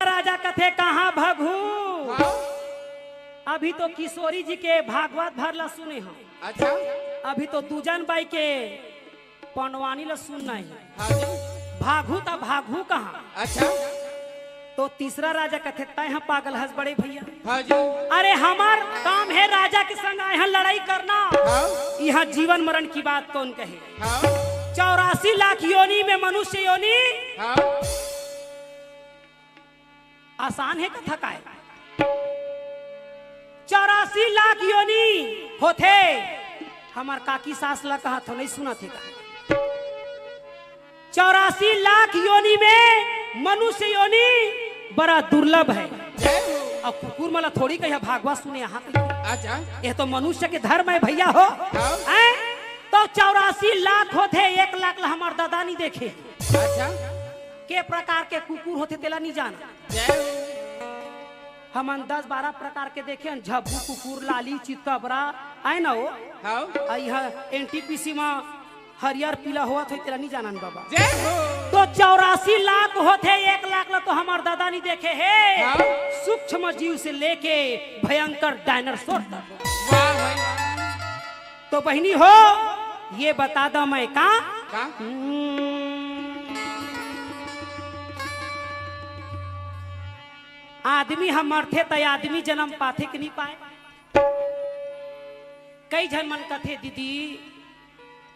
राजा कथे कहाँ भगू। अभी तो किशोरी जी के भागवत भरला सुने हम। अच्छा अभी तो दूजन बाई के पंडवानी ला सुनना है। भागू तो भागू कहाँ। अच्छा तो तीसरा राजा कथे तय हम पागल हंस बड़े भैया। हाँ जी अरे हमार काम है राजा के संग आए हैं लड़ाई करना। यहाँ जीवन मरण की बात कौन कहे। 84 लाख योनि में मनुष्य योनि आसान है कथा का। 84 लाख योनि होते। हमार काकी सास ला कहा था नहीं सुना थे का। 84 लाख योनि में मनुष्य योनि बड़ा दुर्लभ है। अब कुकुर मला थोड़ी कही भागवत सुने यहाँ। अच्छा ये तो मनुष्य के धर्म है भैया हो। तो 84 लाख होते 1 लाख ला हमार दादा नहीं देखे। अच्छा के प्रकार के कुकुर होते तेला नहीं जाना। हम 10-12 प्रकार के देखे झब्बू कुकुर लाली चितकबरा आए ना हो। एनटीपीसी में हरियर पीला हुआ तो तेरा नहीं जाना बाबा। तो 84 लाख होते 1 लाख ला तो हमार दादा नहीं देखे है। सूक्ष्म जीव से लेके भयंकर डायनासोर तक। तो बहनी हो ये बता दो मैं का आदमी हम मरते तो आदमी जन्म पाथे कि नहीं पाए। कई जन मन कथे दीदी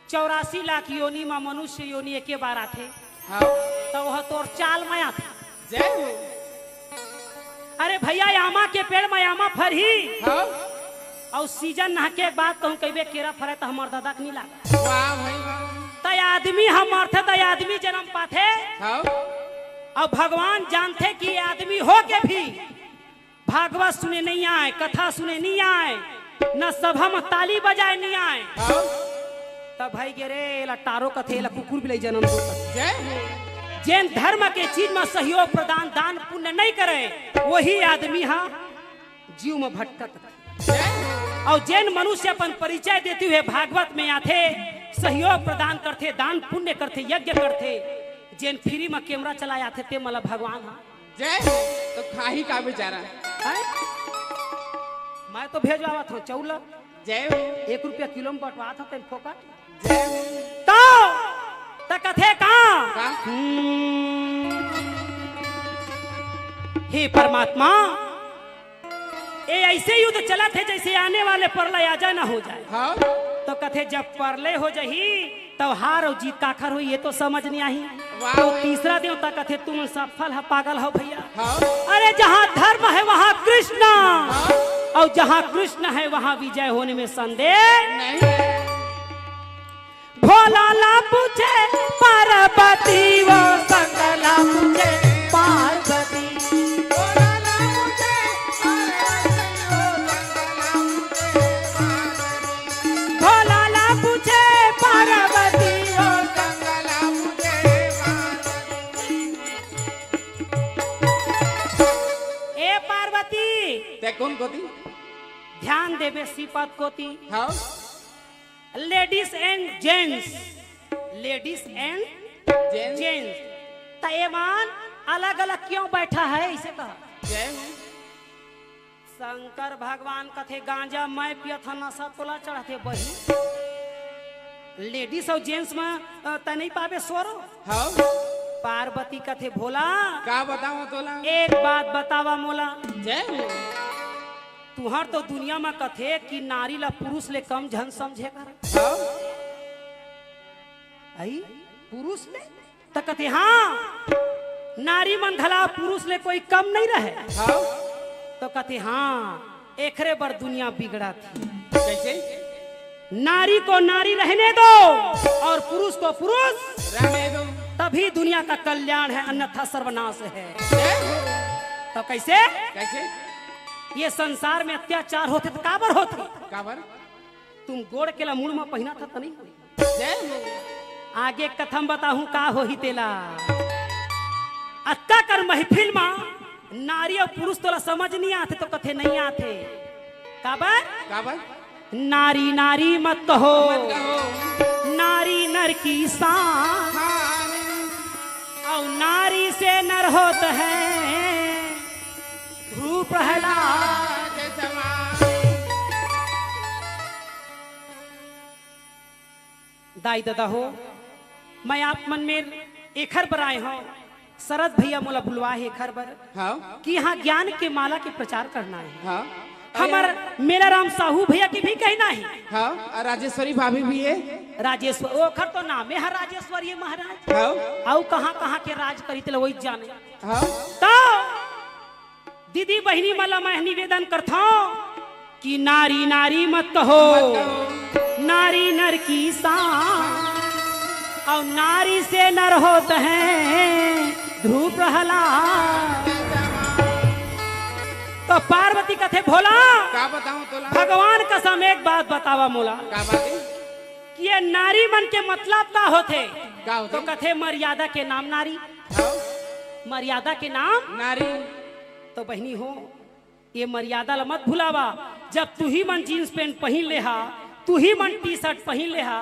84 लाख योनि में मनुष्य योनि एक बार आते। तो वह तोर चाल में आते। अरे भैया आमा के पेड़ में आमा फरही और सीजन नहा के बाद कहूँ कई केरा फरे तो हमार दादा के नहीं लगा। तो आदमी हम मरते तो आदमी जन्म पाथे। और भगवान जानते कि आदमी हो के भी भागवत सुने नहीं आए, कथा सुने नहीं आए, न सभा में ताली बजाए नहीं आए। तब भाई गे टारो कथे कुकुर भी ले जन्म दो। जैन धर्म के चीज में सहयोग प्रदान दान पुण्य नहीं करे वही आदमी हाँ जीव में भटकत। और जैन मनुष्य अपन परिचय देते हुए भागवत में आते सहयोग प्रदान करते दान पुण्य करते यज्ञ करते। जैन फ्री में कैमरा चलाया थे ते मला भगवान हाँ। जय तो खाही का बेचारा मैं तो भेजवा था चौला। जय 1 रुपया किलो में बटवा था तेन फोकट। तो कथे कहाँ हे परमात्मा ये ऐसे युद्ध चला थे जैसे आने वाले प्रलय आ जाए ना हो जाए। तो कथे जब प्रलय हो जाही तब हार और जीत काखर हो ये तो समझ नहीं आई। तो तीसरा देवता कथे तुम सफल है पागल हो भैया। अरे जहाँ धर्म है वहाँ कृष्ण और जहाँ कृष्ण है वहाँ विजय होने में संदेह नहीं। भोला ला पूछे पार्वती वो सकला पूछे पार्वती। भोला ला पूछे पार्वती वो सकला पूछे ए पार्वती ते कौन कोती ध्यान देवे श्रीपद कोती। Ladies and gents ladies and gents तयमान अलग अलग क्यों बैठा है इसे कहा। शंकर भगवान कथे गांजा मैं पिया था नशा तोला चढ़ाते वही लेडीज और जेंट्स में त नहीं पावे स्वरो। पार्वती कथे भोला का बताओ तोला एक बात बतावा मोला। तुहर तो दुनिया में कथे कि नारी ला पुरुष ले कम झन समझे कर आई पुरुष ले तो कथे हाँ नारी मन धला पुरुष ले कोई कम नहीं रहे। तो कथे हाँ एकरे बर दुनिया बिगड़ा थी। कैसे नारी को नारी रहने दो और पुरुष को पुरुष रहने दो तभी दुनिया का कल्याण है अन्यथा सर्वनाश है। तो कैसे कैसे ये संसार में अत्याचार होते तो काबर होते। काबर तुम गोड़ केला मुड़ में पहना था तो नहीं। आगे कथम बताऊं का हो ही तेला अक्का कर महफिल में नारी और पुरुष तोला समझ नहीं आते तो कथे नहीं आते। काबर काबर नारी नारी मत कहो नारी नर की शान और नारी से नर होता है ध्रुव प्रहलाद। दाई दादा हो, मैं आप मन में एखर बर आए हूँ, शरद भैया मोला बुलवा है एखर बर हाँ कि यहाँ ज्ञान के माला के प्रचार करना है। हाँ हमार मेरा राम साहू भैया की भी कहना है। हाँ और राजेश्वरी भाभी भी है। राजेश्वर ओखर तो नाम है राजेश्वरी महाराज। हाँ आउ कहाँ के राज करी थे वही जाने। हाँ तो दीदी बहनी मला मैं निवेदन करता हूँ कि नारी नारी मत कहो, नारी नर की शान, और नारी से नर होते हैं ध्रुव प्रहलाद। तो पार्वती कथे भोला का बताऊं तोला? भगवान कसम एक बात बतावा मोला का बात है? कि ये नारी मन के मतलब का होते? का होते? तो कथे मर्यादा के नाम नारी, हाँ मर्यादा के नाम नारी। तो बहनी हो ये मर्यादा ला मत भुलावा। जब तू ही मन जीन्स पैंट पहन ले हा, तू ही मन टी शर्ट पहन ले हा,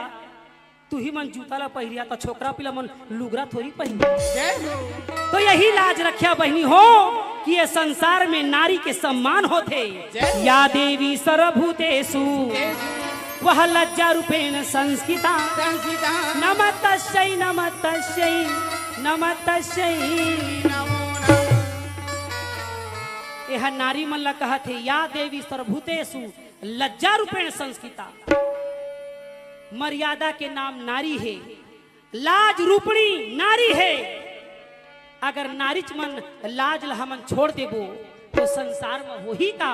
तू ही मन जूता ला पहिरिया, तो छोकरा पिला मन लुगरा थोड़ी पहन। तो यही लाज रखिया बहनी हो कि ये संसार में नारी के सम्मान होते। या देवी सर्वभूतेषु वह लज्जा रूपेण संस्कृता, नमस्तस्यै नमस्तस्यै नमस्तस्यै। यह नारी मन ला कहते या देवी सर्वभूतेषु लज्जा रूपेण संस्कृता। मर्यादा के नाम नारी है, लाज रूपणी नारी है। अगर नारीच मन लाज ला हमन छोड़ देबो तो संसार में वही का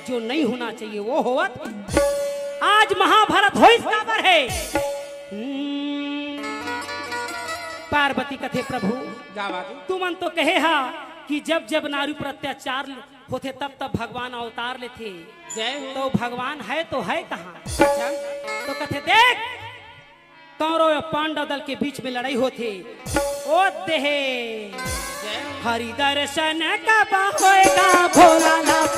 जो नहीं होना चाहिए वो होवत। आज महाभारत हो इस काबर है। पार्वती कथे प्रभु तू मन तो कहे हा कि जब जब नारी पर अत्याचार होते तब तब भगवान अवतार लेते। तो भगवान है तो है कहाँ? तो कथे देख कौरव और पांडव दल के बीच में लड़ाई होती। ओ देहे हरि दर्शन कब होएगा भोलानाथ।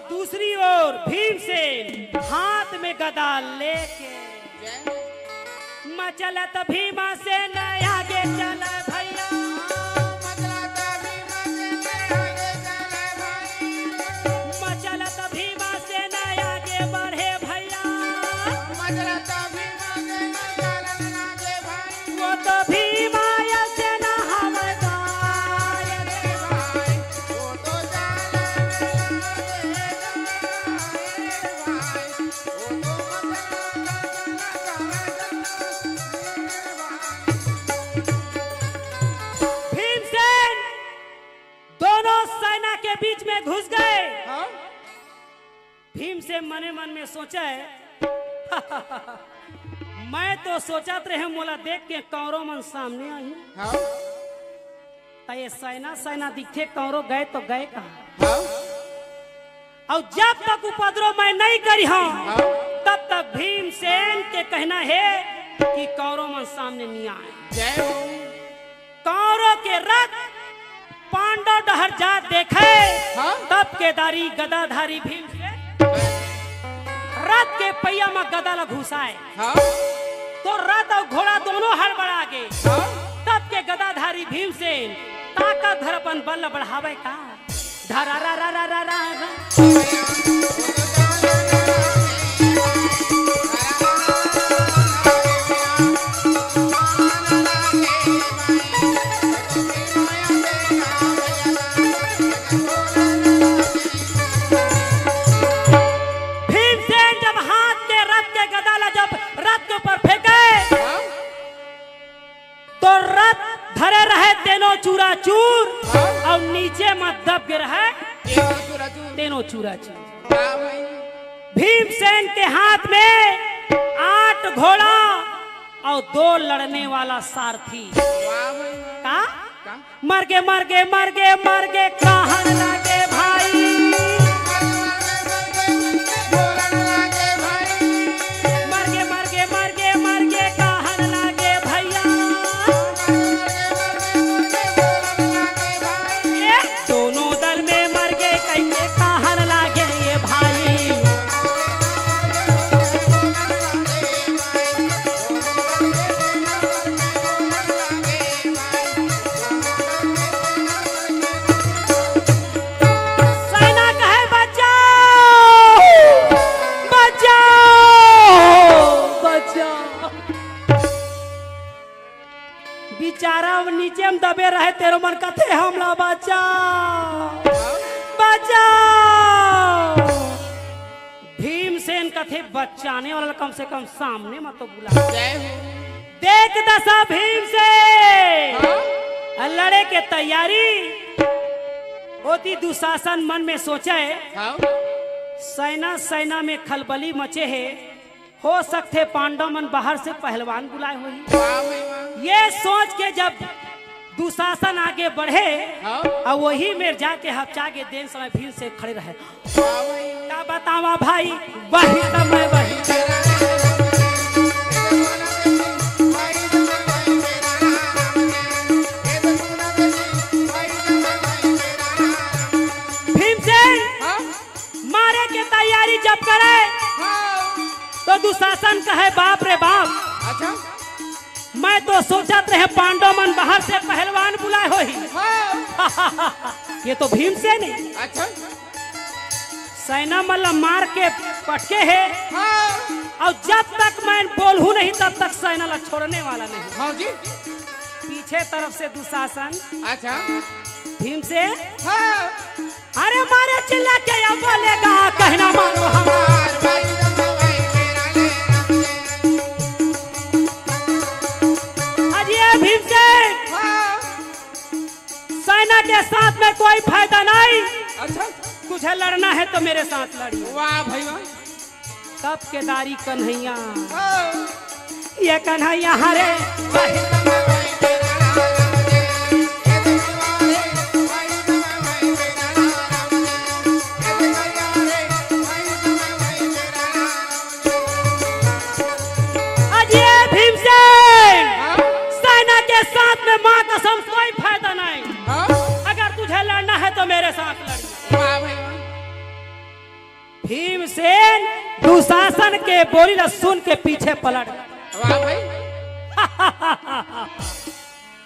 दूसरी ओर भीमसेन हाथ में गदा लेके मचलत भीमसेन आगे चल भैया। मचलत भीमसेन आगे बढ़े भैया। वो तो भीमा बीच में घुस गए। भीम से मने मन में सोचा है मैं तो सोचत रहे मोला देख के कौरव मन सामने आई। ये सेना सेना दिखे कौरव गए तो गए कहाँ? और जब तक उपद्रव मैं नहीं करी हूँ तब तक भीमसेन के कहना है कि कौरव मन सामने नहीं आए। कौरव के रथ पांडव डहर जा देखे तब केदारी गदाधारी भीमसेन रथ के पहिया में गदा ला घुसाए। तो रथ और घोड़ा दोनों हड़बड़ा गए। तब के गदाधारी भीमसेन ताकत धर अपन बल बढ़ावे का धरा रा रा रा रा रा। भीमसेन जब हाथ के रथ के गदा ला जब रथ के ऊपर फेंके गे रहे एगो चूरा-चूर। तेनो चूरा चूर। वाह भाई भीमसेन के हाथ में 8 घोड़ा और 2 लड़ने वाला सारथी। वाह भाई वाह। का मर गे मर गे मर गे मर गे कहन लगे भाई, मर गे मर गे मर गे मर गे कहन लगे भैया, ये दोनों दल में मर गे कैसे कहन लगे ये भाई। सेना कहे बचाओ बचाओ बचाओ, बेचारा नीचे में दबे रहे तेरो मन कथे हमला बचाओ बचाओ। भीमसेन कथे बचाने वाला कम से कम सामने मत तो बुला। जय हो। देख दशा भीमसेन लड़े के तैयारी होती। दुशासन मन में सोचे हाँ सेना में खलबली मचे है, हो सकते पांडव मन बाहर से पहलवान बुलाए हुई। वाह भाई वाह। ये सोच के जब दुशासन आगे बढ़े हाँ और वही में जाके हफ्चा के देन समय भीड़ से खड़े रहे। वाह भाई वाह। क्या बतावा भाई वही समय वही भीमसेन हाँ मारे के तैयारी जब करे हाँ। तो दुशासन कहे बाप रे बाप, अच्छा मैं तो सोचत रहे पांडव मन बाहर से पहलवान बुलाए हो ही। हाँ ये तो भीमसेन है। अच्छा सेना मतलब मार के पटके है हाँ और जब तक मैं बोलूं नहीं तब तक सेना ला छोड़ने वाला नहीं। हाँ जी पीछे तरफ से दुशासन अच्छा भीमसेन हाँ। अरे मारे चिल्ला के अब बोलेगा कहना मारो हमार भाई अजय भीमसेन हाँ। सेना के साथ में कोई फायदा नहीं, अच्छा तुझे लड़ना है तो मेरे साथ लड़िए। वाह भाई वाह। तब केदारी कन्हैया हाँ। ये कन्हैया हरे अजय भीमसेन हाँ सेना के साथ में मां कसम कोई फायदा नहीं, हाँ। अगर तुझे लड़ना है तो मेरे साथ लड़िए। वाह भाई वाह। भीमसेन दुशासन के बोली न सुन के पीछे पलट गया। वाह भाई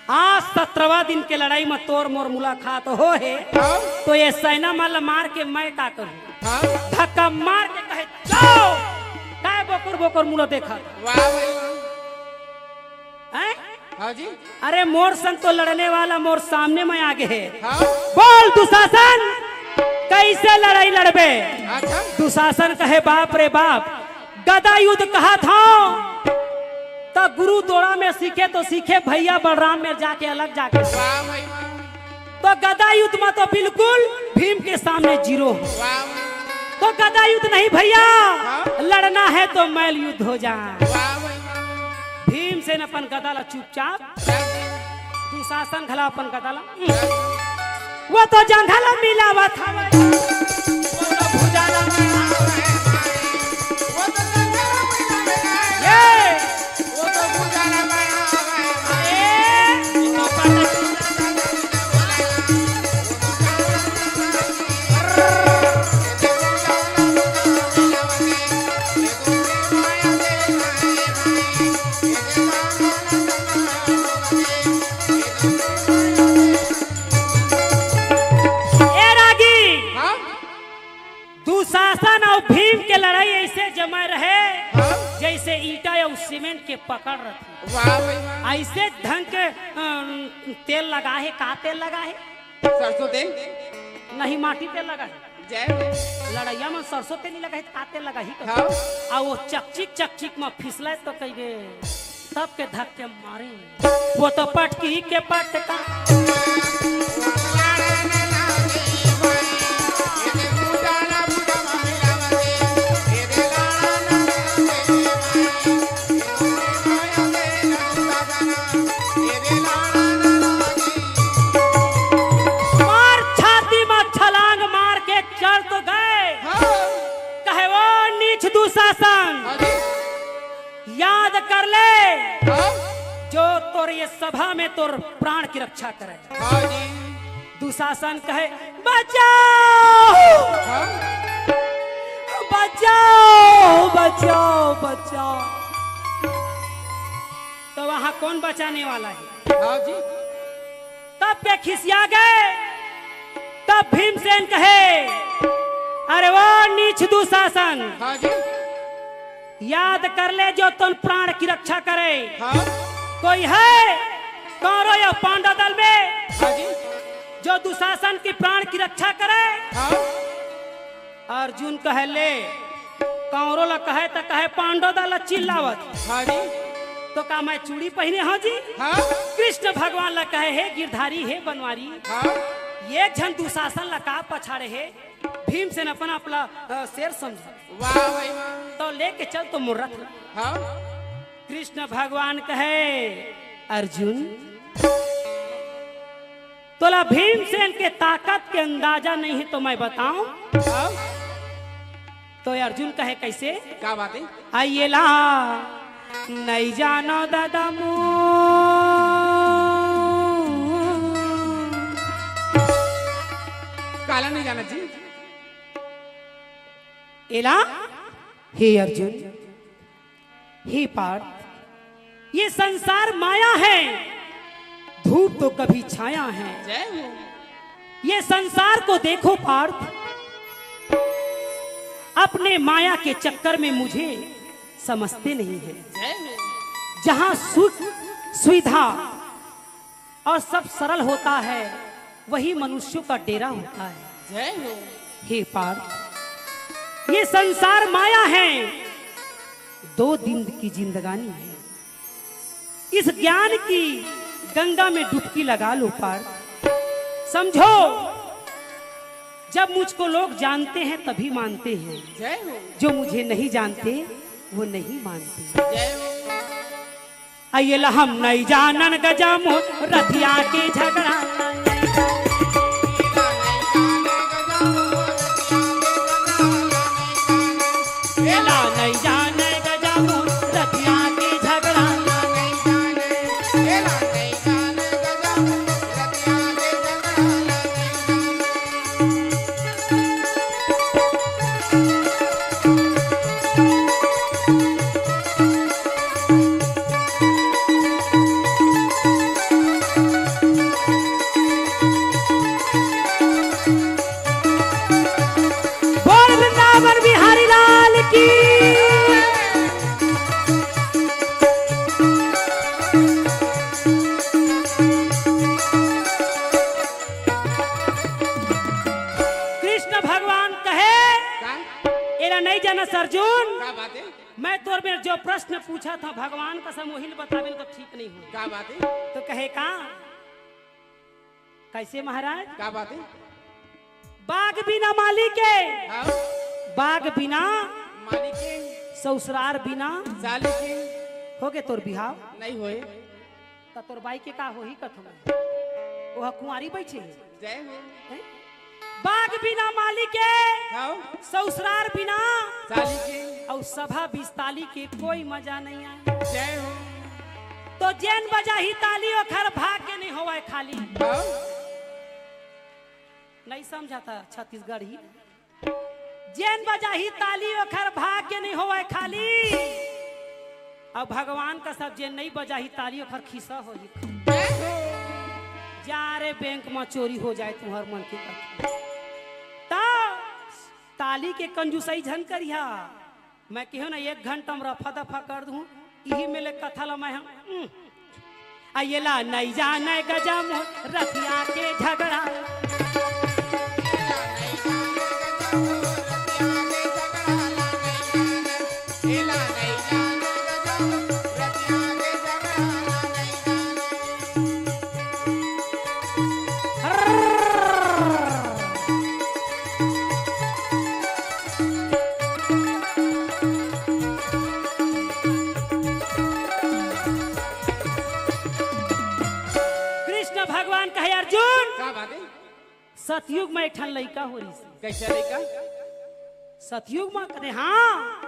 आज 17वां दिन के लड़ाई में तोर मोर मुलाकात हो है हाँ तो ये सेना मल मार के मैं का करूं, हाँ। धक्का मार के कहे जाओ काय बोकर बोकर मुला देखा वाह भाई वाह। हैं? हाँ जी अरे मोर संग तो लड़ने वाला मोर सामने में आगे है, हाँ बोल दुशासन कैसे लड़ाई लड़बे। अच्छा दुशासन कहे बाप रे बाप, गदा युद्ध कहा था तो गुरु दोड़ा में सीखे तो सीखे भैया बलराम में जाके अलग जाके वाह भाई वाह। तो गदा युद्ध में तो बिल्कुल भीम के सामने जीरो। वाह भाई तो गदा युद्ध नहीं भैया, हाँ? लड़ना है तो मैल युद्ध हो जाए। वाह भाई वाह। भीम से अपन गदा ला चुपचाप, दुशासन खला अपन गदा ला, वो तो जंघला मिलावा था वो तो भुजाला वो तो लंगड़ा मिला ये वो तो भुजाला बना ए तो पटक हाँ दुशासन और भीम के लड़ाई ऐसे जमा रहे हाँ। जैसे ईटा या सीमेंट के पकड़ रखी। वाह भाई वाह। ऐसे ढंग के तेल लगा है, का तेल लगा है सरसों तेल नहीं माटी तेल लगा है। जय हो। लड़ैया में सरसों तेल नहीं लगा है, का तेल लगा ही हाँ आ वो चकचिक में फिसले तो कहे तब के धक्के मारे वो तो पटकी के पटका कर ले हाँ जो तोर ये सभा में तोर प्राण की रक्षा करे। हाँ जी दुशासन कहे बचाओ हाँ बचाओ बचाओ बचाओ। तो वहां कौन बचाने वाला है? हाँ जी तब पे खिसिया गए। तब भीमसेन कहे अरे वो नीच दुशासन, हाँ जी याद कर ले जो तुम प्राण की रक्षा करे। हाँ कोई है कौरव या पांडव दल में हाँ जी जो दुशासन की प्राण की रक्षा करे? हाँ अर्जुन कहे ले कौरव ला कहे तो कहे पांडव दल चिल्लावत। हाँ जी तो का मैं चूड़ी पहने हाँ जी? हाँ कृष्ण भगवान ला कहे हे गिरधारी हे बनवारी, हाँ ये झन दुशासन ला का पछाड़े है। भीमसेन अपना अपना शेर समझा। वाह भाई वाह तो लेके चल तो मुर्रत। हाँ कृष्ण भगवान कहे अर्जुन तोला भीमसेन के ताकत के अंदाजा नहीं है तो मैं बताऊं। हाँ तो अर्जुन कहे कैसे? क्या बात है? आइए ला नहीं जानो दादा मो काला नहीं जाना जी। एला हे अर्जुन हे पार्थ, ये संसार माया है, धूप तो कभी छाया है। जय हो ये संसार को देखो पार्थ, अपने माया के चक्कर में मुझे समझते नहीं है। जय हो जहां सुख सुविधा और सब सरल होता है वही मनुष्यों का डेरा होता है। जय हो हे पार्थ, ये संसार माया है, 2 दिन की जिंदगानी है। इस ज्ञान की गंगा में डुबकी लगा लो पार्थ। समझो जब मुझको लोग जानते हैं तभी मानते हैं, जय हो जो मुझे नहीं जानते वो नहीं मानते। जय हो आइए ला हम नहीं जानन गजम रथिया के झगड़ा। ला नहीं जाने गजम रथिया के झगड़ा। बोल वृंदावन बिहारी लाल की। कृष्ण भगवान कहे एरा नहीं जाना अर्जुन, क्या बात है? मैं तोर में जो प्रश्न पूछा था भगवान कसम वही बतावे तो ठीक नहीं हो। क्या बात है? तो कहे का कैसे महाराज? क्या बात है? बाग बिना माली के, हाँ बाग बिना मालिक के ससुरार बिना साली के हो गए तोर बिहाव। नहीं होए। तो तोर बाई के का हो ही कथम वो कुंवारी बैठे है। जय हो हैं? बाग बिना माली के हाँ ससुरार बिना साली के और सभा बिस्ताली के कोई मजा नहीं आए। जय हो तो जैन बजा ही ताली और खर भाग के नहीं होवे खाली। हाँ नहीं समझा था छत्तीसगढ़ी। जैन बजा ही ताली और खर भाग के नहीं होवे खाली। अब भगवान का सब जैन नहीं बजा ही ताली और खर खिसा हो ही। जय हो जा रे बैंक में चोरी हो जाए तुम्हार मन के कथा। ताली के कंजूसई झन करिया। मैं कहूँ ना 1 घंटा में रफा दफा कर दूं यही मेले कथा ला मैं आइए ला नहीं जाने गजम रथिया के झगड़ा। कृष्ण भगवान कहे अर्जुन क्या बात है? सतयुग में एक ठन लड़का हो रही। कैसा लड़का? सतयुग में कहे हाँ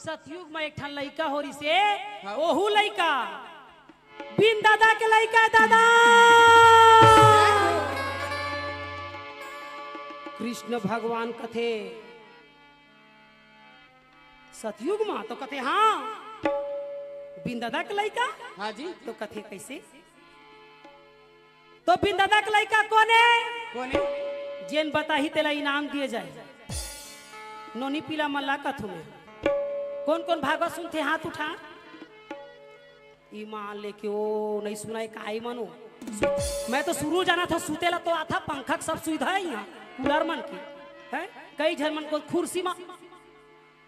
सतयुग में एक ठन लइका होरी से ओहू लइका बिन दादा के लइका है दादा कृष्ण भगवान कथे सतयुग में तो कथे हाँ बिन दादा के लइका हाँ जी तो कथे कैसे तो बिन दादा के लइका कौन है जेन बताही तेला इनाम दिए जाए नोनी पीला मल्ला कथू में कौन कौन भागवत सुनते हाथ उठा ईमान लेके ओ नहीं सुनाई काई मानो मैं तो शुरू जाना था सुतेला तो आता पंखा सब सुविधा है यहाँ कूलर मन की है कई झर मन को कुर्सी में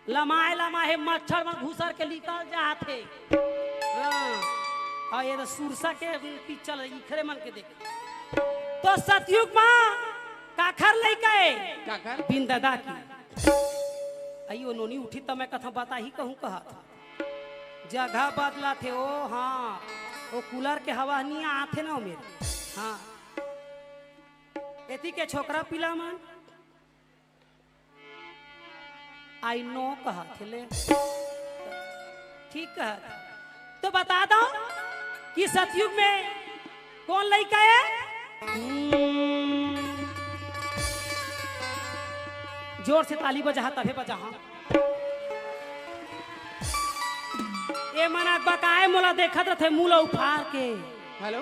लमाए मच्छर में घुसर के निकल जाते और ये तो सुरसा के पिक्चर इखरे मन के देख तो सतयुग माँ काखर लइका है बिन दादा की अयो नोनी उठी तो मैं कथा बता ही कहूँ कहा था जगह बदला थे ओ हाँ वो कूलर के हवा नहीं आते ना मेरे हाँ एती के छोकरा पिला मन आई नो कहा थे ले ठीक कहा तो बता दो कि सतयुग में कौन लइका है जोर से ताली बजा तभे बजा ए मना बकाए मोला देखत रथे मूल उफार के हेलो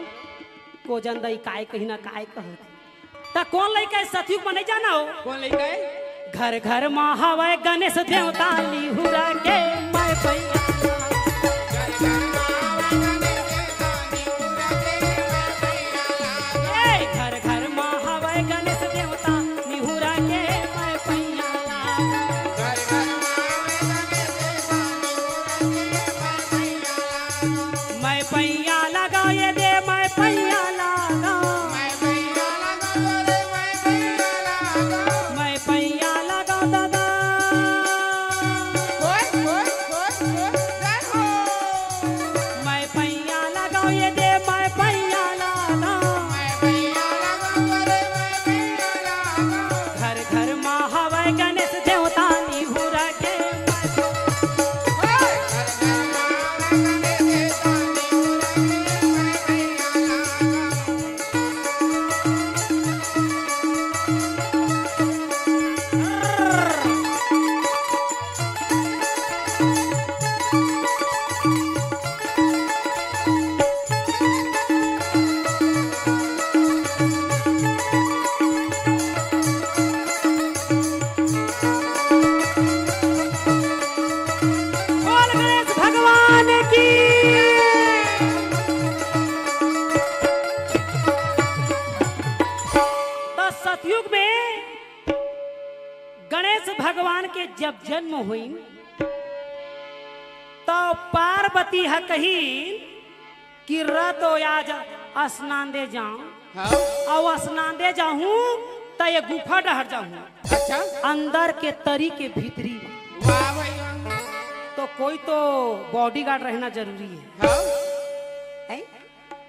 को जनदई काय कहीं ना काय कहत त कौन लइका है सतयुग में नहीं जाना हो कौन लइका है घर घर माँ हवे गणेश देवता लिहुरा के मैं पैया घर घर माँ हवे गणेश देवता लिहुरा के मैं पैया मैं पैया लगा ये दे मैं पैया लगा मैं पैया लगा दादा मैं पैया लगा ये दे मैं पैया लगा घर घर माँ हवे गणेश देवता लिहुरा के सतयुग में गणेश भगवान के जब जन्म हुई तो पार्वती है कही कि रतो आज स्नान दे जाऊं और स्नान दे जाऊं तो ये गुफा डहर जाऊं अच्छा अंदर के तरी के भीतरी वाह भाई वाह तो कोई तो बॉडीगार्ड रहना जरूरी हाँ है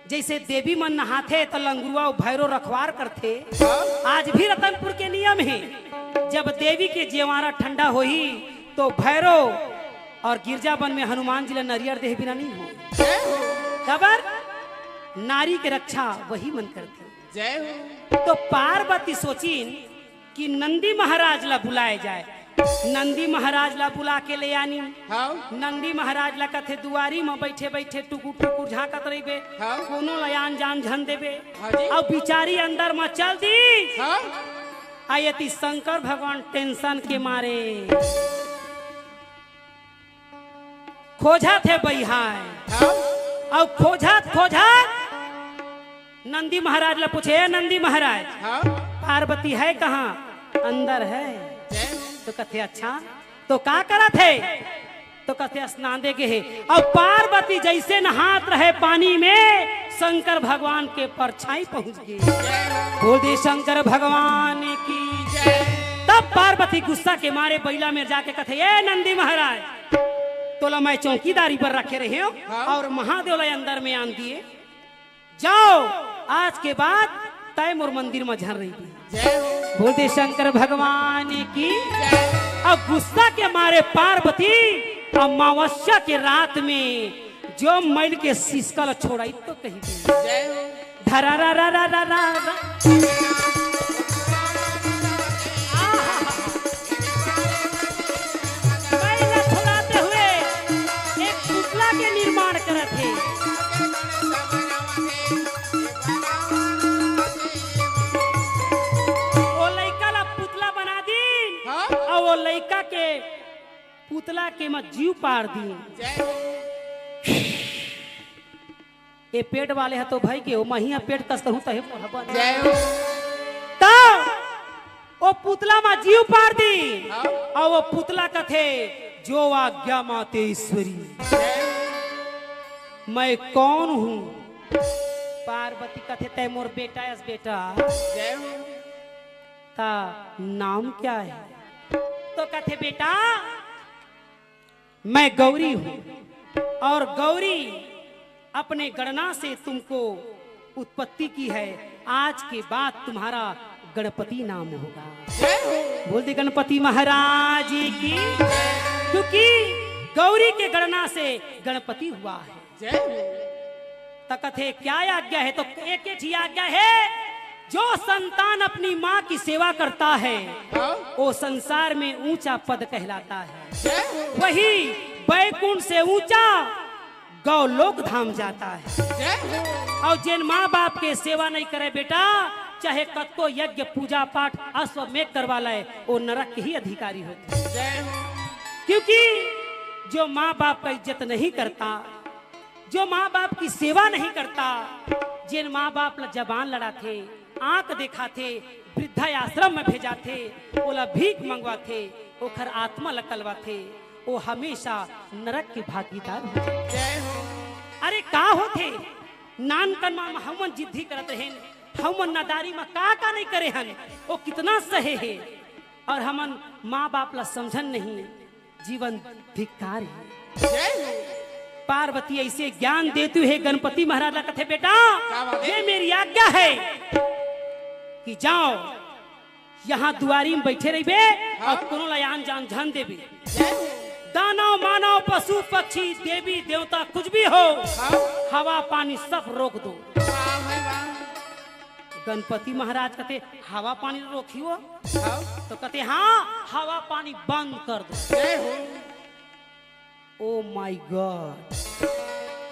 जैसे देवी मन नहाते तो लंगुआ भैरो रखवार करते आज भी रतनपुर के नियम है जब देवी के जेवारा ठंडा होई तो भैरो और गिरजाबन में हनुमान जी ला नरियर देह बिना नहीं हो खबर नारी के रक्षा वही मन करते जय हो तो पार्वती सोचीन कि नंदी महाराज ला बुलाए जाए नंदी महाराज ला बुला के ले आनी हाँ नंदी महाराज ला कथे दुआरी में बैठे बैठे टुकुर टुकुर झांकत रहिबे हाँ। कोनो लयान जान झन देबे हाँ जी। अब बिचारी अंदर में चल दी हाँ आयती शंकर भगवान टेंशन के मारे खोजा थे बहिहाय हाँ अब खोजा नंदी महाराज ला पूछे "ए नंदी महाराज हाँ पार्वती है कहाँ अंदर है जय हो तो कथे अच्छा तो का करा थे तो कथे स्नान दे के है अब पार्वती जैसे नहात रहे पानी में शंकर भगवान के परछाई पहुंच गई बोल दे शंकर भगवान की जय तब पार्वती गुस्सा के मारे बैला में जाके कथे ए नंदी महाराज तोला मैं चौकीदारी पर रखे रहे हो और महादेव ला अंदर में आन दिए जाओ आज के बाद तय मोर मंदिर में झर रही थी जय हो बोलते शंकर भगवान की अब गुस्सा के मारे पार्वती अमावस्या के रात में जो मैल के सिसकल छोड़ाई तो कही जय हो धरा रा रा रा रा रा मैल छोड़ाते हुए एक पुतला के निर्माण करत थे। वो लड़का ला पुतला बना दी हाँ और वो लड़का के पुतला के मत जीव पार दी। जय हो ये पेट वाले है तो भाई के वो महिया पेट कस करूं तहे मोहब्बत जय हो तो वो पुतला मा जीव पार दी हाँ और वो पुतला कथे जो आज्ञा माते ईश्वरी जय हो मैं कौन हूँ। पार्वती कथे तय मोर बेटा यस बेटा जय हो ता नाम क्या है। तो कथे बेटा मैं गौरी हूँ और गौरी अपने गणना से तुमको उत्पत्ति की है। आज के बाद तुम्हारा गणपति नाम होगा। जय हो बोल दे गणपति महाराज की, क्योंकि गौरी के गणना से गणपति हुआ है। जय हो तकथे क्या आज्ञा है। तो एक ही आज्ञा है, जो संतान अपनी माँ की सेवा करता है हाँ वो संसार में ऊंचा पद कहलाता है। जय हो वही बैकुंठ से ऊंचा गौलोक धाम जाता है। जय हो और जिन माँ बाप के सेवा नहीं करे बेटा, चाहे कत्तो यज्ञ पूजा पाठ अश्वमेध करवा लाए, वो नरक के ही अधिकारी होते हैं। जय हो क्योंकि जो माँ बाप का इज्जत नहीं करता, जो माँ बाप की सेवा नहीं करता, जिन माँ बाप ला जबान लड़ाते, आंख दिखाते, वृद्धाश्रम में भेजाते, ओला भीख मंगवाते, ओखर आत्मा लकलवाते, वो हमेशा नरक के भागीदार होते। जय हो अरे का होते नान कनमा हमन जिद्दी करत रहे, हमन नादारी में का नहीं करे हन, वो कितना सहे है। और हमन माँ बाप ला समझन नहीं, जीवन धिक्कार है। जय हो पार्वती ऐसे ज्ञान देती है। गणपति महाराज ला कथे बेटा ये मेरी आज्ञा है कि जाओ यहाँ दुआरी में बैठे रहिबे और कोनो ला आन जान जान देबे। जय हो दानव मानव पशु पक्षी देवी देवता कुछ भी हो, हाँ हवा पानी सब रोक दो। वाह भाई वाह गणपति महाराज कहते हवा पानी रोकियो, हाँ तो कहते हाँ हवा पानी बंद कर दो। जय हो ओ माय गॉड,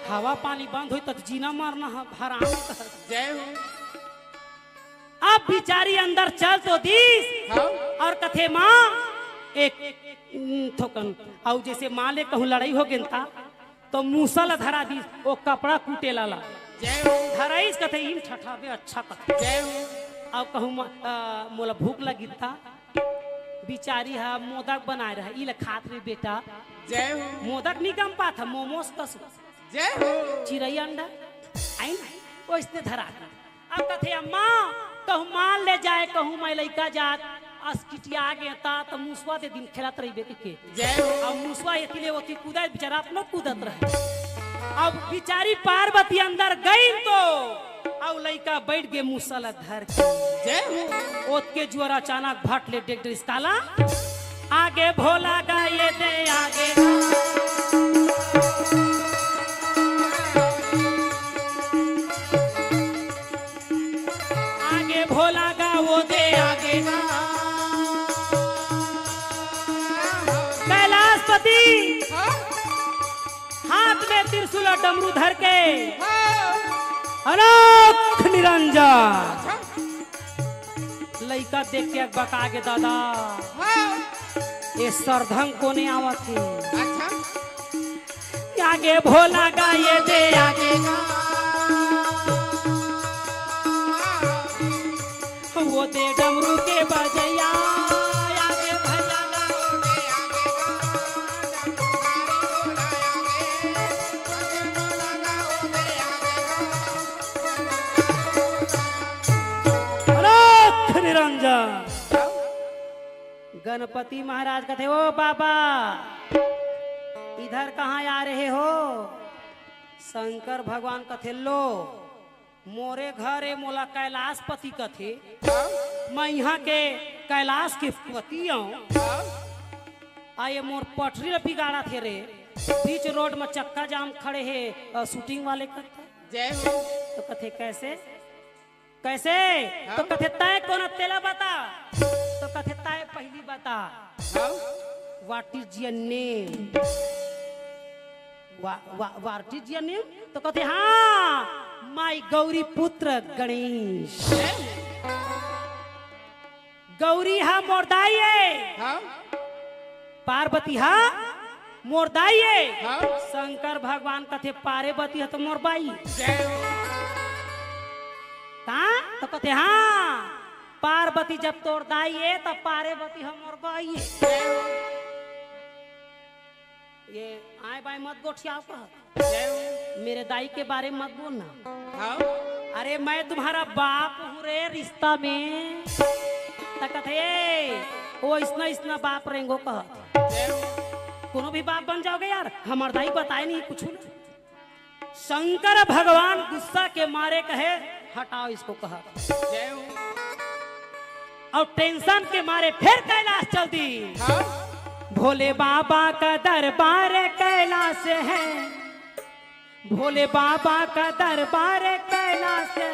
हवा पानी बंद हो तक जीना मरना हराम कर। जय हो अब बिचारी अंदर चल तो दीस हाँ और कथे माँ एक थोकन और जैसे माँ ले कहूँ लड़ाई हो गेंता तो मूसल धरा दी, वो कपड़ा कूटे लाला जय हो धराइस कथे इन ठठाबे अच्छा कथे। जय हो अब कहूँ मोला भूख लगी था, बिचारी हा मोदक बनाए रहा इला खात रे बेटा। जय हो मोदक नहीं कम पा था, मोमोस कस जय हो चिड़ैया अंडा आई ना वो इसने धरा था। अब कथे अम्मा कहूँ मान ले जाए, कहूँ मैं लड़का जात अस्किटिया आ गया था तो मुसवा दे दिन खेलत रही बेटी के। जय हो अब मुसवा इतने होती कूदा बेचारा अपना कूदत रहे। अब बिचारी पार्वती अंदर गई तो अब लड़का बैठ गए मुसल धर के। जय हो ओत के जुआर अचानक भट ले डेग इस काला आगे भोला गाये दे आगे आगे भोला गा वो दे आगे कैलाशपति हाँ हाथ में त्रिशूल और डमरू धर के हाँ अनोख निरंजन लइका देख के बका के दादा हाँ ये सरधंग को नहीं आवत है। अच्छा आगे भोला गाये दे आगे वो दे डमरू के बजैया आगे भैया अनोख निरंजन। गणपति महाराज कहते ओ बाबा इधर कहाँ आ रहे हो। शंकर भगवान कथे लो मोरे घर ए मोला कैलाशपति कथे, मैं यहाँ के कैलाश के पति हूँ। आ ये मोर पटरी ला बिगाड़ा थे रे बीच रोड में चक्का जाम खड़े है शूटिंग वाले करते जय हो तो कथे कैसे कैसे तो कथे तय कौन तेला बता तो कथे तय पहली बता हाँ what is your name what is your name तो कहते हाँ माई गौरी पुत्र गणेश गौरी हा मोरदाई है हाँ पार्वती हा मोरदाई है हाँ शंकर भगवान कथे पार्वती है तो मोरबाई जय हो कहा तो कहते हाँ पार्वती जब तोर दाई है तब पार्वती हम मोरबाई है जय हो ये आए बाय मत गोठियाओ कह जय हो मेरे दाई के बारे में मत बोलना हाँ अरे मैं तुम्हारा बाप हूँ रे रिश्ता में तकथे वो इसना बाप रेंगो कह जय हो कोनो भी बाप बन जाओगे यार हमार दाई बताए नहीं कुछ ना शंकर भगवान गुस्सा के मारे कहे हटाओ इसको कहा जय हो और टेंशन के मारे फिर कैलाश चल दी हाँ भोले बाबा का दरबार कैलाश है भोले बाबा का दरबार कैलाश है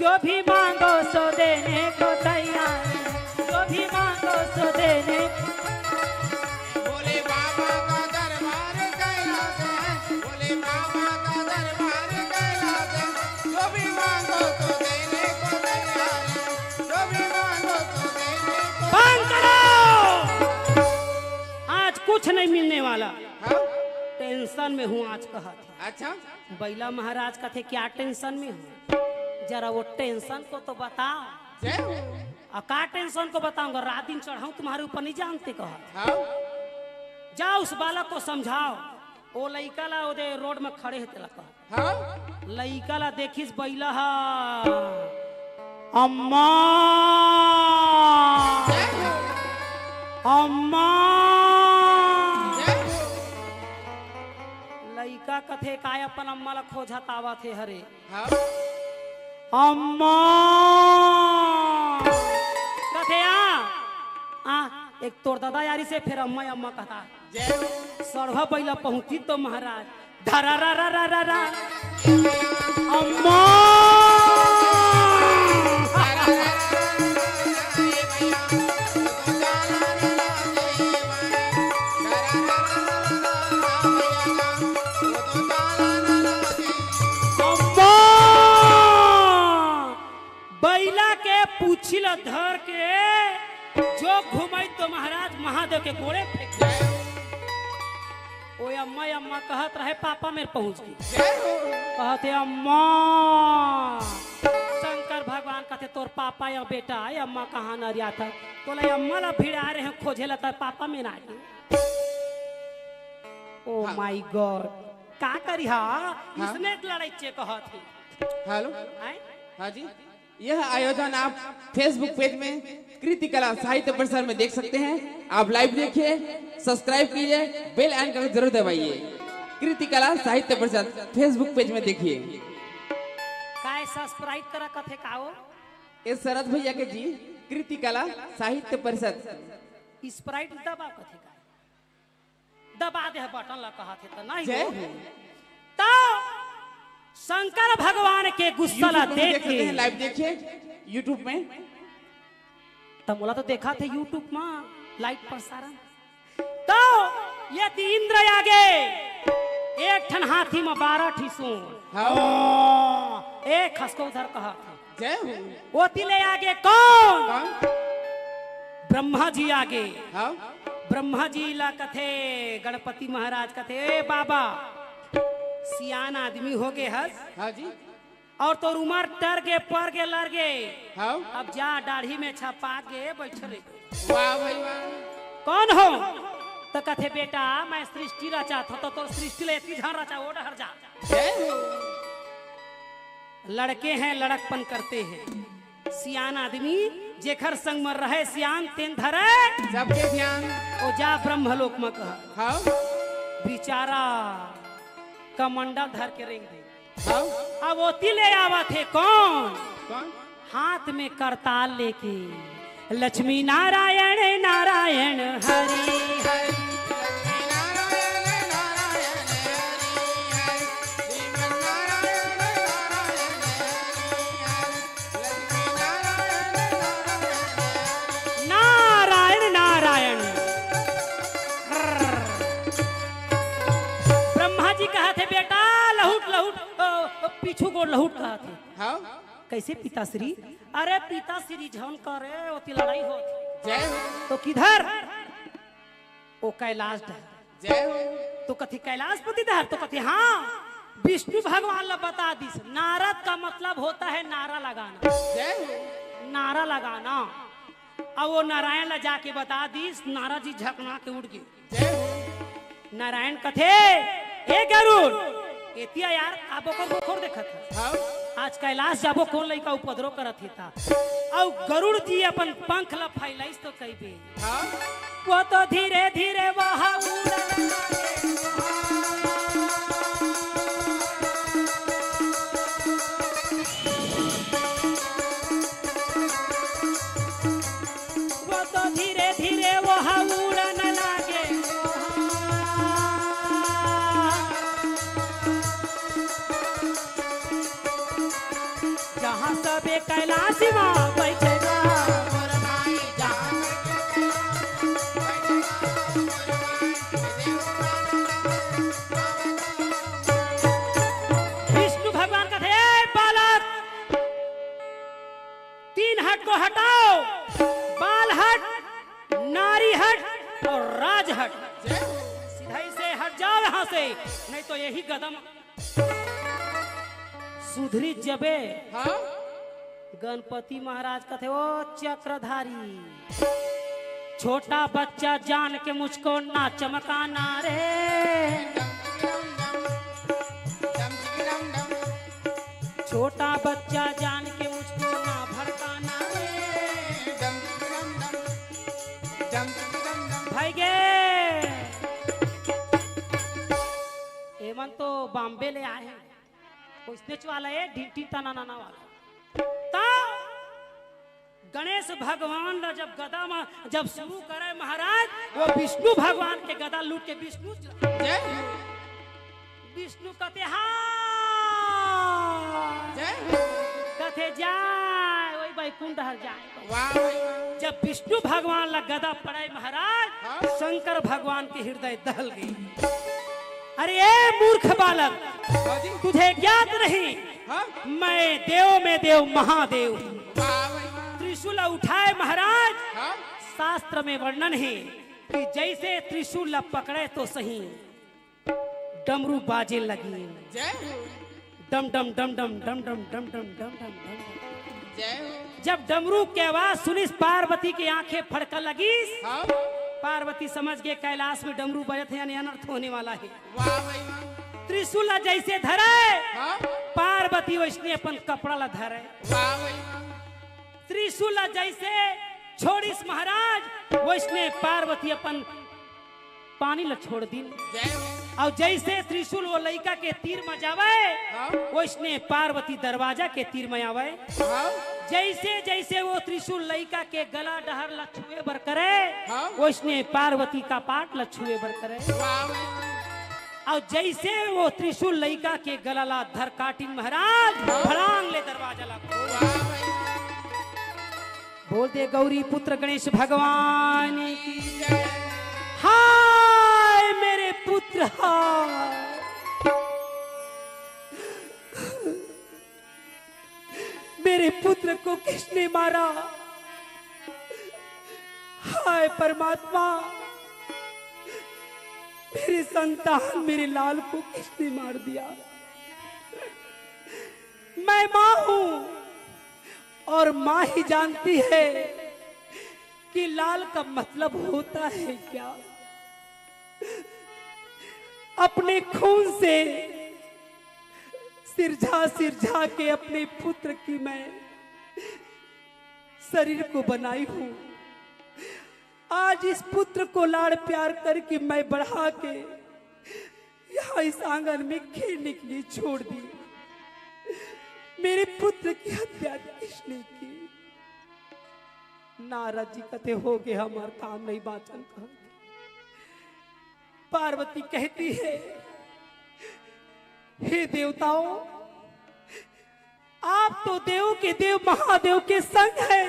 जो भी मांगो सो देने को तैयार है जो भी मांगो सो देने भोले बाबा का दरबार कैलाश है भोले बाबा का दरबार कैलाश है जो भी मांगो तो देने को तैयार है जो भी मांगो तो देने को बंद करो आज कुछ नहीं मिलने वाला हाँ टेंशन में हूँ आज कहा था अच्छा बैला महाराज का थे क्या टेंशन में हूँ जरा वो टेंशन को तो बताओ जय हो और का टेंशन को बताऊंगा रात दिन चढ़ाऊं तुम्हारे ऊपर नहीं जानते कहा हाँ जाओ उस बालक को समझाओ वो लइका ला ओदे रोड में खड़े है तेला कहा हाँ लइका ला देखिस बैला हा अम्मा जय हो अम्मा जय हो लइका कथे काय अपन अम्मा ला खोजत आवा थे हरे हाँ अम्मा कथे आ एक तोर दादा यारी से फिर अम्मा अम्मा कहता जय हो सड़वा बैला पहुंची तो महाराज धरा रा रा रा रा रा अम्मा अम्मा बैला के पूछिल धर के जो घुमाई तो महाराज महादेव के गोड़े फेंक दिए। ओए अम्मा अम्मा कहत रहे पापा मेरे पहुंच गई जय हो कहते अम्मा शंकर भगवान कहते तोर पापा या बेटा या अम्मा कहाँ न रिया था बोले अम्मा ला भीड़ आ रहे हैं खोजे ला था पापा में ना आगे ओ माय गॉड का करी हा इसने लड़ाई चे कहत थी हेलो हैं? हाँ जी यह आयोजन आप फेसबुक पेज में कृति कला साहित्य प्रसार में देख सकते हैं आप लाइव देखिए सब्सक्राइब कीजिए बेल आइकन का जरूर दबाइए कृति कला साहित्य प्रसार फेसबुक पेज में देखिए काय सब्सक्राइब करा कथे काओ इस शरद भैया के जी कृति कला साहित्य परिषद स्प्राइट दबा कथे का दबा दे बटन ला कहा थे तो नहीं जय हो। हो। तो शंकर भगवान के गुस्सा ला YouTube में देख देख सकते के हैं लाइव देखिए यूट्यूब में तब बोला तो देखा थे यूट्यूब में लाइव प्रसारण तो ये इंद्र आगे एक ठन हाथी में 12 ठिसून हाँ। एक खसको उधर कहा था जय हो वो तिले आगे कौन कौन ब्रह्मा जी आगे हाँ ब्रह्मा जी ला कथे गणपति महाराज कथे ए बाबा सियान आदमी हो गए हस हाँ जी और तो उमर टर के पर के लड़ गए हाँ अब जा दाढ़ी में छपा के बैठ रहे वाह भाई वाह कौन हो तो कथे बेटा मैं सृष्टि रचा था तो सृष्टि ले इतनी झान रचा वो डर जा जय हो लड़के हैं लड़कपन करते हैं सियान आदमी जेखर संग में रहे सियान तेन धरे सबके ध्यान ओ जा ब्रह्मलोक में कहा हाँ बेचारा कमंडल धर के रेंग दे हाँ अब वो तिले आवा थे कौन कौन हाथ में करताल लेके लक्ष्मी नारायण नारायण हरि हरि कहत है। हाँ कैसे पिताश्री? अरे पिताश्री झन करे ओती लड़ाई हो जय हो तो किधर ओ कैलाश डर जय हो तो कथी कैलाशपति धर तो कथी हाँ विष्णु भगवान ला बता दिस। नारद का मतलब होता है नारा लगाना, जय हो नारा लगाना। अब वो नारायण ला जाके बता दिस, नारद जी झकना के उड़ गए। जय हो नारायण कथे ए गरुड़ एतिया यार आबो को खोर देखत है। हाँ आज कैलाश जाबो कौन लइका उपद्रव करत था और गरुड़ जी अपन पंख ला फैलाइस तो कहबे हाँ वो तो धीरे धीरे वहां उड़न वो तो धीरे धीरे वहां उड़न लागे जहाँ सबे कैलाश माँ बैठेगा मोर भाई जान विष्णु भगवान का थे बालक 3 हट को हटाओ, बाल हट, नारी हट और राज हट। जय हो सीधा से हट जाओ यहाँ से, नहीं तो यही कदम सुधरी जबे। हाँ गणपति महाराज का थे वो चक्रधारी, छोटा बच्चा जान के मुझको ना चमकाना रे, डम डम डम छोटा बच्चा जान के मुझको ना भड़काना रे। डम डम डम डम भाई गे एमन तो बॉम्बे ले आए हैं, स्नेच वाला है ढीटी तना नाना वाला। ता गणेश भगवान जब गदा में जब शुरू करे महाराज वो विष्णु भगवान के गदा लूट के विष्णु जय हो विष्णु कहते हाँ जय हो कहते जाए वही बैकुंठ हर जाए। वाह भाई वाह जब विष्णु भगवान ला गदा पड़े महाराज हाँ? शंकर भगवान के हृदय दहल गई। अरे ए मूर्ख बालक हाँ जी तुझे ज्ञात नहीं हाँ मैं देव में देव महादेव हूँ। वाह भाई वाह त्रिशूल उठाए महाराज हाँ शास्त्र में वर्णन है कि जैसे त्रिशूल पकड़े तो सही डमरू बाजे लगी, जय हो डम डम डम डम डम डम डम डम डम डम डम। जय हो जब डमरू के आवाज सुनिस पार्वती की आंखें फड़कन लगी। हाँ पार्वती समझ गए कैलाश में डमरू बजत है यानी अनर्थ होने वाला है। वाह भाई वाह त्रिशूल जैसे धरे हाँ पार्वती वैसने अपन कपड़ा ला धरे। वाह भाई वाह त्रिशूल जैसे छोड़िस महाराज वैसने पार्वती अपन पानी ला छोड़ दी। जय हो और जैसे त्रिशूल वो लइका के तीर में जावे हाँ वैसने पार्वती दरवाजा के तीर में आवे। हाँ जैसे जैसे वो त्रिशूल लइका के गला डहर ला छुए बर करे हाँ वैसने पार्वती का पाट ला छुए बर करे। वाह भाई वाह और जैसे वो त्रिशूल लइका के गला ला धर काटिन महाराज भड़ांग ले दरवाजा ला खोल। वाह भाई वाह बोल दे गौरी पुत्र गणेश भगवान की जय हाय मेरे पुत्र हाय। मेरे पुत्र को किसने मारा? हाय परमात्मा मेरे संतान मेरे लाल को किसने मार दिया? मैं मां हूं और मां ही जानती है कि लाल का मतलब होता है क्या। अपने खून से सिरझा के अपने पुत्र की मैं शरीर को बनाई हूं। आज इस पुत्र को लाड़ प्यार करके मैं बढ़ा के यहाँ इस आंगन में खेलने के लिए छोड़ दी। मेरे पुत्र की हत्या किसने की? नारद जी कहते हो गए हमारा काम नहीं बाचन का। पार्वती कहती है हे देवताओं आप तो देव के देव महादेव के संग है।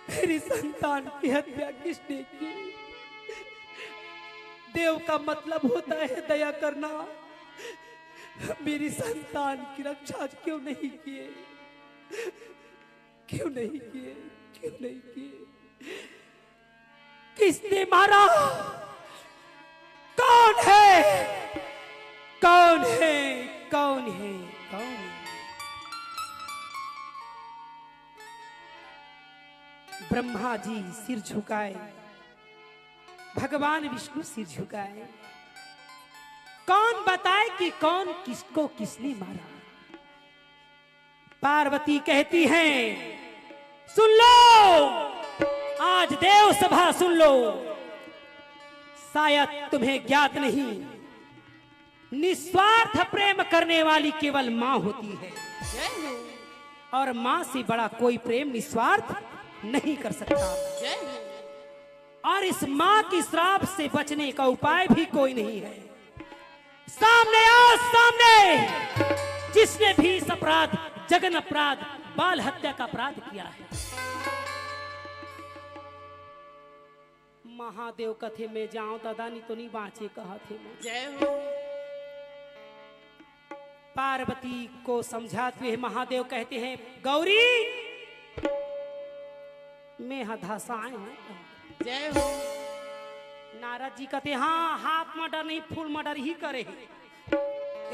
मेरी संतान की हत्या किसने की? देव का मतलब होता है दया करना। मेरी संतान की रक्षा क्यों नहीं किए? क्यों नहीं किए? क्यों नहीं किए? किसने मारा? कौन है? कौन है? कौन है? कौन है? ब्रह्मा जी सिर झुकाए, भगवान विष्णु सिर झुकाए। कौन बताए कि कौन किसको किसने मारा? पार्वती कहती हैं, सुन लो, आज देव सभा सुन लो। शायद तुम्हें ज्ञात नहीं, निस्वार्थ प्रेम करने वाली केवल मां होती है, और मां से बड़ा कोई प्रेम निस्वार्थ नहीं कर सकता। और इस मां की श्राप से बचने का उपाय भी कोई नहीं है। सामने आओ, सामने, जिसने भी इस अपराध, जघन अपराध, बाल हत्या का अपराध किया है। महादेव कथे में जाऊं दादा, नहीं तो नहीं बाँचे कहा थे। जय हो। पार्वती को समझाते हुए महादेव कहते हैं, गौरी मैं हदासाए हूं। जय हो। नारद जी कहते, हाँ, हाफ मर्डर नहीं, फुल मर्डर ही करे।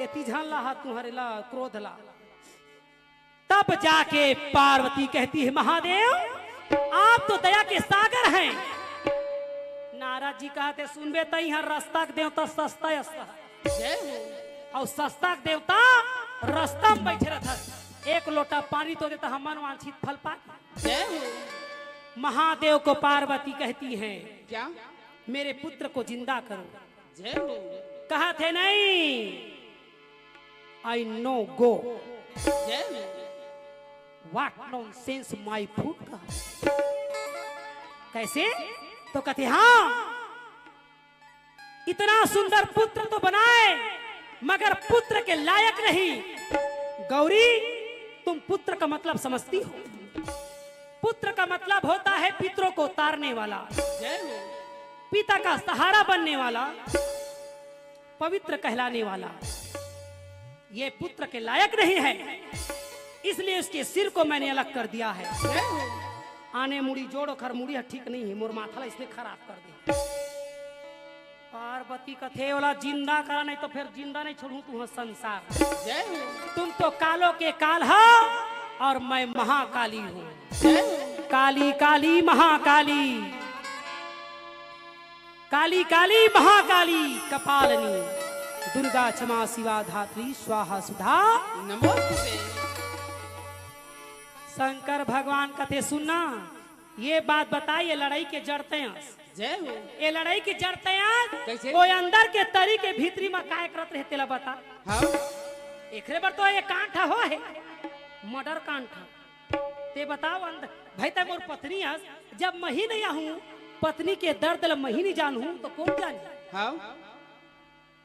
एती झन ला हाथ तुम्हारे ला, क्रोध ला। तब जाके पार्वती कहती है, महादेव आप तो दया के सागर हैं। नारद जी कहते, सुनबे तो यहाँ रास्ता के देवता सस्ता अस्ता, जय हो। और सस्ता के देवता रास्ता में बैठे रहता, एक लोटा पानी तो देता हमन वांछित फल पा। जय हो। महादेव को पार्वती कहती हैं, क्या? मेरे पुत्र को जिंदा करो। जय हो। कहा थे नहीं, आई नो गो। जय हो। व्हाट नॉनसेंस माय फूड का। कैसे? तो कहते, हाँ, इतना सुंदर पुत्र तो बनाए मगर पुत्र के लायक नहीं। गौरी तुम पुत्र का मतलब समझती हो? पुत्र का मतलब होता है पितरों को उतारने वाला, जय हो। पिता का सहारा बनने वाला, पवित्र कहलाने वाला। ये पुत्र के लायक नहीं है, इसलिए उसके सिर को मैंने अलग कर दिया है। जय हो। आने मुड़ी जोड़ो खर मुड़ी ठीक नहीं है, मोर माथा इसने खराब कर दिया। पार्वती कथे वाला जिंदा करा, नहीं तो फिर जिंदा नहीं छोड़ू तू संसार। जय हो। तुम तो कालों के काल हो और मैं महाकाली हूँ। काली काली महाकाली, काली काली महाकाली, कपालनी, दुर्गा क्षमा शिवा धात्री स्वाहा सुधा नमोस्तुते। शंकर भगवान कथे सुनना, ये बात बताइए लड़ाई के जड़ते हैं। जय हो। ये लड़ाई की जड़ते कैसे? वो अंदर के तरी के भीतरी में काय करत रहते ला बता। हाँ। एकरे बार तो ये कांठा हो है, मर्डर कांठा। ते बताओ अंदर भाई तक मोर पत्नी है, जब मही नहीं आहूं, पत्नी के दर्द ल मही नहीं जानूं तो कौन जानी? हाँ।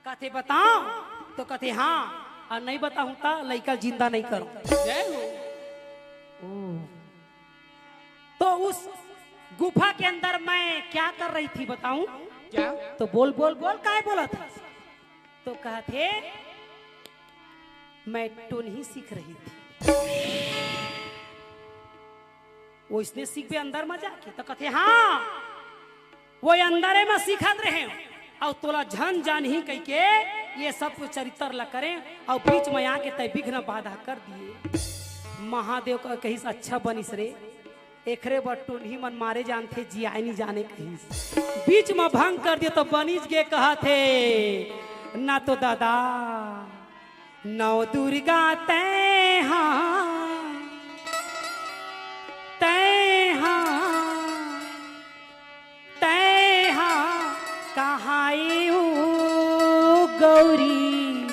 कहते बताओ, तो कहते हाँ, और नहीं बताऊं तो लड़का जिंदा नहीं करो। जय हो। तो उस गुफा के अंदर मैं क्या कर रही थी बताऊं? क्या? तो बोल बोल बोल काय बोला था? तो कहते मैं टोन ही सीख रही थी। वो इसने सीख भी अंदर में जाके, तो कहते हाँ, वो अंदर में सीखत रहे और तोला झन जान ही कह के ये सब कुछ चरित्र ला करें और बीच में आके तय विघ्न बाधा कर दिए। महादेव का कहीं से अच्छा बनिस रे, एकरे बटून ही मन मारे जानते जियाई नहीं जाने कहीं बीच में भंग कर दिए तो बनिस गे कहा थे ना तो दादा नौ दुर्गा तय हाँ कहाई गौरी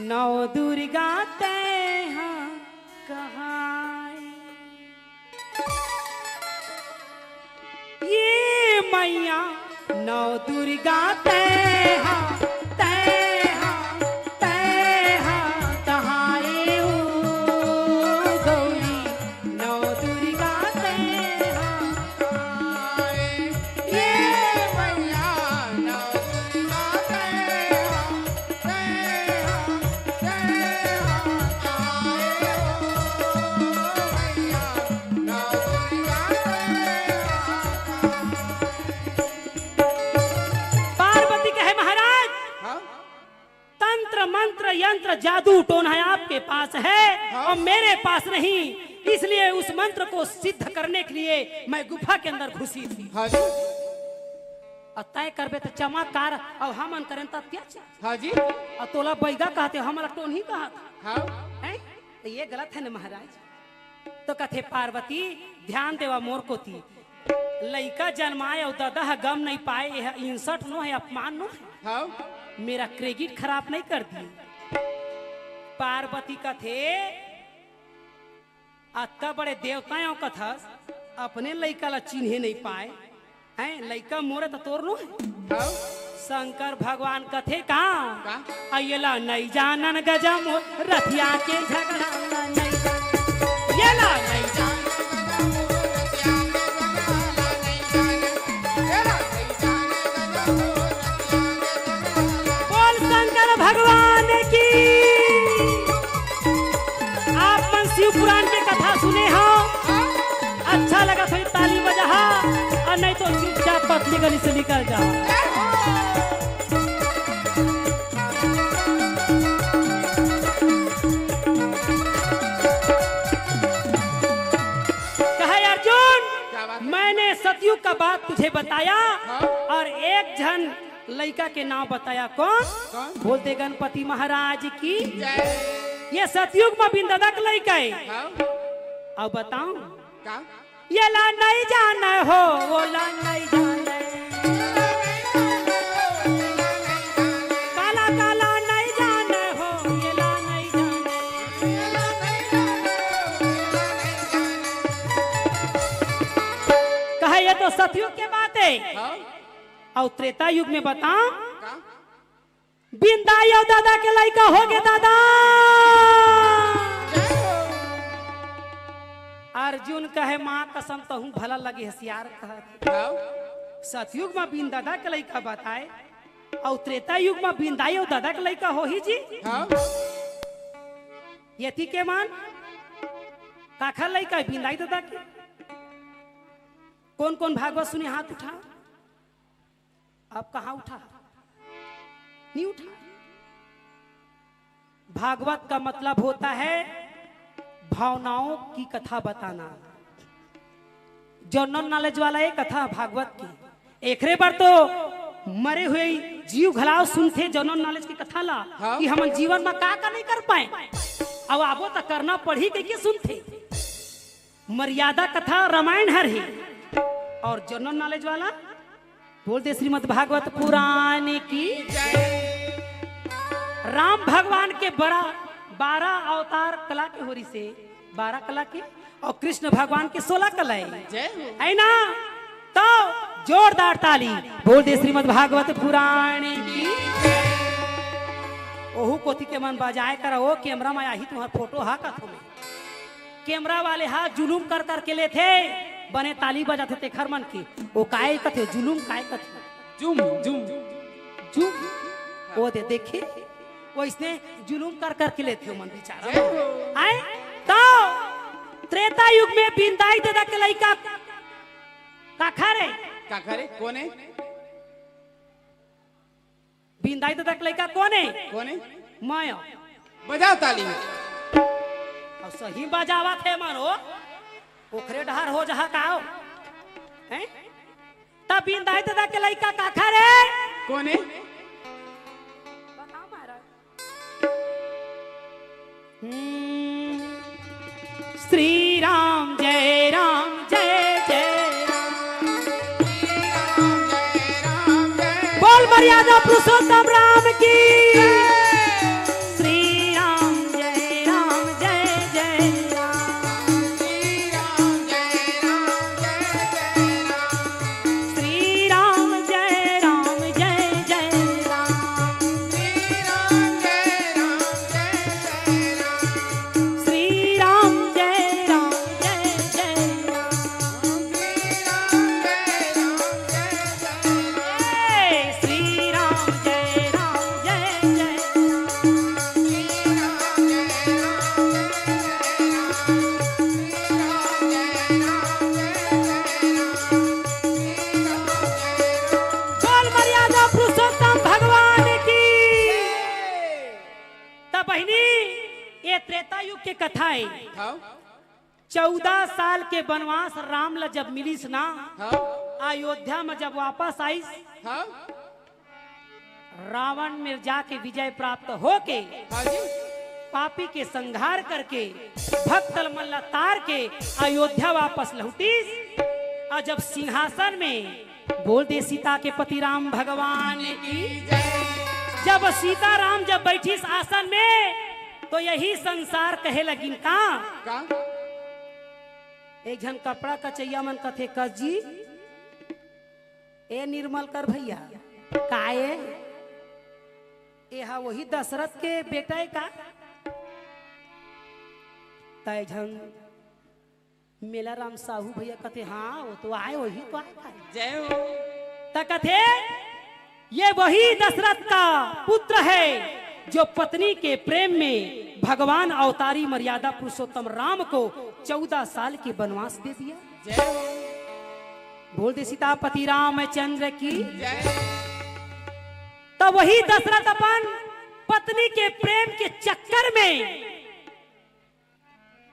नौ दुर्गा तय हाँ कहाई ये मैया नौ दुर्गा तय हाँ जादू टोना आपके पास है हाँ। और मेरे पास नहीं, इसलिए उस मंत्र को सिद्ध करने के लिए मैं गुफा के अंदर घुसी थी। हाँ जी, और तय करबे तो चमत्कार और हम करें तो अत्याचार। हाँ जी, और तोला बैगा कहते हमारा टोन ही कहा हाँ, है, तो ये गलत है ना महाराज। तो कथे पार्वती ध्यान देवा मोर को थी, लइका जन्माए और दादा गम नहीं पाए, यह इंसठ नो है, अपमान नो है, हाँ, मेरा क्रेडिट खराब नहीं कर दी। पार्वती कथे अत्ता बड़े देवताओं कथा अपने लइका ला चिन्हे नहीं पाए हैं, लइका मोरे तो तोर नो है। हाँ, शंकर भगवान कथे कहाँ का? अयला नहीं जानन गजम रथिया के झगड़ा नहीं येला नहीं बोल शंकर भगवान की। आप मन शिव पुराण के कथा सुने हो, अच्छा लगा तो ताली बजा और नहीं तो चुपचाप पतली गली से निकल जाओ। मैंने सतयुग का बात तुझे बताया और एक जन लड़का के नाम बताया। कौन? बोलते गणपति महाराज की। ये सतयुग में बिंदादा का लड़का है। अब बताऊं ये ला नहीं जाना हो, वो ला नहीं जाना, काला काला नहीं जाना हो, ये ला नहीं जाना। कहा ये तो सतयुग के बात है। और त्रेता युग में बताऊं बिंदा यो दादा के लड़का हो गए दादा। अर्जुन कहे माँ कसम तो हूँ भला लगे होशियार कहा। सतयुग में बिन दादा के लड़का बताए और त्रेता युग में बिंदाई और दादा के लड़का हो ही जी। यति के मान काखा लड़का बिंदाई दादा के। कौन कौन भागवत सुने हाथ उठा। अब कहाँ उठा? नहीं उठा। भागवत का मतलब होता है भावनाओं की कथा बताना। जनरल नॉलेज वाला ये कथा भागवत की। एक बार तो मरे हुए जीव घलाव सुनते जनरल नॉलेज की कथा ला कि हम जीवन में का नहीं कर पाए। अब आबो तो करना पड़ी के सुनते। मर्यादा कथा रामायण हर ही और जनरल नॉलेज वाला बोलते श्रीमद् भागवत पुराण की। राम भगवान के बड़ा 12 अवतार कला के होरी से 12 कला के और कृष्ण भगवान के 16 कला है ना। तो जोरदार ताली बोल दे श्रीमद् भागवत पुराण की। ओहू कोथी के मन बजाए कर ओ कैमरा में आई तुम्हारा फोटो हा का तुम्हें कैमरा वाले हा जुलूम कर कर के ले थे बने ताली बजाते थे खरमन की। वो काय कथे जुलूम काय कथे जुम जुम जुम वो दे देखे वो इसने जुलूम कर कर के लेते हो मन बेचारा। आए तो त्रेता युग में बिंदाई दादा के लड़का काखा रे कौन है? बिंदाई दादा के लड़का कौन है? कौन है? माया बजाओ ताली। और सही बजावा थे मानो ओखरे ढार हो जहा काओ हैं। तब बिंदाई दादा के लड़का काखा रे कौन है? श्री राम जय राम जय जय राम। बोल मर्यादा पुरुषोत्तम राम की। श्री राम जय राम जय जय राम। श्री राम जय राम जय जय राम। श्री राम जय राम जय जय राम। श्री राम जय राम जय जय कथा है। हाँ 14 साल के वनवास राम ला जब मिलीस ना, हाँ अयोध्या में जब वापस आईस, हाँ रावण में जाके विजय प्राप्त होके हाँ जी पापी के संहार करके भक्तल मल्ला तार के अयोध्या वापस लौटीस। और जब सिंहासन में बोल दे सीता के पति राम भगवान की, जब सीता राम जब बैठी इस आसन में, तो यही संसार कहे लगिन का एक जन कपड़ा कचैया मन कथे कस जी ए निर्मल कर भैया काए एहा वही दशरथ के बेटा है का? तय जन मेला राम साहू भैया कथे हाँ वो तो आए वही तो आए जय हो। त कथे ये वही दशरथ का पुत्र है जो पत्नी के प्रेम में भगवान अवतारी मर्यादा पुरुषोत्तम राम को 14 साल के वनवास दे दिया। जय हो। बोल दे सीतापति रामचंद्र की। जय। तो वही दशरथ अपन पत्नी के प्रेम के चक्कर में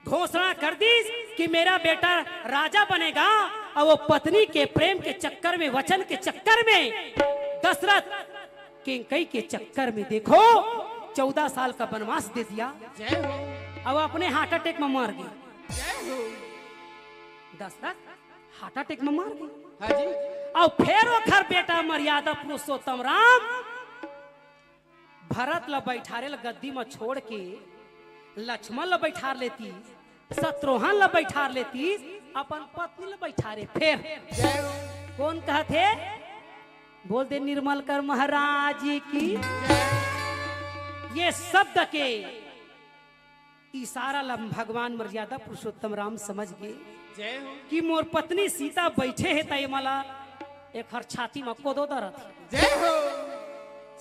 घोषणा कर दी कि मेरा बेटा राजा बनेगा, और वो पत्नी के प्रेम के चक्कर में, वचन के चक्कर में, दशरथ कैकेयी के चक्कर में देखो 14 साल का वनवास दे दिया। जय हो। अब अपने हार्ट अटैक में मर गए। जय हो। दशरथ हार्ट अटैक में मर गए। हाँ जी। और फिर वो घर बेटा मर्यादा पुरुषोत्तम राम भरत ला बैठारे ला गद्दी में छोड़ के लक्ष्मण ला बैठार लेती, शत्रुघ्न ला बैठार लेती, अपन पत्नी ला बैठारे। फिर जय हो। कौन कहते बोल दे निर्मल कर महाराज की। ये शब्द के इशारा ला भगवान मर्यादा पुरुषोत्तम राम समझ गए जय हो। कि मोर पत्नी सीता बैठे है तय मला एक हर छाती में कोदो दरत। जय हो।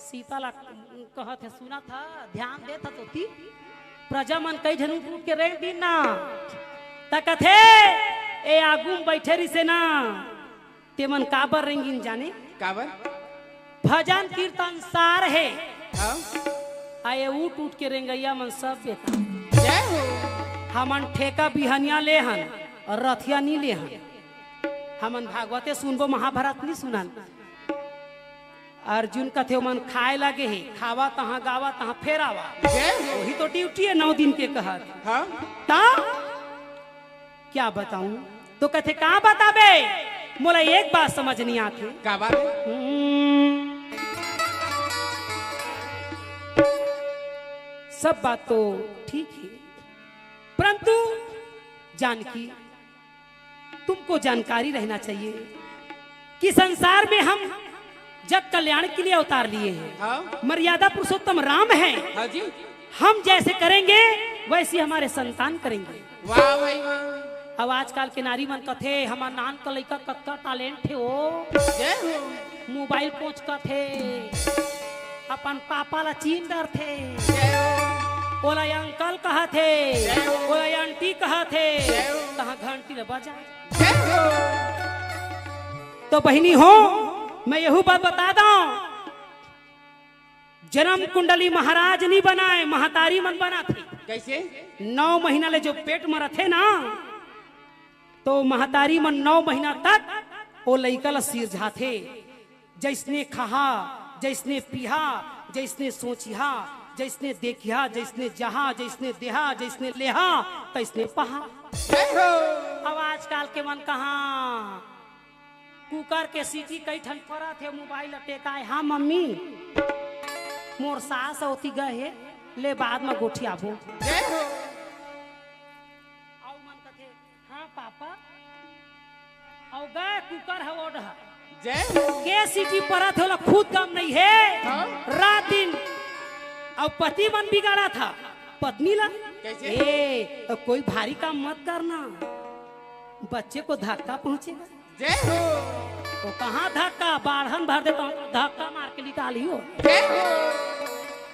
सीता ला कहत है सुना था ध्यान दे था तो ती प्रजा मन कई झन उठ के रेंग दी ना तकथे ए आगुम बैठे रही से ना ते मन काबर रेंगिन जाने काबर भजन कीर्तन सार है। हाँ आए उठ उठ के रेंगैया मन सब बेटा। जय हो। हमन ठेका बिहनिया ले हन और रथिया नहीं ले हन। हमन भागवते सुनबो महाभारत नहीं सुनन। अर्जुन कथे मन खाए लगे है, खावा तहाँ गावा तहाँ फेर आवा। जय हो। वही तो ड्यूटी है 9 दिन के कहत। हाँ ता क्या बताऊं तो कथे कहाँ बताबे मोला एक बात समझ नहीं आती। काबर सब बात तो ठीक है, परंतु जानकी तुमको जानकारी रहना चाहिए कि संसार में हम जग कल्याण के लिए अवतार लिए हैं। हाँ मर्यादा पुरुषोत्तम राम हैं। हाँ जी। हम जैसे करेंगे वैसे हमारे संतान करेंगे। वाह भाई वाह। अब आजकल के नारी मन कथे हमार नान का लड़का कत्ता टैलेंट थे वो जय हो। मोबाइल पहुंच का थे अपन पापा ला चीन डर थे। जय हो। ओला अंकल कहा थे, जय हो। ओला आंटी कहा थे, जय हो। कहा घंटी ले बजा। जय हो। तो बहनी हो मैं यही बात बता दूं, जन्म कुंडली महाराज नहीं बनाए महतारी मन बना थे। कैसे 9 महीना ले जो पेट में रथे ना तो महतारी मन 9 महीना तक वो लइका ला सिर झाथे। जैसने खहा, जैसने पिहा, जैसने सोचिहा, जैसने देखिया, जैसने जहा, जैसने देहा, जैसने लेहा, तैसने पहा। जय हो। अब आजकल के मन कहाँ कुकर के सीटी कई ठन पड़ा थे, मोबाइल टेकाए हाँ मम्मी मोर सास होती गए है ले बाद में गोठी आबो। जय हो। आओ मन कथे हाँ पापा आओ गए कुकर है ओढ़ जय हो। के सीटी पड़ा थे खुद गम नहीं है। हाँ? रात दिन अब पति मन बिगाड़ा था पत्नी ला। कैसे? ए तो कोई भारी काम मत करना बच्चे को धक्का पहुंचेगा। जय हो। तो कहाँ धक्का बाढ़न भर देता हूँ धक्का मार के निकाली हो। जय हो।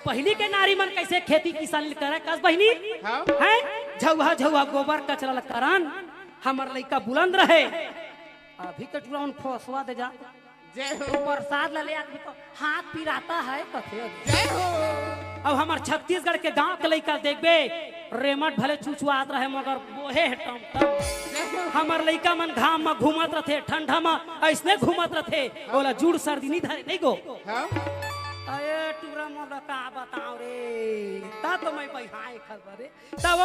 पहली के नारी मन कैसे खेती किसानी करे कस बहनी हाँ? है झौहा झौहा गोबर कचरा करन हमार लड़का बुलंद रहे। अभी के टुराउन फसवा दे जा। जय हो। प्रसाद ला ले आदमी को हाथ पिराता है कथे। जय हो। अब हमार छत्तीसगढ़ के गांव के लड़का देखबे रेमट भले चुचुआत रहे मगर बोहे है टम टम। हमार लड़का मन घाम में घूमत रथे, ठंडा में ऐसने घूमत रथे, बोला जुड़ सर्दी नहीं धरे नहीं गो। अरे टूरा मोरा का बताओ रे, ता तो मैं बहाए खबर रे। तब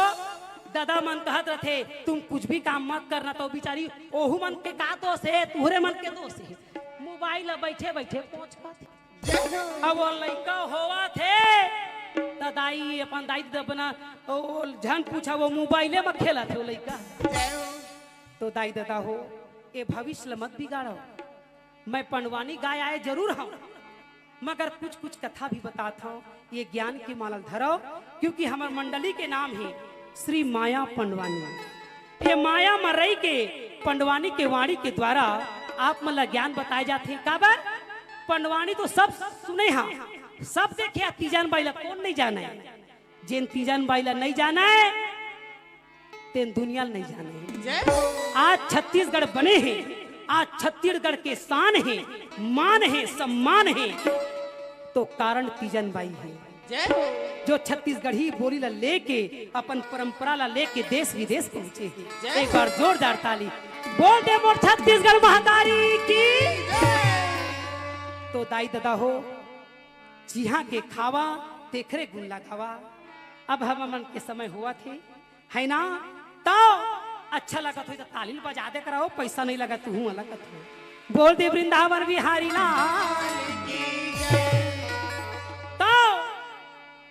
दादा मन कहत रथे तुम कुछ भी काम मत करना, तो बेचारी ओहू मन के का दोष है, तुहरे मन के दोष है। मोबाइल बैठे बैठे पहुंच पाते। अब वो लड़का होवा थे दाई अपन दाई अपना झन पूछा वो मोबाइले में खेला थे वो लड़का। तो दाई दादा हो ये भविष्य मत बिगाड़ो, मैं पंडवानी गाय आए जरूर हूँ, मगर कुछ कुछ कथा भी बताता हूँ, ये ज्ञान की माला धरो, क्योंकि हमारे मंडली के नाम है श्री माया पंडवानी। ये माया मरई के पंडवानी के वाणी के द्वारा आप मतलब ज्ञान बताए जाते हैं। काबर पंडवानी तो सब सुने हाँ, सब देखे, तीजन बाइला कौन नहीं जाना है। जिन तीजन बाइला नहीं जाना है तेन दुनिया नहीं जाने है। आज छत्तीसगढ़ बने हैं, आज छत्तीसगढ़ के शान है, मान है, सम्मान है, तो कारण तीजन बाई है जो छत्तीसगढ़ी बोली ला लेके अपन परंपरा ला लेके देश विदेश पहुंचे हैं। एक बार जोरदार ताली बोल दे मोर छत्तीसगढ़ महातारी की। तो दाई दादा हो जिहा के खावा तेखरे गुण लगावा। अब हम मन के समय हुआ थे है ना, तो अच्छा लगा तो ताली बजा दे कराओ, पैसा नहीं लगा तू अलग हो। बोल दे वृंदावन बिहारी लाल की। तो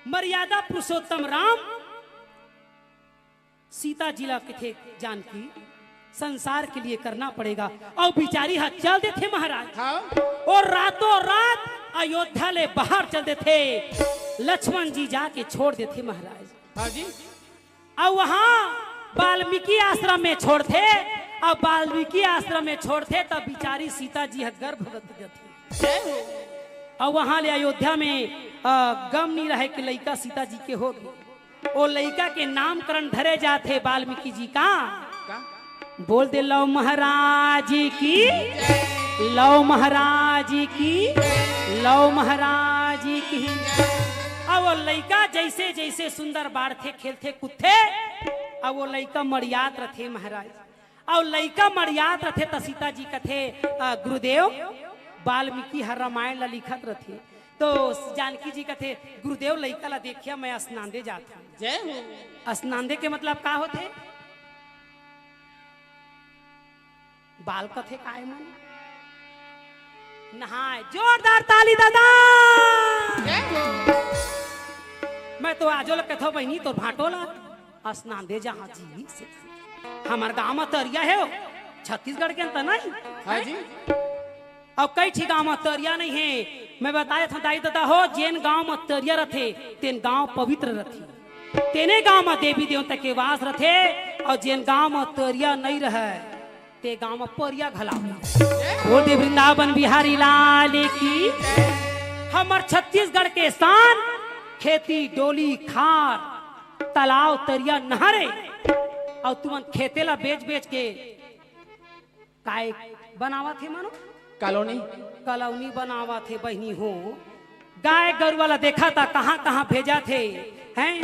मर्यादा पुरुषोत्तम राम सीता जिला के थे जानकी, संसार के लिए करना पड़ेगा। और बेचारी हाथ चल दे थे महाराज, और रातों रात अयोध्या ले बाहर चलते थे। लक्ष्मण जी जाके छोड़ देते महाराज। और वहां वाल्मीकि आश्रम में छोड़ते, अब वाल्मीकि आश्रम में छोड़ते तब बिचारी सीता जी गर्भवती थी। और वहां ले अयोध्या में गम नहीं रहे कि लड़का सीता जी के हो गए। वो लड़का के नामकरण धरे जाते वाल्मीकि जी का। बोल दे लव महाराज की, लव महाराज की, लव महाराज की। अब वो लड़का जैसे जैसे सुंदर बाढ़ थे, खेलते कूदते, अब वो लड़का मरियात रथे महाराज। और लड़का मरियात रथे तो सीता जी कथे गुरुदेव वाल्मीकि हर रामायण ला लिखत रथे। तो जानकी जी कथे गुरुदेव लड़का ला देखिया मैं स्नान दे जाता। स्नान दे के मतलब का होते? बाल कथे काय मन नहाए। जोरदार ताली दादा। मैं तो आजो लग कथो बहनी तो भाटो ला स्नान दे जहाँ जी से। हमार गाँव में तरिया है, छत्तीसगढ़ के अंतर नहीं है जी। और कई ठी गाँव में तरिया नहीं है। मैं बताया था दाई दादा हो, जेन गाँव में तरिया रथे तेन गाँव पवित्र रथे, तेने गाँव में देवी देवता के वास रथे। और जेन गाँव में तरिया नहीं रहे ते गाँव में परिया घला। बोल दे वृंदावन बिहारी लाल की। हमार छत्तीसगढ़ के शान खेती डोली खार तालाब तरिया नहरे। और तुमन खेते ला बेच बेच के काय बनावा थे मानो कॉलोनी कॉलोनी बनावा थे बहनी हो। गाय गरु वाला देखा था कहाँ कहाँ भेजा थे हैं।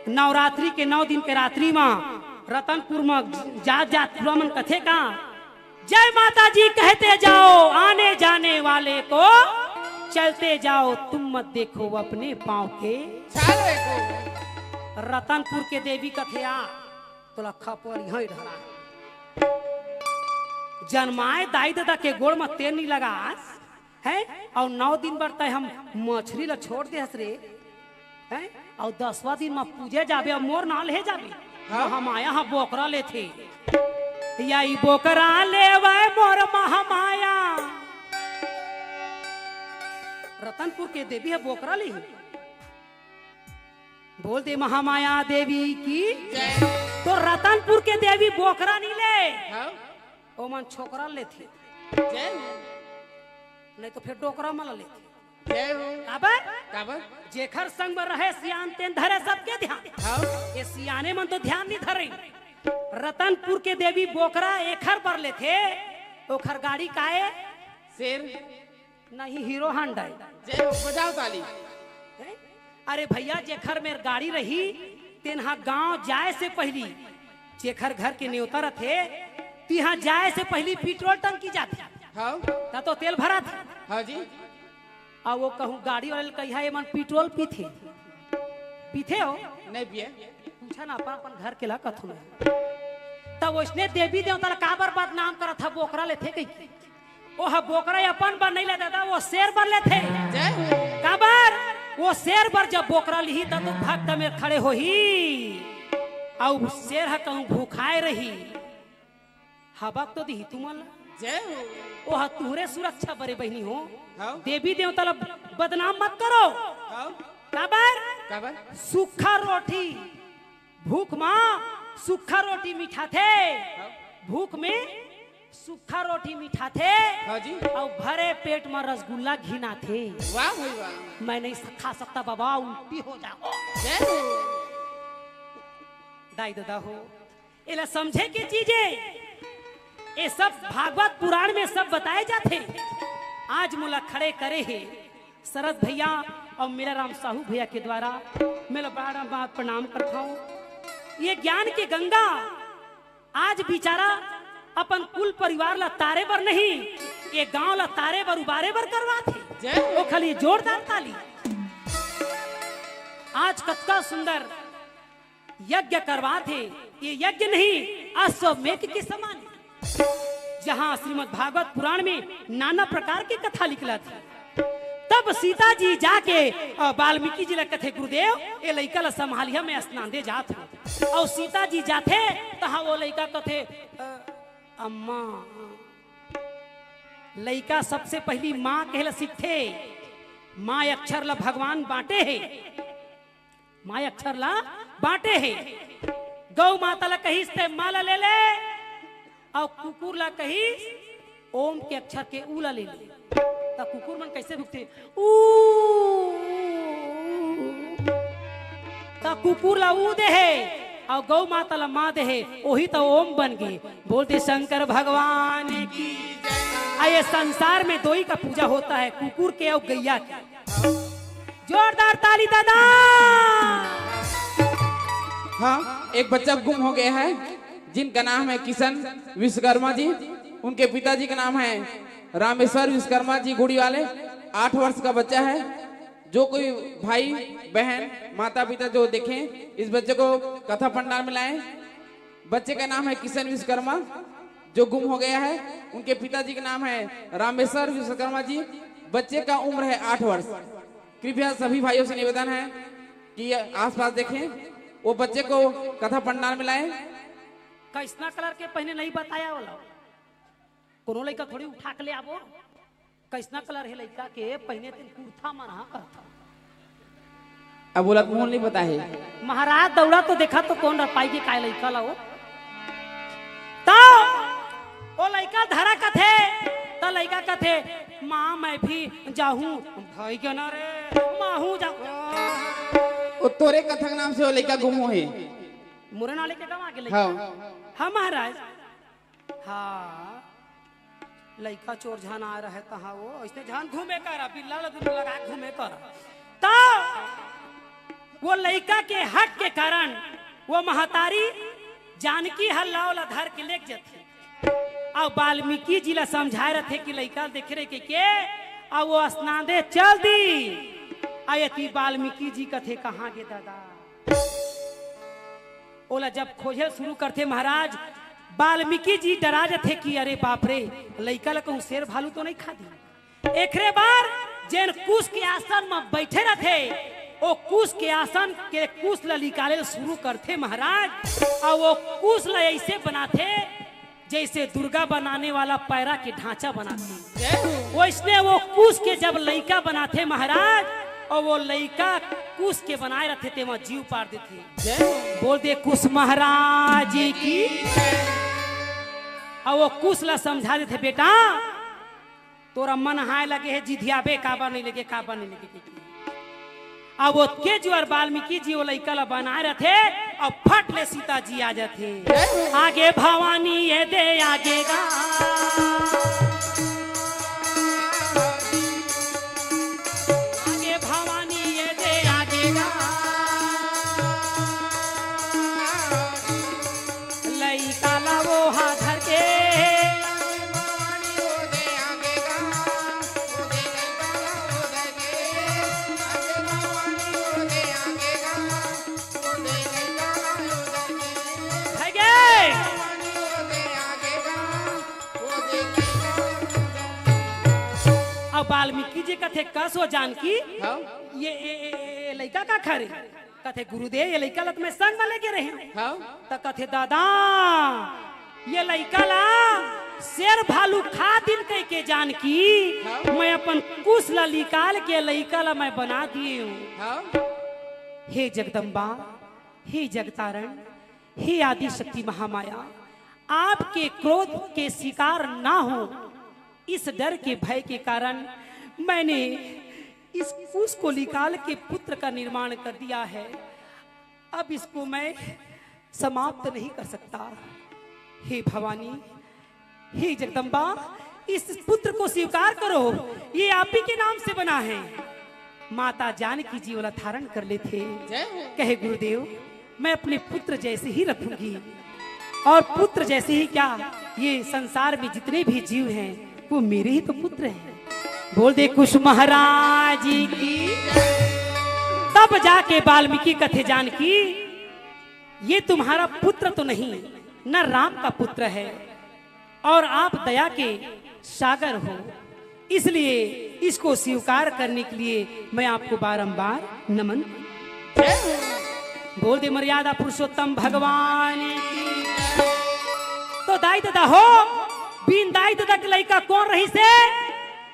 नवरात्रि के 9 दिन के रात्रि में रतनपुर में जात जात पूरा मन कथे का जय माता जी कहते जाओ, आने जाने वाले को चलते जाओ, तुम मत देखो अपने पाँव के। रतनपुर के देवी कथे आ तो लखा पर यही ढला जन्माए दाई दादा के गोड़ में तेल नहीं लगा है। और 9 दिन बढ़ता है हम मछली ला छोड़ दे हसरे है। और 10वां दिन में पूजे जाबे और मोर ना ले जाबे। हम आया हाँ बोकरा ले थे या बोकरा ले मोर महामाया। रतनपुर के देवी है बोकरा ली। बोल दे महामाया देवी की। तो रतनपुर के देवी बोकरा नहीं ले, ओ मन छोकरा ले थे, नहीं तो फिर डोकरा मला ले थे। जेखर संग में रहे सियान तेन धरे सबके ध्यान। ये सियाने मन तो ध्यान नहीं धरे। रतनपुर के देवी बोकरा एखर पर ले थे। ओखर गाड़ी काए शेर नहीं हीरो हांडा। बजाओ ताली। अरे भैया जेखर में गाड़ी रही तेनहा गांव जाए से पहली जेखर घर के न्योता रथे तिहा जाए से पहली पेट्रोल टंकी जाती हाँ ता तो तेल भरा था हाँ जी और वो कहूँ गाड़ी वाले कहिया ये मन पेट्रोल पीथे पीथे हो नहीं पिए पूछा ना अपन अपन घर के ला कथु तब उसने देवी देवता का बर्बाद नाम करा था बोकरा ले थे कहीं वो बोकरा अपन बर नहीं लेता था वो शेर बर ले थे काबर वो शेर बर जब बोकरा ली तब तो भक्त में खड़े हो ही और शेर है कहूँ भूखाए रही हबक तो दी तुमल जय हो वो तुहरे सुरक्षा बड़े बहनी हो हाँ देवी देवता ला बदनाम मत करो हाँ काबर सूखा रोटी भूख माँ सूखा रोटी मीठा थे भूख में सूखा रोटी मीठा थे हाँ जी और भरे पेट में रसगुल्ला घिना थे वाह भाई वाह मैं नहीं खा सकता बाबा उल्टी हो जाओ जय हो दाई दादा हो इला समझे की चीजें ये सब भागवत पुराण में सब बताए जाते आज मुला खड़े करे है शरद भैया और मेरा राम साहू भैया के द्वारा मेरा बड़ा बात प्रणाम करता हूँ ये ज्ञान की गंगा आज बेचारा अपन कुल परिवार ला तारे बर नहीं ये गांव ला तारे बर उबारे बर करवा थे वो खाली जोरदार ताली आज कतका सुंदर यज्ञ करवा थे ये यज्ञ नहीं अश्वमेध के समान जहाँ श्रीमद् भागवत पुराण में नाना प्रकार की कथा लिखला थी तब सीता जी जाके वाल्मीकि जी कथे गुरुदेव ये लड़का ला संभालिया में स्नान दे जात हो और सीता जी जाते तहा वो लड़का कथे अम्मा लड़का सबसे पहली माँ कहला सीखे माँ अक्षर ला भगवान बांटे है माँ अक्षर ला बांटे है गौ माता ला कही से माला ले ले और कुकुर ला कही ओम के अक्षर के ऊ ला ले ले तो कुकुर मन कैसे भुगते तो कुकुर ला ऊ दे है और गौ माता ला माँ दे है वही तो ओम बन गए बोलते शंकर भगवान की ये संसार में दो ही का पूजा होता है कुकुर के और गैया के जोरदार ताली दादा हाँ एक बच्चा गुम हो गया है जिनका नाम है किशन विश्वकर्मा जी उनके पिताजी का नाम है रामेश्वर विश्वकर्मा जी गुड़ी वाले 8 वर्ष का बच्चा है जो कोई भाई बहन माता पिता जो देखें इस बच्चे को कथा पंडाल में लाएं बच्चे का नाम है किशन विश्वकर्मा जो गुम हो गया है उनके पिताजी का नाम है रामेश्वर विश्वकर्मा जी बच्चे का उम्र है 8 वर्ष कृपया सभी भाइयों से निवेदन है कि आसपास देखें वो बच्चे को कथा पंडाल में लाएं कैसना कलर के पहने नहीं बताया वाला कोनो लड़का थोड़ी उठा के ले आबो कैसना कलर है लड़का के पहने तीन कुर्ता मना करता अब बोला मोहन नहीं पता है महाराज दौड़ा तो देखा तो कौन रपाई के काय लड़का ला तो वो लड़का धरा कथे तो लड़का कथे माँ मैं भी जाऊं भाई क्या ना रे माँ हूँ जाऊं तोरे कथा नाम से वो लड़का गुम हो है मुरे नाले के गाँव आगे हाँ हाँ महाराज हाँ लड़का चोर झान आ रहा है तहाँ वो ऐसे झान घूमे कर बिल्ला लगा घूमे कर तो वो लड़का के हक के कारण वो महतारी जानकी हल्ला धर के लेके जाती और वाल्मीकि जी ला समझाए रहे कि लड़का देख रहे के और वो स्नान दे चल दी आयती वाल्मीकि जी कथे कहाँ गे दादा ओला जब खोजे शुरू करते महाराज वाल्मीकि जी डरा जाते कि अरे बाप रे लड़का ला कहूँ शेर भालू तो नहीं खा दी एकरे बार जेन कुश के आसन में बैठे रहते वो कुश के आसन के कुश ला निकाले शुरू करते महाराज और वो कुश ला ऐसे बनाते जैसे दुर्गा बनाने वाला पैरा के ढांचा बनाते वैसने वो कुश के जब लड़का बनाते महाराज और वो लड़का कुश के बनाए रहते थे वहां जीव पार देते बोल दे कुश महाराज की और वो कुश ला समझा देते बेटा तोरा मन हाय लगे है जिधियाबे काबा नहीं लगे काबा नहीं लगे अब वो के जो और वाल्मीकि जी वो लड़का ला बनाए रहे थे और फट ले सीता जी आ जाते आगे भवानी ये दे आगेगा आगे भवानी ये दे आगेगा और वाल्मीकि जी कथे कसो जानकी हाँ ये लड़का का खरे कथे गुरुदेव ये लड़का लत में संग में लेके रहे हाँ त कथे दादा ये लड़का ला शेर भालू खा दिन कह के जानकी मैं अपन कुश ला निकाल के लड़का ला मैं बना दिए हूँ। हाँ हे जगदम्बा, हे जगतारण, हे आदि शक्ति महामाया, आपके क्रोध के शिकार ना हो इस डर के भय के कारण मैंने इस कुश को निकाल के पुत्र का निर्माण कर दिया है। अब इसको मैं समाप्त नहीं कर सकता। हे भवानी, हे जगदम्बा, इस पुत्र को स्वीकार करो, ये आप ही के नाम से बना है। माता जानकी जी वाला धारण कर ले थे। कहे गुरुदेव मैं अपने पुत्र जैसे ही रखूंगी और पुत्र जैसे ही क्या ये संसार में जितने भी जीव हैं वो मेरे ही तो पुत्र हैं। बोल दे कुश महाराज की। तब जाके वाल्मीकि कथे जानकी ये तुम्हारा पुत्र तो नहीं न राम का पुत्र है और आप दया के सागर हो, इसलिए इसको स्वीकार करने के लिए मैं आपको बारंबार नमन। बोल दे मर्यादा पुरुषोत्तम भगवान की। तो दाई दादा हो बिन दाई दादा के लड़का कौन रही से?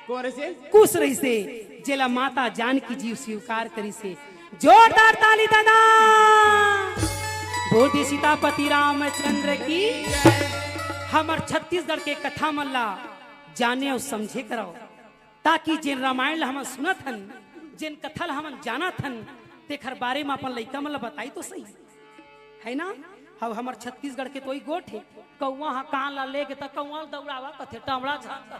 कौन से? कुश रही से जेला माता जानकी जी स्वीकार करी से। जोरदार ताली दादा। बोल दे सीतापति रामचंद्र की। हमार छत्तीसगढ़ के कथा मल्ला जाने और समझे कराओ ताकि जिन रामायण हम सुनत हन जिन कथा हम जाना थन तेखर बारे में अपन लइका मन बताई तो सही है ना। अब हमार छत्तीसगढ़ के तो ही गोठ है कौआ हा कान ला लेके त कौआ दौड़ावा कथे टमड़ा झांका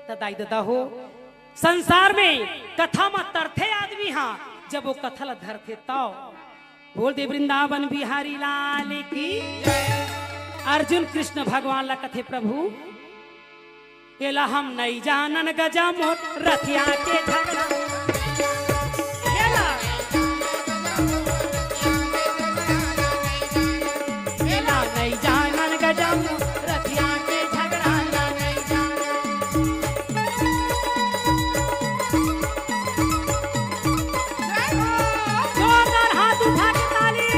त दाई दादा हो संसार में कथा में तरथे आदमी हा जब वो कथा ला धरथे तो बोल दे वृंदावन बिहारी लाल की। अर्जुन कृष्ण भगवान ला कथे प्रभु एला हम नहीं जानन गजा मोट रथिया के झगड़ा एला नहीं जानन गजा मोट रथिया के झगड़ा नहीं जान। जोरदार हाथ उठा के ताली।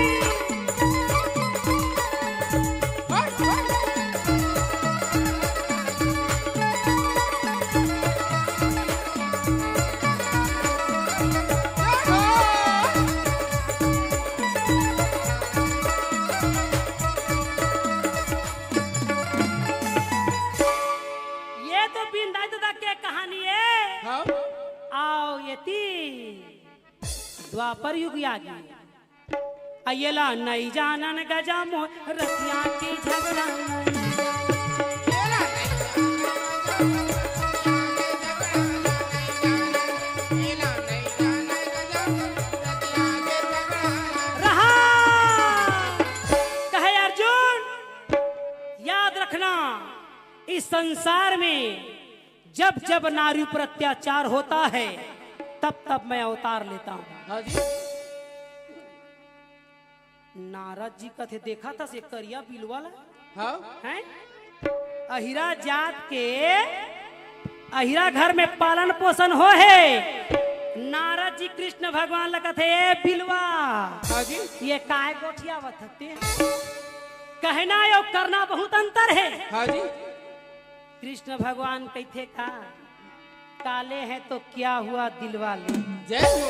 द्वापर युग आगे अयला नहीं जानन गजा मोह रतिया की झगड़ा रहा। कहे अर्जुन याद रखना इस संसार में जब जब नारी पर अत्याचार होता है तब तब मैं अवतार लेता हूँ। हाँ जी। नारद जी कथे देखा था से करिया बिलवाला हाँ हैं अहिरा जात के अहिरा घर में पालन पोषण हो है। नारद जी कृष्ण भगवान लगा थे बिलवा हाँ जी। ये काय गोठिया बथते कहना और करना बहुत अंतर है। हाँ जी। कृष्ण भगवान कहते का काले हैं तो क्या हुआ दिलवा ले जय हो।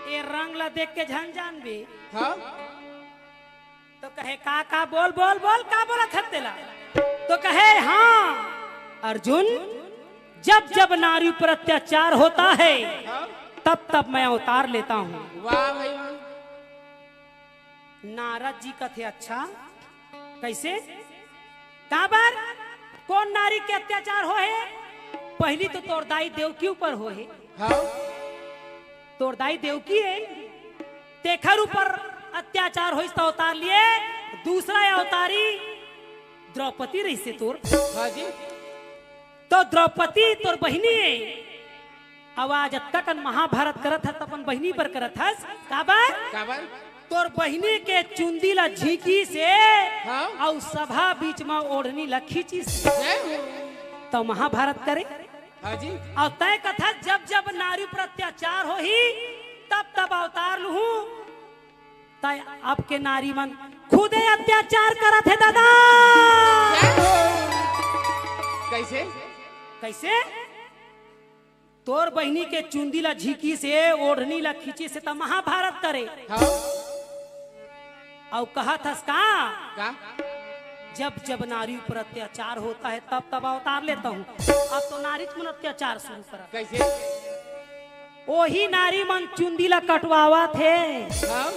ये रंग ला देख के झन जान बे। हाँ तो कहे का बोल बोल बोल का बोला थतेला तो कहे हाँ अर्जुन जब जब नारी पर अत्याचार होता है हाँ? तब तब मैं अवतार लेता हूँ। वाह भाई वाह। नारद जी कथे अच्छा कैसे का बार कौन नारी के अत्याचार हो है? पहली तो तोरदाई देवकी ऊपर हो है। हाँ तोरदाई देवकी है तेखर ऊपर अत्याचार हो तो अवतार लिए। दूसरा अवतारी द्रौपदी रही से तोर। हाँ जी। तो द्रौपदी तोर बहिनी है। आवाज तक महाभारत करत है तपन बहिनी पर करत है काबर तोर बहिनी के चुंदी ला झीकी से हाँ? और सभा बीच में ओढ़नी ला खींची से जय हो। तो महाभारत करे हाँ जी। और तय कथा जब जब नारी पर अत्याचार हो ही तब तब अवतार लू तय अब के नारी मन खुदे अत्याचार करत है दादा। कैसे कैसे तोर बहनी के चुंदी ला झीकी से ओढ़नी ला खींची से तो महाभारत करे। हाँ। और कहा था का जब जब नारी पर अत्याचार होता है तब तब अवतार लेता हूँ। अब तो नारी मन अत्याचार शुरू करा। कैसे वही नारी मन चुंदी ला कटवावा थे। हाँ?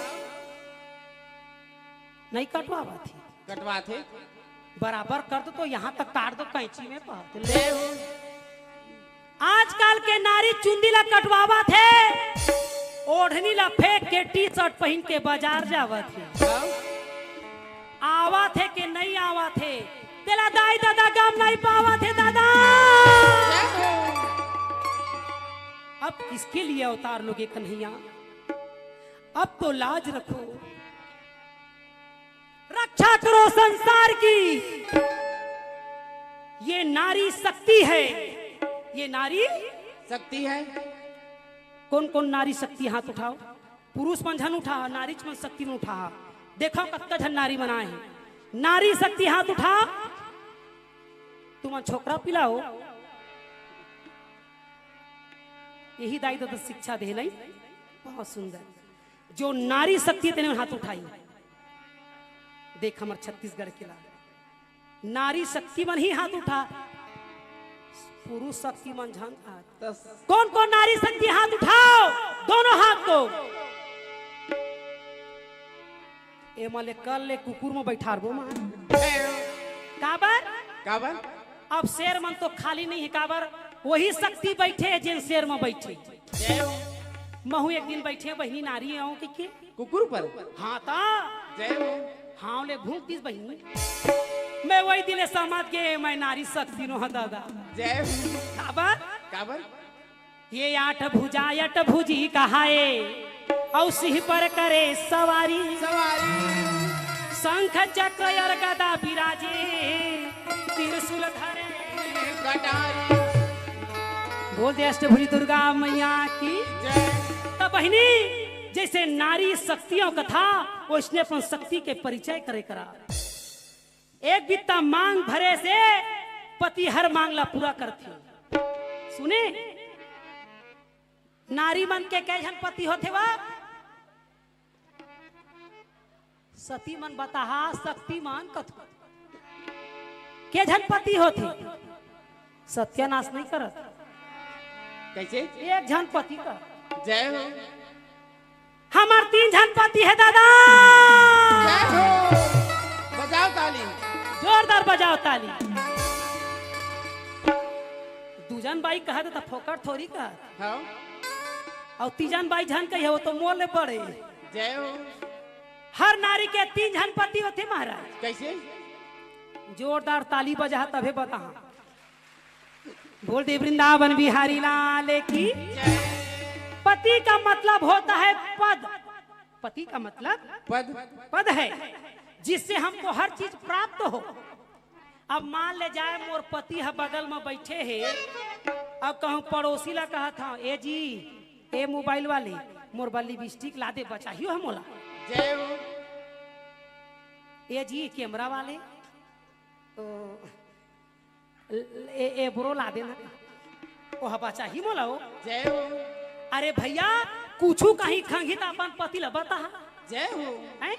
नहीं कटवावा थी कटवा थे बराबर कर दो तो यहाँ तक काट दो कैंची में ले हो। आजकल के नारी चुंदी ला कटवावा थे ओढ़नी ला फेंक के टी शर्ट पहन के बाजार जावा थे। हाँ? आवा थे कि नहीं आवा थे तेरा दाई दादा गम नहीं पावा थे दादा। अब किसके लिए अवतार लोगे कन्हैया। अब तो लाज रखो रक्षा करो संसार की। ये नारी शक्ति है। ये नारी शक्ति है। कौन कौन नारी शक्ति हाथ उठाओ। पुरुष मन झन उठा नारी मन शक्ति में उठा। देखो कत्ता झन नारी बनाए हैं। नारी शक्ति हाथ उठा। तुम छोकरा पिलाओ यही दाई तो शिक्षा दे नहीं। बहुत सुंदर जो नारी शक्ति तेने हाथ उठाई। देख हमारे छत्तीसगढ़ के ला नारी शक्ति मन ही हाथ उठा। पुरुष शक्ति मन झन कौन कौन नारी शक्ति हाथ उठाओ दोनों हाथ को। ए मले कल ले कुकुर में बैठार बो मां काबर काबर। अब शेर मन तो खाली नहीं है काबर वही शक्ति बैठे है जिन शेर में बैठे। महू एक दिन बैठे बहनी नारी आओ के कुकुर पर। हाँ ता जय हो। हाँ ले घूम तीस बहनी मैं वही दिन समझ के मैं नारी शक्ति नो दादा। जय हो। काबर काबर ये आठ भुजी कहाए और सिंह पर करे सवारी। सवारी शंख चक्र और गदा विराजे त्रिशूल धरे कटारी। बोल दे अष्टभुजी दुर्गा मैया की जय। तो बहनी जैसे नारी शक्तियों का था वो इसने अपन शक्ति के परिचय करे करा। एक बित्ता मांग भरे से पति हर मांग ला पूरा करती। सुने नारी मन के कै जन पति होते वा सती मन बताहा शक्तिमान कथु के जन पति होते। सत्यानाश नहीं करत कैसे एक जन पति का। जय हो। हमार 3 जन पति है दादा। जय हो। बजाओ ताली जोरदार बजाओ ताली। दूजन बाई कहा था फोकट थोड़ी का। हाँ? और तीजन बाई झन कही वो तो मोल पड़े। जय हो। हर नारी के 3 जन पति होते महाराज। कैसे जोरदार ताली बजा तभे बता। बोल दे वृंदावन बिहारी लाल की। पति का मतलब होता है पद। पति का मतलब पद है जिससे हमको हर चीज प्राप्त हो। अब मान ले जाए मोर पति है बगल में बैठे है। अब कहूँ पड़ोसी ला कहा था ए जी ए मोबाइल वाले मोर बल्ली लिपस्टिक ला दे बचाइयो हम मोला। जय हो। ए जी कैमरा वाले तो ए ब्रो ला देना ओ बचा ही मोला हो। जय हो। अरे भैया कुछू कहीं खंगी तो अपन पति ला बता। जय हो। है?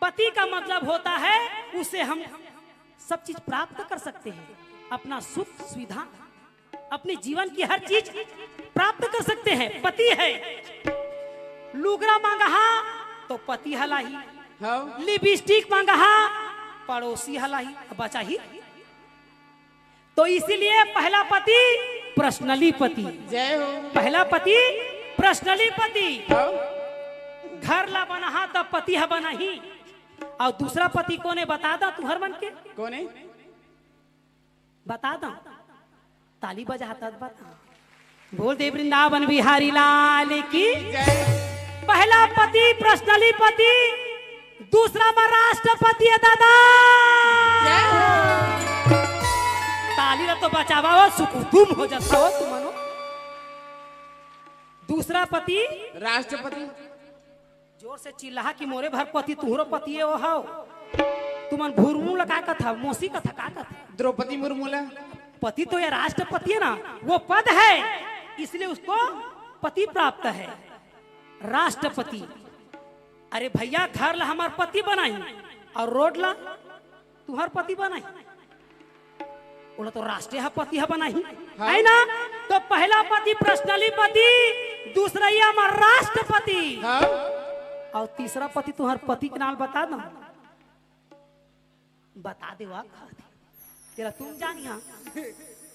पति का मतलब होता है उससे हम सब चीज प्राप्त कर सकते हैं। अपना सुख सुविधा अपने जीवन की हर चीज प्राप्त कर सकते हैं। पति है। लुगरा मांगा तो पति हलाही। हाँ? लिपस्टिक मांगा पड़ोसी हलाही बचा ही। तो इसीलिए पहला पति पर्सनली पति। जय हो। पहला पति पर्सनली पति। हाँ? घर ला बना तब पति है बना ही। और दूसरा पति कोने बता दा तू हर मन के कोने बता दा ताली बजाता बता। बोल दे वृंदावन बिहारी लाल की। पहला पति पर्सनली पति दूसरा में राष्ट्रपति है दादा। जय हो। ताली मिला तो बचावा सुकुतुम हो जाता हो तुम मनो। दूसरा पति राष्ट्रपति। जोर से चिल्ला कि मोरे भर पति तुहरो पति है वो हाउ तुमन भूरमूल का कथा मोसी कथा का कथा द्रौपदी मुर्मू ला पति तो ये राष्ट्रपति है ना वो पद है इसलिए उसको पति प्राप्त है राष्ट्रपति। अरे भैया घर ला हमार पति बनाई और रोड ला तुम्हार पति बनाई बोला तो राष्ट्रीय पति है बनाई है ना। तो पहला पति पर्सनली पति दूसरा ये हमार राष्ट्रपति और तीसरा पति तुम्हार पति के नाम बता दो बता दे वाह तेरा तुम जानिया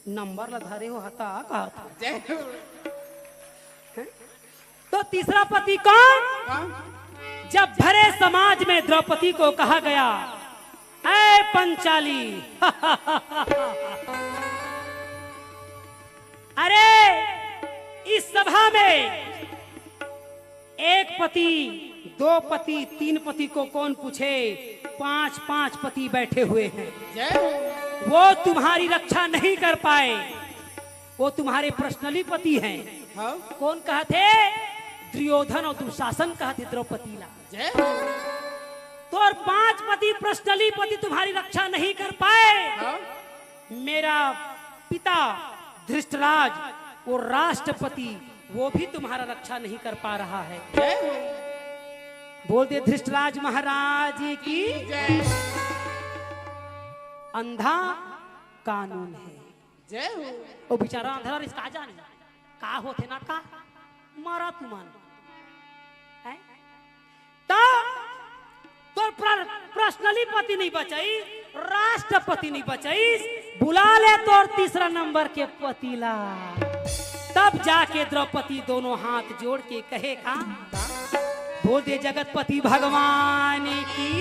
नंबर ला धरे हो हता कहा था। तो तीसरा पति कौन जब भरे समाज में द्रौपदी को कहा गया ऐ पंचाली अरे इस सभा में एक पति दो पति तीन पति को कौन पूछे 5-5 पति बैठे हुए हैं वो तुम्हारी रक्षा नहीं कर पाए वो तुम्हारे पर्सनली पति हैं। कौन कहते दुर्योधन और दुशासन कहते द्रौपदी ला तो और 5 पति पर्सनली पति तुम्हारी रक्षा नहीं कर पाए। मेरा पिता धृष्टराज वो राष्ट्रपति वो भी तुम्हारा रक्षा नहीं कर पा रहा है। बोल दे धृष्टराज महाराज की अंधा कानून है वो बेचारा अंधा इसका जाने का होते ना का मारा तुमन है तो पर्सनली पति नहीं बचाई राष्ट्रपति नहीं बचाई बुला ले तो और तीसरा नंबर के पतिला तब जाके द्रौपदी दोनों हाथ जोड़ के कहेगा बोल दे जगतपति भगवान की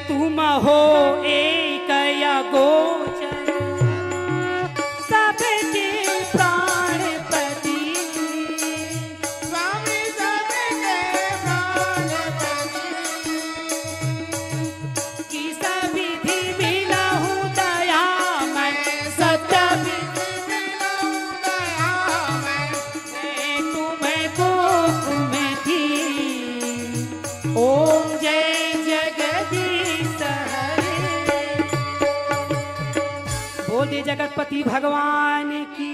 तुम हो एक या गोचर सबके प्राणपति स्वामी सबके प्राणपति की सविधि मिलहु दया मैं सत्य विधि तुम्हें को में थी ओम जय जगदीश हरे। बोल दे जगतपति भगवान की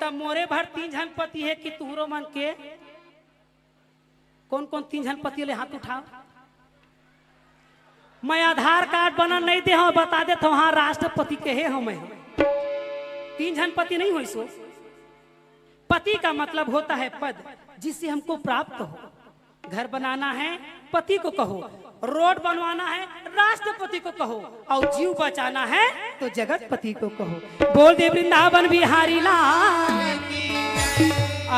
तब मोरे भर 3 जन पति है कि तुहरो मन के कौन कौन 3 जन पति ले हाथ उठाओ। मैं आधार कार्ड बना नहीं दे हाँ बता दे तो हाँ राष्ट्रपति के है हमें 3 जन पति नहीं हुई सो। पति का मतलब होता है पद जिससे हमको प्राप्त हो। घर बनाना है पति को कहो रोड बनवाना है राष्ट्रपति को कहो और जीव बचाना है तो जगतपति को कहो। बोल दे वृंदावन बिहारी लाल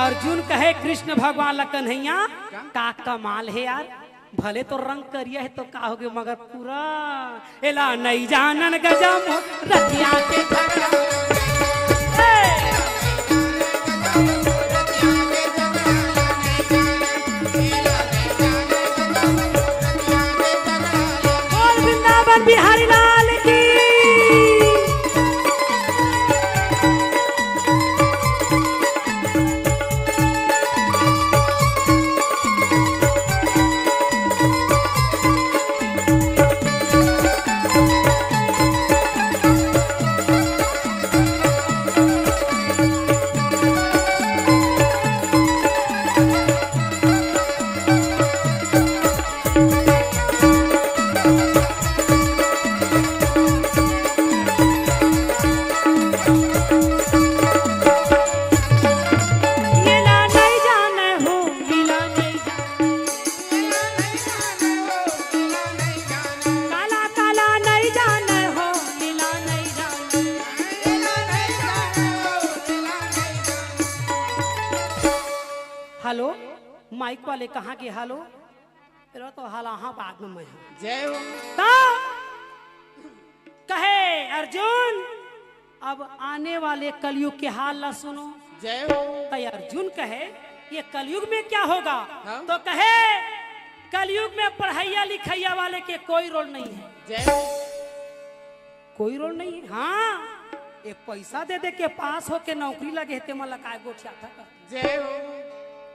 अर्जुन कहे कृष्ण भगवान ला कन्हैया का कमाल है यार भले तो रंग करिया है तो का हो गया मगर पूरा एला नहीं जानन गजम रतिया के झगड़ा बिहारी लाल की हेलो माइक वाले कहाँ के हेलो तेरा तो हाल हाँ बाद में मैं जय हो कहे अर्जुन अब आने वाले कलयुग के हाल ला सुनो। जय हो तो अर्जुन कहे ये कलयुग में क्या होगा हाँ? तो कहे कलयुग में पढ़ाइया लिखाइया वाले के कोई रोल नहीं है। जय हो कोई रोल नहीं है। हाँ ये पैसा दे दे के पास हो के नौकरी लगे ते मन लगा गोठिया था जय हो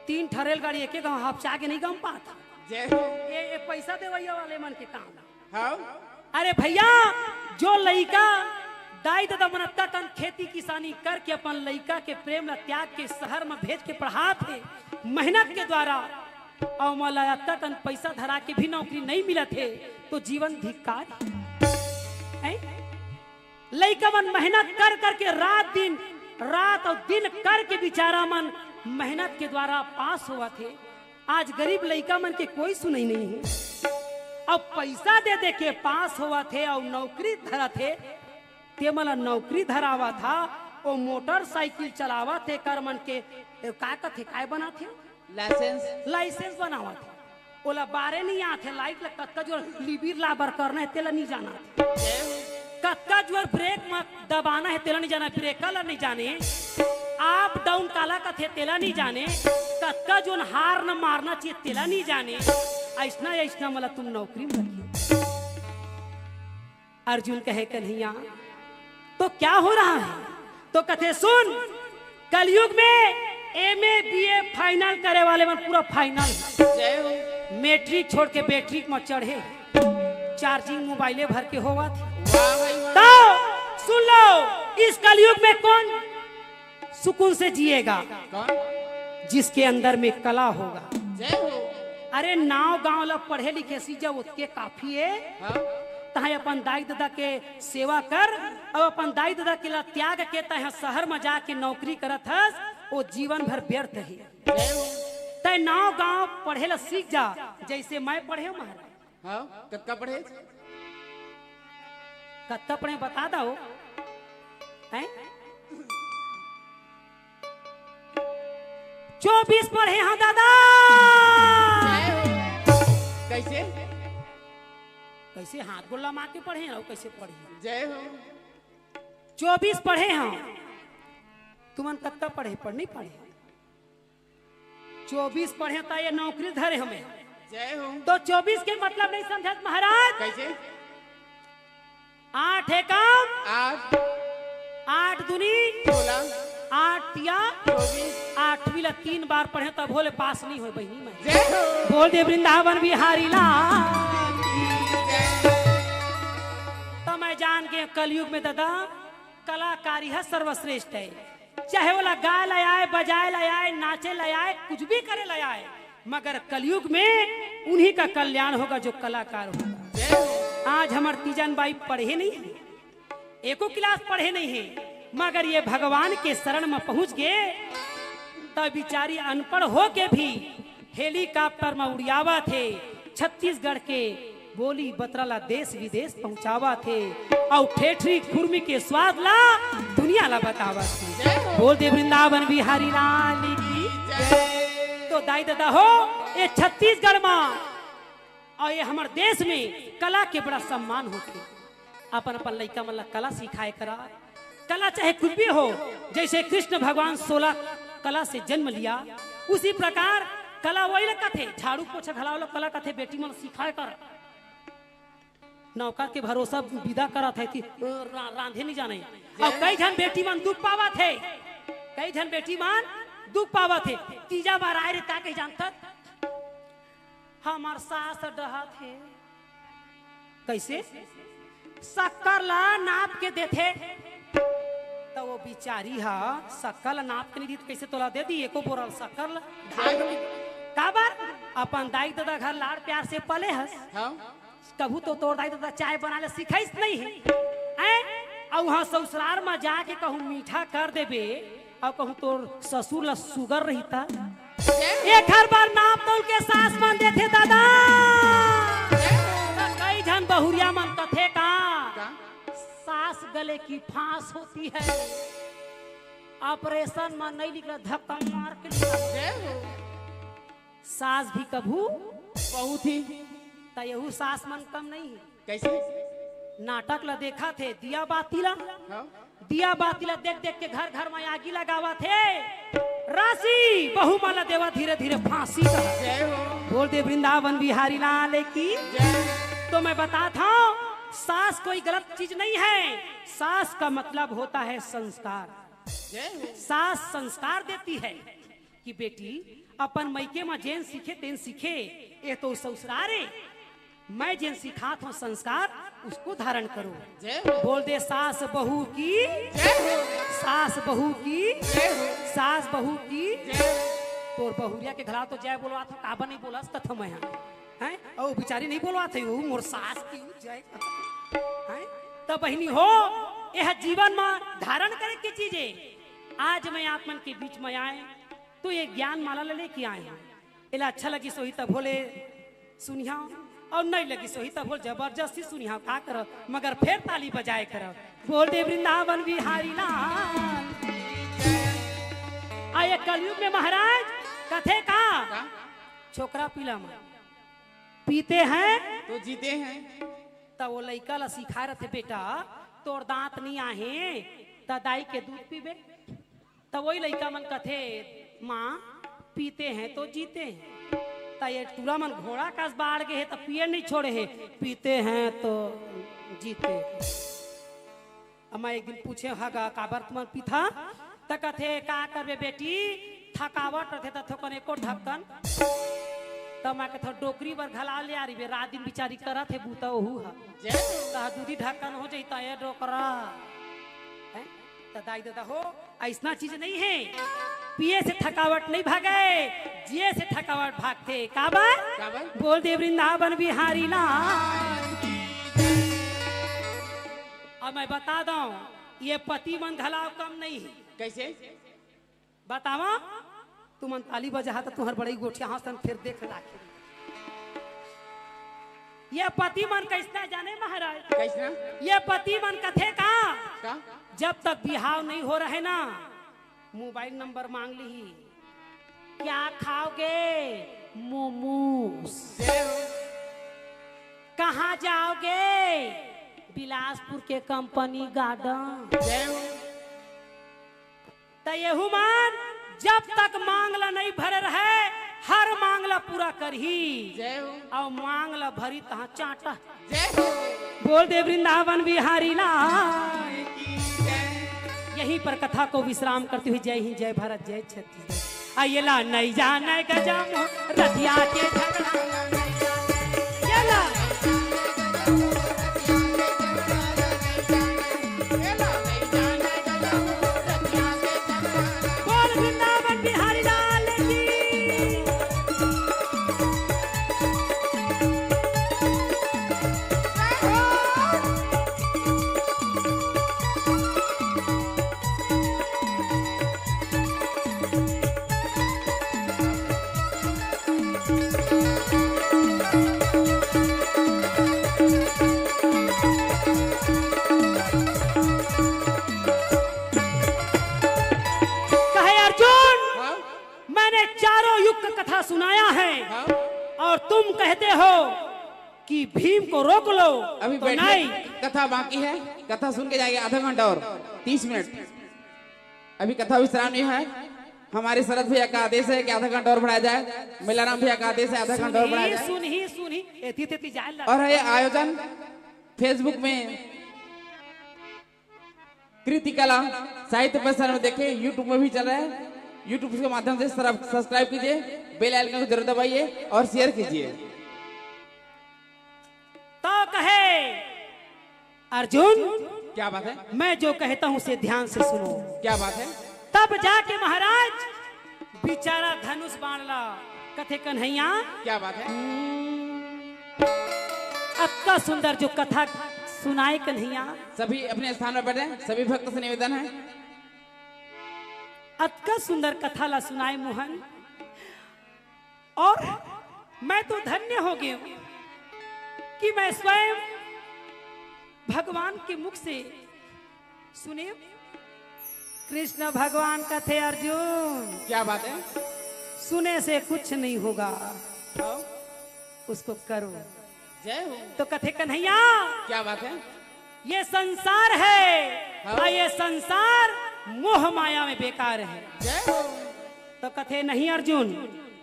3 ठरेल गाड़ी एक एक हफ्चा के नहीं गम पाता। जय हो ये पैसा देवैया वाले मन के काम। हाँ अरे भैया जो लइका दाई दादा मनत्ता तन खेती किसानी करके अपन लइका के प्रेम ल त्याग के शहर में भेज के पढ़ा थे मेहनत के द्वारा और मलयाता तन पैसा धरा के भी नौकरी नहीं मिला थे तो जीवन धिक्कार है। लइका मन मेहनत कर करके रात और दिन करके बेचारा मन मेहनत के द्वारा पास हुआ थे। आज गरीब लइका मन के कोई सुनाई नहीं है। अब पैसा दे दे के पास हुआ थे और नौकरी धरा थे ते मला नौकरी धरावा था वो मोटरसाइकिल चलावा थे कर मन के का थे काय बना थे लाइसेंस बनावा थे ओला बारे नहीं आते लाइट कत्का जो लिबिर लाबर करना है तेला नहीं जाना कत्का जो ब्रेक में दबाना है तेला नहीं जाना ब्रेक नहीं जाने आप डाउन काला का थे तेला नहीं जाने कत्का जो हार न मारना चाहिए तेला नहीं जाने ऐसना मला तुम नौकरी में रखिए। अर्जुन कहे कन्हैया तो क्या हो रहा है तो कथे सुन कलयुग में एमए बीए फाइनल करे वाले में पूरा फाइनल मैट्रिक छोड़ के बैट्रिक में चढ़े चार्जिंग मोबाइले भर के होवा थी। तो सुन लो इस कलयुग में कौन सुकून से जिएगा जिसके अंदर में कला होगा। अरे नाव गांव ला पढ़े लिखे सीजा उसके काफी है तहे अपन दाई दादा के सेवा कर और अपन दाई दादा के ला त्याग के तहे शहर में जाके नौकरी करत हस वो जीवन भर व्यर्थ है। तय नाव गांव पढ़े ला सीख जा जैसे मैं पढ़े महाराज। हाँ कत्का पढ़े कत्ता पढ़े बता दो हैं 24 पढ़े हाँ दादा। कैसे कैसे हाथ गोला मार के पढ़े हैं कैसे पढ़े जय हो 24 पढ़े हैं तुमन कत्ता पढ़े पर नहीं पढ़े 24 पढ़े तो ये नौकरी धरे हमें जय हो तो 24 के मतलब नहीं समझे महाराज। कैसे 8 है काम 8 दूनी 16 8 या 24 8वीं 3 बार पढ़े तब भोले पास नहीं हो बहनी मैं जय हो बोल दे वृंदावन बिहारी लाल तो मैं जान के कलयुग में दादा कलाकारी है सर्वश्रेष्ठ है। चाहे वो गाय लाए बजाए लाए नाचे लाए कुछ भी करे लाए मगर कलयुग में उन्हीं का कल्याण होगा जो कलाकार होगा। आज हमारे तीजन बाई पढ़े नहीं है एको क्लास पढ़े नहीं है मगर ये भगवान के शरण में पहुंच गए तब बिचारी अनपढ़ हो के भी हेलीकॉप्टर में उड़ियावा थे छत्तीसगढ़ के बोली बतराला देश विदेश पहुंचावा थे और ठेठरी खुरमी के स्वाद ला दुनिया ला बतावा थे। बोल दे वृंदावन बिहारी लाल की तो दाई दादा हो ये छत्तीसगढ़ में और ये हमारे देश में कला के बड़ा सम्मान होते अपन अपन लड़का मतलब कला सिखाए करा कला चाहे कुछ भी हो जैसे कृष्ण भगवान 16 कला से जन्म लिया उसी प्रकार कला वही लगा थे झाड़ू पोछा घला वाला कला का थे बेटी मन सिखाए कर नौका के भरोसा विदा करा थे रांधे नहीं जाने और कई जन बेटी मन दुख पावा थे कई जन बेटी मन दुख पावा थे तीजा बार आए रहता के जानता हमार सास डहा थे कैसे शक्कर ला नाप के देते तो वो बिचारी हा शक्कर नाप के नहीं दी कैसे तोला दे दी एको बोरा शक्कर का बार अपन दाई दादा घर लाड़ प्यार से पले हस कभू तो तोड़ दाई दादा चाय बनाले सिखाइस नहीं है और वहाँ ससुराल में जाके कहूँ मीठा कर देबे और कहूँ तोर ससुर ला सुगर रहता एक हर बार नाप तोल के सास मान देते दादा कई जन बहुरिया मन कथे का सास गले की फांस होती है ऑपरेशन में नहीं निकला धक्का मार के सास भी कभू बहुत ही तयहू सास मन कम नहीं है कैसे नाटक ला देखा थे दिया बातीला दिया बातीला देख देख के घर घर में आगी लगावा थे राशि बहु माला देवा धीरे धीरे फांसी बोल दे वृंदावन बिहारी लाल की तो मैं बताता हूँ सास कोई गलत चीज नहीं है। सास का मतलब होता है संस्कार। जय हो। सास संस्कार देती है कि बेटी अपन मैके में जेन सीखे तेन सीखे, ये तो ससुरारे मैं जेन सिखात हूँ संस्कार उसको धारण करो। जय हो। बोल दे सास बहू की, जय हो। सास बहू की, जय हो। सास बहू की। जय हो। तोर बहुरिया के घला तो जय बोलवा था, काबा नहीं बोला तथा मैं हैं ओ बिचारी नहीं बोलवा थे वो मोर सास की जय हैं। तो बहनी हो यह जीवन में धारण करे की चीजें। आज मैं आप मन के बीच में आए तो ये ज्ञान माला ले लेके आए हैं। इला अच्छा लगी सोही तब बोले सुनिया, और नहीं लगी सोही तब बोल जबरदस्ती सुनिया का कर, मगर फिर ताली बजाए कर। बोल दे वृंदावन बिहारी लाल। आये कलयुग में महाराज कथे का छोकरा पीला में पीते हैं तो जीते हैं। तब वो लड़का ला सिखा रहे थे बेटा तोर दांत नहीं आहे त दाई के दूध पीबे। तब वही लड़का मन कथे माँ पीते हैं तो जीते हैं। त ये तुरा मन घोड़ा कास बाढ़ गए है तो पिए नहीं छोड़े है, पीते हैं तो जीते। अब मैं एक दिन पूछे हगा काबर तुम पीथा त कथे का करबे बेटी थकावट रथे त थोकन एको ढक्कन। तब मैं कथा डोकरी बर घला ले आ रही बे रात दिन बिचारी करत है बूता ओहू हा। जय हो। ता दूधी ढक्कन हो जाता है डोकरा है त दाई दादा हो ऐसा चीज नहीं है। पिए से थकावट नहीं भागे, जिए से थकावट भागते। काबर बोल दे वृंदावन बिहारी लाल। अब मैं बता दूं ये पति मन घलाव कम नहीं है। कैसे बतावा तुम ताली बजा तो तुम्हार बड़ी गोठिया हंसन फिर देख लाखे। ये पति मन कैसा जाने महाराज, कैसा ये पति मन कथे का जब तक बिहाव नहीं हो रहे ना मोबाइल नंबर मांग ली। क्या खाओगे मोमोस। जय हो। कहाँ जाओगे बिलासपुर के कंपनी गार्डन। जय हो। तो ये मान जब तक मांगला नहीं भरे रहे हर मांगला पूरा करही। जय हो। और मांगला भरी तहाँ चाटा। जय हो। बोल दे वृंदावन बिहारी लाल। यहीं पर कथा को विश्राम करते हुए जय हिंद जय भारत जय छत्तीसगढ़। आइला नहीं जाने गजम रतिया के झगड़ा। येला बोल वृंदावन बिहारी लाल की। कथा सुनाया है हाँ? और तुम कहते हो कि भीम को रोक लो। अभी तो बैठिए, नहीं, कथा बाकी है। कथा सुन के जाएगी आधा घंटा और 30 मिनट। अभी कथा विश्राम नहीं है। हमारे शरद भैया का आदेश है कि आधा घंटा और बढ़ाया जाए। मिलाराम भैया का आदेश है आधा घंटा और बढ़ाया जाए। सुनी एती तेती जाए। और ये आयोजन फेसबुक में कृति कला साहित्य प्रसारण में देखे, यूट्यूब में भी चल रहा है। यूट्यूब के माध्यम से सब्सक्राइब कीजिए, बेल आइकन को जरूर दबाइए और शेयर कीजिए। तो कहे अर्जुन क्या बात है? मैं जो कहता हूं उसे ध्यान से सुनो। क्या बात है? तब जाके महाराज बेचारा धनुष बाण ला। कथे कन्हैया क्या बात है? अत्ता सुंदर जो कथा सुनाए कन्हैया। सभी अपने स्थान पर बैठे। सभी भक्त से निवेदन है, अत्का सुंदर कथा ला सुनाए मोहन। और मैं तो धन्य हो गया कि मैं स्वयं भगवान के मुख से सुने। कृष्ण भगवान कथे अर्जुन क्या बात है? सुने से कुछ नहीं होगा, उसको करो। जय हो। तो कथे कन्हैया क्या बात है? ये संसार है हाँ? और ये संसार मोह माया में बेकार है। जय हो। तो कथे नहीं अर्जुन,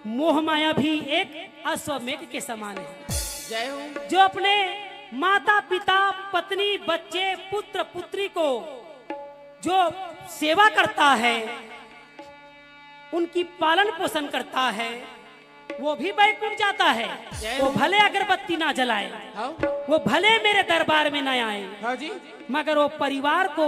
मोह माया भी एक अश्वमेघ के समान है जय हो। जो अपने माता पिता पत्नी बच्चे पुत्र पुत्री को जो सेवा करता है, उनकी पालन पोषण करता है, वो भी बैकुंठ जाता है। वो भले अगरबत्ती ना जलाए, वो भले मेरे दरबार में ना आए, मगर वो परिवार को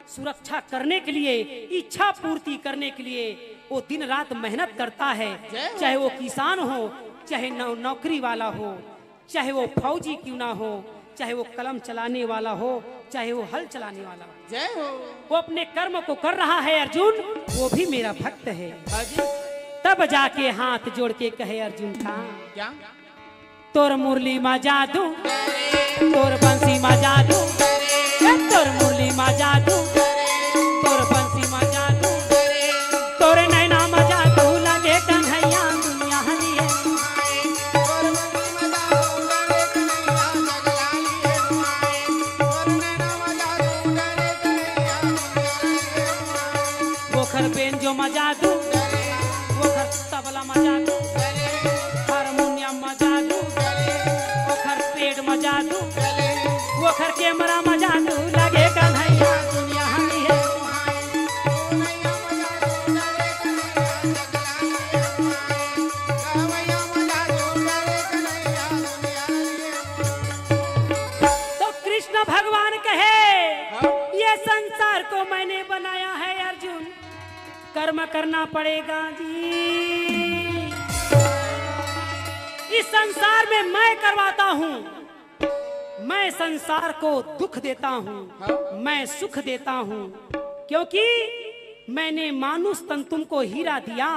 सुरक्षा करने के लिए, इच्छा पूर्ति करने के लिए वो दिन रात मेहनत करता है। चाहे वो किसान हो, चाहे नौकरी वाला हो, चाहे वो फौजी क्यों ना हो, चाहे वो कलम चलाने वाला हो, चाहे वो हल चलाने वाला हो, जय हो। वो अपने कर्म को कर रहा है अर्जुन, वो भी मेरा भक्त है। तब जाके हाथ जोड़ के कहे अर्जुन का क्या? तोर मुरली मा जादू, तोर बंसी मा जादू, तोर मुरली मा जादू, तोर बंसी मा जादू, तोर नैना मा जादू लगे कन्हैया दुनिया हलिए। वोखर पेन जो मा जादू, वोखर तबला मा जादू, हारमोनियम मा जादू, वोखर पेड़ मा जादू, वोखर कैमरा मा जादू लगे कन्हैया दुनिया हलिए। तो कृष्ण भगवान कहे ये संसार को मैंने बनाया है अर्जुन, कर्म करना पड़ेगा जी। इस संसार में मैं करवाता हूँ, मैं संसार को दुख देता हूँ, मैं सुख देता हूँ, क्योंकि मैंने मानुष तन तुमको हीरा दिया,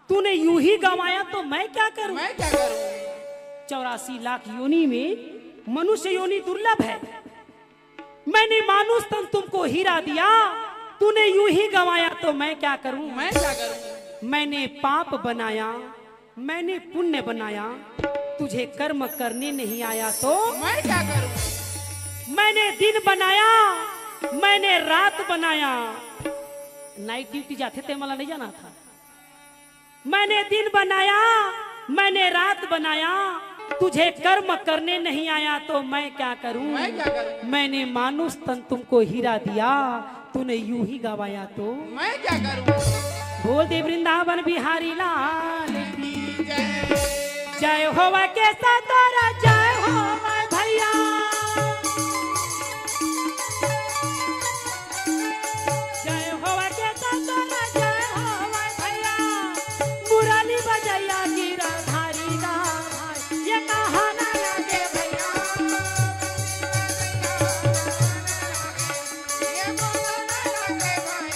तूने यूं ही गंवाया तो मैं क्या करूं? मैं क्या करूं? 84 लाख योनि में मनुष्य योनि दुर्लभ है। मैंने मानुष तन तुमको हीरा दिया, तूने यूं ही गंवाया तो मैं क्या करूं? मैं क्या करूं? मैंने पाप बनाया, मैंने पुण्य बनाया, तुझे कर्म करने नहीं आया तो मैं क्या करूं? मैंने दिन बनाया, मैंने रात बनाया, नाइट ड्यूटी जाते थे मला नहीं जाना था। मैंने दिन बनाया, मैंने रात बनाया, तुझे कर्म करने नहीं आया तो मैं क्या करूं? मैं क्या करूं? मैंने मानुष तन तुमको हीरा दिया, तूने यूं ही गवाया तो मैं क्या करूं? बोल दे वृंदावन बिहारी लाल की जय। जय हो के सतारा, जय हो भैया, जय हो के सतारा, जय हो भैया, मुरली बजैया गिरधारी गा भाई, ये कहा ना लगे भैया, ये बोला ना लगे भाई,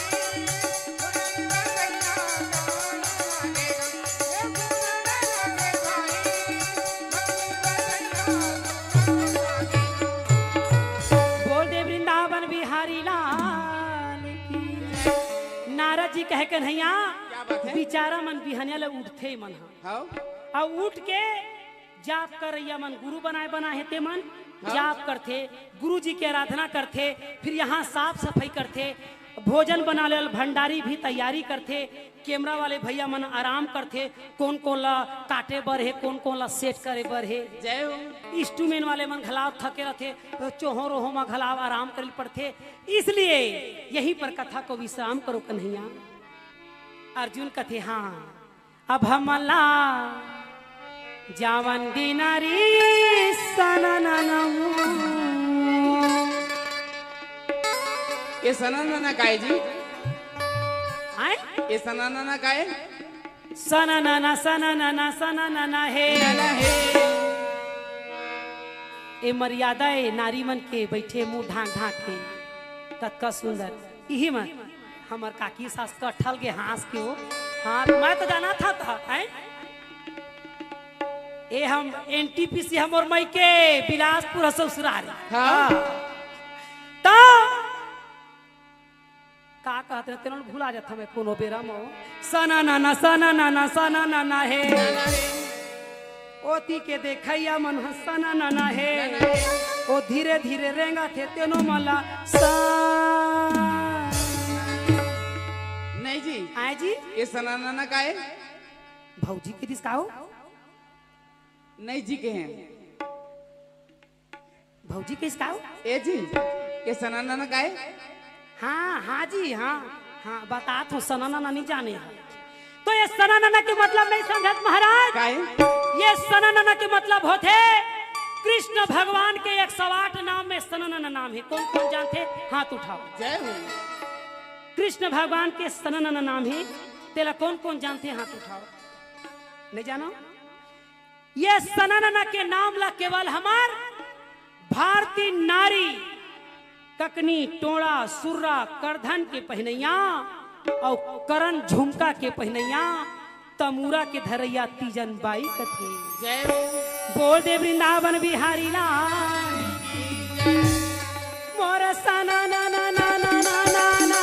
बोल दे वृंदावन बिहारी लाल की। नारद जी कहे कन्हैया क्या बात है? बेचारा मन बिहनिया ले उठते मन हाँ? और उठ के जाप कर रैया मन, गुरु बनाए बना है ते मन जाप करते, गुरु जी की आराधना करते, फिर यहाँ साफ सफाई करते, भोजन बना ले, भंडारी भी तैयारी करते, कैमरा वाले भैया मन आराम करते, कौन कौन ला काटे बर है, कौन कौन ला सेट करे बर है। जय हो। इंस्ट्रूमेंट वाले मन घलाव थके रहते, चोहो रोहो में घलाव आराम कर पड़ते। इसलिए यहीं पर कथा को विश्राम करो कन्हैया। अर्जुन कथे हाँ अब हमला जावन दिनारी सनननमु। ये सनाना काय जी? आए ये सनाना काय? सननना सननना सननना हे ए मर्यादा है नारी मन के बैठे मुंह ढाक ढाक के कतका सुंदर। यही मन हमर काकी सास का ठल के हंस के हो। हाँ मैं तो जाना था हैं? ए हम एनटीपीसी हमर मई के बिलासपुर ससुराल। हाँ। तो का कहते रहते न भूला जाता मैं कोनो बेरा मो सना नाना सना नाना सना नाना हे ओती के देखैया मन हसना नाना हे ओ धीरे धीरे रेंगा थे तेनो मला सा। नहीं जी। आए जी ये सनाना काय? भौजी के दिस काओ नहीं जी के हैं। भौजी किसका हो? ए जी ये सनाना गाय हाँ हाँ जी हाँ हाँ बता तो सनाना नहीं जाने हैं। तो ये सनाना के मतलब नहीं समझत महाराज। गाय ये सनाना के मतलब होते कृष्ण भगवान के 108 नाम में सनाना नाम है। कौन कौन जानते? हाथ उठाओ। जय हो। कृष्ण भगवान के सनाना नाम है। तेरा कौन कौन जानते हैं? हाथ उठाओ। नहीं जानो? ये सनाना के नाम ला केवल हमार भारतीय नारी ककनी टोड़ा सुर्रा करधन के पहनैया और करण झुमका के पहनैया तमूरा के धरैया तीजन बाई कथे। जय हो। बोल दे वृंदावन बिहारी लाल मोर सना ना ना ना ना ना ना ना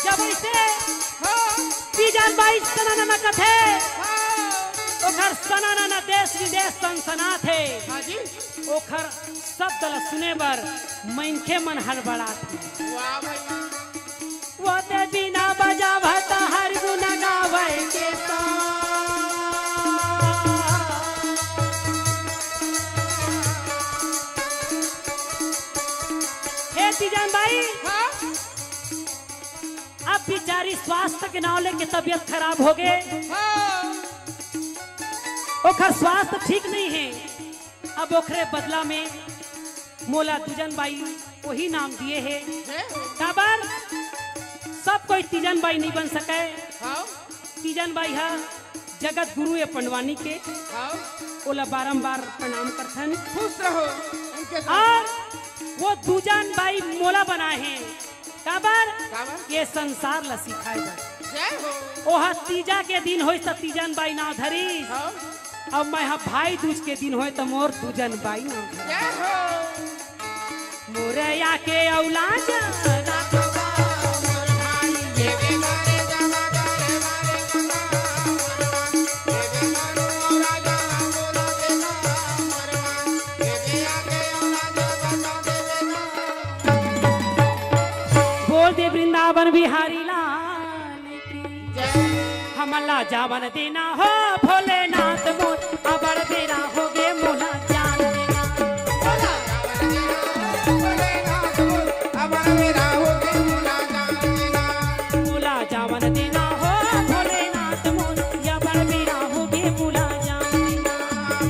जब ऐसे तीजन बाई सना ना कथे ओखर सना ना देश विदेश सनसना थे। हाँ जी ओखर शब्द ल सुने बर मनखे मन हड़बड़ा थे। वाह भाई वो ते बिना बजावता हर गुण गावे के हे तीजन भाई हाँ अब बिचारी स्वास्थ्य के नाव लेके तबीयत खराब हो गए। हाँ ओखर स्वास्थ्य ठीक नहीं है। अब ओखरे बदला में मोला तीजन बाई वही नाम दिए है। जय हो। काबर सब कोई तीजन बाई नहीं बन सके। हाँ तीजन बाई है जगत गुरु है पंडवानी के। हाँ ओला बारंबार प्रणाम करथन। खुश रहो उनके साथ। और वो दूजन बाई मोला बनाए हैं। काबर काबर? ये संसार ला सिखाए जा। जय हो। ओहा तीजा के दिन होई त तीजन बाई नाव धरी। हाँ अब मैं हा भाई दूज के दिन होए तो मोर दूजन बाई नाव धरी। जय हो। मोरया के औलाद राखबा मोर भाई ये बेगारे जमा करे मारे मना ये बेगारो राजा बोला देना मरवा ये बेया के औलाद बता देना। बोल दे वृंदावन बिहारी लाल की जय हमला जावन देना हो भोलेनाथ मोर अबर देना हो गे मोला जान देना। बोला बोले ना बोल अब मेरा हो के मुला जान देना। मोला जावन देना हो भोलेनाथ मोर अबर देना हो गे मोला जान देना।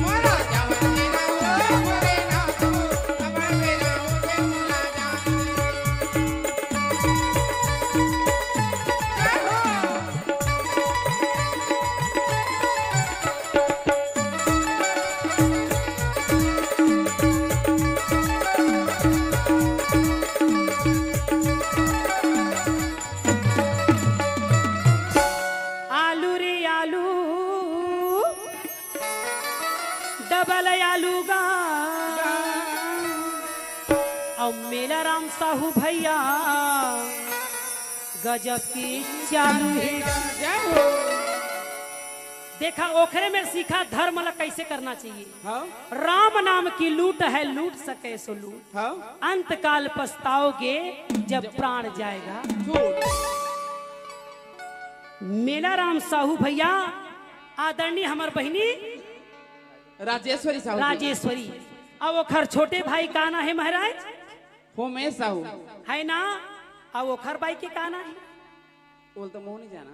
मोला जावन देना हो बोले ना बोल अब मेरा हो के मुला जान देना। जय हो। आलू रे आलू डबल आलू गा और मेला राम साहू भैया गजब की चालू है। जय हो। देखा ओखरे में सीखा धर्म ला कैसे करना चाहिए। हाँ राम नाम की लूट है लूट सके सो लूट। हाँ अंत काल पछताओगे जब प्राण जाएगा। झूठ मेला राम साहू भैया आदरणीय हमार बहिनी राजेश्वरी साहू जी। राजेश्वरी अब ओखर छोटे भाई का ना है महाराज होमेश साहू है ना। अब ओखर भाई के का ना है बोल तो मुंह नहीं जाना।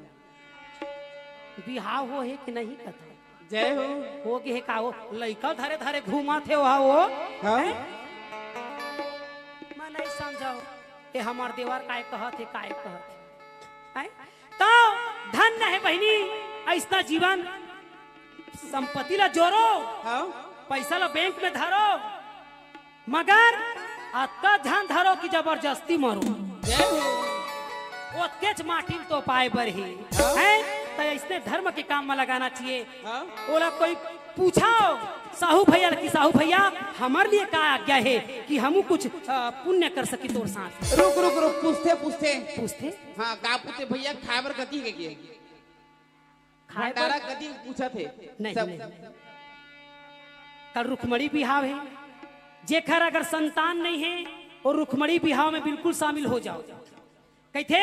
बिहाव हो है कि नहीं कथा जय हो गे है का हो लइका धरे धरे घूमा थे वहा वो हाँ मैं नहीं समझाओ ये हमार देवर काय कहत है काय कहत है। तो धन्य है बहिनी ऐसा जीवन संपत्ति ला जोरो हाँ पैसा ला बैंक में धरो मगर अत्ता ध्यान धरो कि जबरदस्ती मरो। जय हो। ओतकेच माटी तो पाए बर ही हाँ। है तो इसने धर्म के काम में लगाना चाहिए। हाँ ओला कोई पूछाओ साहू भैया कि साहू भैया हमारे लिए क्या आज्ञा है कि हम कुछ पुण्य कर सकी तोर साथ। रुक रुक रुक पूछते पूछते पूछते हाँ का पूछते भैया खाबर गति के किए खाए भंडारा पर गति पूछा थे नहीं, सब नहीं। कल रुखमणी बिहाव है जेखर अगर संतान नहीं है और रुखमणी बिहाव में बिल्कुल शामिल हो जाओ। कहते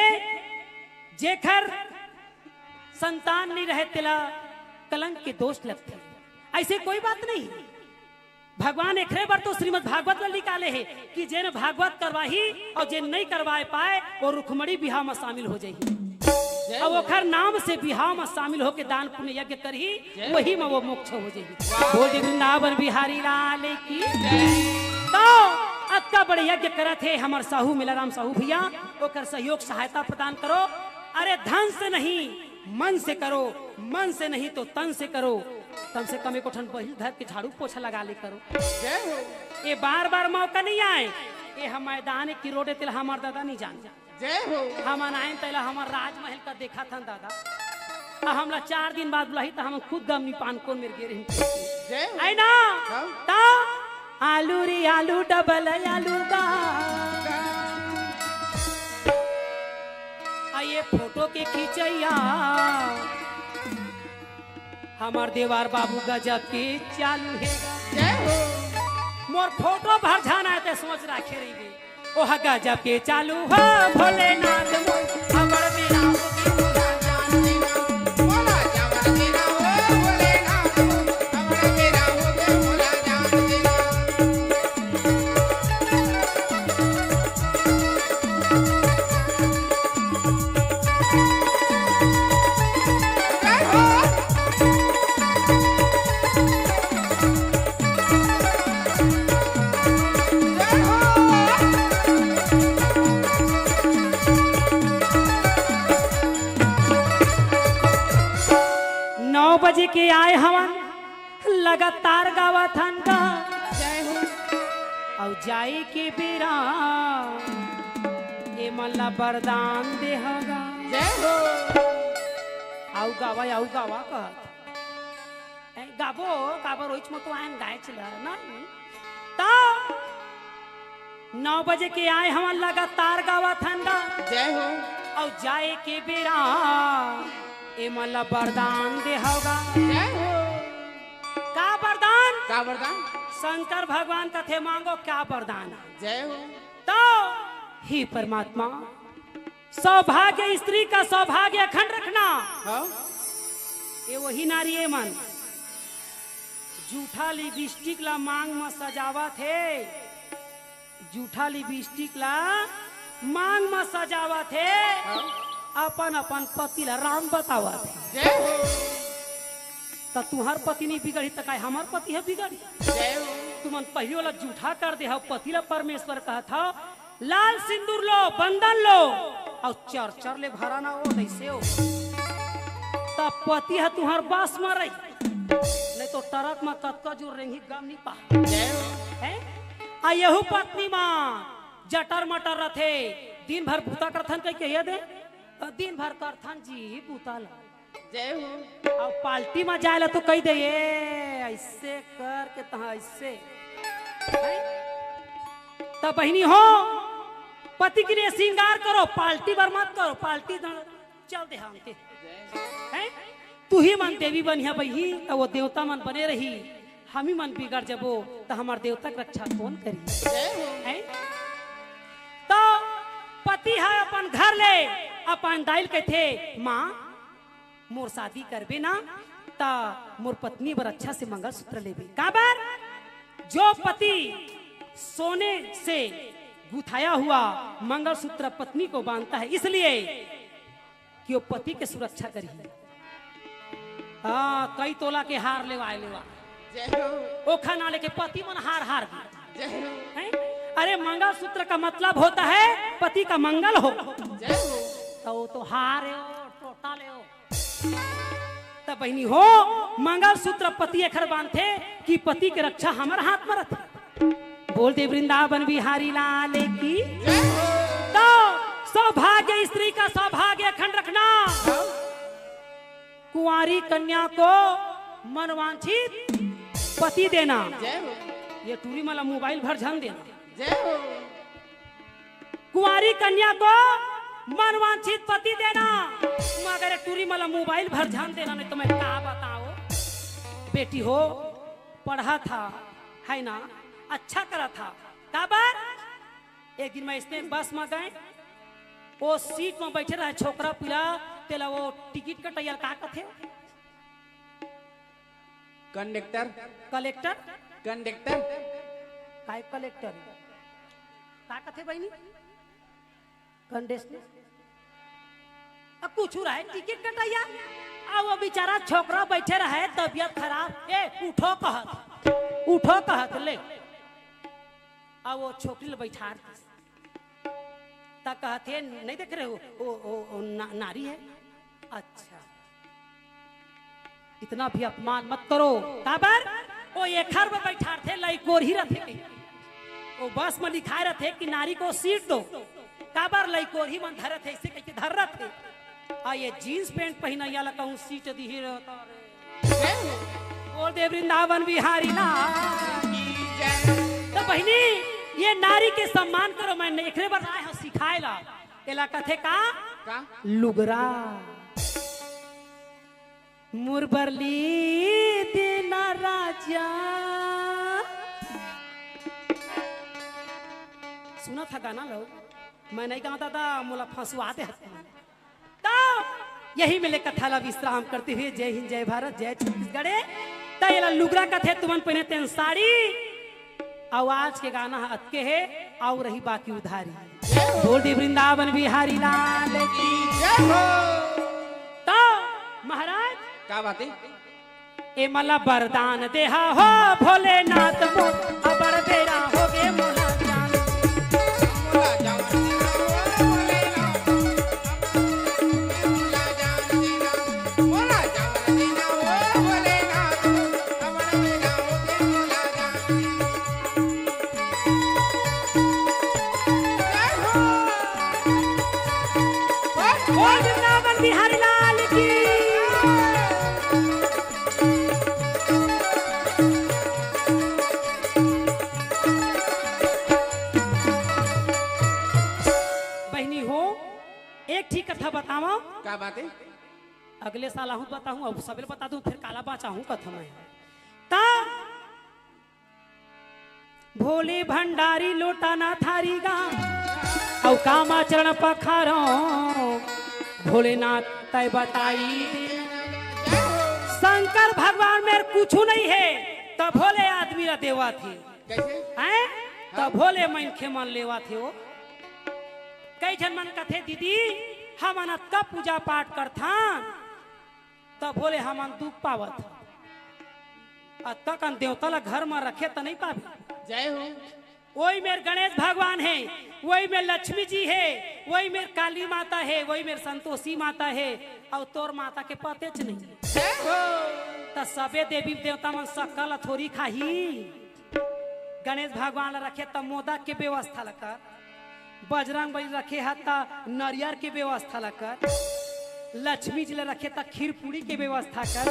जेखर संतान नहीं रहे तिला कलंक के दोष लगते। ऐसे कोई बात नहीं। भगवान एक बार तो श्रीमद् भागवत में निकाले है कि जेन भागवत करवाही और जेन नहीं करवाए पाए वो रुखमणी बिहाव में शामिल हो जाएगी और ओखर नाम से बिहाव में शामिल होके दान पुण्य यज्ञ करही वही में वो मोक्ष हो जाएगी। बोल वृंदावन बिहारी लाल की। तो अक्का बड़े यज्ञ करत है हमार साहू मिलाराम साहू भैया, ओकर सहयोग सहायता प्रदान करो। अरे धन से नहीं मन से करो, मन से नहीं तो तन से करो। कम से कम एक ठन बही धर के झाड़ू पोछा लगा ले करो। ये बार बार मौका नहीं आए। ये हम मैदान की रोडे तिल हमार दादा नहीं जान हम आयन तला हमार राजमहल का देखा था दादा। हमला 4 दिन बाद बुलाई तो हम खुद दम पान को मेरे गिरे आई ना ता आलू रे आलू डबल आलू का ये फोटो के खींचैया हमार देवार बाबू गजब के चालू है। मोर फोटो भर जाना है तो सोच रखे रही ओह गजब के चालू हो भोलेनाथ हमर मेरा बजे के आए हवन लगातार गावा ठंडा और जाए के बेरा ए मल्ला वरदान देहगा आउ गावा कहत गाबो काबर रोज में तो आयन गाय चला ना ता 9 बजे के आए हवन लगातार गावा ठंडा जय हो और जाए के बेरा ए मला वरदान दे होगा। का वरदान? का वरदान? शंकर भगवान का थे मांगो क्या वरदान? जय हो। तो ही परमात्मा सौभाग्य स्त्री का सौभाग्य अखंड रखना। ये वही नारी है मन जूठा लिपस्टिक ला मांग में सजावा थे, जूठा लिपस्टिक ला मांग में सजावा थे अपन अपन पति ला राम बतावा थे। तो तुम्हार पति नहीं बिगड़ी तो काय हमार पति है बिगड़ी। तुमन पहले वाला जूठा कर दे पति ला परमेश्वर कहा था लाल सिंदूर लो बंधन लो और चर चर ले भराना हो ऐसे हो तब पति है तुम्हार बास में रही नहीं तो टरक में कतका जो रेंगी गम नहीं पा यहू पत्नी माँ जटर मटर रथे दिन भर भूता करथन कह के दे दिन भर करथन जी भूता जय हो और पार्टी में जाए तो कह दे ऐसे कर के तहा ऐसे तब बहनी हो पति के लिए श्रृंगार करो पार्टी बर मत करो पार्टी चल दे हम तू ही मन देवी बनिया बही तो वो देवता मन बने रही हम ही मन बिगड़ जबो तो हमार देवता की रक्षा कौन करी तो पति है अपन घर ले अपन दाइल के थे माँ मोर शादी करबे ना ता मोर पत्नी बर अच्छा से मंगलसूत्र लेबे काबर जो पति सोने से गुथाया हुआ मंगलसूत्र पत्नी को बांधता है इसलिए कि वो पति के सुरक्षा करी। हाँ कई तोला के हार लेवा ओ खाना लेके पति मन हार हार अरे मंगलसूत्र का मतलब होता है पति का मंगल हो तो हार टोटा ले तब बहनी हो मंगलसूत्र पति अखर बांधे कि पति के रक्षा हमारे हाथ में रहते बोल दे वृंदावन बिहारी लाल की। तो सौभाग्य स्त्री का सौभाग्य अखंड रखना कुंवारी कन्या को मनवांछित पति देना ये टूरी माला मोबाइल भर झन देना कुंवारी कन्या को मनवांछित पति देना मगर टूरी माला मोबाइल भर ध्यान देना नहीं तो मैं क्या बताओ बेटी हो पढ़ा था है ना अच्छा करा था काबर एक दिन मैं इसने बस में गए वो सीट में बैठे रहे छोकरा पिला तेला वो टिकट कटैया का कथे कंडक्टर कलेक्टर कंडक्टर काय कलेक्टर का कथे बहनी कंडेस्टर कुछ रहे टिकट कटैया आ वो बेचारा छोकरा बैठे रहे तबियत खराब ए उठो कहत ले आ वो छोकरी ले बैठा ता कहते नहीं देख रहे हो ओ नारी है। अच्छा इतना भी अपमान मत करो काबर ओ एखर में बैठा थे लइकोर ही रथे ओ बस में लिखा रहे कि नारी को सीट दो काबर लइकोर ही मन धरे थे इसे कह के धर रहे थे आ ये जीन्स पैंट पहना या कहूं सीट दी ही रहता रे बोल दे वृंदावन बिहारी ना तो बहनी ये नारी के सम्मान करो मैं एकरे बार आए हूं सिखाए ला एला कथे का लुगरा मुरबरली देना राजा सुना था गाना लोग मैं नहीं गाता था मोला फंसवाते तो यही मिले कथा ला विश्राम करते हुए जय हिंद जय भारत जय छत्तीसगढ़ तला लुगरा कथे तुमन पहने तेन साड़ी आवाज के गाना अतके है और रही बाकी उधारी बोल दे वृंदावन बिहारी लाल की जय हो। तो महाराज क्या बात है ए मला वरदान देहा हो भोलेनाथ मो अबर बेरा हो गे मोला जान मोला जान मोला जान दीना ओ भोलेनाथ अबर बेरा हो गे मोला जान बोल वृंदावन बिहारी लाल की बहनी हो एक ठीक कथा बताओ क्या बात है अगले साल आहू बताऊं अब सबले बता दूं फिर काला बाचाहूं कथा में ता भोले भंडारी लोटाना थारी गा औ कामाचरण पखारो भोलेनाथ तय बताई शंकर भगवान में कुछ नहीं है तो भोले आदमी रा देवा थे कैसे हैं तो भोले मन के मन लेवा थे वो कई जन मन कथे दीदी हम अनत का पूजा पाठ करथा तो भोले हमन दुख पावत तक देवता ला घर में रखे तो नहीं पावे जय हो वही मेरे गणेश भगवान है वही मेरे लक्ष्मी जी है वही मेरे काली माता है वही मेरे संतोषी माता है और तोर माता के पते च नहीं जय हो तो सबे देवी देवता मन सकल थोड़ी खाही गणेश भगवान ला रखे तो मोदक के व्यवस्था ला कर बजरंग बली रखे है तो नारियल के व्यवस्था ला कर लक्ष्मी जी ला रखे तो खीर पूरी के व्यवस्था कर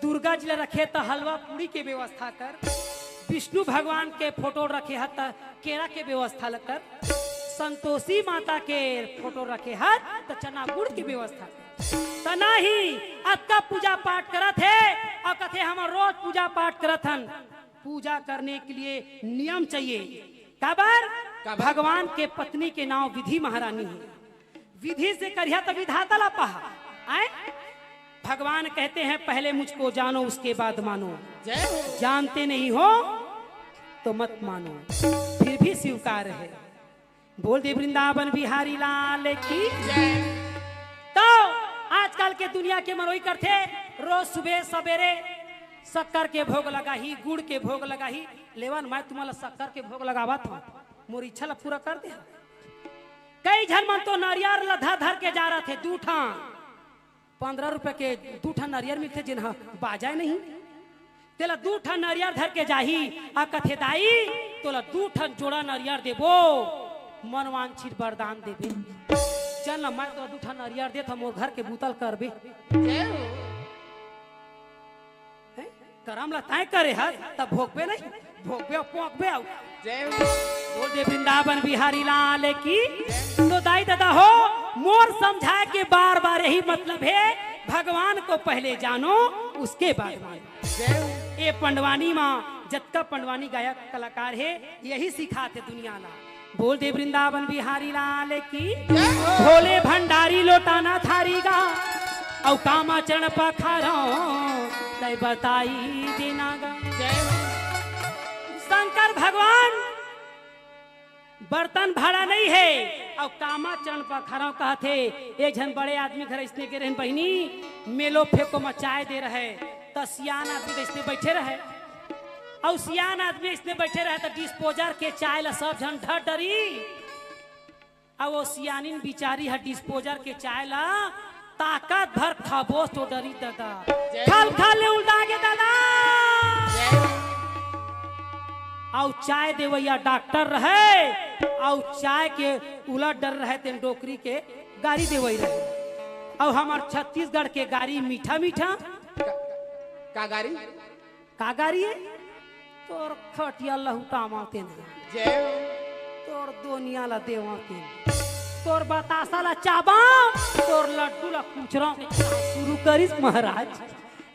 दुर्गा जी ला रखे तो हलवा पूरी के व्यवस्था कर विष्णु भगवान के फोटो रखे है तो केरा के व्यवस्था ला कर संतोषी माता के फोटो रखे है तो चना गुड़ की व्यवस्था तो नहीं अक्का पूजा पाठ करत है और कथे हम रोज पूजा पाठ करत हन पूजा करने के लिए नियम चाहिए काबर भगवान के पत्नी के नाम विधि महारानी है विधि से करिया तो विधाता ला पहा आए भगवान कहते हैं पहले मुझको जानो उसके बाद मानो जय हो जानते नहीं हो तो मत मानो फिर भी स्वीकार है बोल दे वृंदावन बिहारी लाल की जय तो आजकल के दुनिया के मरोई करते रोज सुबह सवेरे शक्कर के भोग लगा ही गुड़ के भोग लगा ही लेवन मैं तुम्हारा शक्कर के भोग लगावा था मोर इच्छा ला पूरा कर दे कई जन मन तो नारियल लधा धर के जा रहे थे दूठा 15 रुपए के दूठा नारियल मिलते जिन्हा बाजाए नहीं तेला दूठा नारियल धर के जाही आ कथे दाई तोला दूठा जोड़ा नारियल देबो मनवांछित वरदान देबे चल मैं तो दूठा नारियल दे था मोर घर के बूतल करबे जय हो करम ला ताय करे हर तब भोगबे नहीं भोगबे पोंकबे आउ जय हो बोल दे वृंदावन बिहारी लाल की तो दाई दादा हो मोर समझाए के बार बार यही मतलब है भगवान को पहले जानो उसके बाद मानो जय हो ये पंडवानी माँ जत्ता पंडवानी गायक कलाकार है यही सिखाते दुनिया ला बोल दे वृंदावन बिहारी लाल की जय हो। भोले भंडारी लोटाना थारीगा औ कामा चरण पखारो तय बताई देनागा। जय हो। शंकर भगवान बर्तन भाड़ा नहीं है और कामा चरण पखारो कहते एक जन बड़े आदमी घर इसने के रहन बहनी मेलो फेंको मचाए दे रहे तो सियान आदमी इसने बैठे रहे और सियान आदमी इसने बैठे रहे तो डिस्पोजर के चाय ला सब जन ढर डरी और वो सियानिन बिचारी है डिस्पोजर के चाय ला ताकत भर खाबोस तो डरी दादा खल खल उल्टा के दादा और चाय देवैया डॉक्टर रहे और चाय के उलट डर रहे तेन डोकरी के गाड़ी देवई रहे और हमार छत्तीसगढ़ के गाड़ी मीठा मीठा का गाड़ी का गाड़ी है तोर खटिया लहुटा माते नहीं जय हो। तोर दोनिया ला देवाते तोर बतासा ला चाबा तोर लड्डू ला कुचरा शुरू करिस महाराज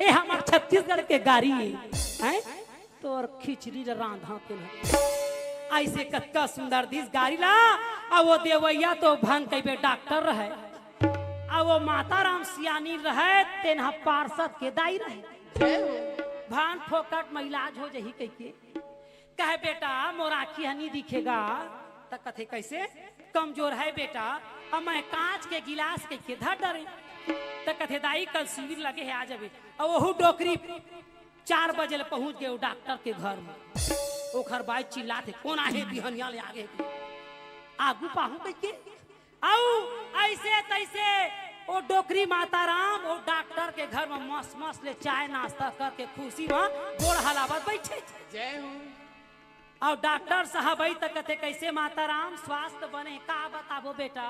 ए हमार छत्तीसगढ़ के गाड़ी है तोर खिचड़ी रांधा के ऐसे कत्का सुंदर दिस गाड़ी ला और वो देवैया तो भंग कई डॉक्टर रहे और वो माता राम सियानी रहे तेना पार्षद के दाई रहे जय हो। भान फोकट में इलाज हो जही कह के कहे बेटा मोर आँखी हनी दिखेगा तो कथे कैसे कमजोर है बेटा अब मैं कांच के गिलास के धर डरे तो कथे दाई कल शिविर लगे है आ जावे और वहू डोकरी 4 बजे पहुंच गए डॉक्टर के घर में ओखर बाई चिल्लाते कौन आहे बिहनिया ले आगे आगू पाहू कह के आओ ऐसे तैसे ओ डोकरी माता राम ओ डॉक्टर के घर में मस्त मस्त ले चाय नाश्ता करके खुशी में गोड़ हलावत बैठे जय हो। और डॉक्टर साहब आई तक कथे कैसे माता राम स्वास्थ्य बने का बताबो बेटा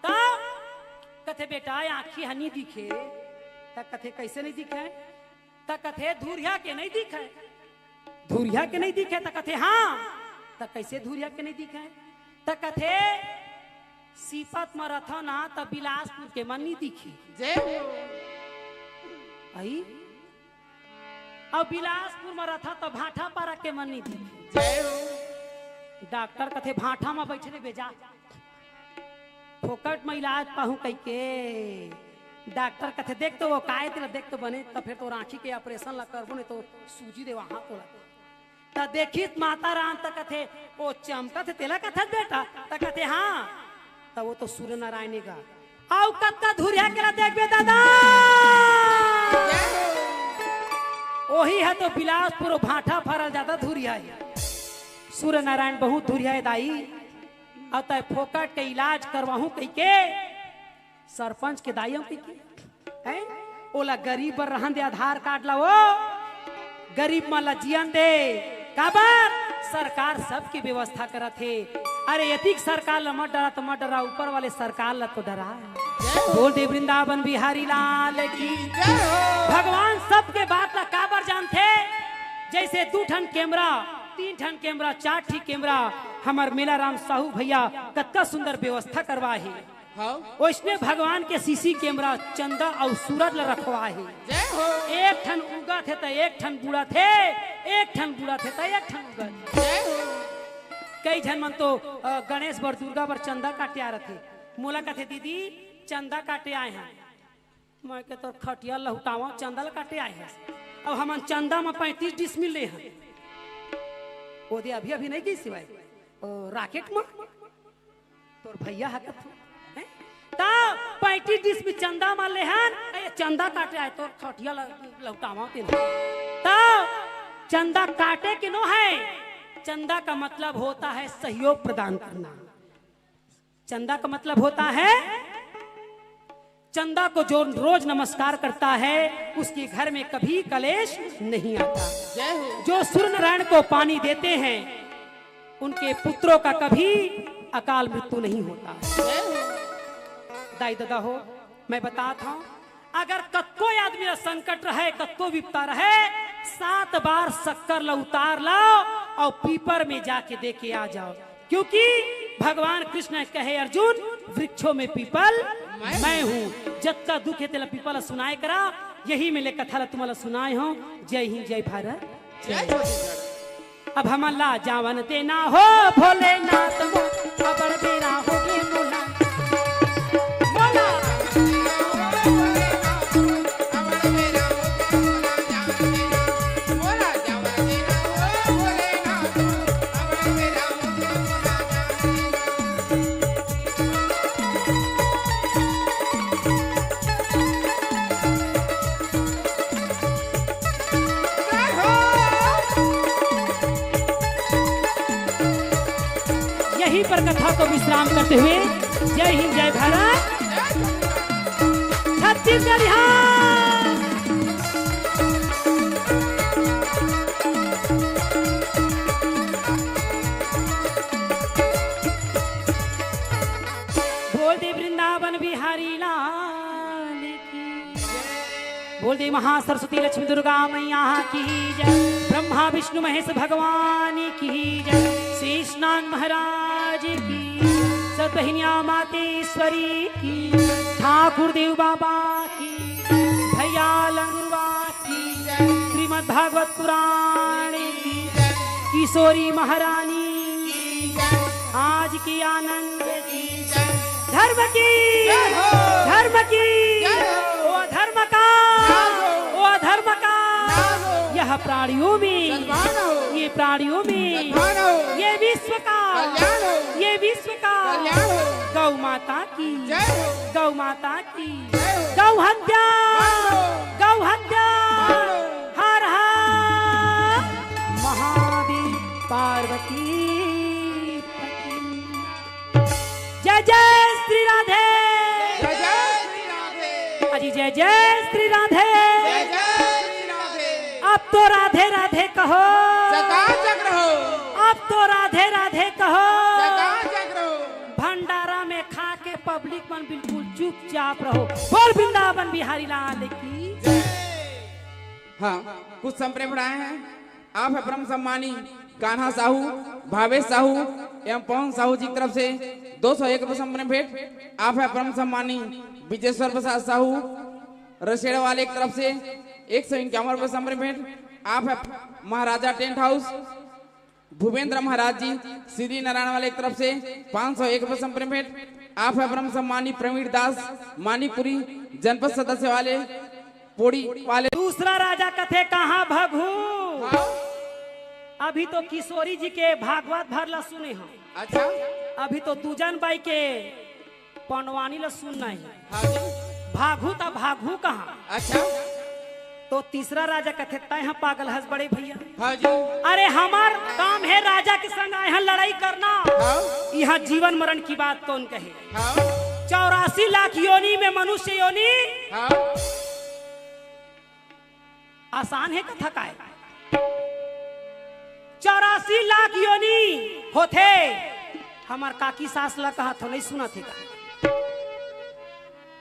तब कथे बेटा आँखी हनी दिखे तक कथे कैसे नहीं दिखे तक कथे धुरिया के नहीं दिखे धुरिया के नहीं दिखे तक कथे हाँ तक कैसे धुरिया के नहीं दिखे तक कथे सीपत में रथ ना तब बिलासपुर के मन नहीं दिखी जय हो। आई और बिलासपुर में रथ तो भाठा पारा के मन नहीं दिखी जय हो। डॉक्टर कथे भाठा में बैठे बेजा फोकट में इलाज पाहू कह के डॉक्टर कथे देख तो वो काय तेरा देख तो बने तो फिर तो रांची के ऑपरेशन ला करबो नहीं तो सूजी दे वहां तो ता देखी माता राम तक कथे ओ चमकत तेला कथा बेटा तक कथे हाँ तब वो तो सूर्य नारायण का आओ कत्का धुरिया के देख बे दादा वही है तो बिलासपुर भाठा फरल ज्यादा धुरिया है सूर्य नारायण बहुत धुरिया है दाई अतः फोकट के इलाज करवाहू कह के सरपंच के दाई कह के हैं ओला गरीब पर रहन दे आधार कार्ड ला वो गरीब माला जियन दे काबर सरकार सबकी व्यवस्था करत है अरे यतिक सरकार ला मत डरा तो मत डरा ऊपर वाले सरकार ला तो डरा बोल दे वृंदावन बिहारी लाल की भगवान सबके बात ला काबर जानते जैसे 2 ठन कैमरा 3 ठन कैमरा 4 ठी कैमरा हमार मेला राम साहू भैया कत्ता सुंदर व्यवस्था करवा है उसने भगवान के सीसी कैमरा चंदा और सूरज ला रखवा है जय हो। 1 ठन उगा थे तो 1 ठन बूढ़ा थे 1 ठन बूढ़ा थे तो 1 ठन उगा जय हो। कई जन मन तो गणेश बर दुर्गा बर चंदा काटे आ रहे थे मोला कथे दीदी चंदा काटे आए हैं मैं के तो खटिया लहुटावा चंदा काटे आए हैं अब हम चंदा में 35 डिसमिल ले हैं वो दे अभी अभी नहीं गई सिवाय राकेट में तोर भैया हकत ता 35 डिसमिल चंदा मान ले हैं चंदा काटे आए तो खटिया लहुटावा ता चंदा काटे के नो है चंदा का मतलब होता है सहयोग प्रदान करना चंदा का मतलब होता है चंदा को जो रोज नमस्कार करता है उसके घर में कभी कलेश नहीं आता जय हो। जो सूर्य नारायण को पानी देते हैं उनके पुत्रों का कभी अकाल मृत्यु नहीं होता जय हो। दाई दादा हो मैं बताता हूँ अगर कत्को आदमी संकट रहे कत्को विपता रहे 7 बार शक्कर ला उतार लाओ और पीपर में जाके दे के आ जाओ क्योंकि भगवान कृष्ण कहे अर्जुन वृक्षों में पीपल मैं हूँ जब का दुख है तेला पीपल सुनाए करा यही मेले कथा तुम्हारा सुनाए हो जय हिंद जय भारत जय छत्तीसगढ़। अब हम ला जावन देना हो भोलेनाथ मो अबर बेरा हो गे मोला मोला यहीं पर कथा को विश्राम करते हुए जय हिंद जय भारत छत्तीसगढ़ बोल दे वृंदावन बिहारी लाल की बोल दे महासरस्वती लक्ष्मी दुर्गा मैया की जय ब्रह्मा विष्णु महेश भगवान की जय शेषनाग महाराज की सतबहिनिया मातेश्वरी की ठाकुर देव बाबा की भैया लंगुरवा की श्रीमद् भागवत पुराण की किशोरी महारानी की आज की आनंद की धर्म की ओ धर्म का ओ धर्म का यह प्राणियों में ये प्राणियों में ये विश्व का गौ माता की गौ माता की गौ हत्या हर हर महादेव पार्वती जय जय श्री राधे अजी जय जय श्री राधे अब तो राधे राधे कहो अब तो राधे राधे कहो भंडारा में खा के पब्लिक मन बिल्कुल चुपचाप रहो बोल वृंदावन बिहारी लाल की हाँ कुछ संप्रेम बढ़ाए हैं आप है परम सम्मानी कान्हा साहू भावेश साहू एवं पवन साहू जी की तरफ से 201 रुपये संप्रेम भेंट। आप है परम सम्मानी विजेश्वर प्रसाद साहू रसेड़ वाले की तरफ से 151 रुपये संप्रेम भेंट। आप है महाराजा टेंट हाउस भूपेंद्र महाराज जी श्री नारायण वाले की तरफ से 501 रुपये संप्रेम भेंट। आप है ब्रह्म सम्मानी प्रवीण दास मानीपुरी जनपद सदस्य वाले पोड़ी वाले। दूसरा राजा कथे कहाँ भगू अभी तो किशोरी जी के भागवत भर ला सुने हम। अच्छा अभी तो दूजन बाई के पनवानी ला सुनना है भागू तो भागू कहाँ। अच्छा तो तीसरा राजा कथे तय हम पागल हंस बड़े भैया। हाँ जी अरे हमार काम है राजा के संग यहाँ लड़ाई करना। यहाँ जीवन मरण की बात कौन कहे। 84 लाख योनि में मनुष्य योनि आसान है कथा का है। 84 लाख योनि होते हमार काकी सास ला कहा था नहीं सुना थे का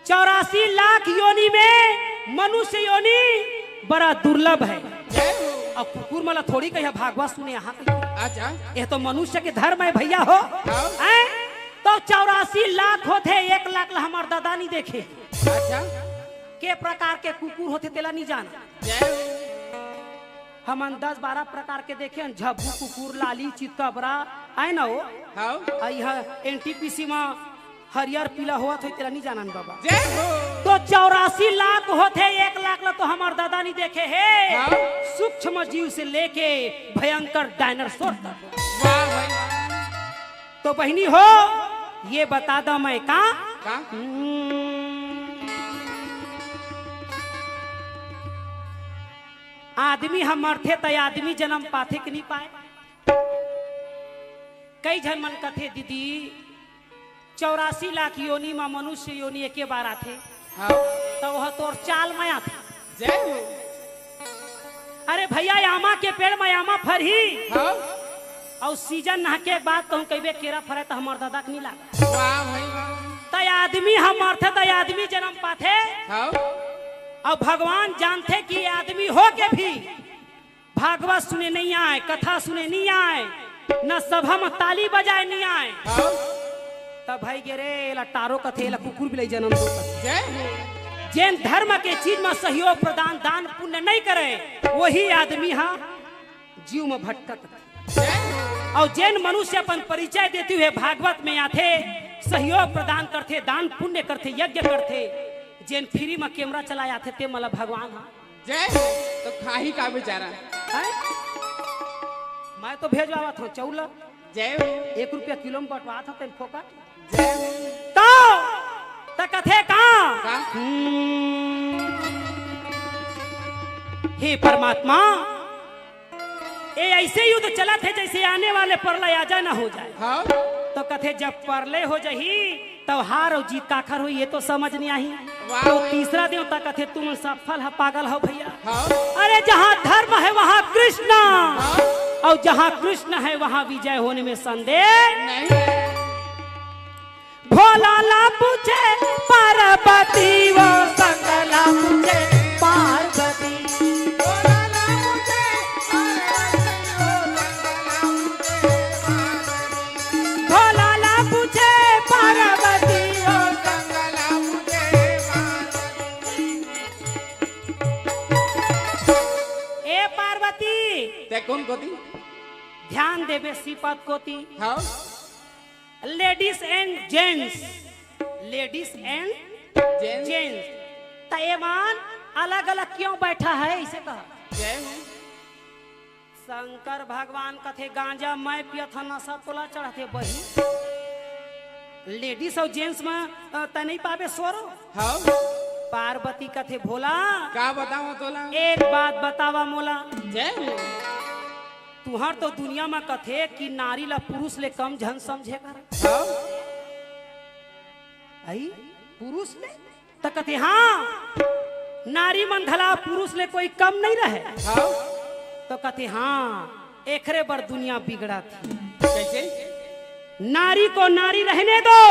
84 लाख योनि में मनुष्य योनि बड़ा दुर्लभ है। अब कुकुर मला थोड़ी कही भागवत सुने यहाँ अच्छा ये तो मनुष्य के धर्म है भैया हो तो 84 लाख होते 1 लाख ला हमार दादा नहीं देखे। अच्छा के प्रकार के कुकुर होते तेला नहीं जाना। हम 10-12 प्रकार के देखे झब्बू कुकुर लाली चितकबरा आए ना हो यह एनटीपीसी में हरियर पीला हुआ था तेरा नहीं जाना बाबा। तो 84 लाख होते 1 लाख ला तो हमार दादा नहीं देखे है सूक्ष्म जीव से लेके भयंकर डायनासोर तक। तो बहनी हो ये बता दो मैं का आदमी हम मरथे तो आदमी जन्म पाथे कि नहीं पाए। कई जन मन कथे दीदी 84 लाख योनि में मनुष्य योनि एक बार आथे तो वह तोर चाल में आथे। अरे भैया आमा के पेड़ में आमा फर ही और सीजन नहा के बाद कहूँ कई केरा फरे तो हमार दादा के नहीं लगा। तो आदमी हम मरथे तो आदमी जन्म पाथे और भगवान जानते कि आदमी हो के भी भागवत सुने नहीं आए कथा सुने नहीं आए न सभा में ताली बजाए नहीं आए तब भाई गे लटारो कथे ला कुकुर भी जन्म दो जैन धर्म के चीज में सहयोग प्रदान दान पुण्य नहीं करे वही आदमी हाँ जीव में भटकत। और जैन मनुष्य अपन परिचय देते हुए भागवत में आते, सहयोग प्रदान करते, दान पुण्य करते, यज्ञ करते, जैन फ्री में कैमरा चलाया थे ते मला भगवान हाँ जय तो खाही का बेचारा है? मैं तो भेजवा था चौला जय 1 रुपया किलो में बटवा था तेन फोकट जय तो कथे कहाँ का हे परमात्मा, ये ऐसे युद्ध चला थे जैसे आने वाले प्रलय आ जाए ना हो जाए। हाँ तो कथे जब प्रलय हो जाही तब हार और जीत काखर हो ये तो समझ नहीं आई। वाह। तो तीसरा दिन तक कथे तुम सफल है पागल हो भैया। हाँ अरे जहाँ धर्म है वहाँ कृष्ण, हाँ और जहाँ कृष्ण है वहाँ विजय होने में संदेह नहीं भोला ला पूछे पार्वती, वो संगला पूछे पार्वती। भोला ला पूछे पार्वती, वो ए पार्वती ते कौन कोती ध्यान देवे श्रीपद कोती। हाँ ladies and gents, ladies and जय जेंट्स तयमान अलग अलग क्यों बैठा है इसे कहा। जय शंकर भगवान कथे गांजा मैं पियत नशा तोला चढ़ाते बही। लेडीज और जेंट्स में त नहीं पावे सोरो। हाँ पार्वती कथे भोला का बताओ तोला एक बात बतावा मोला, जय तुहर तो दुनिया में कथे कि नारी ला पुरुष ले कम झन समझे कर हाँ आई पुरुष ले तो कथे हाँ नारी मन धला पुरुष ले कोई कम नहीं रहे। हाँ तो कहते हाँ एकरे बर दुनिया बिगड़ा थी। कैसे नारी को नारी रहने दो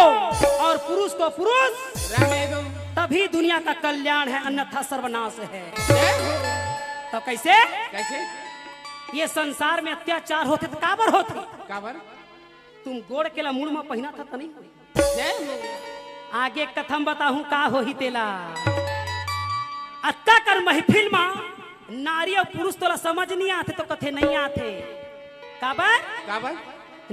और पुरुष को पुरुष रहने दो तभी दुनिया का कल्याण है, अन्यथा सर्वनाश है। जय तो कैसे कैसे ये संसार में अत्याचार होते तो काबर होते। काबर तुम गोड़ केला मुड़ में पहना था तो नहीं हुई। जय आगे कथम बताऊं का हो ही तेला अत्ता कर महफिल में नारी और पुरुष तोला समझ नहीं आते तो कथे नहीं आते। काबर काबर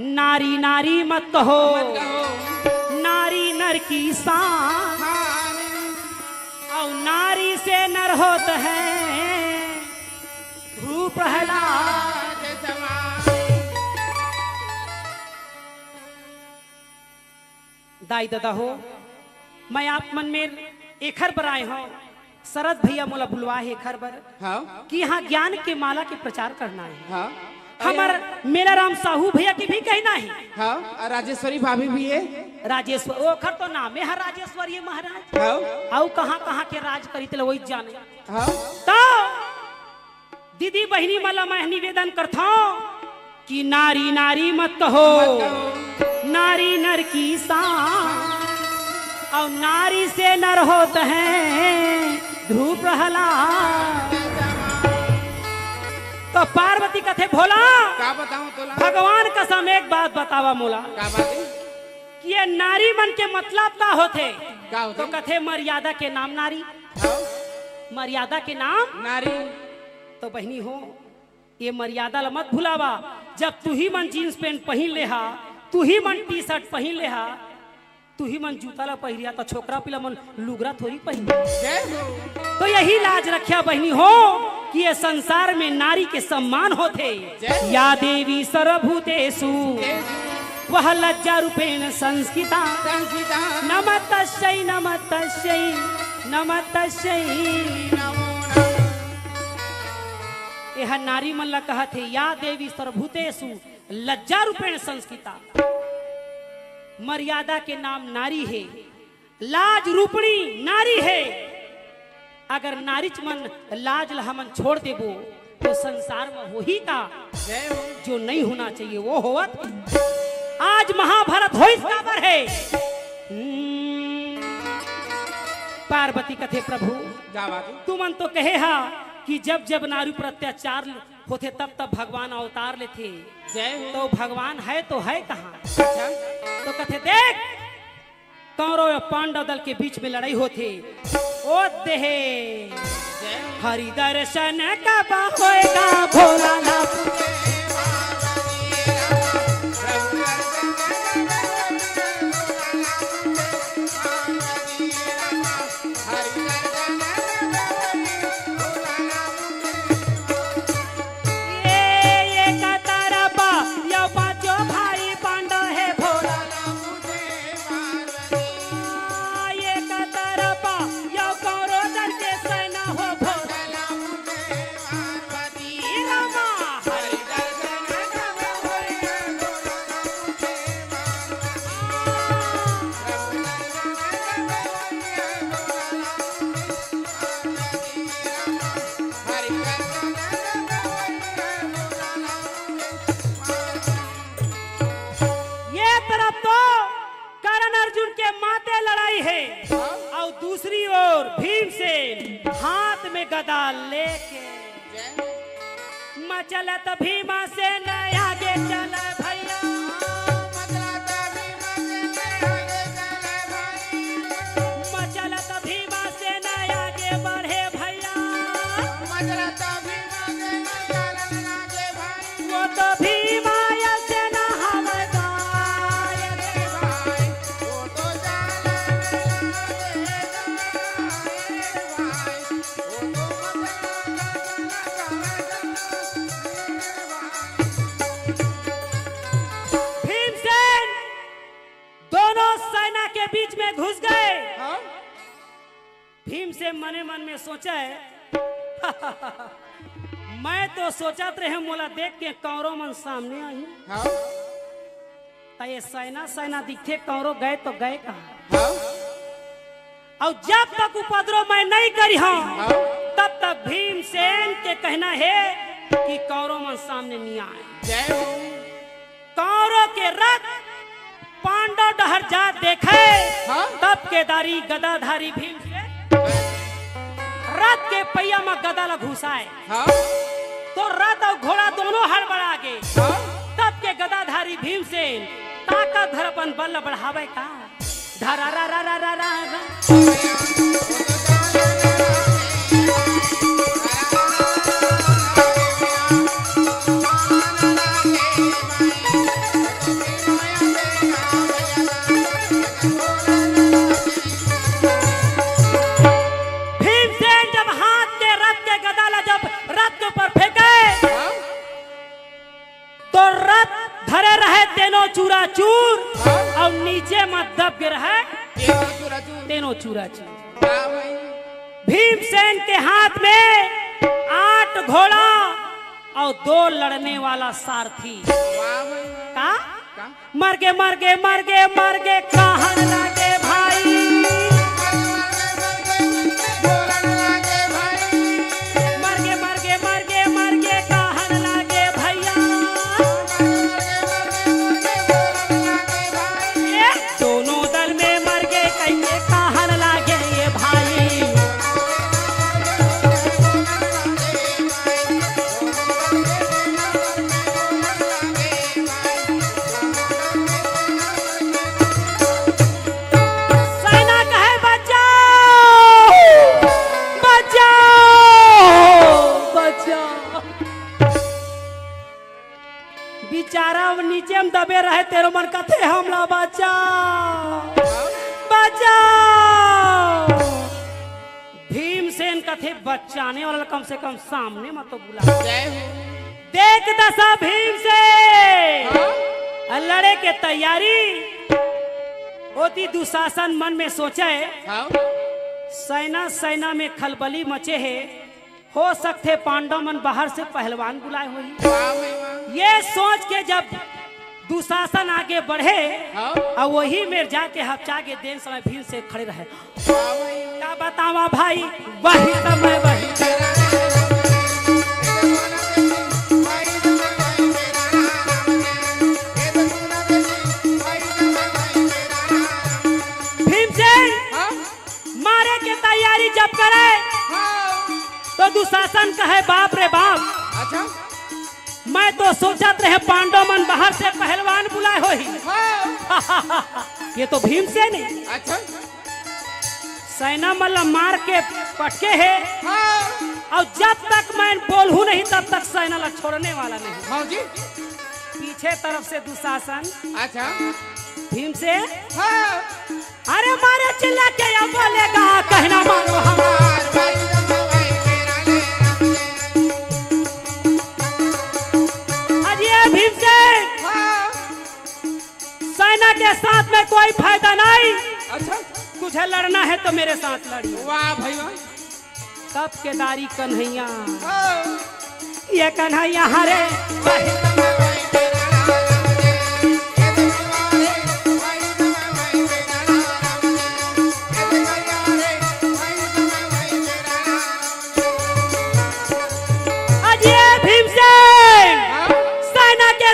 नारी नारी मत कहो, मत कहो नारी नर की शान, हाँ और नारी से नर होत है ध्रुव प्रहलाद। दाई दादा हो मैं आप मन में एक हर बर आए हो, शरद भैया मोला बुलवा है एक हर बर हाँ कि यहाँ ज्ञान के माला के प्रचार करना है। हाँ हमार मेला राम साहू भैया की भी कहना है। हाँ और राजेश्वरी भाभी भी है राजेश्वर ओखर तो नाम है राजेश्वर ये महाराज। हाँ और कहाँ कहाँ के राज करी तले वही जाने। हाँ तो दीदी बहनी मला मैं निवेदन करता हूँ कि नारी नारी मत कहो, नारी नर की शान, और नारी से नर होते हैं ध्रुव प्रहलाद। तो पार्वती कथे भोला का बताऊं तोला भगवान कसम एक बात बतावा मोला का बात है कि ये नारी मन के मतलब का होते। का होते? तो कथे मर्यादा के नाम नारी, हाँ मर्यादा के नाम नारी तो बहनी हो ये मर्यादा ला मत भुलावा। जब तू ही मन जीन्स पैंट पहन ले हा, तू ही मन टी शर्ट पहन ले हा, तू ही मन जूता ला पहिरिया तो छोकरा पिला मन लुगरा थोड़ी पहन। जय तो यही लाज रखिया बहनी हो कि ये संसार में नारी के सम्मान होते। या देवी सर्वभूतेषु वह लज्जा रूपेण संस्कृता, संस्कृता नमस्तस्यै नमस्तस्यै नमस्तस्यै। यह नारी मन ला कहत है या देवी सर्वभूतेषु लज्जा रूपेण संस्कृता। मर्यादा के नाम नारी है, लाज रूपणी नारी है। अगर नारीच मन लाज हमन छोड़ देबो तो संसार में हो ही का जय जो नहीं होना चाहिए वो होवत। आज महाभारत हो इस काबर है। पार्वती कथे प्रभु का बात है तुमन तो कहे हा कि जब जब नारी पर अत्याचार होते तब तब भगवान अवतार लेते। जय तो भगवान है तो है कहाँ। अच्छा तो कथे देख कौरव और पांडव दल के बीच में लड़ाई होती। ओ देहे हरि दर्शन कब होएगा भोला ना रही है और दूसरी ओर भीमसेन हाथ में गदा लेके मचलत भीमा से न आगे चल भैया मचलत भीमा से न आगे बढ़े भैया वो तो भीमा से न हम बीच में घुस गए। भीम से मने मन में सोचा है मैं तो सोचत रहे मोला देख के कौरव मन सामने आई ये सेना दिखे कौरव गए तो गए कहाँ और जब तक उपद्रव मैं नहीं करी हूँ तब तक भीमसेन के कहना है कि कौरव मन सामने नहीं आए। कौरव के रथ पांडव डहर जा देखे तब केदारी गदाधारी भीमसेन रथ के पहिया में गदा ल घुसाए तो रथ और घोड़ा दोनों हड़बड़ा गए। तब के गदाधारी भीमसेन ताकत धरपन बल बढ़ावे का धरा रा रा रा रा रा धरे रहे तेनो चूरा चूर और नीचे मत दब रहे तेनो चूरा चूर। भीमसेन के हाथ में 8 घोड़ा और 2 लड़ने वाला सारथी का मर गे कहन लगे भाई नीचे में दबे रहे तेरो मन कथे हमला बचाओ भीमसेन कथे बचाने वाला कम से कम सामने मत तो बुला देख दशा भीमसेन लड़े के तैयारी होती। दुशासन मन में सोचे सेना में खलबली मचे है हो सकते पांडव मन बाहर से पहलवान बुलाए हुई। ये सोच के जब दुशासन आगे बढ़े और वही में जाके हफ्चा के देन समय भीड़ से खड़े रहे। क्या बतावा भाई वही समय वही भीमसेन मारे की तैयारी जब करे तो दुशासन कहे बाप रे बाप अच्छा मैं तो सोचत रहे पांडव मन बाहर से पहलवान बुलाए हो ही ये तो भीमसेन है। अच्छा सेना मतलब मार के पटके है और जब तक मैं बोलूं नहीं तब तक सेना ला छोड़ने वाला नहीं। जी पीछे तरफ से दुशासन अच्छा भीमसेन अरे मारे चिल्ला के या बोलेगा कहना मानो हमार भीमसेन सेना के साथ में कोई फायदा नहीं। अच्छा तुझे लड़ना है तो मेरे साथ लड़िए। वाह भाई वाह। तब केदारी कन्हैया ये कन्हैया हरे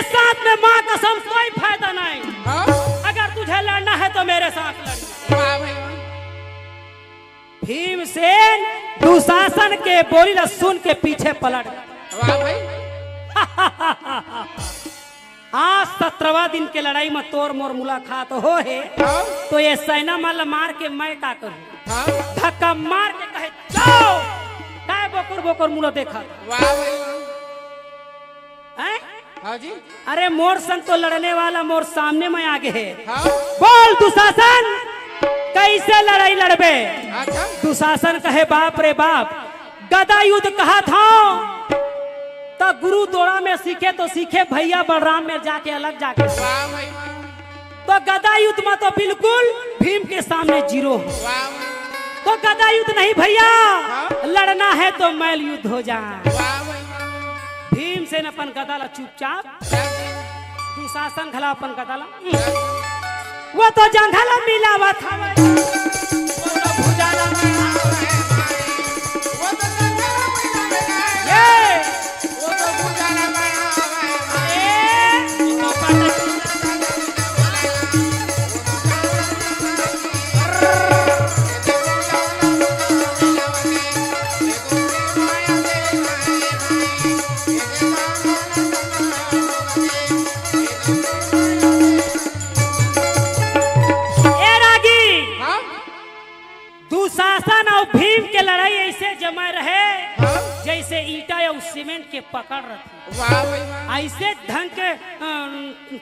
साथ में मां कसम कोई फायदा नहीं। अगर तुझे लड़ना है तो मेरे साथ लड़िए। ये बोली ना सुन के पीछे पलट गए। वाह भाई। आज 17वां दिन के लड़ाई में तोर मोर मुलाकात हो है, हाँ तो ये सैना माल मार के मैं का करूं? हाँ धक्का मार के कहे जाओ, काय बोकर बोकर मुला देखा वाह भाई हैं? हाँ जी अरे मोर संग तो लड़ने वाला मोर सामने में आगे है। हाँ बोल दुशासन, कैसे लड़ाई लड़बे? अच्छा दुशासन कहे बाप रे बाप, गदा युद्ध कहा था तो गुरु दोड़ा में सीखे तो सीखे, भैया बलराम में जाके अलग जाके। वाह भाई वाह तो गदा युद्ध में तो बिल्कुल भीम के सामने जीरो। वाह तो गदा युद्ध नहीं भैया, हाँ? लड़ना है तो मैल युद्ध हो जाए। वाह भाई भीमसेन अपन गदा ला चुपचाप, दुशासन खला अपन गदा ला, वो तो जंघला मिलावा था वो तो भुजाला में आवे वो तो जंगल में आवे ये वो तो भुजाला में आवे ए, तो पटक दुशासन और भीम के लड़ाई ऐसे जमा रहे जैसे ईटा या सीमेंट के पकड़ रखे। वाह भाई वाह ऐसे ढंग के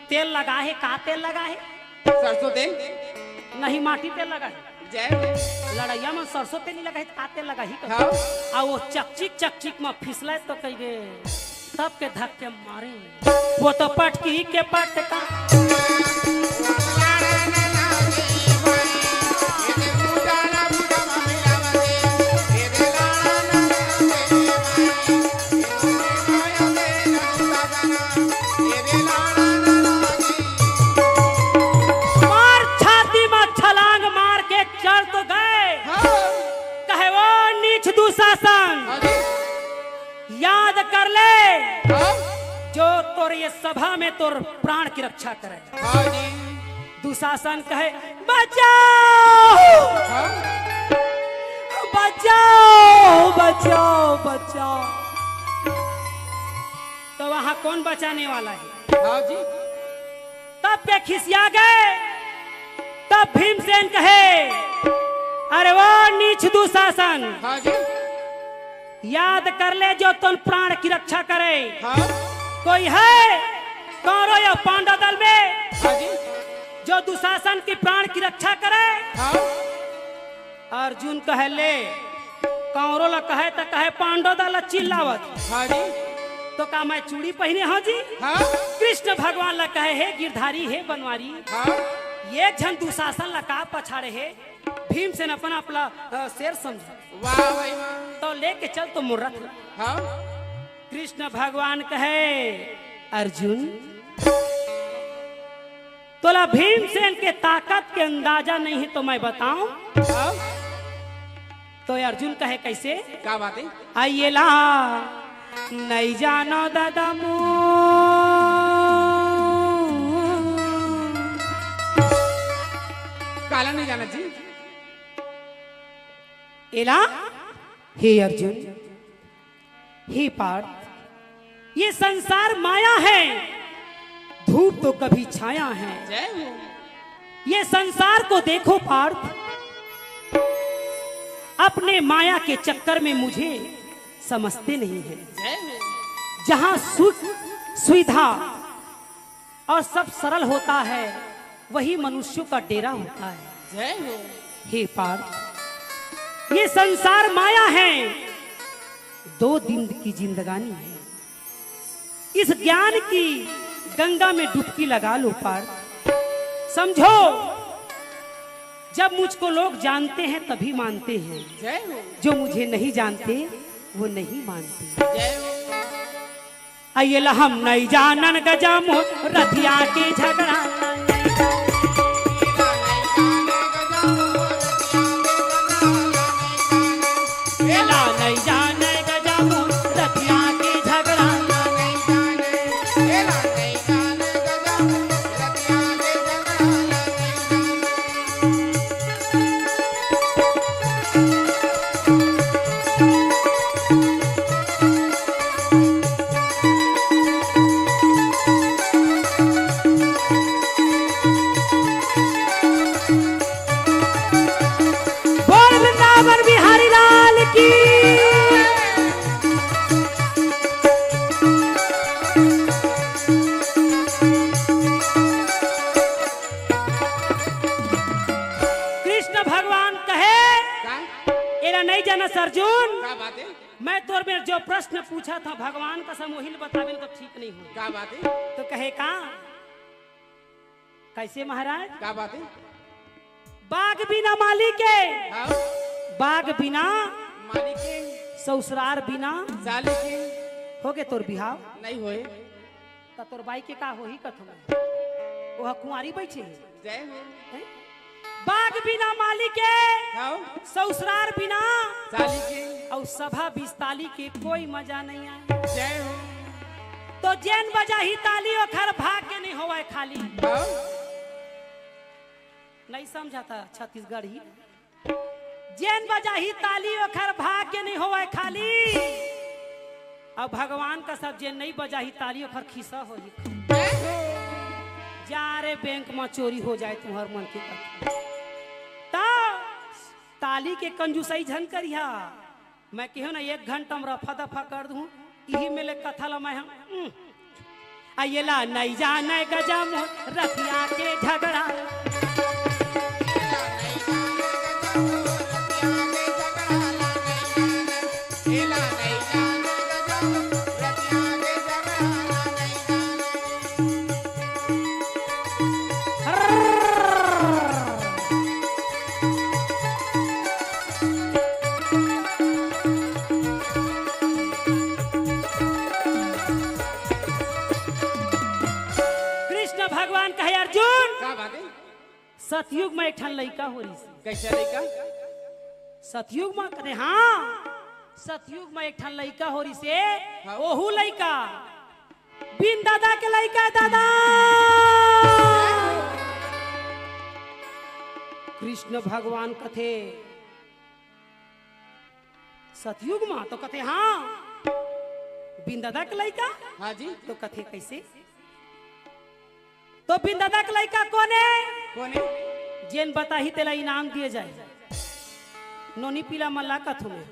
तेल लगा है। का तेल लगा है? सरसों तेल नहीं, माटी तेल लगा है। जय लड़ैया में सरसों तेल नहीं लगा है, का तेल लगा ही कर। हाँ और वो चकचिक में फिसले तो कही गे सब के धक्के मारे, वो तो पटकी के पटका दुशासन याद कर ले जो तोर ये सभा में तोर प्राण की रक्षा करे। दुशासन कहे बचाओ बचाओ बचाओ बचाओ। तो वहां कौन बचाने वाला है? हाँ जी तब के खिसिया गए। तब भीमसेन कहे अरे वो नीच दुशासन, हाँ जी याद कर ले जो तुम प्राण की रक्षा करे। हाँ कोई है कौरव या पांडव दल में हाँ जी जो दुशासन की प्राण की रक्षा करे? हाँ अर्जुन कहे ले, कौरव ला कहे तो कहे पांडव दल चिल्लावत। हाँ जी तो का मैं चूड़ी पहने हाँ जी? हाँ कृष्ण भगवान ला कहे हे गिरधारी हे बनवारी, हाँ ये झन दुशासन ला का पछाड़े है। भीमसेन अपना अपना शेर समझा। वाह भाई वाह तो लेके चल तो मुर्रत। हाँ कृष्ण भगवान कहे अर्जुन तोला भीमसेन के ताकत के अंदाजा नहीं है तो मैं बताऊं। हाँ तो अर्जुन कहे कैसे? क्या बात है? आइए ला नहीं जानो दादा मो काला नहीं जाना जी। एला हे अर्जुन हे पार्थ, ये संसार माया है, धूप तो कभी छाया है। जय हो। ये संसार को देखो पार्थ, अपने माया के चक्कर में मुझे समझते नहीं है। जय हो। जहां सुख सुविधा और सब सरल होता है वही मनुष्यों का डेरा होता है। जय हो। हे पार्थ, ये संसार माया है, 2 दिन की जिंदगानी है। इस ज्ञान की गंगा में डुबकी लगा लो पार्थ। समझो जब मुझको लोग जानते हैं तभी मानते हैं, जय हो। जो मुझे नहीं जानते वो नहीं मानते। जय हो। आइए ला हम नहीं जानन गजामो रथिया के झगड़ा। ला नहीं जाने गजामो रथिया के झगड़ा। जानस अर्जुन, क्या बात है? मैं तोर में जो प्रश्न पूछा था भगवान का सब वही बतावे तो ठीक नहीं हो। क्या बात है? तो कहे का कैसे महाराज? क्या बात है? बाग बिना माली के, हाँ बाग बिना मालिक के ससुरार बिना साली के हो गए तोर बिहाव नहीं होए। तो तोर बाई के का हो ही कथम वो कुंवारी बैठे जय हो। हैं? बाग बिना माली के हाँ ससुरार बिना साली के और सभा बिस्ताली के कोई मजा नहीं आए। जय हो। तो जैन बजा ही ताली और घर भाग के नहीं होवा खाली। हाँ नहीं समझा था छत्तीसगढ़ ही। जैन बजा ही ताली और घर भाग के नहीं होवा खाली। अब भगवान का सब जैन नहीं बजा ही ताली और घर खिसा हो जा रे बैंक में चोरी हो जाए तुम्हार मन के ताली के कंजूसई झन करिया। मैं कहूँ ना 1 घंटा में रफा दफा कर दूं यही मेले कथा ला मैं आइला नहीं जाने गजा मोर रतिया के झगड़ा। सतयुग में एक ठन लड़का हो रही। कैसे लड़का? सतयुग में करे हाँ सतयुग में एक ठन लड़का हो रही से हाँ। ओहू लड़का बिन दादा के लड़का दादा कृष्ण भगवान कथे सतयुग में तो कथे हाँ बिन दादा के लड़का। हाँ जी। तो कथे कैसे? तो बिन दादा के लड़का कौन है? कौन है? जेन बता ही तेला इनाम दिए जाए। नोनी पीला मल्ला कथु में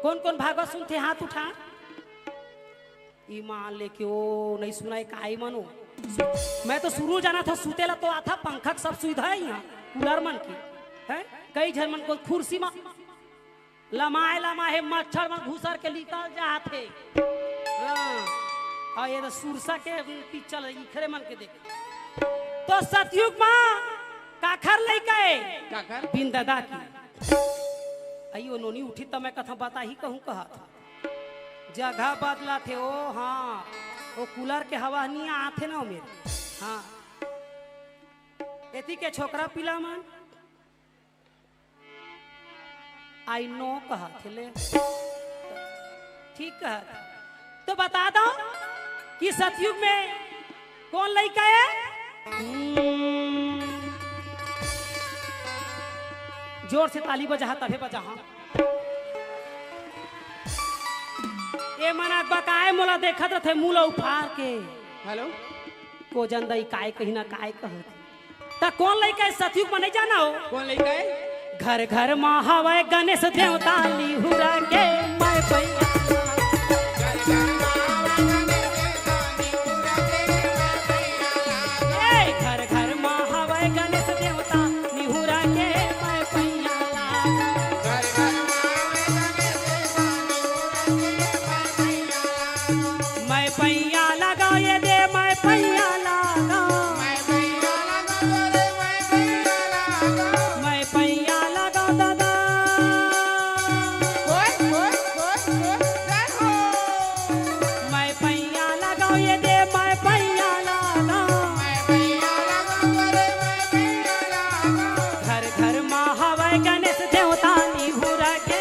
कौन कौन भागवत सुनते हाथ उठा। ईमान लेके ओ नहीं सुनाई काई मनो। मैं तो शुरू जाना था सुतेला तो आता पंखा सब सुविधा है यहाँ कूलर मन की है। कई झर मन को कुर्सी में लमाए लमाए मच्छर में घुसर के निकल जाते। हाँ ये तो सुरसा के पिक्चर इखरे मन के देख। तो सतयुग में काखर लइका है काखर बिन दादा की। अयो नोनी उठी तो मैं कथा बता ही कहूँ कहा था जगह बदला थे ओ हाँ वो कूलर के हवा नहीं आते ना मेरे हाँ एती के छोकरा पिला मन आई नो कहा थे ले ठीक कहा। तो बता दो कि सतयुग में कौन लड़का है? जोर से ताली बजा तभे बजा। हाँ ये मना बकाए मोला देखत रहे मूला उफार के। हेलो को जनदई काय कहीं ना काय कहत त कौन लड़का है सतयुग में नहीं जाना हो? कौन लड़का है? घर घर में हवे गणेश देवता लिहुरा के मैं पैया। घर घर में हवे गणेश देवता लिहुरा के मैं पैया मैं पैया लगा ये दे मैं पैया लगा मैं पैया लगा दादा मैं पैया लगा ये दे मैं पैया लगा घर घर में हवे गणेश देवता निहुरा के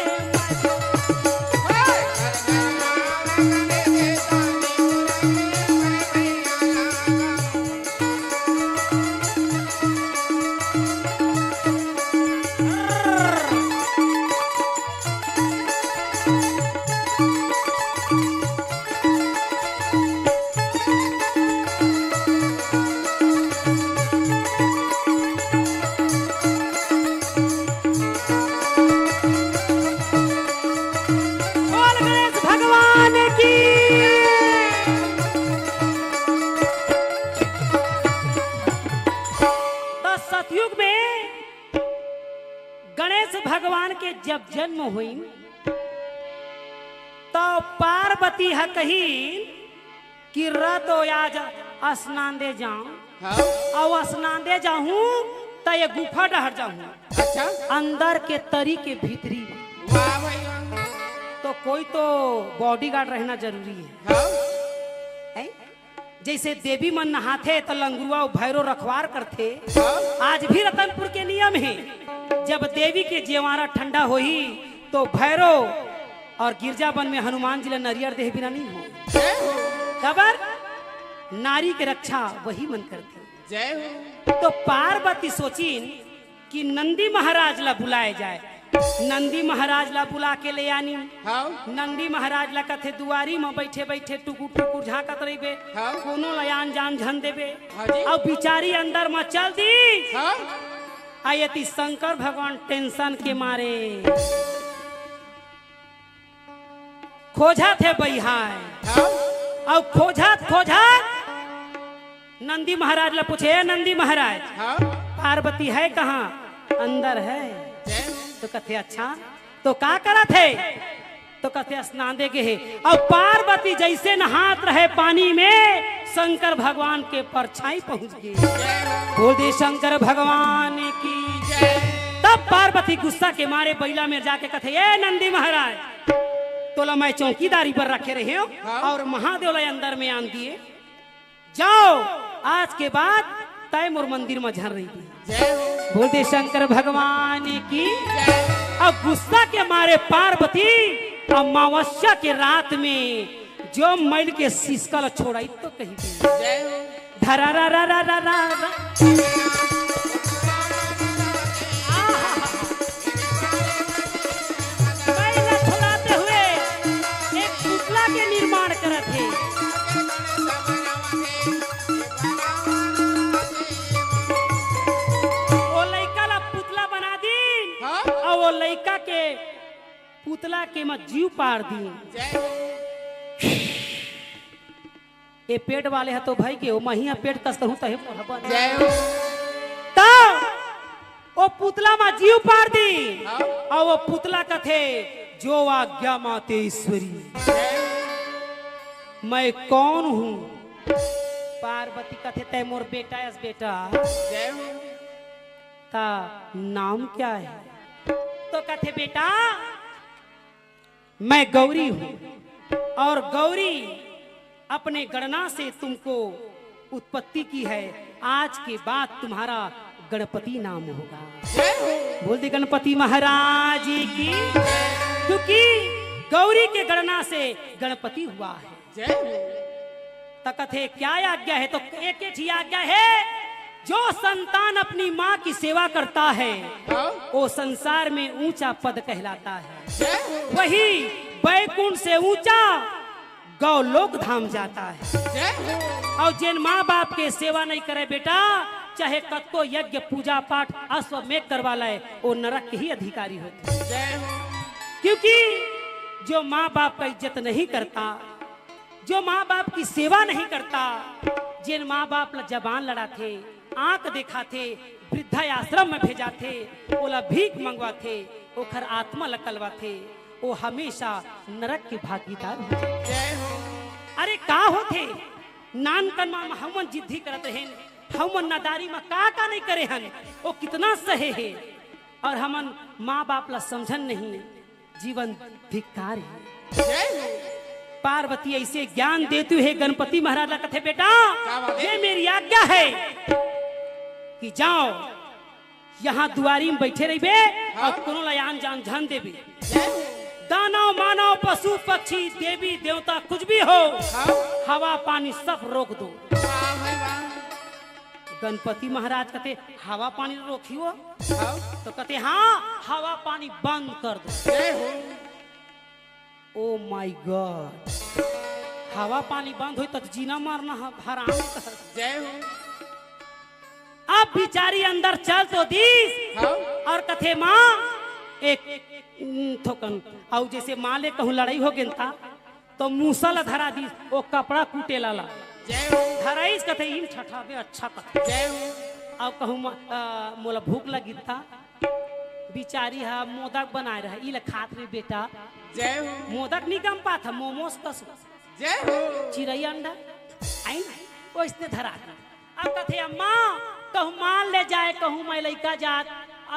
जब जन्म हुई तो पार्वती है कही कि रत आज स्नान दे जाऊं हाँ और स्नान दे जाऊं तो ये गुफा डहर जाऊं अच्छा अंदर के तरी के भीतरी वाह भाई वाह तो कोई तो बॉडीगार्ड रहना जरूरी है हाँ है? जैसे देवी मन नहाते तो लंगुआ और भैरो रखवार करते हाँ आज भी रतनपुर के नियम है जब देवी के जेवारा ठंडा होई तो भैरो और गिरजावन में हनुमान जी नरियर देह बिना नहीं हो जय हो खबर नारी के रक्षा वही मन करते जय हो तो पार्वती सोचीन कि नंदी महाराज ला बुलाए जाए नंदी महाराज ला बुला के ले आनी हाँ नंदी महाराज ला कथे दुआरी में बैठे बैठे टुकुर टुकुर झाकत रहिबे हाँ। कोनो लयान जान झन देबे हाँ जी। अब बिचारी अंदर में चल दी हाँ आयती शंकर भगवान टेंशन के मारे खोजा थे बहिहाय हाँ अब खोजा नंदी महाराज ला पूछे "ए नंदी महाराज हाँ पार्वती है कहाँ अंदर है जय हो तो कथे अच्छा तो का करा थे तो कथे स्नान दे के है अब पार्वती जैसे नहात रहे पानी में शंकर भगवान के परछाई पहुंच गई जय हो बोल दे शंकर भगवान की जय तब पार्वती गुस्सा के मारे बैला में जाके कथे ये नंदी महाराज तोला मैं चौकीदारी पर रखे रहे हो हाँ। और महादेव ला अंदर में आन दिए जाओ आज के बाद तय मोर मंदिर में झर रही थी जय हो बोलते शंकर भगवान की जय अब गुस्सा के मारे पार्वती अमावस्या के रात में जो मैल के सिसकल छोड़ाई तो कही जय हो धरा रा रा रा रा रा रा। मैला छोड़ाते हुए एक पुतला के निर्माण करत है वो लड़का ला पुतला बना दी हाँ और वो लड़का के पुतला के मत जीव पार दी जय हो ये पेट वाले है तो भाई के वो महिया पेट कस कहूं तहे मोहब्बत जय हो तो वो पुतला में जीव पार दी हाँ और वो पुतला कथे जो आज्ञा माते ईश्वरी जय हो मैं कौन हूँ पार्वती कथे तय मोर बेटा एस बेटा जय हो का नाम क्या है तो कथे बेटा मैं गौरी हूँ और गौरी अपने गणना से तुमको उत्पत्ति की है आज के बाद तुम्हारा गणपति नाम होगा जय हो बोल दे गणपति महाराज की क्योंकि गौरी के गणना से गणपति हुआ है जय हो तकथे क्या आज्ञा है तो एक ही आज्ञा है जो संतान अपनी माँ की सेवा करता है हाँ वो संसार में ऊंचा पद कहलाता है जय हो वही बैकुंठ से ऊंचा गौलोक धाम जाता है जय हो और जिन माँ बाप के सेवा नहीं करे बेटा चाहे कतको यज्ञ पूजा पाठ अश्वमेध करवा लाए वो नरक के ही अधिकारी होते हैं। जय हो क्योंकि जो माँ बाप का इज्जत नहीं करता जो माँ बाप की सेवा नहीं करता जिन माँ बाप ला जबान लड़ाते आंख दिखाते वृद्धा आश्रम में भेजाते ओला भीख मंगवाते ओखर आत्मा लकलवाते वो हमेशा नरक के भागीदार होते। जय हो अरे का होते नान कनमा में हमन जिद्दी करत रहेन हमन नादारी में का नहीं करे हन वो कितना सहे है और हमन माँ बाप ला समझन नहीं जीवन धिक्कार है। जय हो पार्वती ऐसे ज्ञान देती है गणपति महाराज ला कथे बेटा क्या बात है? ये मेरी आज्ञा है कि जाओ यहाँ दुआरी में बैठे रहिबे हाँ? और कोनो लयान जान जान देबे जय हो दानव मानव पशु पक्षी देवी देवता कुछ भी हो हाँ हवा पानी सब रोक दो वाह भाई वाह गणपति महाराज कहते हवा पानी रोकियो हाँ तो कहते हाँ हवा पानी बंद कर दो जय हो ओ माय गॉड हवा पानी बंद हो तो जीना मारना हराम है। जय हो अब बिचारी अंदर चल तो दीस हाँ और कथे माँ एक थोकन और जैसे माँ ले कहूँ लड़ाई हो गेंता तो मूसल धरा दी वो कपड़ा कूटे लाला जय हो धराइस कथे इन छठावे अच्छा कथे जय हो अब कहूँ मोला भूख लगी था बिचारी हा मोदक बनाए रहा इल खात रे बेटा जय हो मोदक नहीं गम पात मोमोस कस जय हो चिड़ै अंडा आई ना ओइसने धरा दी। अब कथे अम्मा कहूँ मान ले जाए कहूँ मैं लइका जात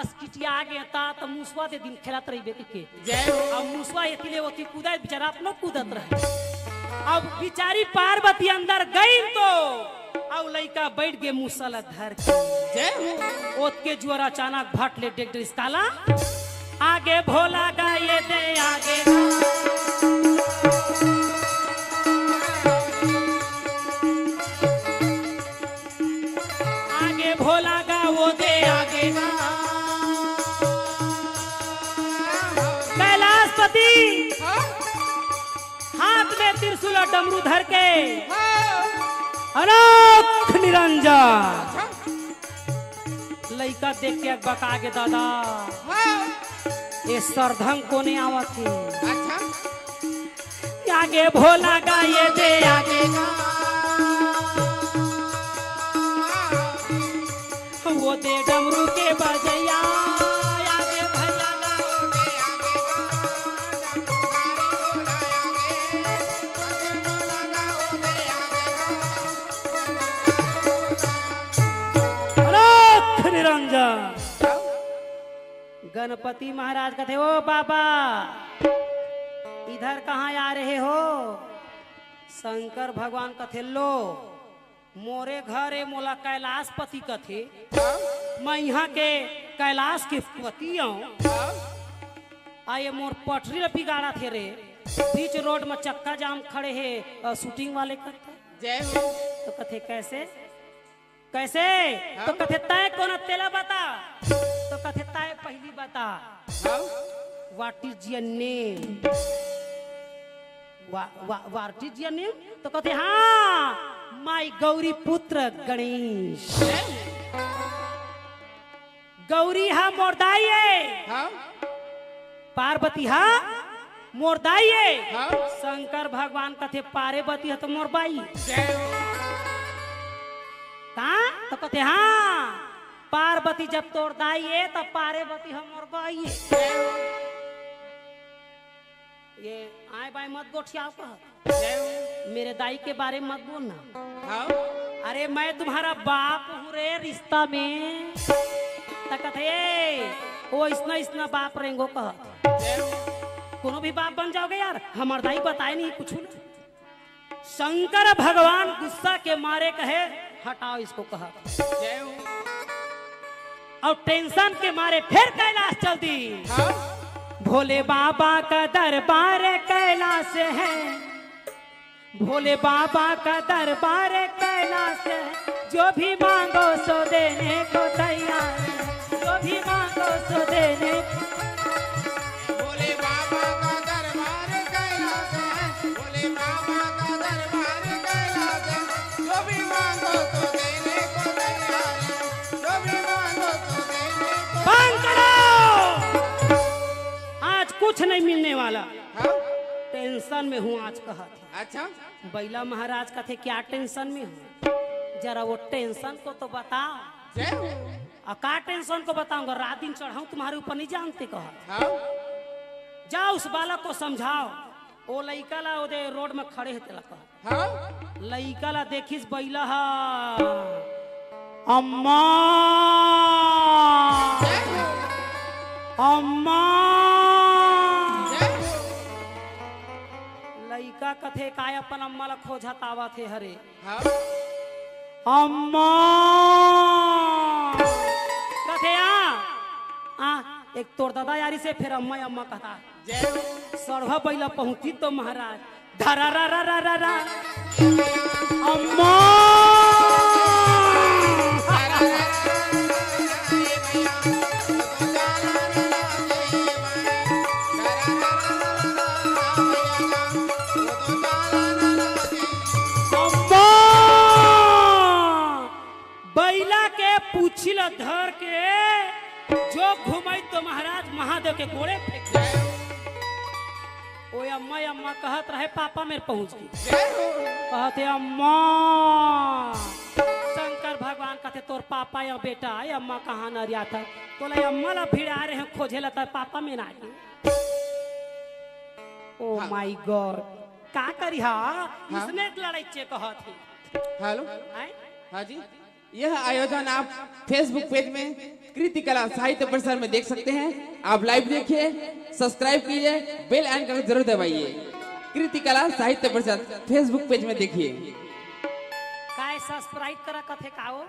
अस्किटिया आ गया ता तो मुसवा दे दिन खेलत रही बेटी के जय हो अब मुसवा इतने होती कूदा बेचारा अपनो कूदत रहे। अब बिचारी पार्वती अंदर गई तो अब लइका बैठ गए मुसल धर के जय हो ओत के जुआर अचानक भट ले डेक इस काला आगे भोला गाये दे आगे आगे भोला गा वो दे आगे कैलाशपति हाथ में त्रिशूल और डमरू धर के अनोख निरंजन लइका देख के बका के दादा ये सरधंग को नहीं आवत थी अच्छा आगे भोला गाये दे आगे वो दे डमरू के बजैया आगे भैया अनोख निरंजन गणपति महाराज कहते ओ बाबा इधर कहाँ आ रहे हो। शंकर भगवान कथे लो मोरे घर ए मोला कैलाशपति कथे मैं यहाँ के कैलाश के पति हूँ आये मोर पटरी ला बिगाड़ा थे रे बीच रोड में चक्का जाम खड़े है शूटिंग वाले करते जय हो तो कथे कैसे कैसे तो कथे तय कौन तेला बता तो कथे तय पहली बता what is your name what is your name तो कहते हाँ माई गौरी पुत्र गणेश गौरी हा मोरदाइये पार्वती हा मोरदाइये शंकर भगवान कथे पार्वती है तो मोरबाई कहा तो कहते हाँ पार्वती जब तोड़ दाइये तब पार्वती हम मोरबाइये ये आए बाय मत गोठियाओ कह मेरे दाई के बारे में मत बोलना अरे मैं तुम्हारा बाप हूँ रे रिश्ता में तकत वो इसना इसना बाप रहेंगो कह कोनो भी बाप बन जाओगे यार हमार दाई बताए नहीं कुछ ना। शंकर भगवान गुस्सा के मारे कहे हटाओ इसको कहा और टेंशन के मारे फिर कैलाश चल दी। भोले बाबा का दरबार कैलाश है भोले बाबा का दरबार कैलाश है जो भी मांगो सो देने को तैयार है जो भी मांगो सो देने भोले बाबा का दरबार कैलाश है भोले बाबा का दरबार कैलाश है जो भी मांगो तो देने को तैयार है जो भी मांगो तो देने को बंद करो आज कुछ नहीं मिलने वाला टेंशन में हूँ आज कहा थे अच्छा बैला महाराज का थे क्या टेंशन में हूँ जरा वो टेंशन को तो बताओ जय हो का टेंशन को बताऊंगा रात दिन चढ़ाऊं तुम्हारे ऊपर नहीं जानते कहा हाँ जाओ उस बालक को समझाओ वो लइका ला ओदे रोड में खड़े होते ला कहा हाँ लइका ला देखिस बैला हा अम्मा जय हो अम्मा जय हो लइका कथे काय अपन अम्मा ला खोजत आवा थे हरे हाँ अम्मा कथे आ एक तोर दादा यारी से फिर अम्मा अम्मा कहा जय हो सरहा बैला पहुंची तो महाराज धरा रा रा रा रा रा अम्मा अम्मा बैला के पूछिल धर के जो घुमाई तो महाराज महादेव के घोड़े फेंक ओ अम्मा अम्मा कहत रहे पापा मेरे पहुंच गई कहते अम्मा शंकर भगवान का कहते तोर पापा या बेटा या अम्मा कहाँ न रिया था तो अम्मा ला फिर आ रहे हैं खोजे ला तर पापा में ना आए। ओ माय गॉड का करी हा इसने लड़ाई चे कहा थी। हेलो हाँ जी, यह आयोजन आप फेसबुक पेज में कृति कला साहित्य परिसर में देख सकते हैं। आप लाइव देखिए, सब्सक्राइब कीजिए, बेल आइकन जरूर दबाइए। कृति कला साहित्य परिसर फेसबुक पेज में देखिए। काय सब्सक्राइब करा कथे काओ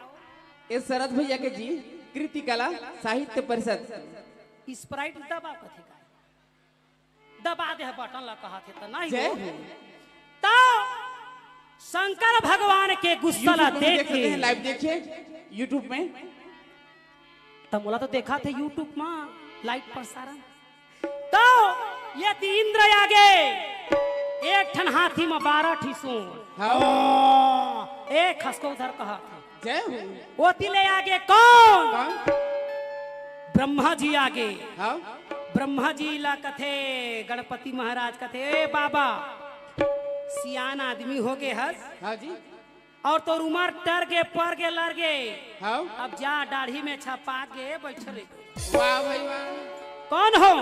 इस शरद भैया के जी कृति कला साहित्य परिषद स्प्राइट दबा कथे का दबा दे बटन ला कहा थे तो नहीं जय हो। हो। तो शंकर भगवान के गुस्सा ला YouTube में देख सकते हैं, के लाइव देखिए यूट्यूब में। तो मोला तो देखा थे यूट्यूब में लाइव प्रसारण। तो ये इंद्र आगे एक ठन हाथी में 12 ठीसू हाँ एक खसको उधर कहा था। जय हो। वो तिले आगे कौन कौन? ब्रह्मा जी आगे। हाँ ब्रह्मा जी ला कथे गणपति महाराज कथे ए बाबा सियान आदमी हो गए हस हाँ जी और तो उमर टर के पर के लड़ गए। हाँ अब जा दाढ़ी में छपा के बैठले। वाह भाई वाह। कौन हो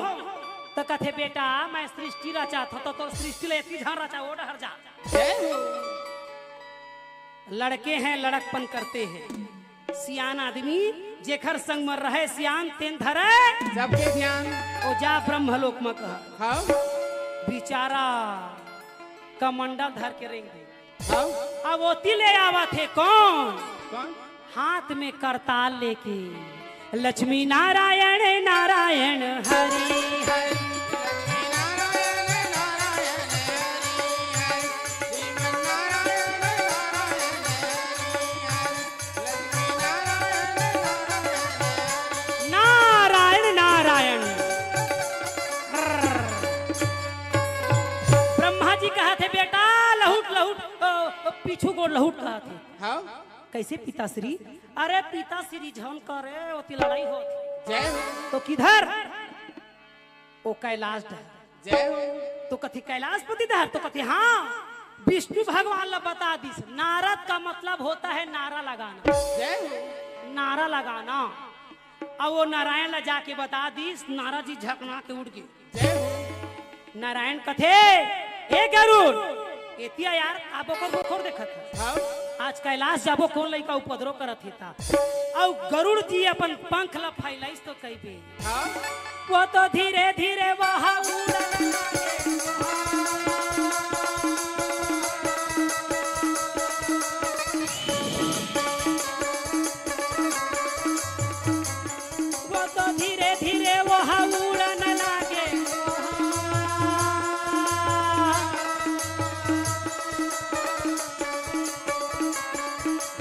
तो कथे बेटा मैं सृष्टि रचा था तो सृष्टि ले इतनी झन रचा वो डर जा। जय हो। लड़के हैं लड़कपन करते हैं सियान आदमी जेखर संग में रहे सियान तेन धरे सबके ध्यान। ओ जा ब्रह्मलोक में कहा हाँ बेचारा कमंडल धर के रेंग दे। हाँ अब वो तिले आवा थे कौन कौन? हाथ में करताल लेके लक्ष्मी नारायण नारायण हरि हरि। नारायण नारायण ब्रह्मा जी कहा थे बेटा लहुट लहुट पीछू को लहुट कहा थे। हाँ कैसे पिताश्री? अरे पिताश्री झन करे ओती लड़ाई हो जय हो। तो किधर ओ कैलाश धर। जय हो। तो कथी कैलाशपति धर तो कथी हाँ विष्णु भगवान ला बता दी। नारद का मतलब होता है नारा लगाना। जय हो। नारा लगाना अब वो नारायण ला जाके बता दी। नारद जी झकना के उड़ गए। जय हो। नारायण कथे ए गरुड़ एतिया यार आबो कर बोखर देखत हाँ आज कैलाश जाबो कौन लइका उपद्रव करत हेता और गरुड़ जी अपन पंख ला फैलाइस तो कइबे हाँ वो तो धीरे धीरे वहां उड़न वो तो धीरे धीरे वहां उड़न लागे।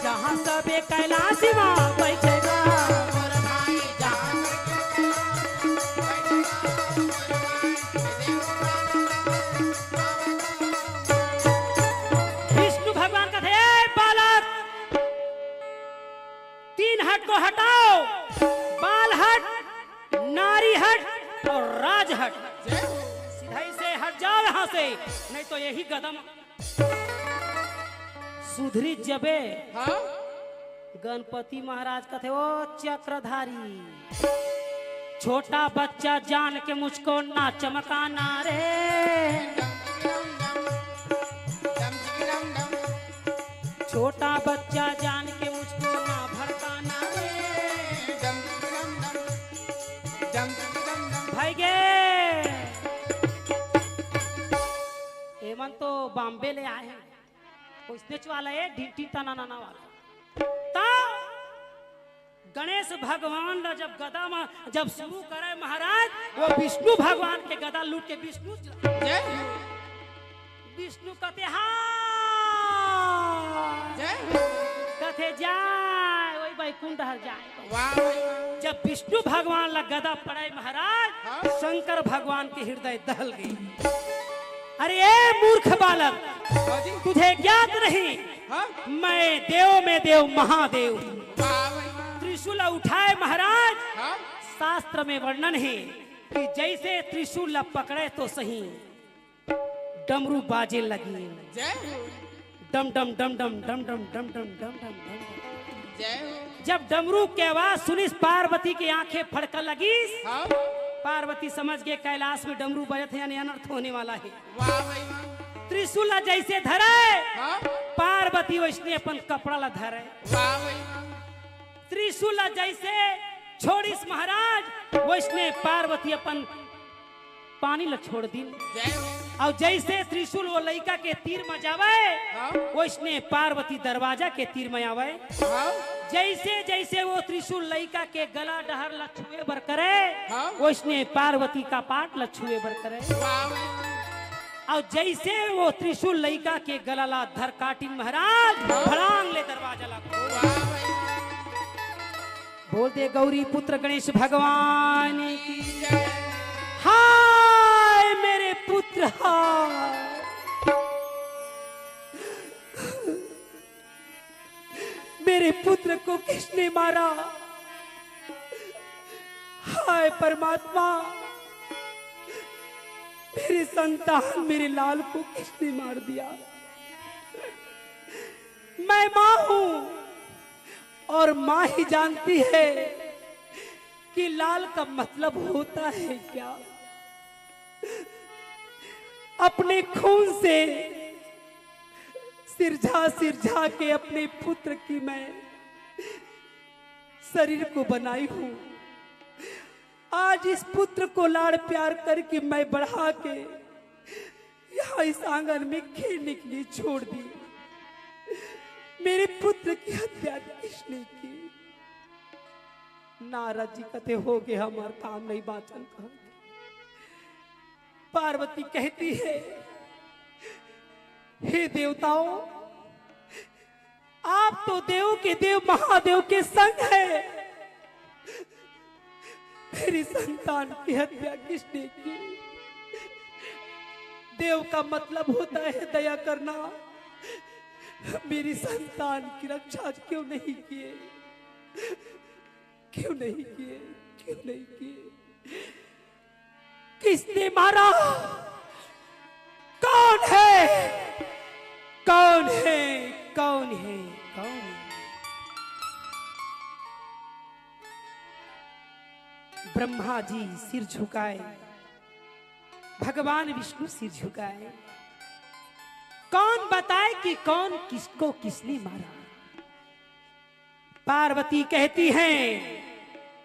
जहाँ सबे कैलाश माँ बैठेगा विष्णु भगवान का थे बालक 3 हट को हटाओ बाल हट नारी हट और राज हट। सीधा ही से हट जाओ यहाँ से नहीं तो यही कदम सुधरी जबे। हाँ गणपति महाराज का थे वो चक्रधारी छोटा बच्चा जान के मुझको ना चमकाना रे। छोटा बच्चा जान के मुझको ना भड़काना रे। भाई गे एमन तो बॉम्बे ले आए हैं कोई स्नेच वाला है ढीटी तना नाना वाला। ता गणेश भगवान ला जब गदा में जब शुरू करे महाराज वो विष्णु भगवान के गदा लूट के विष्णु जय हो। विष्णु कहते जय हो। कहते जाए वही वैकुंठ हर जाए। वाह भाई वाह। जब विष्णु भगवान ला गदा पड़े महाराज हाँ? शंकर भगवान के हृदय दहल गई। अरे ए मूर्ख बालक हाँ जी। तुझे ज्ञात नहीं हाँ मैं देव में देव महादेव वाह भाई वाह। त्रिशूल उठाए महाराज। हाँ शास्त्र में वर्णन है कि जैसे त्रिशूल ला पकड़े तो सही डमरू बाजे लगी जय हो। डम डम डम डम डम डम डम डम डम डम डम। जय हो। जब डमरू के आवाज सुनिस पार्वती की आंखें फड़कन लगी। हाँ पार्वती समझ गए कैलाश में डमरू बजत है यानी अनर्थ होने वाला है। वाह भाई वाह। त्रिशूल जैसे धरे हाँ पार्वती वैसने अपन कपड़ा ला धरे। वाह भाई वाह। त्रिशूल जैसे छोड़िस महाराज वैसने पार्वती अपन पानी ला छोड़ दिन। जय हो। और जैसे त्रिशूल वो लड़का के तीर में जावे हाँ वैसने पार्वती दरवाजा के तीर में आवे। हाँ जैसे जैसे वो त्रिशूल लड़का के गला डहर ला छुए बर करे हाँ। वैसने पार्वती का पाट ला छुए बर करे। वाह भाई वाह। और जैसे वो त्रिशूल लड़का के गला ला धर काटिन महाराज भड़ांग ले दरवाजा ला खोल। वाह भाई वाह। बोल दे गौरी पुत्र गणेश भगवान की जय। हाय मेरे पुत्र हाय। मेरे पुत्र को किसने मारा? हाय परमात्मा मेरे संतान मेरे लाल को किसने मार दिया? मैं मां हूं और मां ही जानती है कि लाल का मतलब होता है क्या। अपने खून से सिरझा के अपने पुत्र की मैं शरीर को बनाई हूं। आज इस पुत्र को लाड़ प्यार करके मैं बढ़ा के यहाँ इस आंगन में खेलने के लिए छोड़ दी। मेरे पुत्र की हत्या किसने की? नारद जी कहते हो गए हमारा काम नहीं बाचल का। पार्वती कहती है हे देवताओं आप तो देव के देव महादेव के संग है। मेरी संतान की हत्या किसने की? देव का मतलब होता है दया करना। मेरी संतान की रक्षा क्यों नहीं किए? क्यों नहीं किए? क्यों नहीं किए? किसने मारा? कौन है? कौन है? कौन है? कौन है? ब्रह्मा जी सिर झुकाए, भगवान विष्णु सिर झुकाए। कौन बताए कि कौन किसको किसने मारा? पार्वती कहती है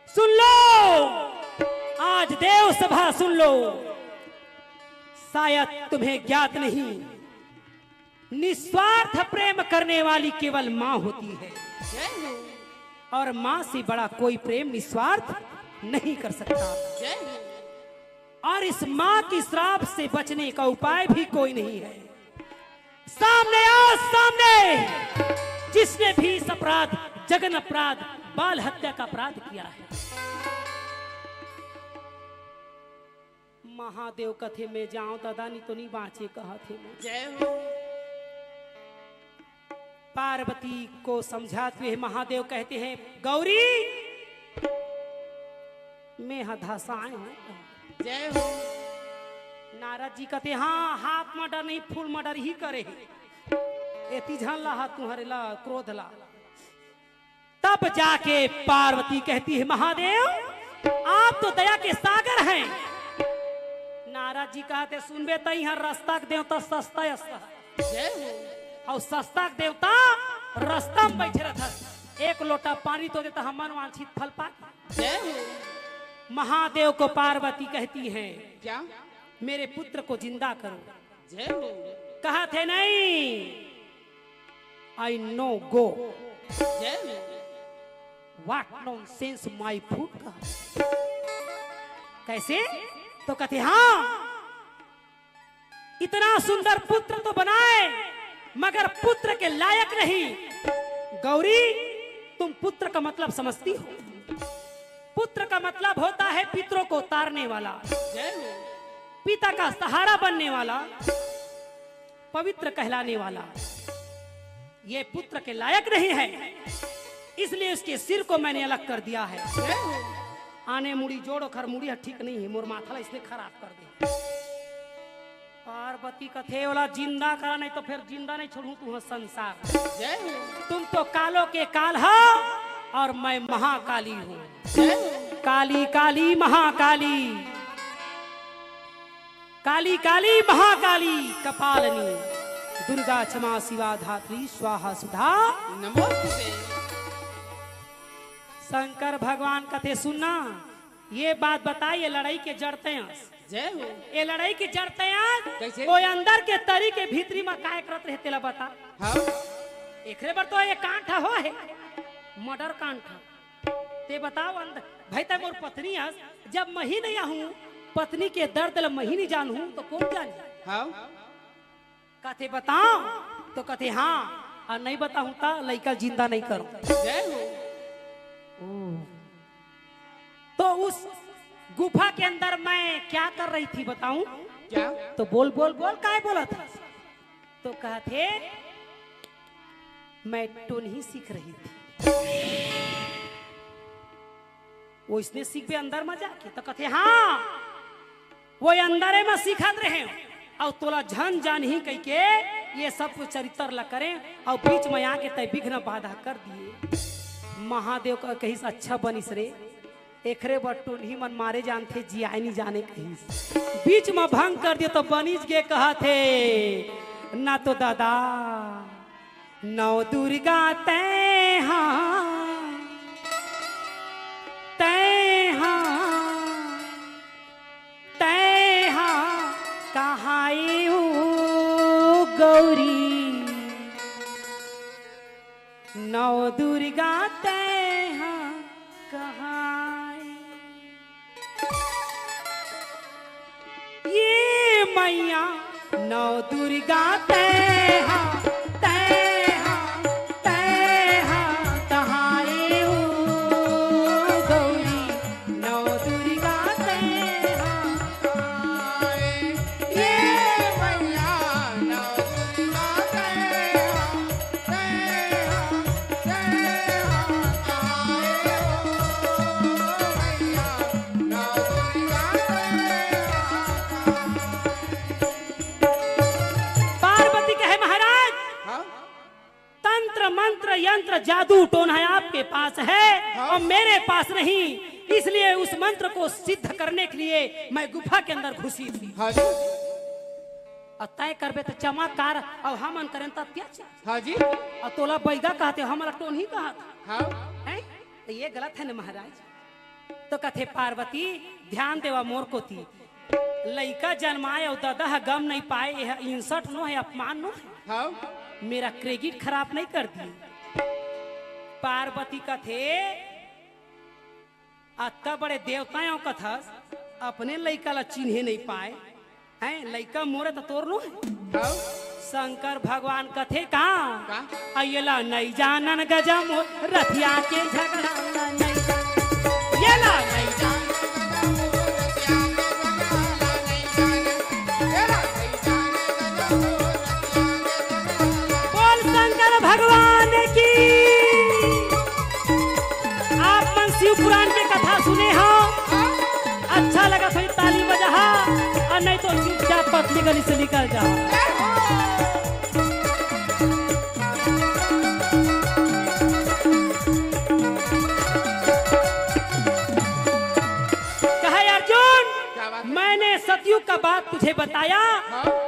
सुन लो आज देव सभा सुन लो। शायद तुम्हें ज्ञात नहीं निस्वार्थ प्रेम करने वाली केवल मां होती है और मां से बड़ा कोई प्रेम निस्वार्थ नहीं कर सकता। और इस मां की श्राप से बचने का उपाय भी कोई नहीं है। सामने आओ सामने जिसने भी इस अपराध जघन्य अपराध बाल हत्या का अपराध किया है। महादेव कथे में जाऊं दादा नहीं तो नहीं बाँचे कहा थे मैं। जय हो। पार्वती को समझाते हुए महादेव कहते हैं गौरी मैं हदासाए हूं। जय हो। नारद जी कहते हाँ हाथ मर्डर नहीं फुल मर्डर ही करे एती झन ला हाथ तुम्हारे ला क्रोध ला। तब जाके पार्वती कहती है महादेव आप तो दया के सागर हैं। नारद जी कहते सुनबे तई हर रास्ता के देवता सस्ता जय हो। और सस्ता के देवता रास्ता में बैठे रहता एक लोटा पानी तो देता हमन वांछित फल पा। जय हो। महादेव को पार्वती कहती है क्या? मेरे पुत्र को जिंदा करो। जय हो। कहा थे नहीं आई नो गो। जय हो। व्हाट नॉनसेंस माय फूड का कैसे? तो कहते हाँ इतना सुंदर पुत्र तो बनाए मगर पुत्र के लायक नहीं। गौरी तुम पुत्र का मतलब समझती हो? पुत्र का मतलब होता है पितरों को उतारने वाला, जय हो। पिता का सहारा बनने वाला, पवित्र कहलाने वाला। ये पुत्र के लायक नहीं है इसलिए उसके सिर को मैंने अलग कर दिया है। जय हो। आने मुड़ी जोड़ो खर मुड़ी ठीक नहीं है मोर माथा इसने खराब कर दे। पार्वती कथे वाला जिंदा करा नहीं तो फिर जिंदा नहीं छोड़ू तू संसार। जय हो। तुम तो कालों के काल हो और मैं महाकाली हूँ। काली काली महाकाली, काली काली महाकाली कपालनी, दुर्गा क्षमा शिवा धात्री स्वाहा सुधा नमोस्तुते। शंकर भगवान कथे सुनना। ये बात बताइए लड़ाई के जड़ते हैं। जय हो। ये लड़ाई की जड़ते कैसे? हैं कोई अंदर के तरी के भीतरी में काय करत रहते ला बता। हाँ एकरे बर तो ये कांठा हो है मर्डर कांठा। ते बताओ अंदर भाई तक मोर पत्नी है, जब मैं ही नहीं हूँ पत्नी के दर्द ल मैं ही नहीं जानू तो कौन जाने। हाँ कथे बताओ तो कथे हाँ, और नहीं बताऊं तो लड़का जिंदा नहीं करूं। जय हो। तो उस गुफा के अंदर मैं क्या कर रही थी बताऊं? क्या? तो बोल बोल बोल काय बोला था? तो कहते मैं टोन ही सीख रही थी। वो इसने सीख भी अंदर में जाके तो कहते हाँ वो अंदर में सीखत रहे और तोला झन जान ही कह के ये सब कुछ चरित्र ला करें और बीच में आके तय विघ्न बाधा कर दिए। महादेव का कहीं से अच्छा बनिस रे, एकरे बटून ही मन मारे जानते जियाए नहीं जाने कहीं बीच में भंग कर दिए तो बनिस के कहा थे ना तो दादा नौ दुर्गा तय कहाई गौरी नौ दुर्गा तय कहाई ये मैया नौ दुर्गा तय यंत्र जादू टोन है आपके पास है और मेरे पास नहीं, इसलिए उस मंत्र को सिद्ध करने के लिए मैं गुफा के अंदर घुसी थी। हाँ जी। और तय करबे तो चमत्कार और हम करें तो अत्याचार। हाँ जी। और तोला बैगा कहते हमारा टोन ही कहा था। हाँ है? तो ये गलत है ना महाराज। तो कथे पार्वती ध्यान देवा मोर को थी लड़का जन्माए और दादा गम नहीं पाए, यह इंसल्ट नो है, अपमान नो है। हाँ मेरा क्रेडिट खराब नहीं कर दी। पार्वती का थे अत्ता बड़े देवताओं का था अपने लड़का ला चिन्हे नहीं पाए हैं, लड़का मोरे तो तोड़ लो। हाँ शंकर भगवान का थे कहाँ का? अयला नहीं जानन गजा मोर रथिया के झगड़ा नहीं ये ला नहीं जान बोल शंकर भगवान की। आप मन शिव पुराण के कथा सुने हो, अच्छा लगा थोड़ी ताली बजा और नहीं तो चुपचाप पतली गली से निकल जाओ। कहे अर्जुन मैंने सतयुग का बात तुझे बताया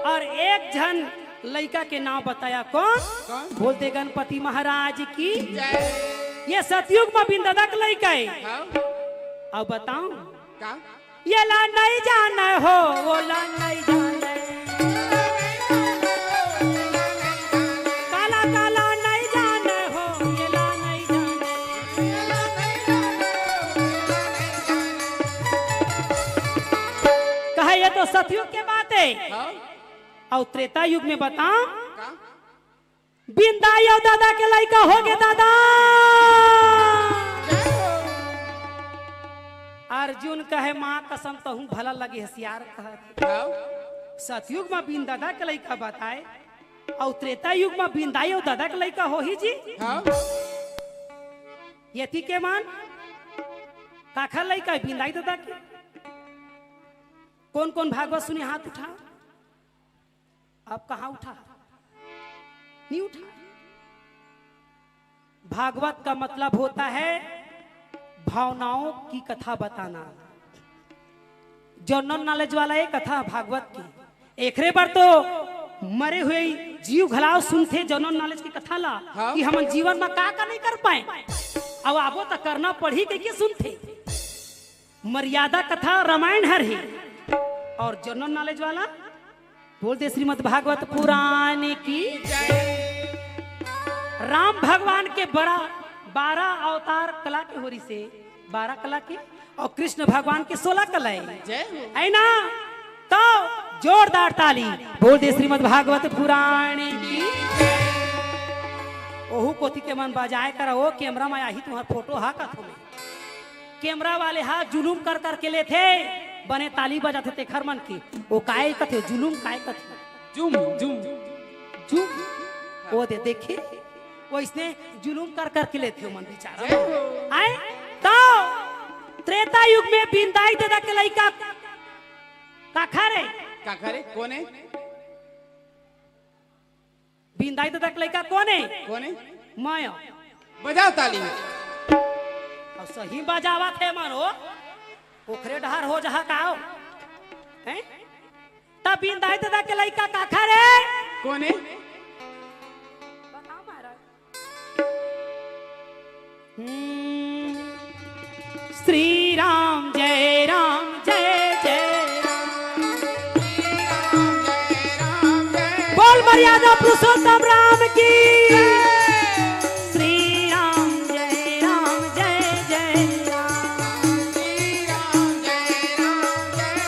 और एक जन लड़का के नाम बताया। कौन? बोलते गणपति महाराज की। ये सतयुग में बिंदादा का लड़का है। अब बताऊं का? ये ला नहीं जाना हो वो ला नहीं जाना, काला काला नहीं जाना हो ये ला नहीं जाना। कहे ये तो सतयुग के बात है और त्रेता युग में बताओ बिंदा यो दादा के लड़का हो गए दादा। अर्जुन कहे माँ कसम तो हूँ भला लगे होशियार कहा। सतयुग में बिन दादा के लड़का बताए और त्रेता युग में बिंदाई दादा के लड़का हो ही जी। यति के मान काखा लड़का है बिंदाई दादा के। कौन कौन भागवत सुने हाथ उठा। अब कहाँ उठा नहीं उठा। भागवत का मतलब होता है भावनाओं की कथा बताना। जनरल नॉलेज वाला ये कथा भागवत की एकरे पर तो मरे हुए जीव घलाव सुनते जनरल नॉलेज की कथा ला हाँ? कि हम जीवन में का नहीं कर पाए अब आबो तो करना पड़ी के सुनते। मर्यादा कथा रामायण हर ही और जनरल नॉलेज वाला बोलते श्रीमद् भागवत पुराण की। राम भगवान के 12 अवतार कला के होरी से 12 कला के और कृष्ण भगवान के 16 कला है ना। तो जोरदार ताली बोल दे श्रीमद् भागवत पुराण की। ओहू कोथी के मन बजाए कर ओ कैमरा में आई तुम्हारा फोटो हा का तुम्हें कैमरा वाले हा जुलूम कर करके ले थे बने ताली बजाते थे खरमन की वो काय कथे जुलूम काय कथे जुम जुम जुम वो दे देखे वो इसने जुलूम कर करके ले थे मन बेचारा आए। तो त्रेता युग में बिंदाई दादा के लड़का काखरे कौन है? बिंदाई दादा के लड़का कौन है? माया बजाओ ताली और सही बजावा थे मानो ओखरे डहार हो जहा काओ हैं तब बिंदाई दादा के लड़का काखरे कौन है? श्री राम जय राम जय जय राम जय बोल मर्यादा पुरुषोत्तम राम की। श्री राम जय राम जय जय राम श्री राम जय राम जय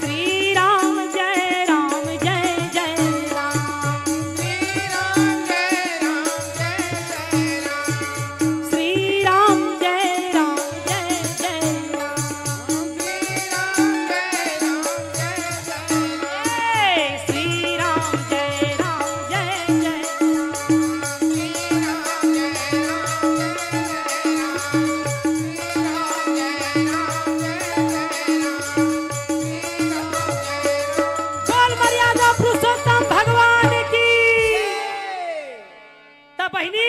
श्री राम जय राम जय जय जय राम श्री राम जय राम श्री राम जय राम जय जय बोल मर्यादा पुरुषोत्तम भगवान की। तब बहनी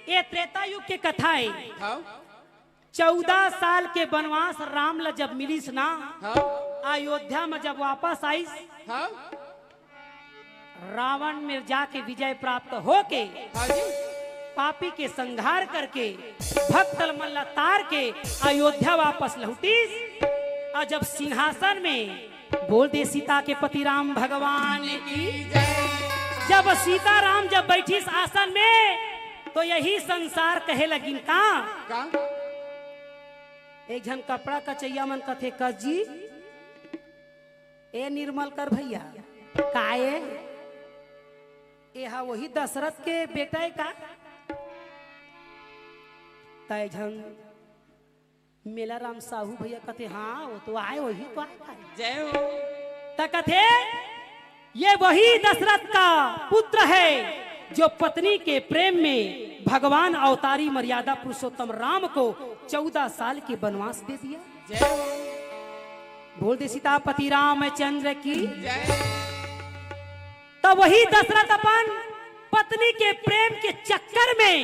ये त्रेता युग की कथा है। हाँ 14 साल के वनवास राम ला जब मिलीस ना हाँ अयोध्या में जब वापस आई हाँ रावण में जाके विजय प्राप्त होके हाँ जी पापी के संहार करके भक्त मल्ला तार के अयोध्या वापस लौटी। और जब सिंहासन में बोल दे सीता के पति राम भगवान की जब सीता राम जब बैठी इस आसन में तो यही संसार कहे लगिन का का एक जन कपड़ा कचैया मन कथे कस जी ए निर्मल कर भैया काए ए हा वही दशरथ के बेटा है का तय जन मेला राम साहू भैया कथे हाँ वो तो आए वही तो आए जय हो त कथे ये वही दशरथ का पुत्र है जो पत्नी के प्रेम में भगवान अवतारी मर्यादा पुरुषोत्तम राम को 14 साल के वनवास दे दिया। जय हो बोल दे सीतापति रामचंद्र की। जय तो वही दशरथ अपन पत्नी के प्रेम के चक्कर में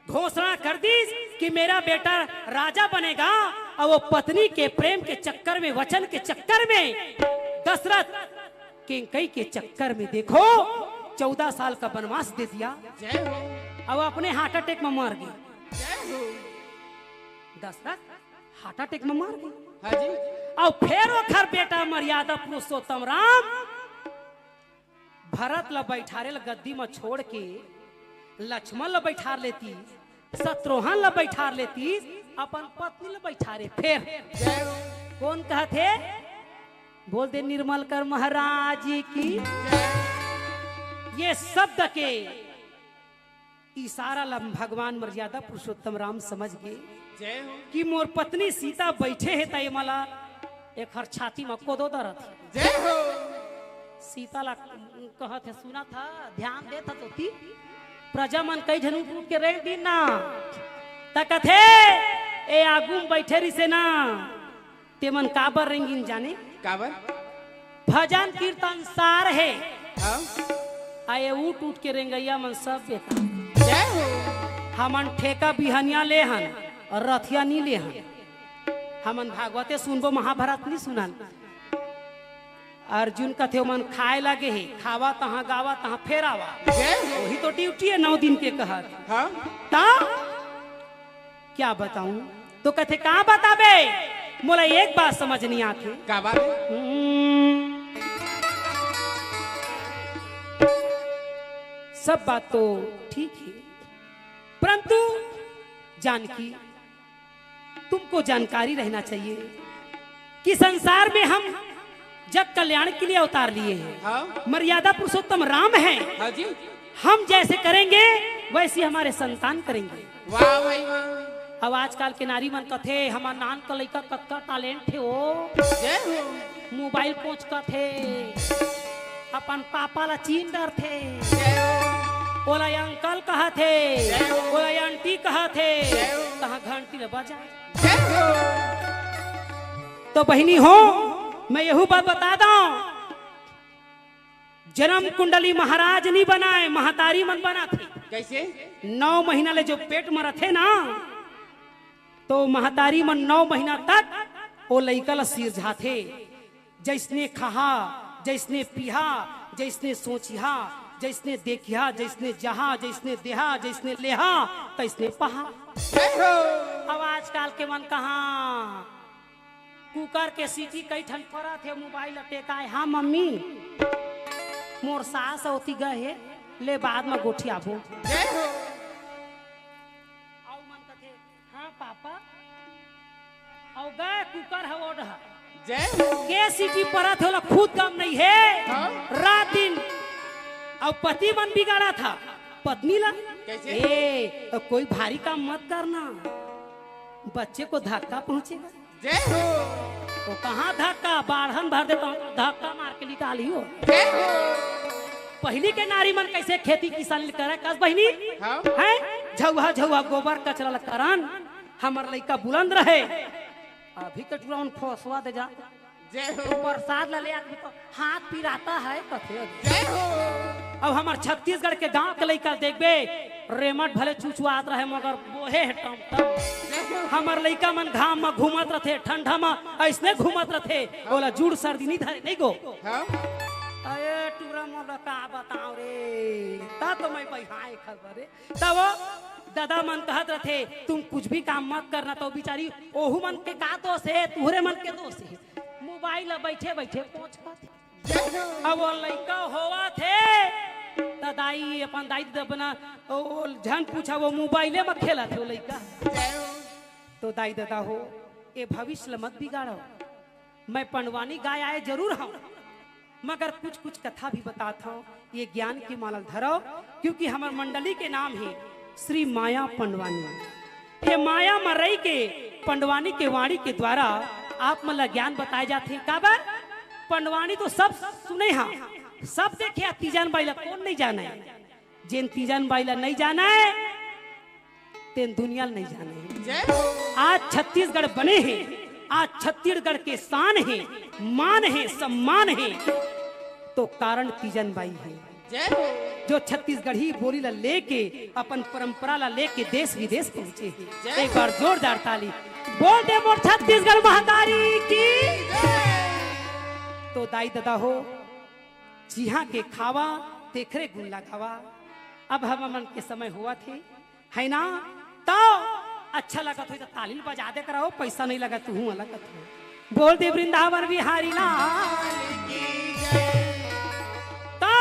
घोषणा कर दी कि मेरा बेटा राजा बनेगा और वो पत्नी के प्रेम के चक्कर में वचन के चक्कर में दशरथ किंकई के चक्कर में देखो 14 साल का वनवास दे दिया। जय हो अब अपने हार्ट अटैक में मर गई। जय हो दशरथ हार्ट अटैक में मर गई। हाँ जी और फिर वो घर बेटा मर्यादा पुरुषोत्तम राम भरत ला बैठारे गद्दी में छोड़ के लक्ष्मण ला बैठार लेती शत्रुघ्न ला बैठार लेती अपन पत्नी ला बैठारे फिर जय हो कौन कहते बोल दे निर्मल कर महाराज की। ये शब्द के इशारा ला भगवान मर्यादा पुरुषोत्तम राम समझ गए जय हो कि मोर पत्नी सीता बैठे है तय मला एक हर छाती में कोदो दरत जय हो सीता ला कहत है सुना था ध्यान दे था तो थी प्रजा मन कई झन उठ के रेंग दिन ना तकथे ए आगुम बैठे रही से ना ते मन काबर रेंगिन जाने काबर भजन कीर्तन सार है हाँ आए ऊट उठ के रेंगैया मन सब बेटा जय हो हमन ठेका बिहनिया ले हन और रथिया नहीं ले हन हमन भागवते सुनबो महाभारत नहीं सुनन अर्जुन कथे मन खाए लगे है खावा तहाँ गावा तहाँ फेरावा जय हो वही तो ड्यूटी है 9 दिन के कहत हाँ ता क्या बताऊं तो कथे कहाँ बताबे मोला एक बात समझ नहीं आती का बात है? सब बात तो ठीक है परंतु जानकी तुमको जानकारी रहना चाहिए कि संसार में हम जग कल्याण के लिए अवतार लिए हैं हाँ मर्यादा पुरुषोत्तम राम हैं हाँ जी हम जैसे करेंगे वैसे हमारे संतान करेंगे वाह भाई वाह अब आजकल के नारी मन कथे हमार नान का लड़का कतका टैलेंट थे ओ जय हो मोबाइल पहुंच का थे अपन पापा ला चीन डर थे जय हो ओला अंकल कहा थे जय हो। ओला आंटी कहा थे जय हो। कहा घंटी ले बजा जय हो तो बहनी हो मैं यही बात बता दूं जन्म कुंडली महाराज नहीं बनाए महतारी मन बना थी कैसे 9 महीना ले जो पेट में रथे ना तो महतारी मन 9 महीना तक वो लइका ला सिर झाथे जैसने खहा जैसने पिहा जैसने सोचिहा जैसने देखिहा जैसने जहा जैसने देहा जैसने लेहा तैसने पहा जय हो अब आजकल के मन कहा कुकर के सीटी कई ठन पड़ा थे मोबाइल टेकाए हाँ मम्मी मोर सास होती गए ले बाद में गोठी आबो जय हो आओ मन कथे हाँ पापा आओ गए कुकर है ओढ़ जय हो के सीटी पड़ा थे खुद काम नहीं है हाँ? रात दिन और पति मन बिगाड़ा था पत्नी ला कैसे? ए कोई भारी काम मत करना बच्चे को धक्का पहुंचेगा जय हो तो कहाँ धक्का बाढ़न भर देता हूँ धक्का मार के निकाली हो जय हो पहली के नारी मन कैसे खेती किसानी करे कस बहनी हाँ? है झौहा झौहा गोबर कचरा करन हमर लइका बुलंद रहे अभी के टुरा फसवा दे जा जय हो प्रसाद ला ले आदमी तो हाथ पिराता है कथे जय हो अब हमार छत्तीसगढ़ के गांव के लइका देखबे रेमट भले चुचुआत रहे मगर बोहे है टम टम जय हो हमार लइका मन घाम में घूमत रथे ठंडा में ऐसने घूमत रथे बोला जुड़ सर्दी नहीं धरे नहीं गो हाँ? अरे टूरा मोला का बताओ रे ता तो मैं बहाए खबर रे तब दादा मन कहत रथे तुम कुछ भी काम मत करना तो बेचारी ओहू मन के का दोष है तुहरे मन के दोष है मोबाइल बैठे बैठे पहुंच जय हो अब वो लड़का होवा थे तो दाई अपन दाई अपना ओ झन पूछा वो मोबाइले में खेला थे वो लड़का जय हो तो दाई दादा हो ये भविष्य मत बिगाड़ो मैं पंडवानी गाय आए जरूर हूँ मगर कुछ कुछ कथा भी बताता हूँ ये ज्ञान की माला धरो क्योंकि हमारे मंडली के नाम है श्री माया पंडवानी ये माया मरई के पंडवानी के वाणी के द्वारा आप मतलब ज्ञान बताए जाते हैं काबर पंडवानी तो सब सुने हाँ सब देखे तीजन बाइला कौन नहीं जाना है जिन तीजन बाइला नहीं जाना है तेन दुनिया नहीं जाने है जय हो आज छत्तीसगढ़ बने हैं आज छत्तीसगढ़ के शान है मान है सम्मान है तो कारण तीजन बाई है जय हो जो छत्तीसगढ़ी बोली ला लेके अपन परंपरा ला लेके देश विदेश पहुंचे हैं जय एक बार जोरदार ताली बोल दे मोर छत्तीसगढ़ महातारी की तो दाई दादा हो जिहा के खावा तेखरे गुण लगावा अब हम मन के समय हुआ थे है ना तो अच्छा लगा तो ताली बजा दे कराओ पैसा नहीं लगा तू हूँ अलग बोल दे वृंदावन बिहारी लाल तो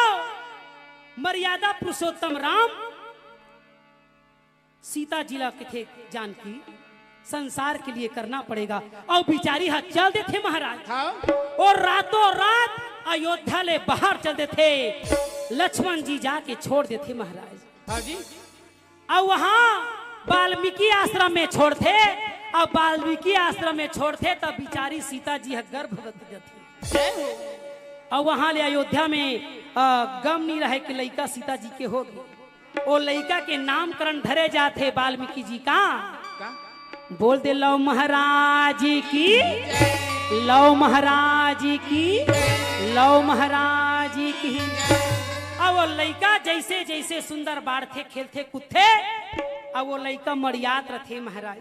मर्यादा पुरुषोत्तम राम सीता जिला के थे जानकी संसार के लिए करना पड़ेगा और बिचारी हाथ चल दे थे महाराज हाँ? और रातों रात अयोध्या ले बाहर चलते थे लक्ष्मण जी जाके छोड़ देते महाराज हाँ जी और वहां वाल्मीकि आश्रम में छोड़ते अब वाल्मीकि आश्रम में छोड़ते तब बिचारी सीता जी गर्भवती थी जय हो और वहां ले अयोध्या में गम नहीं रहे कि लड़का सीता जी के हो गए वो लड़का के नामकरण धरे जाते वाल्मीकि जी का का बोल दे लव महाराज की लव महाराज की लव महाराज की अब वो लइका जैसे जैसे सुंदर बाढ़ थे खेलते कूदते और वो लइका मरियात रथे महाराज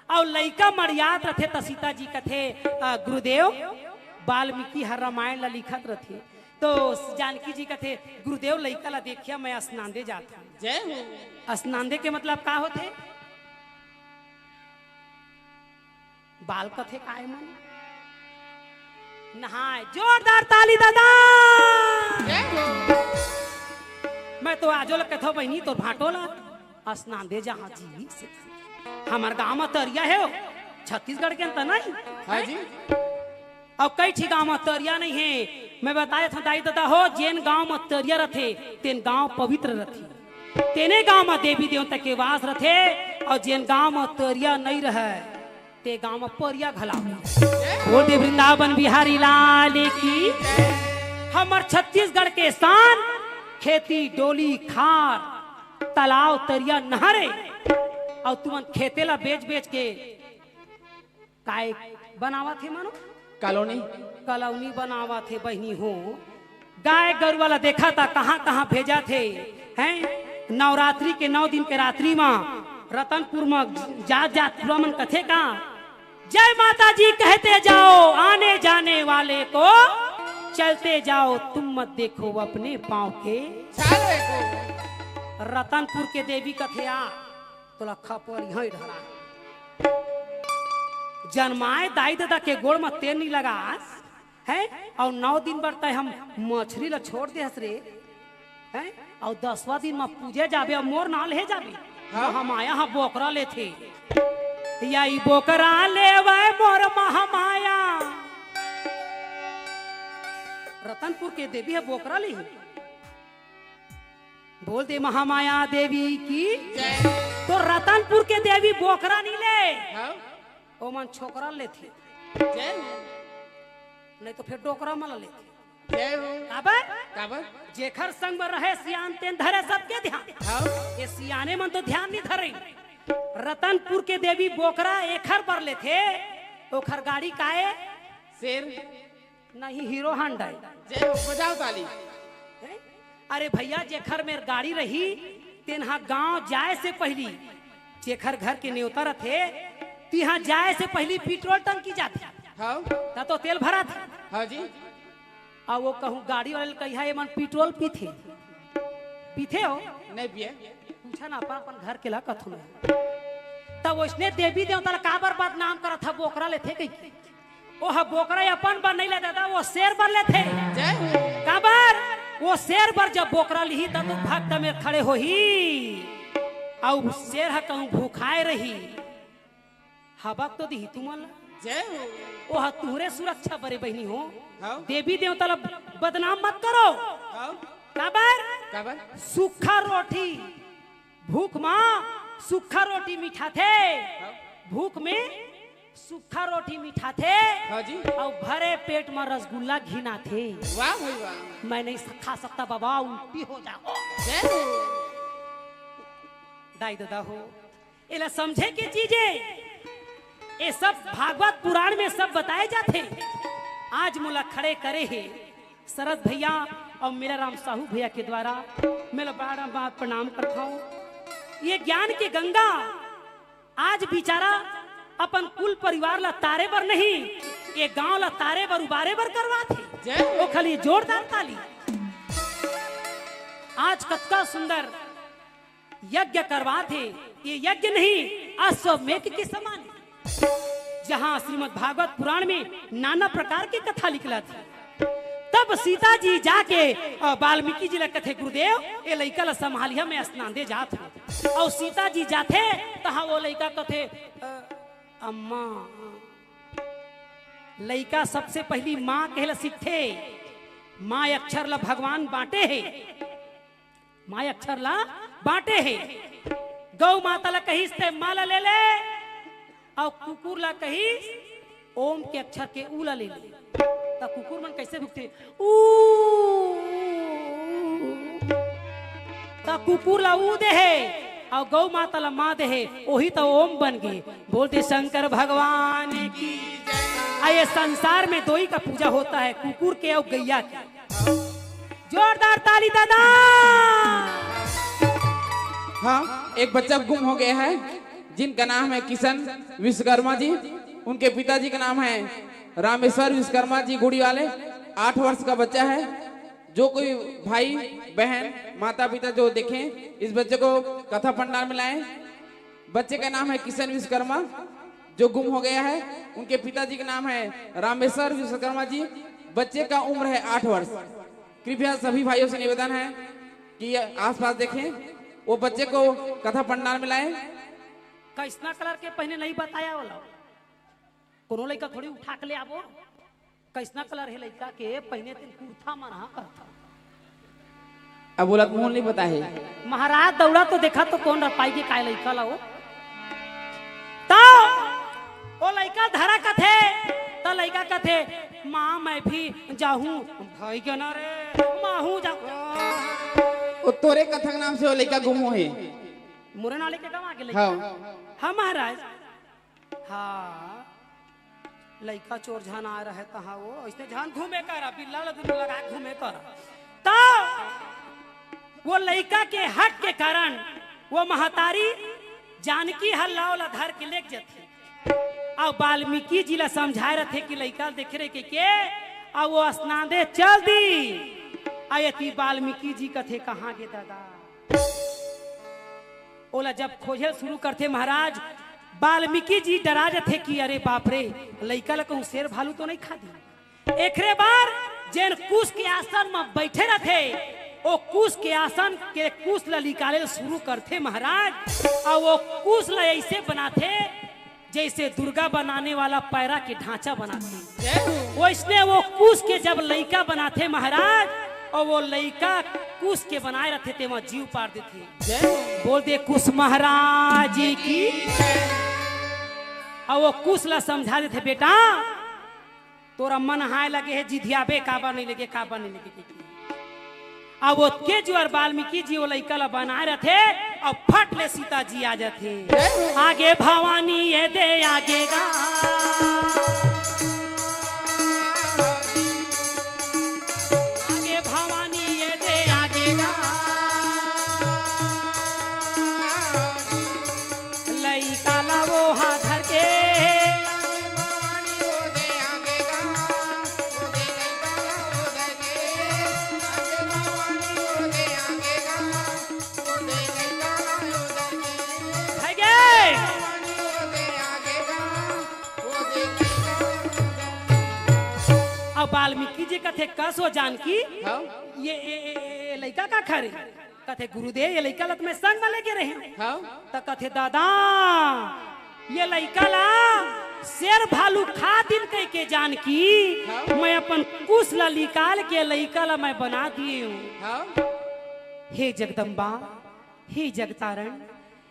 और लइका मरियात रथे तो सीता जी कथे गुरुदेव वाल्मीकि हर रामायण ला लिखत रथे तो जानकी जी कथे गुरुदेव लइका ला देखिया मैं स्नान दे जाता जय हो। स्नान दे के मतलब का होते बाल कथे काय मन नहाए जोरदार ताली दादा जय हो। मैं तो आजो ला कथो बहनी तो भाटो ला स्नान दे जहाँ जी से हमार गाँव में तरिया है छत्तीसगढ़ के अंतर नहीं हाँ जी। और कई ठी गाँव में तरिया नहीं है मैं बताया था दाई दादा हो जेन गाँव में तरिया रथे तेन गाँव पवित्र रथे तेने गाँव में देवी देवता के वास रथे और जेन गाँव में तरिया नहीं रहे ते गाँव में परिया घलावे बोल दे वृंदावन बिहारी लाल की हमार छत्तीसगढ़ के स्थान खेती डोली खार तालाब तरिया नहरे और तुमन खेते ला बेच बेच के काय बनावा थे मानो कॉलोनी कॉलोनी बनावा थे बहनी हो गाय गरु वाला देखा था कहाँ कहाँ भेजा थे हैं नवरात्रि के 9 दिन के रात्रि में रतनपुर में जात जात मन कथे का जय माता जी कहते जाओ आने जाने वाले को चलते जाओ तुम मत देखो अपने पाँव के साले को। रतनपुर के देवी कथे आ तो लखा पर यहाँ ढरा जन्माए दाई दादा के गोड़ में तेल नहीं लगा है और 9 दिन बढ़ता है हम मछली ला छोड़ दे हसरे है और 10वां दिन में पूजे जाबे और मोर नाल है जाबे हाँ? हम आया हाँ बोकरा ले थे या ई बोकरा ले वह मोर महामाया रतनपुर के देवी है बोकरा ली बोल दे महामाया देवी की तो रतनपुर के देवी बोकरा नहीं ले हाँ? ओ मन छोकरा ले थे जय हो। नहीं तो फिर डोकरा मला ले थे जय हो। काबर काबर जेखर संग में रहे सियान तेन धरे सबके ध्यान हाँ? ये सियाने मन तो ध्यान नहीं धरे रतनपुर के देवी बोकरा एखर पर ले थे ओखर गाड़ी काए शेर नहीं हीरो हांडा जय हो। बजाओ ताली। अरे भैया जेखर में गाड़ी रही तेनहा गांव जाए से पहली जेखर घर के न्योता रथे तिहा जाए से पहली पेट्रोल टंकी जाती हाँ? ता तो तेल भरा था हाँ जी। और वो कहूँ गाड़ी वाले कहिया ये मन पेट्रोल पीथे पीथे हो नहीं पिए। पूछा ना अपन अपन घर के ला कथु तब उसने देवी देवता का बर्बाद नाम करा था बोकरा ले थे कहीं वो बोकरा अपन बर नहीं लेता था वो शेर बर ले थे जय हो। काबर वो शेर बर जब बोकरा ली तब तो भक्त में खड़े हो ही और शेर है कहूँ भूखाए रही हबक तो दी तुमल जय हो। वो तुहरे सुरक्षा बरे बहनी हो हाँ? देवी देवता ला बदनाम मत करो हाँ? काबर काबर सूखा रोटी भूख माँ सूखा रोटी मीठा थे भूख में सूखा रोटी मीठा थे हाँ जी। और भरे पेट में रसगुल्ला घिना थे वाह भाई वाह। मैं नहीं खा सकता बाबा उल्टी हो जाओ जय हो। दाई दादा हो इला समझे की चीजें ये सब भागवत पुराण में सब बताए जाते आज मुला खड़े करे है शरद भैया और मेरा राम साहू भैया के द्वारा मेरा बड़ा बात प्रणाम करता हूँ ये ज्ञान की गंगा आज बेचारा अपन कुल परिवार ला तारे बर नहीं ये गांव ला तारे बर उबारे बर करवा थे जय हो। वो खाली जोरदार ताली आज कतका सुंदर यज्ञ करवा थे ये यज्ञ नहीं अश्वमेध के समान जहाँ श्रीमद् भागवत पुराण में नाना प्रकार की कथा लिखला थी तब सीता जी जाके वाल्मीकि जी लग कथे गुरुदेव ये लड़का ला संभालिया में स्नान दे जात हूँ और सीता जी जाते तहा वो लड़का कथे अम्मा लड़का सबसे पहली माँ कहला सीखे माँ अक्षर ला भगवान बांटे है माँ अक्षर ला बांटे है गौ माता ला कहिस ते माला ले ले और कुकुर ला कहिस ओम के अक्षर के ऊ ला ले ले तो कुकुर मन कैसे भुगते ऊ तो कुकुर ला ऊ दे है और गौ माता ला माँ दे है वही तो ओम बन गए बोलते शंकर भगवान की ये संसार में दो ही का पूजा होता है कुकुर के और गैया की जोरदार ताली दादा। हाँ, एक बच्चा गुम हो गया है जिनका नाम है किशन विश्वकर्मा जी। उनके पिताजी का नाम है रामेश्वर विश्वकर्मा जी गुड़ी वाले। 8 वर्ष का बच्चा है। जो कोई भाई बहन माता पिता जो देखें इस बच्चे को कथा पंडाल में लाएं। बच्चे का नाम है किशन विश्वकर्मा जो गुम हो गया है। उनके पिताजी का नाम है रामेश्वर विश्वकर्मा जी। बच्चे का उम्र है 8 वर्ष। कृपया सभी भाइयों से निवेदन है कि आसपास देखें, वो बच्चे को कथा पंडाल में लाएं। कैसना कलर के पहने नहीं बताया वाला कोनो लड़का थोड़ी उठा के ले आवो। कैसना कलर है लड़का के पहने दिन कुर्ता मना करता। अब बोला मुंह नहीं पता है। महाराज दौड़ा तो देखा तो कौन रपाई के काय लड़का लाओ तो वो लड़का धरा कथे तो लड़का कथे माँ मैं भी जाऊं भाई के ना रे माहू जाऊं। वो तोरे कथक नाम से वो लड़का गुम हो है। मुरे नाले के गवा के लड़का। हाँ महाराज। हाँ लड़का चोर झान आ रहा है कहाँ वो ऐसे झान घूमे कर बिल्ला लगा घूमे कर तो वो लड़का के हक के कारण वो महतारी जानकी हल्ला धर के लेके जाते और वाल्मीकि जी ला समझाए रहे कि लड़का देख रहे के और वो स्नान दे चल दी आयती। वाल्मीकि जी कथे कहाँ गे दादा ओला जब खोजे शुरू करते महाराज वाल्मीकि जी डरा जाते कि अरे बाप रे लड़का ला कहूँ शेर भालू तो नहीं खा दी। एकरे बार जैन कुश के आसन में बैठे रहते वो कुश के आसन के कुश ला निकाले शुरू करते महाराज। और वो कुश ला ऐसे बनाते जैसे दुर्गा बनाने वाला पैरा के ढांचा बनाते। वो इसने वो कुश के जब लड़का बनाते महाराज और वो लड़का कुश के बनाए रहते थे वहां जीव पार देते। बोल दे कुश महाराज की। और वो कुश ला समझा देते बेटा तोरा मन हाय लगे है जिधियाबे काबा नहीं लगे काबा नहीं लगे। अब वो के जो वाल्मीकि जी वो लड़का ला बनाए रहे थे और फट ले सीता जी आ जाते। आगे भवानी ये दे आगेगा आगे भवानी ये दे आगेगा लड़का ला वो हाथ धर के वाल्मीकि जी कथे कस हो जानकी ये लड़का का खरे कथे गुरुदेव ये लड़का लत में संग में लेके रहे तो कथे दादा ये लड़का ला शेर भालू खा दिन कह के जानकी मैं अपन कुश ला निकाल के लड़का ला मैं बना दिए हूँ। हे जगदम्बा हे जगतारण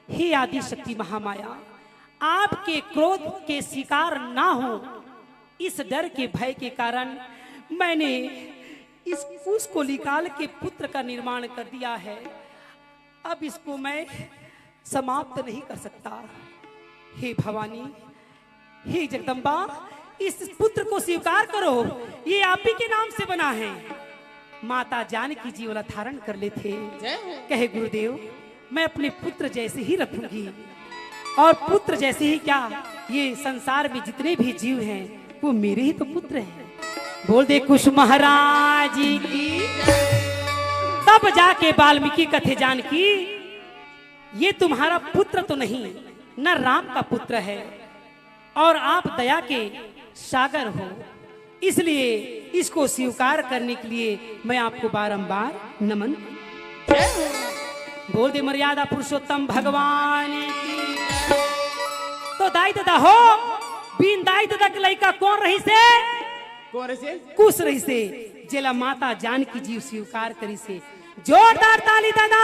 हे आदि शक्ति महामाया आपके क्रोध के शिकार ना हो इस डर के भय के कारण मैंने इस कुश को निकाल के पुत्र का निर्माण कर दिया है। अब इसको मैं समाप्त नहीं कर सकता। हे भवानी हे जगदम्बा इस पुत्र को स्वीकार करो ये आप ही के नाम से बना है। माता जानकी जी वाला धारण कर लेते कहे गुरुदेव मैं अपने पुत्र जैसे ही रखूंगी और पुत्र जैसे ही क्या ये संसार में जितने भी जीव हैं वो मेरे ही तो पुत्र हैं। बोल दे कुश महाराज की। तब जाके वाल्मीकि कथे जानकी ये तुम्हारा पुत्र तो नहीं न राम का पुत्र है और आप दया के सागर हो इसलिए इसको स्वीकार करने के लिए मैं आपको बारंबार नमन। बोल दे मर्यादा पुरुषोत्तम भगवान की। तो दाई दादा हो बिन दाई दादा के लड़का कौन रही से कुश रही से जेला माता जानकी जी स्वीकार करी से जोरदार ताली दादा।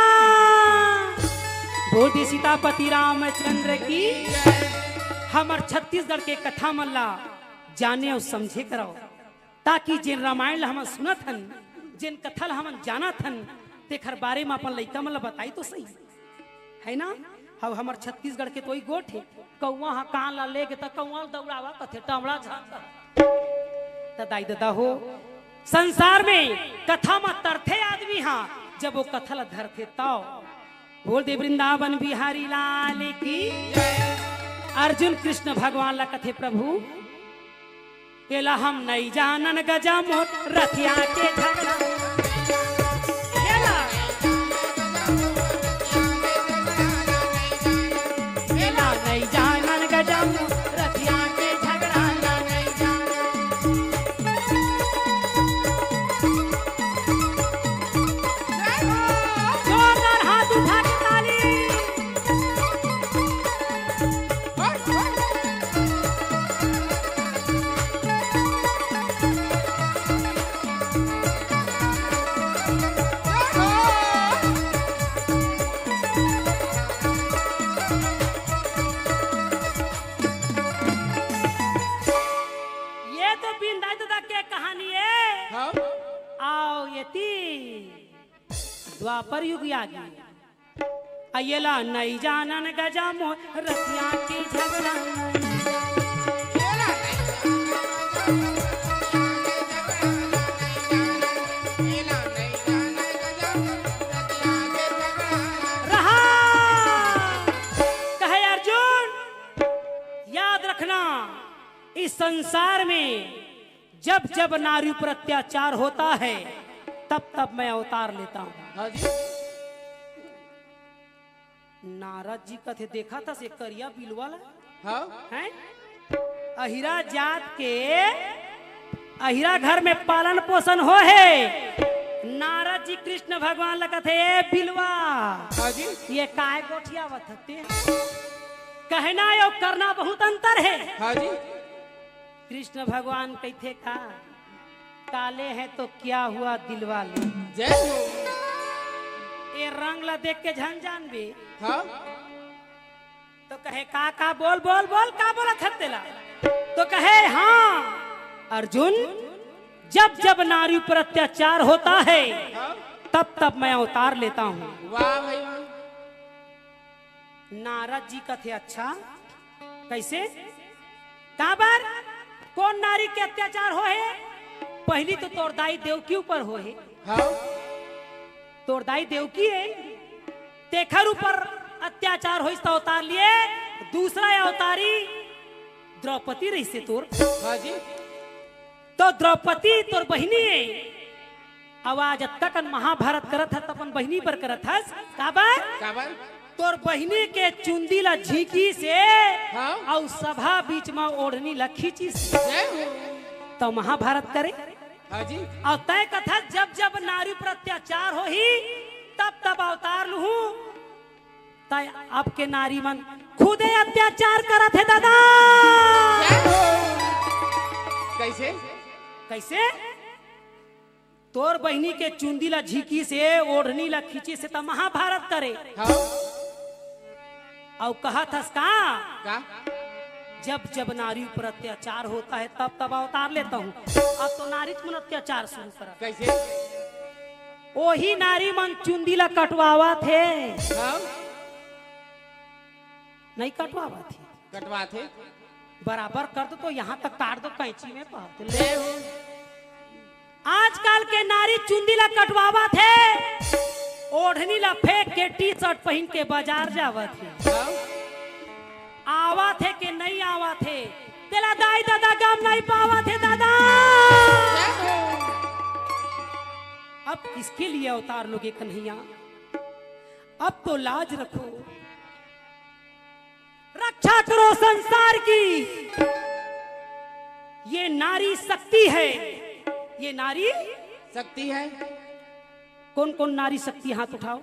बोल दे सीतापति रामचंद्र की। हमर छत्तीसगढ़ के कथा मल्ला जाने और समझे कराओ ताकि जिन रामायण हम सुनत हन जिन कथा हम जानत हन तेखर बारे में अपन लड़का मन बताई तो सही है ना। अब हमार छत्तीसगढ़ के तो ही गोठ है कौआ हाँ कान ला ले के कौआ दौड़ावा कथे टमड़ा झांका दाई दादा हो संसार में कथा में तरथे आदमी हाँ जब वो कथल धरथे तो बोल दे वृंदावन बिहारी लाल की अर्जुन कृष्ण भगवान ला कथे प्रभु केला हम नहीं जानन गजा मोट रथिया के झगड़ा केला केला नहीं जानन गजा मोट रथिया के झगड़ा ला नहीं जोरदार हाथ उठा के ताली द्वापर युग आगे अयला नहीं जानन गजा मोह रतिया की झगड़ा रहा कहे अर्जुन याद रखना इस संसार में जब जब नारी पर अत्याचार होता है तब तब मैं अवतार लेता हूँ। हाँ जी। नारद जी कथे देखा था से करिया बिलवाला हाँ हैं अहिरा जात के अहिरा घर में पालन पोषण हो है नारद जी कृष्ण भगवान लगा थे बिलवा हाँ जी। ये काय गोठिया वथते कहना और करना बहुत अंतर है। हाँ जी। कृष्ण भगवान कहते का काले हैं तो क्या हुआ दिलवा ले जय हो। ये रंग ला देख के झन जान बे हाँ तो कहे का बोल बोल बोल का बोला खतेला तो कहे हाँ अर्जुन जब जब नारी पर अत्याचार होता है हाँ? तब तब मैं अवतार लेता हूँ। वाह भाई वाह। नारद जी कथे अच्छा कैसे कहाँ पर कौन नारी के अत्याचार हो है पहली तो तोरदाई देवकी ऊपर हो है हाँ तोरदाई देवकी है तेखर ऊपर अत्याचार हो तो अवतार लिए दूसरा अवतारी द्रौपदी रही से तोर हाँ जी। तो द्रौपदी तोर बहिनी है आवाज तक महाभारत करत है अपन बहिनी पर करत है काबर तोर बहिनी के चुंदी ला झीकी से हाँ? और सभा बीच में ओढ़नी ला खींची से जय हो। तो महाभारत करे हाँ जी। और तय कथा जब जब नारी पर अत्याचार हो ही तब तब अवतार लू तय आपके नारी मन खुदे अत्याचार करत है दादा। जय हो। कैसे कैसे तोर बहिनी के चुंदी ला झीकी से ओढ़नी ला खींची से तो महाभारत करे हाँ और कहा था का जब जब नारी पर अत्याचार होता है तब तब अवतार लेता हूँ। अब तो नारी मन अत्याचार शुरू करा कैसे वही नारी मन चुंदी ला कटवावा थे हाँ नहीं कटवावा थे कटवा थे बराबर कर दो तो यहाँ तक काट दो कैंची में पाते जय हो। आजकल के नारी चुंदी ला कटवावा थे ओढ़नी ला फेंक के टी शर्ट पहन के बाजार जावा थे हाँ आवा थे कि नहीं आवा थे तेरा दाई दादा गाम नहीं पावा थे दादा। जय हो। अब किसके लिए अवतार लोगे कन्हैया अब तो लाज रखो रक्षा करो संसार की ये नारी शक्ति है ये नारी शक्ति है। कौन कौन नारी शक्ति हाथ उठाओ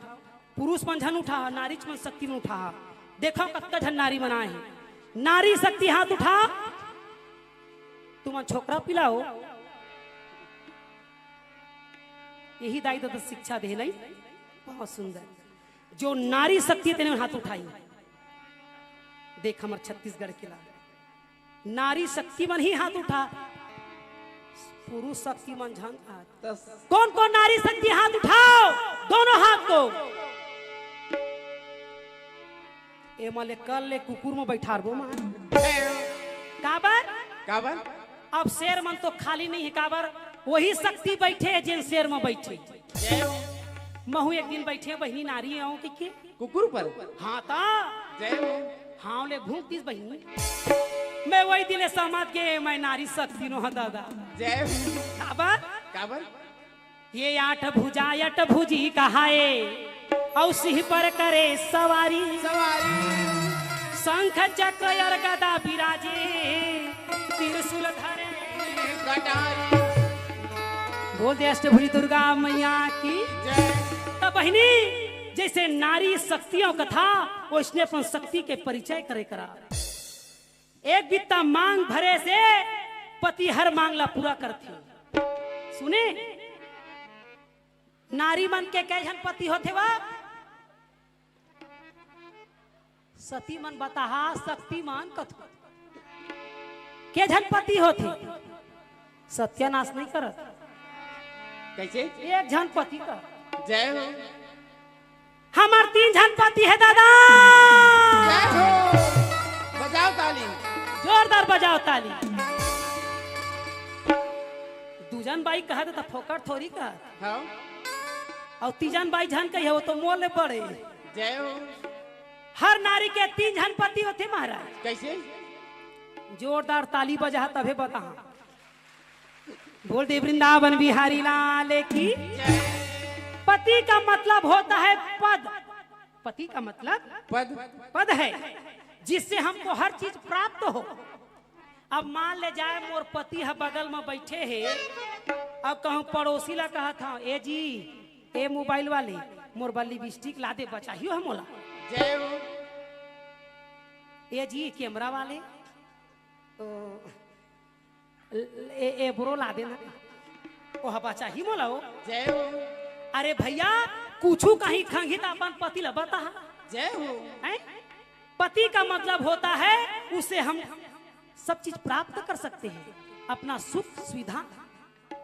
पुरुष मन झन उठा नारी मन शक्ति में उठा देखो कत्का झन नारी बनाए हैं नारी शक्ति हाथ उठा तुम छोकरा पिलाओ यही दाई दादा शिक्षा दे नहीं बहुत सुंदर जो नारी शक्ति तेने हाथ उठाई देख हमार छत्तीसगढ़ के ला नारी शक्ति मन ही हाथ उठा पुरुष शक्ति मन झन कौन कौन नारी शक्ति हाथ उठाओ दोनों हाथ को ए मले कल ले कुकुर में बैठारबो मां काबर काबर अब शेर मन तो खाली नहीं है काबर वही शक्ति बैठे जिन शेर में बैठे। जय हो। महू एक दिन बैठे बहनी नारी आऊं के कुकुर पर। हाँ ता जय हो। हाँ ले घूम तीस बहनी मैं वही दिले समाज के मैं नारी शक्ति नो दादा। जय हो। काबर काबर ये आठ भुजा अट भुजी कहाए और सिंह पर करे सवारी सवारी शंख चक्र और गदा विराजे त्रिशूल धरे कटारी। बोल दे अष्टभुजी दुर्गा मैया की जय। तब बहनी जैसे नारी शक्तियों का था वो इसने अपन शक्ति के परिचय करे करा। एक बित्ता मांग भरे से पति हर मांगला पूरा करती। सुने नारी मन के कई जन पति होते वा सती मन बताहा शक्तिमान कथु के जन पति होते सत्यानाश नहीं करत कैसे एक जन पति का। जय हो। हमार 3 जन पति है दादा। जय हो। बजाओ ताली। जोरदार बजाओ ताली। दूजन बाई कहा था फोकट थोड़ी का हाँ। और तीजन बाई जन कही हो तो मोले पड़े। जय हो। हर नारी के 3 जन पति होते महाराज। कैसे जोरदार ताली बजा तभे बता। बोल दे वृंदावन बिहारी लाल की। पति का मतलब होता है पद। पति का मतलब पद पद है जिससे हमको हर चीज प्राप्त हो। अब मान ले जाए मोर पति है बगल में बैठे है अब कहूँ पड़ोसी ला कहा था ए जी ए मोबाइल वाले मोर बल्ली बिस्टिक ला दे बचाइयो हम मोला। जय हो। ए जी कैमरा वाले तो ए ब्रो ला देना ओ हवा चाहिए मोला हो। जय हो। अरे भैया कुछू कहीं खंगी तो अपन पति ला बता। जय हो। हैं? पति का मतलब होता है उसे हम सब चीज प्राप्त कर सकते हैं। अपना सुख सुविधा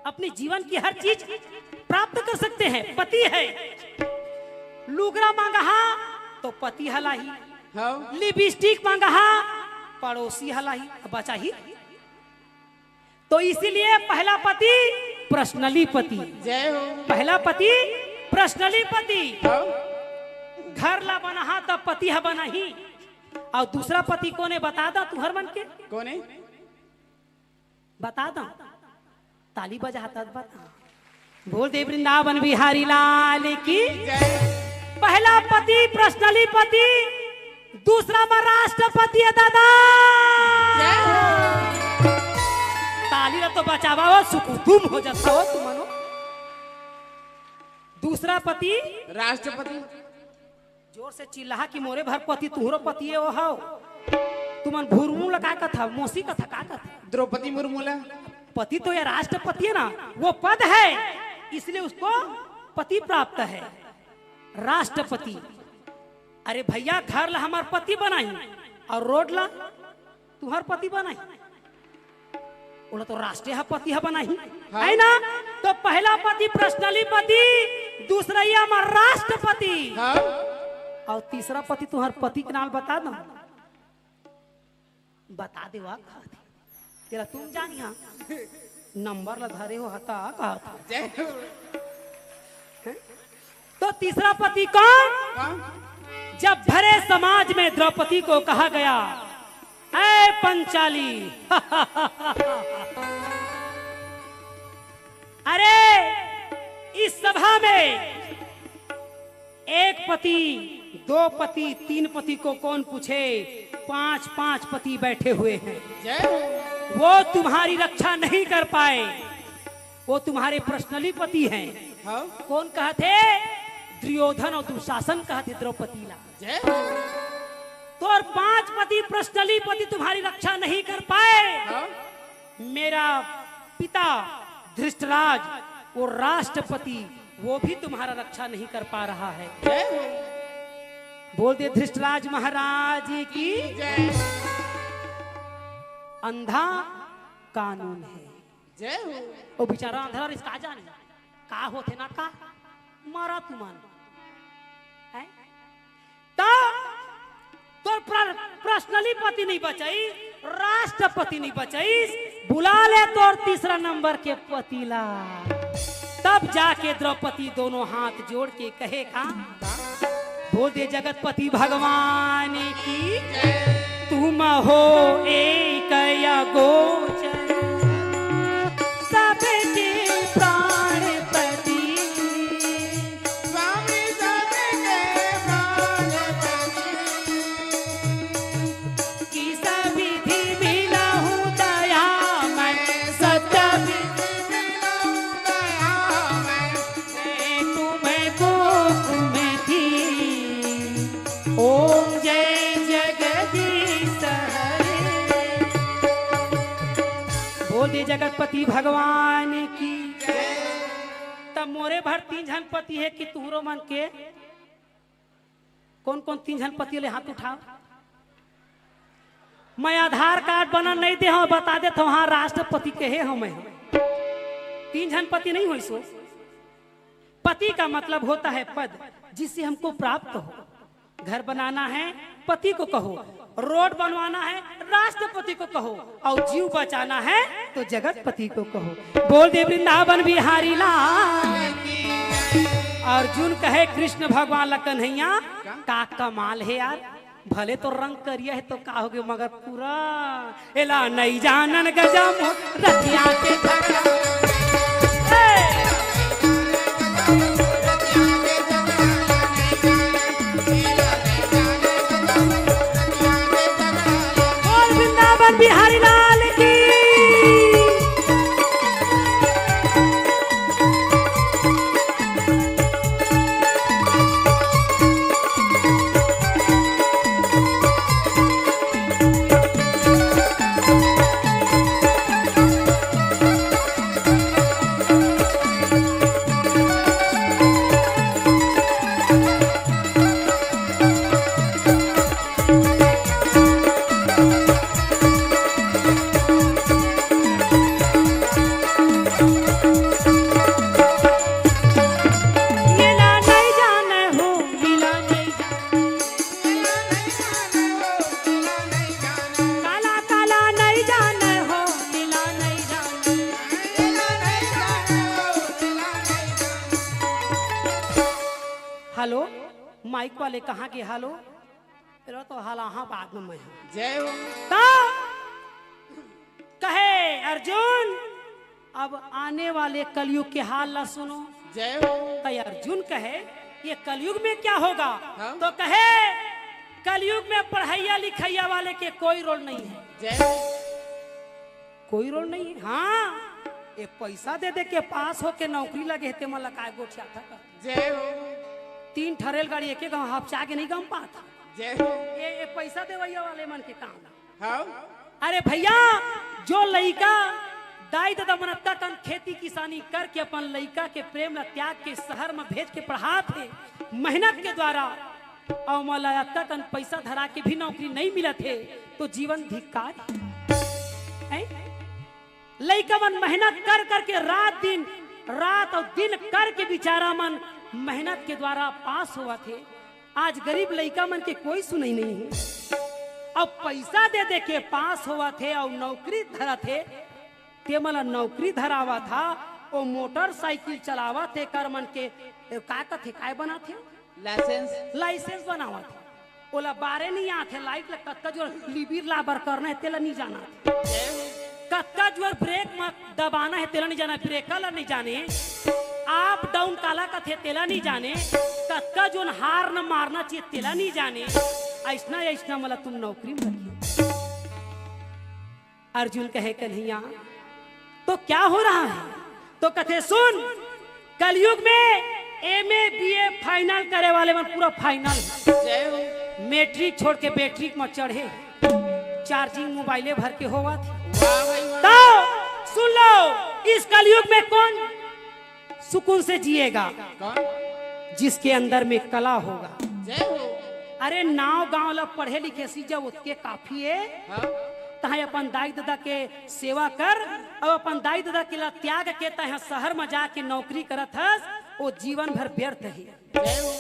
अपने जीवन की हर चीज प्राप्त कर सकते हैं। पति है लुगरा मांगा तो पति हलाही हाँ। लिपस्टिक मांगा पड़ोसी हलाही बचा ही। तो इसीलिए पहला पति पर्सनली पति। जय हो। पहला पति पर्सनली पति। हाँ। घर ला बना तब पति है बना ही। और दूसरा पति कोने बता दा तू हर मन के कौन है बता दा ताली बजाता बता। बोल दे वृंदावन बिहारी लाल की। जय। पहला पति पर्सनली पति दूसरा में राष्ट्रपति है दादा। जय हो। ताली ला तो बचावा हो सुकुतुम हो जाता हो तुम मनो। दूसरा पति राष्ट्रपति। जोर से चिल्ला कि मोरे भर पति तुहरो पति है वो हो तुमन भूरमू लगा का था मोसी का था का द्रौपदी मुर्मू ला पति तो ये राष्ट्रपति है ना वो पद है इसलिए उसको पति प्राप्त है राष्ट्रपति। अरे भैया घर ला हमार पति बनाई और रोड ला तुहर पति बनाई बोला तो राष्ट्रीय पति है बनाई हाँ। है ना। तो पहला पति पर्सनली पति दूसरा ये हमार राष्ट्रपति। हाँ। और तीसरा पति तुम्हार पति के नाम बता दो बता दे वाह तेरा तुम जानिया नंबर ला धरे हो हता कहा था। जय हो। तो तीसरा पति कौन। हाँ। जब भरे समाज में द्रौपदी को कहा गया ऐ पंचाली अरे इस सभा में एक पति 2 पति 3 पति को कौन पूछे 5-5 पति बैठे हुए हैं। जय हो। वो तुम्हारी रक्षा नहीं कर पाए वो तुम्हारे पर्सनली पति हैं। हाँ। कौन कहते दुर्योधन और दुशासन कहते द्रौपदी ला। जय हो। तो और 5 पति पर्सनली पति तुम्हारी रक्षा नहीं कर पाए। हाँ। मेरा पिता धृष्टराज वो राष्ट्रपति वो भी तुम्हारा रक्षा नहीं कर पा रहा है। जय हो। बोल दे धृष्टराज महाराज की। जय। अंधा कानून है। जय हो। वो बेचारा अंधा इसका जाने का होते ना का मारा तुमन है तो पर्सनली पति नहीं बचाई राष्ट्रपति नहीं बचाई बुला ले तो और तीसरा नंबर के पतीला। तब जाके द्रौपदी दोनों हाथ जोड़ के कहे का बोल दे जगतपति भगवान की तुम हो एक गोचर सबके प्राणपति स्वामी सबके प्राणपति की सविधि मिलहु दया मैं सत्य विधि मिलऊं दयामय तुम्हें कोख में थी ओम जय जगदीश हरे। बोल दे जगतपति भगवान की। तब मोरे भर 3 जन पति है कि तुहरो मन के कौन कौन 3 जन पति ले हाथ उठाओ। मैं आधार कार्ड बना नहीं दे हाँ बता दे तो हाँ राष्ट्रपति के है हम 3 जन पति नहीं हुई सो। पति का मतलब होता है पद जिससे हमको प्राप्त हो। घर बनाना है पति को कहो, रोड बनवाना है राष्ट्रपति को कहो और जीव बचाना है तो जगतपति को कहो। बोल दे वृंदावन बिहारी लाल। अर्जुन कहे कृष्ण भगवान कन्हैया का कमाल है यार। भले तो रंग करिया है तो का हो गया मगर पूरा एला नहीं जानन गजम रतिया के झगड़ा। बोल वृंदावन बिहारी लाल की। हेलो माइक वाले कहाँ के हेलो तेरा तो हाल हाँ बाद में मैं हूँ। जय हो कहे अर्जुन अब आने वाले कलयुग के हाल ला सुनो। जय हो तो अर्जुन कहे ये कलयुग में क्या होगा। हाँ? तो कहे कलयुग में पढ़ैया लिखैया वाले के कोई रोल नहीं है। जय हो कोई रोल नहीं है। हाँ ये पैसा दे दे के पास हो के नौकरी लगे ते मला काय गोठिया था। जय हो 3 ठरेल गाड़ी एक गाँव हफ्चा के नहीं गम पाता। जय हो ये पैसा देवैया वाले मन के काम। हाँ अरे भैया जो लइका दाई दादा मनत्ता तन खेती किसानी करके अपन लइका के प्रेम ला त्याग के शहर में भेज के पढ़ा थे मेहनत के द्वारा और मलाया तन पैसा धरा के भी नौकरी नहीं मिला थे तो जीवन धिक्कार है। लइका मन मेहनत कर करके रात और दिन करके बेचारा मन मेहनत के द्वारा पास हुआ थे। आज गरीब लइका मन के कोई सुनाई नहीं है। अब पैसा दे दे के पास हुआ थे और नौकरी धरा थे ते मला नौकरी धरावा था और मोटरसाइकिल चलावा थे कर मन के का थे काय बना थे लाइसेंस बनावा थे। ओला बारे नहीं आते लाइट लग कत्का जो लिबिर लाबर करना है तेला नहीं जाना कत्का जो ब्रेक में दबाना है तेला नहीं जाना ब्रेक ला नहीं जाने आप डाउन काला का थे तेला नहीं जाने कत्का जो हार न मारना चाहिए तेला नहीं जाने ऐसना मला तुम नौकरी में रखिए। अर्जुन कहे कन्हैया तो क्या हो रहा है। तो कथे सुन कलयुग में एमए बीए फाइनल करे वाले में पूरा फाइनल जय हो मैट्रिक छोड़ के बैट्रिक में चढ़े चार्जिंग मोबाइले भर के होवा थी। वाह भाई वाह तो सुन लो इस कलयुग में कौन सुकून से जिएगा कौन जिसके अंदर में कला होगा। जय हो अरे नाव गांव ला पढ़े लिखे सीजा उसके काफी है। हाँ तहे अपन दाई दादा के सेवा कर और अपन दाई दादा के ला त्याग के तहे शहर में जाके नौकरी करत हस वो जीवन भर व्यर्थ है। जय हो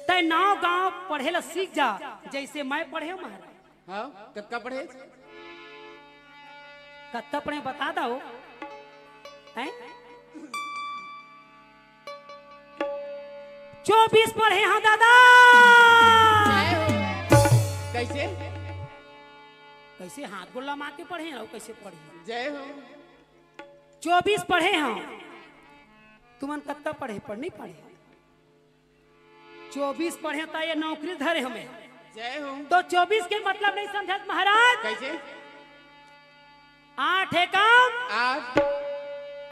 तय नाव गांव पढ़े ला सीख जा जैसे मैं पढ़े महाराज। हाँ कितना पढ़े कत्ता पढ़े बता दो हैं 24 पढ़े हाँ दादा। कैसे कैसे हाथ गोला मार के पढ़े हैं कैसे पढ़े जय हो 24 पढ़े हाँ तुमन कत्ता पढ़े पढ़ नहीं पढ़े 24 पढ़े तो ये नौकरी धरे हमें जय हो तो 24 के मतलब नहीं समझत महाराज। कैसे 8 एकम 8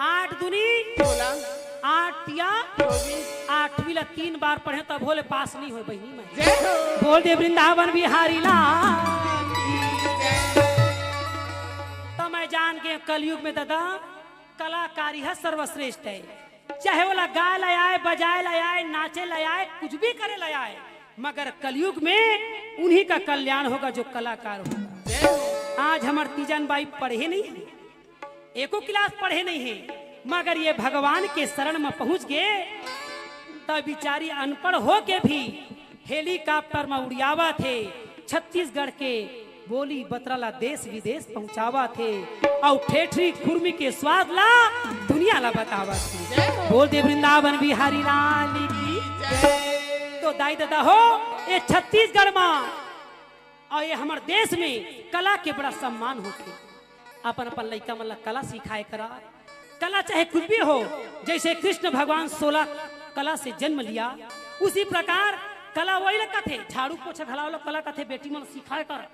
8 दूनी 16 8 या 24 8 मिला 3 बार पढ़े तब भोले पास नहीं हो बहनी में जय हो बोल दे वृंदावन बिहारी लाल तो मैं जान के कलयुग में दादा कलाकारी है सर्वश्रेष्ठ है। चाहे वो गाय लाए बजाए लाए नाचे लाए कुछ भी करे लाए मगर कलयुग में उन्हीं का कल्याण होगा जो कलाकार होगा। आज हमारे तीजन बाई पढ़े नहीं है एको क्लास पढ़े नहीं है मगर ये भगवान के शरण में पहुंच गए तब बिचारी अनपढ़ हो के भी हेलीकॉप्टर में उड़ियावा थे छत्तीसगढ़ के बोली बतराला देश विदेश पहुंचावा थे और ठेठरी खुरमी के स्वाद ला दुनिया ला बतावा थे। बोल दे वृंदावन बिहारी लाल की तो दाई दादा हो ये छत्तीसगढ़ में और ये हमारे देश में कला के बड़ा सम्मान होते अपन अपन लड़का मतलब कला सिखाए करा कला चाहे कुछ भी हो जैसे कृष्ण भगवान 16 कला से जन्म लिया उसी प्रकार कला वही लगा थे झाड़ू पोछा घला कला का थे बेटी मन सिखाए कर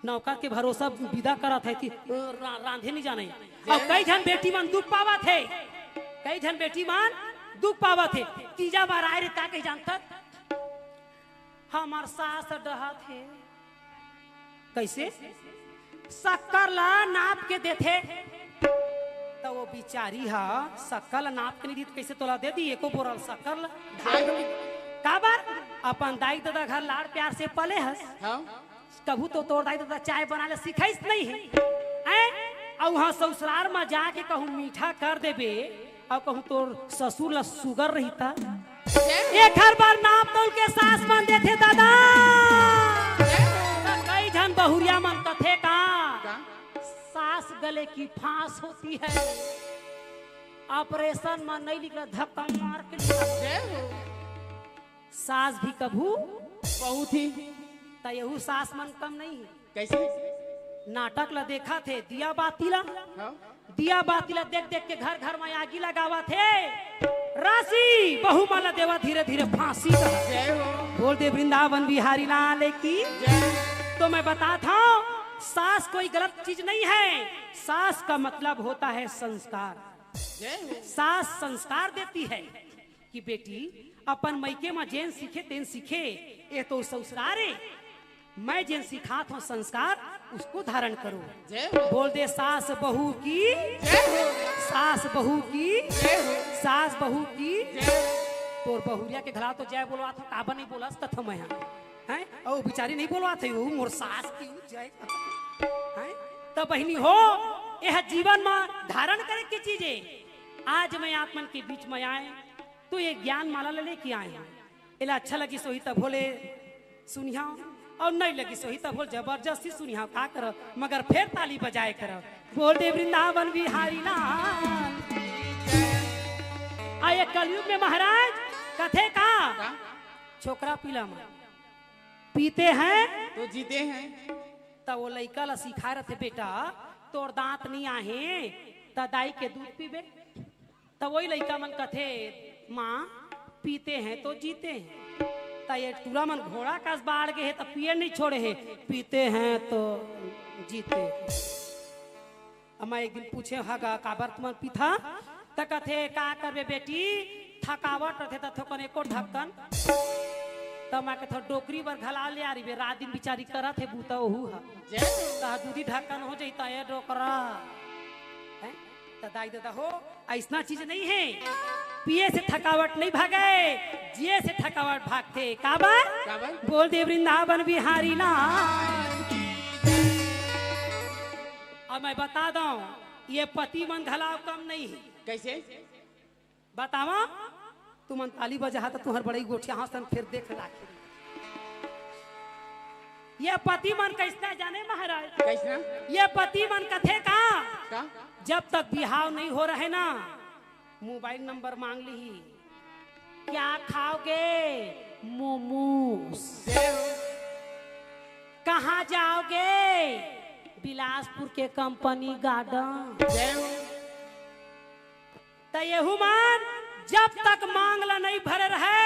नौका के भरोसा विदा करा थे रांधे नहीं जाने और कई जन बेटी मन दुख पावा थे कई जन बेटी मन दुख पावा थे तीजा बार आए रे ताके जानता हमार सास डहा थे कैसे शक्कर ला नाप के देते तो वो बिचारी हा शक्कर नाप के नहीं दी तो कैसे तोला दे दी एको बोरल शक्कर का बार अपन दाई दादा घर लाड़ प्यार से पले हस कभू तो तोड़ दाई दादा चाय बनाने सिखाइस नहीं है और वहाँ ससुराल में जाके कहूँ मीठा कर देबे और कहूँ तोर ससुर ला सुगर रहता एक हर बार नाप तोल के सास मान देते दादा कई जन बहुरिया मन कथे का सास गले की फांस होती है ऑपरेशन में नहीं निकला धक्का मार के सास भी कभू बहुत ही तयहू सास मन कम नहीं है कैसे नाटक ला देखा थे दिया बातीला देख देख के घर घर में आगी लगावा थे राशि बहु माला देवा धीरे धीरे फांसी बोल दे वृंदावन बिहारी लाल की तो मैं बता था सास कोई गलत चीज नहीं है सास का मतलब होता है संस्कार सास संस्कार देती है कि बेटी अपन मैके में जेन सीखे तेन सीखे ये तो ससुरारे मैं जिन सिखात हूँ संस्कार उसको धारण करो बोल दे सास बहू की सास बहू की सास बहू की तोर बहुरिया के घरा तो जय बोलवा था काबा नहीं बोला तथा मैं हैं और बिचारी नहीं बोलवा थे वो मोर सास की जय हैं तो बहनी हो यह जीवन में धारण करे की चीजें आज मैं आत्मन के बीच में आए तो ये ज्ञान माला लेके आए हैं इला अच्छा लगी सोही तब बोले सुनिया और नहीं लगी सोही तब बोल जबरदस्ती सुनिया का करो मगर फिर ताली बजाए करो बोल दे वृंदावन बिहारी लाल आये कलयुग में महाराज कथे का छोकरा पीला में पीते हैं तो जीते हैं तब वो लड़का ला सिखा रहे थे बेटा तोर दांत नहीं आहे त दाई के दूध पीबे तब वही लड़का मन कथे माँ पीते हैं तो जीते हैं ये टूरा मन घोड़ा का बाढ़ गए है तो पिए नहीं छोड़े है पीते हैं तो जीते मैं एक दिन पूछे हागा काबर तुम पीथा तो कथे का करबे बेटी थकावट रहे तो थोकन एको ढक्कन तो मैं कथा डोकरी पर घला ले आ रही रात दिन बिचारी करा थे बूता ओहू हा दूधी ढक्कन हो जाता है डोकरा दाई दादा हो ऐसा चीज नहीं है पिए से थकावट नहीं भागे जिए से थकावट भागते काबर बोल दे वृंदावन बिहारी लाल अब मैं बता दूं ये पति मन घलाव कम नहीं है कैसे बतावा तुम ताली बजा तो तुम्हार बड़ी गोठिया हासन फिर देख ला ये पति मन कैसे जाने महाराज? कैसे? ये पति मन कथे का का? जब तक बिहाव नहीं हो रहे ना, मोबाइल नंबर मांग ली। क्या खाओगे? मोमोस। कहाँ जाओगे? बिलासपुर के कंपनी गार्डन। तो यहू मान जब तक मांगला नहीं भरे रहे,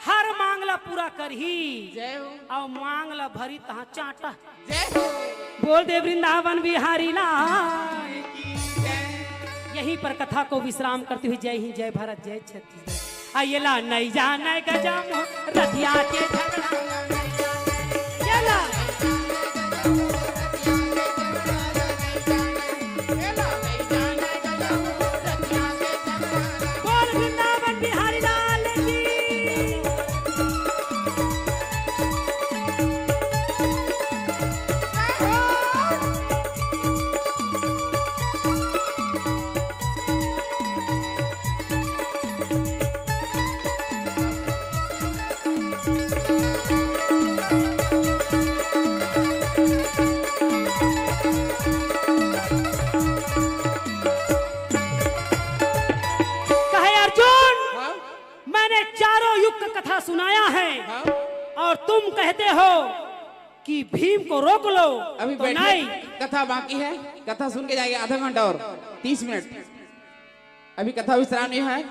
हर मांगला पूरा करही। और मांगला भरी तहाँ चाटा। बोल दे वृंदावन बिहारी लाल। यहीं पर कथा को विश्राम करते हुए जय हिंद, जय भारत, जय छत्तीसगढ़। आइला नहीं जाने गजम रतिया के झगड़ा। येला बोल वृंदावन बिहारी लाल की। कथा सुनाया है और तुम कहते हो कि भीम को रोक लो। अभी तो बैठिए, नहीं, कथा बाकी है। कथा सुन के जाएगी आधा घंटा और 30 मिनट। अभी कथा विश्राम नहीं है।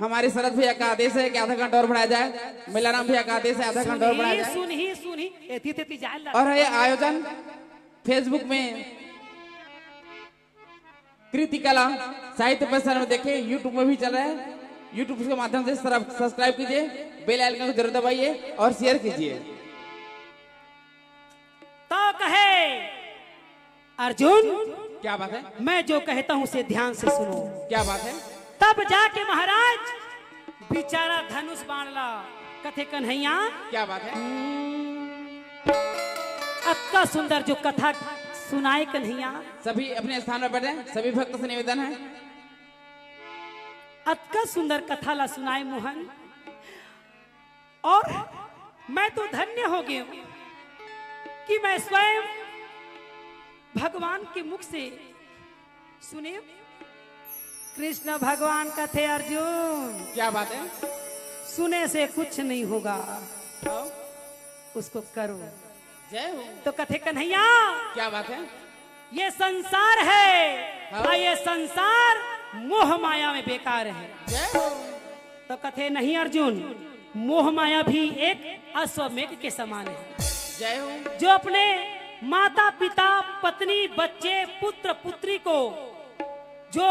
हमारे शरद भैया का आदेश है कि आधा घंटा और बढ़ाया जाए। मिलाराम भैया का आदेश है आधा घंटा और बढ़ाया जाए। सुनी एती तेती जाए। और ये आयोजन फेसबुक में कृति कला साहित्य परिसर में देखे, यूट्यूब में भी चल रहा है। यूट्यूब के माध्यम से सब्सक्राइब कीजिए, बेल आइकन को जरूर दबाइए और शेयर कीजिए। तो कहे अर्जुन, क्या बात है? मैं जो कहता हूं उसे ध्यान से सुनो। क्या बात है? तब जाके महाराज बेचारा धनुष बाणला। कथे कन्हैया, क्या बात है? अत्ता सुंदर जो कथा सुनाए कन्हैया। सभी अपने स्थान पर बैठे, सभी भक्त से निवेदन है। अत्का सुंदर कथा ला सुनाए मोहन। और मैं तो धन्य हो गया कि मैं स्वयं भगवान के मुख से सुने। कृष्ण भगवान कथे अर्जुन। क्या बात है? सुने से कुछ नहीं होगा, उसको करो। जय हो। तो कथे कन्हैया, क्या बात है? ये संसार है और ये संसार मोह माया में बेकार है। जय हो। तो कथे नहीं अर्जुन, मोह माया भी एक अश्वमेघ के समान है। जय हो। जो अपने माता पिता पत्नी बच्चे पुत्र पुत्री को जो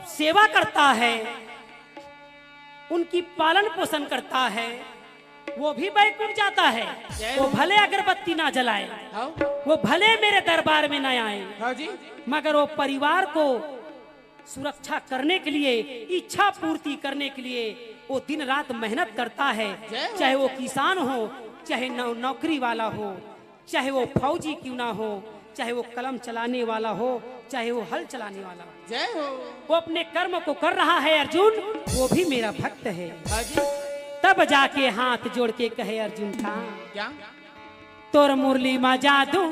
सेवा करता है, उनकी पालन पोषण करता है, वो भी बैकुंठ जाता है। वो भले अगरबत्ती ना जलाए, वो भले मेरे दरबार में ना आए, जी, मगर वो परिवार को सुरक्षा करने के लिए, इच्छा पूर्ति करने के लिए वो दिन रात मेहनत करता है। चाहे वो किसान हो, चाहे नौकरी वाला हो, चाहे वो फौजी क्यों ना हो, चाहे वो कलम चलाने वाला हो, चाहे वो हल चलाने वाला हो। जय हो। वो अपने कर्म को कर रहा है अर्जुन, वो भी मेरा भक्त है। जी। तब जाके हाथ जोड़ के कहे अर्जुन का, क्या? तोर मुरली मा जादू,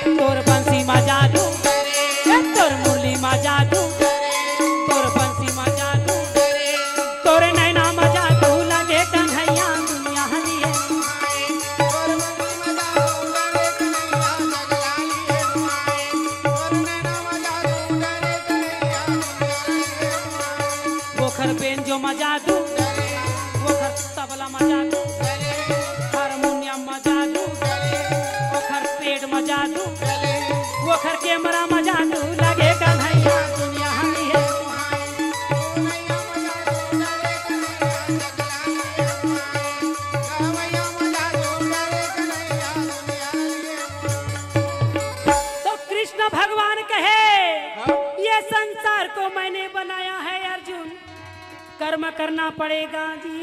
तोर बंसी मा जादू, तोर मुरली मा जादू, तोर बंसी मा जादू, तोर नैना मा जादू लगे कन्हैया दुनिया लिए। वोखर बेंजो मा जादू, वोखर तबला मा जादू, हारमोनियम मा जादू, वोखर पेड़ मा जादू, वोखर कैमरा मा जादू लगे कन्हैया दुनिया लिए। तो कृष्ण भगवान कहे, ये संसार को मैंने बनाया है अर्जुन, कर्म करना पड़ेगा जी।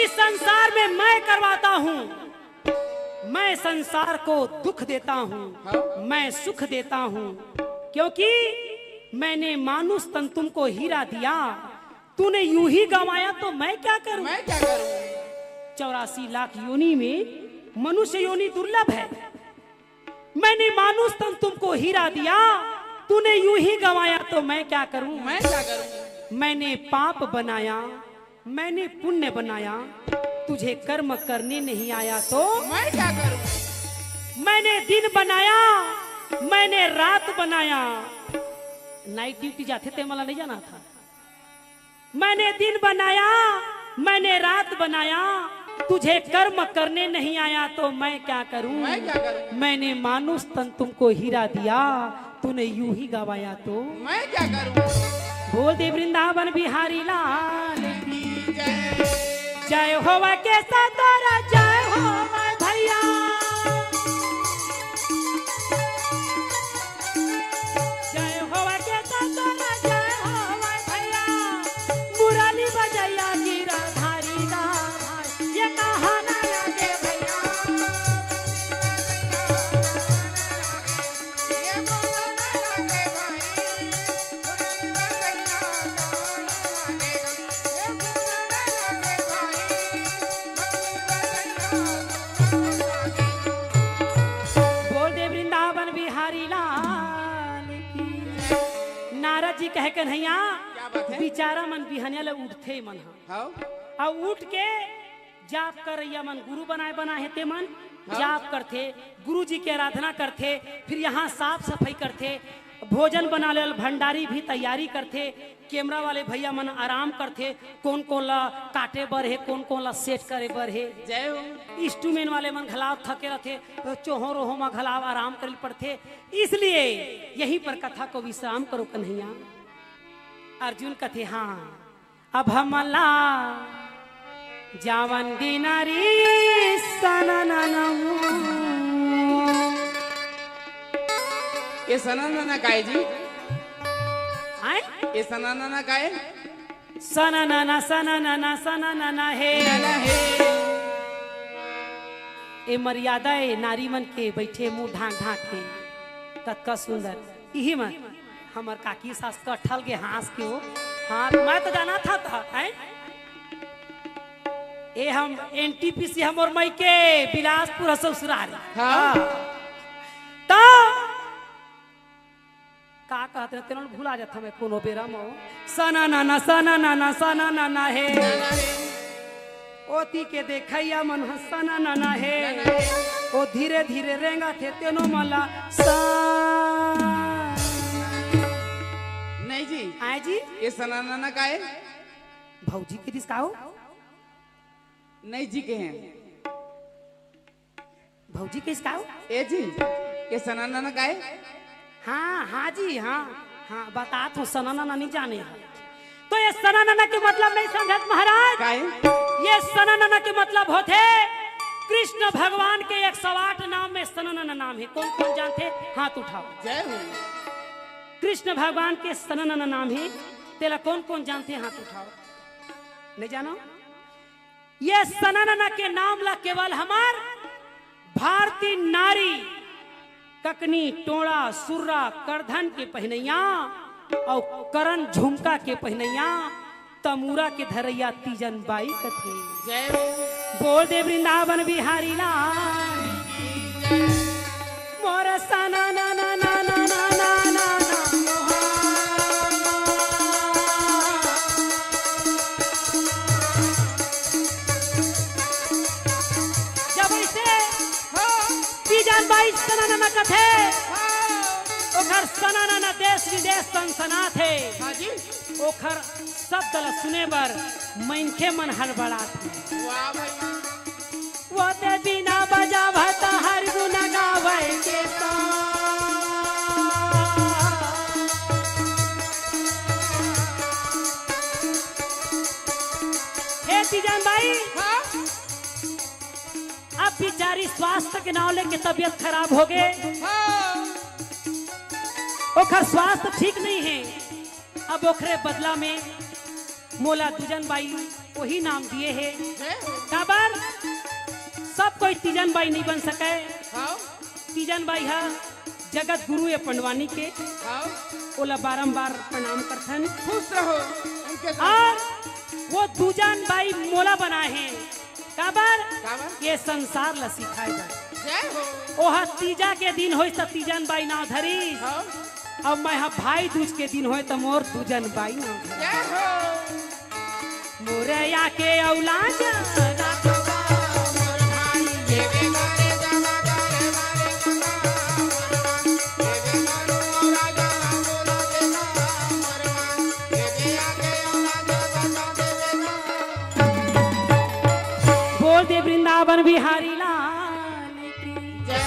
इस संसार में मैं करवाता हूँ, मैं संसार को दुख देता हूँ, मैं सुख देता हूँ, क्योंकि मैंने मानुष तन तुमको हीरा दिया, तूने यूं ही गंवाया तो मैं क्या करूं? मैं क्या करूं? 84 लाख योनि में मनुष्य योनि दुर्लभ है। मैंने मानुष तन तुमको हीरा दिया, तूने यूं ही गंवाया तो मैं क्या करूं? मैं क्या करूं? मैंने पाप बनाया, मैंने पुण्य बनाया, तुझे कर्म करने नहीं आया तो मैं क्या करूं? मैंने दिन बनाया, मैंने रात बनाया। नाइट ड्यूटी जाते थे, मला नहीं जाना था। मैंने दिन बनाया, मैंने रात बनाया, तुझे कर्म करने नहीं आया तो मैं क्या करूं? मैं क्या करूं? मैंने मानुष तन तुमको हीरा दिया, तूने यूं ही गवाया तो मैं क्या करूं? बोल दे वृंदावन बिहारी लाल की जय। जय होवा के सतोरा, जय होवा भैया, जय होवा के सतोरा, जय होवा भैया, मुरली बजैया गिरधारी गा भाई, ये कहाना लगे भैया। ये बोला लगे भाई, ये बोला लगे भाई। बोल दे वृंदावन बिहारी लाल की। नारद जी कह कन्हैया, क्या बात है? बिचारा मन बिहनिया ले उठते मन हाँ और उठ के जाप कर मन गुरु बनाए बना है ते मन जाप करते, गुरु जी की आराधना करते, फिर यहाँ साफ सफाई करते, भोजन बना ले, भंडारी भी तैयारी करते, कैमरा वाले भैया मन आराम करते, कौन कौन ला काटे बर है, कौन कौन ला सेट करे बर है। जय हो। इंस्ट्रूमेंट वाले मन घलाव थके रहते, चोहो रोहो में घलाव आराम कर पड़ते। इसलिए यहीं पर कथा को विश्राम करो कन्हैया। अर्जुन कथे हाँ अब हमला जावन दिनारी सनननमु। ये सनाना काय जी? आए ये सनाना काय? सननना सननना सननना हे नाना है। ए मर्यादा है नारी मन के बैठे मुंह ढाक ढाक के कतका सुंदर। यही मन हमार काकी सास का ठल के हंस के हो। हाँ मैं तो जाना था हैं? ए हम एनटीपीसी हम और मई के बिलासपुर ससुराल। हाँ। तो का कहते रहते ना भूला जाता मैं कोनो बेरा मो सना नाना सना नाना सना नाना है नाना है। ओती के देखैया मन हसना नाना है नाना है। ओ धीरे धीरे रेंगा थे तेनो मला सा। नहीं जी, आए जी ये सनाना काय? भौजी के दिस काओ नहीं जी के हैं। भौजी के दिस काओ। ए जी, ये सनाना काय? हाँ हाँ जी हाँ हाँ बता तो सनाना नहीं जाने है। तो ये सनाना के मतलब नहीं समझत महाराज। काय? ये सनाना के मतलब होते कृष्ण भगवान के 108 नाम में सनाना नाम है। कौन कौन जानते? हाथ उठाओ। जय हो। कृष्ण भगवान के सनाना नाम है, तेरा कौन कौन जानते हैं? हाथ उठाओ। नहीं जानो? ये सनाना के नाम ला केवल हमार भारतीय नारी ककनी टोड़ा सुर्रा करधन के पहनैया और करण झुमका के पहनैया तमूरा के धरैया तीजन बाई कथे। जय हो। बोल दे वृंदावन बिहारी लाल मोर सना ना ना ना ना ना ना ना जब ऐसे तीजन बाई सना ना कथे ओखर सना ना देश विदेश सनसना थे। हाँ जी। ओखर शब्द ल सुने बर मनखे मन हड़बड़ा थे। वाह भाई। वो ते बिना बजा भता हर गुन गावे के सा। हे तीजन भाई हाँ। अब बिचारी स्वास्थ्य के नाव लेके तबीयत खराब हो गए, हाँ। ओखर स्वास्थ्य ठीक नहीं है। अब ओखरे बदला में मोला तीजन बाई वही नाम दिए है। जय हो। काबर सब कोई तीजन बाई नहीं बन सके। हाँ। तीजन बाई है जगत गुरु है पंडवानी के, हाँ। ओला बारंबार प्रणाम करथन। खुश रहो उनके साथ। और वो दूजन बाई मोला बना है काबर काबर ये संसार ला सिखाए बर जय हो ओहा तीजा के दिन होई त तीजन बाई नाव धरी हाँ अब मैं हा भाई दूज के दिन होई त मोर दूजन बाई नाव धरी जय हो मोरया के औलाद राखो मोर भाई ये बेगारे जमा करे मारे गंगा मोर भाई ये बेगारो राजा बोला देना मोर भाई ये बेया के औलाद बता देना बोल दे वृंदावन बिहारी लाल की जय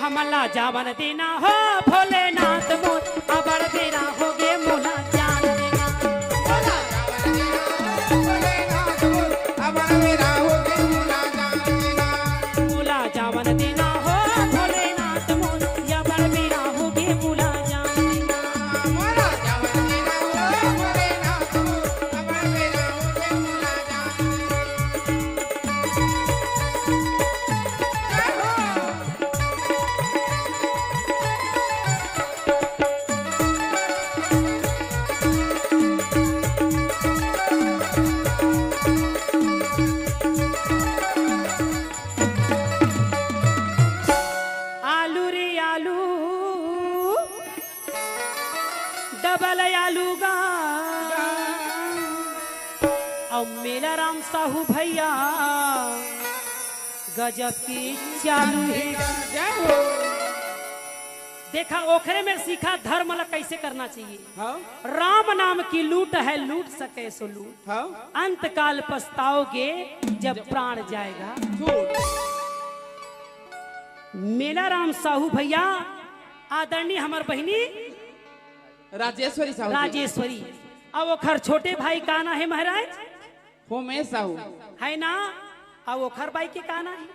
हमला जावन देना हो भोलेनाथ मोर अबर बेरा हो गे मोला जान देना बोला बोले ना बोल अब मेरा हो के मुला जान देना मोला जावन देना हो भोलेनाथ मोर अबर बेरा हो गे मोला जान देना मोरा जावन देना हो बोले ना अब मेरा हो के मुला जान जय हो आलू रे आलू डबल आलू गा और मेरा राम साहू भैया गजब की चालू है जय हो देखा ओखरे में सीखा धर्म ला कैसे करना चाहिए हाँ राम नाम की लूट है लूट सके सो लूट हाँ अंत काल पछताओगे जब प्राण जाएगा झूठ मेला राम साहू भैया आदरणीय हमार बहिनी राजेश्वरी साहू राजेश्वरी अब ओखर छोटे भाई का ना है महाराज होमेश साहू है ना अब ओखर भाई के का ना है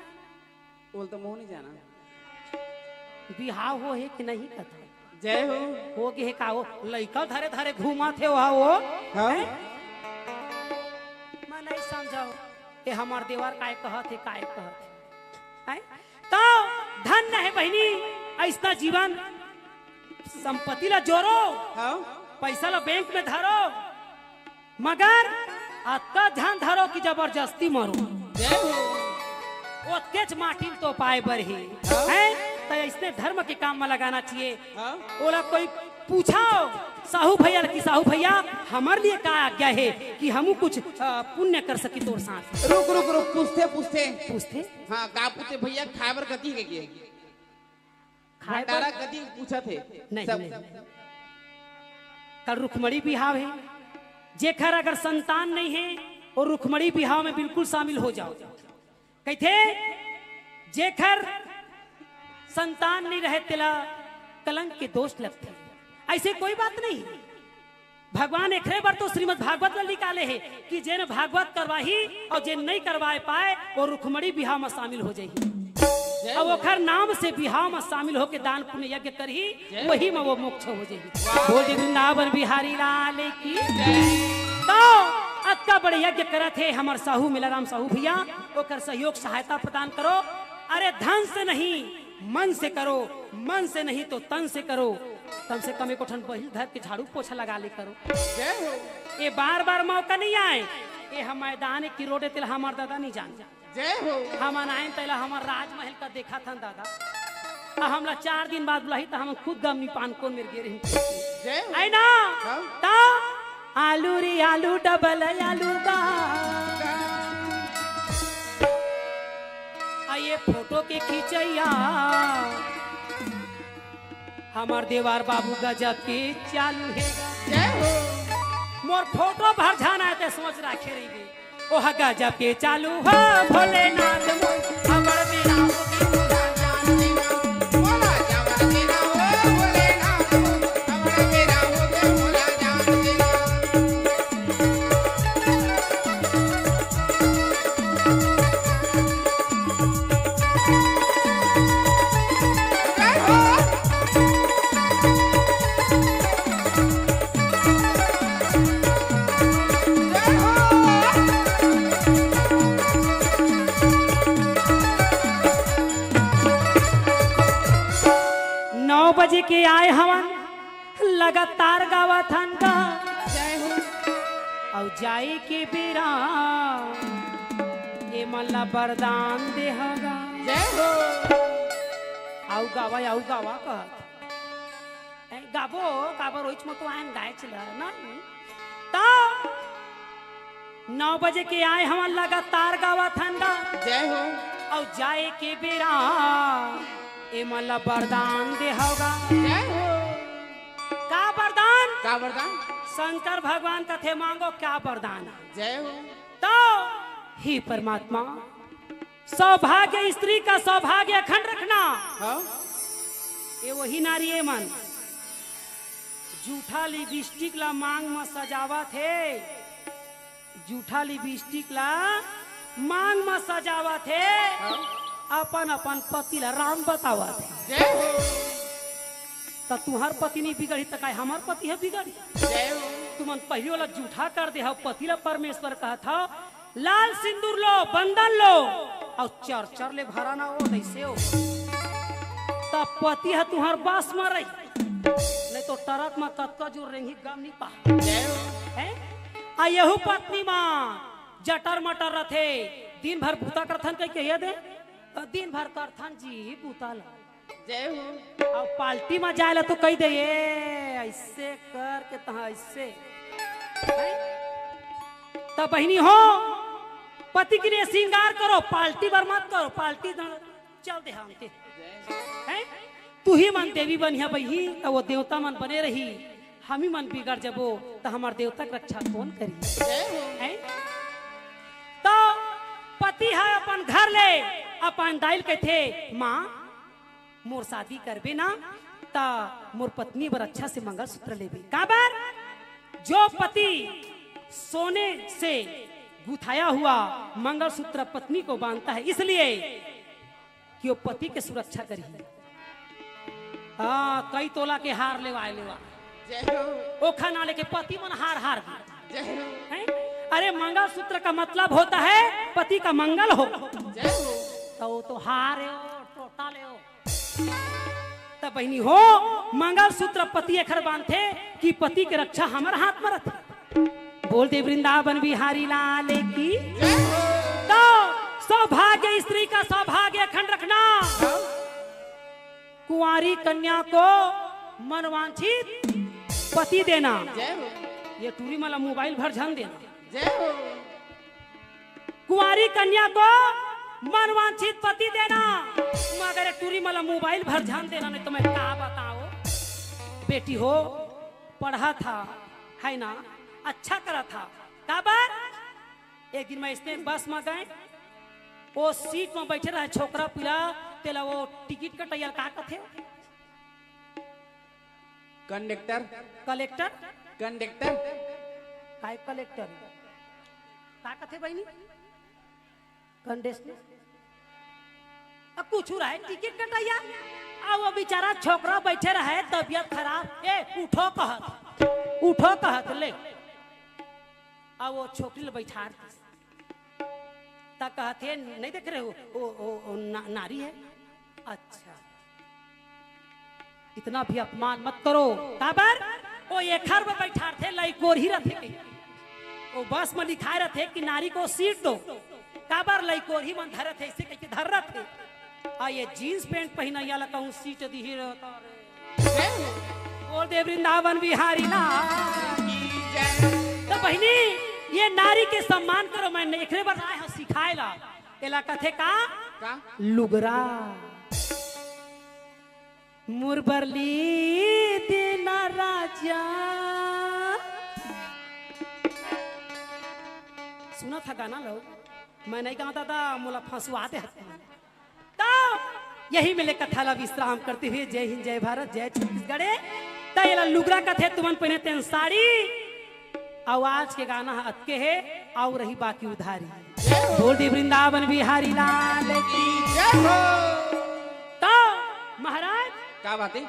बोल तो मुंह नहीं जाना बिहाव हो है कि नहीं कथा जय हो गे है का हो लइका धरे धरे घूमा थे वहा वो हाँ हैं? मैं नहीं समझाओ कि हमार देवर काय कहत है काय कहत है तो धन है बहनी ऐसा जीवन संपत्ति ला जोरो हाँ पैसा ला बैंक में धरो मगर अतका ध्यान धरो कि जबरदस्ती मरो जय हो ओतकेच माटी तो पाए बर ही हाँ। हैं तो इसने धर्म के काम में लगाना चाहिए हाँ ओला कोई पूछाओ साहू भैया कि साहू भैया हमारे लिए क्या आज्ञा है कि हम कुछ पुण्य कर सकी तोर साथ रुक रुक रुक पूछते पूछते पूछते हाँ का पूछते भैया खाबर कथी के किए खाए भंडारा पर कथी पूछा थे नहीं, सब नहीं। कल रुखमणी बिहाव है जेखर अगर संतान नहीं है और रुखमणी बिहाव में बिल्कुल शामिल हो जाओ कहते जेखर संतान नहीं रहे तिला कलंक के दोष लगते ऐसे कोई बात नहीं भगवान एक बार तो श्रीमद् भागवत में निकाले है कि जेन भागवत करवाही और जेन नहीं करवाए पाए वो रुखमणी बिहाव में शामिल हो जाएगी जय और ओखर नाम से बिहाव में शामिल होके दान पुण्य यज्ञ करही वही में वो मोक्ष हो जाएगी बोल वृंदावन बिहारी लाल की तो अक्का बड़े यज्ञ करत है हमार साहू मिलाराम साहू भैया ओकर सहयोग सहायता प्रदान करो अरे धन से नहीं मन से करो मन से नहीं तो तन से करो कम से कम एक ठन बहिल धर के झाड़ू पोछा लगा ले करो जय हो ये बार बार मौका नहीं आए ये हम मैदान की रोडे तिल हमार दादा नहीं जान जय हो हम आए तला हमार राजमहल का देखा था दादा हमला 4 दिन बाद बुलाई तो हम खुद गम पान को मेरे गिर जय हो है ना हाँ। तो आलू रे आलू डबल आलू का ये फोटो के खींचैया हमार देवार बाबू गजब के चालू है जय हो मोर फोटो भर जाना है सोच रखे रही ओह गजब के चालू हो भोलेनाथ मोर हमर मेरा मोला जावन देना हो बोले ना अब मेरा हो के मोला जान देना जय हो जय हो 9 बजे के आए हवन लगातार गावा थन का जय हो और जाए के बेरा ए मला वरदान देहगा जय हो आऊ गावा कहत गाबो काबर रोज मत आयन गाय चला ना तो 9 बजे के आए हम लगातार गावा ठंडा जय हो और जाए के बेरा ए मला वरदान देहगा जय हो का वरदान का वरदान शंकर भगवान का थे मांगो क्या वरदान जय हो तो ही परमात्मा सौभाग्य स्त्री का सौभाग्य अखंड रखना हाँ ये वही नारी है मन जूठा लिपस्टिक ला मांग में सजावा थे जूठा लिपस्टिक ला मांग में सजावा थे अपन अपन पति ला राम बतावा थे जय हो तो तुम्हार पति नहीं बिगड़ी तो काय हमार पति है बिगड़ी जय हो तुमन पहले वाला जूठा कर दे हो पति ला परमेश्वर कहा था लाल सिंदूर लो बंधन लो और चर चर ले भरा ना हो ऐसे हो तब पति है तुम्हार बास में रही नहीं तो टरक में कतका जो रेंगी गम नहीं पा जय हो है आ यहू पत्नी मां जटर मटर रथे दिन भर भूता करथन कह के दे दिन भर करथन जी भूता ला जय हो और पार्टी में जाए तो कह दे ये ऐसे कर के तहा ऐसे तब बहनी हो पति के लिए श्रृंगार करो पार्टी बर्बाद करो पार्टी चल दे हम के हैं तू ही मन देवी बनिया बही तो वो देवता मन बने रही हम ही मन बिगड़ जबो तो हमार देवता की रक्षा कौन करी हैं तो पति है अपन घर ले अपन दाइल के थे माँ मोर शादी करबे ना ता मोर पत्नी बर अच्छा से मंगलसूत्र लेबे काबर जो पति सोने से गुथाया हुआ मंगलसूत्र पत्नी को बांधता है इसलिए कि वो पति के सुरक्षा करी कई तोला के हार लेवा जय हो ओखा ना लेके पति मन हार जय हो हैं? अरे मंगलसूत्र का मतलब होता है पति का मंगल हो जय हो तो हार हो टोटा ले हो तब बहनी हो मंगलसूत्र पति एखर बांधे कि पति के रक्षा हमारे हाथ में रहते बोल दे वृंदावन बिहारी लाल की तो सौभाग्य स्त्री का सौभाग्य अखंड रखना कुंवारी कन्या को मनवांछित पति देना जय हो ये टूरी माला मोबाइल भर झन देना जय हो कुंवारी कन्या को मनवांछित पति देना मगर टूरी माला मोबाइल भर ध्यान देना नहीं तो मैं क्या बताओ बेटी हो पढ़ा था है ना अच्छा करा था काबर एक दिन मैं इसने बस में गए वो सीट में बैठे रहे छोकरा पिला तेला वो टिकट कटैया का कथे कंडक्टर कलेक्टर कंडक्टर काय कलेक्टर का कथे बहनी कंडेस्टर कुछ रहा है टिकट कटैया अब वो बेचारा छोकरा बैठे रहे तबियत खराब ए उठो कहत ले अब वो छोकरी ले बैठा तक कहते नहीं देख रहे हो ओ नारी है अच्छा इतना भी अपमान मत करो काबर वो एक खर में बैठा थे लइकोर ही रहते वो बस में लिखाए रहते कि नारी को सीट दो काबर लइकोर ही मन धरे थे इसे कह के धर रहे थे आ ये जीन्स पैंट पहना या कहूं सीट दी ही रहता रे बोल दे वृंदावन बिहारी ना तो बहनी ये नारी के सम्मान करो मैं एकरे बार आए हूं सिखाए ला एला कथे का लुगरा मुरबरली देना राजा सुना था गाना लोग मैं नहीं गाता था मुला फंसवाते तो यही मिले कथा ला विश्राम करते हुए जय हिंद जय भारत जय छत्तीसगढ़ तला लुगरा कथे तुमन पहने तेन साड़ी आवाज के गाना अतके है और रही बाकी उधारी बोल दे वृंदावन बिहारी लाल की जय हो तो महाराज क्या बात है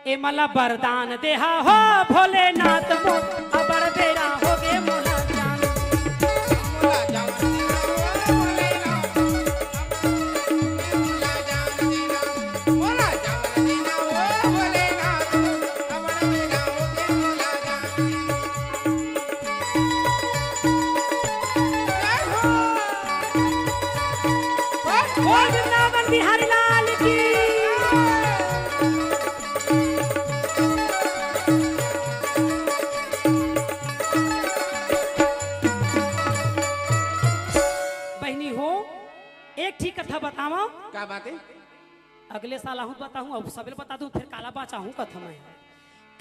ए मला वरदान देहा हो भोलेनाथ मो अबर बेरा हो गे मोला जान मोला जान मोला जान दीना ओ भोलेनाथ अबर बेरा हो गे मोला जान जय हो बोल वृंदावन बिहारी लाल की। बहनी हो एक ठीक कथा बताओ। क्या बात है? अगले साल आहू बताऊं अब सबले बता दूं फिर काला बाचा हूं कथा में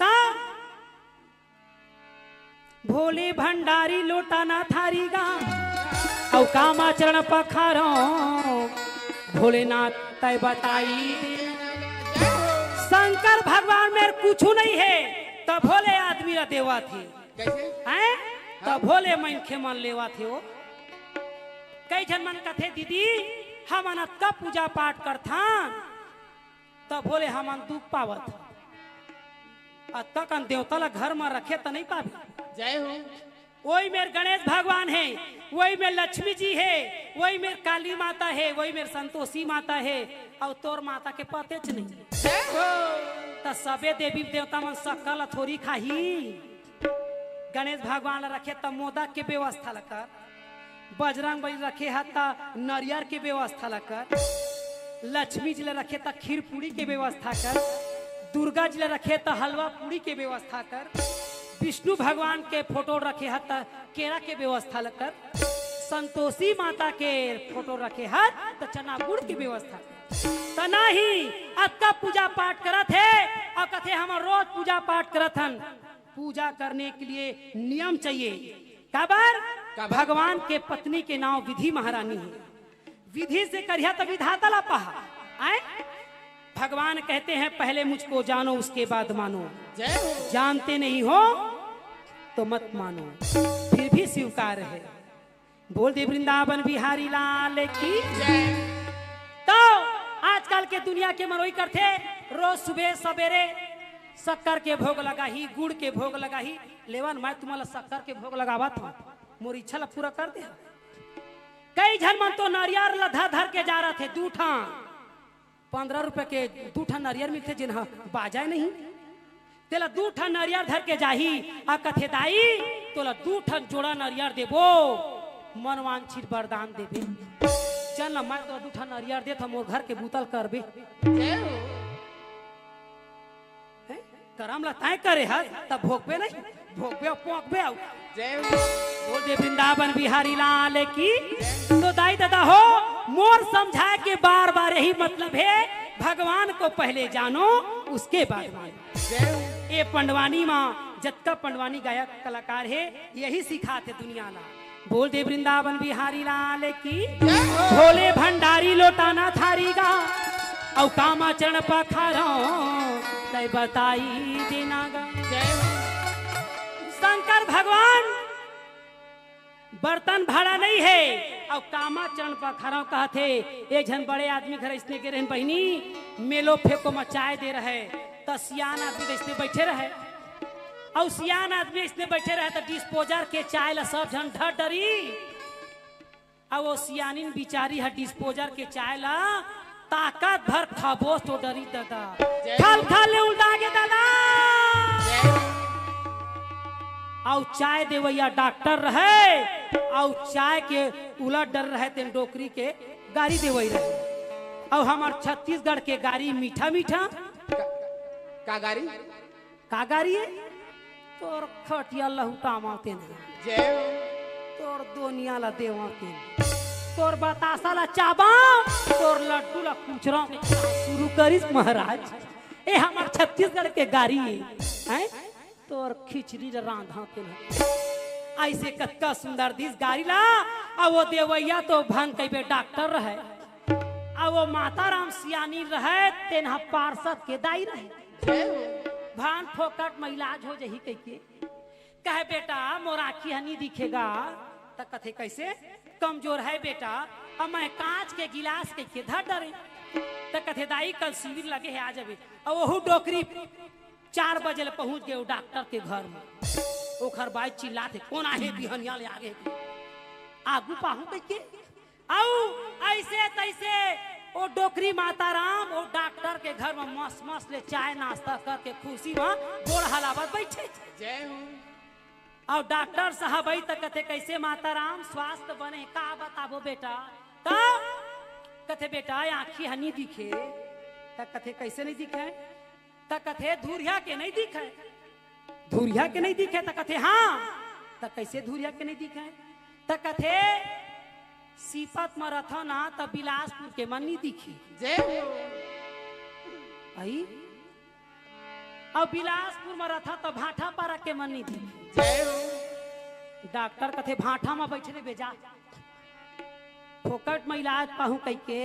ता भोले भंडारी लोटाना थारी गा औ कामाचरण पखारो भोलेनाथ तय बताई दे। शंकर भगवान में कुछ नहीं है तो भोले आदमी रा देवा थे कैसे? हैं तो भोले मन के मन लेवा थे वो कई जन मन कथे दीदी हम अनत का पूजा पाठ करथा तो भोले हमन दुख पावत तक देवता ला घर में रखे तो नहीं पावे। जय हो। वही मेरे गणेश भगवान है, वही मेरे लक्ष्मी जी है, वही मेरे काली माता है, वही मेरे संतोषी माता है और तोर माता के पते च नहीं जय हो। तो सबे देवी देवता मन सकल थोड़ी खाही। गणेश भगवान ला रखे तो मोदक के व्यवस्था लकर, बजरंग बली रखे है तो नारियल के व्यवस्था लकर, लक्ष्मी जी ला रखे तो खीर पूरी के व्यवस्था कर, दुर्गा जी ला रखे तो हलवा पूरी के व्यवस्था कर, विष्णु भगवान के फोटो रखे है तो केरा के व्यवस्था कर, संतोषी माता के फोटो रखे है तो चना गुड़ की व्यवस्था तो नहीं अक्का पूजा पाठ करत है और कथे हम रोज पूजा पाठ करत हन। पूजा करने के लिए नियम चाहिए। काबर भगवान के पत्नी के नाम विधि महारानी है, विधि से करिया तो विधाता ला पहा आए। भगवान कहते हैं पहले मुझको जानो उसके बाद मानो, जय हो। जानते नहीं हो तो मत मानो, फिर भी स्वीकार है। बोल दे वृंदावन बिहारी लाल की जय। तो आजकल के दुनिया के मरोई करते रोज सुबह सवेरे शक्कर के भोग लगा ही, गुड़ के भोग लगा ही। लेवन मैं तुम्हारा शक्कर के भोग लगावा था मोर इच्छा ला पूरा कर दे। कई जन मन तो नारियल लधा धर के जा रहे थे, दूठा 15 रुपए के दूठा नारियल मिलते जिन बाजा नहीं तेला दूठा नारियल धर के जाही आ कथे दाई तोला दूठा जोड़ा नारियल देबो मनवांछित वरदान देबे। चल मैं तो दूठा नारियल दे था मोर घर के बूतल करबे। जय हो। करम ला ताय करे है तब भोगबे नहीं, भोगबे पोंकबे आउ। जय हो। बोल दे वृंदावन बिहारी लाल की। तो दाई दादा हो मोर समझाए के बार बार यही मतलब है भगवान को पहले जानो उसके बाद मानो। जय हो। ये पंडवानी माँ जत्ता पंडवानी गायक कलाकार है यही सिखाते दुनिया ला। बोल दे वृंदावन बिहारी लाल की। भोले भंडारी लोटाना थारी गा औ कामाचरण पखारो तय बताई देना गा। जय हो। शंकर भगवान बर्तन भाड़ा नहीं है और कामाचरण पखारो कहते एक जन बड़े आदमी घर इसने के रहन बहनी मेलो फेंको मचाए दे रहे तो सियान आदमी इसने बैठे रहे और सियान आदमी इसने बैठे रहे तो डिस्पोजर के चाय ला सब जन ढर डरी और वो सियानिन बिचारी है डिस्पोजर के चाय ला ताकत भर खाबोस तो डरी दादा खल खल उल्टा के दादा और चाय देवैया डॉक्टर रहे और चाय के उलट डर रहे तेन डोकरी के गाड़ी देवई रहे और हमार छत्तीसगढ़ के गाड़ी मीठा मीठा का गाड़ी का गाड़ी है तोर खटिया लहुटा माते नहीं जय हो। तोर दोनिया ला देवाते तोर बतासा ला चाबा तोर लड्डू ला कुचरा शुरू करिस महाराज। ए हमार छत्तीसगढ़ के गाड़ी है तोर खिचड़ी रांधाते नहीं ऐसे कत्का सुंदर दिस गाड़ी ला और वो देवैया तो भंग कई डॉक्टर रहे और वो माता राम सियानी रहे तेना पार्षद के दाई रहे। जय हो। भान फोकट में इलाज हो जही कह के कहे बेटा मोर आँखी हनी दिखेगा तो कथे कैसे कमजोर है बेटा अब मैं कांच के गिलास के धर डरे तो कथे दाई कल शिविर लगे है आ जाबे और वहू डोकरी 4 बजे पहुंच गए डॉक्टर के घर में ओखर बाई चिल्लाते कौन आहे बिहनिया ले आगे आगू पाहू कह के आओ ऐसे तैसे वो डोकरी माता राम वो डॉक्टर के घर में मस्त मस्त ले चाय नाश्ता करके खुशी में गोड़ हलावत बैठे। जय हो। और डॉक्टर साहब आई तक कहते कैसे माता राम स्वास्थ्य बने का बताबो बेटा तो कथे बेटा आँखी हनी दिखे, त कथे कैसे नहीं दिखे, त कथे धुरिया के नहीं दिखे, धुरिया के नहीं दिखे, त कथे हाँ, त कैसे धुरिया के नहीं दिखे, त कथे सीपत में रथा ना त बिलासपुर के मन नहीं दिखी। जय हो। आई अब बिलासपुर में रथा तो भाठा पारा के मन नहीं दिखी। जय हो। डॉक्टर कथे भाठा में बैठे बेजा, फोकट में इलाज पाहू कह के।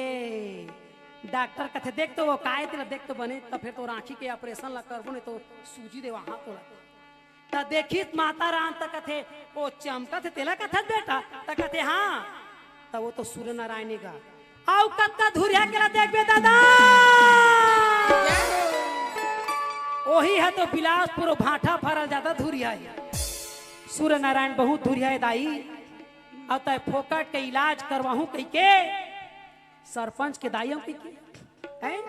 डॉक्टर कथे देख तो वो काय तेरा देख तो बने, तो फिर तो रांची के ऑपरेशन ला करबो नहीं तो सूजी दे वहां तो ता देखी माता राम तक कथे ओ चमका थे तेला कथा बेटा तक कथे हाँ, तब वो तो सूर्य नारायण का आउ कत्ता धुरिया केला देख बे दादा। वही है तो बिलासपुर भाठा फरल ज्यादा धुरिया है, सूर्य नारायण बहुत धुरिया है दाई। अब तय फोकट के इलाज करवाहू कह के सरपंच के दाई कह के हैं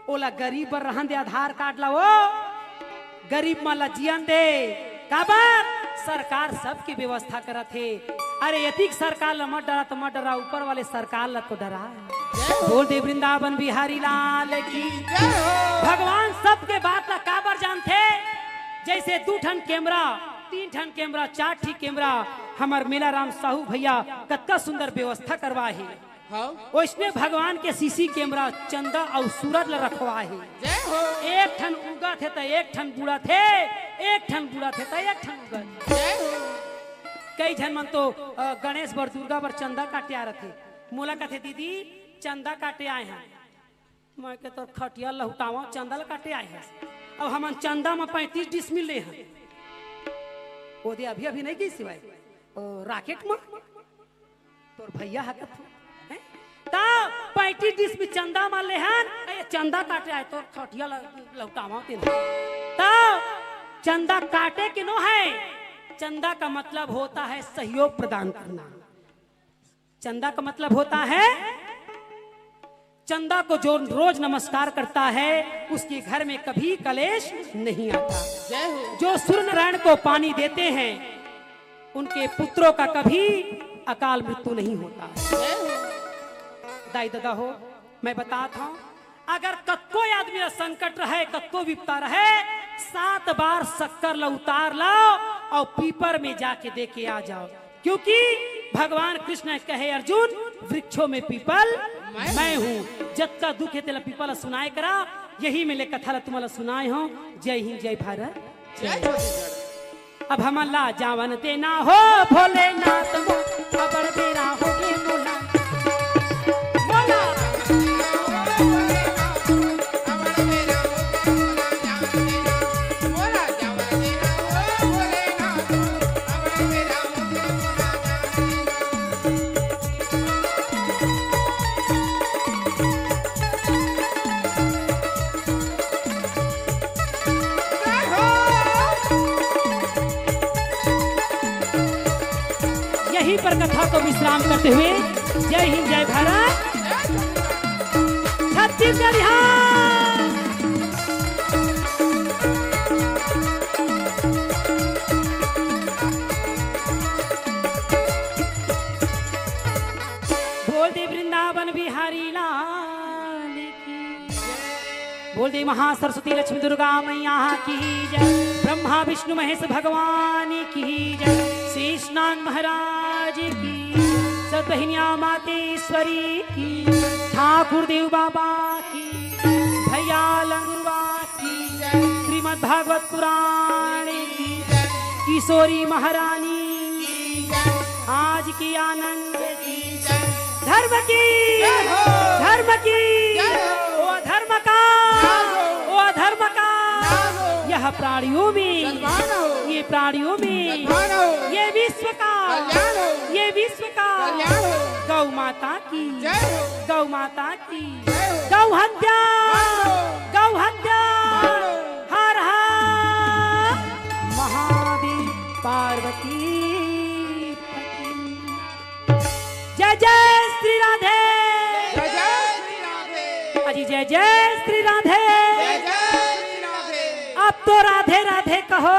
ओला गरीब बर रहन दे आधार कार्ड ला, वो गरीब माला जियन दे काबर सरकार सबकी व्यवस्था करत है। अरे यतिक सरकार ला मत डरा तो मत डरा, ऊपर वाले सरकार ला तो डरा। बोल दे वृंदावन बिहारी लाल की भगवान सबके बात ला काबर जानते, जैसे 2 ठन कैमरा 3 ठन कैमरा 4 ठी कैमरा हमार मेला राम साहू भैया कत्ता सुंदर व्यवस्था करवा है। उसने भगवान के सीसी कैमरा चंदा और सूरज ला रखवा है। एक ठन उगा थे तो एक ठन बुढ़ा थे, एक ठन बुढ़ा थे तो एक ठन उगा। कई जन मन तो गणेश बर दुर्गा बर चंदा काटे आ रहे थे, मोला कथे दीदी चंदा काटे आए हैं, मैं के तो खटिया लहुटावा चंदा ला काटे आए हैं। अब हम चंदा में 35 डिसमिल ले हैं, वो दे अभी नहीं की सिवाय राकेट में तोर भैया हकत ता 35 डिसमिल चंदा मान ले हैं, चंदा काटे आए तो खटिया लहुटावा तेन ता चंदा काटे के नो है। चंदा का मतलब होता है सहयोग प्रदान करना, चंदा का मतलब होता है चंदा को जो रोज नमस्कार करता है उसके घर में कभी कलेश नहीं आता। जो सूर्य नारायण को पानी देते हैं उनके पुत्रों का कभी अकाल मृत्यु नहीं होता। दाई दादा हो मैं बताता हूँ, अगर कत्को आदमी संकट रहे कत्को विपता रहे 7 बार शक्कर ला उतार लाओ और पीपर में जाके दे के आ जाओ, क्योंकि भगवान कृष्ण कहे अर्जुन वृक्षों में पीपल मैं हूँ, जब का दुख है तेला पीपल सुनाए करा। यही मेले कथा ला तुम्हारा सुनाए हो। जय हिंद जय भारत जय। अब हम ला जावन देना हो भोलेनाथ मो खबर देना होगी मोला पर कथा को विश्राम करते हुए जय हिंद जय भारत छत्तीसगढ़। बोल दे वृंदावन बिहारी लाल की, बोल दे महासरस्वती लक्ष्मी दुर्गा मैया की जय, ब्रह्मा विष्णु महेश भगवान की जय, शेषनाग महाराज की, सतहिनिया मातेश्वरी की, ठाकुर देव बाबा की, भैया लंगुरवा की, श्रीमद् भागवत पुराण की, किशोरी महारानी की, आज की आनंद की, धर्म की धर्म की ओ धर्म का ओ धर्म का, यह प्राणियों में ये प्राणियों में ये विश्व का ये विश्व का गौ माता की गौ माता की गौ हत्या हर हर महादेव पार्वती जय जय श्री राधे अजी जय जय श्री राधे। अब तो राधे राधे कहो,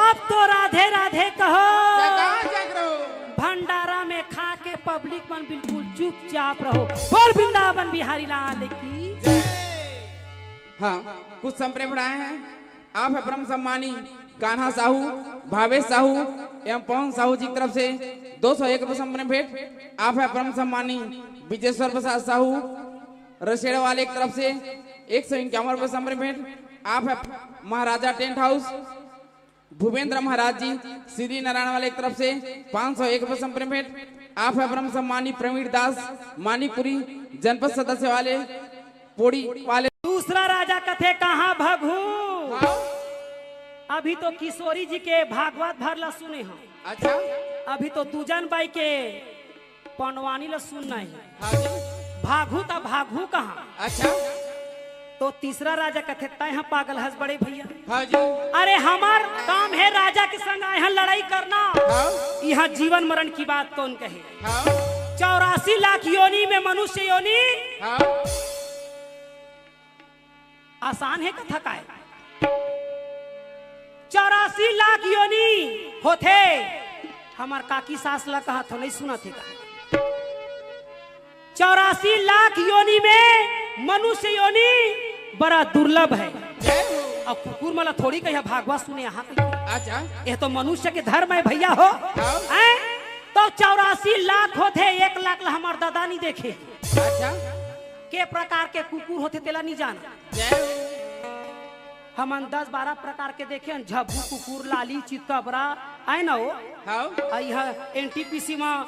अब तो राधे राधे कहो, भंडारा में खा के पब्लिक मन बिल्कुल चुपचाप रहो। बोल वृंदावन बिहारी लाल की। हाँ, कुछ संप्रेम बढ़ाए हैं। आप है परम सम्मानी कान्हा साहू, भावेश साहू एवं पवन साहू जी की तरफ से 201 रुपये संप्रेम भेंट। आप है परम सम्मानी विजेश्वर प्रसाद साहू रसेड़ा वाले की तरफ से 151 रुपये संप्रेम भेंट। आप है महाराजा टेंट हाउस भूपेंद्र महाराज जी श्री नारायण वाले की तरफ से 501 रुपये संप्रेम भेंट। आप है परम सम्मानी प्रवीण दास मानिकपुरी जनपद सदस्य वाले पोड़ी वाले। दूसरा राजा कथे कहाँ भगू। अभी तो किशोरी जी के भागवत भरला सुने हम। अच्छा, अभी तो दूजन बाई के पंडवानी ला सुनना है। हाँ जी। भागू ता भागू कहाँ। अच्छा, तो तीसरा राजा कथे तय हम पागल हंस बड़े भैया। हाँ जी। अरे हमार काम है राजा के संग यहाँ लड़ाई करना। हाँ, यहाँ जीवन मरण की बात कौन कहे। हाँ, 84 लाख योनि में मनुष्य योनि हाँ, आसान है कथा का। 84 लाख योनि होते। हमार काकी सास ला कहा था नहीं सुना थे का। 84 लाख योनि में मनुष्य योनि बड़ा दुर्लभ है। अब कुकुर मला थोड़ी कहिया भागवा सुने यहाँ। अच्छा, ये तो मनुष्य के धर्म है भैया हो। हैं? तो 84 लाख होते 1 लाख ला हमार दादा नहीं देखे। अच्छा, के प्रकार के कुकुर होते तेला नहीं जाना। हम 10-12 प्रकार के देखे झब्बू कुकुर लाली चितकबरा आए ना हो। हाँ, यह एनटीपीसी में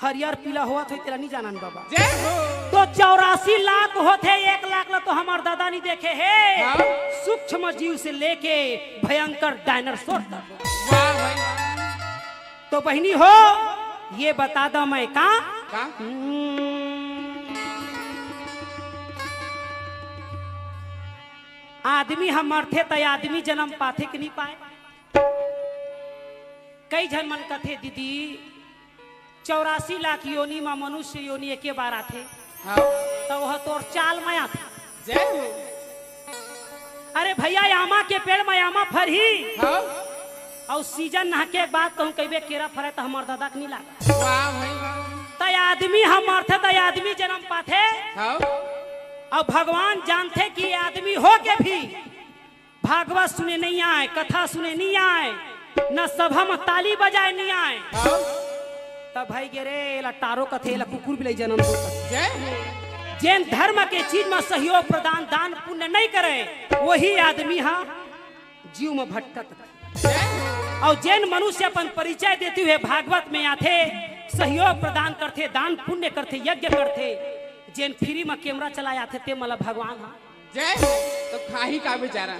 हरियर पीला हुआ तो तेरा नहीं जाना बाबा। जय हो। तो 84 लाख होते 1 लाख ला तो हमार दादा नहीं देखे है। हाँ। सूक्ष्म जीव से लेके भयंकर डायनासोर तक। वाह भाई। तो बहनी हो ये बता दो मैं का आदमी हम मरथे तो आदमी जन्म पाथे कि नहीं पाए। कई जन मन कथे दीदी 84 लाख योनि में मनुष्य योनि एक बार आथे। हाँ, तो वह तोर चाल में आथे। जय हो। अरे भैया आमा के पेड़ में आमा फरही। हाँ, और सीजन नहा के बाद कहूँ कई केरा फरे तो हमार दादा के नहीं लगा। वाह भाई वाह। तो आदमी हम मरथे तो आदमी जन्म पाथे। हाँ, और भगवान जानते कि आदमी हो के भी भागवत सुने नहीं आए, कथा सुने नहीं आए, न सभा में ताली बजाए नहीं आए। हाँ, तब भाई गे रे लटारो कथे ला कुकुर भी जन्म दो। जय हो। जैन धर्म के चीज में सहयोग प्रदान दान पुण्य नहीं करे वही आदमी हाँ जीव में भटकत। और जैन मनुष्य अपन परिचय देते हुए भागवत में आते सहयोग प्रदान करते दान पुण्य करते यज्ञ करते। जैन फ्री में कैमरा चलाया थे ते मला भगवान हाँ। जय हो। तो खाही का बेचारा।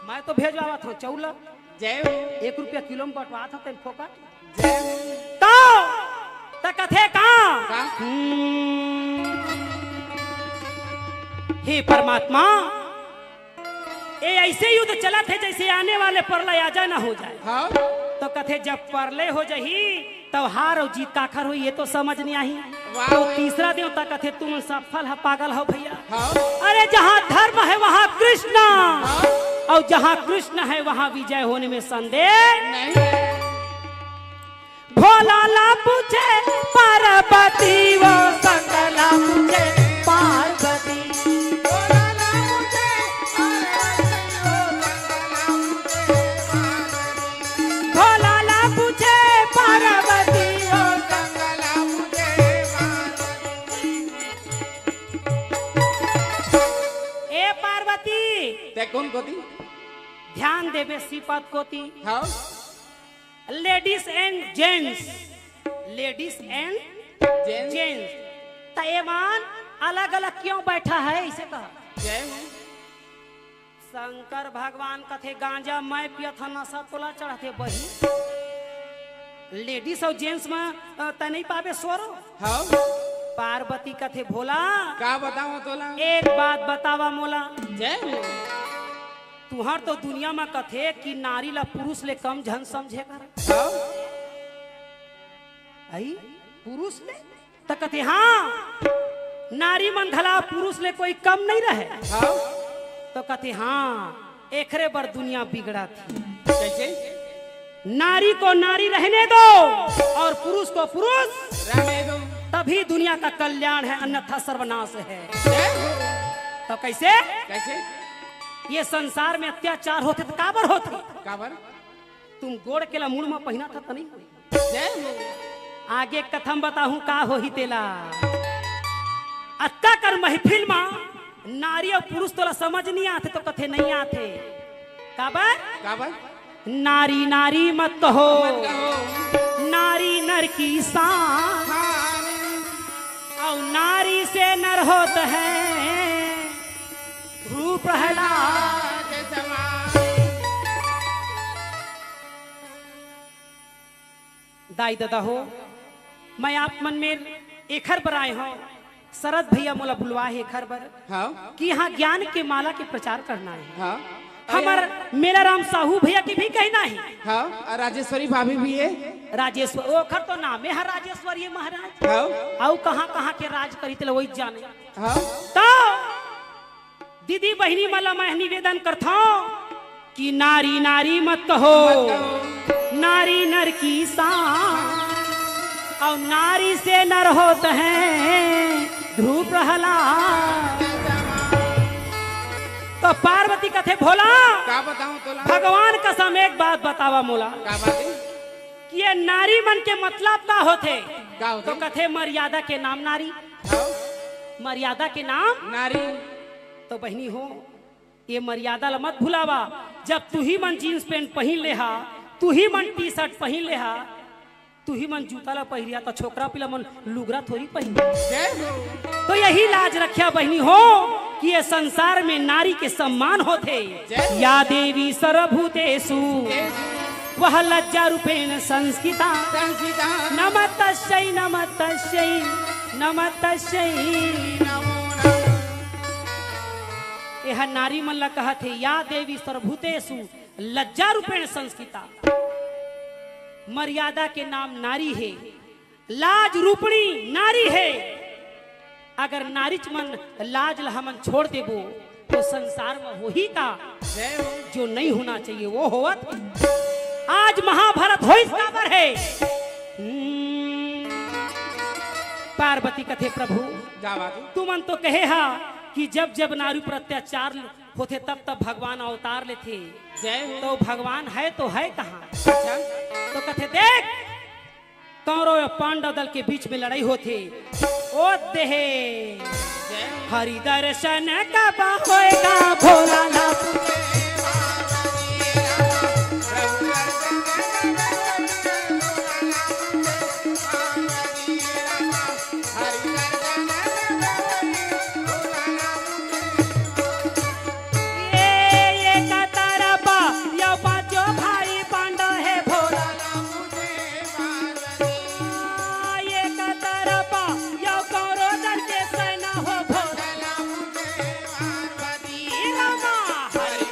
मैं तो भेजवा था चौला। जय हो। 1 रुपया किलो में बटवा था तेन फोकट। जय हो। तो कथे का का? हे परमात्मा ये ऐसे युद्ध चला थे जैसे आने वाले प्रलय आ जाए ना हो जाए। हाँ, तो कथे जब प्रलय हो जाही तब हार और जीत काखर हुई ये तो समझ नहीं आई। वाह तो भाई। तीसरा दिन तक कथे तुम सफल है पागल हो भैया। हाँ, अरे जहाँ धर्म है वहाँ कृष्ण हाँ, और जहाँ कृष्ण है वहाँ विजय होने में संदेह नहीं। भोला ला पूछे पार्वती वो सकला पूछे पार्वती। बोला ना मुझे, भोला ला पूछे पार्वती वो कंगला मुझे ए पार्वती ते कौन कोती? ध्यान देवे श्रीपद कोती। हाँ, ladies and gents ladies and जय जेंट्स तयमान अलग अलग क्यों बैठा है इसे कहा। जय हो। शंकर भगवान कथे गांजा मैं पियत नशा तोला चढ़ाते बही। लेडीज और जेंट्स में त नहीं पावे सोरो। हाँ, पार्वती कथे भोला का बताओ तोला? एक बात बतावा मोला। जय हो। तुहर तो दुनिया में कथे कि नारी ला पुरुष ले कम झन समझे कर हाँ, आई पुरुष ले तो कथे हाँ नारी मन धला पुरुष ले कोई कम नहीं रहे। हाँ, तो कथे हाँ एकरे बर दुनिया बिगड़ा थी। कैसे? नारी को नारी रहने दो और पुरुष को पुरुष रहने दो, तभी दुनिया का कल्याण है, अन्यथा सर्वनाश है। जय हो। तो कैसे कैसे? ये संसार में अत्याचार होते तो काबर होते? काबर? तुम गोड़ के मुड़ में पहना था तो नहीं हुई। जय हो। आगे कथम बताऊं का हो ही तेला अक्का कर महफिल में नारी और पुरुष तोला समझ नहीं आते तो कथे नहीं आते। काबर? काबर? नारी नारी मत कहो, मत कहो, नारी नर की शान, हाँ, और नारी से नर होत है रूप प्रहलाद। के समान। दाई दादा हो, मैं आप मन में एक हर बर आए हो, शरद भैया मोला बुलवा है एक हर बर हाँ, कि यहाँ ज्ञान के माला के प्रचार करना है। हाँ, हमार मेला राम साहू भैया की भी कहना है। हाँ, और राजेश्वरी भाभी भी है। राजेश्वर ओखर तो नाम है राजेश्वर ये महाराज। हाँ, और कहाँ के राज करी थे वही जाने। हाँ, तो दीदी बहनी मला मैं निवेदन करता हूँ कि नारी नारी मत कहो, नारी नर की शान, और नारी से नर होते हैं ध्रुव प्रहलाद। तो पार्वती कथे भोला का बताऊं तोला? भगवान कसम एक बात बतावा मोला का बात है? कि ये नारी मन के मतलब का होते? का होते? तो कथे मर्यादा के नाम नारी, हाँ, मर्यादा के नाम नारी। तो बहनी हो ये मर्यादा ला मत भुलावा। जब तू ही मन जीन्स पैंट पहन ले हा, तू ही मन टी शर्ट पहन ले हा, तू ही मन जूता ला पहिरिया तो छोकरा पिला मन लुगरा थोड़ी पहन। जय हो। तो यही लाज रखिया बहनी हो कि ये संसार में नारी के सम्मान होते। या देवी सर्वभूतेषु वह लज्जा रूपेण संस्कृता, संस्कृता नमस्तस्यै नमस्तस्यै नमस्तस्यै। नमो नमः। यह नारी मन ला कहत है या देवी सर्वभूतेषु लज्जा रूपेण संस्कृता। मर्यादा के नाम नारी है, लाज रूपणी नारी है। अगर नारीच मन लाज ला हमन छोड़ देबो तो संसार में हो ही का जय हो। जो नहीं होना चाहिए वो होवत। आज महाभारत हो इस काबर है। पार्वती कथे प्रभु का बात है? तू मन तो कहे हा कि जब जब नारी पर अत्याचार होते तब तब भगवान अवतार लेते। जय हो। तो भगवान है तो है कहाँ? अच्छा, तो कथे देख कौरव और पांडव दल के बीच में लड़ाई होती। ओ देहे जय हो। हरि दर्शन कब होएगा भोलानाथ। ये कतरपा यो पांचो भाई पांडव है भोला। ये कतरपा यो कौरव दल के सेना हो भोला। रामा हरि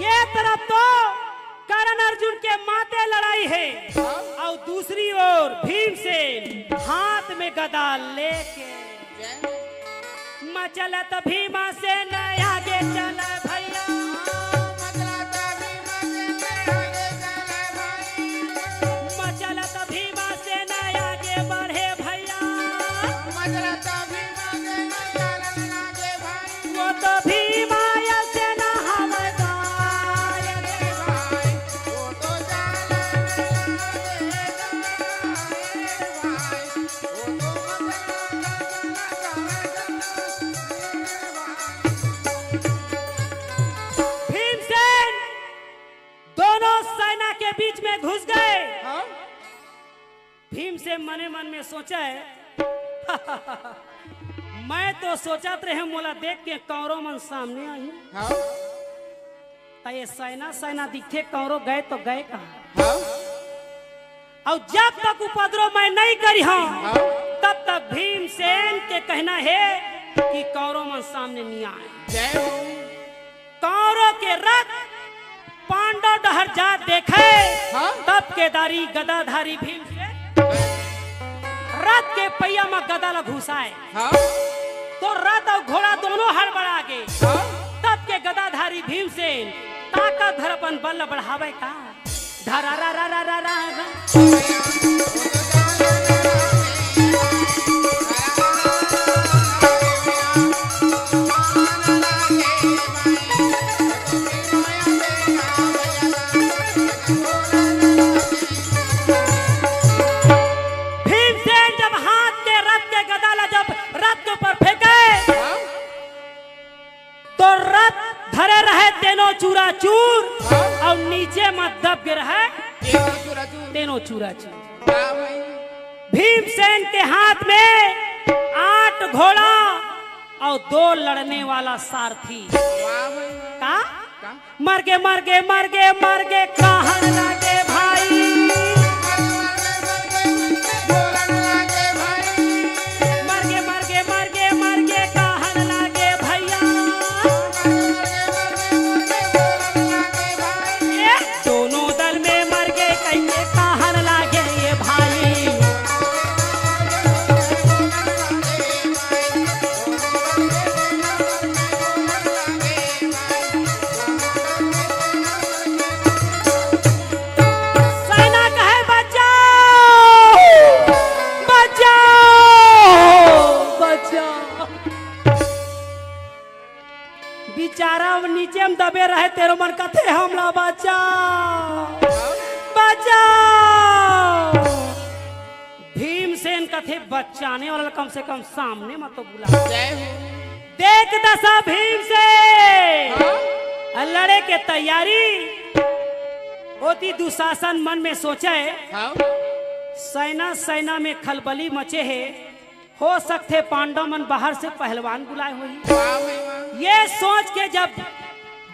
ये तरफ तो कर्ण अर्जुन के माते लड़ाई है और दूसरी ओर भीमसेन हाथ में गदा लेके मचलत भीमा से न आगे चल भैया। मचलत भीमा से न आगे बढ़े भैया। वो तो भीमाया से न हमदार। भीमसेन दोनों सेना के बीच में घुस गए। भीमसेन मने मन में सोचा है मैं तो सोचत रहे मोला देख के कौरव मन सामने आई। ये सेना दिखे कौरव गए तो गए कहाँ? और जब तक उपद्रव मैं नहीं करी हूँ तब तक भीमसेन के कहना है कि कौरव मन सामने नहीं आए। जय हो। कौरव के रथ डहर जा देखे हाँ? तब केदारी गदाधारी भीम से रथ के पहिया में गदा ल घुसाए हाँ? तो रथ और घोड़ा दोनों हड़बड़ा गए। हाँ? तब के गदाधारी भीमसेन ताकत धरपन बल बढ़ावे का धरा रा रा रा रा रा रा। भीमसेन जब हाथ के रथ के गदा ला जब रथ के ऊपर फेंके हाँ? तो रथ धरे रहे तेनो चूरा चूर हाँ? और नीचे मत दब गिर है एक चूरा चूर। तेनो चूरा चूर। वाह भाई। भीमसेन के हाथ में 8 घोड़ा और 2 लड़ने वाला सारथी। वाह भाई। का का? मर गे मर गे मर गे मर गे कहन लगे भाई। मर गे मर गे मर गे मर गे कहन लगे भैया। ये दोनों दल में मर गे कैसे कहन लगे ये भाई। सेना कहे बचाओ बचाओ बचाओ। बेचारा नीचे में दबे रहे तेरो मन कथे हमला बचाओ बचाओ। भीमसेन कथे बचाने वाला कम से कम सामने मत तो बुला। जय हो। देख दशा भीमसेन हाँ? लड़े के तैयारी होती। दुशासन मन में सोचे हाँ? सेना सेना में खलबली मचे है। हो सकते पांडव मन बाहर से पहलवान बुलाए हुई। वाह भाई वाह। ये सोच के जब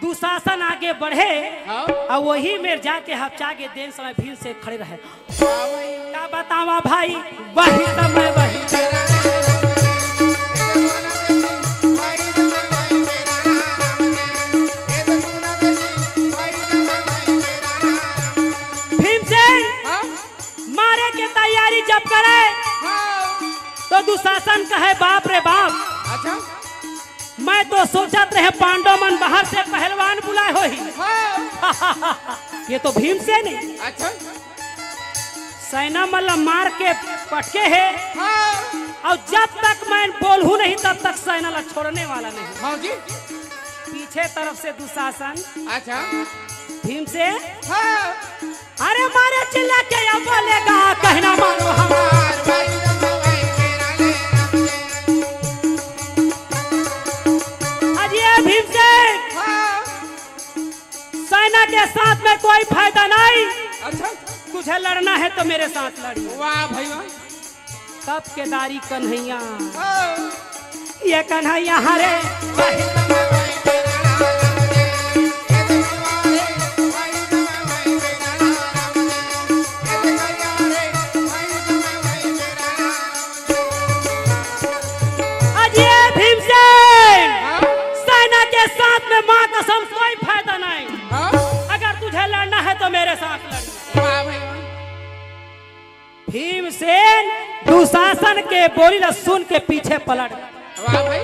दुशासन आगे बढ़े हाँ? और वही में जाके हफ्चा के देन समय भीड़ से खड़े रहे। वाह भाई। क्या बतावा भाई वही समय वही। भीमसेन हाँ? मारे के तैयारी जब करे हाँ? तो दुशासन कहे बाप रे बाप। अच्छा? मैं तो सोचत रहे पांडव मन बाहर से पहलवान बुलाए होई। हाँ? ये तो भीमसेन है। अच्छा? सेना मतलब मार के पटके है हाँ? और जब तक मैं बोलूं नहीं तब तक सेना ला छोड़ने वाला नहीं। हाँ जी? पीछे तरफ से दुशासन अच्छा? भीमसेन हाँ? अरे मारे चिल्ला के या बोलेगा कहना मारो हमार भाई भाई मेरा ले अजय भीमसेन। हाँ? सेना के साथ में कोई फायदा नहीं। अच्छा? तुझे लड़ना है तो मेरे साथ लड़ी। वाह भाई वाह। तब केदारी कन्हैया हाँ? ये कन्हैया हरे अजय भीमसेन। हाँ? सेना के साथ में मां कसम कोई फायदा नहीं। हाँ? अगर तुझे लड़ना है तो मेरे साथ लड़ी। वाह भाई वाह। भीमसेन दुशासन के बोली न सुन के पीछे पलट गया। वाह भाई।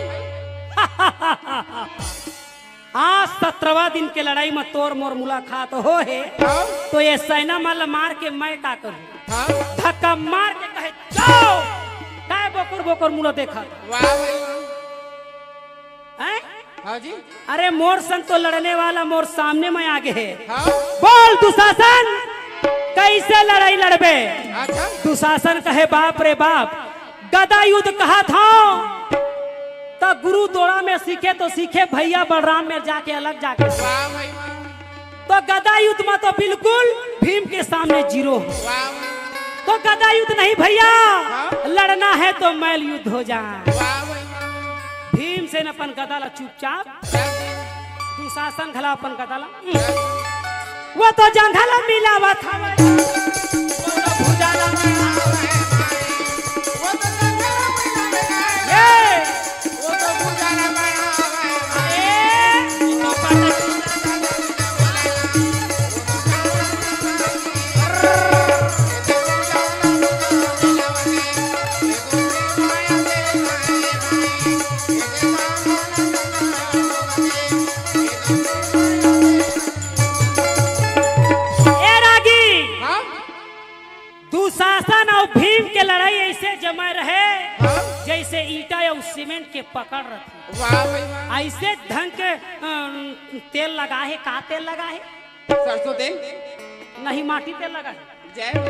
आज 17वां दिन के लड़ाई में तोर मोर मुलाकात हो है हाँ? तो ये सेना मल मार के मैं का करूं। हाँ? धक्का मार के कहे जाओ काय बोकर बोकर मुला देखा वाह भाई वाह। हैं? हाँ जी? अरे मोर संग तो लड़ने वाला मोर सामने में आगे है। हाँ? बोल दुशासन कैसे लड़ाई लड़बे। अच्छा? दुशासन कहे बाप रे बाप गदा युद्ध कहा था तो गुरु दोड़ा में सीखे तो सीखे भैया बलराम में जाके अलग जाके। वाह भाई वाह। तो गदा युद्ध में तो बिल्कुल भीम के सामने जीरो। वाह भाई। तो गदा युद्ध नहीं भैया हाँ? लड़ना है तो मैल युद्ध हो जाए। वाह भाई वाह। भीमसेन अपन गदा ला चुपचाप दुशासन घला अपन गदा ला वो तो जंघला मिलावा था वो तो भुजाला वो तो जंगल में लगा है। ये वो तो भुजाला बना है। ए, तो पता दुशासन और भीम के लड़ाई ऐसे जमा रहे हाँ? जैसे ईटा या सीमेंट के पकड़ रखी। वाह भाई वाह। ऐसे ढंग के तेल लगा है। का तेल लगा है? सरसों तेल। नहीं, माटी तेल लगा है। जय हो।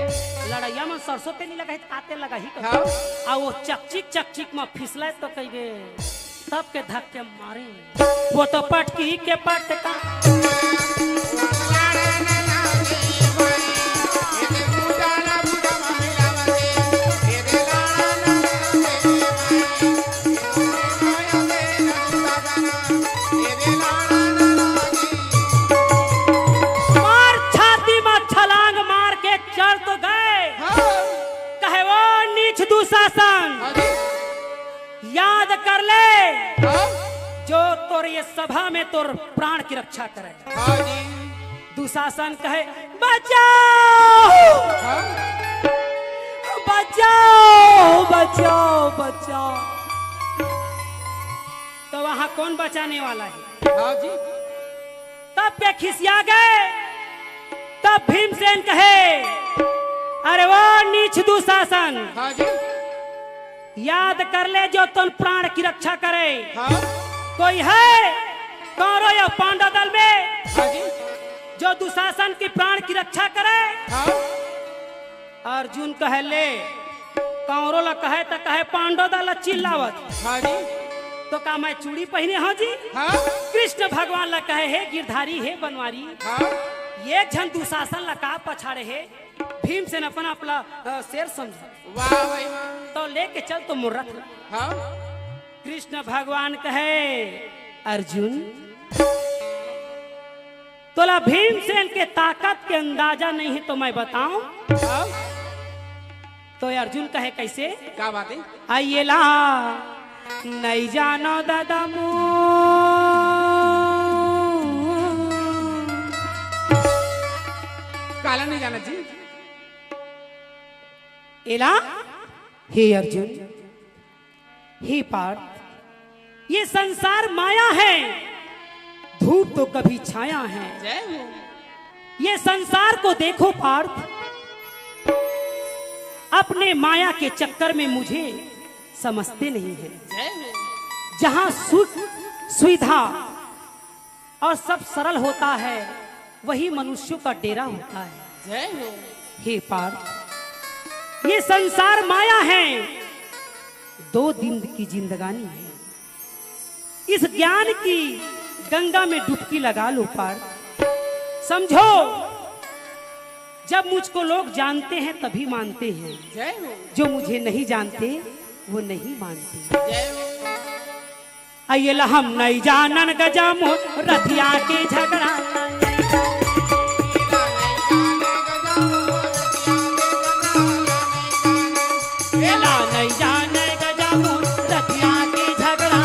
लड़ैया में सरसों तेल नहीं लगा है, का तेल लगा ही। हाँ? आ वो चकचिक में फिसले तो कहिए तब के धक्के मारे। वो तो पटकी के पटका मार छाती में छलांग मार के चढ़ तो गए। कहे वो नीच दुशासन, हाँ जी। याद कर ले हाँ? जो तोर ये सभा में तोर प्राण की रक्षा करे। हाँ जी। दुशासन कहे बचाओ हाँ? बचाओ बचाओ बचाओ। तो वहां कौन बचाने वाला है? हाँ जी। तब के खिसिया गए। तब भीमसेन कहे अरे वो नीच दुशासन, हाँ जी। याद कर ले जो तुम प्राण की रक्षा करे। हाँ? कोई है कौरव या पांडव दल में हाँ जी। जो दुशासन की प्राण की रक्षा करे? हाँ? अर्जुन कहे ले कौरव ला कहे तो कहे पांडव दल चिल्लावत। हाँ जी। तो का मैं चूड़ी पहने हाँ जी? हाँ? कृष्ण भगवान ला कहे हे गिरधारी हे बनवारी, हाँ? ये झन दुशासन ला का पछाड़े है। भीमसेन अपना अपना शेर समझा। वाह भाई वाह। तो लेके चल तो मुर्रत। हाँ? कृष्ण भगवान कहे अर्जुन तोला भीमसेन के ताकत के अंदाजा नहीं है तो मैं बताऊं। हाँ? तो अर्जुन कहे कैसे? क्या बात है? आइए ला नहीं जानो दादा मु काला नहीं जाना जी। एला हे अर्जुन हे पार्थ, ये संसार माया है, धूप तो कभी छाया है। जय हो। ये संसार को देखो पार्थ, अपने माया के चक्कर में मुझे समझते नहीं है। जय हो। जहां सुख सुविधा और सब सरल होता है वही मनुष्यों का डेरा होता है। जय हो। हे पार्थ, ये संसार माया है, 2 दिन की जिंदगानी है। इस ज्ञान की गंगा में डुबकी लगा लो पार्थ। समझो जब मुझको लोग जानते हैं तभी मानते हैं, जय हो। जो मुझे नहीं जानते वो नहीं मानते। जय हो। आइए हम नहीं जानन गजामो रथिया के झगड़ा। एला नहीं जाने गजामो रथिया के झगड़ा।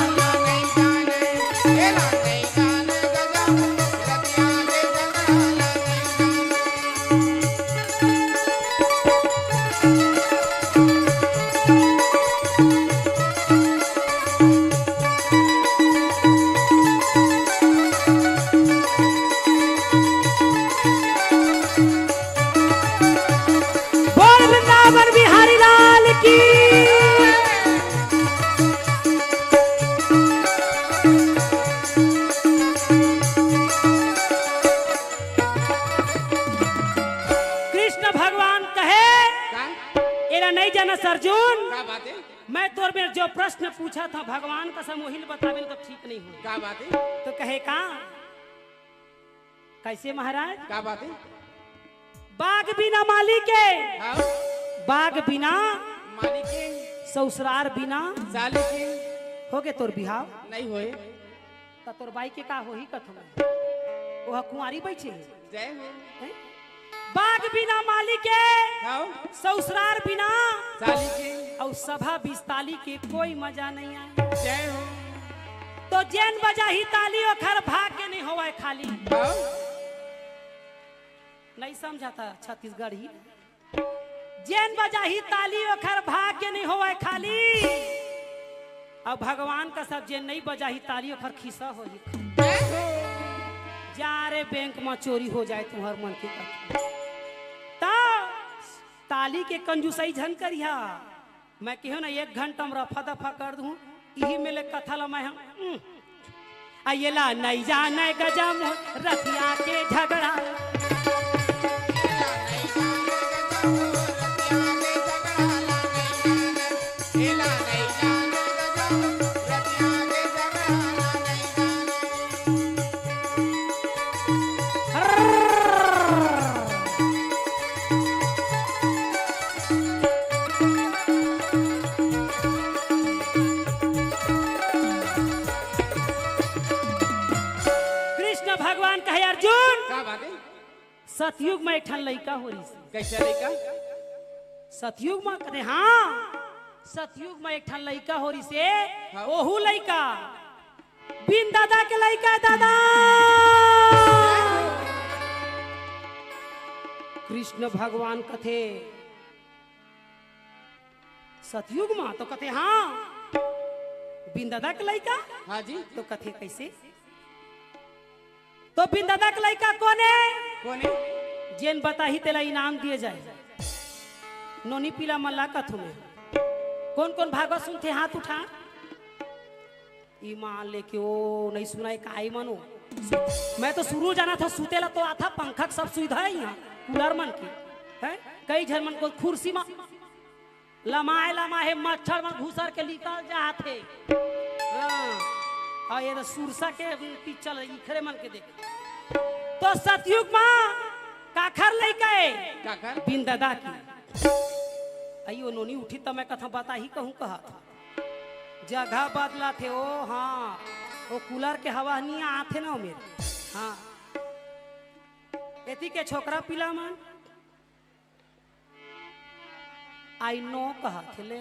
बोल वृंदावन बिहारी लाल की। कृष्ण भगवान कहे एरा नहीं जाना अर्जुन, क्या बात है? मैं तोर में जो प्रश्न पूछा था भगवान का सब वही बतावे तो ठीक नहीं हो। क्या बात है? तो कहे का कैसे महाराज? क्या बात है? बाग बिना माली के, हाँ? बाग बिना मालिक के, ससुरार बिना साली के हो गए तोर बिहाव। नहीं होए। तो तोर बाई के का हो ही कथम वो कुंवारी बैठे है। जय हो। हैं? बाग बिना माली के, हाँ? ससुरार बिना साली के। और सभा बिस्ताली के कोई मजा नहीं आए। जय हो। तो जैन बजा ही ताली और खर भाग के नहीं होवा खाली। हाँ? नहीं समझा था छत्तीसगढ़ ही। जैन बजा ही ताली और खर भाग के नहीं होवा खाली। अब भगवान का सब जैन नहीं बजा ही ताली और खर खिसा हो ही। जय हो। जा रे बैंक में चोरी हो जाए तुम्हार मन की। ताली ताली के कंजूसई झन करिया मैं कहो ना 1 घंटा में रफा दफा कर दूं यही मेले कथा ला मैं अयला नहीं जाने गजम रतिया के झगड़ा सतयुग में एक लड़का हो रही कैसे लड़का सतयुग में कहते हाँ सतयुग में एक लड़का हो रही से हाँ। ओहू लड़का बिन दादा के लड़का दादा कृष्ण भगवान कथे सतयुग में तो कथे हाँ बिन दादा के लड़का हाँ जी तो कथे कैसे तो बिन दादा के लड़का कौन है कौन है जेन बताही तेला इनाम दिए जाए नोनी पीला मल्ला कथु में कौन कौन भागवत सुनते हाथ उठा ईमान लेके ओ नहीं सुनाई काई मनो मैं तो शुरू जाना था सुतेला तो आता पंखा सब सुविधा है यहाँ कूलर मन की है कई झर मन को कुर्सी में लमाए लमाए मच्छर में घुसर के निकल जाते हाँ और ये तो सुरसा के पिक्चर इखरे मन के देख तो सतयुग में काखर लइका है काखर बिन दादा की अयो नोनी उठी तो मैं कथा बता ही कहूँ कहा था जगह बदला थे ओ हाँ वो कूलर के हवा नहीं आते ना मेरे हाँ एती के छोकरा पिला मन आई नो कहा थे ले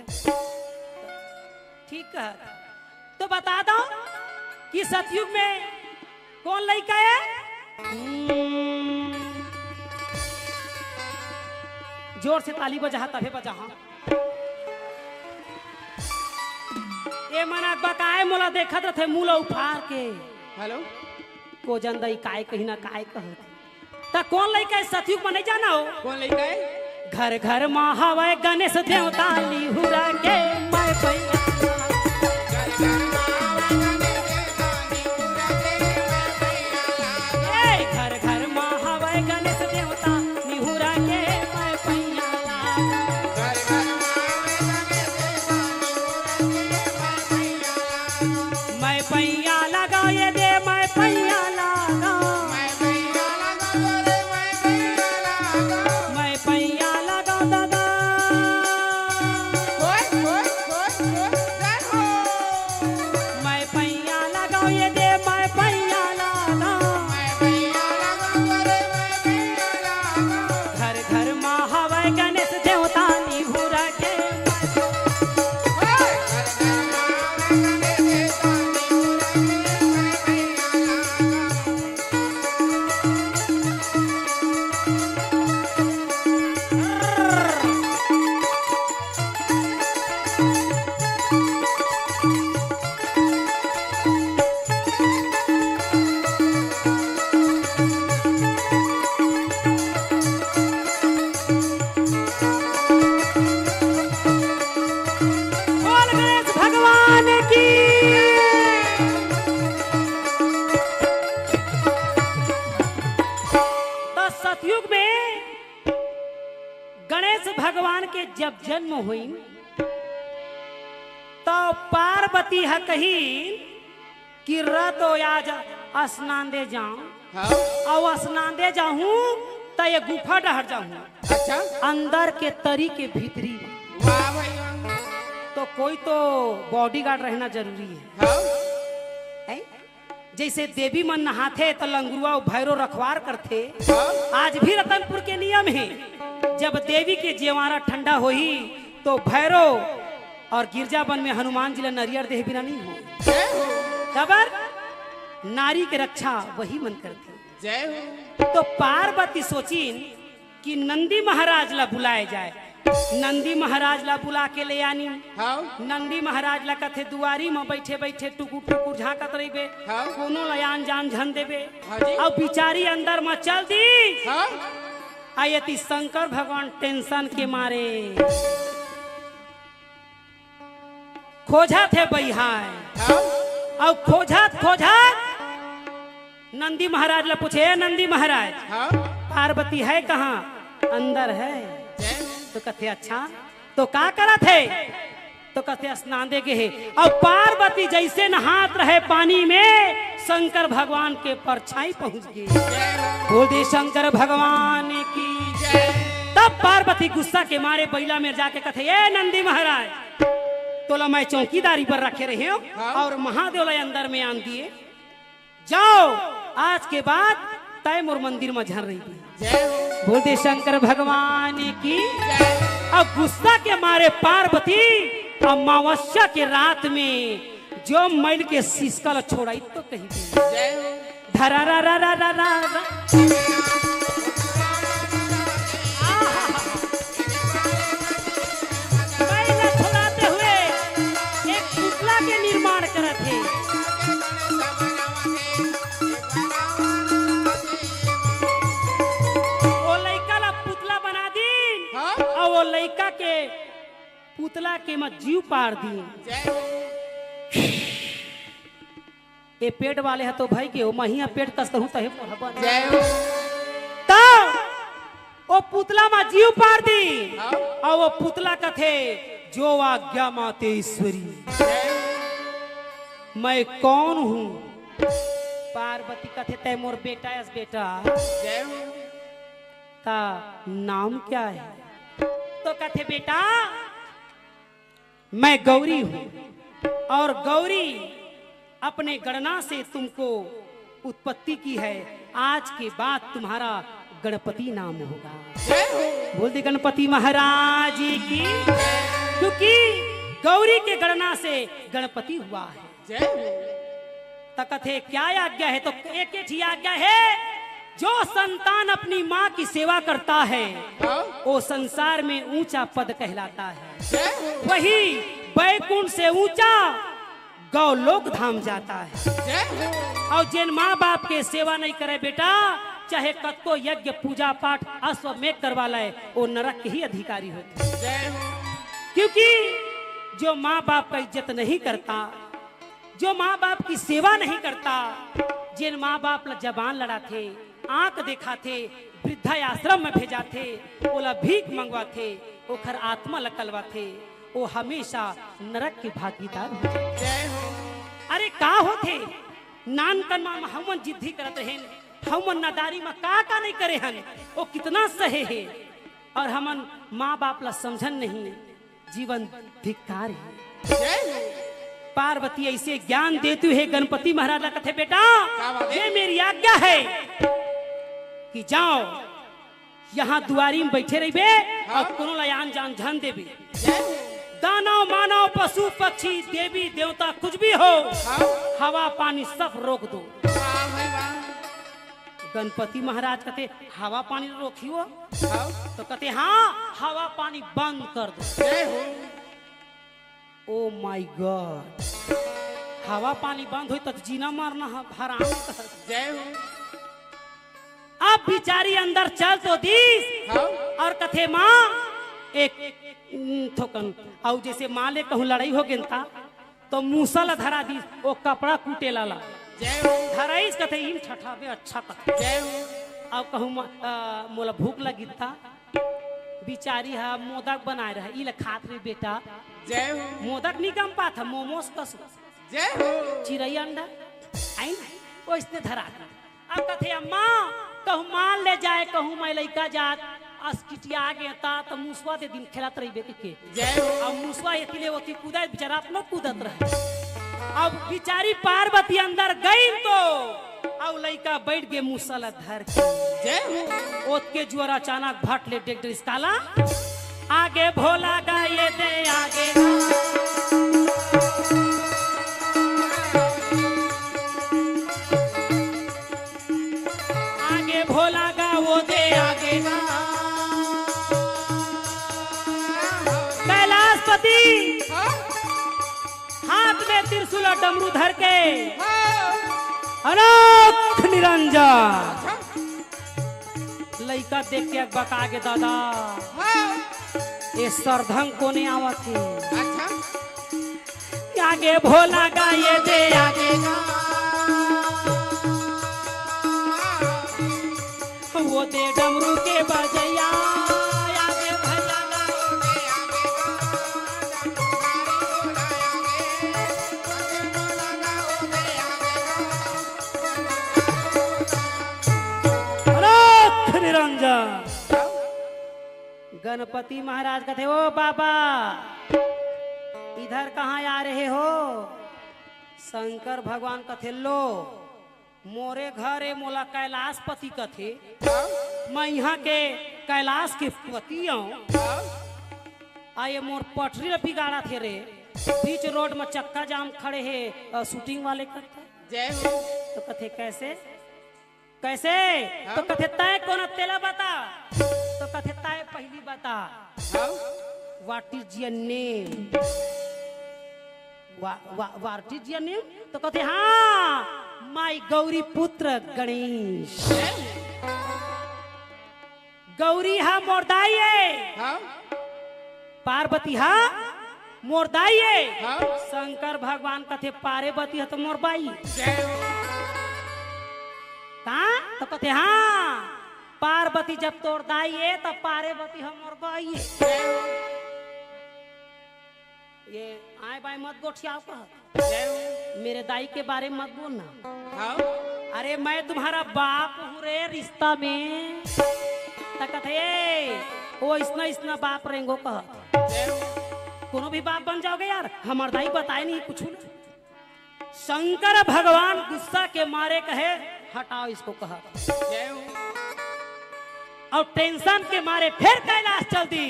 ठीक कहा तो बता दो कि सतयुग में कौन लड़का है जोर से ताली बजा तभे बजा हाँ ये मना बकाए मोला देखत रहे मूला उफार के हेलो को जंदई काय कहीं ना काय कहत ता कौन लड़का है सतयुग में नहीं जाना हो कौन लड़का है घर घर माँ हवे गणेश देवता लिहुरा के मैं पैया घर घर माँ हवे गणेश देवता लिहुरा के मैं पैया मैं पैया लगा ये दे मैं पैया लगा मैं पैया लगा दादा मैं पैया लगा ये दे मैं पैया लगा घर घर माँ हवे गणेश देवता लिहुरा के बोल गणेश भगवान की तो सतयुग में गणेश भगवान के जब जन्म हुई तो पार्वती है कही कि रत आज स्नान दे जाऊं हाँ और स्नान दे जाऊं तो ये गुफा डहर जाऊं अच्छा अंदर के तरी के भीतरी वाह भाई वाह तो कोई तो बॉडीगार्ड रहना जरूरी है हाँ है? जैसे देवी मन नहाते तो लंगुआ और भैरो रखवार करते हाँ आज भी रतनपुर के नियम है जब देवी के जेवारा ठंडा होई तो भैरो और गिरजावन में हनुमान जी नरियर देह बिना नहीं हो जय हो खबर नारी के रक्षा वही मन करते जय हो तो पार्वती सोचीन कि नंदी महाराज ला बुलाए जाए नंदी महाराज ला बुला के ले आनी हाँ नंदी महाराज ला कथे दुआरी में बैठे बैठे टुकुर टुकुर झाकत रहिबे हाँ। कोनो लयान जान झन देबे हाँ जी। अब बिचारी अंदर में चल दी हाँ आये थी शंकर भगवान टेंशन के मारे खोजा थे बहिहाय और खोजा नंदी महाराज ने पूछे, नंदी महाराज पार्वती है कहाँ? अंदर है। तो कहते अच्छा, तो का करा थे? तो कहते स्नान दे के है। और पार्वती जैसे नहात रहे पानी में, शंकर भगवान के परछाई पहुंच गई। बोल दे शंकर भगवान की। तब पार्वती गुस्सा के मारे बैला में जाके कहते, ये नंदी महाराज तोला मैं चौकीदारी पर रखे रहे हो और महादेव अंदर में आन दिए, जाओ आज के बाद तैमूर मंदिर में झर रही थी। बोलते शंकर भगवान की। अब गुस्सा के मारे पार्वती अमावस्या के रात में जो मैल के सिसकल छोड़ाई तो कही धरा रा रा रा रा रा छोड़ाते हुए एक पुतला के निर्माण करे थे। वो लड़का के पुतला के मत जीव पार दिए। ये पेट वाले है तो भाई के वो महिया पेट कस कहूं तहे वो पुतला में जीव पार दी। और वो पुतला कथे जो आज्ञा माते ईश्वरी, मैं कौन हूं? पार्वती कथे तय मोर बेटा है। बेटा का नाम क्या है? तो कहते बेटा मैं गौरी हूं और गौरी अपने गणना से तुमको उत्पत्ति की है। आज के बाद तुम्हारा गणपति नाम होगा। बोल दे गणपति महाराज की। क्योंकि गौरी के गणना से गणपति हुआ है। तो कहते क्या आज्ञा है? तो एक ही आज्ञा है, जो संतान अपनी माँ की सेवा करता है वो संसार में ऊंचा पद कहलाता है। वही बैकुंठ से ऊंचा गौलोक धाम जाता है। और जिन माँ बाप के सेवा नहीं करे बेटा, चाहे कत्तो यज्ञ पूजा पाठ अश्वमेध करवा ले, वो नरक के ही अधिकारी होते। क्योंकि जो माँ बाप का इज्जत नहीं करता, जो माँ बाप की सेवा नहीं करता, जिन माँ बाप जबान लड़ा थे, आंख देखा थे, वृद्धा आश्रम में भेजा थे, बोला भीख मंगवा थे, ओखर आत्मा लकलवा थे, वो हमेशा नरक के भागीदार होते। अरे का होते नान कनमा में हमन जिद्दी करत रहे, हमन नादारी में का नहीं करे हन, वो कितना सहे है। और हमन माँ बाप ला समझन नहीं, जीवन धिक्कार है। पार्वती ऐसे ज्ञान देती है। गणपति महाराज का कथे बेटा ये मेरी आज्ञा है कि जाओ यहाँ दुआरी में बैठे रहिबे और कोनो लयान जान ध्यान देबे। दानव मानव पशु पक्षी देवी देवता कुछ भी हो, हवा पानी सब रोक दो। गणपति महाराज कहते हवा पानी रोकियो? तो कहते हाँ हवा पानी बंद कर दो। ओ माय गॉड, हवा पानी बंद हुई तो जीना मारना हराम। अब बिचारी अंदर चल तो दी और कथे माँ एक थोकन और जैसे माँ ले कहूँ लड़ाई हो गया तो मूसल धरा दी, वो कपड़ा कूटे लाला धराइस कथे इन ठठावे अच्छा कथे। अब कहूँ मोला भूख लगी था, बिचारी हा मोदक बनाए रहा, इला खात रही बेटा। मोदक नहीं कम पाता, मोमोस कस चिड़ै अंडा आई वो इसने धरा। अब कथे अम्मा कहूँ मान ले जाए, कहूँ मैं लड़का जात अस्किटिया आ गया था तो मुसवा दे दिन खेलत रही बेटी के। अब मुसवा इतने होती कूदा बेचारा अपना कूदत रहे। अब बिचारी पार्वती अंदर गई तो अब लड़का बैठ गए मुसल धर के। ओत के जुआर अचानक भट ले डेक्टर इसकाला आगे भोला गाये दे आगे। आगे भोला गा वो दे आगे। कैलाशपति हाथ में त्रिशूल और डमरू धर के अनोख निरंजन लइका देख के बका के दादा हाँ ये सरधंग कोने आवत है अच्छा आगे भोला गाये दे आगे वो दे डमरू के बजैया आगे भैया निरंजन गणपति महाराज कहते ओ बाबा इधर कहाँ आ रहे हो शंकर भगवान कथे लो मोरे घर ए मोला कैलाश पति कथे मैं यहाँ के कैलाश के पति हूँ आये मोर पटरी बिगाड़ा थे रे बीच रोड में चक्का जाम खड़े है शूटिंग वाले कथे जय हो तो कथे कैसे कैसे तो कथे तय कौन तेला बता तो कथे तय पहली बता what is your name what is your name तो कहते हाँ माई गौरी पुत्र गणेश गौरी हा मोरदाइये पार्वती हा मोरदाइये शंकर भगवान कहते पार्वती है तो मोरबाई कहाँ तो कहते हाँ पार्वती जब तोड़ दाइये तब पार्वती हम मोरबाइये ये आए बाय मत गोठियाओ कह मेरे दाई के बारे में मत बोलना अरे मैं तुम्हारा बाप हूँ रे रिश्ता में वो इसना बाप रेंगो कह कोनो भी बाप बन जाओगे यार हमार दाई बताए नहीं कुछ शंकर भगवान गुस्सा के मारे कहे हटाओ इसको कहा और टेंशन के मारे फिर कैलाश चल दी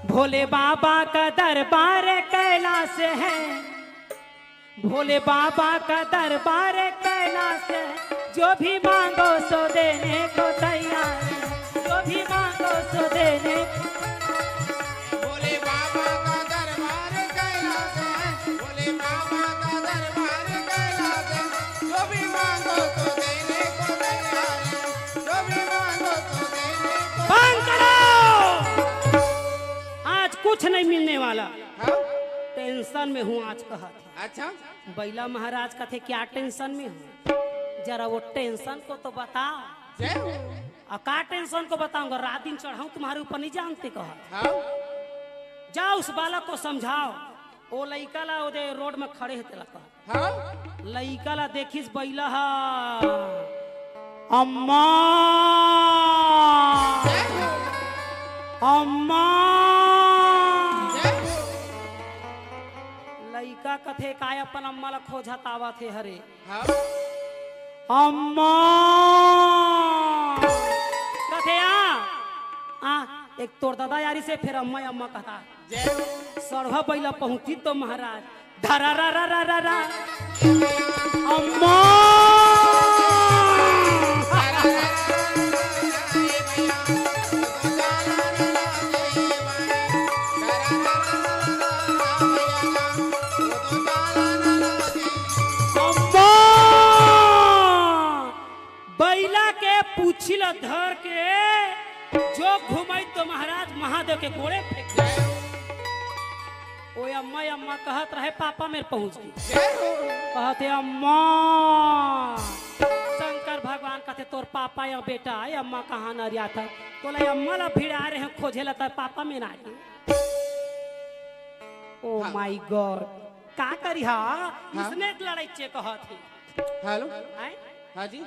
भोले बाबा का दरबार कैलाश है भोले बाबा का दरबार कैलाश है जो भी मांगो सो देने को तैयार है जो भी मांगो सो देने भोले बाबा का दरबार कैलाश है भोले बाबा का दरबार कैलाश है जो भी मांगो तो देने को तैयार है जो भी मांगो तो देने को बंद करो आज कुछ नहीं मिलने वाला टेंशन में हूँ आज कहा अच्छा बैला महाराज का थे क्या टेंशन में हूँ जरा वो टेंशन को तो बताओ और का टेंशन को बताऊंगा रात दिन चढ़ाऊं तुम्हारे ऊपर नहीं जानते कहा जाओ उस बालक को समझाओ वो लइका ला ओदे रोड में खड़े है तेला कहा लइका ला देखिस बैला हा अम्मा अम्मा लइका कथे काय अपन अम्मा ला खोजत आवा थे हरे अम्मा कथे आ एक तोर दादा यारी से फिर अम्मा अम्मा कहता सड़वा बैला पहुंची तो महाराज धरा रा रा रा रा रा अम्मा बैला के पूछिल धर के जो घुमाई तो महाराज महादेव के गोड़े फेंक ओ अम्मा अम्मा कहत रहे पापा मेरे पहुंच गई कहते अम्मा शंकर भगवान कहते तोर पापा या बेटा है अम्मा कहाँ न रिया था बोला अम्मा ला भीड़ आ रहे हैं खोजे ला पापा में ना आए ओ माय गॉड का करी हा इसने लड़ाई चे कहत थी हेलो हाँ जी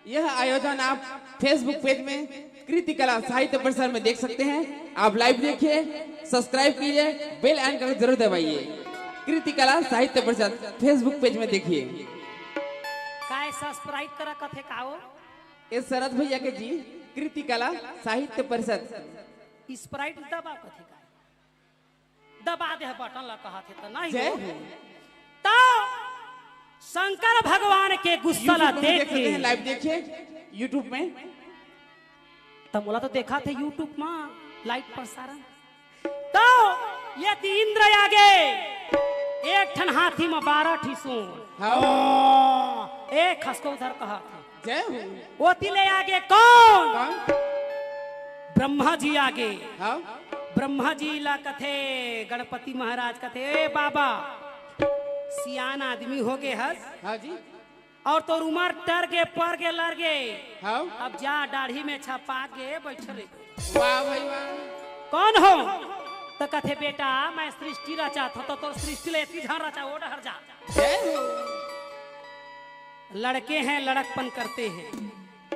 यह आयोजन आप फेसबुक पेज में कृति कला साहित्य प्रसार में देख सकते हैं आप लाइव देखिए सब्सक्राइब कीजिए बेल आइकन जरूर दबाइए कृति कला साहित्य प्रसार फेसबुक पेज में देखिए काय सब्सक्राइब करा कथे काओ इस शरद भैया के जी कृति कला साहित्य परिषद स्प्राइट दबा कथे का दबा दे बटन ला कहा थे तो नहीं हो तो शंकर भगवान के गुस्सा ला देख के लाइव देखिए यूट्यूब में तब बोला तो देखा थे यूट्यूब में लाइव प्रसारण तो ये इंद्र आगे एक ठन हाथी में 12 ठी सूंड एक खसको उधर कहा जय हो। वो तिले आगे कौन? कौन? ब्रह्मा जी आगे। हाँ ब्रह्मा जी ला कथे गणपति महाराज कथे ए बाबा सियान आदमी हो गए हस हाँ जी। और तो उमर टर के पर के लड़ गए। हाँ अब जा दाढ़ी में छपा के बैठे। वाह भाई वाह। कौन हो? तो कथे बेटा मैं सृष्टि रचा था तो सृष्टि ले इतनी झान रचा वो डर जा। जय हो। लड़के हैं लड़कपन करते हैं।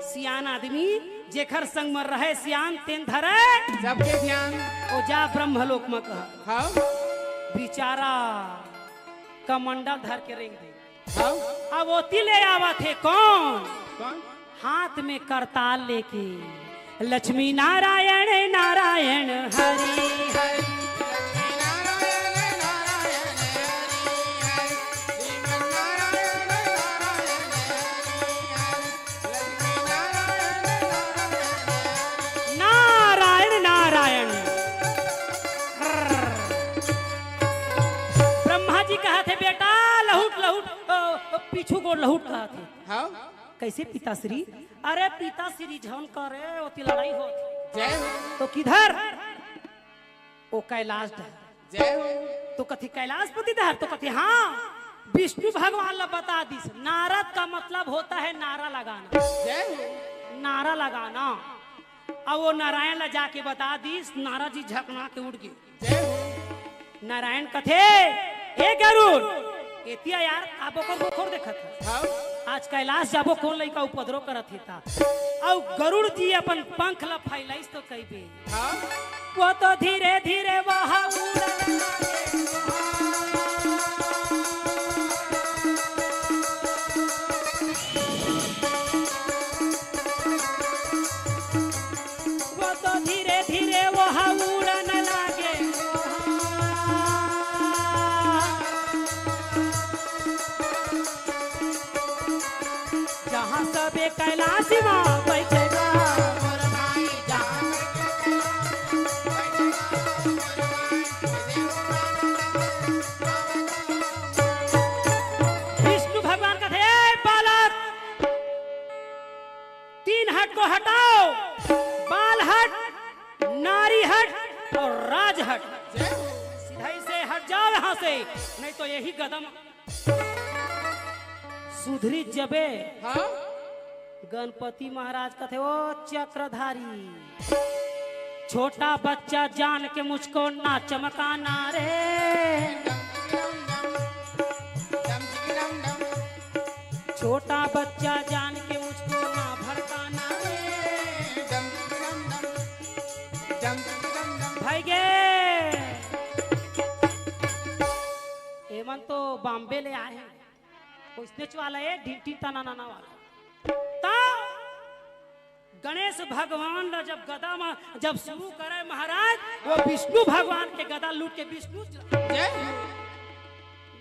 सियान आदमी जेखर संग मर रहे सियान तेन धरे सबके ध्यान। ओ जा ब्रह्मलोक में कह। हाँ बेचारा कमंडल धर के रेंग दे। हाँ अब वो तिले आवा थे कौन? कौन? हाथ में करताल लेके लक्ष्मी नारायण नारायण हरि हरि। नारायण नारायण। ब्रह्मा जी कहा थे बेटा लहुट लहुट पीछू को लहुट कहा थे। हाँ कैसे पिताश्री? अरे पिताश्री झन करे ओती लड़ाई हो। जय हो। तो किधर? ओ कैलाश धर। जय हो। तो कथी कैलाशपति धर? तो कथी हाँ विष्णु भगवान ला बता दी। नारद का मतलब होता है नारा लगाना। जय हो। नारा लगाना। अब वो नारायण ला जाके बता दी। नारद जी झकना के उड़ गए। जय हो। नारायण कथे ए गरुड़ एतिया यार आबो कर बोखोर देखत। हाँ आज कैलाश जाबो कौन लइका उपद्रव करत हेता। औ गरुड़ जी अपन पंख ला फैलाइस तो कइबे। हाँ वो तो धीरे धीरे वहां उड़न वो तो धीरे धीरे वहां उड़न लागे। जहाँ सबे कैलाशी माँ बैठेगा मोर भाई जहाँ विष्णु भगवान का थे बालक तीन हट को हटाओ। बाल हट नारी हट और राज हट। जय हो। सीधा से हट जाओ यहाँ से नहीं तो यही कदम सुधरी जबे। हाँ गणपति महाराज का थे वो चक्रधारी। छोटा बच्चा जान के मुझको ना चमकाना रे। छोटा बच्चा जान के मुझको ना भड़काना रे। भाई गे हेमंत तो बॉम्बे ले आए हैं। कोई स्नेच वाला है ढीटी तना नाना वाला। गणेश भगवान ला जब गदा में जब शुरू करे महाराज वो विष्णु भगवान के गदा लूट के विष्णु जय हो।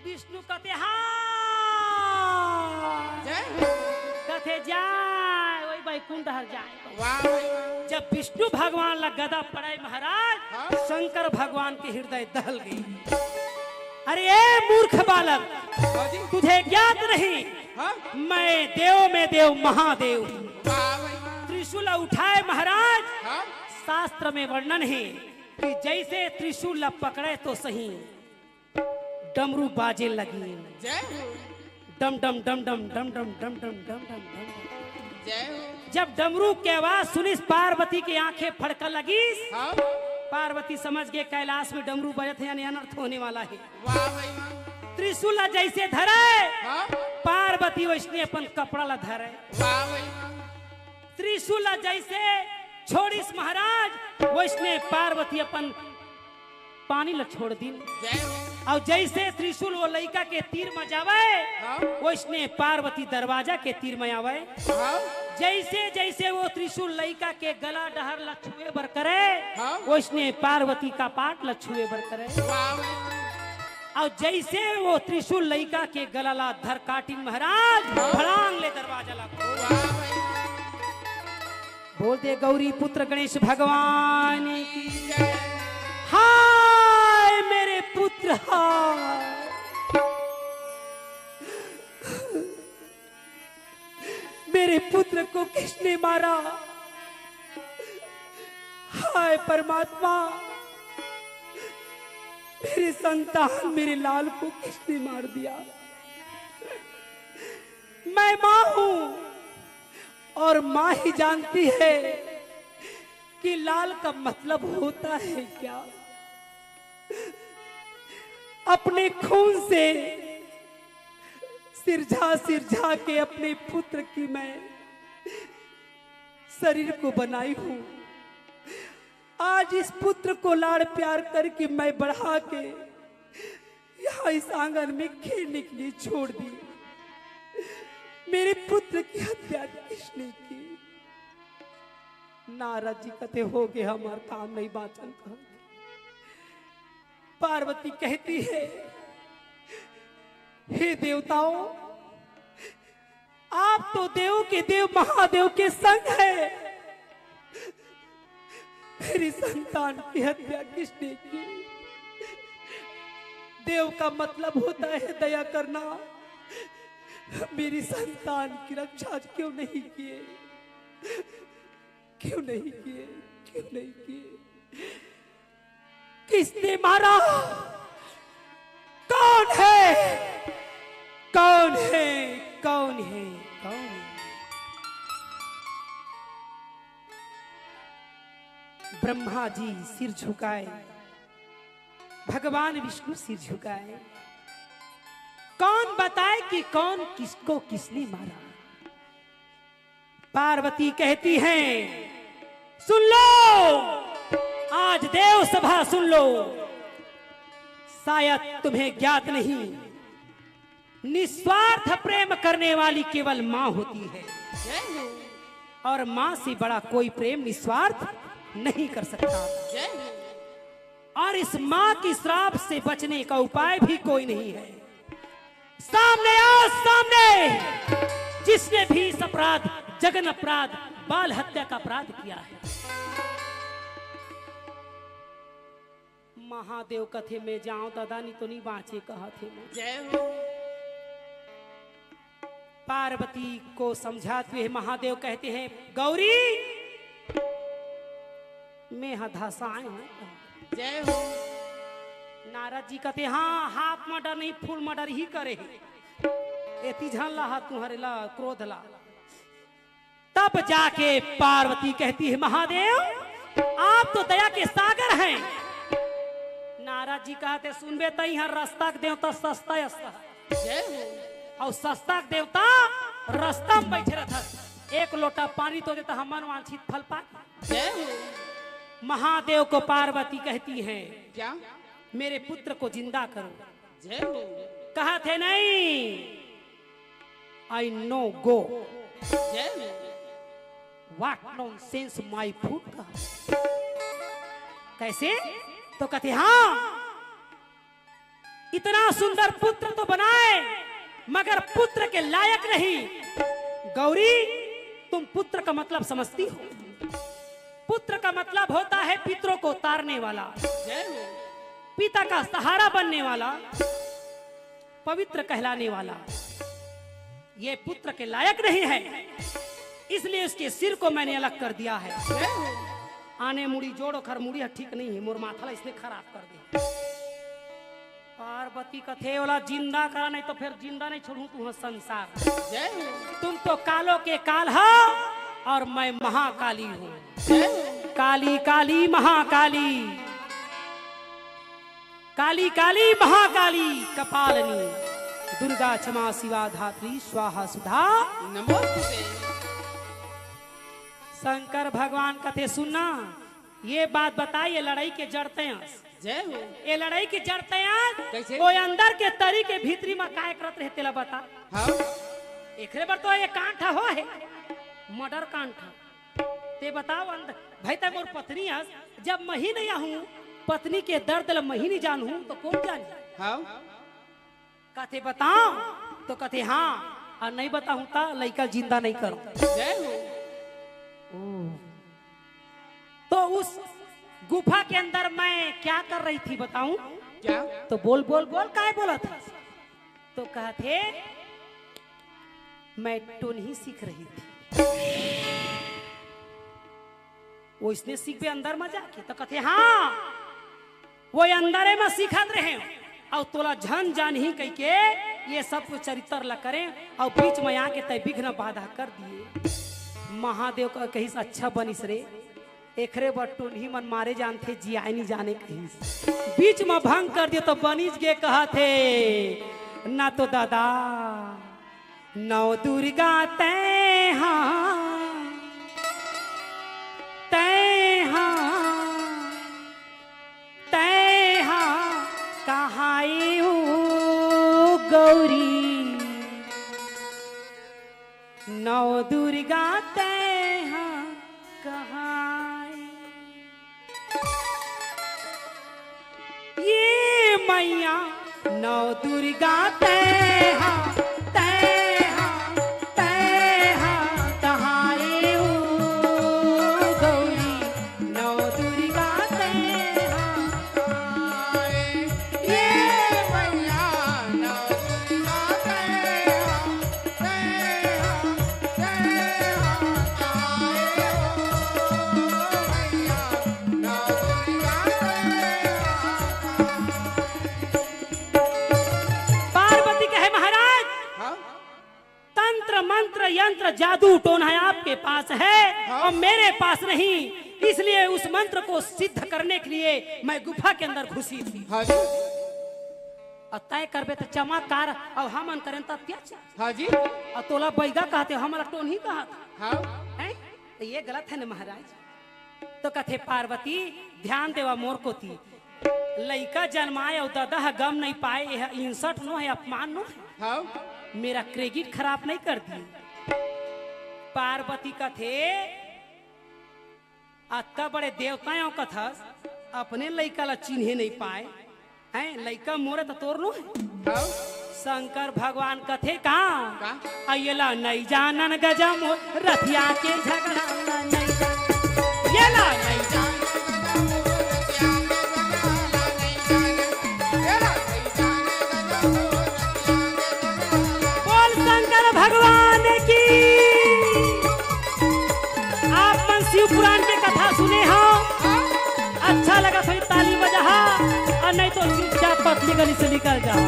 विष्णु कहते हाँ जय हो। कहते जाए वही वैकुंठ हर जाए। वाह भाई वाह। जब विष्णु भगवान ला गदा पड़े महाराज हाँ? शंकर भगवान के हृदय दहल गई। अरे ए मूर्ख बालक हाँ जी। तुझे ज्ञात नहीं हाँ मैं देव में देव महादेव हूँ। वाह भाई वाह। त्रिशूल उठाए महाराज। हाँ शास्त्र में वर्णन है कि जैसे त्रिशूल पकड़े तो सही डमरू बाजे लगी। जय हो। डम डम डम डम डम डम डम डम डम डम डम। जय हो। जब डमरू की आवाज सुनिस पार्वती की आंखें फड़कन लगी। हाँ पार्वती समझ गए कैलाश में डमरू बजत है यानी अनर्थ होने वाला है। वाह भाई वाह। त्रिशूल जैसे धरे हाँ पार्वती वैसने अपन कपड़ा ला धरे। वाह भाई वाह। त्रिशूल जैसे छोड़िस महाराज वैसने पार्वती अपन पानी ला छोड़ दिन। जय हो। और जैसे त्रिशूल वो लइका के तीर में जावे हाँ वैसने पार्वती दरवाजा के तीर में आवे। हाँ जैसे जैसे वो त्रिशूल लइका के गला डहर ला छुए बर करे हाँ? वैसने पार्वती का पाट ला छुए बर करे। वाह भाई वाह। और जैसे वो त्रिशूल लइका के गला ला धर काटी महाराज हाँ? फड़ांग ले दरवाजा ला खोल। वाह भाई वाह। बोलते गौरी पुत्र गणेश भगवान की जय। हाय मेरे पुत्र हाय। मेरे पुत्र मारा। हाय परमात्मा, मेरी संतान मेरे लाल को किसने मार दिया? मैं मां हूं और मां ही जानती है कि लाल का मतलब होता है क्या। अपने खून से सिरझा के अपने पुत्र की मैं शरीर को बनाई हूं। आज इस पुत्र को लाड़ प्यार करके मैं बढ़ा के यहाँ इस आंगन में खेलने के लिए छोड़ दी। मेरे पुत्र की हत्या किसने की? नारद जी कहते हो गए हमारा काम नहीं बाचल कर। पार्वती कहती है, हे देवताओं, आप तो देव के देव महादेव के संग है। मेरी संतान की हत्या किसने की? देव का मतलब होता है दया करना। मेरी संतान की रक्षा क्यों नहीं किए? क्यों नहीं किए? क्यों नहीं किए? किसने मारा? कौन है? कौन है? कौन है? कौन है? ब्रह्मा जी सिर झुकाए, भगवान विष्णु सिर झुकाए। कौन बताए कि कौन किसको किसने मारा? पार्वती कहती है, सुन लो, आज देव सभा सुन लो। शायद तुम्हें ज्ञात नहीं, निस्वार्थ प्रेम करने वाली केवल मां होती है और मां से बड़ा कोई प्रेम निस्वार्थ नहीं कर सकता। और इस मां की श्राप से बचने का उपाय भी कोई नहीं है। सामने आओ, सामने, जिसने भी इस अपराध, जघन्य अपराध, बाल हत्या का अपराध किया है। महादेव कथे में जाऊं दादा नहीं तो नहीं बाँचे कहा थे मैं। जय हो। पार्वती को समझाते हुए महादेव कहते हैं, गौरी मैं हदासाए हूं। जय हो। नारद जी कहते, हाँ, हाथ मर्डर नहीं फुल मर्डर ही करे। एती झन ला तुम्हारे ला क्रोध ला। तब जाके पार्वती कहती है, महादेव आप तो दया के सागर हैं। नारद जी कहते, सुनबे तई यहाँ रास्ता के देवता सस्ता जय हो। और सस्ता के देवता रास्ता में बैठे रहता। एक लोटा पानी तो देता हमन वांछित फल पा। जय हो। महादेव को पार्वती कहती है, क्या? मेरे पुत्र को जिंदा करो। जय हो। कहा थे नहीं, आई नो गो। जय हो। व्हाट नॉनसेंस माय फूड का। कैसे? तो कहते, हाँ, इतना सुंदर पुत्र तो बनाए मगर पुत्र के लायक नहीं। गौरी तुम पुत्र का मतलब समझती हो? पुत्र का मतलब होता है पितरों को तारने वाला, जय हो। पिता का सहारा बनने वाला, पवित्र कहलाने वाला। ये पुत्र के लायक नहीं है, इसलिए उसके सिर को मैंने अलग कर दिया है। जय हो। आने मुड़ी जोड़ो खर मुड़ी ठीक नहीं है, मोर माथा इसने खराब कर दिया। पार्वती कथे वाला जिंदा करा, नहीं तो फिर जिंदा नहीं छोड़ू तू संसार। जय हो। तुम तो कालों के काल हो और मैं महाकाली हूँ। जय हो। काली काली महाकाली, काली काली महाकाली कपालनी, दुर्गा क्षमा शिवा धात्री स्वाहा सुधा नमोस्तुते। शंकर भगवान कथे सुनना, ये बात बताइए लड़ाई के जड़ते हैं। जय हो। ये लड़ाई की जड़ते कैसे? हैं वो अंदर के तरी के भीतरी में काय करत रहते ला बता। हाँ। एकरे पर तो ये कांठा हो है, मर्डर कांठा। ते बताओ अंदर भाई तक मोर पत्नी है, जब मैं ही नहीं हूँ पत्नी के दर्द ल मैं ही नहीं जानू तो कौन जाने? हाँ। कहते बताओ तो कहते हाँ, और नहीं बताऊं तो लड़का जिंदा नहीं करो। जय हो। तो उस गुफा के अंदर मैं क्या कर रही थी बताऊं? क्या? तो बोल बोल बोल काय बोला था? तो कहते मैं टोन ही सीख रही थी। वो इसने सीखे अंदर में जाके तो कहते हाँ वो अंदर में सीखत रहे और तोला झन जान ही कह के ये सब कुछ चरित्र ला करें और बीच में आके तय विघ्न बाधा कर दिए। महादेव का कहीं से अच्छा बनिस रे एकरे बटून ही मन मारे जानते जियाए नहीं जाने कहीं बीच में भंग कर दिए तो बनिस के कहा थे ना तो दादा नौ दुर्गा तय कहाई गौरी नौ दुर्गा तय कहाई ये मैया नौ दुर्गा तय यंत्र जादू टोना है आपके पास है और मेरे पास नहीं, इसलिए उस मंत्र को सिद्ध करने के लिए मैं गुफा के अंदर घुसी थी। और तय करबे तो चमत्कार और हम करें तो अत्याचार। हाँ जी। और तोला बैगा कहते हमारा टोन ही कहा था। हाँ। तो ये गलत है ना महाराज। तो कथे पार्वती ध्यान देवा मोर को थी लड़का जन्माए और दादा गम नहीं पाए, यह इंसठ नो है, अपमान नो है। हाँ। मेरा क्रेडिट खराब नहीं कर दी। पार्वती का थे अत्ता बड़े देवताओं का था अपने लड़का ला चिन्हे नहीं पाए हैं, लड़का मोरे तो तोड़ लो है। शंकर भगवान का थे कहाँ अयला नहीं जानन गजम रथिया के झगड़ा नहीं ये ला नहीं जान भगवान की। आप मन शिव पुराण के कथा सुने हो, अच्छा लगा थोड़ी ताली बजा और नहीं तो चुपचाप पतली गली से निकल जाओ।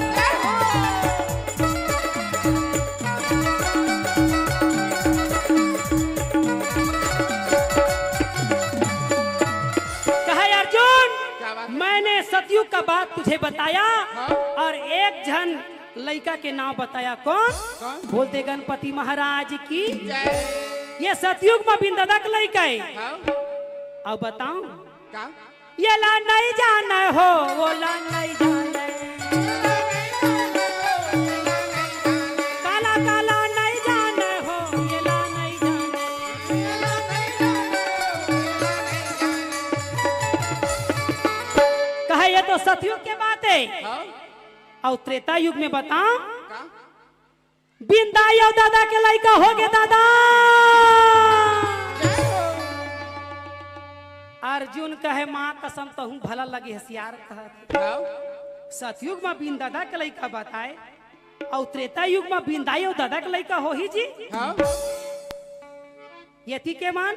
कहे अर्जुन मैंने सतयुग का बात तुझे बताया और एक जन लड़का के नाम बताया। कौन? बोलते गणपति महाराज की। ये सतयुग में बिंदादा का लड़का है। अब बताऊं ये ला नहीं जाना हो वो ला नहीं जाना काला काला नहीं जाना हो ये ला नहीं जाना। कहे ये तो सतयुग के बात है। और त्रेता युग में बताओ बिंदा यो दादा के लड़का हो गए दादा। अर्जुन कहे माँ कसम तो हूँ भला लगे हसियार कहा। सतयुग में बिन दादा के लड़का बताए और त्रेता युग में बिंदा यो दादा के लड़का हो ही जी। यति के मान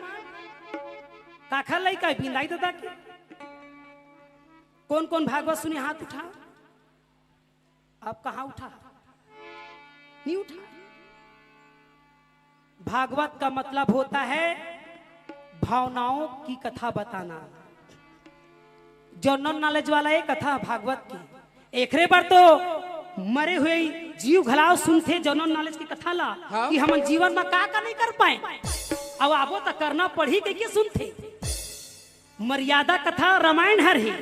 काखा लड़का बिंदाई दादा के। कौन कौन भागवत सुनी हाथ उठा। आप कहाँ उठा? नहीं उठा। भागवत का मतलब होता है भावनाओं की कथा बताना। जनरल नॉलेज वाला ये कथा भागवत की। एकरे बार तो मरे हुए जीव घलाव सुनते जनरल नॉलेज की कथा ला कि हम जीवन में का नहीं कर पाए। अब आबो तो करना पड़ी के सुनते। मर्यादा कथा रामायण हर ही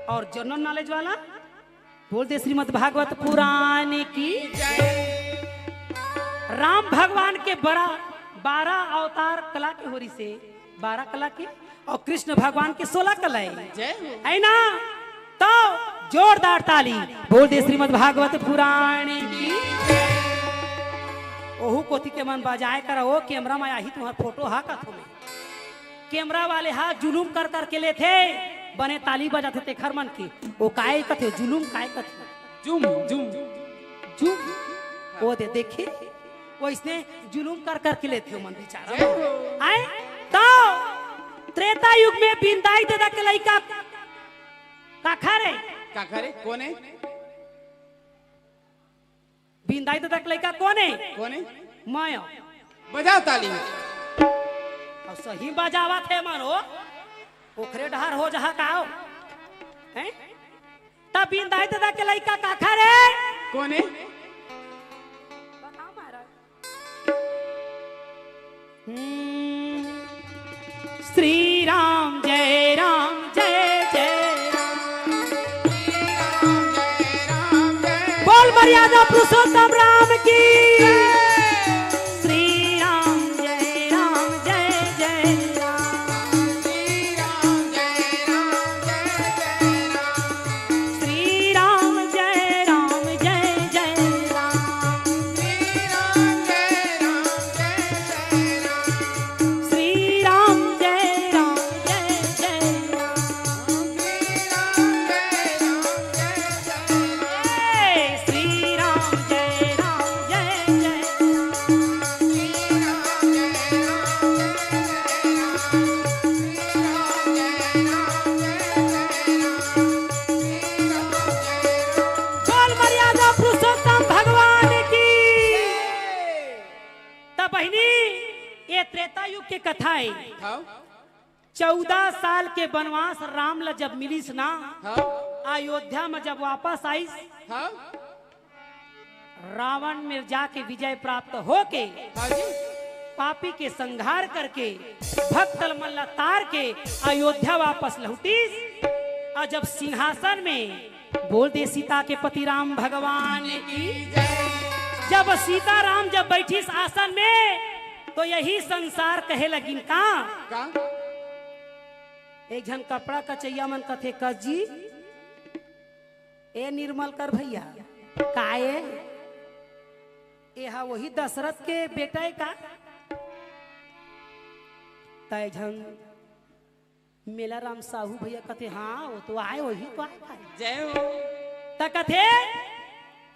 और जनरल नॉलेज वाला बोलते श्रीमद् भागवत पुराण की। राम भगवान के 12 अवतार कला के होरी से 12 कला के और कृष्ण भगवान के 16 कला है ना। तो जोरदार ताली बोलते श्रीमद् भागवत पुराण की। ओहू कोथी के मन बजाए कर ओ कैमरा में आई तुम्हारा फोटो हा का तुम्हें कैमरा वाले हाथ जुलूम कर करके ले थे बने ताली बजाते थे खरमन की। वो काय कथे जुलूम काय कथे जुम जुम जुम वो दे देखे वो इसने जुलूम कर करके लेते हो मन बेचारा आए। तो त्रेता युग में बिंदाई दादा के लड़का काखा रे का करे कौन है बिंदाई दादा के लड़का कौन है मैं बजाओ ताली और सही बजावा थे मानो ओखरे डहार हो जहा काओ हैं तब बिंदाई दादा के लड़का काखा रे कौन है श्री राम जय राम जय जय राम बोल मर्यादा पुरुषोत्तम राम की श्री राम जय राम जय जय राम श्री राम जय राम जय जय राम श्री राम जय राम जय जय राम श्री राम जय राम जय जय बोल मर्यादा पुरुषोत्तम भगवान की तब बहनी ये त्रेता युग की कथा है हाँ 14 साल के वनवास राम ला जब मिलीस ना हाँ अयोध्या में जब वापस आई हाँ रावण में जाके विजय प्राप्त होके हाँ जी पापी के संहार करके भक्त मल्ला तार के अयोध्या वापस लौटी और जब सिंहासन में बोल दे सीता के पति राम भगवान की जब सीता राम जब बैठी इस आसन में तो यही संसार कहे लगिन का एक जन कपड़ा कचैया मन कथे कस जी ए निर्मल कर भैया काए यह वही दशरथ के बेटा है का तय झन मेला राम साहू भैया कथे हाँ वो तो आए वही तो आए जय हो त कथे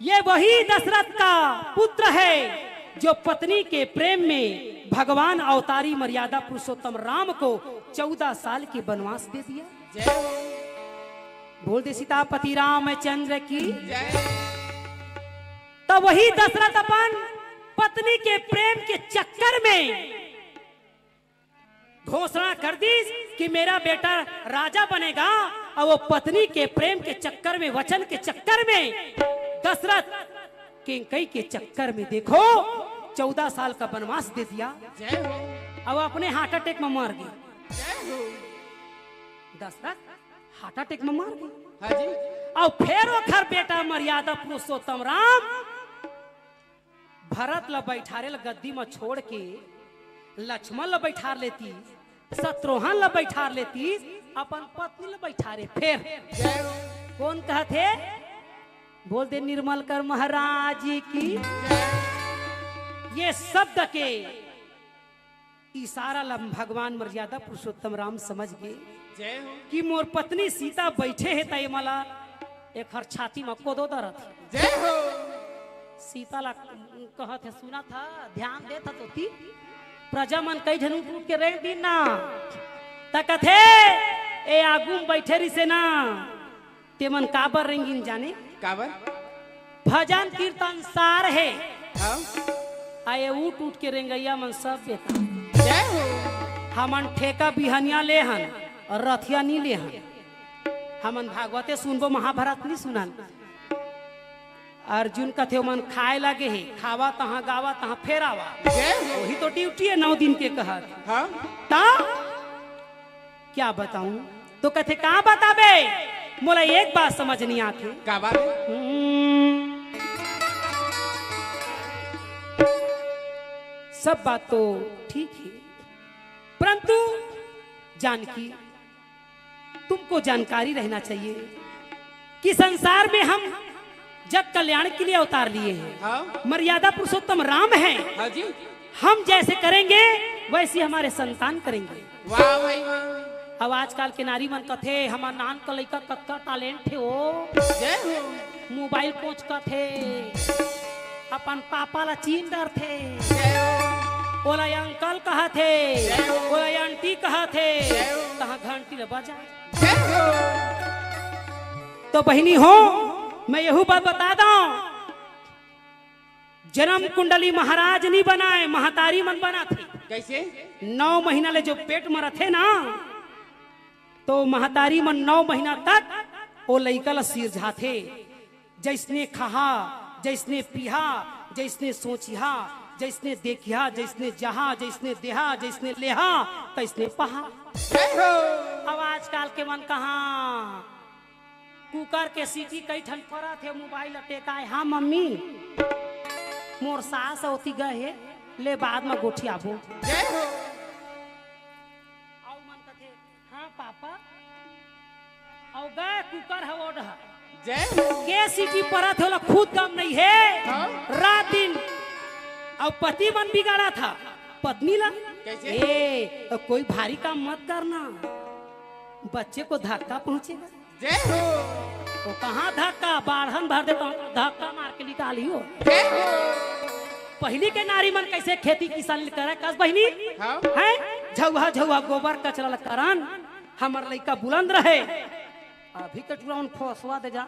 ये वही दशरथ का पुत्र है जो पत्नी के प्रेम में भगवान अवतारी मर्यादा पुरुषोत्तम राम को 14 साल के वनवास दे दिया जय हो बोल दे सीतापति रामचंद्र की जय तो वही दशरथ अपन पत्नी के प्रेम के चक्कर में घोषणा कर दी कि मेरा बेटा राजा बनेगा और वो पत्नी के प्रेम के चक्कर में वचन के चक्कर में दशरथ किंकई के चक्कर में देखो 14 साल का वनवास दे दिया जय हो अब अपने हार्ट अटैक में मर गए जय हो दशरथ हार्ट अटैक में मर गए हाँ जी और फिर वो घर बेटा मर्यादा पुरुषोत्तम राम भरत ला बैठारे ला गद्दी में छोड़ के लक्ष्मण ला बैठा लेती शत्रुघ्न ला बैठा लेती अपन पत्नी ला बैठारे फिर जय हो कौन कहते बोल दे निर्मल कर महाराज की ये शब्द के इशारा ला भगवान मर्यादा पुरुषोत्तम राम समझ गए जय हो कि मोर पत्नी सीता बैठे है तय मला एक हर छाती में कोदो दरत जय हो सीता ला कहत है सुना था ध्यान देता तो थी प्रजा मन कई झन उठ के रेंग दिन ना तकथे ए आगू बैठे रही से ना ते मन काबर रेंगिन जाने काबर भजन कीर्तन सार है हाँ आए उठ उठ के रेंगैया मन सब बेटा जय हो हमन ठेका बिहनिया ले हन और रथिया नहीं ले हन हमन भागवते सुनबो महाभारत नहीं सुनन अर्जुन कथे मन खाए लगे है खावा तहाँ गावा तहाँ फेर आवा जय हो वही तो ड्यूटी है 9 दिन के कहत हाँ ता क्या बताऊं तो कथे कहाँ बताबे मोला एक बात समझ नहीं आती काबर सब बात तो ठीक है परंतु जानकी तुमको जानकारी रहना चाहिए कि संसार में हम जग कल्याण के लिए अवतार लिए हैं हाँ मर्यादा पुरुषोत्तम राम हैं हाँ जी हम जैसे करेंगे वैसे हमारे संतान करेंगे वाह भाई वाह अब आजकल के नारी मन कथे हमार नान का लड़का कत्का टैलेंट थे ओ जय हो मोबाइल पहुंच का थे अपन पापा ला चीन डर थे जय हो बोला अंकल कहा थे, बोला आंटी कहा थे, कहाँ घंटी न बजा। तो बहनी हो, मैं यही बात बता दूं, जन्म कुंडली महाराज नहीं बनाए, महतारी मन बना थी। कैसे? 9 महीना ले जो पेट में रथे ना, तो महतारी मन 9 महीना तक वो लइका ला सिर झाथे। जैसने खहा, जैसने पिहा, जैसने सोचिहा, जैसने देखिया, जैसने जहा, जैसने देहा, जैसने लेहा, तैसने पहा। अब आजकल के मन कहाँ कुकर के सीटी कई ठन पड़ा थे, मोबाइल टेकाए। हाँ मम्मी मोर सास होती गए ले बाद में गोठी आबो। हाँ पापा और गए कुकर है ओढ़ के सीटी पड़ा थे, खुद दम नहीं है। रात दिन और पति मन बिगाड़ा था पत्नी ला। ए कोई भारी काम मत करना, बच्चे को धक्का पहुंचेगा। तो कहाँ धक्का, बाढ़न भर देता हूँ, धक्का मार के निकाली हो। पहली के नारी मन कैसे खेती किसानी करे कस बहनी है, झौहा झौहा गोबर कचरा करन, हमार लइका बुलंद रहे। अभी के टुरा उन फोसवा दे जा,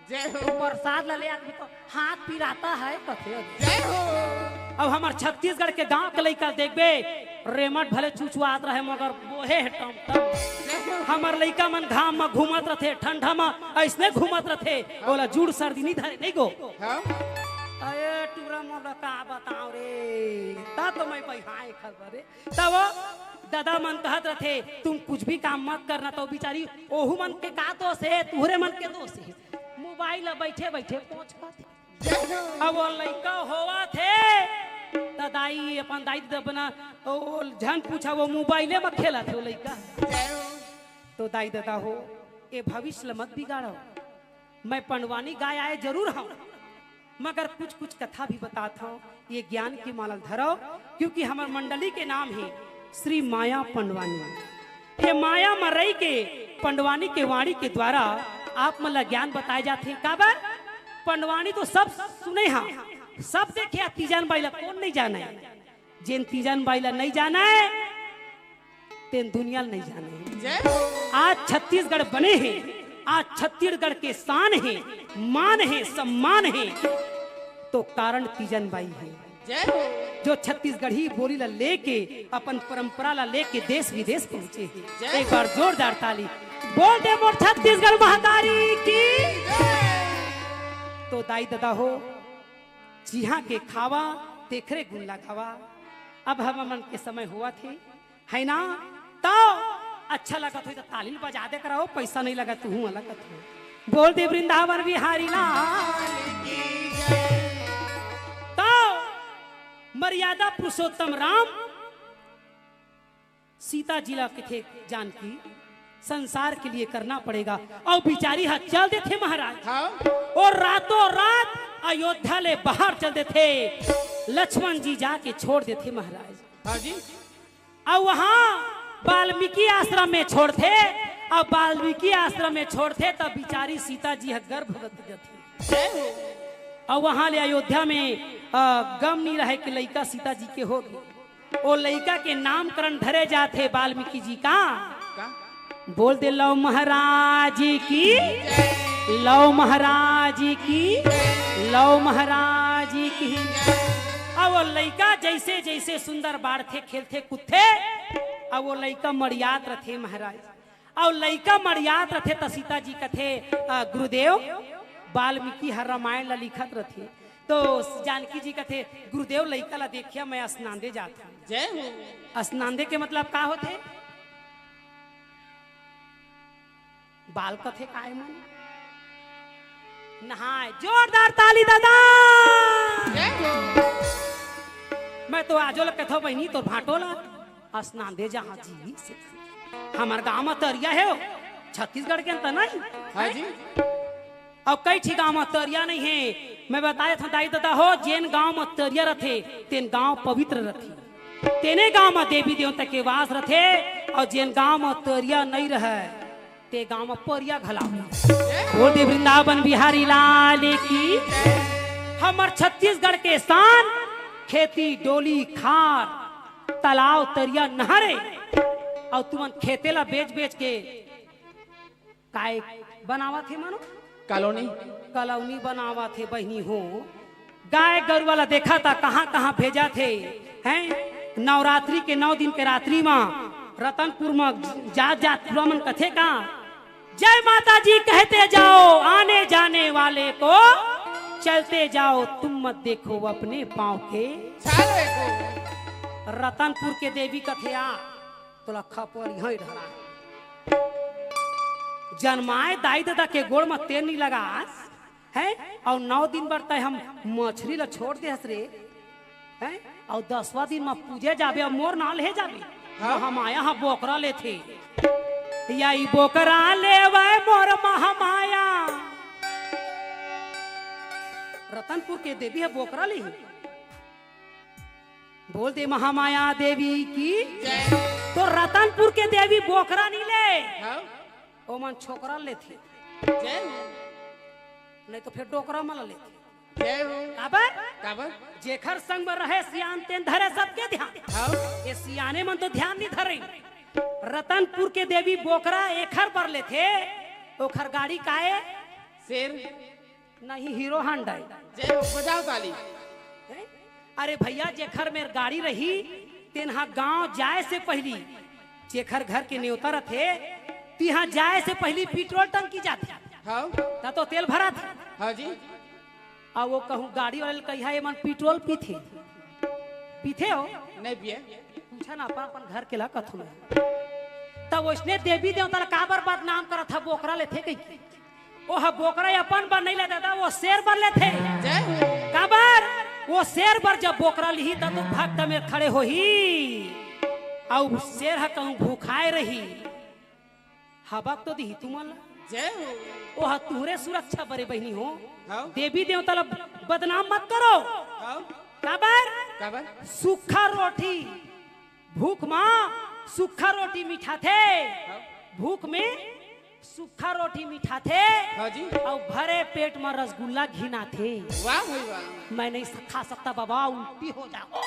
प्रसाद ले आदमी तो हाथ पिराता है कथे। अब हमार छत्तीसगढ़ के गांव के लइका देखबे, रेमट भले चुचुआत रहे मगर बोहे टम टम। हमार लइका मन घाम में घूमत रथे, ठंडा में ऐसने घूमत रथे, बोला जुड़ सर्दी नहीं धरे नहीं गो। अरे टुरा मोला का बताओ रे, ता तो मैं हाय खबर रे। तब दादा मन कहत रथे तुम कुछ भी काम मत करना, तो बेचारी ओहू मन के का दोष है, तुहरे मन के दोष है। मोबाइल बैठे बैठे पहुंच पाते। अब वो लइका होवा थे दाई अपन दाई बना झन पूछा, वो मोबाइले में खेला थे वो लइका। तो दाई दादा हो ये भविष्य मत बिगाड़ो, मैं पंडवानी गाय आए जरूर हूँ, मगर कुछ कुछ कथा भी बताता हूँ, ये ज्ञान की माला धरो, क्योंकि हमारे मंडली के नाम है श्री माया पंडवानी। ये माया मरई के पंडवानी के वाणी के द्वारा आप मतलब ज्ञान बताए जाते हैं। काबर पंडवानी तो सब सुने, हाँ सब देखे, तीजन बाइला कौन नहीं जाना है। जिन तीजन बाइला नहीं जाना है तेन दुनिया नहीं जाना है। आज छत्तीसगढ़ बने हैं, आज छत्तीसगढ़ के शान है, मान है, सम्मान है, तो कारण तीजन बाई है, जो छत्तीसगढ़ी बोली ला लेके अपन परंपरा ला लेके देश विदेश पहुंचे हैं। एक बार जोरदार ताली बोल दे मोर छत्तीसगढ़ महातारी की। तो दाई दादा हो जिहा के खावा तेखरे गुण लगावा। अब हम मन के समय हुआ थे है ना, तो अच्छा लगा तो ताली बजा दे कराओ, पैसा नहीं लगा तू हूँ अलग बोल दे वृंदावन बिहारी लाल की। तो मर्यादा पुरुषोत्तम राम सीता जिला के थे जानकी, संसार के लिए करना पड़ेगा। और बिचारी हाथ चल दे थे महाराज, और रातों रात अयोध्या ले बाहर चल दे थे, लक्ष्मण जी जाके छोड़ दे थे महाराज। हाँ जी। और वहां वाल्मीकि आश्रम में छोड़ थे, अब वाल्मीकि आश्रम में छोड़ थे तब बिचारी सीता जी गर्भवती थी। और वहां ले अयोध्या में गम नहीं रहे कि लइका सीता जी के हो गए। वो लइका के नामकरण धरे जाते वाल्मीकि जी का। बोल दे लव महाराज की, लव महाराज की, लव महाराज की। अब वो लइका जैसे जैसे सुंदर बाढ़ थे, खेलते कूदते, अब वो लइका मरियात रथे महाराज। और लइका मरियात रथे तो सीता जी कथे गुरुदेव वाल्मीकि हर रामायण ला लिखत रथे। तो जानकी जी कथे गुरुदेव लइका ला देखिया मैं स्नान दे जाता। जय हो। स्नान दे के मतलब का होते? बाल कथे काय मन नहाए। जोरदार ताली दादा। जय हो। मैं तो आजो लग कथो बहनी तो भाटो ला स्नान दे जहाँ जी से हमार गाँव में तरिया है, छत्तीसगढ़ के अंतर नहीं। हाँ जी। अब कई ठीक गाँव में तरिया नहीं है। मैं बताया था दाई दादा हो, जेन गाँव में तरिया रथे तेन गाँव पवित्र रथे, तेने गाँव में देवी देवता के वास रथे। और जेन गाँव में तरिया नहीं रहे ते गाँव में परिया घला। बोल दे वृंदावन बिहारी लाल की। हमार छत्तीसगढ़ के शान खेती डोली खार तालाब तरिया नहरे और तुमन खेते ला बेच बेच के काय बनावा थे मानो कॉलोनी कॉलोनी बनावा थे बहनी हो। गाय गरु वाला देखा था कहाँ कहाँ भेजा थे हैं। नवरात्रि के 9 दिन के रात्रि में रतनपुर में जात जात मन कथे का जय माता जी कहते जाओ, आने जाने वाले को चलते जाओ, तुम मत देखो अपने पाँव के। साले को रतनपुर के देवी कथेया तो लखा पर यहाँ ही ढला जन्माए दाई दादा के गोड़ में तेल नहीं लगा है। और 9 दिन बढ़ता है हम मछली ला छोड़ दे हसरे है। और 10वां दिन में पूजे जाबे और मोर ना ले जाबे। हाँ? हम आया हाँ बोकरा ले थे या बोकरा ले वह मोर महामाया। रतनपुर के देवी है बोकरा ली बोल दे महामाया देवी की। तो रतनपुर के देवी बोकरा नहीं ले ओ मन छोकरा ले थे नहीं तो फिर डोकरा मला ले काबर जेखर संग में रहे सियान तेन धरे सबके ध्यान। ये सियाने मन तो ध्यान नहीं धरे। रतनपुर के देवी बोकरा एखर पर ले थे ओखर गाड़ी काए शेर नहीं हीरो हांडा बजाओ ताली। अरे भैया जेखर में गाड़ी रही तेनहा गांव जाए से पहली जेखर घर के न्योता रथे तिहा जाए से पहली पेट्रोल टंकी जाती हाँ तो तेल भरा था। हाँ जी और वो कहूँ गाड़ी वाले कहिया ये मन पेट्रोल पीथे पीथे हो नहीं पिए पूछा ना अपन अपन घर के ला कथु तब उसने देवी देवता का बर्बाद नाम करा था बोकरा ले थे कहीं वो बोकरा अपन पर नहीं लेता था वो शेर पर ले थे काबर वो शेर पर जब बोकरा ली तब तो भक्त में खड़े हो ही और शेर है कहूँ भूखाए रही हवा तो दी तुमला वो तुहरे सुरक्षा बरे बहनी हो। देवी देवता बदनाम मत करो काबर सूखा रोटी भूख माँ सूखा रोटी मीठा थे भूख में सूखा रोटी मीठा थे और भरे पेट में रसगुल्ला घिना थे। वाह भाई वाह मैं नहीं खा सकता बाबा उल्टी हो जाओ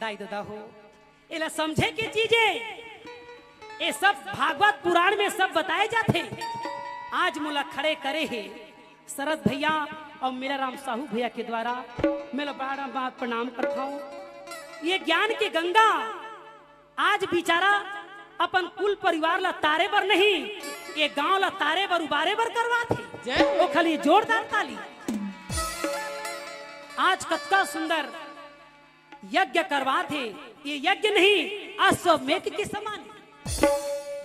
दाई दादा हो इला समझे की चीजें ये सब भागवत पुराण में सब बताए जाते। आज मुला खड़े करे है शरद भैया और मेरा राम साहू भैया के द्वारा मैं बड़ा बात प्रणाम करता हूँ। ये ज्ञान की गंगा आज बिचारा अपन कुल परिवार ला तारे बर नहीं ये गांव ला तारे बर उबारे बर करवा थे वो खाली जोरदार ताली। आज कतका सुंदर यज्ञ करवा थे ये यज्ञ नहीं अश्वमेध के समान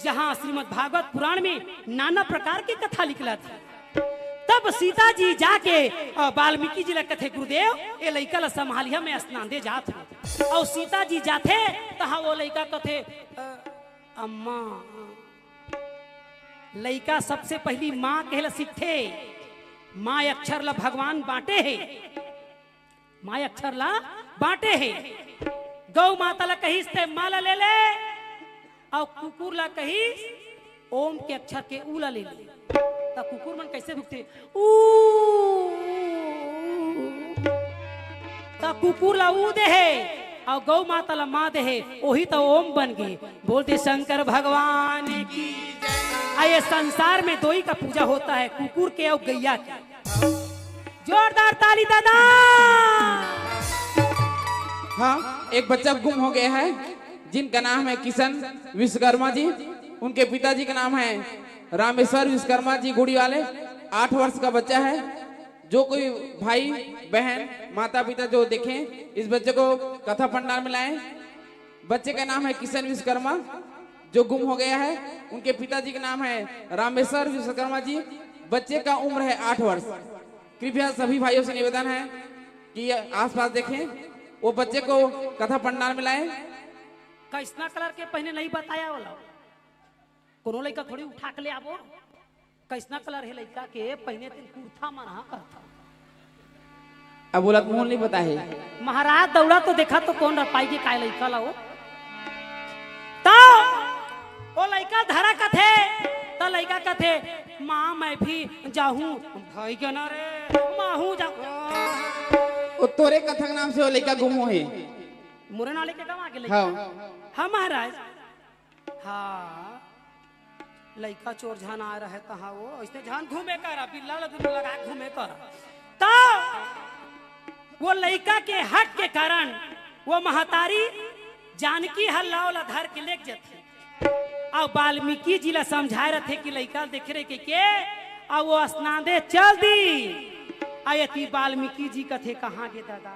जहाँ श्रीमद् भागवत पुराण में नाना प्रकार की कथा लिखला थी। तब सीता जी जाके वाल्मीकि जी कथे गुरुदेव ये लड़का ला संभालिया में स्नान दे जात और सीता जी जाते तहा वो लड़का कथे अम्मा लड़का सबसे पहली माँ कहला सीखे माँ अक्षर ला भगवान बांटे है माँ अक्षर ला बांटे है गौ माता ला कही से माला ले ले और कुकुर ला कही ओम के अक्षर के ऊला ले ले तब कुकुर मन कैसे भुगते तब कुकुर ला ऊ दे है और गौ माता ला माँ दे है वही तो ओम बन गए। बोलते शंकर भगवान की आये संसार में दो ही का पूजा होता है कुकुर के और गैया के। जोरदार ताली दादा। हाँ एक बच्चा गुम हो गया है जिनका नाम है किशन विश्वकर्मा जी। उनके पिताजी का नाम है रामेश्वर विश्वकर्मा जी गुड़ी वाले। 8 वर्ष का बच्चा है। जो कोई भाई बहन माता पिता जो देखें इस बच्चे को कथा पंडाल में लाएं। बच्चे का नाम है किशन विश्वकर्मा जो गुम हो गया है। उनके पिताजी का नाम है रामेश्वर विश्वकर्मा जी। बच्चे का उम्र है 8 वर्ष। कृपया सभी भाइयों से निवेदन है कि आसपास देखें वो बच्चे को कथा पंडाल में लाएं। कैसना कलर के पहने नहीं बताया वाला कोनो लड़का थोड़ी उठा के ले आवो कैसना कलर है लड़का के पहने दिन कुर्ता मना करता अब बोला मोहन नहीं पता है महाराज दौड़ा तो देखा तो कौन रपाई के काय लड़का लाओ तो वो लड़का धरा कथे तो लड़का कथे माँ मैं भी जाऊं भाई क्या ना रे माँ हूँ जाऊं वो तोरे कथक नाम से वो लड़का गुमो है। मुरन वाले के गवा के हाँ हाँ महाराज। हाँ लड़का चोर झान आ रहा है कहाँ वो इसने झान घूमे कर बिल्ला लगा घूमे कर तो वो लड़का के हक के कारण वो महतारी जानकी हल्ला वाला धर के लेके जाते और वाल्मीकि जी ला समझाए रहे कि लड़का देख रहे के और वो स्नान दे चल दी आयती वाल्मीकि जी कथे कहाँ गे दादा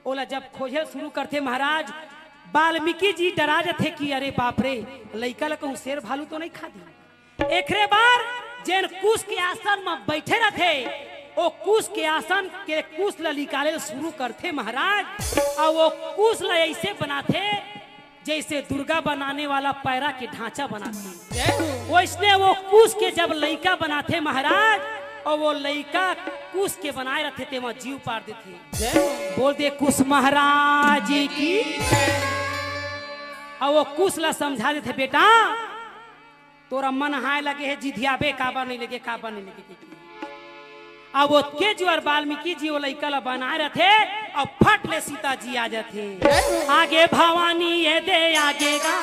ओला जब खोजे शुरू करते महाराज वाल्मीकि जी डरा जाते कि अरे बाप रे लड़का ला कहूँ शेर भालू तो नहीं खा दी। एकरे बार जेन कुश के आसन में बैठे रहते वो कुश के आसन के कुश ला निकाले शुरू करते महाराज और वो कुश ला ऐसे बनाते जैसे दुर्गा बनाने वाला पैरा के ढांचा बनाते वैसने वो कुश के जब लड़का बनाते महाराज और वो लड़का कुश के बनाए रहते थे वहां जीव पार देते बोल दे कुश महाराज की। और वो कुश ला समझा देते बेटा तोरा मन हाय लगे है जिधियाबे काबा नहीं लगे काबा नहीं लगे। अब वो के जो वाल्मीकि जी वो लड़का ला बनाए रहते और फट ले सीता जी आ जाते आगे भवानी ये दे आगे गा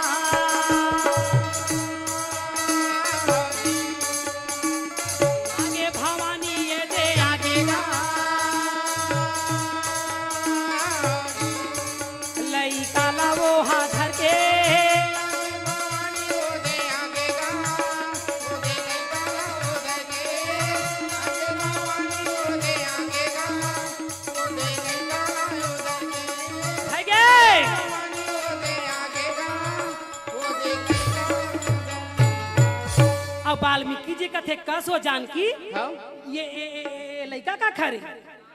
वाल्मीकि जी कथे कस हो जानकी ये लड़का का खरे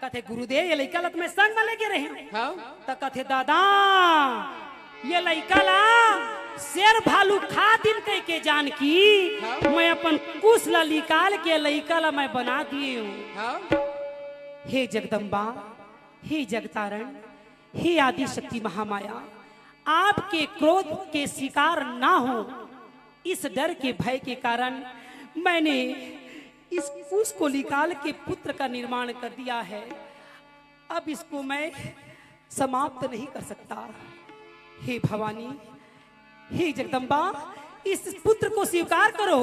कथे गुरुदेव ये लड़का लत में संग में लेके रहे तो कथे दादा ये लड़का ला शेर भालू खा दिन कह के जानकी मैं अपन कुश ला निकाल के लड़का ला मैं बना दिए हूँ। हे जगदम्बा हे जगतारण हे आदि शक्ति महामाया आपके क्रोध के शिकार ना हो इस डर के भय के कारण मैंने इस कुश को निकाल के पुत्र का निर्माण कर दिया है। अब इसको मैं समाप्त नहीं कर सकता। हे भवानी हे जगदम्बा इस पुत्र को स्वीकार करो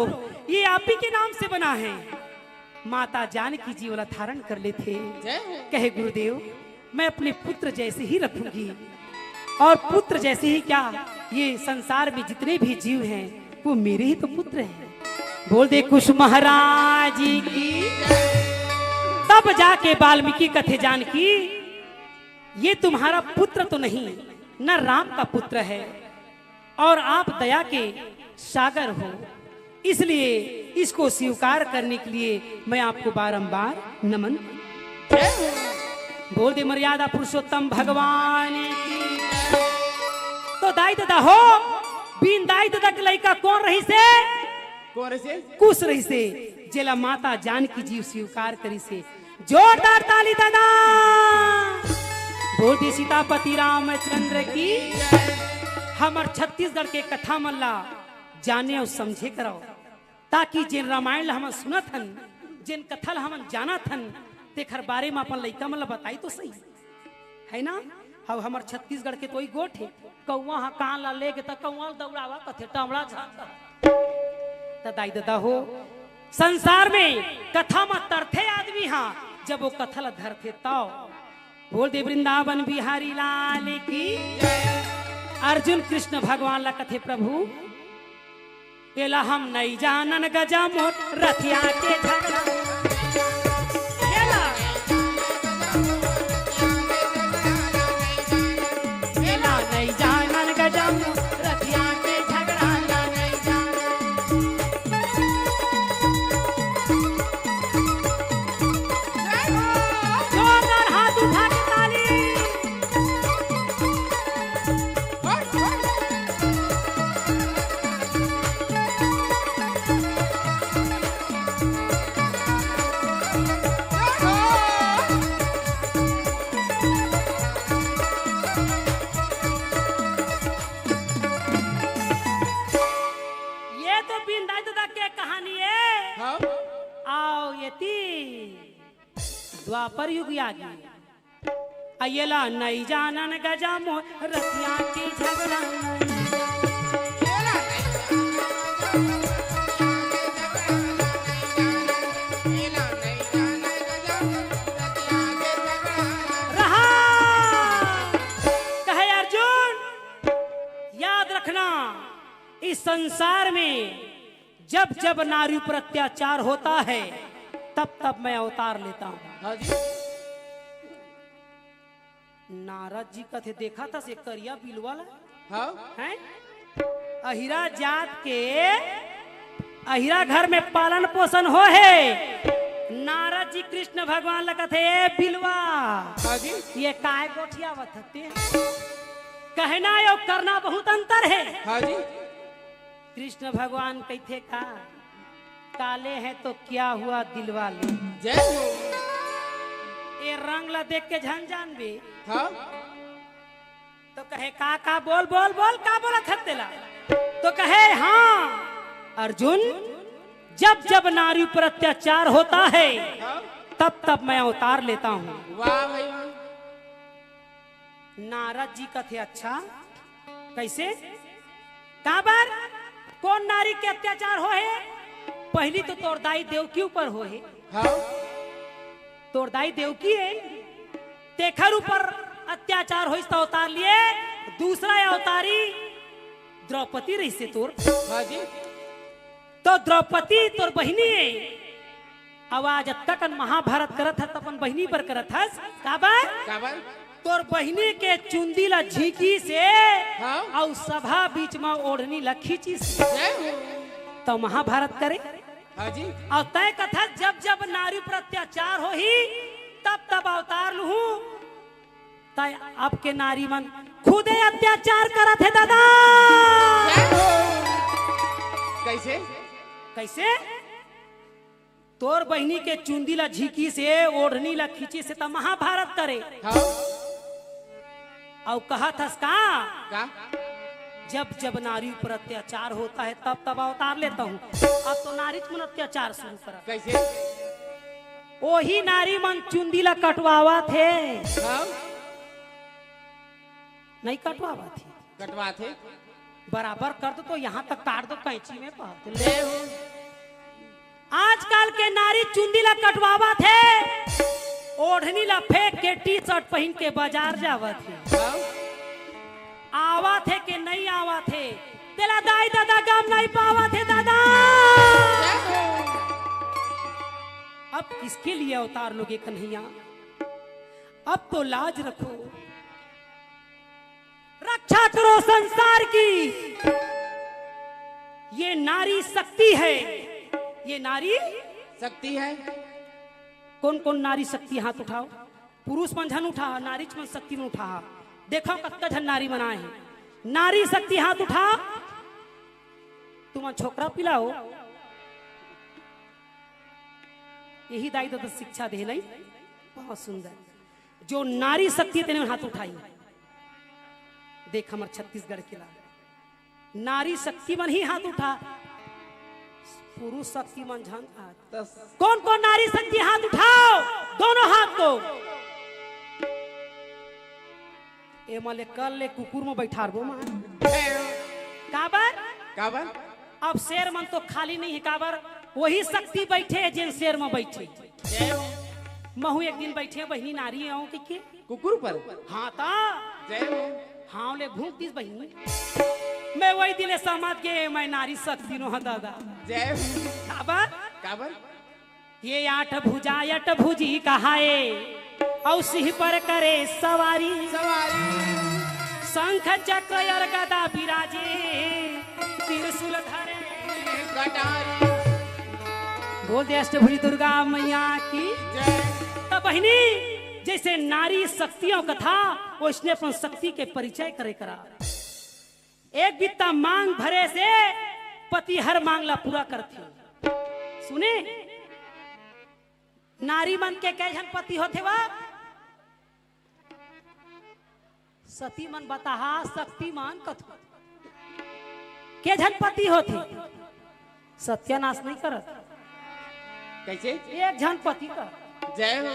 ये आप ही के नाम से बना है। माता जानकी जी वाला धारण कर लेते कहे गुरुदेव मैं अपने पुत्र जैसे ही रखूंगी और पुत्र जैसे ही क्या ये संसार में जितने भी जीव हैं वो मेरे ही तो पुत्र हैं। बोल दे कुश महाराज की। तब जाके वाल्मीकि कथे जानकी ये तुम्हारा पुत्र तो नहीं न राम का पुत्र है और आप दया के सागर हो इसलिए इसको स्वीकार करने के लिए मैं आपको बारंबार नमन। बोल दे मर्यादा पुरुषोत्तम भगवान की। तो दाई दादा हो बिन दाई दादा के लड़का कौन रही से कुश रही से जेला माता जानकी जी स्वीकार करी से जोरदार ताली दादा। बोल दे सीतापति रामचंद्र की। हमर छत्तीसगढ़ के कथा मल्ला जाने और समझे कराओ ताकि जिन रामायण हम सुनत हन जिन कथा हम जाना थन तेखर बारे में अपन लड़का मतलब बताई तो सही है ना। अब हमार छत्तीसगढ़ के कोई गोठ है कौआ हाँ कहाँ ला ले के कौआ दौड़ावा कथे टमड़ा झांका दाई दादा हो संसार में कथा में तरथे आदमी हाँ जब वो कथा ला धरथे तो बोल दे वृंदावन बिहारी लाल की। अर्जुन कृष्ण भगवान ला कथे प्रभु एला हम नहीं जानन गजा मोट रथिया के झगड़ा नहीं जानन गजा मोट रथिया के झगड़ा नहीं जोरदार हाथ उठा के ताली। द्वापर युग आ गया अयला नहीं जानन गजा मोह रतिया की झगड़ा खेला नहीं खेला नहीं जाने गजा रतिया के झगड़ा रहा कहे अर्जुन याद रखना इस संसार में जब जब नारी पर अत्याचार होता है तब तब मैं अवतार लेता हूँ। हाँ जी नारद जी का थे देखा था से करिया बिलवाला हाँ हैं अहिरा जात के अहिरा घर में पालन पोषण हो है नारद जी कृष्ण भगवान लगा थे ए बिलवा हाँ जी ये काय गोठिया बथते कहना और करना बहुत अंतर है। हाँ जी कृष्ण भगवान कहते का काले हैं तो क्या हुआ दिलवा ले जय हो ये रंग ला देख के झन जान बे हाँ तो कहे का बोल बोल बोल का बोला खत्तेला तो कहे हाँ अर्जुन जब जब नारी पर अत्याचार होता है हाँ तब तब मैं अवतार लेता हूँ। वाह भाई वाह नारद जी का थे अच्छा कैसे कहाँ पर कौन नारी के अत्याचार हो है पहली तो तोरदाई देवकी ऊपर हो है हाँ तोरदाई देवकी है तेखर ऊपर अत्याचार हो तो अवतार लिए दूसरा अवतारी द्रौपदी रही से तोर हाँ जी तो द्रौपदी तोर बहिनी है आवाज तक महाभारत करत है तपन बहिनी पर करत है काबर काबर तोर बहिनी के चुंदी ला झीकी से हाँ और सभा बीच में ओढ़नी ला खींची से जय हो तो महाभारत करे हाँ जी और तय कथा जब जब नारी पर अत्याचार हो ही तब तब अवतार लू तय आपके नारी मन खुदे अत्याचार करत है दादा जय हो कैसे कैसे तोर बहिनी के चुंदी ला झीकी से ओढ़नी ला खींची से तो महाभारत करे हाँ और कहा था का का जब जब नारी पर अत्याचार होता है तब तब अवतार लेता हूँ। अब तो नारी मन अत्याचार शुरू करा कैसे वही नारी मन चुंदी ला कटवावा थे हाँ नहीं कटवावा थे कटवा थे बराबर कर दो तो यहाँ तक काट दो कैंची में पात जय हो आजकल के नारी चुंदी ला कटवावा थे ओढ़नी ला फेंक के टी शर्ट पहन के बाजार जावा थे हाँ आवा थे कि नहीं आवा थे तेला दाई दादा काम नहीं पावा थे दादा जय हो अब किसके लिए अवतार लोगे कन्हैया अब तो लाज रखो रक्षा करो संसार की ये नारी शक्ति है ये नारी शक्ति है कौन कौन नारी शक्ति हाथ उठाओ पुरुष मन झन उठा नारी मन शक्ति में उठा देखो कत्ता झन नारी बनाए हैं नारी शक्ति हाथ उठा तुम छोकरा पिलाओ यही दाई दादा शिक्षा दे नहीं बहुत सुंदर जो नारी शक्ति तेने हाथ उठाई देख हमार छत्तीसगढ़ के ला नारी शक्ति मन ही हाथ उठा पुरुष शक्ति मन झन कौन कौन नारी शक्ति हाथ उठाओ दोनों हाथ को ए मले कल ले कुकुर में बैठारबो मां काबर काबर अब शेर मन तो खाली नहीं है काबर वही शक्ति बैठे है जिन शेर में बैठे जय हो महू एक दिन बैठे बहनी नारी आओ के कुकुर पर हाँ ता जय हो हाँ ले भूख दिस बहनी मैं वही दिले समझ के मैं नारी शक्ति नो दादा जय हो काबर काबर ये आठ भुजी कहाए औ सिंह पर करे सवारी सवारी शंख चक्र और गदा विराजे त्रिशूल धरे कटारी बोल दे अष्टभुजी दुर्गा मैया की जय तो बहनी जैसे नारी शक्तियों का था वो इसने अपन शक्ति के परिचय करे करा एक बित्ता मांग भरे से पति हर मांगला पूरा करती सुने नारी मन के कई जन पति होते वा सती मन बताहा शक्ति मान कथु के जन पति होते सत्यानाश नहीं करत कैसे एक जन पति का जय हो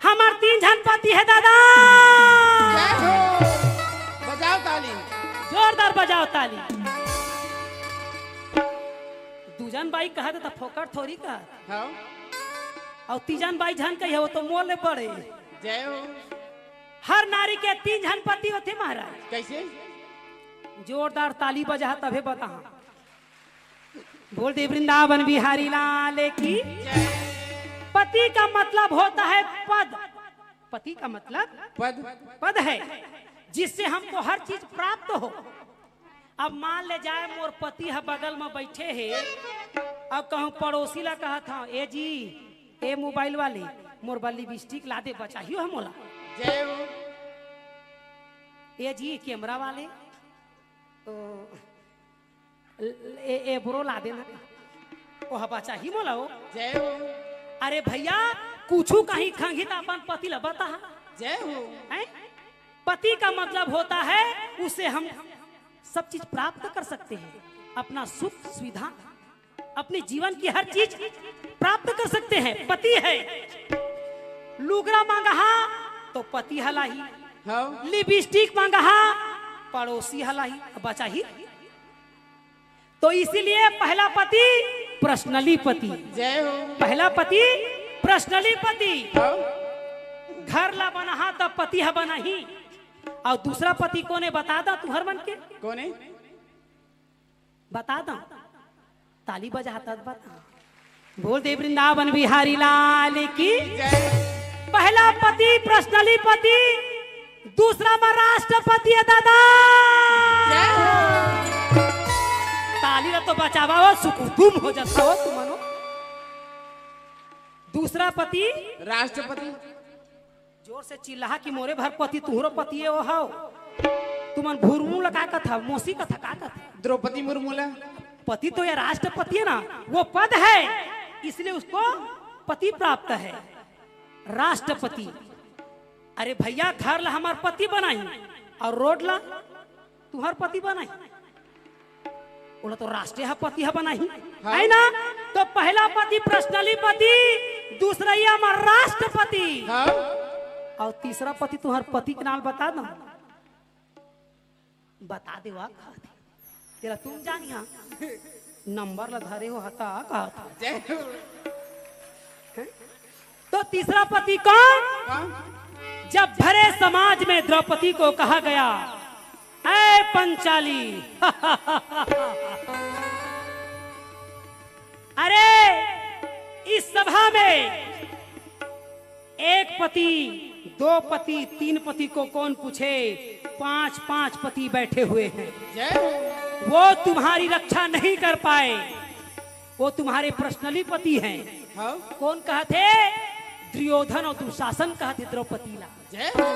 हमार 3 जन पति है दादा। जय हो। बजाओ ताली। जोरदार बजाओ ताली। दूजन बाई कहा था फोकर थोड़ी का। हाँ। और तीजन बाई झन कही है वो तो मोल पड़े। जय हो। हर नारी के 3 जन पति होते महाराज। कैसे? जोरदार ताली बजा तभे बता। बोल दे वृंदावन बिहारी लाल की। पति का मतलब होता है पद। पति का मतलब पद। पद है जिससे हमको हर चीज प्राप्त हो। अब मान ले जाए मोर पति है बगल में बैठे है, अब कहूँ पड़ोसी ला कहा था ए जी ए मोबाइल वाले मोर बल्ली बिस्टिक ला दे बचाइयो हम मोला। जय हो। ए जी कैमरा वाले तो ए ब्रो ला देना ओ बचा ही मोला हो। जय हो। अरे भैया कुछू कहीं खंगी तो अपन पति ला बता। जय हो। है? पति का मतलब होता है उसे हम सब चीज प्राप्त कर सकते हैं। अपना सुख सुविधा अपने जीवन की हर चीज प्राप्त कर सकते हैं। पति है। लुगरा मांगा तो पति हलाही। हाँ। लिपस्टिक मांगा पड़ोसी हलाही बचा ही। तो इसीलिए पहला पति पर्सनली पति। जय हो। पहला पति पर्सनली पति। हाँ। घर ला बना तब पति है बना ही। और दूसरा पति कोने बता दा तुहर मन के कौन है? बता दा ताली बजा तब बता। बोल दे वृंदावन बिहारी लाल की। पहला पति पर्सनली पति, दूसरा में राष्ट्रपति है दादा। जय हो। ताली ला तो बचावा हो सुकुतुम हो जाता हो तुम मनो। दूसरा पति राष्ट्रपति। जोर से चिल्ला कि मोरे भर पति तुहरो पति है वो हो। तुमन भूरमू लगा का था मोसी का था का द्रौपदी मुर्मू ला। पति तो ये राष्ट्रपति है ना, वो पद है इसलिए उसको पति प्राप्त है राष्ट्रपति। अरे भैया घर ला हमार पति बनाई और रोड ला तुहर पति बनाई, बोला तो राष्ट्रीय पति है बनाई। हाँ। है ना? तो पहला पति पर्सनली पति, दूसरा ये हमार राष्ट्रपति। हाँ। और तीसरा पति तुम्हार पति के नाम बता दो। बता दे वाह तेरा तुम जानिया नंबर ला धरे हो हता कहा था। जय हो। तो तीसरा पति कौन? हाँ। जब भरे समाज में द्रौपदी को कहा गया ऐ पंचाली अरे इस सभा में एक पति, 2 पति, 3 पति को कौन पूछे? 5-5 पति बैठे हुए हैं। जय हो। वो तुम्हारी रक्षा नहीं कर पाए, वो तुम्हारे पर्सनली पति हैं। हाँ। कौन कहते? दुर्योधन और दुशासन कहते द्रौपदी ला। जय हो।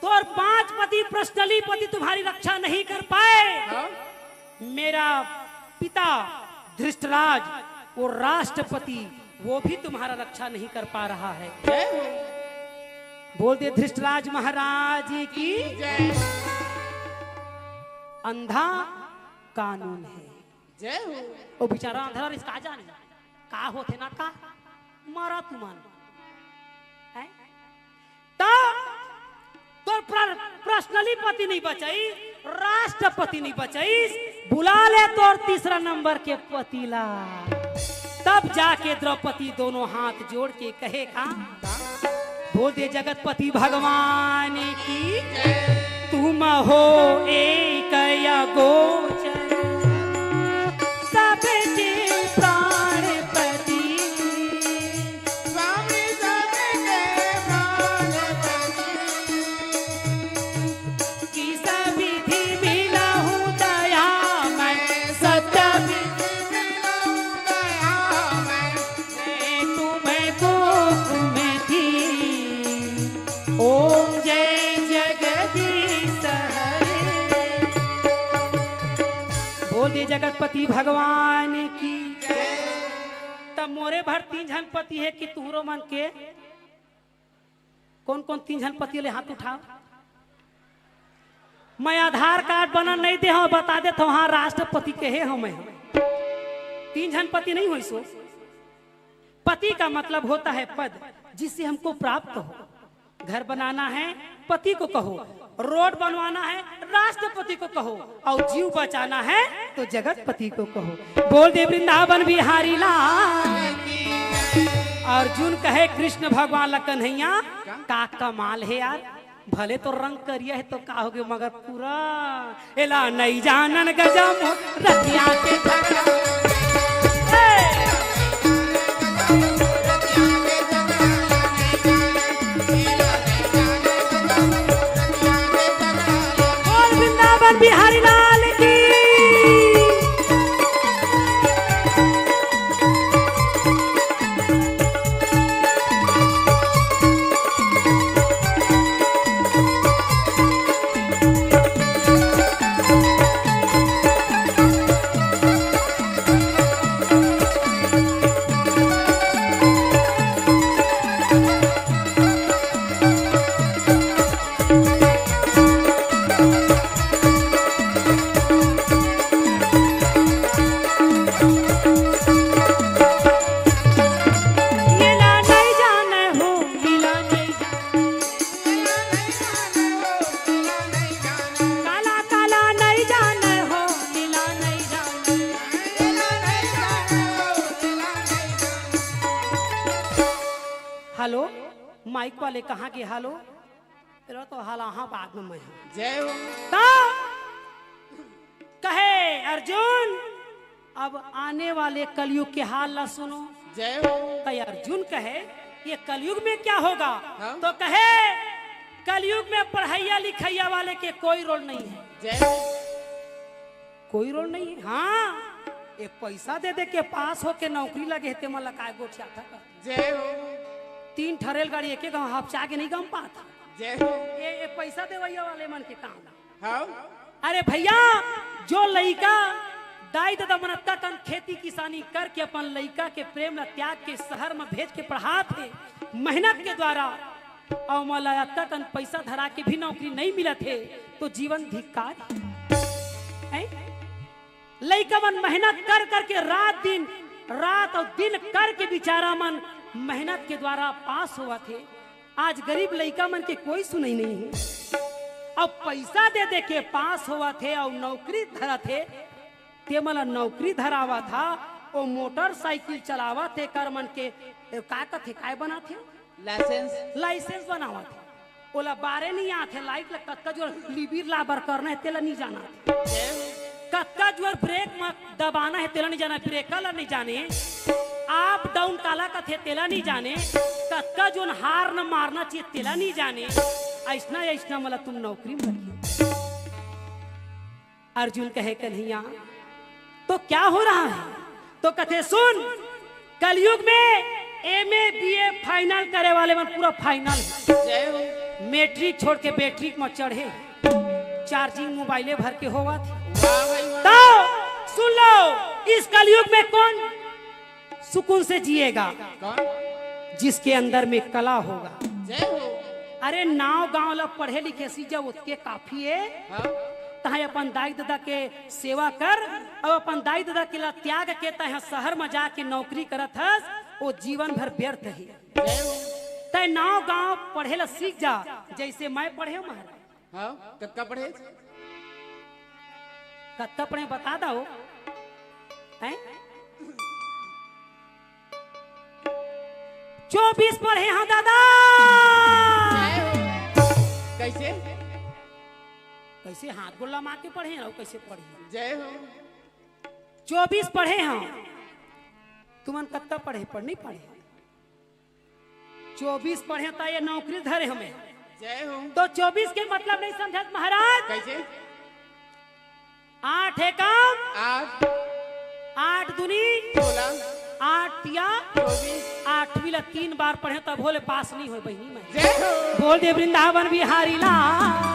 तो और 5 पति पर्सनली पति तुम्हारी रक्षा नहीं कर पाए। हाँ। मेरा पिता धृष्टराज वो राष्ट्रपति वो भी तुम्हारा रक्षा नहीं कर पा रहा है। जय हो। बोल दे धृष्टराज महाराज की। जय। अंधा कानून है। जय हो। वो बेचारा अंधा इसका जाने का होते ना का मारा तुमान है। तो पर्सनली पति नहीं बचाई, राष्ट्रपति नहीं बचाई, बुला ले तो और तीसरा नंबर के पतिला। तब जाके द्रौपदी दोनों हाथ जोड़ के कहेगा बोल दे जगतपति भगवान की तुम हो एक गोचर सबके प्राणपति। स्वामी सबके प्राणपति। की सविधि मिलहु दया मैं सत्य तुम्हें दुख में थी। ओम जय जगदीश हरे। बोल दे जगतपति भगवान की। तब मोरे भर 3 जन पति है कि तुहरो मन के कौन कौन 3 जन पति ले हाथ उठाओ। मैं आधार कार्ड बना नहीं दे हूं, बता देता हूं हाँ राष्ट्रपति के है हम 3 जन पति नहीं हुई सो। पति का मतलब होता है पद, जिससे हमको प्राप्त हो। घर बनाना है पति को कहो, रोड बनवाना है राष्ट्रपति को कहो, और जीव बचाना है तो जगतपति को कहो। बोल दे वृंदावन बिहारी लाल। अर्जुन कहे कृष्ण भगवान ला कन्हैया का कमाल है यार, भले तो रंग करिया है तो का हो गए, मगर पूरा एला नहीं जानन गजम रतिया के झगड़ा। बोल वृंदावन बिहारी लाल की। हेलो माइक वाले कहाँ के? हेलो तेरा तो हाल हाँ बाद में मैं हूँ। जय हो। कहे अर्जुन अब आने वाले कलयुग के हाल ला सुनो। जय हो। कहे अर्जुन कहे ये कलयुग में क्या होगा? हाँ? तो कहे कलयुग में पढ़ैया लिखैया वाले के कोई रोल नहीं है। जय हो। कोई रोल नहीं है। हाँ ये पैसा दे दे के पास हो के नौकरी लगे ते मला काय गोठिया था। जय हो। 3 ठरेल गाड़ी एक गाँव हफ्चा के नहीं गम पाता। जय हो। ये पैसा देवैया वाले मन के काम। हाँ? अरे भैया जो लइका दाई दादा मनत्ता तन खेती किसानी करके अपन लइका के प्रेम ल त्याग के शहर में भेज के पढ़ा थे मेहनत के द्वारा, और मलाया तन पैसा धरा के भी नौकरी नहीं मिला थे तो जीवन धिक्कार है। लइका मन मेहनत कर करके रात और दिन करके बेचारा मन मेहनत के द्वारा पास हुआ थे। आज गरीब लइका मन के कोई सुनाई नहीं है। अब पैसा दे दे के पास हुआ थे और नौकरी धरा थे, ते मला नौकरी धरावा था और मोटरसाइकिल चलावा थे कर मन के का थे काय बना थे लाइसेंस बनावा थे। ओला बारे नहीं आते लाइट लग कत्का जो लिबिर लाबर करना है तेला नहीं जाना, कत्का जो ब्रेक में दबाना है तेला नहीं जाना, ब्रेकर ला नहीं जाने, आप डाउन काला का थे तेला नहीं जाने, कत्का जो हार न मारना चाहिए तेला नहीं जाने। ऐसना मला तुम नौकरी में रखिए। अर्जुन कहे कन्हैया तो क्या हो रहा है? तो कथे सुन कलयुग में एमए बीए फाइनल करे वाले में पूरा फाइनल है। मैट्रिक छोड़ के बैट्रिक में चढ़े, चार्जिंग मोबाइले भर के होवा थी। तो सुन लो इस कलयुग में कौन सुकून से जिएगा? जिसके अंदर में कला होगा। अरे नाव गांव ला पढ़े लिखे सी जब उसके काफी है। तहे अपन दाई दादा के सेवा कर और अपन दाई दादा के ला त्याग के तहे शहर में जाके नौकरी करत हस, वो जीवन भर व्यर्थ है। तय नाव गांव पढ़े ला सीख जा जैसे मैं पढ़े महाराज। कत्का पढ़े? कत्ता पढ़े बता दो हैं? 24 पढ़े हाँ दादा। कैसे कैसे हाथ गोला मार के पढ़े हैं? कैसे पढ़े? जय हो। 24 पढ़े हैं। तुमन कत्ता पढ़े? पढ़ नहीं पढ़े? 24 पढ़े तो ये नौकरी धरे हमें। जय हो। तो 24 के मतलब नहीं समझत महाराज? कैसे? 8 है काम 8 दूनी 16 8 या 24 8 भी 3 बार पढ़े तब भोले पास नहीं हो बहनी मैं। जय हो। बोल दे वृंदावन बिहारी लाल।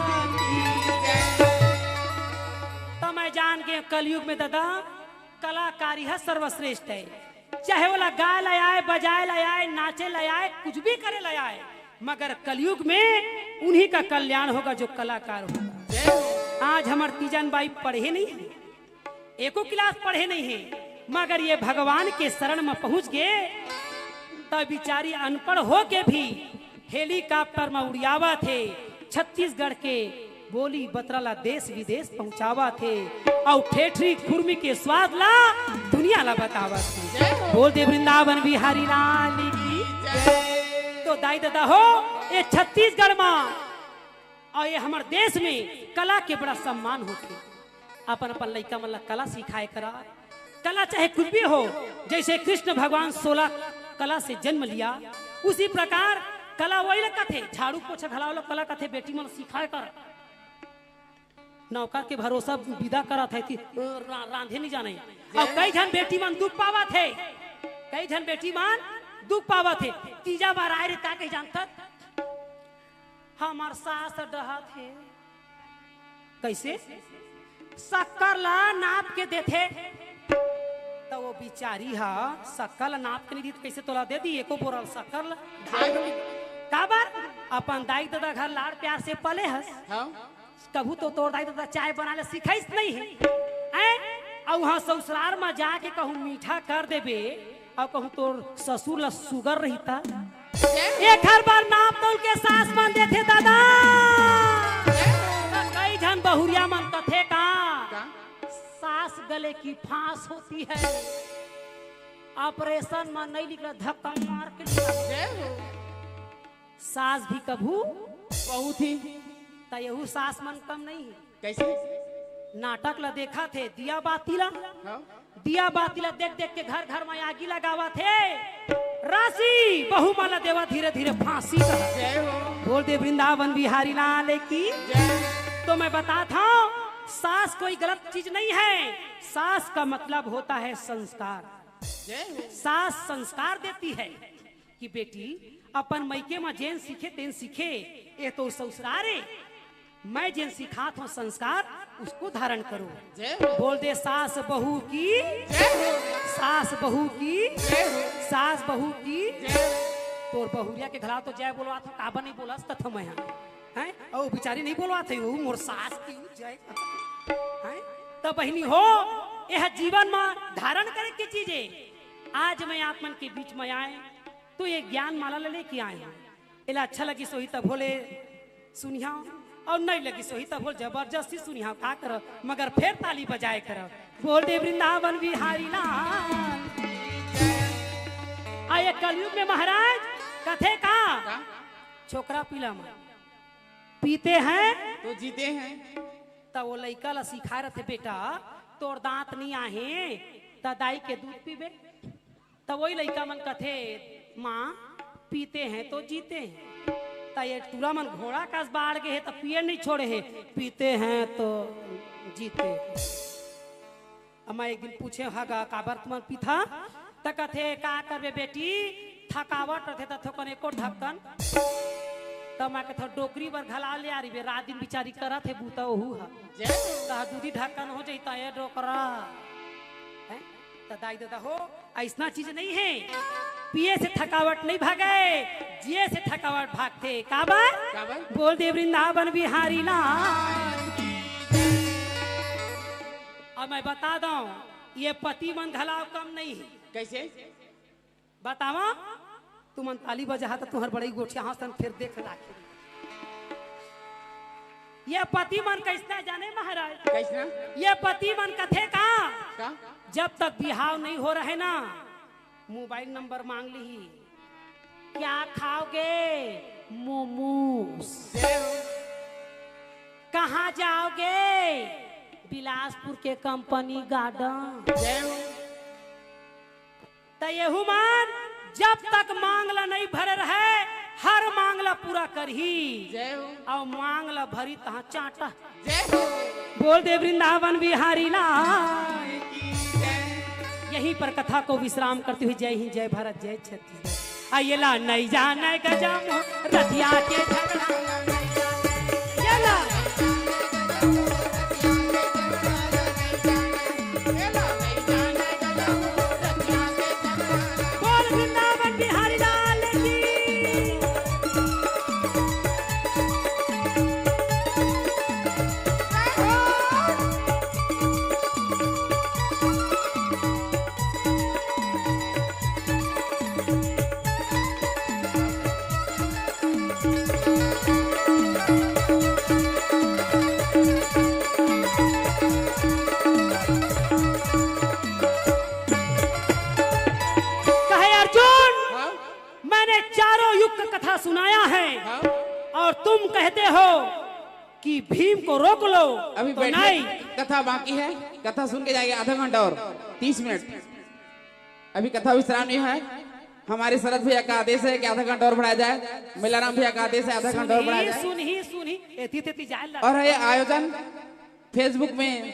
तो मैं जान के कलयुग में दादा कलाकारी है सर्वश्रेष्ठ है। चाहे वो गाय लाए बजाए लाए नाचे लाए कुछ भी करे लाए, मगर कलयुग में उन्हीं का कल्याण होगा जो कलाकार होगा। आज हमार तीजन बाई पढ़े नहीं है, एको क्लास पढ़े नहीं है, मगर ये भगवान के शरण में पहुंच गए। तब बिचारी अनपढ़ हो के भी हेलीकॉप्टर में उड़ावा थे, छत्तीसगढ़ के बोली बतराला देश विदेश पहुंचावा थे और ठेठरी खुरमी के स्वाद ला दुनिया ला बतावा थे। बोल दे वृंदावन बिहारी लाल की। तो दाई दादा हो ये छत्तीसगढ़ में और ये हमारे देश में कला के बड़ा सम्मान होते। अपन अपन लड़का मन कला सिखाए करा। कला चाहे कुछ भी हो, जैसे कृष्ण भगवान 16 कला से जन्म लिया, उसी प्रकार कला वही लगा थे। झाड़ू पोछा घलाओ कला का थे, बेटी मन सिखाए कर। नौकर के भरोसा विदा करा थे रांधे नहीं जाने। और कई जन बेटी मन दुख पावा थे, कई जन बेटी मन दुख पावा थे। तीजा बार आए रे का कहीं जानता हमार सास डहा थे कैसे शक्कर ला नाप के देते। तो वो बिचारी हा शक्कर नाप के नहीं दी कैसे तोला दे दी। एको बोरल शक्कर का बार अपन दाई दादा घर लाड़ प्यार से पले हस। कभू तो तोड़ दाई दादा चाय बना ले सिखाइस नहीं है। और वहाँ ससुराल में जाके कहूँ मीठा कर देबे और कहूँ तोर ससुर ला सुगर रहता। एक हर बार नाप तोल के सास मन देते दादा। कई जन बहुरिया मन कथे का सास गले की फांस होती है, ऑपरेशन में नहीं निकला धक्का मार के सास भी कभू बहुत ही तयहू सास मन कम नहीं है। कैसे नाटक ला देखा थे दिया बातीला, दिया बातीला देख देख के घर घर में आगी लगावा थे। राशि बहु माला देवा धीरे धीरे फांसी का। बोल दे वृंदावन बिहारी लाल की। तो मैं बताता हूँ सास कोई गलत चीज नहीं है। सास का मतलब होता है संस्कार। सास संस्कार देती है कि बेटी अपन मैके में जेन सीखे तेन सीखे। ये तो ससुरारे मैं जिन सिखात हूँ संस्कार उसको धारण करो। बोल दे सास बहू की, सास बहू की, सास बहू की। तोर बहुरिया के घरा तो जय बोलवा था काबा नहीं बोला तथा मैं हैं और बिचारी नहीं बोलवा थे वो मोर सास की जय हैं। तो बहनी हो यह जीवन में धारण करे की चीजें। आज मैं आप मन के बीच में आए तो ये ज्ञान माला लेके आए हैं। इला अच्छा लगी सोही तब बोले सुनिया और नहीं लगी सोही तब बोल जबरदस्ती सुनिया का कर मगर फिर ताली बजाए कर। बोल दे वृंदावन बिहारी लाल। आये कलयुग में महाराज कथे का छोकरा पीला में पीते हैं तो जीते हैं। तब वो लड़का ला सिखा रहे थे बेटा तोर दांत नहीं आहे त दाई के दूध पीबे। तब वही लड़का मन कथे माँ पीते हैं तो जीते हैं। ये टूरा मन घोड़ा का बाढ़ गए है तो पिए नहीं छोड़े है, पीते हैं तो जीते। अब मैं एक दिन पूछे हागा काबर तुम पीथा तो कथे का करबे बेटी थकावट रहे तो थोकन एको ढक्कन। तब मैं कथा डोकरी पर घला ले आ रही रात दिन बिचारी करा थे बूता ओहू हा दूधी ढक्कन हो जाता है डोकरा। दाई दादा हो ऐसा चीज नहीं है। पिए से थकावट नहीं भागे, जिए से थकावट भागते। काबर बोल दे वृंदावन बिहारी लाल। अब मैं बता दूं ये पति मन घलाव कम नहीं है। कैसे बतावा तुम ताली बजा तो तुम्हार बड़ी गोठिया हंसन फिर देख राखी। ये पति मन कैसे जाने महाराज कैसे ये पति मन कथे का का जब तक बिहाव नहीं हो रहे ना मोबाइल नंबर मांग ली। क्या खाओगे मोमोस, कहाँ जाओगे बिलासपुर के कंपनी गार्डन। तो यहू मान जब तक मांगला नहीं भरे रहे हर मांगला पूरा करही और मांगला भरी तहाँ चाटा। बोल दे वृंदावन बिहारी लाल। यहीं पर कथा को विश्राम करते हुए जय हिंद जय भारत जय छत्तीसगढ़। आइला नहीं जाने गजम रतिया के झगड़ा। कथा सुनाया है हाँ? और तुम कहते हो कि भीम को रोक लो, अभी तो बैठिए, नहीं। कथा बाकी है, कथा सुन के जाएंगे आधा घंटा और 30 मिनट। अभी कथा विश्राम नहीं है। हमारे शरद भैया का आदेश है कि आधा घंटा और बढ़ाया जाए। मिलाराम भैया का आदेश है आधा घंटा और बढ़ाया जाए। सुनी एती तेती जाए। और ये आयोजन फेसबुक में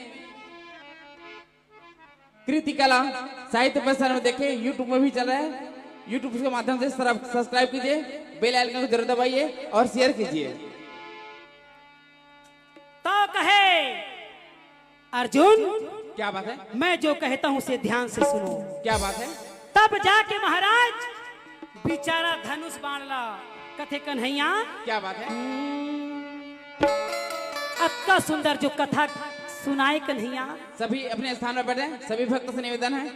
कृति कला साहित्य प्रसारण में देखे, यूट्यूब में भी चल रहा है। यूट्यूब के माध्यम से सब्सक्राइब कीजिए, बेल आइकन को जरूर दबाइए और शेयर कीजिए। तो कहे अर्जुन, क्या बात है? मैं जो कहता हूं उसे ध्यान से सुनो। क्या बात है? तब जाके महाराज बेचारा धनुष बाण ला। कथे कन्हैया, क्या बात है? अत्ता सुंदर जो कथा सुनाए कन्हैया। सभी अपने स्थान पर बैठे, सभी भक्त से निवेदन है।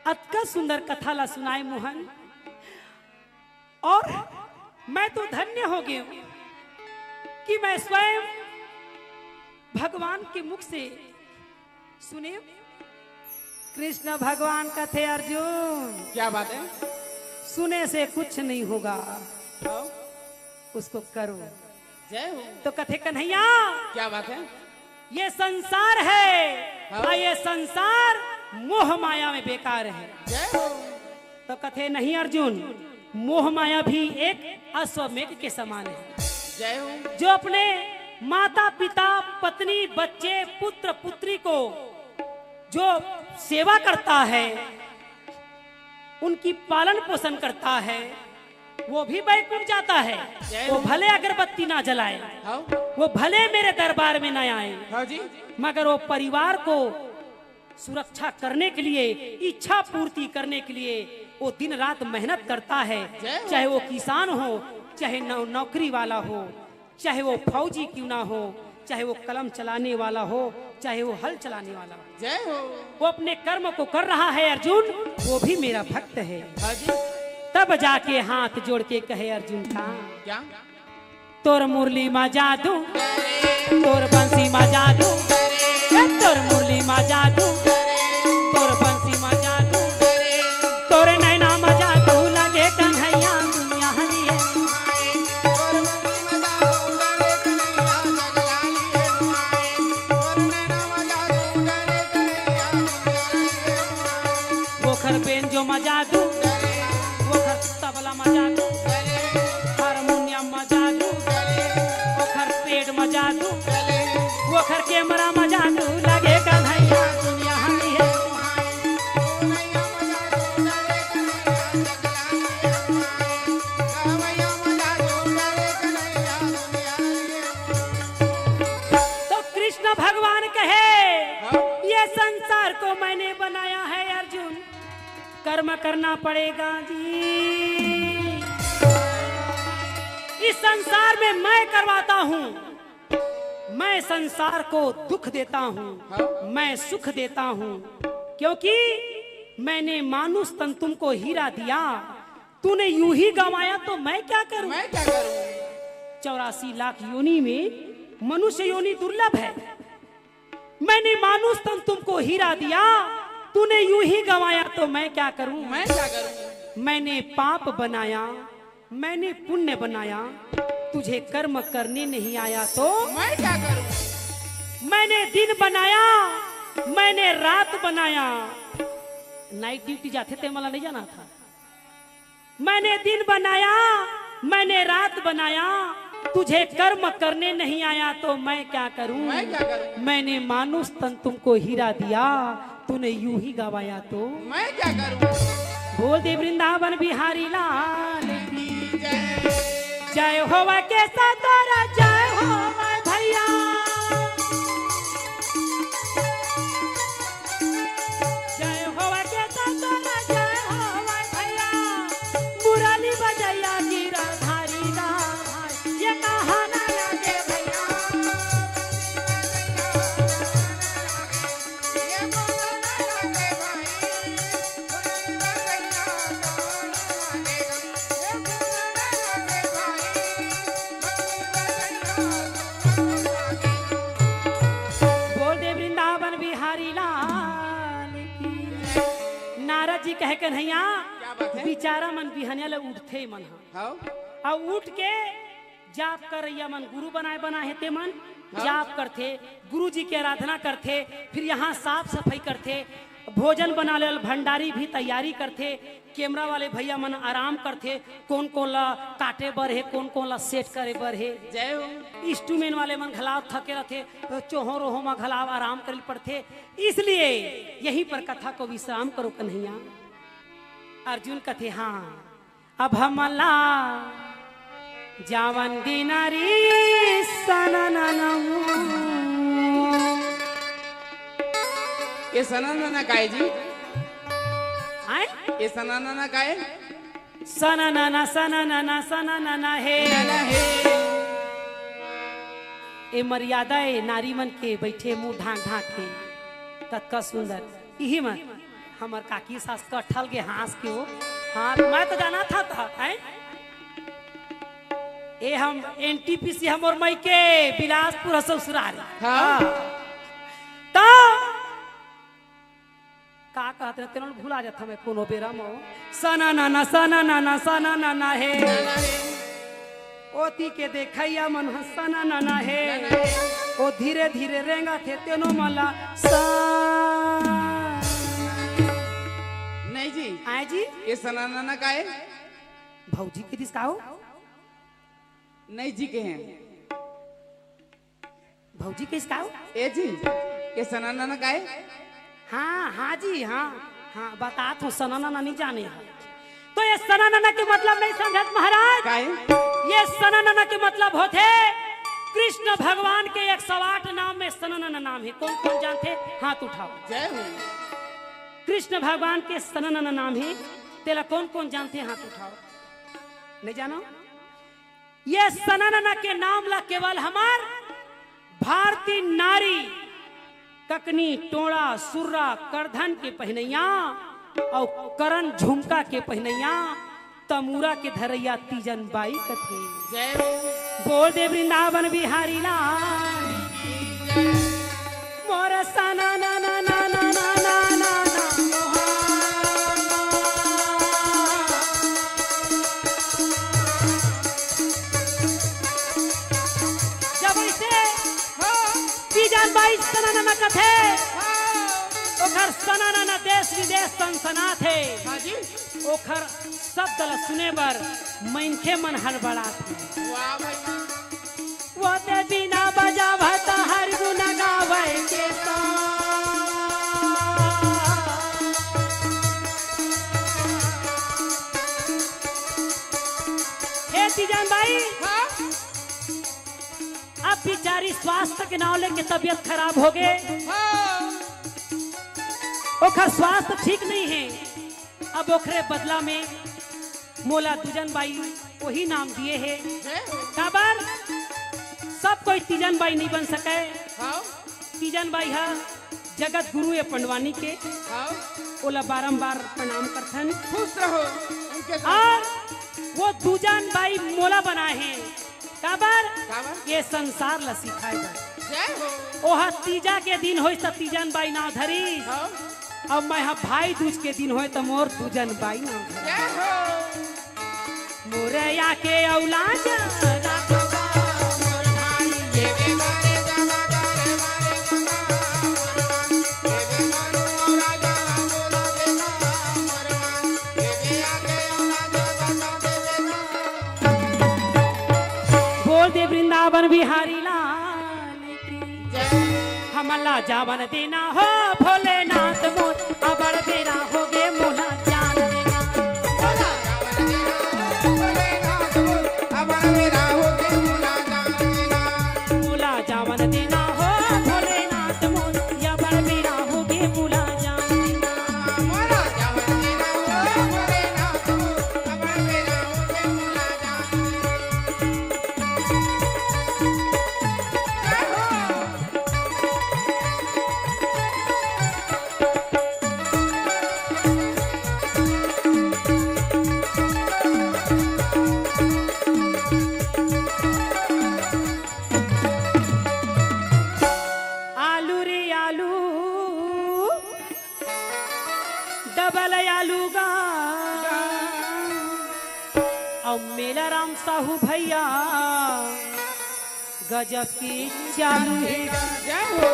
अत्का सुंदर कथा ला सुनाए मोहन। और मैं तो धन्य हो गया कि मैं स्वयं भगवान के मुख से सुने। कृष्ण भगवान कथे अर्जुन, क्या बात है? सुने से कुछ नहीं होगा, आओ, उसको करो। जय हो। तो कथे कन्हैया, क्या बात है? ये संसार है हाँ। और ये संसार मोह माया में बेकार है। जय हो। तो कथे नहीं अर्जुन, मोह माया भी एक अश्वमेघ के समान है। जय हो। जो अपने माता पिता पत्नी बच्चे पुत्र पुत्री को जो सेवा करता है, उनकी पालन पोषण करता है, वो भी बैकुंठ जाता है। वो भले अगरबत्ती ना जलाए, हाँ? वो भले मेरे दरबार में ना आए, हाँ जी। मगर वो परिवार को सुरक्षा करने के लिए, इच्छा पूर्ति करने के लिए वो दिन रात मेहनत करता है। चाहे वो किसान हो, चाहे नौकरी वाला हो, चाहे वो फौजी क्यों ना हो, चाहे वो कलम चलाने वाला हो, चाहे वो हल चलाने वाला हो। जय हो। वो अपने कर्म को कर रहा है अर्जुन, वो भी मेरा भक्त है। हाँ जी। तब जाके हाथ जोड़ के कहे अर्जुन का, क्या? तोर मुरली मा जादू, तोर बंसी मा जादू, तोर मुरली मा जादू, तोर बंसी मा जादू, तोर नैना मा जादू लगे कन्हैया दुनिया हरी है। वोखर बेन जो मा जादू, वोखर तबला मा जादू, हारमोनियम मा जादू, वोखर पेड़ मा जादू, वोखर कैमरा मा जादू लगे कन्हैया दुनिया हरी है। तो कृष्ण भगवान कहे, ये संसार को मैंने बनाया है अर्जुन, कर्म करना पड़ेगा जी। इस संसार में मैं करवाता हूँ, मैं संसार को दुख देता हूँ, मैं सुख देता हूँ, क्योंकि मैंने मानुष तन तुमको हीरा दिया, तूने यूं ही गंवाया तो मैं क्या करूं? मैं क्या करूं? 84 लाख योनि में मनुष्य योनि दुर्लभ है। मैंने मानुष तन तुमको हीरा दिया, तूने यूं ही गंवाया तो मैं क्या करूं? मैं क्या करूं? मैंने पाप बनाया, मैंने पुण्य बनाया, तुझे कर्म करने नहीं आया तो मैं क्या करूं? मैंने दिन बनाया, मैंने रात बनाया। नाइट ड्यूटी जाते थे, मला नहीं जाना था। मैंने दिन बनाया, मैंने रात बनाया, तुझे कर्म करने नहीं आया तो मैं क्या करूं? मैं क्या करूं? मैंने मानुष तन तुमको हीरा दिया, तूने यूं ही गवाया तो मैं क्या करूं? बोल दे वृंदावन बिहारी लाल की जय। जय होवा के सतोरा, जय होवा भैया, जय होवा के सतोरा, जय होवा भैया, मुरली बजैया गिरधारी दा भाई, ये कहाना लगे भैया। बोल दे वृंदावन बिहारी लाल की। नारद जी कहे कन्हैया, क्या बात है बेचारा मन बिहनिया ले उठते मन हाँ और उठ के जाप करैया मन गुरु बनाए बनाए ते मन जाप करते गुरु जी की आराधना करते फिर यहाँ साफ सफाई करते भोजन बना ले भंडारी भी तैयारी करते कैमरा वाले भैया मन आराम करते कौन कौन ला काटे बर है कौन कौन ला सेट करे बर है जय हो इंस्ट्रूमेंट वाले मन घलाव थके रहते तो चोहो रोहो में घलाव आराम कर पड़ते इसलिए यहीं पर कथा को विश्राम करो कन्हैया अर्जुन कथे हाँ अब हमला जावन दिनारी सनननमु ये सनाना काय जी आए ये सनाना काय सननना सननना सननना हे ए मर्यादा है नारी मन के बैठे मुंह ढाक ढाक के कतका सुंदर यही मन हमार काकी सास कटहल के हाथ के हो हाँ मैं तो जाना था हैं ए हम एनटीपीसी हम और मई के बिलासपुर ससुराल हाँ। तो का कहते हैं तेरे भूला जाता मैं कोनो बेरा मो सना ना हे ओती के देखैया मन हसना ना हे ओ धीरे धीरे रेंगा थे तेनो मला सा नहीं जी आए जी ये सनाना काय भौजी के दिस काओ नहीं जी के हैं भौजी के इसकाओ ए जी ये सनाना काय हाँ हाँ जी हाँ हाँ बता तो सनाना नहीं जाने हैं तो ये सनाना के मतलब नहीं समझत महाराज काय ये सनाना के मतलब होते कृष्ण भगवान के 108 नाम में सनाना नाम है कौन कौन जानते हाथ उठाओ जय हो कृष्ण भगवान के सनाना नाम है तेरा कौन कौन जानते हैं हाथ उठाओ नहीं जानो ये सनाना के नाम ला केवल हमार भारतीय नारी ककनी टोड़ा सुर्रा करधन के पहनैया और करण झुमका के पहनैया तमूरा के धरैया तीजन बाई कथे जय हो बोल दे वृंदावन बिहारी लाल मोर सना ना ना ना ना ना ना ना जब इसे तीजन बाई सना ना कथे ओखर सना ना देश विदेश सनसना थे हाँ जी ओखर शब्द ला सुने बर मनखे मन हड़बड़ा थे वाह भाई वो ते बिना बजावत हर गुण गावे के हे तीजन भाई हाँ अब बेचारी स्वास्थ्य के नाम लेके तबीयत खराब हो गए हाँ ओखर स्वास्थ्य ठीक नहीं है अब ओखरे बदला में मोला तीजन बाई वही नाम दिए है जय हो काबर सब कोई तीजन बाई नहीं बन सके हाँ तीजन बाई है जगत गुरु है पंडवानी के हाँ ओला बारंबार प्रणाम करथन खुश रहो उनके साथ और वो दूजन बाई मोला बनाए हैं काबर काबर ये संसार ला सिखाए बर जय हो ओहा तीजा के दिन होई त तीजन बाई नाम धरी हाँ अब मैं हाँ भाई दूज के दिन होए तो मोर दूजन बाई नाम धरी जय हो मोरया के औलाद ये भी मारे जावा करे मारे मना ये भी मारो राजा बोला देना मरवा ये भी आके औलाद बता देना बोल दे वृंदावन बिहारी लाल की जय हमला जावन देना हो भोलेनाथ मोर अबड़ देना हो गे मोला जान देना बोला जावन देना बोले ना तो अब मेरा हो के मुला जान देना मोला जावन देना हो भोलेनाथ मोर अबड़ देना हो गे मोला जान देना मोला जावन देना हो बोले ना तो अब मेरा हो के मुला जान जय हो आलू रे आलू डबल आलू गा और मेला राम साहू भैया गजब की चालू है। जय हो।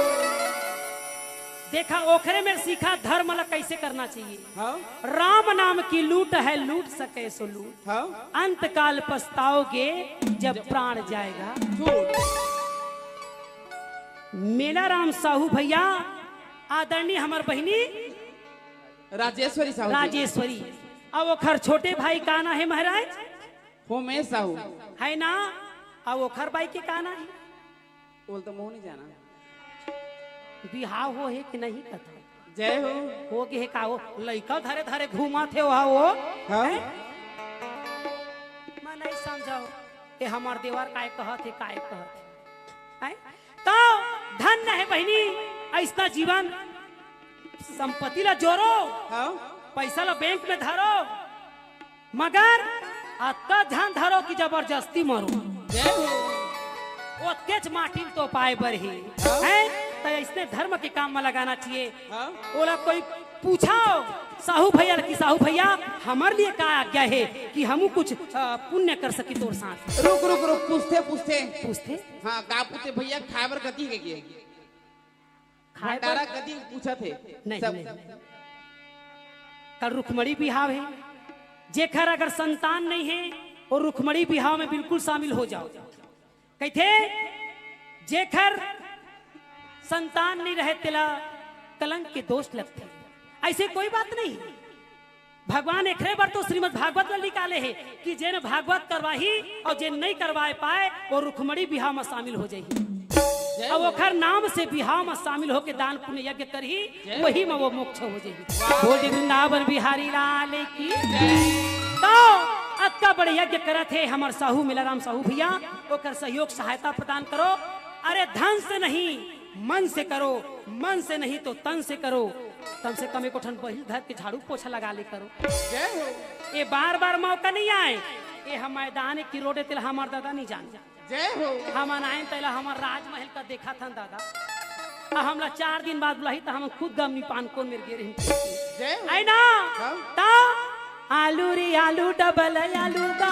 देखा ओखरे में सीखा धर्म ला कैसे करना चाहिए। हाँ राम नाम की लूट है, लूट सके सो लूट। हाँ अंत काल पछताओगे जब प्राण जाएगा। झूठ। मेला राम साहू भैया आदरणीय हमार बहिनी राजेश्वरी साहू जी। राजेश्वरी। अब ओखर छोटे भाई का ना है महाराज होमेश साहू है ना। अब ओखर भाई के का ना है। बोल तो मुंह नहीं जाना। बिहाव हो है कि नहीं कथा। जय हो गे का हो लइका धरे धरे घूमा थे वहा वो। हाँ मैं नहीं समझाओ ये हमार देवर काय कहत है काय कहत है। तो धन्य है बहनी ऐसा जीवन। संपत्ति ला जोरो, हाँ पैसा ला बैंक में धरो, मगर अतका ध्यान धरो कि जबरदस्ती मरो। जय हो। ओतेच माटी तो पाए बर ही है। तो इसने धर्म के काम में लगाना चाहिए। हाँ ओला कोई पूछाओ साहू भैया कि साहू भैया हमारे लिए क्या आज्ञा है कि हम कुछ पुण्य कर सकी तोर साथ। रुक रुक रुक पूछते पूछते पूछते हाँ का पूछते भैया खाबर गति के किए खाए भंडारा गति पूछा थे नहीं, सब। नहीं कल रुखमणी बिहाव है। जेखर अगर संतान नहीं है वो रुखमणी बिहाव में बिल्कुल शामिल हो जाओ। कहते जेखर संतान नहीं रहे तेला कलंक के दोष लगते। ऐसे कोई बात नहीं। भगवान एक बार तो श्रीमद् भागवत में निकाले है कि जेन भागवत करवाही और जेन नहीं करवाए पाए वो रुखमणी बिहाव में शामिल हो जाए। अब ओखर नाम से बिहाव में शामिल होके दान पुण्य यज्ञ करही वही में वो मोक्ष हो जाएगी। बोल वृंदावन बिहारी लाल की। तो अतका बड़े यज्ञ करत है हमार साहू मेलाराम साहू भैया। ओकर सहयोग सहायता प्रदान करो। अरे धन से नहीं मन से करो, मन से नहीं तो तन से करो। कम से कम एक ठन बहिल धर के झाड़ू पोछा लगा ले करो। जय हो। ये बार बार मौका नहीं आए। ये हम मैदान की रोडे तिल हमार दादा नहीं जान। जय हो। हम आए तैला हमार राजमहल का देखा था दादा। हमला 4 दिन बाद बुलाई तो हम खुद गमी पान को मेरे गिरे जय हो। है ना। हाँ। तो आलू रे आलू डबल आलू का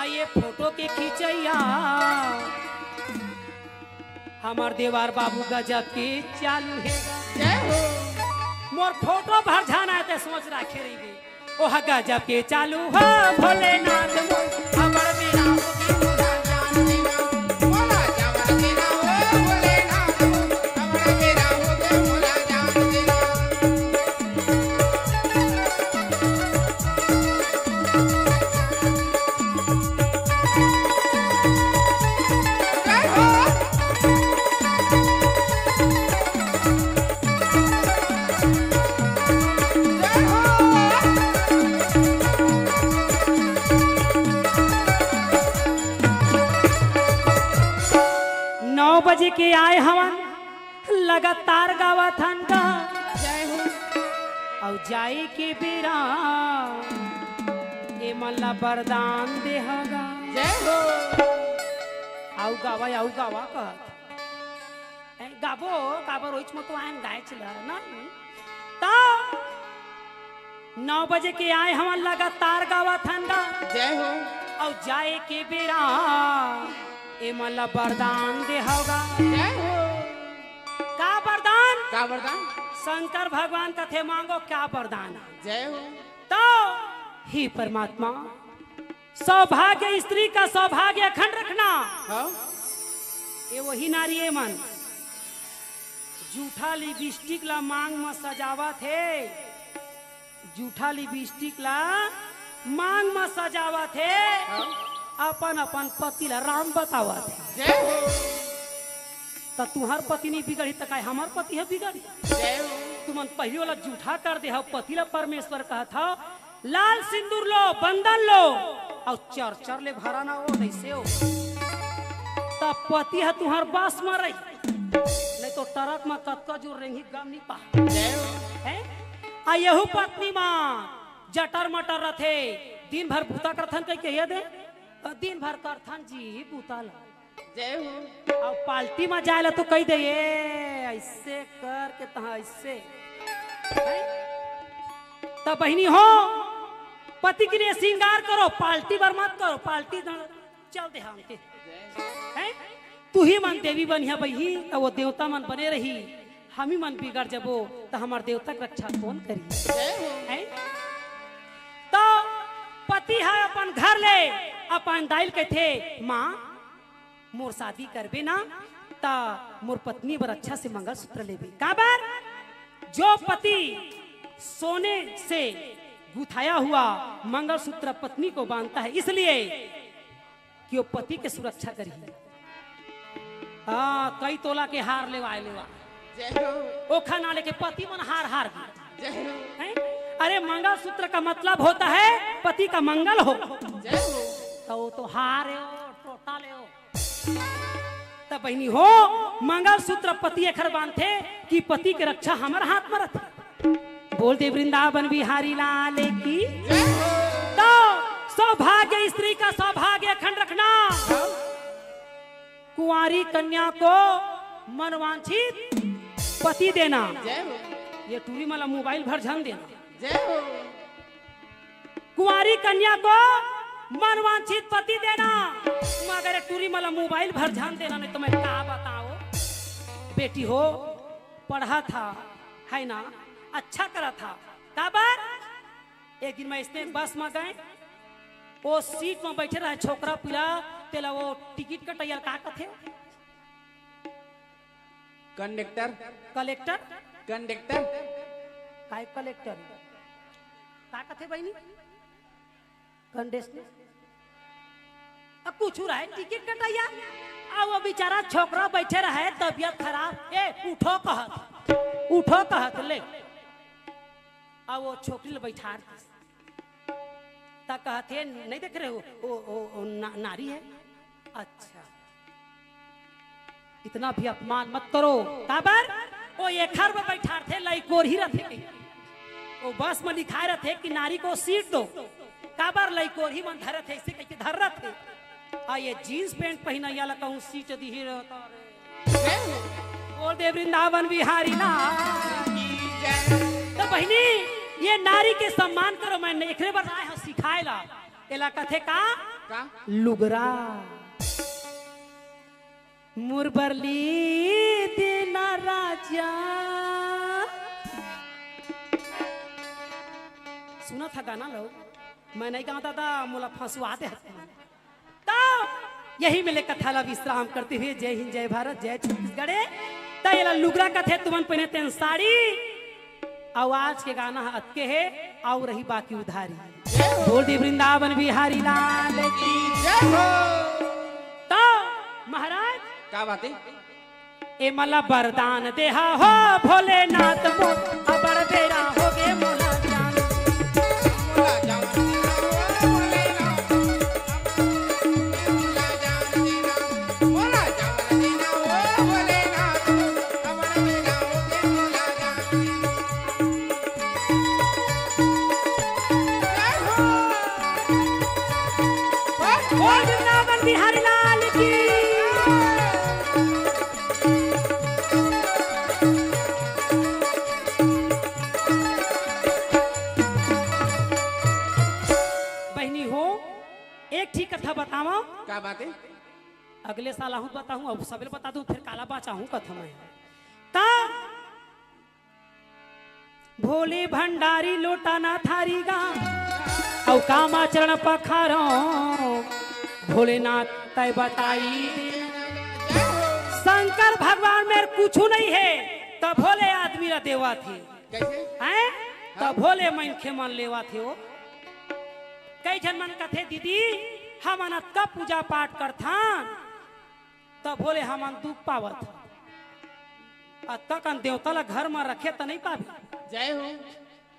ये फोटो के खींचैया हमार देवार बाबू गजब के चालू है। जय हो। मोर फोटो भर जाना है तो सोच रखे रही ओह गजब के चालू हो भोलेनाथ हमर बिना बोला जावन देना हो भोलेनाथ हमरा मेरा हो गए बोला जावन देना। जय हो। जय हो। 9 बजे के आए हवन लगातार गावत हन का। जय हो। और जाई के बेरा ए मल्ला वरदान देहगा। जय हो। आउ गावा कहत गाबो काबर रोज में तो आयन गाय चला ना। तो 9 बजे के आए हवन लगातार गावत हन का। जय हो। और जाए के बेरा ए मल्ला वरदान देहगा। जय हो। का वरदान। का वरदान। शंकर भगवान कथे मांगो क्या वरदान। जय हो। तो ही परमात्मा सौभाग्य स्त्री का सौभाग्य अखंड रखना। हाँ ये वही नारी है मन जूठा लिपस्टिक ला मांग में सजावत है। जूठा लिपस्टिक ला मांग में सजावत है। अपन अपन पति ला राम बतावत है। जय हो। तो तुम्हार पति नहीं बिगड़ी तो काय हमार पति है बिगड़ी। जय हो। तुमन पहले वाला जूठा कर दे पति ला परमेश्वर कहा था लाल सिंदूर लो बंधन लो और चर ले भरा ना हो ऐसे हो। तब पति है तुम्हार बास में रही नहीं तो टरक में कतका जोर रेंगी गम नहीं पा। जय हो। है आ यहू पत्नी माँ जटर मटर रथे दिन भर भूता करथन कह के दे दिन भर करथन जी बूता ला। जय हो। और पार्टी में जाए तो कह दे ये ऐसे कर के तहा ऐसे तो बहनी हो पति के लिए श्रृंगार करो, पाल्टी बर्बाद करो, पाल्टी चल दे हम के हैं। तू ही मन देवी बनिया बही तो वो देवता मन बने रही, हम ही मन बिगड़ जबो तो हमार देवता की रक्षा कौन करी हैं। तो पति है अपन घर ले अपन दाइल के थे माँ मोर शादी करबे ना ता मोर पत्नी बर अच्छा से मंगलसूत्र लेबे। काबर जो पति सोने से गुथाया हुआ मंगलसूत्र पत्नी को बांधता है इसलिए कि वो पति के सुरक्षा करी। हाँ कई तोला के हार लेवा ओ खाना लेके पति मन हार हार हैं? अरे मंगलसूत्र का मतलब होता है पति का मंगल हो, तो हार टोटा ले तब बहनी हो मंगलसूत्र पति एखर बांधे कि पति के रक्षा हमारे हाथ में रहते। बोल दे वृंदावन बिहारी लाल की। तो सौभाग्य स्त्री का सौभाग्य अखंड रखना, कुंवारी कन्या को मनवांछित पति देना, ये टूरी वाला मोबाइल भर झन देना। कुंवारी कन्या को मनवांछित पति देना, मगर टूरी वाला मोबाइल भर ध्यान देना। नहीं तो मैं क्या बताओ, बेटी हो पढ़ा था है ना, अच्छा करा था। काबर एक दिन मैं इसने बस में गए, वो सीट में बैठे रहे छोकरा पिला तेला वो टिकट कटैया का कथे कंडक्टर कलेक्टर कंडक्टर काय कलेक्टर का कथे बहनी कंडेस्टर अब कुछ रहा है टिकट कटैया। अब वो बेचारा छोकरा बैठे रहे तबियत खराब, ए उठो कहत ले। अब वो छोकरी बैठा तक कहते नहीं देख रहे हो ओ नारी है। अच्छा इतना भी अपमान मत करो। काबर वो एक घर में बैठा थे लइकोर ही रखे, वो बस में लिखाए रहे कि नारी को सीट दो। काबर लइकोर ही मन धरे थे, इसे कह धर रहे थे। आ ये जीन्स पैंट पहना या कहूँ सीट दी ही रहता रे। बोल दे वृंदावन बिहारी ना। तो बहनी ये नारी के सम्मान करो, मैं एक बार आए हो सिखाए ला एला कथे का लुगरा मुरबरली देना राजा। सुना था गाना लोग, मैं नहीं गाता था, मुला फंसवाते तो यही मिले कथा ला विश्राम करते हुए जय हिंद जय भारत जय छत्तीसगढ़। तो लुगरा कथे तुमन पहने तेन साड़ी, आवाज के गाना अतके है और रही बाकी उधारी। बोल दी वृंदावन बिहारी लाल की जय हो। तो महाराज क्या बात है ए मला वरदान देहा हो भोलेनाथ मो अबर बेरा हो गे मोला जान। मोला जान मोला जान देना ओ भोलेनाथ अबर बेरा हो गे मोला जान। बोल वृंदावन बिहारी लाल की। कथा बताओ क्या बात है, अगले साल आहू बताऊं, अब सबले बता दूं, फिर काला बाचा हूं कथा में का भोले भंडारी लोटाना थारी गा औ कामाचरण पखारो भोलेनाथ तय बताई। शंकर भगवान में कुछ नहीं है तो भोले आदमी रा देवा थे हैं, तो भोले मनखे मन लेवा थे। वो कई जन मन कथे दीदी हम का पूजा पाठ करथा तो भोले हमन दुख पावत तक देवता ला घर में रखे तो नहीं पावे। जय हो।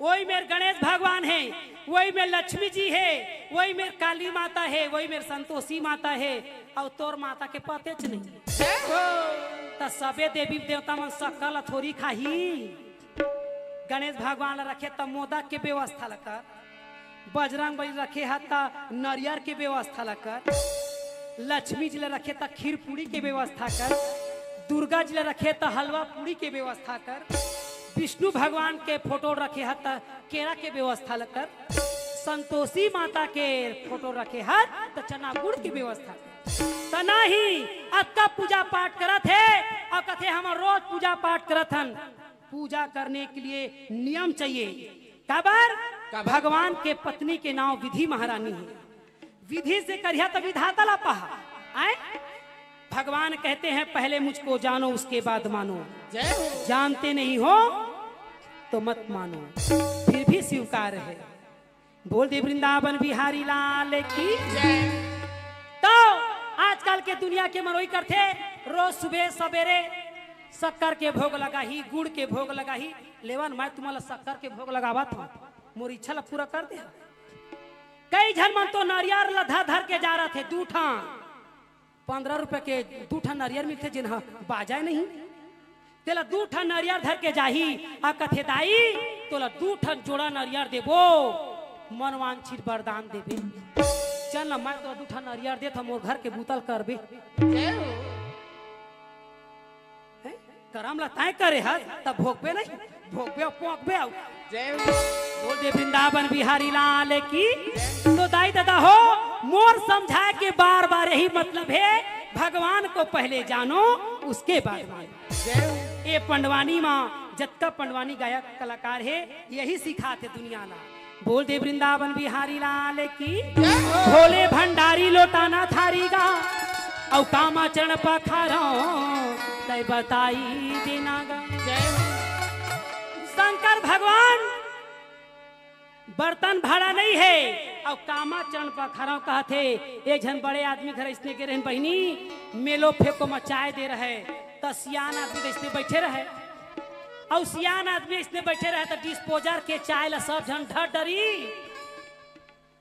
वही मेरे गणेश भगवान है, वही मेरे लक्ष्मी जी है, वही मेरे काली माता है, वही मेरे संतोषी माता है, और तोर माता के पते च नहीं। जय हो। तो सबे देवी देवता मन सकल थोड़ी खाही। गणेश भगवान ला रखे तो मोदक के व्यवस्था ला कर, बजरंग बली रखे हाथा नारियल के व्यवस्था ला कर, लक्ष्मी जी ला रखे तो खीर पूरी के व्यवस्था कर, दुर्गा जी ला रखे तो हलवा पूरी के व्यवस्था कर, विष्णु भगवान के फोटो रखे हत केरा के व्यवस्था लकर, संतोषी माता के फोटो रखे हत तो चना गुड़ की व्यवस्था तो नहीं। अक्का पूजा पाठ करत है और कथे हम रोज पूजा पाठ करत हन। पूजा करने के लिए नियम चाहिए। कबर भगवान के पत्नी के नाम विधि महारानी है, विधि से करिया तो विधाता ला पहा आए। भगवान कहते हैं पहले मुझको जानो उसके बाद मानो, जानते नहीं हो तो मत मानो, फिर भी स्वीकार है। बोल दे वृंदावन बिहारी लाल की। तो आजकल के दुनिया के मनोई करते रोज सुबह सवेरे शक्कर के भोग लगा ही, गुड़ के भोग लगा ही। लेवन मैं तुम्हारा शक्कर के भोग लगावा था, मोर इच्छा ला पूरा कर दे। कई जन मन तो नारियल लधा धर के जा रहे थे, 2 ठन 15 रुपए के 2 ठन नारियल मिलते जिन बाजाए नहीं। तेला 2 ठन नारियल धर के जाही आ कथे दाई तोला 2 ठन जोड़ा नारियल देबो, मनवांछित वरदान देबे। चल ना मैं तो 2 ठन नारियल दे, मोर घर के बूतल करबे। करम ला तय करे हर तब भोगबे नहीं, भोगबे पोंकबे आओ। बोल दे वृंदावन बिहारी लाल की। तो दाई दादा हो मोर समझाए के बार बार यही मतलब है, भगवान को पहले जानो उसके बाद मानो। ये पंडवानी माँ जत्का पंडवानी गायक कलाकार है, यही सिखाते दुनिया ला। बोल दे वृंदावन बिहारी लाल की। भोले भंडारी लोटाना थारी गा औ कामा चरण पखारो तय बताई देना गा। शंकर भगवान बर्तन भाड़ा नहीं है और कामा चरण पखारो कहते। एक जन बड़े आदमी घर इसने के रहन बहनी मेलो फेंको मचाए दे रहे, तो सियान आदमी इसने बैठे रहे और सियान आदमी इसने बैठे रहे तो डिस्पोजर के चाय ला सब जन ढर डरी।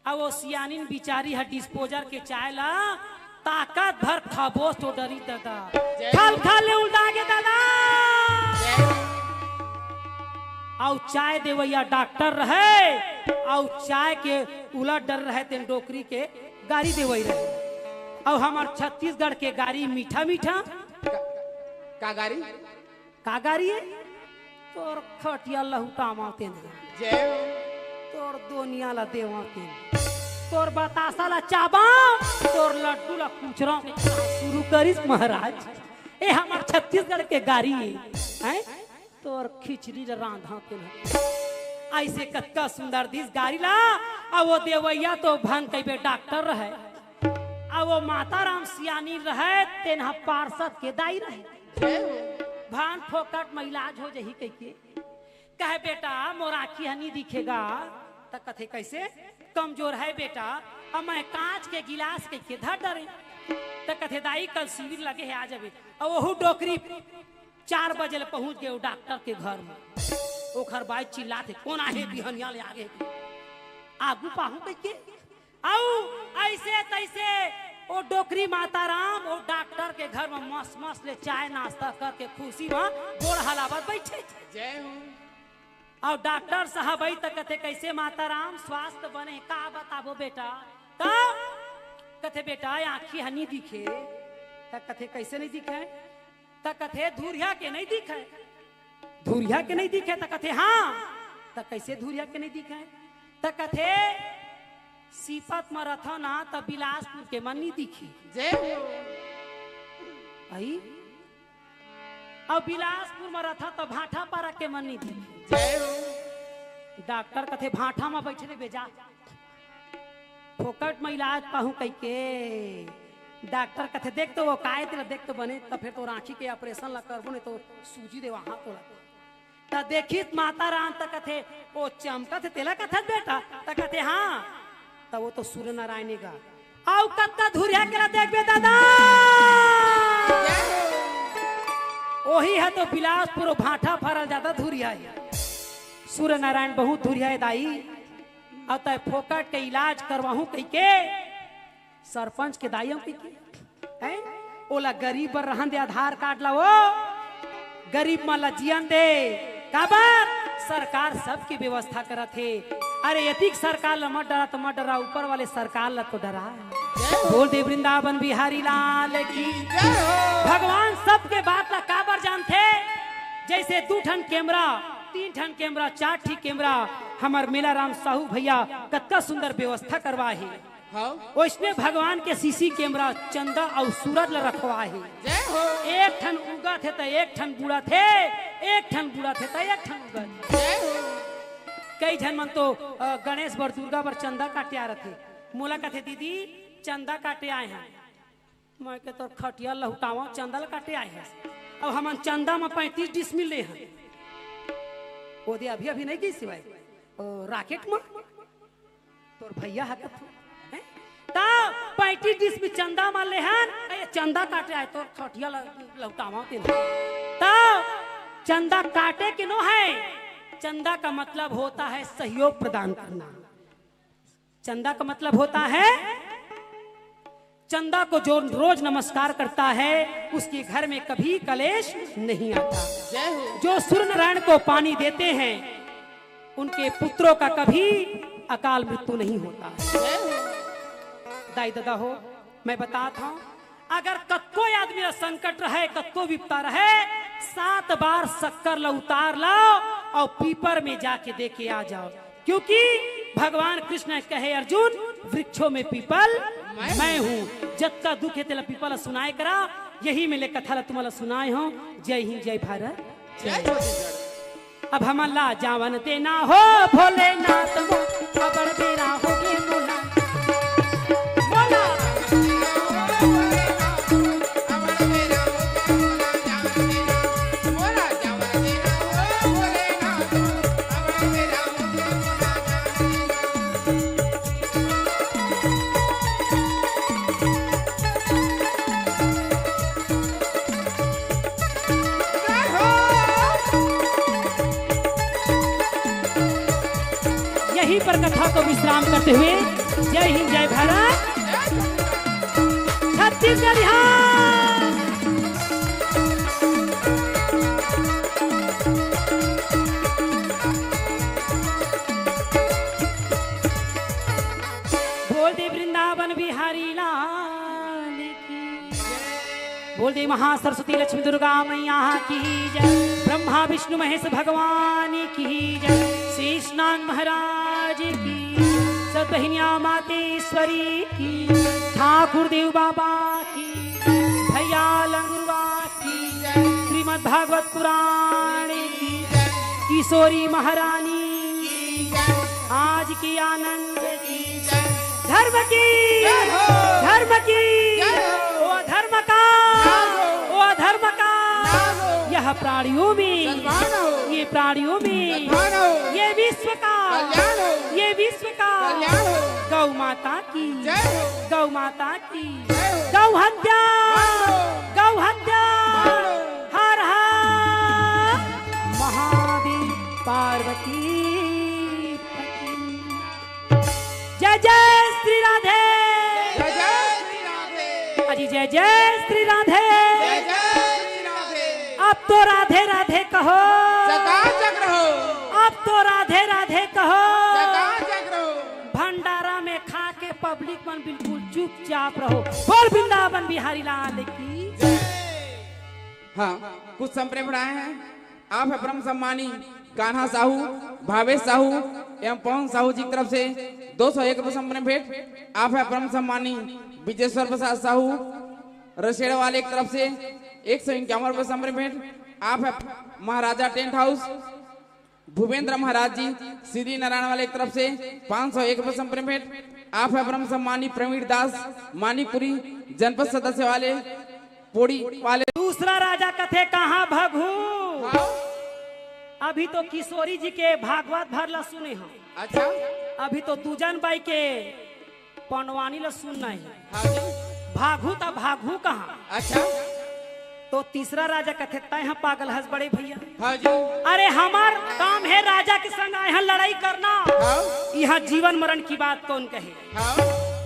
और वो सियानिन बिचारी है डिस्पोजर के चाय ला ताकत भर खाबोस तो डरी दादा, खल खल उल्टा के दादा। और चाय देवैया डॉक्टर रहे और चाय के उलट डर रहे तेन डोकरी के गाड़ी देवई रहे। और हमार छत्तीसगढ़ के गाड़ी मीठा मीठा का गाड़ी है तोर खटिया लहुटा माते तोर दोनिया ला देवाते तोर बतासा ला चाबा तोर लड्डू ला कुचरा शुरू करिस महाराज। ए हमार छत्तीसगढ़ के गाड़ी है तोर खिचड़ी ला रांधा के ऐसे कतका सुंदर दिस गाड़ी ला। अब वो देवैया तो भंग कई डॉक्टर रहे, अब वो माता राम सियानी रहे तेना पार्षद के दाई रहे। भान फोकट में इलाज हो जही कह कहे बेटा मोर आँखी हनी दिखेगा तो कथे कैसे कमजोर है बेटा, अब मैं कांच के गिलास के धर डरे तो कथे दाई कल शिविर लगे है आ जाबे। और वहू डोकरी 4 बजे पहुंच गए डॉक्टर के घर में। ओखर बाई चिल्लाते कौन आहे बिहनिया ले आगे आगू पाहू कह के ऐसे तैसे वो डोकरी माता राम वो डॉक्टर के घर में मस्त मस्त ले चाय नाश्ता करके खुशी में गोड़ हलावत बैठे। जय हो। और डॉक्टर साहब आई तक कथे कैसे माता राम स्वास्थ्य बने का बताबो बेटा। तो कथे बेटा आँखी हनी दिखे तक कथे कैसे नहीं दिखे तक कथे धुरिया के नहीं दिखे, धुरिया के नहीं दिखे तक कथे हाँ तक कैसे धुरिया के नहीं दिखे तक कथे सिफत में रथा ना तब बिलासपुर के मन नहीं दिखी। आई अब बिलासपुर में रथा तो भाठा पारा के मन नहीं दिखी। डॉक्टर कथे भाठा में बैठे बेजा फोकट में इलाज पाहू कह के डॉक्टर कथे देख तो वो काय तेरा देख तो बने तो फिर तो रांची के ऑपरेशन ला करबो नहीं तो सूजी दे वहां तो ता देखी माता राम तक कथे वो चमकत तेला कथा बेटा तक कथे हाँ तब वो तो सूर्य नारायण का आओ कत्ता धुरिया के देख बे दादा वही है तो बिलासपुर भाठा फरल ज्यादा धुरिया है। सूर्य नारायण बहुत धुरिया है दाई। अब तय फोकट के इलाज करवाहू कह के सरपंच के दाइयों के ओला गरीब पर रहन दे आधार कार्ड ला वो गरीब माला जियन दे काबर सरकार सबकी व्यवस्था करत है। अरे यतिक सरकार ला मत डरा तो मत डरा ऊपर वाले सरकार ला तो डरा। बोल दे वृंदावन बिहारी लाल की। भगवान सबके बात ला काबर जानते जैसे 2 ठन कैमरा 3 ठन कैमरा 4 ठी कैमरा हमार मेला राम साहू भैया कत्ता सुंदर व्यवस्था करवा है। हाँ उसने भगवान के सीसी कैमरा चंदा और सूरज ल रखवा है। जय हो। एक ठन उगा थे तो एक ठन बूढ़ा थे, एक ठन बूढ़ा थे तो एक ठन उगा थे। जय हो। कई ठन मन तो गणेश बर दुर्गा बर चंदा काटे आ रहे थे। मोला कहते दीदी चंदा काटे आए हैं। मैं के तो खटिया लहुटावा चंदा ल काटे आए हैं। अब हम चंदा में 35 डिस मिल रहे हैं। वो दे अभी अभी नहीं की सिवाय राकेट में तोर भैया हकत ता 35 डिस में चंदा मान ले हैं। चंदा काटे आए तो खटिया लहुटावा तेन ता चंदा काटे के नो है। चंदा का मतलब होता है सहयोग प्रदान करना। चंदा का मतलब होता है चंदा को जो रोज नमस्कार करता है उसके घर में कभी कलेश नहीं आता। जय हो। जो सूर्य नारायण को पानी देते हैं उनके पुत्रों का कभी अकाल मृत्यु नहीं होता। जय हो। दाई दादा हो मैं बताता हूँ अगर कत्को आदमी का संकट रहे कत्को विपता रहे 7 बार शक्कर ला उतार लाओ और पीपर में जाके दे के आ जाओ। क्योंकि भगवान कृष्ण कहे अर्जुन वृक्षों में पीपल मैं हूँ। जब का दुख है तेला पीपल सुनाए करा। यही मेले कथा तुम्हारा सुनाए हो। जय हिंद जय भारत। जय छत्तीसगढ़। अब हम ला जावन देना हो भोलेनाथ मो खबर देना होगे मोला मोला यहीं पर कथा को विश्राम करते हुए जय हिंद जय भारत छत्तीसगढ़। बोल दे वृंदावन बिहारी लाल की। बोल दे महासरस्वती लक्ष्मी दुर्गा मैया की जय। ब्रह्मा विष्णु महेश भगवान की जय। शेषनाग महाराज की। सब बहनिया मातेश्वरी की। ठाकुर देव बाबा की। भैया लंगुरवा की। श्रीमद् भागवत पुराण की। किशोरी महारानी की। आज की आनंद की। धर्म की धर्म की ओ धर्म का ओ धर्म का यह प्राणियों में ये प्राणियों में ये विश्व का ये विश्व का गौ माता की गौ माता की गौ हत्या हर हर महादेव पार्वती जय जय श्री राधे जय जय श्री राधे। अजी जय जय श्री राधे। जय जय श्री राधे। अब तो राधे राधे कहो चकाचक रहो। अब तो राधे राधे कहो चकाचक रहो। भंडारा में खा के पब्लिक मन बिल्कुल चुपचाप रहो। बोल वृंदावन बिहारी लाल की जय। हाँ कुछ संप्रेम बढ़ाए हैं। आप है ब्रह्म सम्मानी कान्हा साहू भावेश साहू एवं पवन साहू जी की तरफ से 201 रुपये संप्रेम भेंट। आप है ब्रह्म सम्मानी विजेश्वर प्रसाद साहू रसेड़ा वाले की तरफ से 151 रुपये संप्रेम भेंट। आप है महाराजा टेंट हाउस भूपेंद्र महाराज जी सीधी नारायण वाले की तरफ से 501 रुपये संप्रेम भेंट। आप है ब्रह्म सम्मानी प्रवीण दास मानिकपुरी जनपद सदस्य वाले पोड़ी वाले। दूसरा राजा कथे कहाँ भगू। अभी तो किशोरी जी के भागवत भर ला सुने हम। अच्छा अभी तो दूजन बाई के पनवानी ला सुनना है। भागू तो भागू कहाँ। अच्छा तो तीसरा राजा कथे तय पागल हंस बड़े भैया। हाँ जी। अरे हमार काम है राजा के संग आए हैं लड़ाई करना। यहाँ जीवन मरण की बात कौन कहे।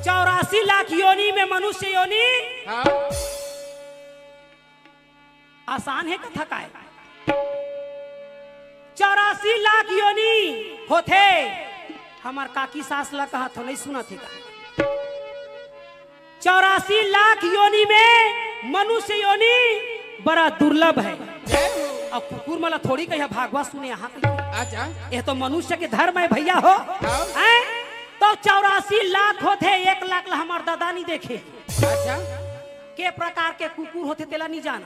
84 लाख योनि में मनुष्य योनि आसान है कथा का है। 84 लाख योनि होते। हमार काकी सास ला कहा तो नहीं सुना थे का। 84 लाख योनि में मनुष्य योनि बड़ा दुर्लभ है। और कुकुर मला थोड़ी कही भागवा सुने यहाँ अच्छा ये तो मनुष्य के धर्म है भैया हो हैं? तो 84 लाख होते 1 लाख ला हमार दादा नहीं देखे अच्छा के प्रकार के कुकुर होते तेला नहीं जाना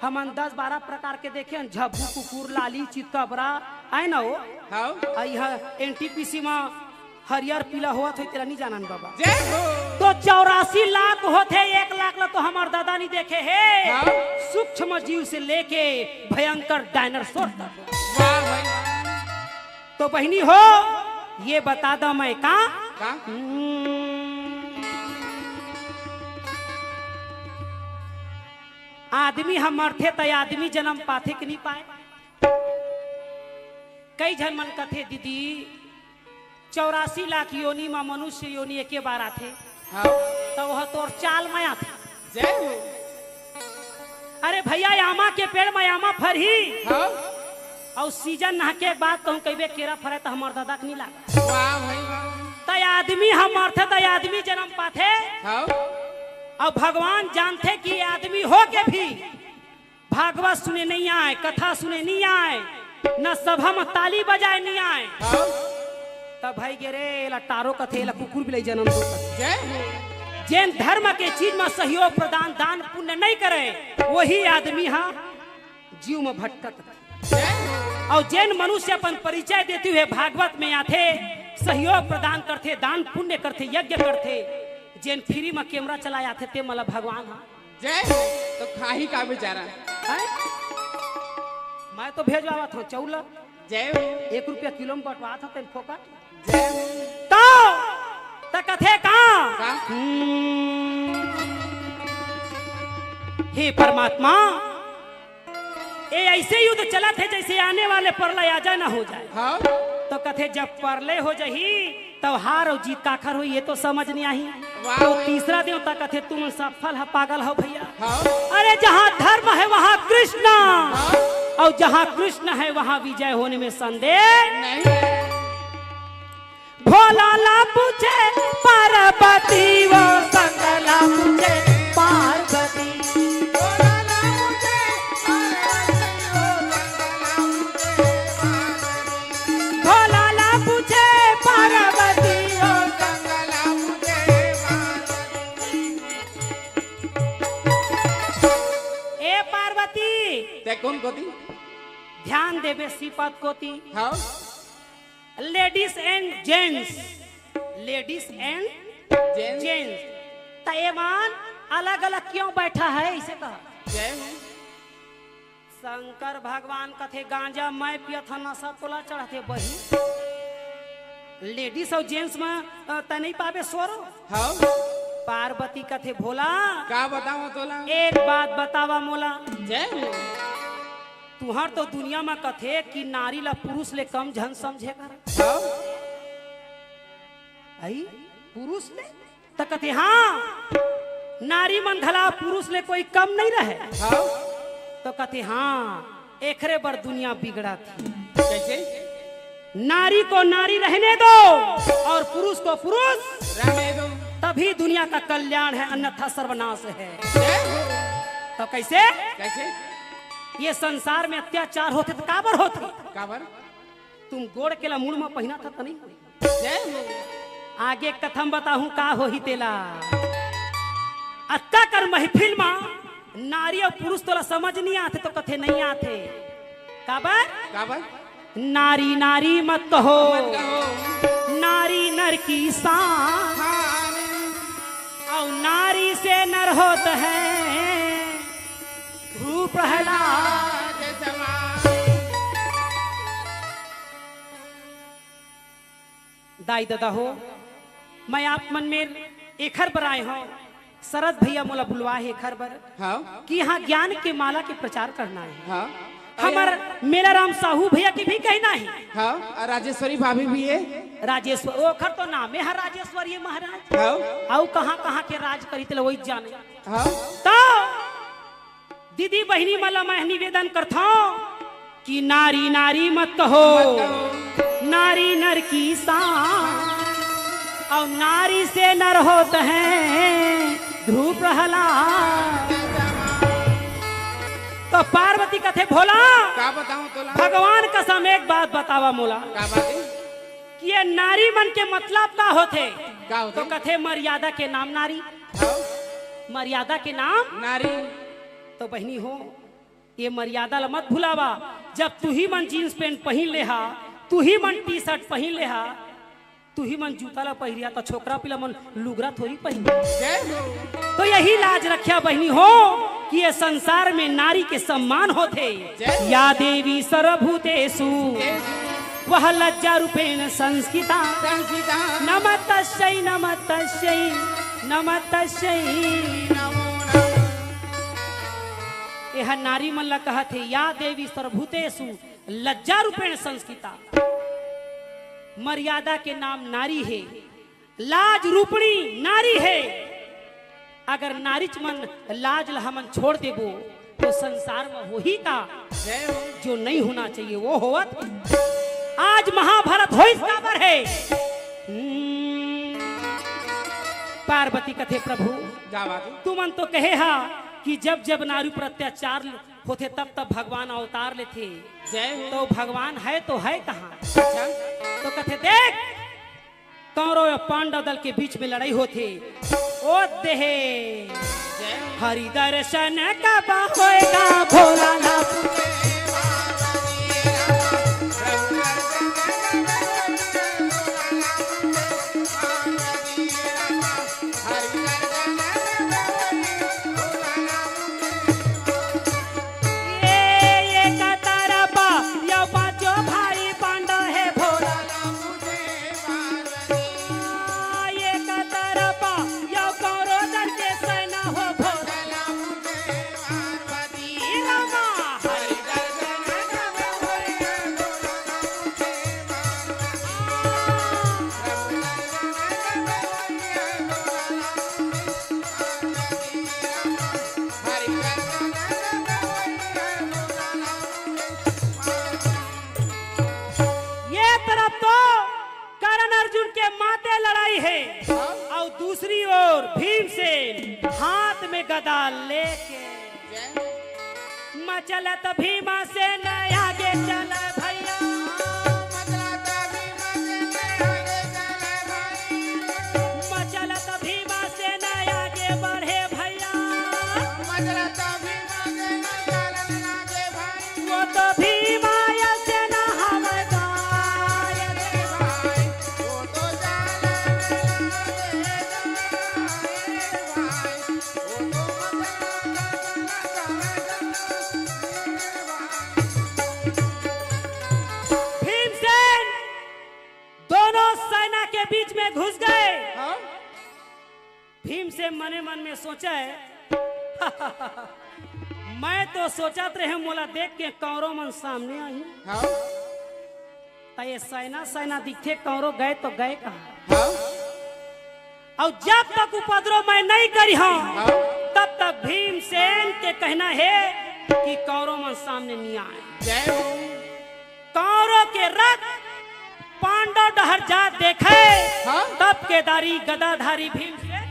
हम 10-12 प्रकार के देखे झब्बू कुकुर लाली चितकबरा आए ना हो हाँ यह एनटीपीसी में हरियर पीला हुआ तो तेरा नहीं जाना बाबा जय हो तो 84 लाख होते 1 लाख ला तो हमार दादा नहीं देखे है हाँ। सूक्ष्म जीव से लेके भयंकर डायनासोर तक वाह भाई तो बहनी हो ये बता दो मैं का का आदमी हम मरथे तो आदमी जन्म पाथे कि नहीं पाए कई जन मन कथे दीदी 84 लाख योनि में मनुष्य योनि एक बार आथे हाँ तो वह तोर चाल में आथे जय हो अरे भैया आमा के पेड़ में आमा फरही हाँ और सीजन नहा के बाद कहूँ कई केरा फरे तो हमार दादा के नहीं लागा वाह भाई वाह तो आदमी हम मरथे तो आदमी जन्म पाथे हाँ और भगवान जानते कि आदमी हो के भी भागवत सुने नहीं आए कथा सुने नहीं आए न सभा में ताली बजाए नहीं आए हाँ तब भाई गे ला टारो कथे ला कुकुर भी ले जन्म दो जय हो जैन धर्म के चीज में सहयोग प्रदान दान पुण्य नहीं करे वही आदमी हाँ जीव में भटकत जय हो और जैन मनुष्य अपन परिचय देते हुए भागवत में आते सहयोग प्रदान करते दान पुण्य करते यज्ञ करते जैन फ्री में कैमरा चलाया थे ते मला भगवान हाँ जय हो तो खाही का बेचारा हैं? मैं तो भेजवा था चौला जय हो 1 रुपया किलो में बटवा था तेन फोकट जय हो तो कथे कहाँ का हे परमात्मा ये ऐसे युद्ध चला थे जैसे आने वाले प्रलय आ जाए ना हो जाए हाँ तो कथे जब प्रलय हो जाही तब हार और जीत काखर हो ये तो समझ नहीं आई वाह तो तीसरा दिन तक कथे तुम सफल है पागल हो भैया हाँ अरे जहाँ धर्म है वहाँ कृष्ण हाँ और जहाँ कृष्ण है वहाँ विजय होने में संदेह नहीं भोला ला पूछे पार्वती वो संगला पूछे पार्वती बोला ना मुझे भोला ला पूछे पार्वती वो संगला मुझे ए पार्वती ते कौन कोती ध्यान देवे श्रीपद कोती हाँ ladies and gents ladies and जय जेंट्स तयमान अलग अलग क्यों बैठा है इसे कहा जय हो शंकर भगवान कथे गांजा मैं पियत नशा तोला चढ़ाते बही लेडीज और जेंट्स में त नहीं पावे स्वरो हाँ पार्वती कथे भोला का बताओ तोला एक बात बतावा मोला जय हो तुहर तो दुनिया में कथे कि नारी ला पुरुष ले कम झन समझे कर हाँ आई पुरुष ले तो कथे हाँ नारी मन धला पुरुष ले कोई कम नहीं रहे हाँ तो कथे हाँ एकरे बर दुनिया बिगड़ा थी कैसे नारी को नारी रहने दो और पुरुष को पुरुष रहने दो तभी दुनिया का कल्याण है अन्यथा सर्वनाश है जय हो तो कैसे कैसे ये संसार में अत्याचार होते तो काबर होते काबर तुम गोड़ के ला मुड़ में पहना था तो नहीं जय हो आगे कथम बताऊं का हो ही तेला अत्ता कर महफिल में नारी और पुरुष तोला समझ नहीं आते तो कथे नहीं आते काबर काबर नारी नारी मत कहो मत कहो नारी नर की शान हाँ और नारी से नर होता है ध्रुव प्रहलाद के समान दाई दादा हो मैं आप मन में एक हर बर आए हो शरद भैया मोला बुलवा है एक हर बर हाँ कि यहाँ ज्ञान के माला के प्रचार करना है हाँ हमार मेरा राम साहू भैया की भी कहना है हाँ और राजेश्वरी भाभी भी है राजेश्वर ओखर तो नाम है राजेश्वरी महाराज हाँ और कहाँ के राज करी थे वही जाने हाँ तो दीदी बहनी मला मैं निवेदन करता हूँ कि नारी नारी मत कहो नारी नर की शान और नारी से नर होते हैं ध्रुव प्रहलाद तो पार्वती कथे भोला का बताऊं तोला भगवान कसम एक बात बतावा मोला का बात है कि ये नारी मन के मतलब का होते का होते तो कथे मर्यादा के नाम नारी हाँ? मर्यादा के नाम नारी तो बहनी हो ये मर्यादा ला मत भुलावा जब तू ही मन जीन्स पैंट पहन ले हा तू ही मन टी शर्ट पहन ले हा तू ही मन जूता ला पहिरिया तो छोकरा पिला मन लुगरा थोड़ी पहन जय हो तो यही लाज रखिया बहनी हो कि ये संसार में नारी के सम्मान होते या देवी सर्वभूतेषु वह लज्जा रूपेण संस्कृता संस्कृता नमस्तस्यै नमस्तस्यै नमस्तस्यै नमो नमः यह नारी मन ला कहत है या देवी सर्वभूतेषु लज्जा रूपेण संस्कृता मर्यादा के नाम नारी है लाज रूपणी नारी है अगर नारीच मन लाज ला हमन छोड़ देबो तो संसार में वही का जय हो जो नहीं होना चाहिए वो होवत आज महाभारत हो इस काबर है पार्वती कथे प्रभु का बात है तू मन तो कहे हा कि जब जब नारी पर अत्याचार होते तब तब भगवान अवतार लेते जय हो तो भगवान है तो है कहाँ अच्छा तो कथे देख कौरव और पांडव दल के बीच में लड़ाई होती ओ देहे जय हो हरि दर्शन कब होएगा भोलानाथ ये कतरपा यो पांचों भाई पांडव है भोला ये कतरपा यो कौरव दल के सेना हो भोला रामा ये तरफ तो कर्ण अर्जुन के माते लड़ाई है और दूसरी ओर भीमसेन हाथ में गदा लेके मचलत भीमा से न आगे चल भैया मचलत भीमा से न आगे बढ़े भैया वो तो भीमा से न हवदार भीमसेन दोनों सेना के बीच में घुस गए भीम से मने मन में सोचा है मैं तो सोचत रहे मोला देख के कौरव मन सामने आई तो ये सेना सेना दिखे कौरव गए तो गए कहाँ और जब तक उपद्रव मैं नहीं करी हूं तब तक भीमसेन के कहना है कि कौरव मन सामने नहीं आए जय हो कौरव के रथ पांडव डहर जा देखे तब केदारी गदाधारी भीमसेन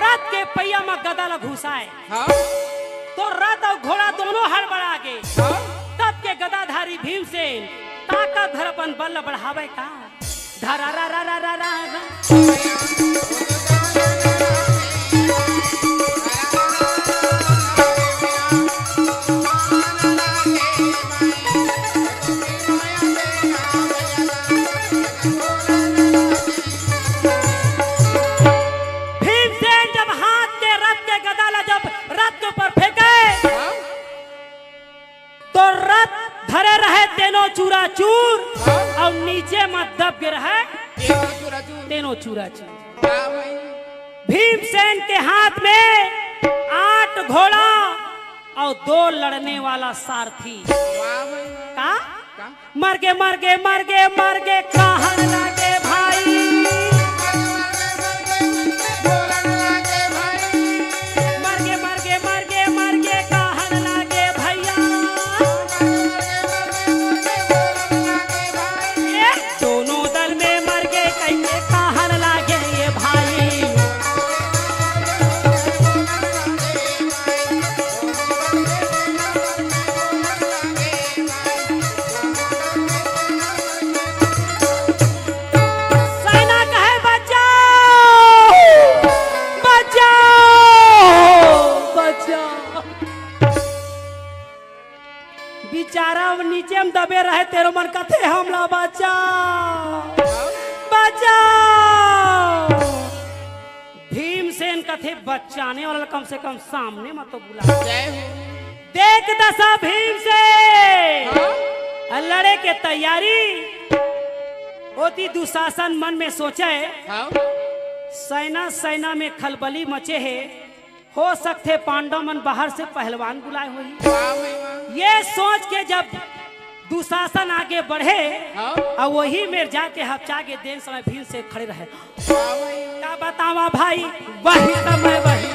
रथ के पहिया में गदा ला घुसाए तो रथ और घोड़ा दोनों हड़बड़ा गए तब के गदाधारी भीमसेन ताकत धर अपन बल बढ़ावे का धरा रा रा रा रा रा भीमसेन जब हाथ के रथ के गदा ला जब रथ के ऊपर फेंके तो रथ धरे रहे तेनो चूरा चूर और नीचे में दब गिर है तेनो चूरा चूर भीमसेन के हाथ में 8 घोड़ा और 2 लड़ने वाला सारथी का मर गे मर गे मर गे मर गे कहन लगे भाई मर गे मर गे मर गे मर गे कहन लगे भैया ये दोनों दल में मर गे कैसे कहन लगे ये भाई बेचारा नीचे हम दबे रहे तेरो मन कथे हमला बचाओ बचाओ। भीमसेन कथे बचाने वाला कम से कम सामने मत तो बुला। जय हो। देख दशा भीमसेन लड़े के तैयारी होती। दुशासन मन में सोचे सेना सेना में खलबली मचे है, हो सकते पांडव मन बाहर से पहलवान बुलाए हुई। ये सोच के जब दुशासन आगे बढ़े और वही में जाके हफ्चा के देन समय भीम से खड़े रहे। क्या बतावा भाई वही समय वही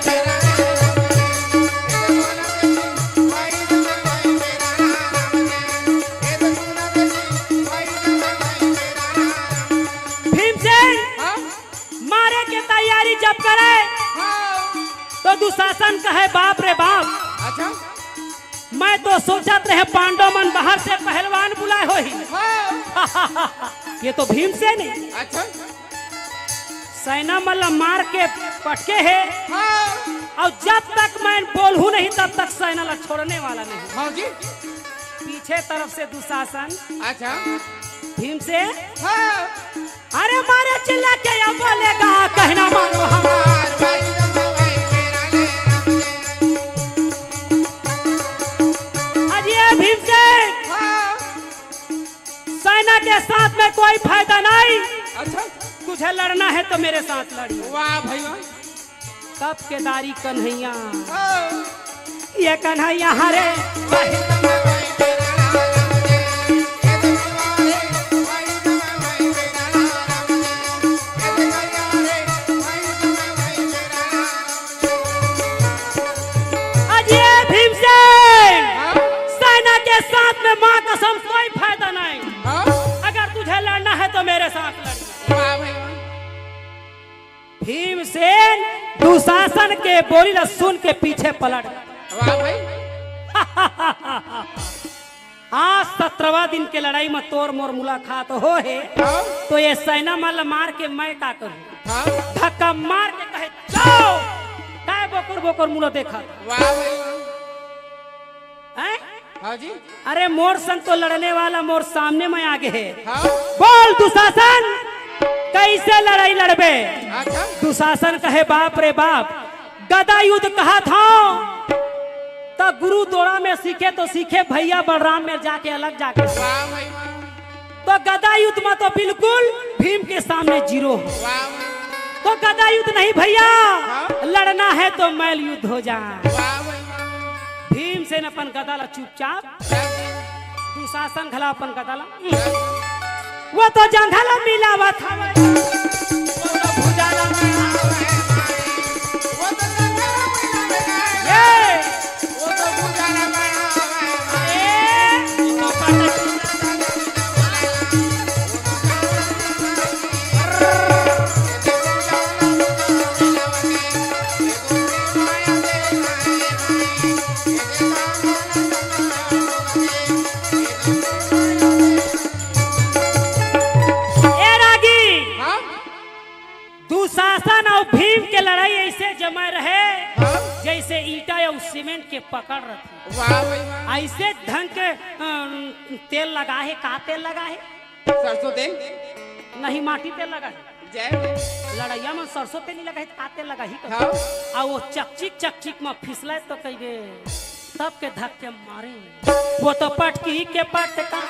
भीमसेन मारे के तैयारी जब करे तो दुशासन कहे बाप रे बाप। अच्छा मैं तो सोचत रहे पांडव मन बाहर से पहलवान बुलाए हो ही। ये तो भीमसेन है। अच्छा सेना मतलब मार के पटके है और जब तक मैं बोलूं नहीं तब तक सेना ला छोड़ने वाला नहीं। हाँ जी। पीछे तरफ से दुशासन अच्छा भीमसेन अरे मारे चिल्ला के या बोलेगा कहना मारो हमार भाई भीमसेन सेना के साथ में कोई फायदा नहीं। अच्छा तुझे लड़ना है तो मेरे साथ लड़ी। वाह भाई वाह। तब केदारी कन्हैया ये कन्हैया हरे साथ में मां कसम कोई फायदा नहीं। अगर तुझे लड़ना है तो मेरे साथ लड़। भीमसेन दुशासन के बोली न सुन के पीछे पलट। आज 17वां दिन के लड़ाई में तोर मोर मुलाकात हो है तो ये सेना मल मार के मैं का करूं। धक्का मार के कहे जाओ काय बोकर बोकर मुला देखा। हाँ जी। अरे मोर संग तो लड़ने वाला मोर सामने में आगे है। बोल दुशासन कैसे लड़ाई लड़बे। अच्छा दुशासन कहे बाप रे बाप गदा युद्ध कहा था तो गुरु दोड़ा में सीखे तो सीखे भैया बलराम में जाके अलग जाके तो गदा युद्ध में तो बिल्कुल भीम के सामने जीरो। तो गदा युद्ध नहीं भैया लड़ना है तो मैल युद्ध हो जाए। भीमसेन अपन गदा ला चुपचाप दुशासन खला अपन गदा ला वो तो जंघला मिलावा था वो तो भुजाला दुशासन और भीम के लड़ाई ऐसे जमा रहे जैसे ईटा या सीमेंट के पकड़ रहे। ऐसे ढंग के तेल लगा है। का तेल लगा है? सरसों तेल नहीं माटी तेल लगा है। लड़ाइया में सरसों तेल नहीं लगा है का तेल लगा ही। और वो चकचिक में फिसले तो कहे तब के धक्के मारे वो तो पटकी के पटका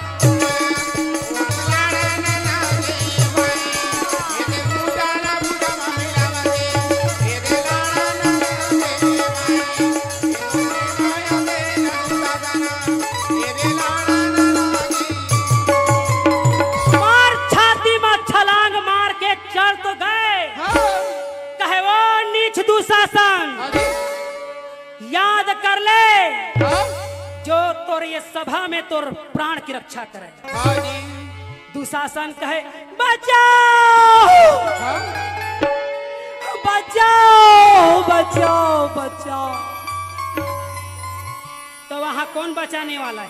दुशासन याद कर ले जो तोर ये सभा में तोर प्राण की रक्षा करे। दुशासन कहे बचाओ बचाओ बचाओ बचाओ। तो वहां कौन बचाने वाला है?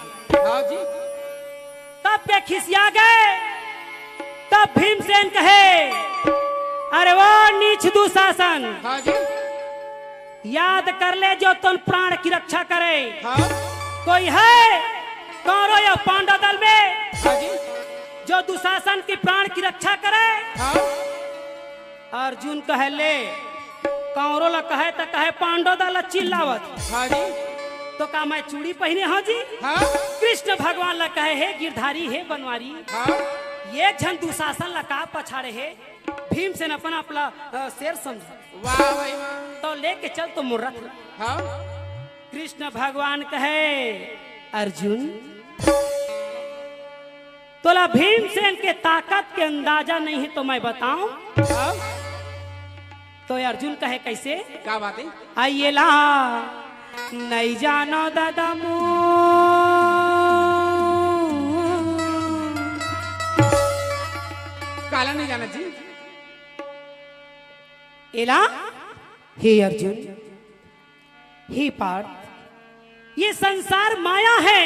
तब के खिसिया गए। तब भीमसेन कहे अरे वो नीच दुशासन याद कर ले जो तुम प्राण की रक्षा करे। कोई है पांडव दल में हाँ जी जो दुशासन की प्राण की रक्षा करे। हाँ अर्जुन कहे ले कौरो ला कहे तो कहे पांडव दल चिल्लावत। हाँ जी तो का मैं चूड़ी पहने हाँ जी। हाँ कृष्ण भगवान ला कहे हे गिरधारी हे बनवारी हाँ ये झन दुशासन ला का पछाड़े है। भीम से अपना अपना शेर समझ वाह भाई वाह तो लेके चल तो मुर्रत। हाँ कृष्ण भगवान कहे अर्जुन तोला भीमसेन के ताकत के अंदाजा नहीं है तो मैं बताऊं। हाँ तो अर्जुन कहे कैसे क्या बात है आइए ला नहीं जानो दादा मु काला नहीं जाना जी एला हे अर्जुन हे पार्थ ये संसार माया है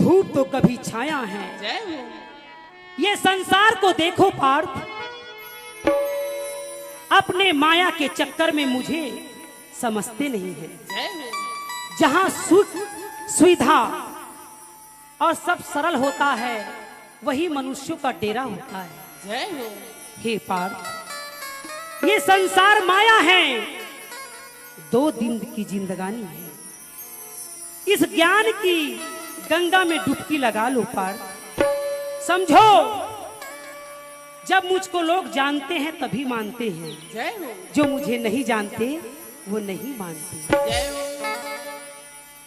धूप तो कभी छाया है। जय हो ये संसार को देखो पार्थ अपने माया के चक्कर में मुझे समझते नहीं है। जय हो जहां सुख सुविधा और सब सरल होता है वही मनुष्यों का डेरा होता है। जय हो हे पार्थ ये संसार माया है 2 दिन की जिंदगानी है। इस ज्ञान की गंगा में डुबकी लगा लो पार्थ। समझो जब मुझको लोग जानते हैं तभी मानते हैं जय हो जो मुझे नहीं जानते वो नहीं मानते। जय हो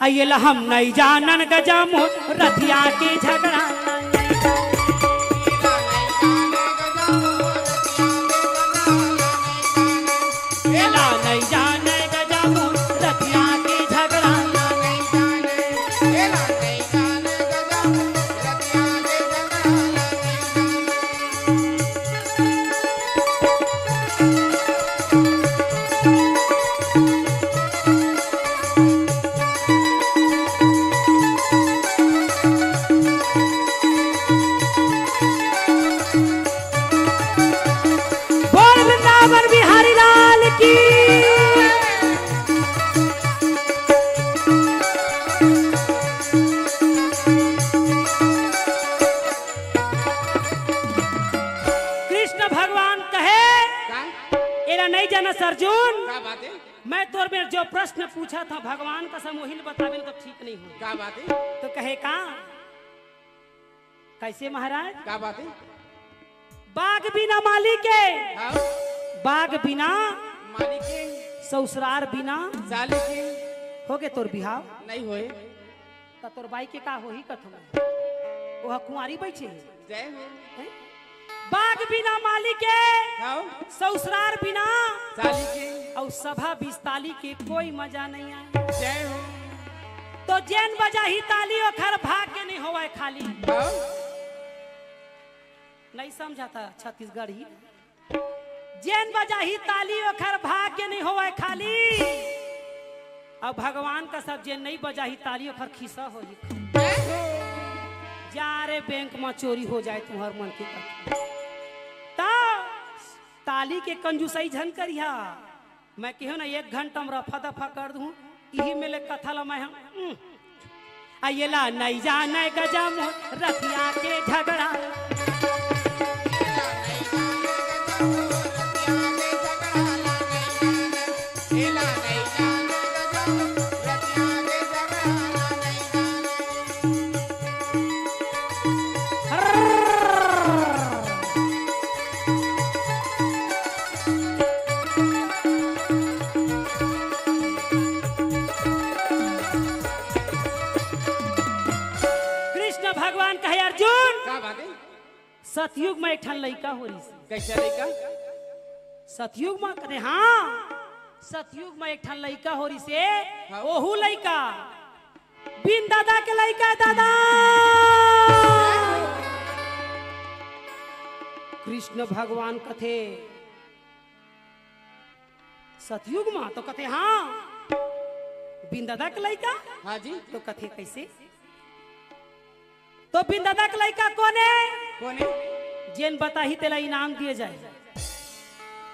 आइए ला हम नहीं जानन गजा मोर रथिया के झगड़ा एला नहीं जाने गजा मोर रथिया के झगड़ा बोल वृंदावन बिहारी लाल की। कृष्ण भगवान कहे एरा नहीं जाना अर्जुन क्या बात है मैं तोर में जो प्रश्न पूछा था भगवान का समोहिल बतावे तो ठीक नहीं हो। क्या बात है तो कहे का कैसे महाराज क्या बात है बाग बिना माली के हाँ बाग बिना मालिक के ससुरार बिना साली के हो गए तोर बिहाव नहीं होए तो तोर बाई के का हो ही कथम वो कुंवारी बैठे जय हो बाग बिना माली के हाँ ससुरार बिना साली के और सभा बिस्ताली के कोई मजा नहीं आए। जय हो तो जैन बजा ही ताली और खर भाग के नहीं होवे खाली हाँ नहीं समझा था छत्तीसगढ़ी जैन बजा ही ताली और खर भाग के नहीं होवे खाली अब भगवान का सब जैन नहीं बजा ही ताली और खर खिस्सा हो जय हो जा रे बैंक में चोरी हो जाए तुम्हार मन के ता ताली के कंजूसई झन करिया मैं कहूँ ना 1 घंटा में रफा दफा कर दूं यही मेले कथा ला मैं आइए ला नहीं जाने गजा मोर रथिया के झगड़ा कृष्ण भगवान कहे अर्जुन क्या बात है सतयुग में एक ठन लड़का हो रही कैसा लड़का सतयुग में कहे हाँ सतयुग में एक ठन लड़का हो रही से हाँ। ओहू लड़का बिन दादा के लड़का है दादा कृष्ण भगवान कथे सतयुग में तो कथे हाँ बिन दादा के लड़का हाँ जी तो कथे कैसे तो बिन दादा के लड़का कौन है कौन है जेन बता ही तेला इनाम दिए जाए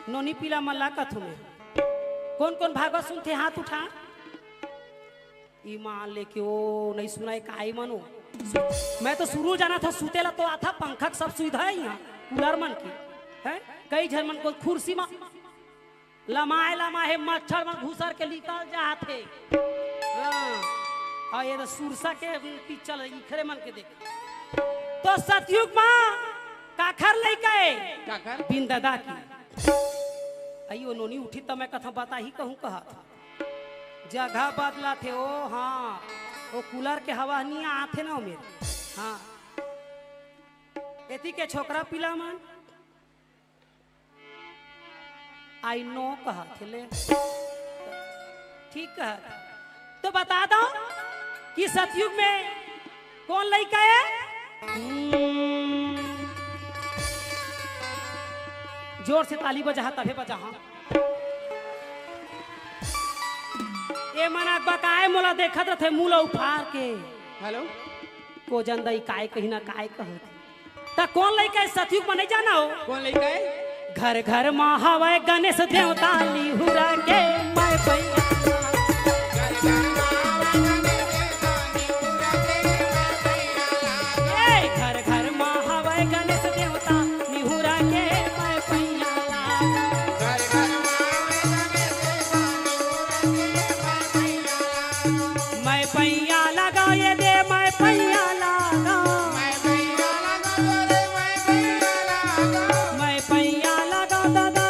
नोनी पीला मल्ला कथु में कौन कौन भागवत सुनते हाथ उठा ईमान लेके ओ नहीं सुनाए काई मानो मैं तो शुरू जाना था सुतेला तो आता पंखा सब सुविधा है यहाँ कूलर मन की है कई झर मन को कुर्सी में लमाए लमाए मच्छर में घुसर के निकल जाते हाँ ये तो सुरसा के पिक्चर इखरे मन के देख तो सतयुग माँ काखर लेके काकर बिन दादा की अयो नोनी उठी तो मैं कथा बता ही कहूँ कहा था जगह बदला थे ओ हाँ वो कूलर के हवा नहीं आते ना मेरे हाँ एती के छोकरा पिला मन आई नो कहा थे ले ठीक कहा तो बता दो कि सतयुग में कौन लड़का है जोर से ताली बजा तभे बजा ये मना बकाए मोला देखत रहे मूल उफार के हेलो को जनदई काय कहीं ना काय कहत त कौन लइका सतयुग में नहीं जाना हो कौन लड़का है घर घर माँ हवे गणेश देवता लिहुरा के मैं पैया घर घर माँ हवे गणेश देवता लिहुरा के मैं पैया मैं पैया लगा ये दे मैं पैया लगा मैं पैया लगा दादा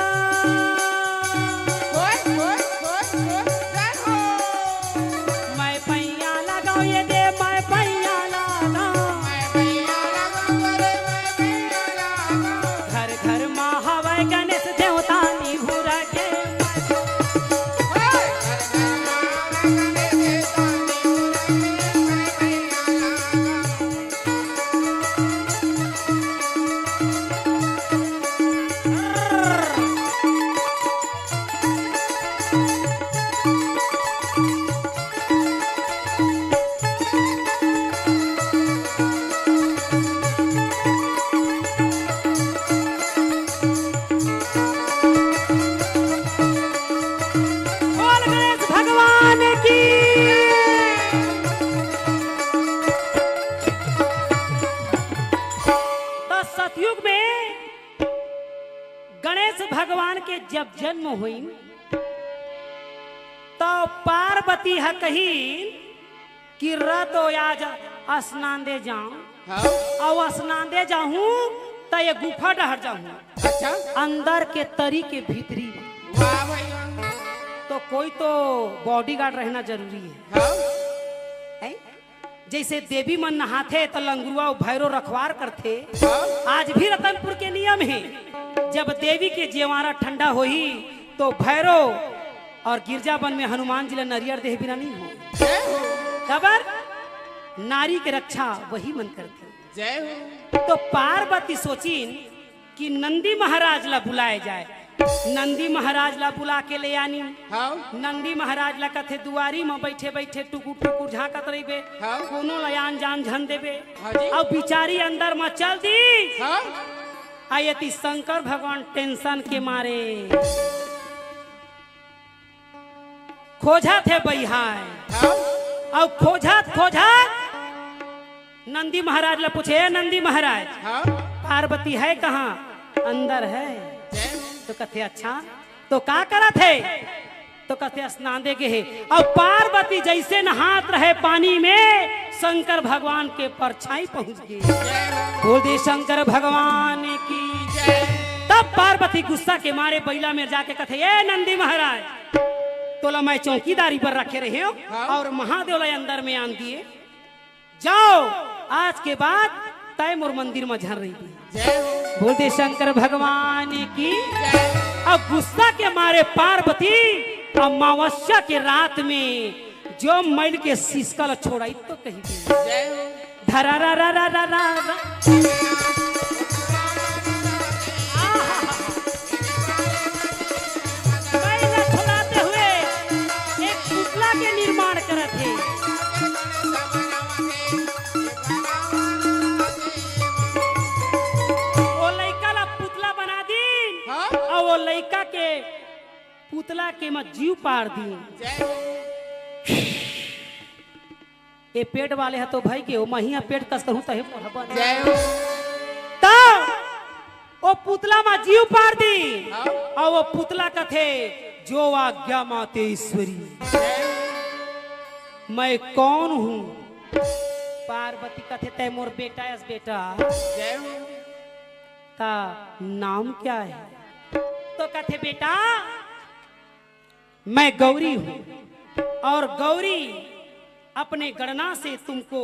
मैं पैया लगा ये दे मैं पैया लगा घर घर माँ हवे गणेश देवता निहुरा के बोल गणेश भगवान की तो सतयुग में गणेश भगवान के जब जन्म हुई तो पार्वती है कही कि रत आज स्नान दे जाऊं और स्नान दे जाऊं तो ये गुफा डहर जाऊं अच्छा अंदर के तरी के भीतरी वाह भाई वाह। तो कोई तो बॉडीगार्ड रहना जरूरी है हाँ है? जैसे देवी मन नहाते तो लंगुआ भैरो रखवार करते हाँ आज भी रतनपुर के नियम है जब देवी के जेवारा ठंडा होई तो भैरो और गिरजाबन में हनुमान जी नरियर देह बिना नहीं हो जय हो खबर नारी के रक्षा वही मन करते जय हो तो पार्वती सोचीन कि नंदी महाराज ला बुलाए जाए नंदी महाराज ला बुला के ले आनी हाँ नंदी महाराज ला कथे दुआरी में बैठे बैठे टुकुर टुकुर झाकत रहिबे हाँ। कोनो लयान जान झन देबे हाँ जी। अब बिचारी अंदर में चल दी हाँ आयती शंकर भगवान टेंशन के मारे खोजा थे बहिहाय हाँ अब खोजत खोजत नंदी महाराज ला पूछे "ए नंदी महाराज हाँ पार्वती है कहाँ अंदर है जय हो तो कहते अच्छा तो का करा थे तो कहते स्नान दे के है अब पार्वती जैसे नहात रहे पानी में शंकर भगवान के परछाई पहुंच गई जय हो बोल दे शंकर भगवान की जय तब पार्वती गुस्सा के मारे बैला में जाके कहते ए नंदी महाराज तोला मैं चौकीदारी पर रखे रहे हो हाँ। और महादेव ला अंदर में आन दिए जाओ आज के बाद तय मोर मंदिर में झर रही थी जय हो बोलते शंकर भगवान की जय अब गुस्सा के मारे पार्वती अमावस्या के रात में जो मैल के सिसकल छोड़ाई तो कही दी जय हो धरा रा रा रा रा रा रा। मैला छोड़ाते हुए एक पुतला के निर्माण करत है वो लड़का ला पुतला बना दी हाँ और वो लड़का के पुतला के में जीव पार दी जय हो ये पेट वाले है तो भाई के वो महिया पेट कस करूं तहे मोर बन जय हो तो वो पुतला मा जीव पार दी और वो पुतला कथे जो आज्ञा माते ईश्वरी मैं कौन हूँ पार्वती कथे तय मोर बेटा यस बेटा जय हो ता नाम क्या है तो कथे बेटा मैं गौरी हूँ और गौरी अपने गणना से तुमको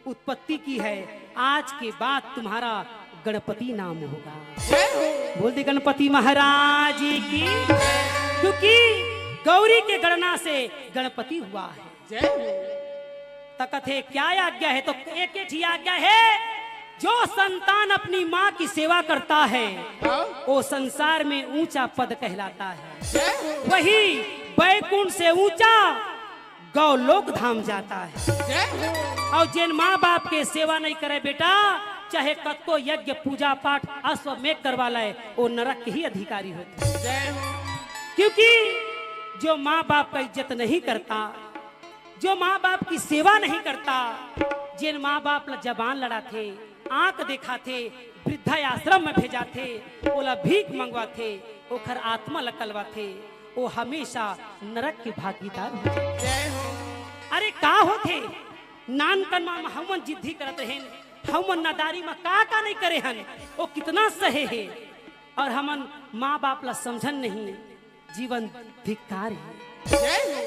उत्पत्ति की है आज के बाद तुम्हारा गणपति नाम होगा जय हो बोल दे गणपति महाराज की क्योंकि गौरी के गणना से गणपति हुआ है जय हो तकथे क्या आज्ञा है तो एक ही आज्ञा है जो संतान अपनी माँ की सेवा करता है वो संसार में ऊंचा पद कहलाता है जय हो वही बैकुंठ से ऊंचा गौलोक धाम जाता है जय हो और जिन माँ बाप के सेवा नहीं करे बेटा चाहे कतो यज्ञ पूजा पाठ अश्वमेध करवा लाए वो नरक के ही अधिकारी होते हैं जय हो क्योंकि जो माँ बाप का इज्जत नहीं करता जो माँ बाप की सेवा नहीं करता जिन माँ बाप जबान लड़ाते आंख दिखाते वृद्धाश्रम में भेजाते बोला भीख मंगवाते ओखर आत्मा लकलवाते वो हमेशा नरक के भागीदार होते जय हो अरे का होते नान कन मां हमन जिद्दी करत हैं हमन नादारी में का नहीं करे हन वो कितना सहे है और हमन माँ बाप ला समझन नहीं जीवन धिक्कार है जय हो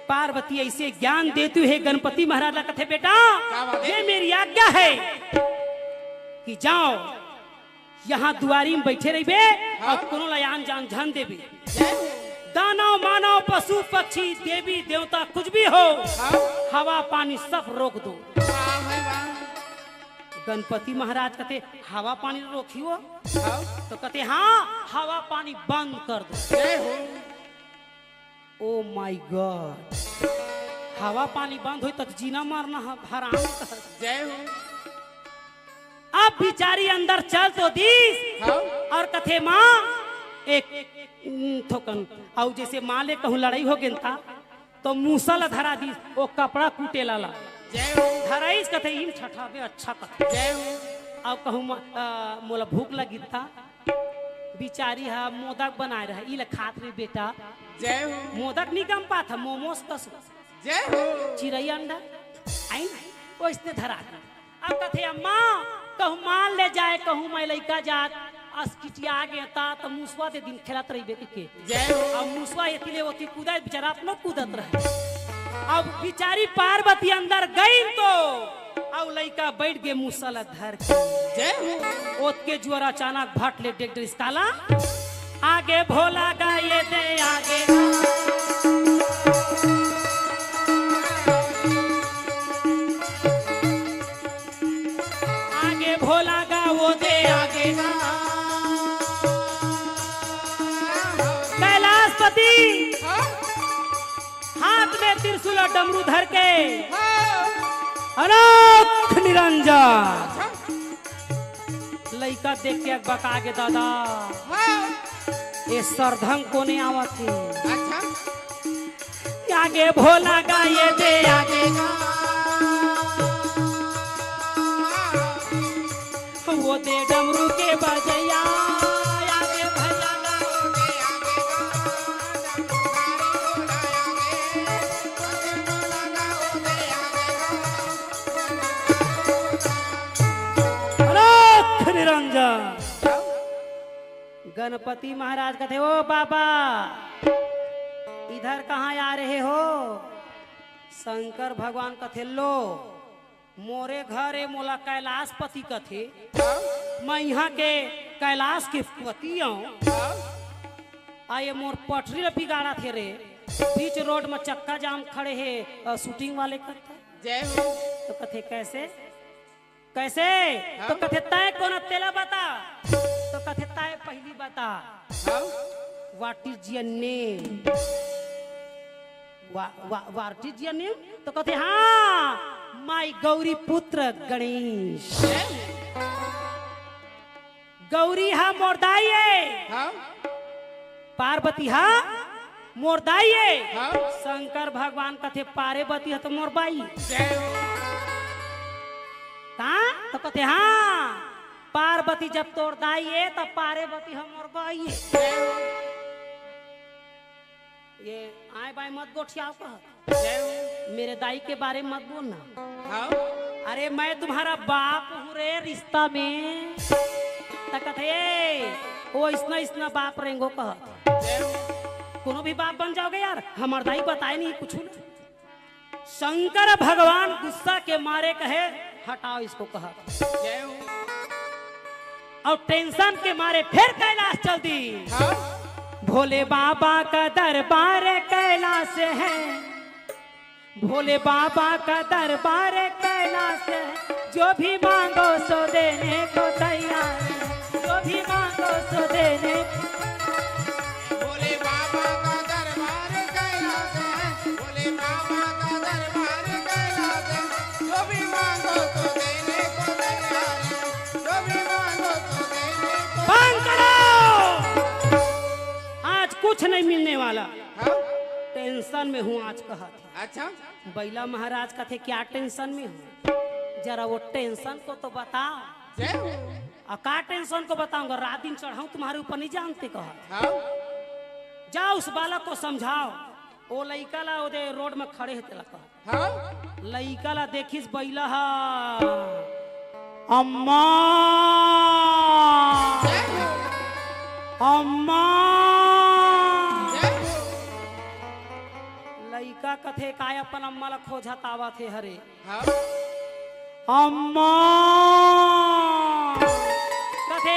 पार्वती ऐसे ज्ञान देती है गणपति महाराज कथे बेटा बात है? ये मेरी आज्ञा है कि जाओ यहाँ दुआरी में बैठे रहिबे और कोनो लयान जान जान देबे जय हो दानव मानव पशु पक्षी देवी देवता कुछ भी हो हाँ हवा पानी सब रोक दो वाह भाई वाह गणपति महाराज कहते हवा पानी रोकियो हाँ तो कहते हाँ हवा पानी बंद कर दो जय हो ओ माय गॉड हवा पानी बंद हो तक जीना मारना हराम कर जय हो अब बिचारी अंदर चल तो दीस हाँ और कथे माँ एक थोकन और जैसे माँ ले कहूँ लड़ाई हो गेंता तो मूसल धरा दी वो कपड़ा कूटे लाला जय हो धराइस कथे इन छठावे अच्छा कथे जय हो अब कहूँ मोला भूख लगी था बिचारी हा मोदक बनाए रहा इला खात रे बेटा जय हो मोदक नहीं कम पा था मोमोस कस जय हो चिड़ै अंडा आई ना वो इसने धरा दी अब कथे अम्मा कहूँ मान ले जाए कहूँ मैं लड़का जात अस्किटिया आ गया था तो मुसवा दे दिन खेलत रही बेटी के जय हो अब मुसवा इतने होती कूदा बेचारा अपना कूदत रहे अब बिचारी पार्वती अंदर गई तो अब लड़का बैठ गए मुसल धर के जय हो ओत के जुआर अचानक भट ले डेक इसकाला आगे भोला गाये दे आगे आगे भोला गा वो दे आगे कैलाशपति हाँ हाथ में त्रिशूल और डमरू धर के हाँ अनोख निरंजन लइका देख के बका के दादा हाँ ये सरधंग को नहीं आवत है अच्छा आगे भोला गाये दे आगे वो दे डमरू के बजैया आगे भैया अनोख निरंजन गणपति महाराज कहते ओ बाबा इधर कहाँ आ रहे हो शंकर भगवान कथे लो मोरे घर ए मोला कैलाशपति कथे मैं यहाँ के कैलाश के पति हूँ आये मोर पटरी ल बिगाड़ा थे रे बीच रोड में चक्का जाम खड़े है शूटिंग वाले करते जय हो तो कथे कैसे कैसे तो कथे तय कौन तेला बता तो कथे तय पहली बता हाँ what is your name what is your name तो कहते हाँ माई गौरी पुत्र गणेश गौरी हा मोरदाई है हाँ पार्वती हा मोर दाई है हाँ शंकर भगवान कथे पार्वती है तो मोर बाई जय हो कहाँ तो कथे हाँ पार्वती जब तोर दाई है तब पार्वती हम मोर बाई है जय हो ये आए बाई मत गोठियाओ कह जय हो मेरे दाई के बारे में मत बोलना हाँ अरे मैं तुम्हारा बाप हूँ रे रिश्ता में तकथे वो इसना इसना बाप रेंगो कह जय हो कोनो भी बाप बन जाओगे यार हमार दाई बताए नहीं कुछ ना शंकर भगवान गुस्सा के मारे कहे हटाओ इसको कहा जय हो और टेंशन के मारे फिर कैलाश चल दी हाँ भोले बाबा का दरबार कैलाश है भोले बाबा का दरबार कैलाश है जो भी मांगो सो देने को तैयार है जो भी मांगो सो देने भोले बाबा का दरबार कैलाश है भोले बाबा का दरबार कैलाश है जो भी मांगो तो देने को तैयार है जो भी मांगो तो देने को बंद करो आज कुछ नहीं मिलने वाला हाँ टेंशन में हूँ आज कहा थे अच्छा बैला महाराज का थे क्या टेंशन में हूँ जरा वो टेंशन को तो बताओ जय हो और का टेंशन को बताऊंगा रात दिन चढ़ाऊं तुम्हारे ऊपर नहीं जानते कहा हाँ जाओ उस बालक को समझाओ वो लइका ला ओदे रोड में खड़े है तेला कहा हाँ लइका ला देखिस बैला हा अम्मा जय हो अम्मा जय हो लइका कथे काय अपन अम्मा ला खोजत आवा थे हरे हाँ अम्मा कथे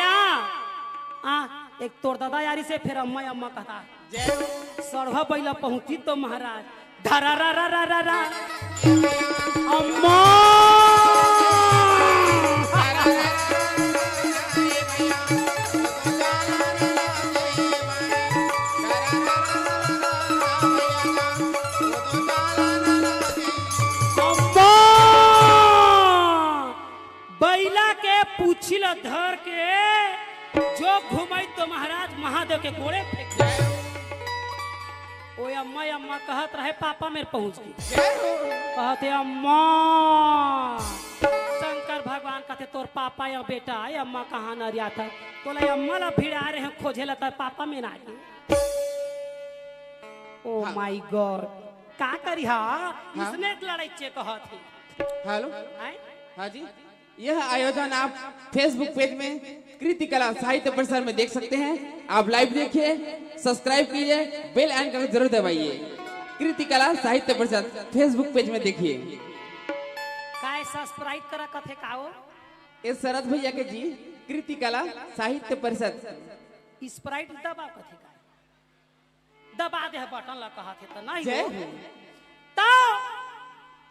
आ एक तोर दादा यारी से फिर अम्मा अम्मा कहता जय हो सड़वा बैला पहुंची तो महाराज धरा रा रा रा रा रा अम्मा अम्मा बैला के पूछिल धर के जो घुमाई तो महाराज महादेव के घोड़े फेंक दिया। ओ अम्मा अम्मा कहत रहे पापा मेरे पहुंच गई जय हो कहते अम्मा शंकर भगवान कहते तोर पापा या बेटा है अम्मा कहाँ न रिया था बोले अम्मा ला भिड़ आ रहे हैं खोजे लता पापा में ना गए ओ माय गॉड का करी हा इसने लड़ाई चे कहत थी हेलो हैं? हाँ जी यह आयोजन आप फेसबुक पेज में कृति कला साहित्य प्रसार में देख सकते हैं आप लाइव देखिए सब्सक्राइब कीजिए बेल आइकन को जरूर दबाइए कृति कला साहित्य प्रसार फेसबुक पेज में देखिए काय सब्सक्राइब करा कथे काओ इस शरद भैया के जी कृति कला साहित्य परिषद स्प्राइट दबा कथे का दबा दे बटन ला कहा थे तो नहीं जय हो। हो। तो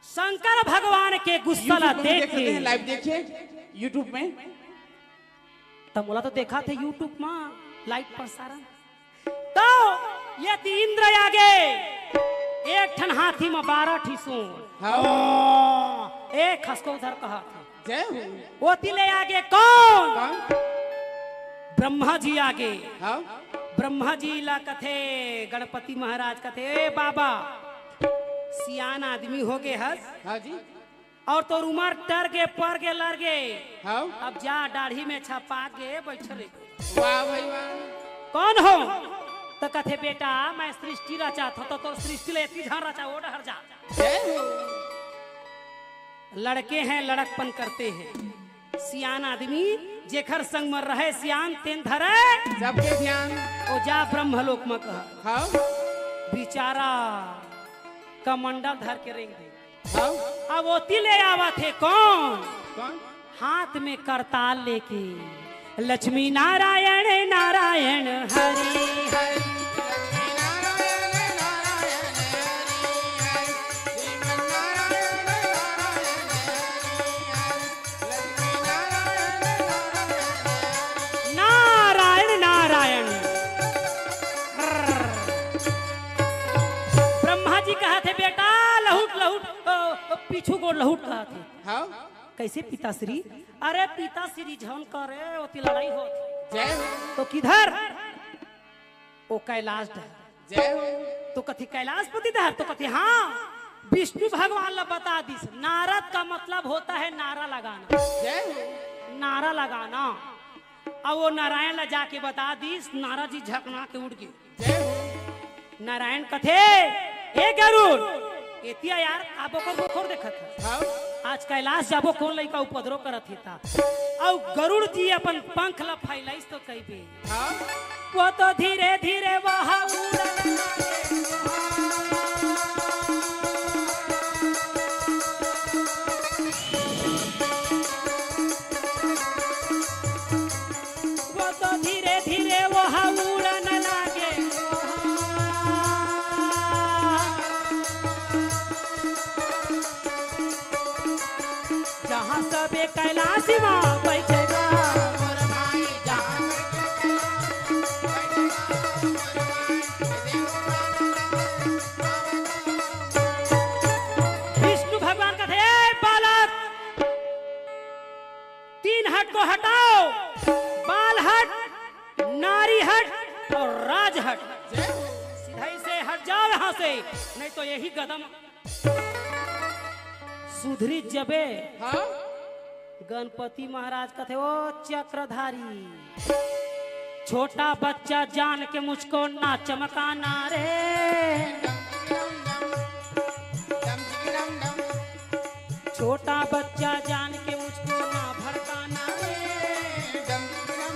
शंकर भगवान के गुस्सा ला YouTube में देख देख सकते हैं के लाइव देखिए यूट्यूब में तब बोला तो देखा थे यूट्यूब में लाइव प्रसारण तो ये इंद्र आगे एक ठन हाथी में 12 ठी सूंड हाँ एक खसको उधर कहा था जय हो वो तिले आगे कौन कौन ब्रह्मा जी आगे हाँ ब्रह्मा जी ला कथे गणपति महाराज कथे ए बाबा सियान आदमी हो गए हस हाँ जी और तो उमर टर के पर के लड़ गए हाँ अब जा दाढ़ी में छपा के बैठे वाह भाई वाह कौन हो तो कथे बेटा मैं सृष्टि रचा था तो सृष्टि ले इतनी झान रचा वो डर जा जय हो लड़के हैं लड़कपन करते हैं सियान आदमी जेखर संग में रहे सियान तेन धरे सबके ध्यान ओ जा ब्रह्मलोक में कहा हाँ बिचारा कमंडल धर के रेंग दे हाँ अब ओती ले आवा थे कौन कौन हाथ में करताल लेके लक्ष्मी नारायण नारायण हरि हरि नारायण नारायण ब्रह्मा जी कहा थे बेटा लहुट लहुट पीछू को लहुट कहा थे हाँ कैसे पिताश्री अरे पिताश्री झन करे ओती लड़ाई हो जय हो तो किधर ओ कैलाश जय हो तो कथी कैलाशपति धर तो कथी हाँ विष्णु भगवान ला बता दिस नारद का मतलब होता है नारा लगाना जय हो नारा लगाना और वो नारायण ला जाके बता दिस नारद जी झकना के उड़ गए जय हो नारायण कथे ए गरुड़ एतिया यार आबो को खोर देखत है हाँ आज कैलाश जाबो कौन लइका उपद्रव करत हिता और गरुड़ जी अपन पंख ला फैलाइस तो कहबे हाँ वो तो धीरे धीरे वहां उड़न वो तो धीरे धीरे वहां उड़न लागे जहाँ सबे कैलाश माँ बैठेगा मोर भाई जान विष्णु भगवान का थे बालक तीन हट को हटाओ बाल हट नारी हट और राज हट जय हो सीधा से हट जाओ यहाँ से नहीं तो यही कदम सुधरी जबे हाँ गणपति महाराज का थे वो चक्रधारी छोटा बच्चा जान के मुझको ना चमकाना रे डम डम डम छोटा बच्चा जान के मुझको ना भड़काना रे डम डम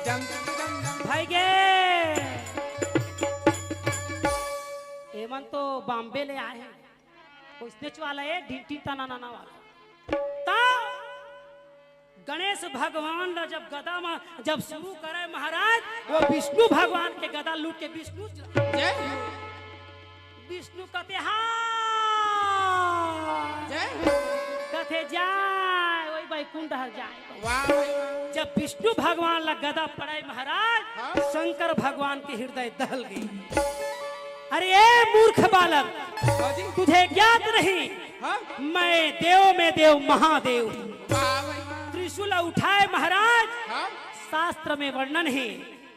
डम भाई गे एमन तो बॉम्बे ले आए हैं कोई स्नेच वाला है ढीटी तना नाना वाला ता गणेश भगवान ने जब गदा में जब शुरू करे महाराज वो विष्णु भगवान के गदा लूट के विष्णु जय हो विष्णु कहते हाँ जय हो कहते जाए वही बैकुंठ हर जाए वाह भाई वाह जब विष्णु भगवान ला गदा पड़े महाराज हाँ? शंकर भगवान के हृदय दहल गई अरे ए मूर्ख बालक हाँ जी तुझे ज्ञात नहीं हाँ मैं देव में देव महादेव वाह भाई वाह त्रिशूल उठाए महाराज हाँ शास्त्र में वर्णन है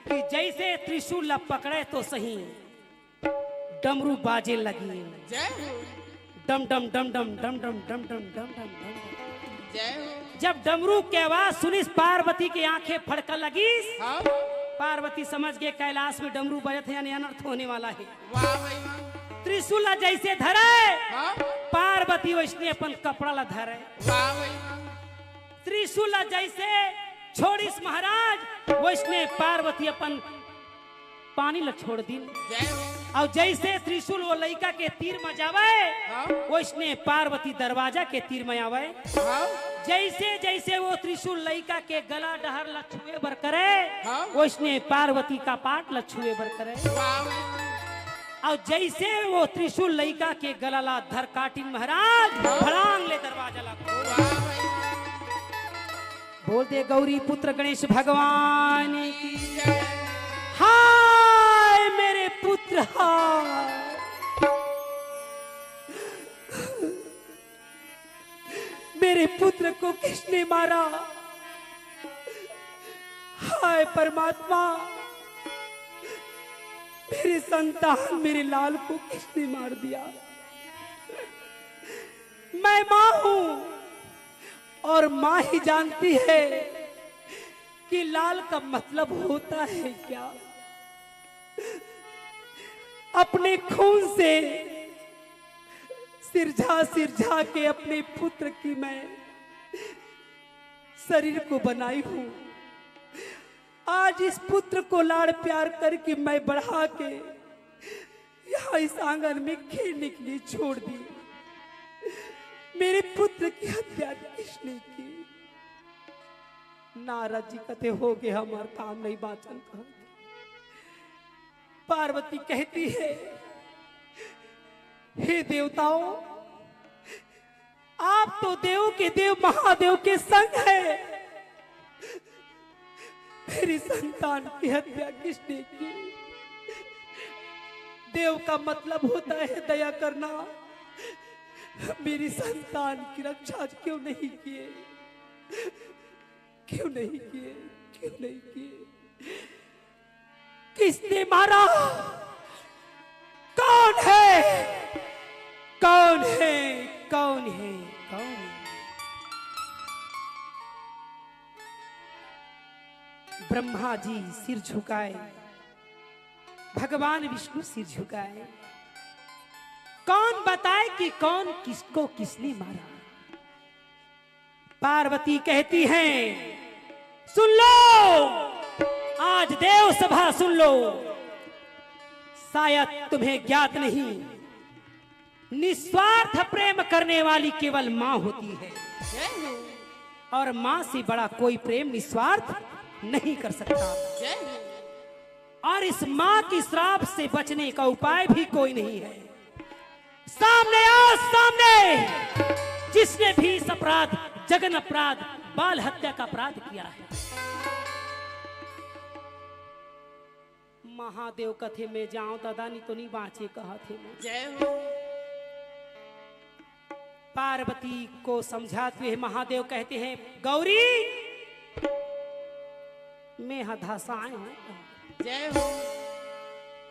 कि जैसे त्रिशूल ला पकड़े तो सही डमरू बाजे लगी जय हो डम डम डम डम डम डम डम डम डम डम डम जय हो जब डमरू के आवाज सुनिस पार्वती की आंखें फड़कन लगी हाँ पार्वती समझ गए कैलाश में डमरू बजत है यानी अनर्थ होने वाला है वाह भाई वाह त्रिशूल जैसे धरे हाँ पार्वती वैसने अपन कपड़ा ला धरे वाह भाई वाह त्रिशूल जैसे छोड़िस महाराज वैसने पार्वती अपन पानी ला छोड़ दिन जय हो और जैसे त्रिशूल वो लइका के तीर में जावे हाँ वैसने पार्वती दरवाजा के तीर में आवे हाँ जैसे जैसे वो त्रिशूल लइका के गला डहर ला छुए बर करे हाँ? वैसने पार्वती का पाट ला छुए बर करे वाह भाई वाह और जैसे वो त्रिशूल लइका के गला ला धर काटिन महाराज भड़ांग ले दरवाजा ला खोल। वाह भाई वाह बोल दे गौरी पुत्र गणेश भगवान की जय हाय मेरे पुत्र हाय मेरे पुत्र को किसने मारा हाय परमात्मा मेरे संतान मेरे लाल को किसने मार दिया मैं मां हूं और मां ही जानती है कि लाल का मतलब होता है क्या अपने खून से सिरझा के अपने पुत्र की मैं शरीर को बनाई हूं आज इस पुत्र को लाड़ प्यार करके मैं बढ़ा के यहाँ इस आंगन में खेलने के लिए छोड़ दी मेरे पुत्र की हत्या किसने की नारद जी कहते हो गए हमारा काम नहीं बाचन का पार्वती कहती है हे देवताओं आप तो देव के देव महादेव के संग है मेरी संतान की हत्या किसने की देव का मतलब होता है दया करना मेरी संतान की रक्षा क्यों नहीं किए क्यों नहीं किए क्यों नहीं किए किसने मारा कौन है, कौन है, कौन है, कौन है? ब्रह्मा जी सिर झुकाए, भगवान विष्णु सिर झुकाए। कौन बताए कि कौन किसको किसने मारा? पार्वती कहती हैं, सुन लो, आज देव सभा सुन लो। शायद तुम्हें ज्ञात नहीं, निस्वार्थ प्रेम करने वाली केवल मां होती है, और मां से बड़ा कोई प्रेम निस्वार्थ नहीं कर सकता। और इस मां की श्राप से बचने का उपाय भी कोई नहीं है। सामने आओ, सामने, जिसने भी इस अपराध, जघन अपराध, बाल हत्या का अपराध किया है। महादेव कथे में जाऊं दादा नहीं तो नहीं बाँचे कहा थे। जय हो। पार्वती को समझाते हुए महादेव कहते हैं, गौरी मैं हदासाए हूं। जय हो।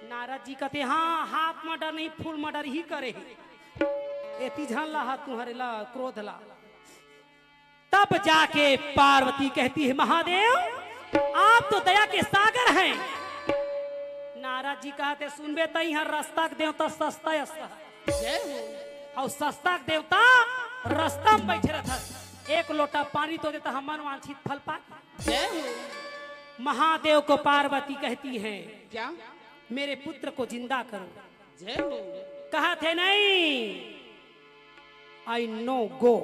नारद जी कहते हाँ, हाथ मर्डर नहीं फुल मर्डर ही करे। एती झन ला हाथ तुम्हारे ला क्रोध ला। तब जाके पार्वती कहती है, महादेव आप तो दया के सागर हैं। नारद जी कहते सुनबे तई हर रास्ता के देवता सस्ता अस्ता। जय हो। और सस्ता के देवता रास्ता में बैठे रहता, एक लोटा पानी तो देता हमन वांछित फल पा। जय हो। महादेव को पार्वती कहती है, क्या? मेरे पुत्र को जिंदा करो। जय हो। कहा थे नहीं, आई नो गो।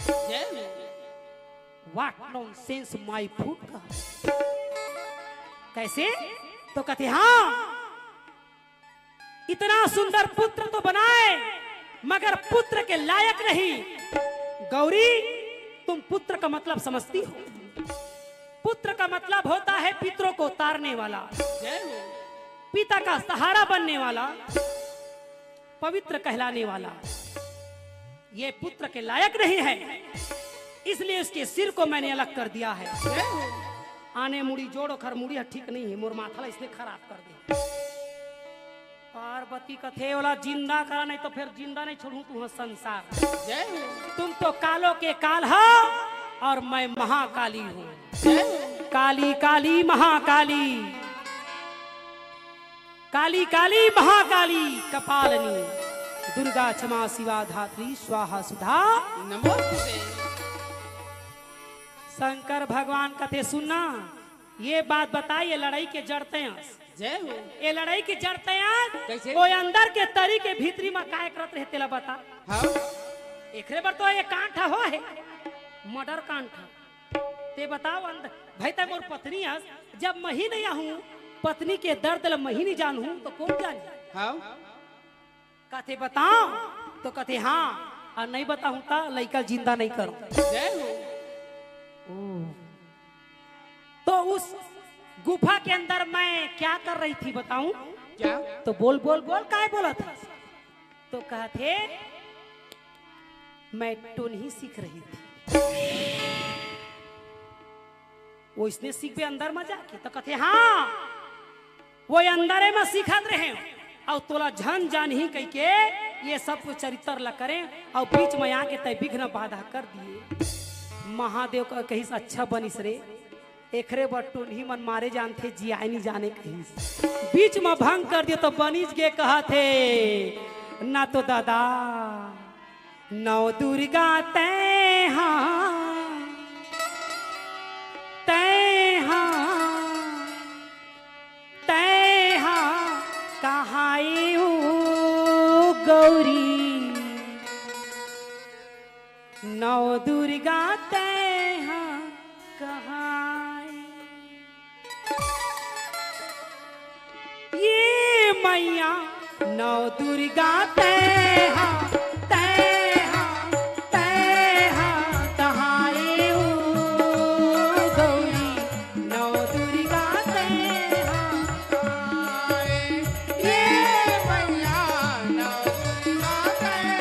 जय हो। व्हाट नॉनसेंस माय फूड का। कैसे? तो कहते हाँ, इतना सुंदर पुत्र तो बनाए मगर पुत्र के लायक नहीं। गौरी तुम पुत्र का मतलब समझती हो? पुत्र का मतलब होता है पितरों को उतारने वाला, जय हो। पिता का सहारा बनने वाला, पवित्र कहलाने वाला। ये पुत्र के लायक नहीं है, इसलिए उसके सिर को मैंने अलग कर दिया है। जय हो। आने मुड़ी जोड़ो खर मुड़ी ठीक नहीं है, मोर माथा इसने खराब कर दिया। पार्वती कथे वाला जिंदा करा, नहीं तो फिर जिंदा नहीं छोड़ू तू संसार। जय हो। तुम तो कालों के काल हो और मैं महाकाली हूँ। जय हो। काली काली महाकाली, काली काली महाकाली कपालनी, दुर्गा क्षमा शिवा धात्री स्वाहा सुधा नमोस्तुते। शंकर भगवान कथे सुनना, ये बात बताइए लड़ाई के जड़ते हैं। जय हो। ये लड़ाई की जड़ते कैसे? हैं वो अंदर के तरी के भीतरी में काय करत रहे तेला बता। हाँ। एकरे बर तो ये कांठा हो है, मर्डर कांठा। ते बताओ अंदर भाई तय मोर पत्नी है, जब मही नहीं आहूं पत्नी के दर्द ल मही नहीं जानूं तो कौन जाने। हाँ। कहते बताओ, तो कहते हाँ, और नहीं बताऊं तो लड़का जिंदा नहीं करो। जय हो। तो उस गुफा के अंदर मैं क्या कर रही थी बताऊं? क्या? तो बोल बोल बोल काय बोला था? तो कहते मैं टोन ही सीख रही थी। वो इसने सीख भी अंदर में जाके, तो कहते हाँ वो अंदर में सीखत रहे और तोला झन जान ही कह के ये सब कुछ चरित्र ला करें और बीच में आके तय विघ्न बाधा कर दिए। महादेव का कहीं से अच्छा बनिस रे, एकरे बटून ही मन मारे जानते जियाए नहीं जाने कहीं बीच में भंग कर दिया तो बनिस गे कहा थे ना तो दादा नौ दुर्गा तय हाँ कहाई गौरी नौ दुर्गा तय हाँ कहाई ये मैया नौ दुर्गा तय हाँ कहाई गौरी नौ दुर्गा तय हाँ ये मैया नौ दुर्गा तय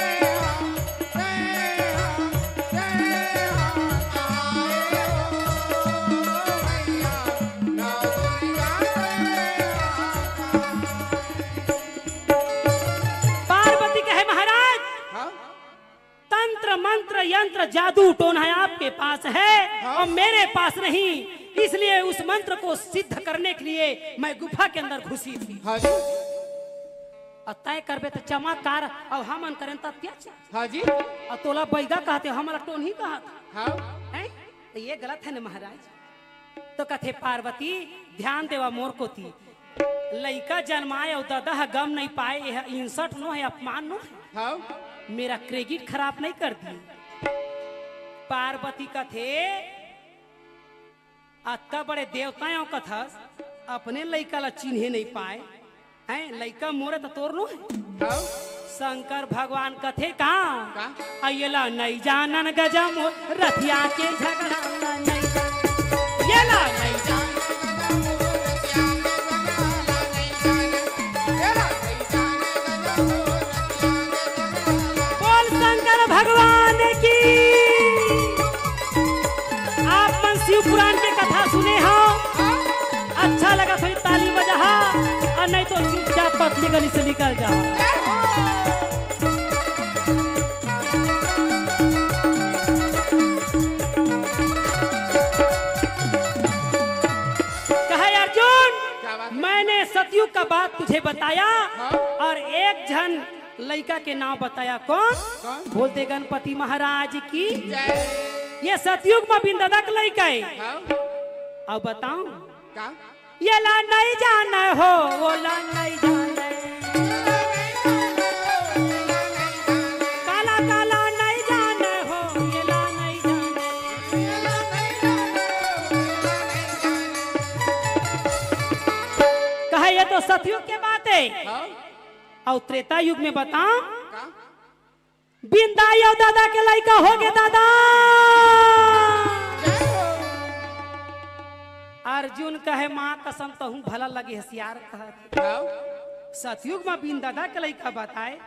है आपके पास है और मेरे पास नहीं, इसलिए उस मंत्र को सिद्ध करने के लिए मैं गुफा के अंदर घुसी थी। हाँ जी। और तय करबे तो चमत्कार और हम करें तो अत्याचार। हाँ जी। और तोला बैगा कहते हमारा टोन ही कहा था। हाँ। हैं? तो ये गलत है ना महाराज। तो कथे पार्वती ध्यान देवा मोर को थी लइका जन्माए और दादा गम नहीं पाए, यह इंसल्ट नो है, अपमान नो है। हाँ। मेरा क्रेडिट खराब नहीं कर दी। पार्वती कथे अत्ता बड़े देवताओं कथा अपने लइका ला चिन्हे नहीं पाए हैं, लइका मोरे तो तोर नो है। हाँ। शंकर भगवान कथे कहाँ का? अयला नहीं जानन गजम रथिया के झगड़ा नहीं येला नहीं जान बोल शंकर भगवान की। आप मन शिव पुराण के कथा सुने हो, अच्छा लगा थोड़ी ताली बजा और नहीं तो चुपचाप पतली गली से निकल जाओ। मैंने सतयुग का बात तुझे बताया और एक जन लड़का के नाम बताया। कौन? बोलते गणपति महाराज की। ये सतयुग में बिंदादा का लड़का है। अब बताऊं ये ला नहीं जाना हो, वो ला नहीं जाना, काला काला नहीं जाना हो, ये ला नहीं जाना। कहा ये तो सतयुग के बात है। और त्रेता युग में बताऊं बिंदा यो दादा के लड़का हो गए दादा। अर्जुन कहे माँ कसम तो हूँ भला लगे होशियार कहा। सतयुग में बिन दादा के लड़का बताए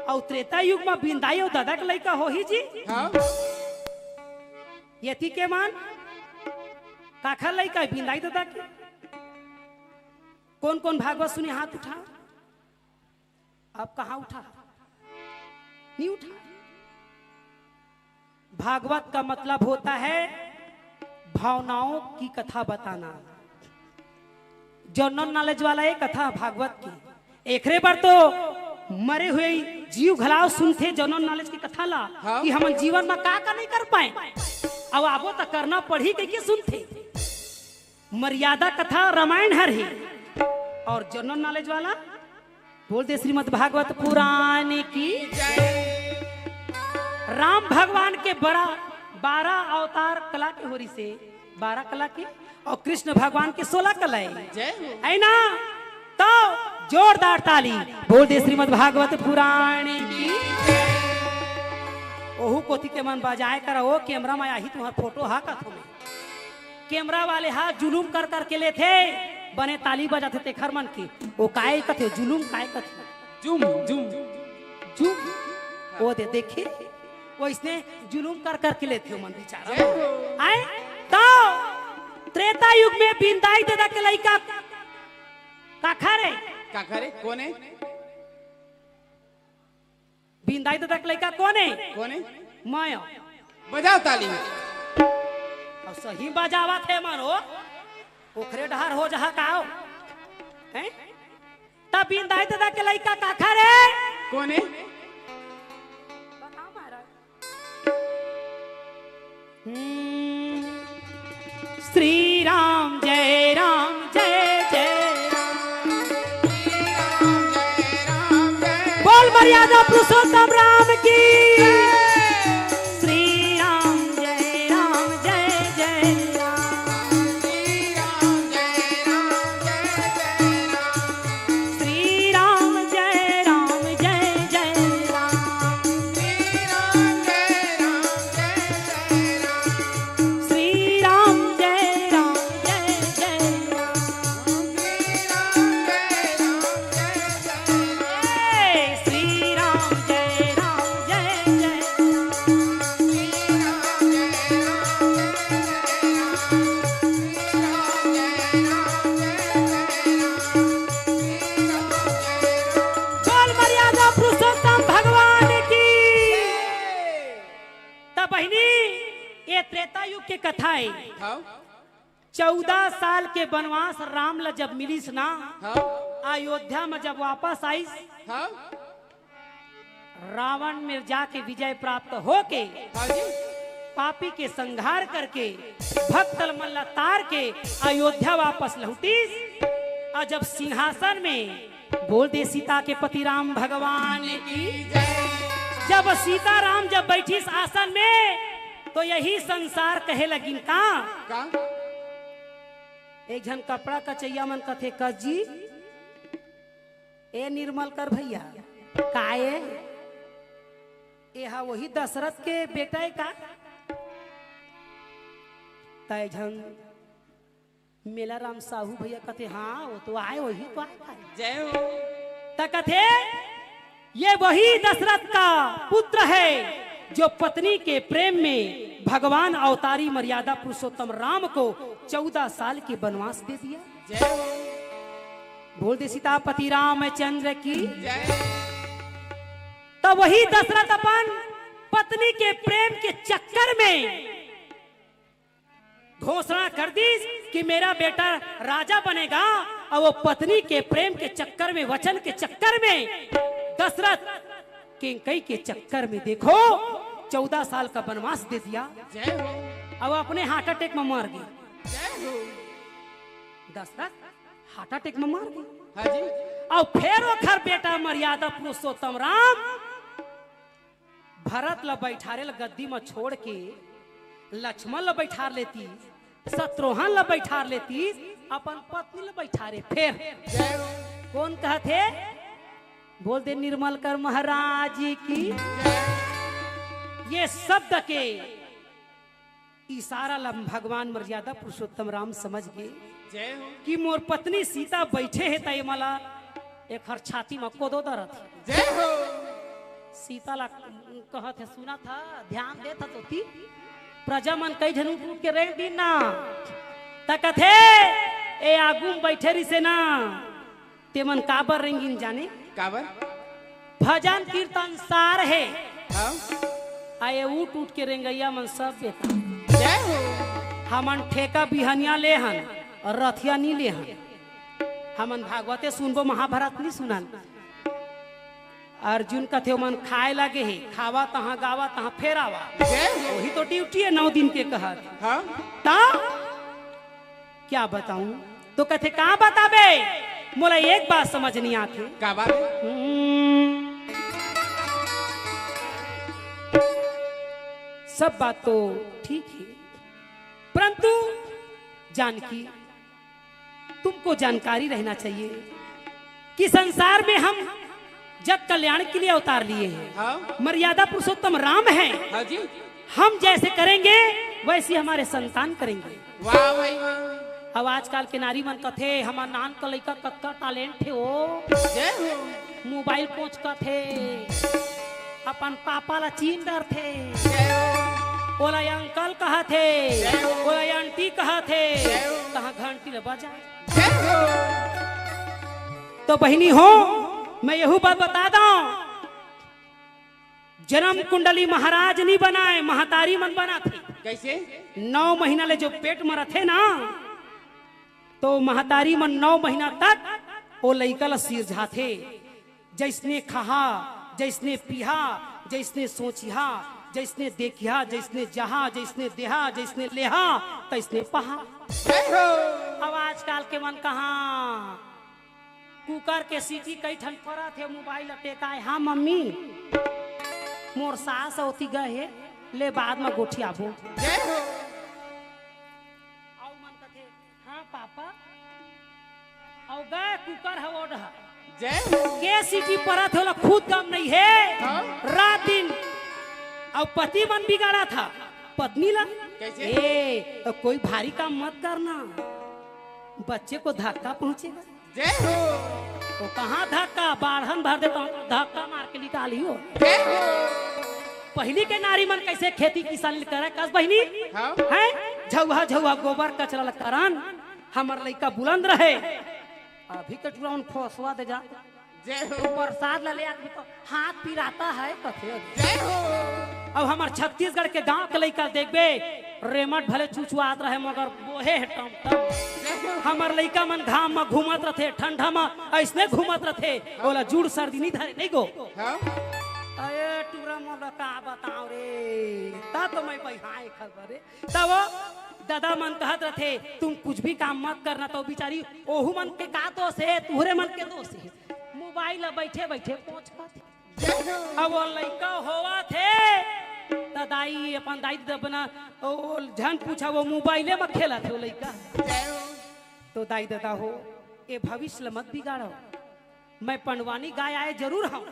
और त्रेता युग में बिंदाई और दादा के लड़का हो ही जी। ये थी के मान काखा लड़का बिंदाई दादा के। कौन कौन भागवत सुने हाथ उठा। अब कहाँ उठा? नहीं उठा। भागवत का मतलब होता है भावनाओं की कथा बताना। जनरल नॉलेज वाला एक कथा भागवत की। एक बार तो मरे हुए जीव घलाव सुनते जनरल नॉलेज की कथा ला कि हम जीवन में का नहीं कर पाए। अब आपो तो करना पड़ी के सुनते। मर्यादा कथा रामायण हर ही और जनरल नॉलेज वाला बोलते श्रीमद् भागवत पुराण की। राम भगवान के 12 अवतार कला के होरी से 12 कला के और कृष्ण भगवान के 16 कला है ना। तो जोरदार ताली बोल दे श्रीमद् भागवत पुराण की। ओहू कोथी के मन बजाए कर ओ कैमरा में आई तुम्हारा फोटो हा का तुम्हें कैमरा वाले हा जुलूम कर कर के ले थे बने ताली बजाते थे खरमन की। वो काय कथे जुलूम काय कथे जुम जुम जुम वो दे देखे वो इसने जुलूम कर कर के लेते हो मन बेचारा। आए तो त्रेता युग में बिंदाई दादा के लड़का काखा रे कौन है? बिंदाई दादा के लड़का कौन है? माया बजाओ ताली। और सही बजावा थे मानो ओखरे ढार हो जहा काओ हैं। तब बिंदाई दादा के लड़का काखा रे कौन है? श्री राम जय राम जय जय राम बोल मर्यादा पुरुषोत्तम राम की। श्री राम जय राम जय जय राम श्री राम जय राम जय जय राम श्री राम जय राम जय जय राम श्री राम जय राम जय जय ये त्रेता युग के कथा है। हाँ 14 साल के वनवास राम ला जब मिलीस ना, हाँ अयोध्या में जब वापस आईस, हाँ रावण में जाके विजय प्राप्त होके हाँ जी पापी के संहार करके भक्तल मल्ला तार के अयोध्या वापस लौटीस। और जब सिंहासन में बोल दे सीता के पति राम भगवान की, जब सीता राम जब बैठी इस आसन में, तो यही संसार कहे लगिन का एक जन कपड़ा कचैया मन कथे कस जी ए निर्मल कर भैया काए एहा वही दशरथ के बेटा है का तय जन मेला राम साहू भैया कथे हाँ वो तो आए वही तो आए जय हो। त कथे ये वही दशरथ का पुत्र है जो पत्नी के प्रेम में भगवान अवतारी मर्यादा पुरुषोत्तम राम को 14 साल के वनवास दे दिया। जय हो। बोल दे सीतापति रामचंद्र की। जय। तो वही दशरथ अपन पत्नी के प्रेम के चक्कर में घोषणा कर दी कि मेरा बेटा राजा बनेगा, और वो पत्नी के प्रेम के चक्कर में, वचन के चक्कर में, दशरथ किंकई के चक्कर में देखो 14 साल का वनवास दे दिया। जय हो। अब अपने हार्ट अटैक में मर गए। जय हो। दशरथ हार्ट अटैक में मर गए। हाँ जी। और फिर ओखर बेटा मर्यादा पुरुषोत्तम राम भरत ला बैठारे ला गद्दी में छोड़ के लक्ष्मण ला बैठार लेती, शत्रुघ्न ला बैठार लेती, अपन पत्नी ला बैठारे। फिर जय हो। कौन कहते बोल दे निर्मल कर महाराज की। ये शब्द के इशारा ला भगवान मर्यादा पुरुषोत्तम राम समझ गए जय हो। कि मोर पत्नी सीता बैठे है तय मला एक हर छाती में कोदो दरत। जय हो। सीता ला कहत है सुना था ध्यान दे था तो थी प्रजा मन कई झन उठ के रेंग दी ना तकथे ए आगुम बैठे रही से ना ते मन काबर रेंगिन जाने काबर भजन कीर्तन सार है। हाँ आए उठ उठ के रेंगैया मन सब बेटा। जय हो। हमन ठेका बिहनिया ले हन और रथिया नहीं ले हन। हमन भागवते सुनबो महाभारत नहीं सुनन। अर्जुन कथे मन खाए लगे है, खावा तहाँ गावा तहाँ फेरावा। जय हो। वही तो ड्यूटी है 9 दिन के कहत। हाँ ता क्या बताऊं तो कथे कहाँ बताबे मोला एक बात समझ नहीं आती। काबर सब बात तो ठीक है, परंतु जानकी तुमको जानकारी रहना चाहिए कि संसार में हम जग कल्याण के लिए अवतार लिए हैं। हाँ मर्यादा पुरुषोत्तम राम हैं। हाँ जी। हम जैसे करेंगे वैसे हमारे संतान करेंगे। वाह भाई वाह। अब आजकल के नारी मन कथे हमार नान का लड़का कत्का टैलेंट थे ओ जय हो। मोबाइल पहुंच का थे अपन पापा ला चीन डर थे। जय हो। बोला अंकल कहा थे, जय हो। बोला आंटी कहा थे, जय हो। कहा घंटी ले बजा। जय हो। तो बहनी हो मैं यही बात बता दूं जन्म कुंडली महाराज नहीं बनाए महतारी मन बना थे। कैसे 9 महीना ले जो पेट में रथे ना तो महतारी मन 9 महीना तक वो लइका ला सिर झाथे। जैसने खहा जैसने पिहा जैसने सोचिहा जैसने देखिया जैसने जहा जैसने देहा जैसने लेहा तैसने पहा। जय हो। अब आजकल के मन कहाँ कुकर के सीटी कई ठन पड़ा थे मोबाइल टेकाए। हाँ मम्मी मोर सास होती गए है ले बाद में गोठी आबो। जय हो। आओ मन कथे हाँ पापा आओ गए कुकर है ओढ़ जय हो। के सीटी पड़ा थे खुद गम नहीं है। हाँ? रात दिन अब पति मन बिगाड़ा था पत्नी ला। कैसे? ए तो कोई भारी काम मत करना बच्चे को धक्का पहुंचेगा। जय हो। तो कहाँ धक्का बाढ़न भर देता धक्का मार के निकाली हो। जय हो। पहली के नारी मन कैसे खेती किसानी करे कस बहनी हाँ? है झौहा झौहा गोबर कचरा लगतारन हमार लड़का बुलंद रहे। अभी के टुराउन फोसवा दे जा। जय हो। प्रसाद ला ले आदमी तो हाथ पिराता है कथे। जय हो। अब हमार छत्तीसगढ़ के गांव के लड़का देखबे रेमट भले चुचुआत रहे मगर बोहे है टम टम। हमार लड़का मन घाम में घूमत रथे, ठंडा में ऐसने घूमत रथे, बोला जुड़ सर्दी नहीं धरे नहीं गो। अरे टूरा मोला का बताओ रे, ता तो मैं बहाए खबर रे। तब दादा मन कहत रथे तुम कुछ भी काम मत करना, तो बेचारी ओहू मन के का दोष है, तुहरे मन के दोष है। मोबाइल बैठे बैठे पहुंच अब वो लड़का होवा थे दाई अपन दाई बना झन पूछा वो मोबाइले में खेला थे वो लड़का। तो दाई दादा हो ये भविष्य मत बिगाड़ो, मैं पंडवानी गाय आए जरूर हूँ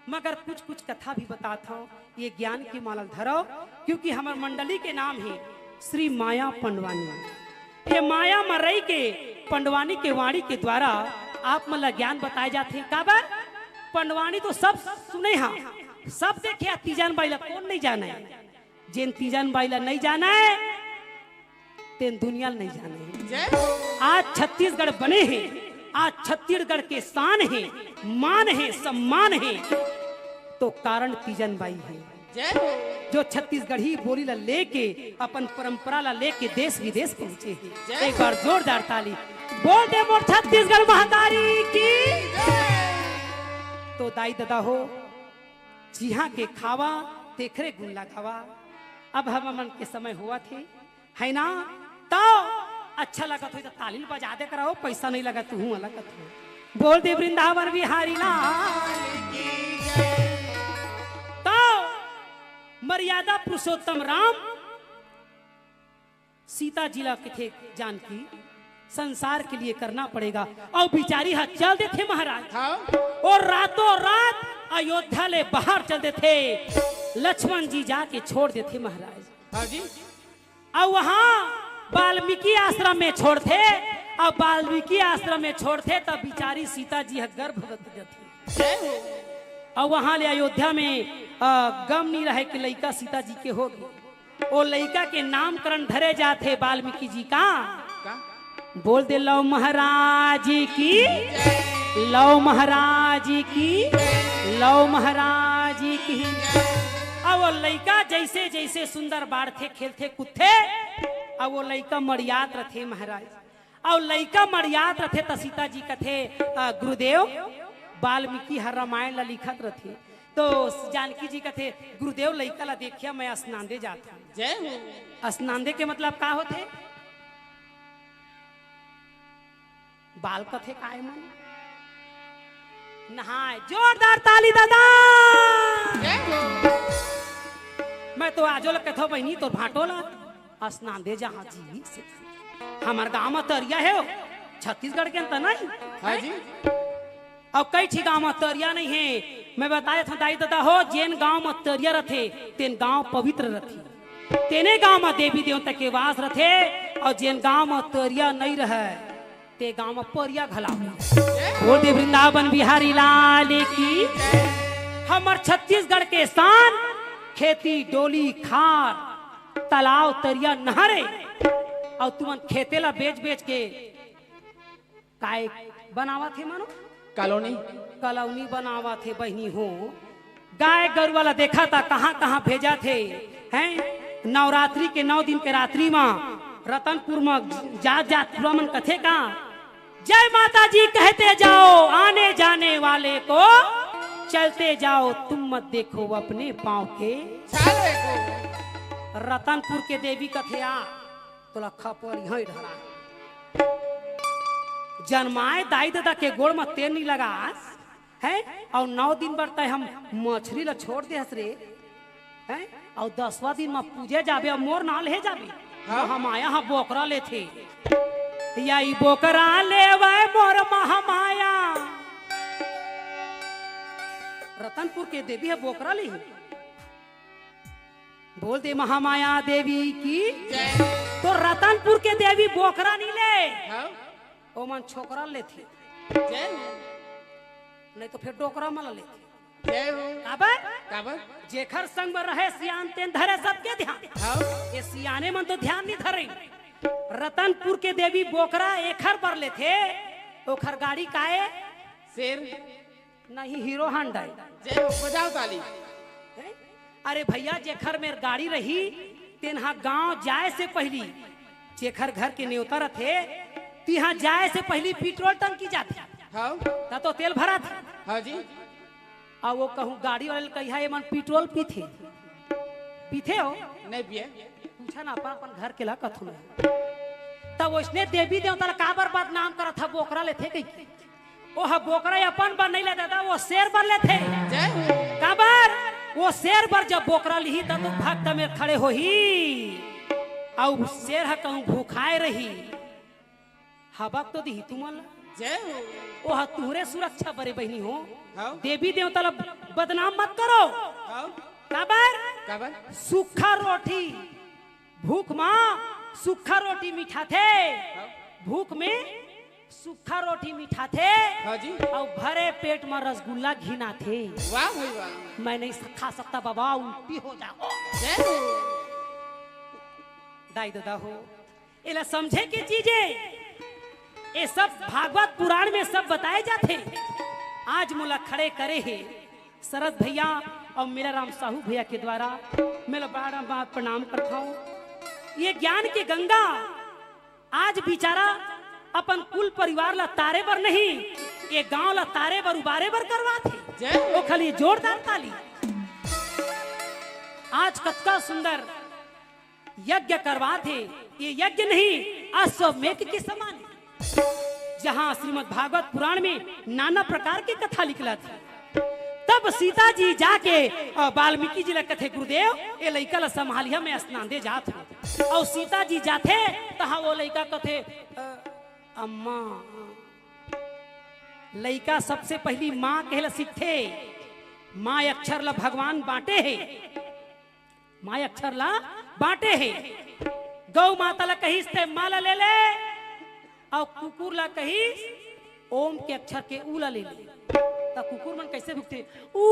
मगर कुछ कुछ कथा भी बताता हूँ, ये ज्ञान की माला धरो क्योंकि हमारे मंडली के नाम है श्री माया पंडवानी। ये माया मरई के पंडवानी के वाणी के द्वारा आप मतलब ज्ञान बताए जाते हैं। काबर पंडवानी तो सब सुने हाँ, सब देखे, तीजन बाइला कौन नहीं जाना है, जिन तीजन बाइला नहीं जाना है तेन दुनिया नहीं जाने है। आज छत्तीसगढ़ बने हैं, आज छत्तीसगढ़ के शान है, मान है, सम्मान है, तो कारण तीजन बाई है जो छत्तीसगढ़ी बोली ला लेके अपन परंपरा ला लेके देश विदेश पहुंचे हैं। एक बार जोरदार ताली बोल दे मोर छत्तीसगढ़ महातारी की। तो दाई दादा हो जिहा के खावा तेखरे गुण लगावा। अब हम मन के समय हुआ थे है ना, तो अच्छा लगा तो ताली बजा दे कराओ, पैसा नहीं लगा तू अलग बोल दे वृंदावन बिहारी लाल की। तो मर्यादा पुरुषोत्तम राम सीता जिला के थे जानकी संसार के लिए करना पड़ेगा और बिचारी हाथ चल दे थे महाराज और रातों रात अयोध्या ले बाहर चल दे थे। लक्ष्मण जी जाके छोड़ दे थे महाराज और वहां वाल्मीकि आश्रम में छोड़ थे। अब वाल्मीकि आश्रम में छोड़ थे तब बिचारी सीता जी गर्भवती थी और वहां ले अयोध्या में गम नहीं रहे कि लड़का सीता जी के हो गए। वो लड़का के नामकरण धरे जाते वाल्मीकि जी का। बोल दे लव महाराज की, लव महाराज की, लव महाराज की। अब वो लड़का जैसे जैसे सुंदर बाढ़ थे खेलते कूदते, अब वो लड़का मरियात रथे महाराज। और लड़का मरियात रथे तो सीता जी कथे गुरुदेव वाल्मीकि हर रामायण ला लिखत रथे। तो जानकी जी कथे गुरुदेव लड़का ला देखिया मैं स्नान दे जाता। स्नान दे के मतलब का होते बाल कथे काय मन नहाए। जोरदार ताली दादा। मैं तो आजो लग कथो बहनी तो भाटो ला स्नान दे जहाँ जी से हमार गाँव में तरिया है छत्तीसगढ़ के अंतर नहीं है जी। और कई ठी गाँव में तरिया नहीं है। मैं बताया था दाई दादा हो जेन गाँव में तरिया रथे तेन गाँव पवित्र रथे, तेने गाँव में देवी देवता के वास रथे। और जेन गाँव में तरिया नहीं रहे ते गाँव में परिया घला बोल दे वृंदावन बिहारी लाल की। हमार छत्तीसगढ़ के शान खेती डोली खार तालाब तरिया नहरे और तुमन खेते ला बेच बेच के काय बनावा थे मानो कॉलोनी कॉलोनी बनावा थे बहनी हो। गाय गरु वाला देखा था कहाँ कहाँ भेजा थे हैं। नवरात्रि के 9 दिन के रात्रि में रतनपुर में जात जात पूरा मन कथे का जय माता जी कहते जाओ, आने जाने वाले को चलते जाओ, तुम मत देखो अपने पाँव के छाले को। रतनपुर के देवी कथेया तो लखा पर यहीं ढला जन्माए दाई दादा के गोड़ में तेल नहीं लगा है। और 9 दिन बढ़ता है हम मछली ला छोड़ दे हसरे है। और 10वां दिन में पूजे जाबे और मोर ना ले जाबे। हम आया हाँ बोकरा ले थे या बोकरा ले वह मोर महामाया। रतनपुर के देवी है बोकरा ली बोल दे महामाया देवी की। तो रतनपुर के देवी बोकरा नहीं ले ओ मन छोकरा ले थे नहीं तो फिर डोकरा मला ले जेखर संग में रहे सियान तेन धरे सबके ध्यान। ये सियाने मन तो ध्यान नहीं धरे। रतनपुर के देवी बोकरा एखर पर ले थे ओखर गाड़ी काए शेर नहीं हीरो हांडा बजाओ ताली। अरे भैया जेखर में गाड़ी रही तेनहा गांव जाए से पहली जेखर घर के न्योता रथे तिहा जाए से पहली पेट्रोल टंकी जाती हाँ ता तो तेल भरा था हाँ जी और वो कहूँ गाड़ी वाले कहिया ये मन पेट्रोल पीथे पीथे हो नहीं पिए पूछा ना अपन अपन घर के ला कथु में तब उसने देवी देवता का बर्बाद नाम करा था बोकरा ले थे कहीं वो हा बोकरा अपन बर नहीं लेता था वो शेर बर ले थे काबर वो शेर बर जब बोकरा ली तब तो भक्त में खड़े हो ही और शेर हा कहूँ भूखाए रही हबक तो दी तुमल जय हो वो हा तुहरे सुरक्षा बरे बहनी हो हाँ देवी देवता ला बदनाम मत करो हाँ काबर काबर सूखा रोटी भूख माँ सूखा रोटी मीठा थे भूख में सूखा रोटी मीठा थे हाँ जी और भरे पेट में रसगुल्ला घिना थे वाह भाई वाह मैं नहीं खा सकता बाबा उल्टी हो जाओ जय हो दाई दादा हो इला समझे की चीजें ये सब भागवत पुराण में सब बताए जाते आज मुला खड़े करे है शरद भैया और मेरा राम साहू भैया के द्वारा मेरा बड़ा बात प्रणाम करता हूँ ये ज्ञान की गंगा आज बेचारा अपन कुल परिवार ला तारे बर नहीं ये गांव ला तारे बर उबारे बर करवा थे जय वो खाली जोरदार ताली आज कतका सुंदर यज्ञ करवा थे ये यज्ञ नहीं अश्वमेध के समान जहां श्रीमद् भागवत पुराण में नाना प्रकार की कथा लिखला थी तब सीता जी जाके वाल्मीकि जी कथे गुरुदेव ये लड़का ला संभालिया में स्नान दे जात हो और सीता जी जाते तहा वो लड़का कथे अम्मा लड़का सबसे पहली माँ कहला सीखे माँ अक्षर ला भगवान बांटे है माँ अक्षर ला बांटे है गौ माता ला कही से माला ले ले और कुकुर ला कही ओम के अक्षर के ऊ ला ले ले तो कुकुर मन कैसे भुगते ऊ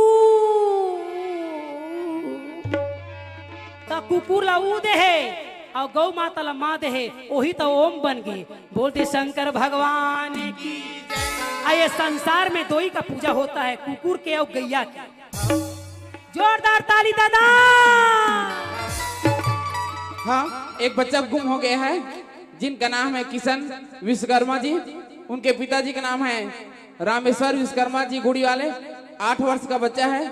तो कुकुर ला ऊ दे है और गौ माता ला माँ दे है वही तो ओम बन गए बोलते शंकर भगवान की ये संसार में दो ही का पूजा होता है कुकुर के और गैया की जोरदार ताली दादा हाँ एक बच्चा गुम हो गया है जिनका नाम है किशन विश्वकर्मा जी उनके पिताजी का नाम है रामेश्वर विश्वकर्मा जी गुड़ी वाले 8 वर्ष का बच्चा है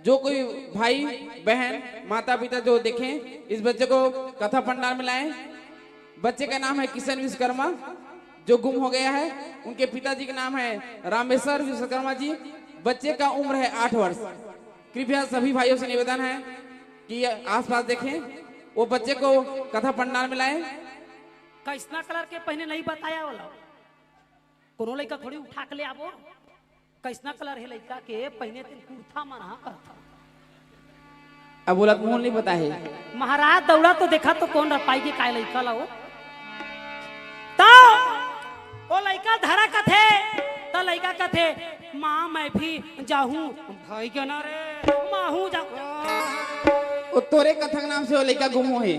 जो कोई भाई बहन माता पिता जो देखें इस बच्चे को कथा पंडाल में लाएं बच्चे का नाम है किशन विश्वकर्मा जो गुम हो गया है उनके पिताजी का नाम है रामेश्वर विश्वकर्मा जी बच्चे का उम्र है 8 वर्ष कृपया सभी भाइयों से निवेदन है कि आसपास देखें वो बच्चे को कथा पंडाल में लाएं कैसना कलर के पहने नहीं बताया वाला कोनो लड़का थोड़ी उठा के ले आबो कैसना कलर है लड़का के पहने तीन कुर्ता मना करता अब बोला मोहन नहीं पता है महाराज दौड़ा तो देखा तो कौन रपाई के काय लड़का ला तो वो लड़का धरा कथे तो लड़का कथे माँ मैं भी जाऊं भाई क्या ना रे माँ हूँ जाऊं तोरे कथा नाम से वो लड़का गुम हो है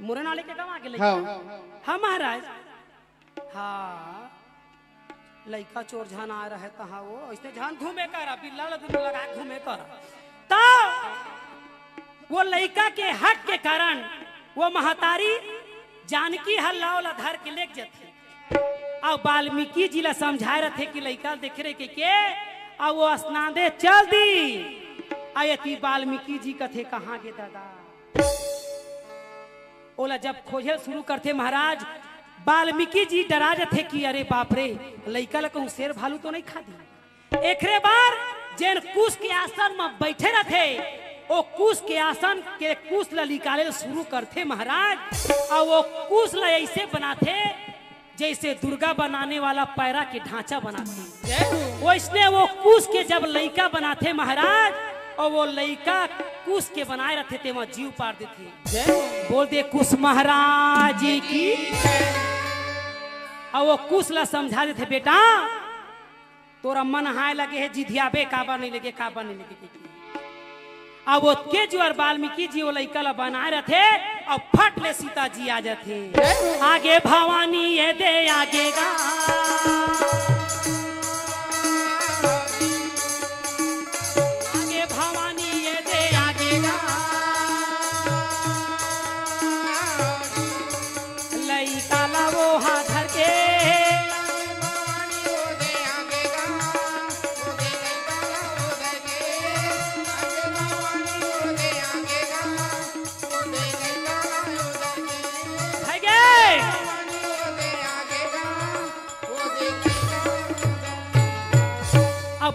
मुरे नाले के गाँव आगे हाँ हाँ महाराज हाँ लड़का चोर झान आ रहा है तहाँ वो ऐसे झान घूमे कर बिल्ला लगा घूमे कर तो वो लड़का के हक के कारण वो महतारी जानकी हल्ला धर के लेके जाते और वाल्मीकि जी ला समझाए रहे कि लड़का देख रहे के और वो स्नान दे चल दी आयती वाल्मीकि जी कथे कहाँ गे दादा ओला जब खोजे शुरू करते महाराज वाल्मीकि जी डरा जाते कि अरे बाप रे लड़का ला कहूँ शेर भालू तो नहीं खा दी एकरे बार जेन कुश के आसन में बैठे रहते वो कुश के आसन के कुश ला निकाले शुरू करते महाराज और वो कुश ला ऐसे बनाते जैसे दुर्गा बनाने वाला पैरा के ढांचा बनाते वैसने वो कुश के जब लड़का बनाते महाराज और वो लड़का कुश के बनाए रहते थे वहां जीव पार देते बोल दे कुश महाराज की और वो कुश ला समझा देते बेटा तोरा मन हाय लगे है जिधियाबे काबा नहीं लगे काबा नहीं लगे अब वो के जो और वाल्मीकि जी वो लड़का ला बनाए रहते और फट ले सीता जी आ जाते आगे भवानी ये दे आगेगा आगे भवानी ये दे आगेगा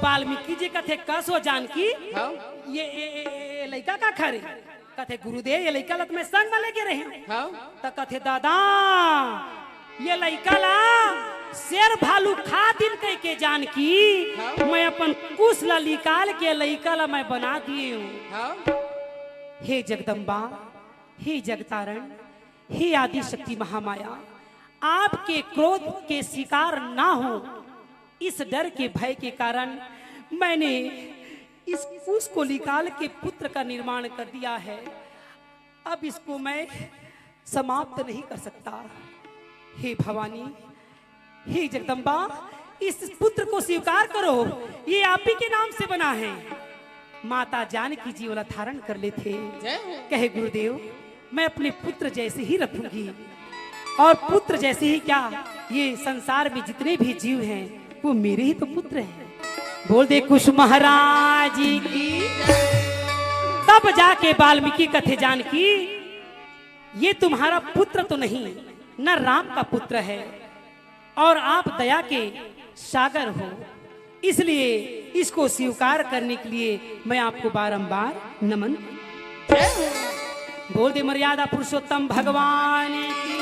वाल्मीकि जी कथे कसो जानकी हाँ ये लड़का का खरे कथे गुरुदेव ये लड़का लत में संग में लेके रहे हाँ त कथे दादा ये लड़का ला शेर भालू खा दिन कह के जानकी मैं अपन कुश ला निकाल के लड़का ला मैं बना दिए हूँ। हाँ हे जगदम्बा, हे जगतारण, हे आदि शक्ति महामाया, आपके क्रोध के शिकार ना हो इस डर के भय के कारण मैंने इस कुश को निकाल के पुत्र का निर्माण कर दिया है। अब इसको मैं समाप्त नहीं कर सकता। हे भवानी, हे जगदम्बा, इस पुत्र को स्वीकार करो, ये आप ही के नाम से बना है। माता जानकी जी वाला धारण कर ले थे। कहे गुरुदेव मैं अपने पुत्र जैसे ही रखूंगी और पुत्र जैसे ही क्या ये संसार में जितने भी जीव हैं वो मेरे ही तो पुत्र हैं। बोल दे कुश महाराज की। तब जाके वाल्मीकि कथे जानकी ये तुम्हारा पुत्र तो नहीं न राम का पुत्र है और आप दया के सागर हो, इसलिए इसको स्वीकार करने के लिए मैं आपको बारंबार नमन। बोल दे मर्यादा पुरुषोत्तम भगवान की।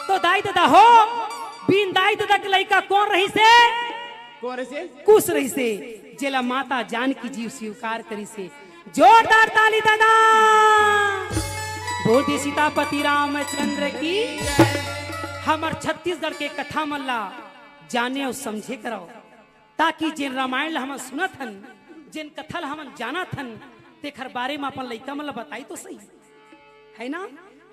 तो दाई दादा हो बिन दाई दादा के लड़का कौन रही से? कौन से? कुश रही से जेला माता जानकी जी स्वीकार करी से। जोरदार ताली दादा। बोल दे सीतापति रामचंद्र की। हमार छत्तीसगढ़ के कथा मल्ला जाने और समझे करो ताकि जिन रामायण हम सुनत हन जिन कथल हम जाना थन तेखर बारे में अपन लइका मन बताई तो सही है ना।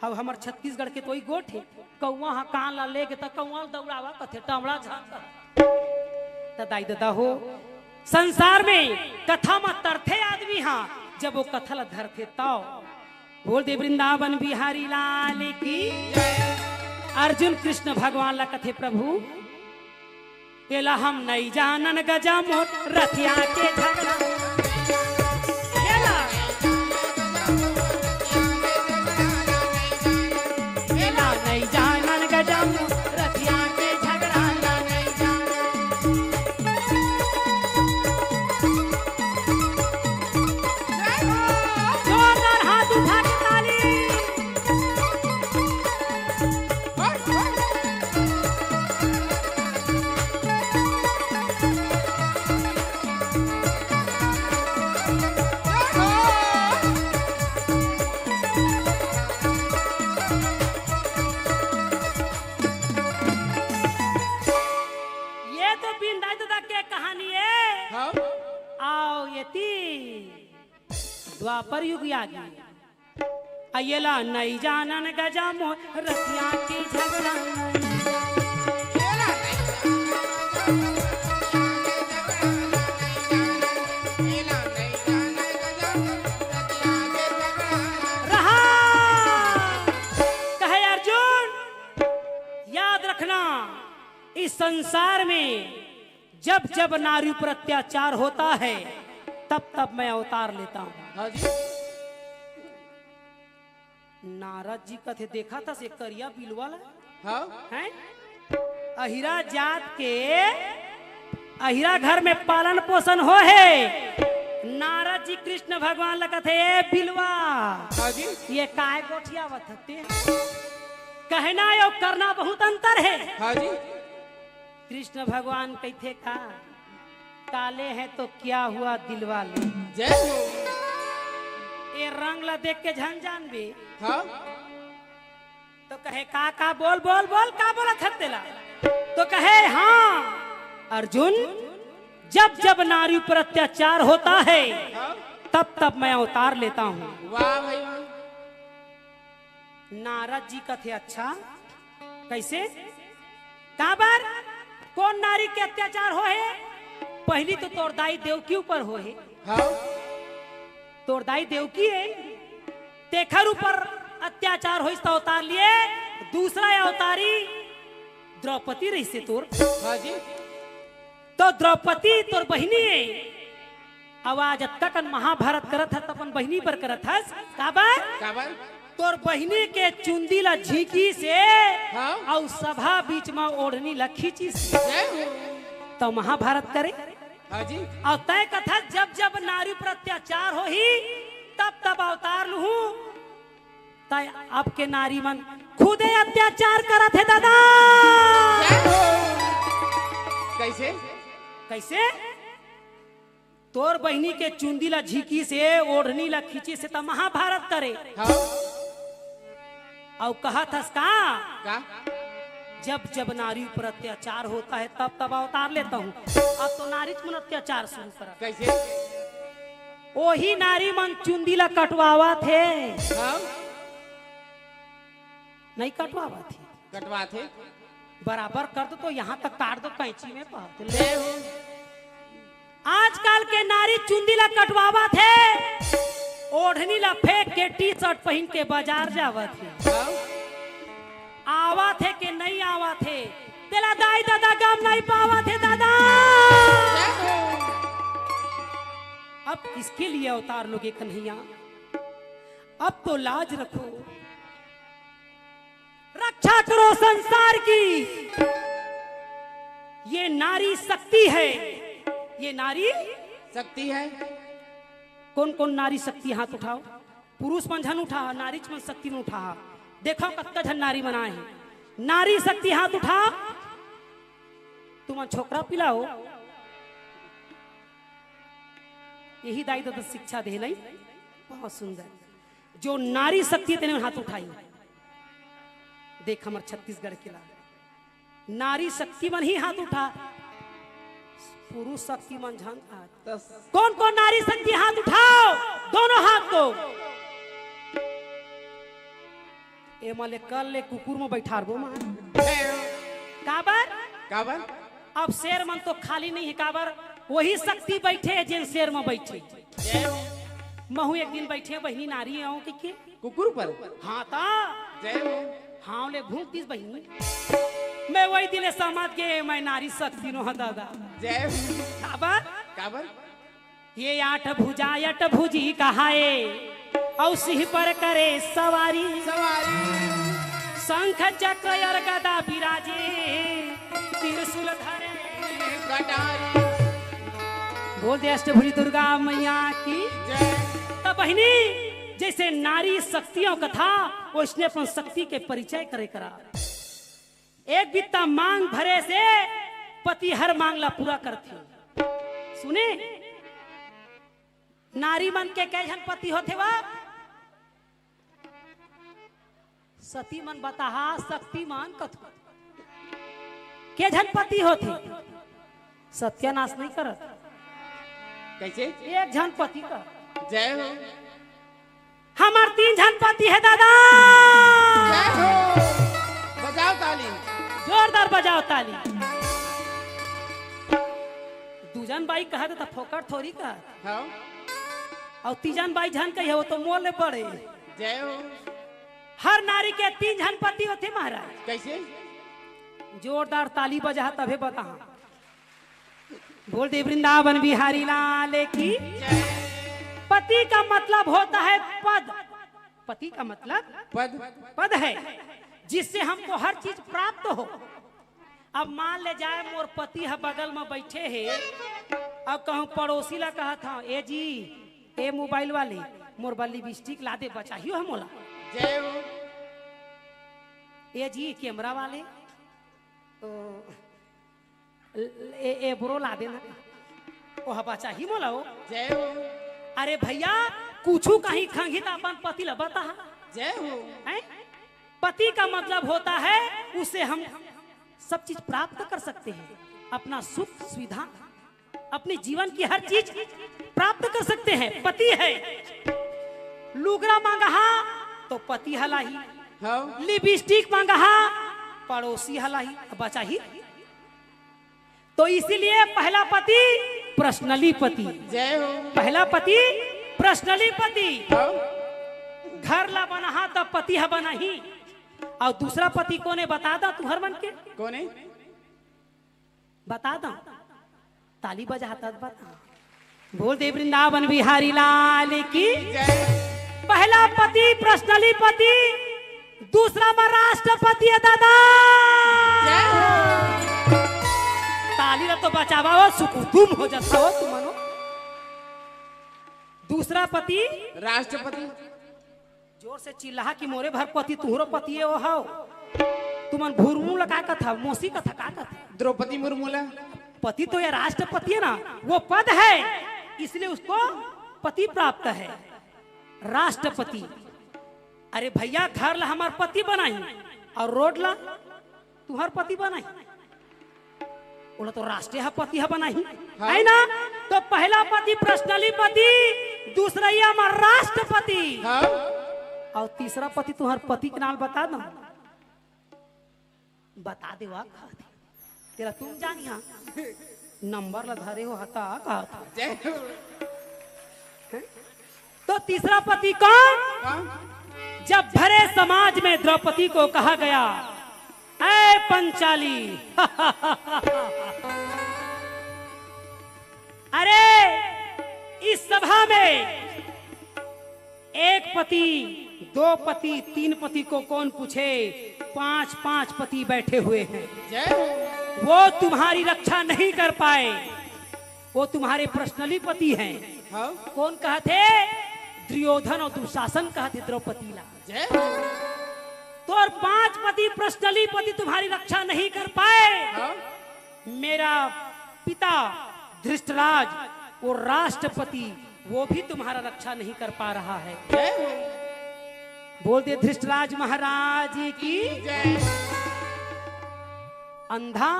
अब हमार छत्तीसगढ़ के तो ही गोठ है कौआ हा कान ला लेके त कौआ दौड़ावा कथे टमड़ा झांका त दाई दादा हो संसार में कथा में तरथे आदमी हा जब वो कथल धरथे तो बोल दे वृंदावन बिहारी लाल की। अर्जुन कृष्ण भगवान ला कथे प्रभु एला हम नहीं जानन गजा मोट रथिया के झगड़ा एला एला नहीं जानन गजा मोट रथिया के झगड़ा ला नहीं जान। जोरदार हाथ उठा के ताली। द्वापर युग आगे अयला नहीं जानन गजा मोह रतिया की झगड़ा रहा। कहे अर्जुन याद रखना इस संसार में जब जब नारी पर अत्याचार होता है तब तब मैं अवतार लेता हूँ। हाँ जी। नारद जी कथे देखा था से करिया बिलवाला हाँ हैं अहिरा जात के अहिरा घर में पालन पोषण हो है। नारद जी कृष्ण भगवान लगा थे बिलवा हाँ जी। ये काय गोठिया बथते कहना और करना बहुत अंतर है। हाँ जी। कृष्ण भगवान कहते का काले हैं तो क्या हुआ दिलवा ले जय हो। ये रंग ला देख के झन जान भी हाँ तो कहे का बोल बोल बोल का बोला थतेला तो कहे हाँ अर्जुन जब जब नारी पर अत्याचार होता है हाँ? तब तब मैं अवतार लेता हूँ। वाह भाई वाह। नारद जी कथे अच्छा कैसे का बार कौन नारी के अत्याचार हो है? पहली तो तोरदाई देवकी ऊपर हो है। हाँ तोरदाई देवकी है तेखर ऊपर अत्याचार हो तो अवतार लिए। दूसरा अवतारी द्रौपदी रही से तोर हाँ जी। तो द्रौपदी तोर बहिनी है। आवाज तक महाभारत करत है तपन बहिनी पर करत है काबर तोर बहिनी के चुंदी ला झीकी से हाँ? और सभा बीच में ओढ़नी ला खींची से जय हो। तो महाभारत करे हाँ जी। और तय कथा जब जब नारी पर अत्याचार हो ही तब तब अवतार लू तय अब के नारी मन खुदे अत्याचार करत है दादा। कैसे कैसे तोर बहनी के चुंदी ला झीकी से ओढ़नी ला खींची से तो महाभारत करे। हाँ। और कहा था का जब जब नारी पर अत्याचार होता है तब तब अवतार लेता हूँ। अब तो नारी मन अत्याचार शुरू करा। कैसे वही नारी मन चुंदी ला कटवावा थे। हाँ? नहीं कटवावा थे कटवा थे बराबर कर दो तो यहाँ तक काट दो कैंची में पाते ले। जय हो। आजकल के नारी चुंदी ला कटवावा थे ओढ़नी ला फेंक के टी शर्ट पहन के बाजार जावा थे। हाँ? आवा थे कि नहीं आवा थे तेरा दाई दादा गम नहीं पावा थे दादा। जय हो। अब किसके लिए अवतार लोगे कन्हैया। अब तो लाज रखो रक्षा करो संसार की। ये नारी शक्ति है। ये नारी शक्ति है। कौन कौन नारी शक्ति हाथ उठाओ। पुरुष मन झन उठा नारी मन शक्ति में उठा। देखो कत्ता झन नारी बनाए हैं। नारी शक्ति हाथ उठा। तुम छोकरा पिलाओ यही दाई तो शिक्षा दे नहीं। बहुत सुंदर जो नारी शक्ति तेने हाथ उठाई। देख हमारे छत्तीसगढ़ के ला नारी शक्ति मन ही हाथ उठा। पुरुष शक्ति मन झन कौन कौन नारी शक्ति हाथ उठाओ दोनों हाथ को। ए मले कल ले कुकुर में बैठार बो मां काबर काबर अब शेर मन तो खाली नहीं है। काबर वही शक्ति बैठे है जिन शेर में बैठे। महू एक दिन बैठे बहनी नारी आओ के कुकुर पर। हाँ ता जय हो। हाँ ले घूम तीस बहनी मैं वही दिन समझ के मैं नारी शक्ति नो दादा। जय हो। काबर काबर ये आठ भुजी कहाए और सिंह पर करे सवारी। सवारी शंख चक्र और गदा विराजे त्रिशूल धरे कटारी। बोल दे अष्टभुजी दुर्गा मैया की जय। तो बहनी जैसे नारी शक्तियों का था वो इसने अपन शक्ति के परिचय करे करा। एक बित्ता मांग भरे से पति हर मांग ला पूरा करती। सुने नारी मन के कै जन पति होते वा सती मन बताहा शक्तिमान कथु के जन पति होते। सत्यानाश नहीं करत कैसे एक जन पति का। जय हो। हमार 3 जन पति है दादा। जय हो। बजाओ ताली। जोरदार बजाओ ताली। दूजन बाई कहा था फोकट थोड़ी का। हाँ? और तीजन बाई झन कही है वो तो मोल पड़े। जय हो। हर नारी के 3 जन पति होते महाराज। कैसे जोरदार ताली बजा तभे बता। बोल दे वृंदावन बिहारी लाल की। पति का मतलब होता है पद। पति का मतलब पद है जिससे हमको हर चीज प्राप्त हो। अब मान ले जाए मोर पति है बगल में बैठे है। अब कहूँ पड़ोसी ला कहा था ए जी ए मोबाइल वाले मोर बल्ली लिपस्टिक ला दे बचाइयो हम मोला। जय हो। ए जी कैमरा वाले तो ए ब्रो ला देना ओ बचा ही मोला हो। जय हो। अरे भैया कुछ कहीं खंगी तो अपन पति ला बता। जय हो। है? पति का मतलब होता है उससे हम सब चीज प्राप्त कर सकते हैं। अपना सुख सुविधा अपने जीवन की हर चीज प्राप्त कर सकते हैं। पति है। लुगड़ा मांगा तो पति हलाही। हाँ? लिपस्टिक मांगा पड़ोसी हलाही बचा ही। तो इसीलिए पहला पति पर्सनली पति। जय हो। पहला पति पर्सनली पति। हाँ? घर ला बना तब पति है बना ही। और दूसरा पति कोने बता दा तू हर मन के कौन बता दा ताली बजाता बता। बोल दे वृंदावन बिहारी लाल की। पहला पति पर्सनली पति दूसरा में राष्ट्रपति है दादा। ताली तो बचावा हो सुकुतुम हो जाता हो तुम मनो। दूसरा पति राष्ट्रपति। जोर से चिल्ला कि मोरे भर पति तुहरो पति है वो हाउ तुमन भूरमूल का कथा मोसी कथा का कथा द्रौपदी मुर्मू ला पति तो ये राष्ट्रपति है ना वो पद है इसलिए उसको पति प्राप्त है राष्ट्रपति। अरे भैया घर ला हमार पति बनाई और रोड ला तुम्हार पति बनाई बोला तो राष्ट्रीय पति है बनाई है ना। तो पहला पति पर्सनली पति दूसरा ये हमार राष्ट्रपति हाँ और तीसरा पति तुम्हार पति के नाम बता दो बता दे वाह तेरा तुम जानिया नंबर ला धरे हो हता कहा था। जय हो। तो तीसरा पति कौन हाँ? जब भरे समाज में द्रौपदी को कहा गया ऐ पंचाली अरे इस सभा में एक पति दो पति तीन पति को कौन पूछे पांच पांच पति बैठे हुए हैं जय हो। वो तुम्हारी रक्षा नहीं कर पाए वो तुम्हारे पर्सनली पति हैं। हाँ? कौन कहते दुर्योधन और दुशासन कहते द्रौपदी ला। जय हो। तो और पांच पति पर्सनली पति तुम्हारी रक्षा नहीं कर पाए हाँ? मेरा पिता धृष्टराज वो राष्ट्रपति वो भी तुम्हारा रक्षा नहीं कर पा रहा है। जय हो। बोल दे धृष्टराज महाराज की जय। अंधा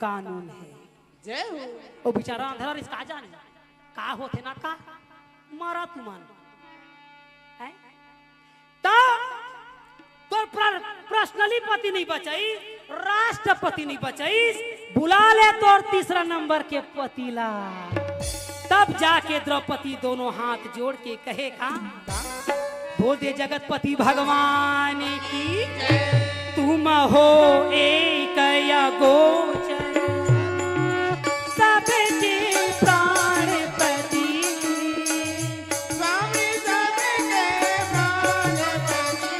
कानून है। जय हो। वो बेचारा अंधा इसका जाने का होते ना का मारा तुमन है तो पर्सनली पति नहीं बचाई राष्ट्रपति नहीं बचाई बुला ले तो और तीसरा नंबर के पतिला तब जाके द्रौपदी दोनों हाथ जोड़ के कहे का बोल दे जगतपति भगवान की तुम हो एक या गोचर सबके प्राणपति स्वामी सबके प्राणपति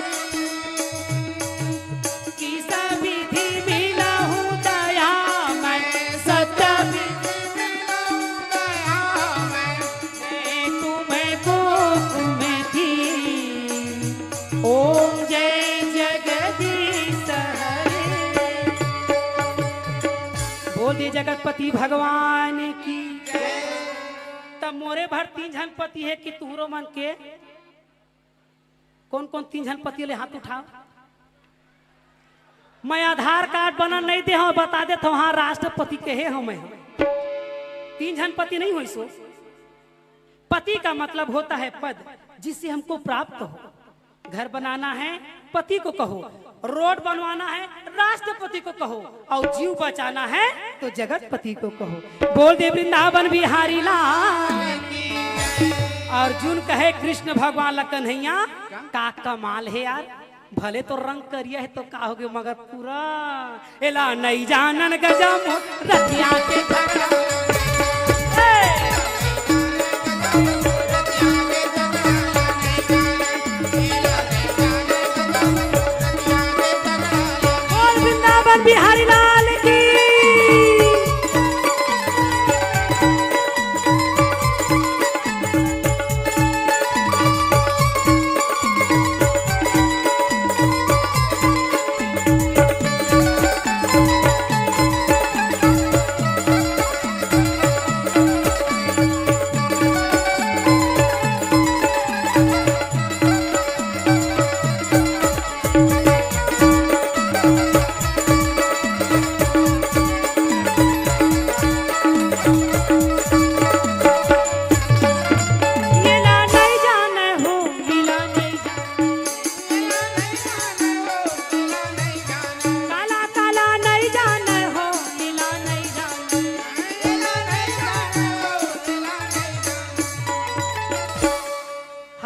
की सविधि मिलहु दया मैं सत्य विधि तुम्हें को तुम्हें थी ओम जय जगदीश हरे। बोल दे जगतपति भगवान की तब मोरे भर तीन जन पति है कि तुहरो मन के कौन कौन तीन जन पति ले हाथ उठाओ। मैं आधार कार्ड बना नहीं दे हूं बता देता हूं हाँ राष्ट्रपति के है हम तीन जन पति नहीं हुई सो पति का मतलब होता है पद जिससे हमको प्राप्त हो। घर बनाना है पति को कहो रोड बनवाना है राष्ट्रपति को कहो और जीव बचाना है तो जगतपति को कहो। बोल दे वृंदावन बिहारी लाल अर्जुन कहे कृष्ण भगवान ला कन्हैया का कमाल है यार भले तो रंग करिया है तो का हो गया मगर पूरा एला नहीं जानन गजम रतिया के बोल वृंदावन बिहारी लाल की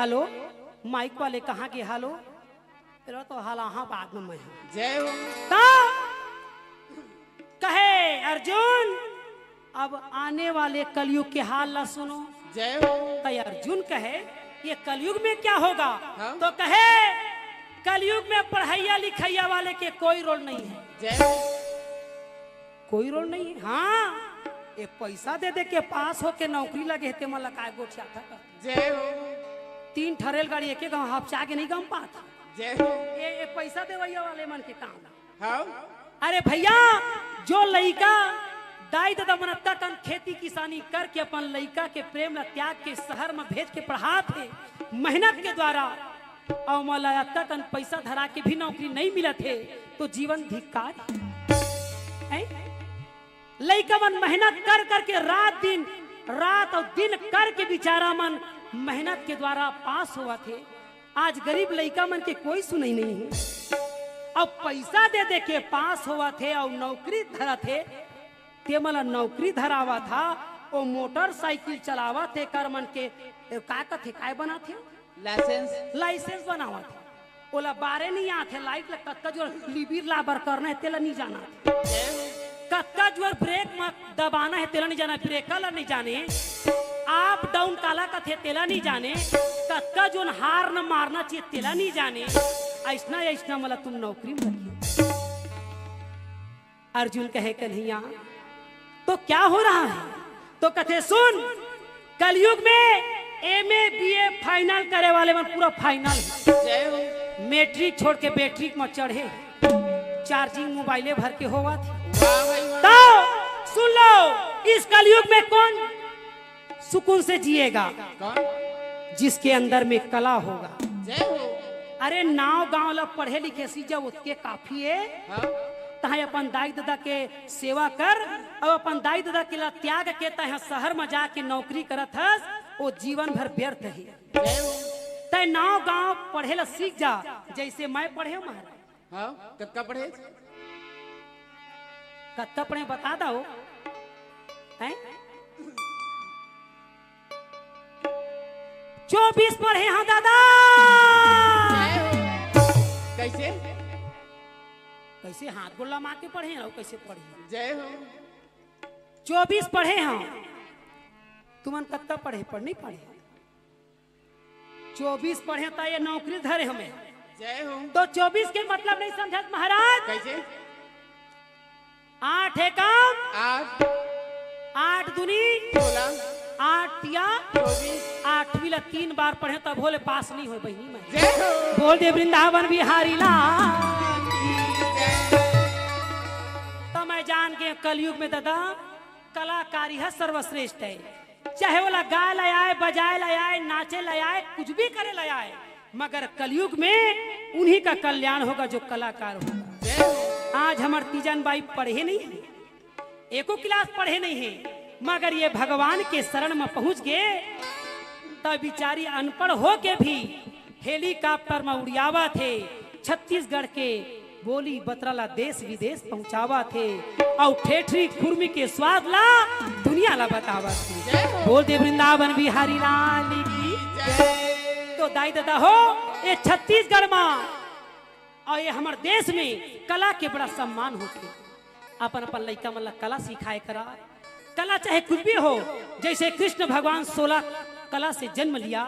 हेलो माइक वाले कहाँ के हेलो तेरा तो हाल हाँ बाद में मैं हूँ। जय हो। कहे अर्जुन अब आने वाले कलयुग के हाल ला सुनो। जय हो। तो अर्जुन कहे ये कलयुग में क्या होगा हाँ? तो कहे कलयुग में पढ़ैया लिखैया वाले के कोई रोल नहीं है। जय हो। कोई रोल नहीं है हाँ ये पैसा दे दे के पास हो के नौकरी लगे ते मन लगा गोठिया था जय हो 3 ठरेल गाड़ी एक गांव हाफचा के नहीं गम पाता जय हो ये पैसा देवैया वाले मन के काम हाँ अरे भैया जो लइका दाई दादा मनत्ता कन खेती किसानी करके अपन लइका के प्रेम ल त्याग के शहर में भेज के पढ़ा थे मेहनत के द्वारा और मलयात्ता कन पैसा धरा के भी नौकरी नहीं मिला थे तो जीवन धिक्कार लइका मन मेहनत कर करके रात और दिन करके बेचारा मन मेहनत के द्वारा पास हुआ थे। आज गरीब लइका मन के कोई सुनाई नहीं है। अब पैसा दे दे के पास हुआ थे और नौकरी धरा थे ते मला नौकरी धरावा था वो मोटरसाइकिल चलावा थे कर मन के का थे काय बना थे लाइसेंस बनावा थे ओला बारे नहीं आते लाइट कत्का जो लिबिर लाबर करना है तेला नहीं जाना कत्का जो ब्रेक में दबाना है तेला नहीं जाना ब्रेक नहीं जाने आप डाउन काला का थे तेला नहीं जाने कत्का जो हार न मारना चाहिए तेला नहीं जाने ऐसना मला तुम नौकरी में रखिए। अर्जुन कहे कन्हैया तो क्या हो रहा है तो कथे सुन कलयुग में एमए बीए फाइनल करे वाले में पूरा फाइनल मैट्रिक छोड़ के बैट्रिक में चढ़े चार्जिंग मोबाइले भर के होवा थी तो सुन लो इस कलयुग में कौन सुकून से जिएगा जिसके अंदर में कला होगा। अरे नाव गांव ला पढ़े लिखे सी जब उसके काफी है तहे अपन दाई दादा के सेवा कर और अपन दाई दादा के ला त्याग के तहे शहर में जाके नौकरी करत हस वो जीवन भर व्यर्थ है। तय नाव गांव पढ़े ला सीख जा जैसे मैं पढ़े महाराज कत्का पढ़े कत्का पढ़े बता दो हैं 24 पढ़े हाँ दादा कैसे कैसे हाथ गोला मार के पढ़े हैं कैसे पढ़े जय हो 24 पढ़े हैं तुमन कत्ता पढ़े पढ़ नहीं पढ़े 24 पढ़े तो ये नौकरी धरे हमें जय हो तो 24 के मतलब नहीं समझत महाराज कैसे 8 है काम 8 दूनी 16 8 या 24 8वीं 3 बार पढ़े तब भोले पास नहीं हो बहनी मैं जय हो बोल दे वृंदावन बिहारी लाल तो मैं जान के कलयुग में दादा कलाकारी है सर्वश्रेष्ठ है चाहे वो गाय लाए बजाए लाए नाचे लाए कुछ भी करे लाए मगर कलयुग में उन्हीं का कल्याण होगा जो कलाकार होगा। आज हमारे तीजन बाई पढ़े नहीं है एको क्लास पढ़े नहीं है मगर ये भगवान के शरण में पहुंच गए तब बिचारी अनपढ़ हो के भी हेलीकॉप्टर में उड़ियावा थे छत्तीसगढ़ के बोली बतराला देश विदेश पहुंचावा थे और ठेठरी खुरमी के स्वाद ला दुनिया ला बतावा थे। बोल दे वृंदावन बिहारी लाल की तो दाई दादा हो ये छत्तीसगढ़ में और ये हमारे देश में कला के बड़ा सम्मान होते अपन अपन लड़का मतलब कला सिखाए करा कला चाहे कुछ भी हो जैसे कृष्ण भगवान 16 कला से जन्म लिया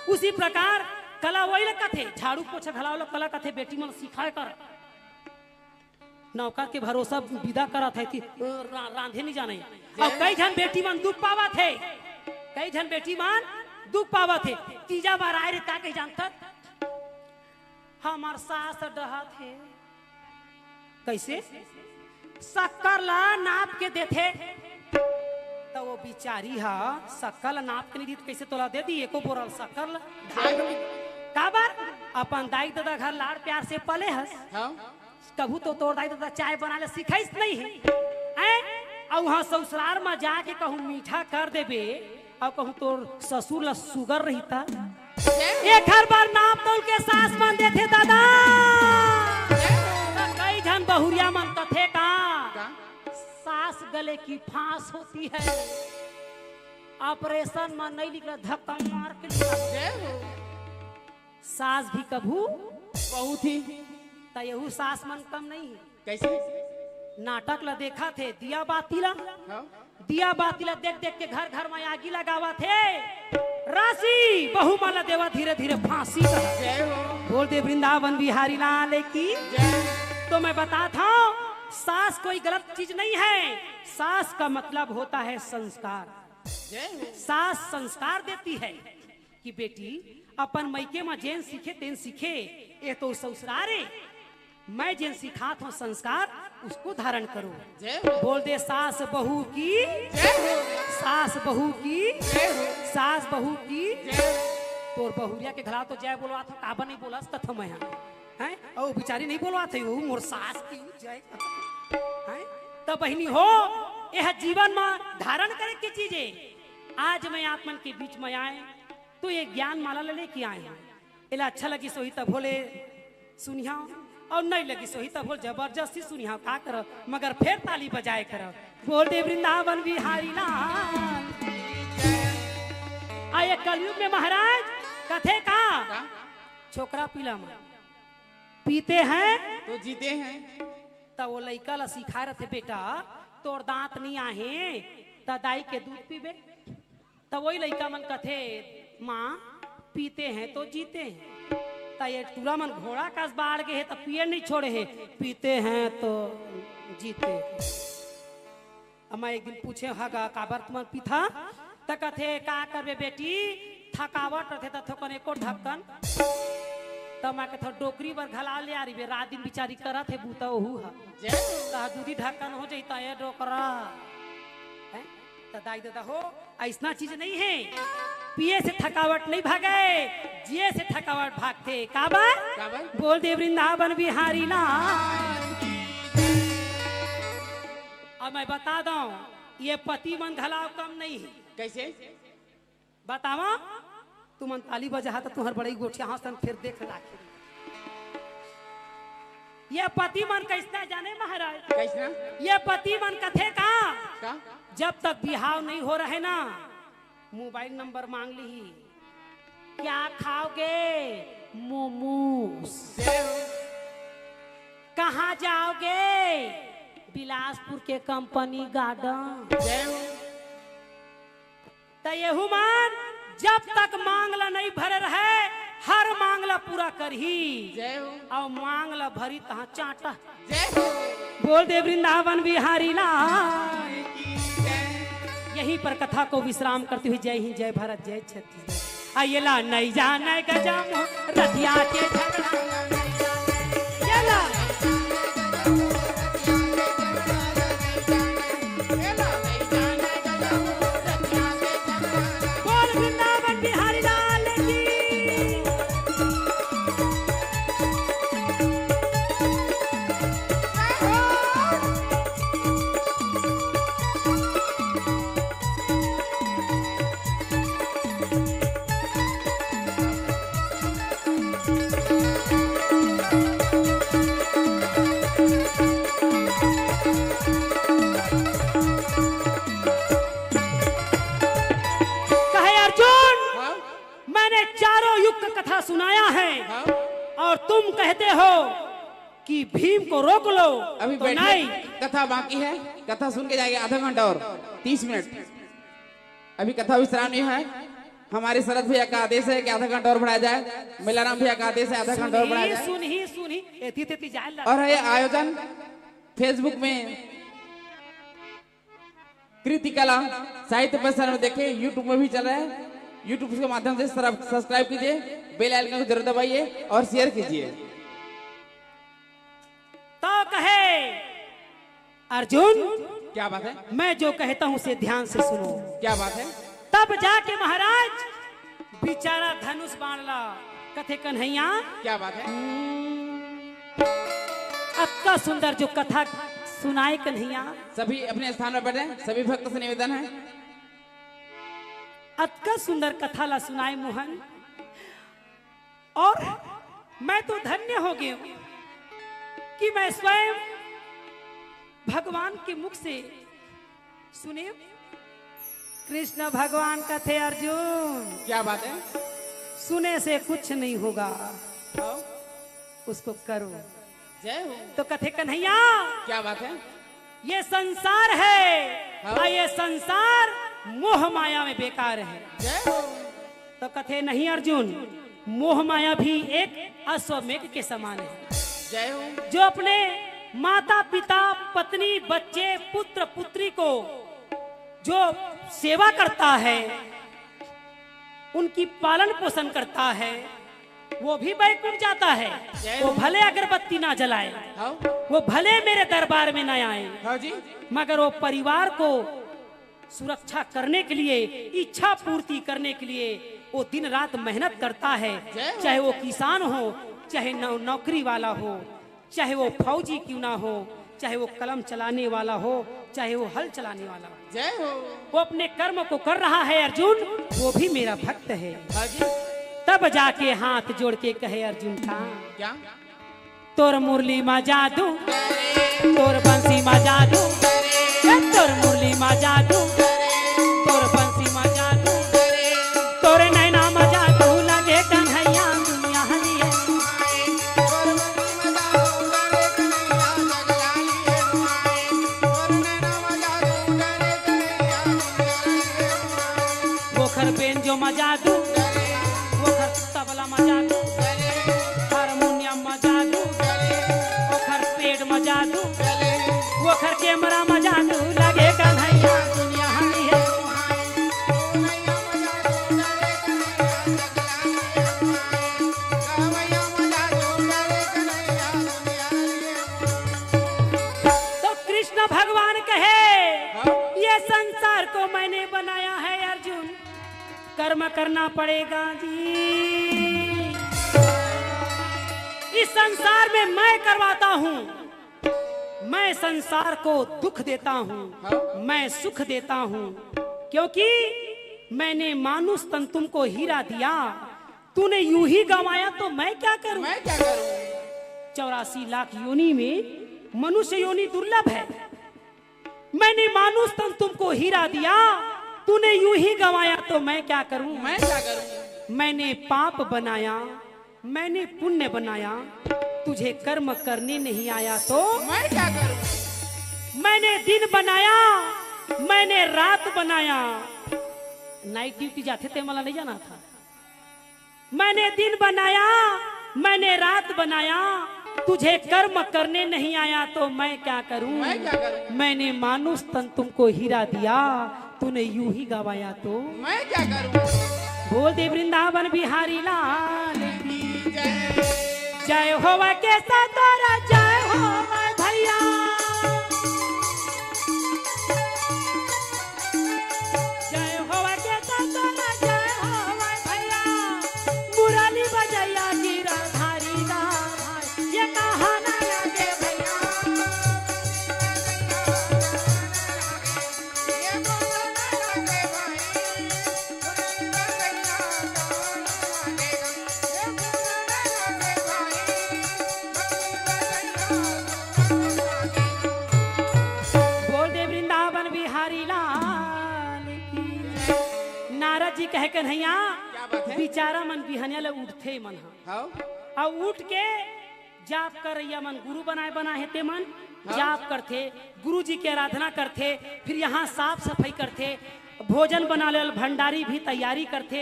उसी प्रकार कला वही लगा थे झाड़ू पोछा घला वाला कला का थे बेटी मन सिखाए कर नौका के भरोसा विदा करा थे रांधे नहीं जाने और कई जन बेटी मन दुख पावा थे कई जन बेटी मन दुख पावा थे तीजा बार आए रे ताके जानता हमार सास डहा थे कैसे शक्कर ला नाप के देते तो वो बिचारी हा शक्कर ला नाप के नहीं दी तो कैसे तोला दे दी एको बोरा शक्कर ला का बार अपन दाई दादा घर लाड़ प्यार से पले हस कभू तो तोर दाई दादा चाय बनाले सिखाइस नहीं है और वहां ससुराल में जाके कहूँ मीठा कर देबे और कहूँ तोर ससुर ला सुगर रहता एक हर बार नाप तोल के सास मान देते दादा कई जन बहुरिया मन कथे का सास गले की फांस होती है ऑपरेशन में नहीं निकला धक्का मार के सास भी कभू बहुत ही तयहू सास मन कम नहीं है कैसे नाटक ला देखा थे दिया बातीला देख देख के घर घर में आगी लगावा थे राशि बहु माला देवा धीरे धीरे फांसी बोल दे वृंदावन बिहारी लाल की तो मैं बताता हूँ सास कोई गलत चीज नहीं है सास का मतलब होता है संस्कार। जय हो। सास संस्कार देती है कि बेटी अपन मैके में जेन सीखे तेन सीखे, ये तो ससुरारे मैं जेन सिखात हूँ संस्कार उसको धारण करो। जय हो। बोल दे सास बहू की, जय हो। सास बहू की, जय हो। सास बहू की। जय हो। तोर बहुरिया के घला तो जय बोलवा था, काबा नहीं बोला तथा मैं हैं ओ बिचारी नहीं बोलवा थे वो मोर सास की जय हैं। तब बहनी हो यह जीवन में धारण करे की चीजें। आज मैं आत्मन के बीच में आए तो ये ज्ञान माला ले लेके आए हैं। इला अच्छा लगी सोही तब बोले सुनिया, और नहीं लगी सोही तब बोल जबरदस्ती सुनिया का कर, मगर फिर ताली बजाए कर। बोल दे वृंदावन बिहारी लाल। आये कलयुग में महाराज कथे का छोकरा पीला में पीते हैं तो जीते हैं। तब वो लड़का ला सिखा रहे थे बेटा तोर दांत नहीं आहे त दाई के दूध पीबे। तब वही लड़का मन कथे माँ पीते हैं तो जीते हैं। त ये पूरा मन घोड़ा का बाढ़ गए है तो पिए नहीं छोड़े है, पीते हैं तो जीते। अब मैं एक दिन पूछे हगा काबर तुम पीथा त कथे का करबे बेटी थकावट रहे तो थोकन एको ढक्कन। तब मैं कथा डोकरी पर घला ले आ रही बे रात दिन बिचारी करत है बूता ओहू हा। जय हो। ता दूधी ढक्कन हो जाता है डोकरा है त दाई दादा हो ऐसा चीज नहीं है। पिए से थकावट नहीं भागे, जिए से थकावट भागते। काबर काबर? बोल दे वृंदावन बिहारी लाल। अब मैं बता दूं ये पति मन घलाव कम नहीं है। कैसे? बतावा तुम ताली बजा तो तुम्हार बड़ी गोठिया हंसन फिर देख ला। ये पति मन कैसा जाने महाराज? कैसा? ये पति मन कथे का? जब तक बिहाव नहीं हो रहे ना मोबाइल नंबर मांग ली। क्या खाओगे? मोमोस। जय हो। कहाँ जाओगे? बिलासपुर के कंपनी गार्डन। जय हो। तो ये मान जब तक मांगला नहीं भरे रहे हर मांगला पूरा करही। जय हो। और मांगला भरी तहाँ चाटा। जय हो। बोल दे वृंदावन बिहारी लाल। यहीं पर कथा को विश्राम करते हुए जय हिंद जय भारत जय छत्तीसगढ़। आइला नहीं जाने गजम रतिया के झगड़ा। येला बोल वृंदावन बिहारी लाल की। कथा सुनाया है हाँ? और तुम कहते हो कि भीम को रोक लो। अभी तो बैठिए, नहीं। कथा बाकी है। कथा सुन के जाएगी आधा घंटा और 30 मिनट। अभी कथा विश्राम नहीं है। हमारे शरद भैया का आदेश है कि आधा घंटा और बढ़ाया जाए। मिलाराम भैया का आदेश है आधा घंटा और बढ़ाया जाए। सुनी एती तेती जाए। और ये आयोजन फेसबुक में कृति कला साहित्य प्रसारण में देखे, यूट्यूब में भी चल रहा है। यूट्यूब के माध्यम से सब्सक्राइब कीजिए, बेल आइकन को जरूर दबाइए और शेयर कीजिए। तो कहे अर्जुन क्या बात है? मैं जो कहता हूं उसे ध्यान से सुनो। क्या बात है? तब जाके महाराज बिचारा धनुष बाण ला। कथे कन्हैया क्या बात है? अक्का सुंदर जो कथा सुनाए कन्हैया। सभी अपने स्थान पर बैठे। सभी भक्त से निवेदन है, अक्का सुंदर कथा ला सुनाए मोहन। और मैं तो धन्य हो गया हूं कि मैं स्वयं भगवान के मुख से सुने। कृष्ण भगवान कथे अर्जुन क्या बात है? सुने से कुछ नहीं होगा, उसको करो। जय हो। तो कथे कन्हैया क्या बात है? ये संसार है हाँ? और ये संसार मोह माया में बेकार है। जय हो। तो कथे नहीं अर्जुन, मोह माया भी एक अश्वमेघ के समान है जय हो। जो अपने माता पिता पत्नी बच्चे पुत्र पुत्री को जो सेवा करता है, उनकी पालन पोषण करता है, वो भी बैकुंठ जाता है। वो भले अगरबत्ती ना जलाए, वो भले मेरे दरबार में ना आए, मगर वो परिवार को सुरक्षा करने के लिए, इच्छा पूर्ति करने के लिए वो दिन रात मेहनत करता है। चाहे वो किसान हो, चाहे नौकरी वाला हो, चाहे वो फौजी क्यों ना हो, चाहे वो कलम चलाने वाला हो, चाहे वो हल चलाने वाला हो, जय हो। वो अपने कर्म को कर रहा है अर्जुन, वो भी मेरा भक्त है। तब जाके हाथ जोड़ के कहे अर्जुन का, क्या? तोर मुरली मा जादू, तोर बंसी मा जादू, तोर मुरली मा जादू, तोर बंसी मा जादू, तोर नैना मा जादू, लगे कन्हैया दुनिया हलिए। वोखर बेंजो मा जादू, वोखर तबला मा जादू, हारमोनियम मा जादू, वोखर पेड़ मा जादू, वोखर कैमरा मा जादू, लगे कन्हैया दुनिया हलिए। तो कृष्ण भगवान कहे, ये संसार को मैंने बनाया है अर्जुन, कर्म करना पड़ेगा जी। इस संसार में मैं करवाता हूँ, मैं संसार को दुख देता हूँ, मैं सुख देता हूँ, क्योंकि मैंने मानुष तन तुमको हीरा दिया, तूने यूं ही गंवाया तो मैं क्या करूं? मैं क्या करूं? 84 लाख योनि में मनुष्य योनि दुर्लभ है। मैंने मानुष तन तुमको हीरा दिया, तूने यूं ही गंवाया तो मैं क्या करूं? मैं क्या करूं? मैंने पाप बनाया, मैंने पुण्य बनाया, तुझे कर्म करने नहीं आया तो मैं क्या करूं? मैंने दिन बनाया, मैंने रात बनाया, नाइट ड्यूटी जाते थे, मला नहीं जाना था। मैंने दिन बनाया, मैंने रात बनाया, तुझे कर्म करने नहीं आया तो मैं क्या करूं? मैं क्या करूं? मैंने मानुष तन तुमको हीरा दिया, तूने यूं ही गवाया तो मैं क्या करूं? बोल दे वृंदावन बिहारी लाल की जय। जय हो के सतोरा, जय हो भैया, जय हो के सतोरा, जय हो भैया, मुरली बजैया गिरधारी गा भाई, ये कहा ना लगे भैया, ये बोलो ना लगे भाई, बोल दे वृंदावन बिहारी लाल की। नारद जी कहे कन्हैया, क्या बात है? बेचारा मन बिहनिया ले उठते मन हाँ? और उठ के जाप कर रैया मन, गुरु बनाए बना है ते मन जाप करते, गुरु जी की आराधना करते, फिर यहाँ साफ सफाई करते, भोजन बना ले, भंडारी भी तैयारी करते,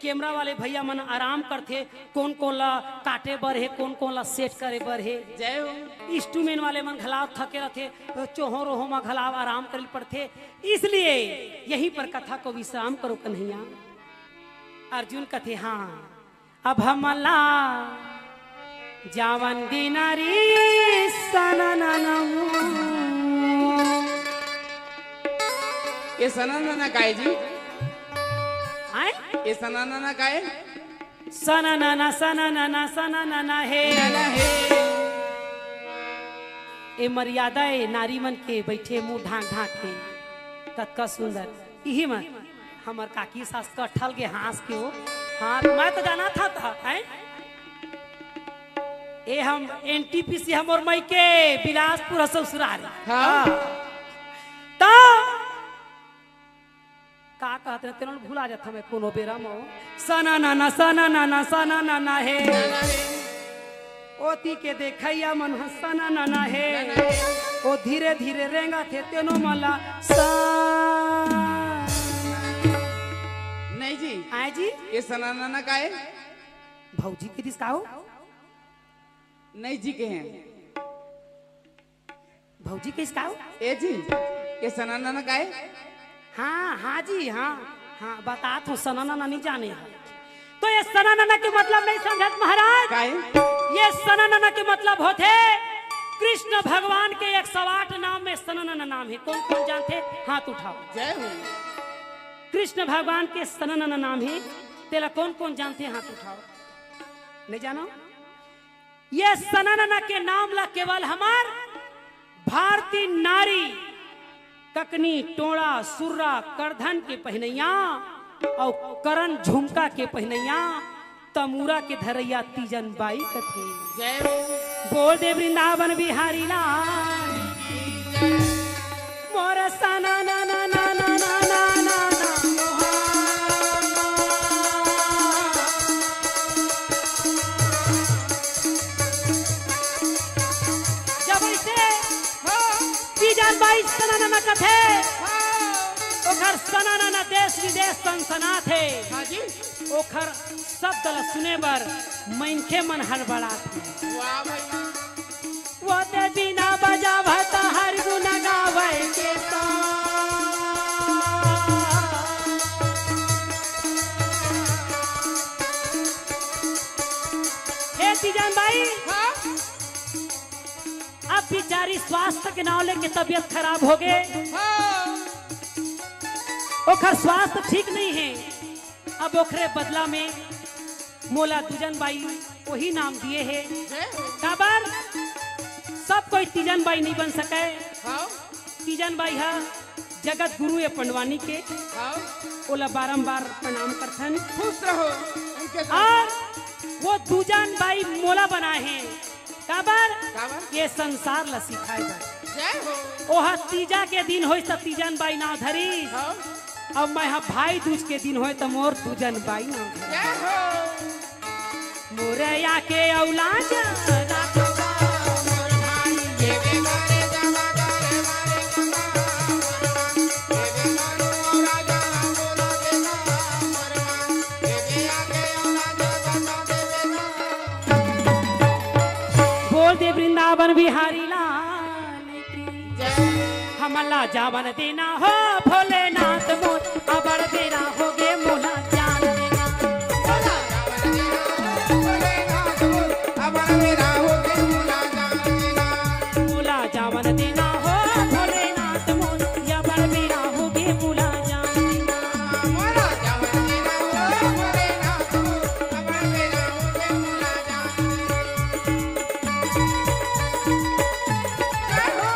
कैमरा वाले भैया मन आराम करते, कौन कौन ला काटे बर है, कौन कौन ला सेट करे बर है। जय हो। इंस्ट्रूमेंट वाले मन घलाव थके रहते, चोहो रोहो में घलाव आराम कर पड़ते। इसलिए यहीं पर कथा को विश्राम करो कन्हैया। अर्जुन कथे, हाँ अब हमला जावन दिनारी सनननमु। ये सनाना काय जी? आए ये सनाना काय? सननना सननना सननना हे ए मर्यादा है नारी मन के बैठे मुंह ढाक ढाक के, कतका सुंदर। यही मन हमर काकी सास का ठल के हंस के हो। हाँ मैं तो जाना था है? ए हम एनटीपीसी हमर मई के बिलासपुर ससुराल। हाँ। तो का कहते तेन भूला जाता मैं कोनो बेरा मो सना नाना सना नाना सना नाना हे ओती के देखैया मन हसना नाना हे ओ धीरे धीरे रेंगा थे तेनो मला सा। नहीं जी। आए जी ये सनाना काय? भौजी के दिस काओ नहीं जी के हैं। भौजी किसका हो? ए जी ये सनाना का है? हाँ हाँ जी हाँ हाँ बता तो सनाना नहीं जाने है। तो ये सनाना के मतलब नहीं समझत महाराज? का है? ये सनाना के मतलब होते कृष्ण भगवान के 108 नाम में सनाना नाम है। कौन कौन जानते? हाथ उठाओ। जय हो। कृष्ण भगवान के सनाना नाम है। तेरा कौन कौन जानते हैं? हाथ उठाओ। नहीं जानो? ये सनाना के नाम ला केवल हमार भारतीय नारी ककनी टोड़ा सुर्रा करधन के पहनैया और करण झुमका के पहनैया तमूरा के धरैया तीजन बाई कथे। जय हो। बोल दे वृंदावन बिहारी लाल मोर सना ना ना ना ना ना ना ना जब ऐसे तीजन बाई सना ना कथे ओखर सना ना देश विदेश सनसना थे। हाँ जी। ओखर सब दल सुने बर मनखे मन हड़बड़ा थे। वाह भाई। वो ते बिना बजावता हर गुण गावे के हे तीजन भाई हाँ? अब बेचारी स्वास्थ्य के नाव लेके तबीयत खराब हो गए। हाँ? ओखर स्वास्थ्य ठीक नहीं है। अब ओखरे बदला में मोला तीजन बाई वही नाम दिए है। जय हो। काबर सब कोई तीजन बाई नहीं बन सके। हाँ? तीजन बाई है जगत गुरु है पंडवानी के। हाँ? ओला बारंबार प्रणाम करथन। खुश रहो उनके साथ। और वो दूजन बाई मोला बनाए हैं। काबर काबर? ये संसार ला सिखाए बर। जय हो। ओहा तीजा के दिन होई त तीजन बाई नाव धरी। हाँ? अब मैं हा भाई दूज के दिन होए त मोर दूजन बाई नाव धरी। जय हो। मोरया के औलाद राखबा मोर भाई ये बेगारे जमा करे मारे गंगा ये बेगारो राजा बोला देना मरवा ये बेया के औलाद बता देना। बोल दे वृंदावन बिहारी लाल की जय। हमला जावन देना हो भोलेनाथ मोर अबर देना हो गे मोला जान देना। बोला जावन देना बोले ना दूर अब मेरा हो के मुला जान देना। मोला जावन देना हो भोलेनाथ मोर अबर देना हो गे मोला जान देना। मोला जावन देना हो बोले ना दूर अब मेरा हो के मुला जान देना। जय हो।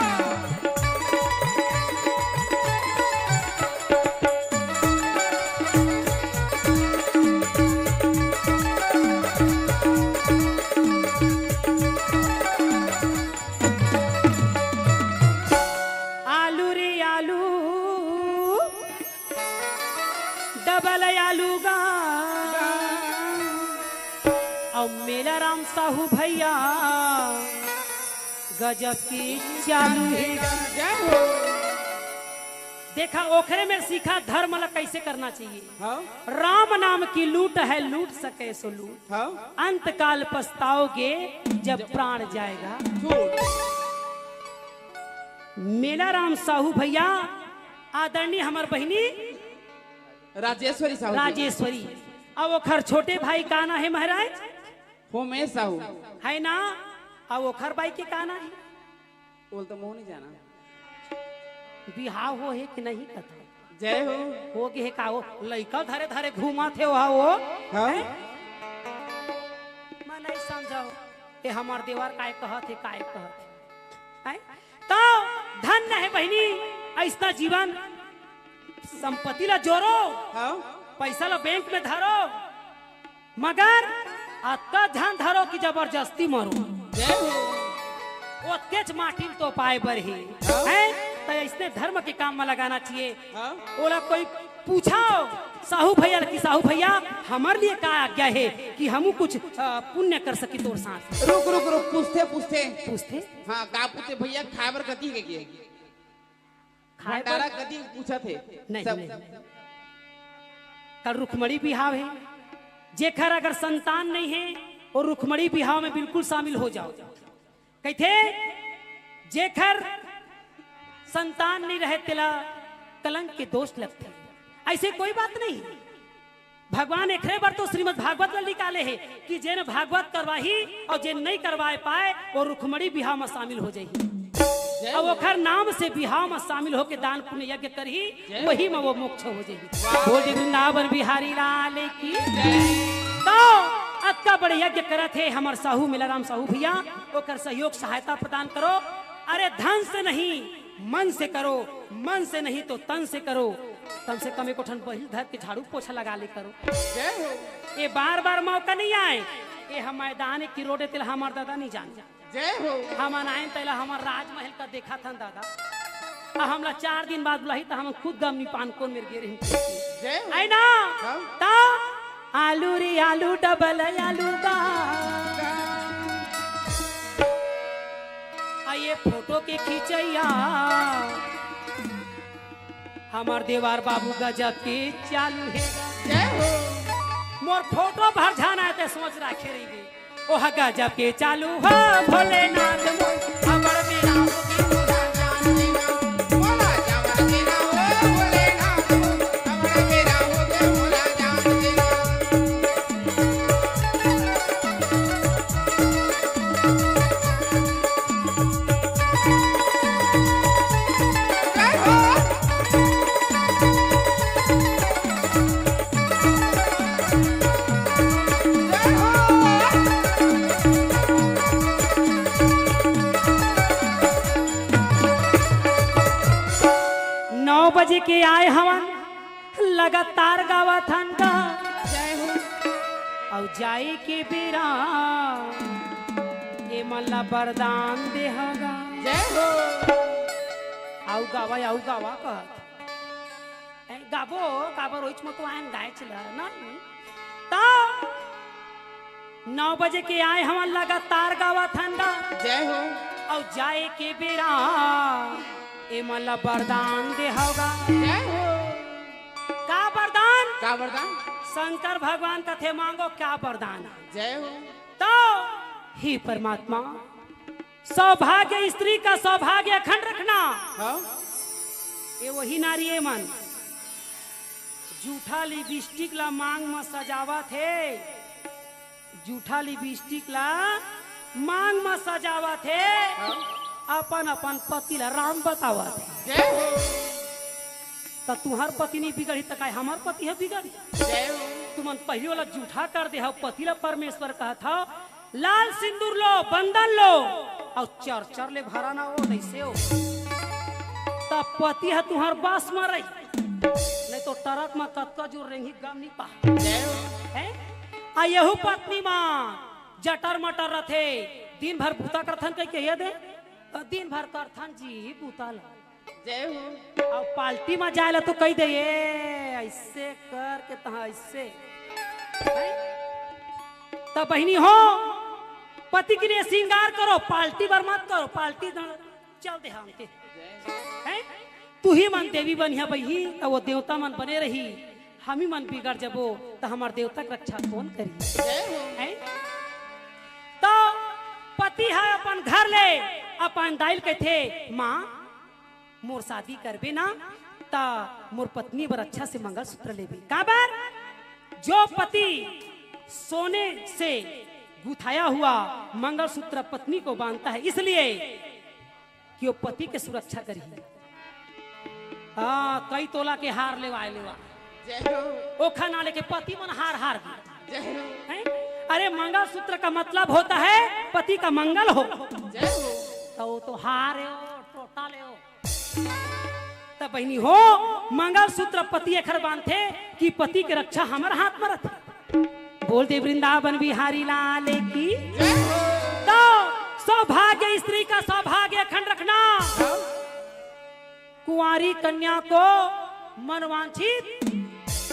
आलू रे आलू डबल आलू गा और मेरा राम साहू भैया गजब की चालू है। जय हो। देखा ओखरे में सीखा धर्म ला कैसे करना चाहिए। हाँ? राम नाम की लूट है लूट सके सो लूट। हाँ? अंत काल पछताओगे जब प्राण जाएगा। झूठ। मेला राम साहू भैया आदरणीय हमार बहिनी राजेश्वरी साहू जी। राजेश्वरी अब ओखर छोटे भाई का ना है महाराज होमेश साहू। है ना। अब ओखर भाई के का ना है बोल तो मुंह नहीं जाना। बिहाव हो है कि नहीं कथा जय हो गे है का हो लइका धरे धरे घूमा थे वहा वो हाँ? मैं नहीं समझाओ ये हमार देवर काय कहत है काय कहत है। तो धन्य है बहिनी ऐसा जीवन संपत्ति ला जोरो हाँ? पैसा ला बैंक में धरो मगर अत्ता ध्यान धरो कि जबरदस्ती मरो। जय हो। वो तेज माटी तो पाए बर ही है तो इसने धर्म के काम में लगाना चाहिए। हाँ? ओला कोई पूछाओ साहू भैया कि साहू भैया हमारे लिए क्या आज्ञा है कि हम कुछ पुण्य कर सकी तोर साथ। रुक रुक रुक पूछते पूछते पूछते हाँ का पूछते भैया खाबर कती के किए खाए भंडारा पर कती पूछा थे नहीं, सब। नहीं। कल रुखमणी बिहाव है जेखर अगर संतान नहीं है और रुखमणी बिहाव में बिल्कुल शामिल हो जाओ। कहते जेखर संतान नहीं रहे तिला कलंक के दोष लगते। ऐसे कोई बात नहीं। भगवान एक बार तो श्रीमद् भागवत में निकाले है कि जेन भागवत करवाही और जेन नहीं करवाए पाए वो रुखमणी बिहाव में शामिल हो जाएगी और ओखर नाम से बिहाव में शामिल होके दान पुण्य यज्ञ करही वही में वो मोक्ष हो जाएगी। बोल वृंदावन बिहारी लाल की। तो अक्का बड़े यज्ञ करत है हमार साहू मिलाराम साहू भैया, ओकर सहयोग सहायता प्रदान करो। अरे धन से नहीं मन से करो, मन से नहीं तो तन से करो। कम से कम एक उठन बही धर के झाड़ू पोछा लगा ले करो। ये बार बार मौका नहीं आए। ये हम मैदान की रोडे तिल हमार दादा नहीं जान हम आयन तैला हमार राजमहल का देखा था दादा। हमला 4 दिन बाद बुलाई तो हम खुद दम पान को मेरे गिरे है ना। ता आलू रे आलू डबल आलू का ये फोटो के खींचैया हमार देवार बाबू गजब के चालू है। मोर फोटो भर जाना है तो सोच रखे रही ओह गजब के चालू हो भोलेनाथ हमर मेरा बजे के आए हवन लगातार गावा ठंडा और जाए के बेरा ये मल्ला वरदान दे होगा आउ गावा कहत गाबो काबर रोज में तो आयन गाय चला ना। तो 9 बजे के आए हवन लगातार गावा ठंडा जय हो और जाए के बेरा ए मला वरदान दे होगा। का वरदान? का वरदान? शंकर भगवान का थे मांगो क्या वरदान। जय हो। तो ही परमात्मा सौभाग्य स्त्री का सौभाग्य अखंड रखना। ये वही नारी है मन जूठा लिपस्टिक ला मांग में सजावा थे, जूठा लिपस्टिक ला मांग में सजावा थे अपन अपन पति ला राम बतावा थे। तो तुम्हार पति नहीं बिगड़ी तो काय हमार पति है बिगड़ी। तुमन पहले वाला जूठा कर दे पति ला परमेश्वर कहा था लाल सिंदूर लो बंधन लो और चर ले भरा ना हो ऐसे हो। तब पति है तुम्हार बास में रही नहीं तो टरक में कतका जोर रहेंगी गम नहीं पा। यहू पत्नी माँ जटर मटर रथे दिन भर भूता करथन कह के दे दिन भर करथन जी भूताल जय हो। और पार्टी में जाए तो कह दे ऐसे कर के तहा ऐसे। तब बहनी हो पति के लिए श्रृंगार करो पार्टी बर मत करो पार्टी चल दे हम के तू ही मन देवी बनिया बही तो वो देवता मन बने रही हम ही मन बिगड़ जबो तो हमार देवता की रक्षा कौन करी। तो पति है अपन घर ले अपन दाइल के थे माँ मोर शादी करबे ना ता मोर पत्नी बर अच्छा से मंगलसूत्र लेबे। काबर जो पति सोने से गुथाया हुआ मंगलसूत्र पत्नी को बांधता है इसलिए कि वो पति के सुरक्षा करी। हाँ कई तोला के हार लेवाए ओ खाना लेके पति मन हार हार अरे मंगलसूत्र का मतलब होता है पति का मंगल हो तो हार टोटा ले तब बहनी हो मंगलसूत्र पति अखर बांधे कि पति के रक्षा हमारे हाथ में रहते। बोल दे वृंदावन बिहारी लाल की। तो सौभाग्य स्त्री का सौभाग्य अखंड रखना। कुंवारी कन्या को मनवांछित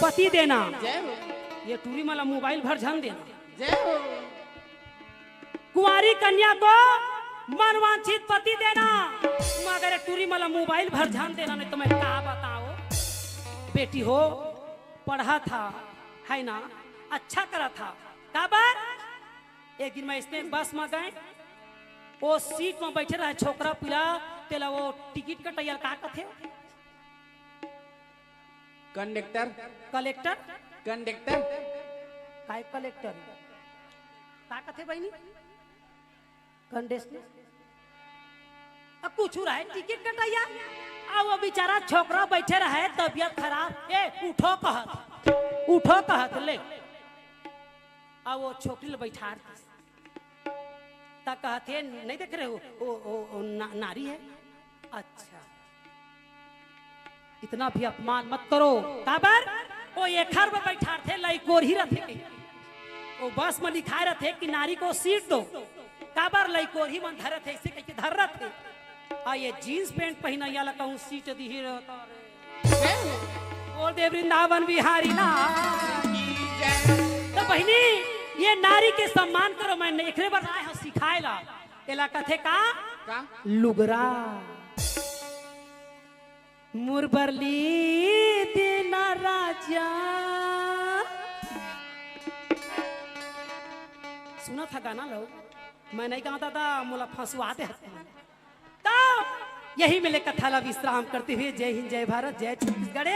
पति देना। ये टूरी माला मोबाइल भर झन देना। कुंवारी कन्या को मनवांछित पति देना मगर टूरी माला मोबाइल भर ध्यान देना नहीं तो मैं क्या बताओ। बेटी हो पढ़ा था है ना अच्छा करा था। काबर एक दिन मैं इसमें बस में गए वो सीट में बैठे रहे छोकरा पिला तेला वो टिकट कटैया का कथे कंडक्टर कलेक्टर कंडक्टर काय कलेक्टर का कथे बहनी कंडक्टर अब कुछ रहे टिकट कटैया अब वो बेचारा छोकरा बैठे रहे तबियत खराब ए उठो कहत ले अब वो छोकरी ले बैठा तक कहते नहीं देख रहे हो ओ नारी है। अच्छा इतना भी अपमान मत करो काबर वो एक में बैठा थे लइकोर ही रथे वो बस में लिखा रहे कि नारी को सीट दो काबर लइकोर ही मन धरे थे इसे कह के धर रहे थे आ ये जीन्स पैंट पहना या कहूं सीट दी ही रहता बोल दे वृंदावन बिहारी ना तो बहनी ये नारी के सम्मान करो मैंने एक बार आए हो सिखाए ला एला कथे का लुगरा मुरबरली देना राजा सुना था गाना लो मैं नहीं गाता था मोला फंसवाते तो यही मिले कथा ला विश्राम करते हुए जय हिंद जय भारत जय छत्तीसगढ़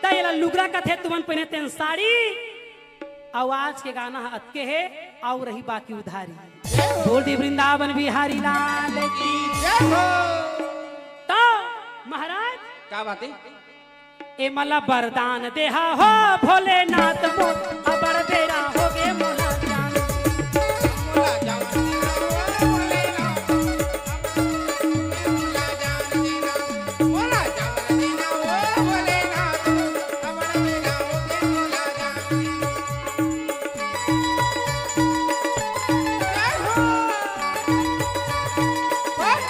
तो ये लुगरा कथे तुमन पहने तेन साड़ी आवाज के गाना अतके है और रही बाकी उधारी बोल दे वृंदावन बिहारी लाल की जय हो। तो महाराज क्या बात है ए मला वरदान देहा हो भोलेनाथ मो अबर बेरा हो गे मोला जान मोला जान मोला जान देना ओ भोलेनाथ अबर बेरा हो गे मोला जान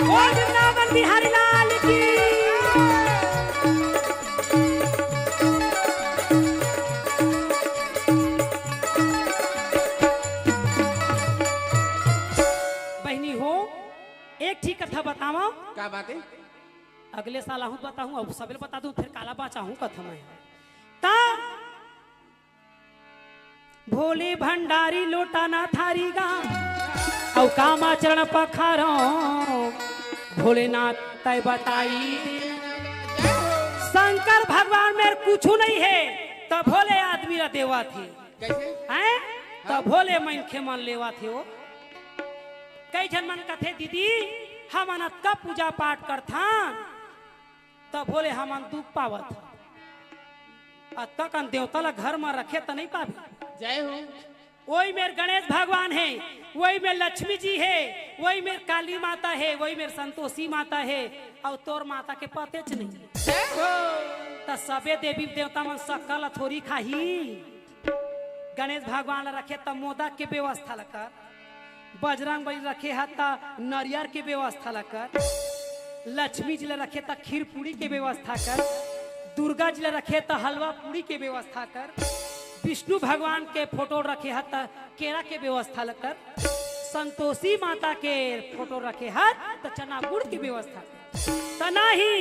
बोल वृंदावन बिहारी लाल की बहनी हो एक ठीक कथा बताओ क्या बात है अगले साल आहू बताऊं अब सबले बता दूं फिर काला बाचाहूं कथा में ता भोले भंडारी लोटाना थारी गा औ कामा चरण पखारो भोलेनाथ तय बताई शंकर भगवान में कुछ नहीं है तो भोले आदमी रा देवा थे कैसे हैं तो भोले मन के मन लेवा थे वो कई जन मन कथे दीदी हम अनत का पूजा पाठ करथा तो भोले हमन दुख पावत अतकन देवता ला घर में रखे तो नहीं पावे जय हो वही मेरे गणेश भगवान है वही मेरे लक्ष्मी जी है वही मेरे काली माता है वही मेरे संतोषी माता है और तोर माता के पते च नहीं जय हो तो सबे देवी देवता मन सकल थोड़ी खाही गणेश भगवान ला रखे तो मोदक के व्यवस्था ला कर बजरंग बली रखे है तो नारियल के व्यवस्था ला कर लक्ष्मी जी ला रखे तो खीर पूरी के व्यवस्था कर दुर्गा जी ला रखे तो हलवा पूरी के व्यवस्था कर विष्णु भगवान के फोटो रखे है तो केरा के व्यवस्था ला कर संतोषी माता के फोटो रखे है तो चना गुड़ की व्यवस्था तो नहीं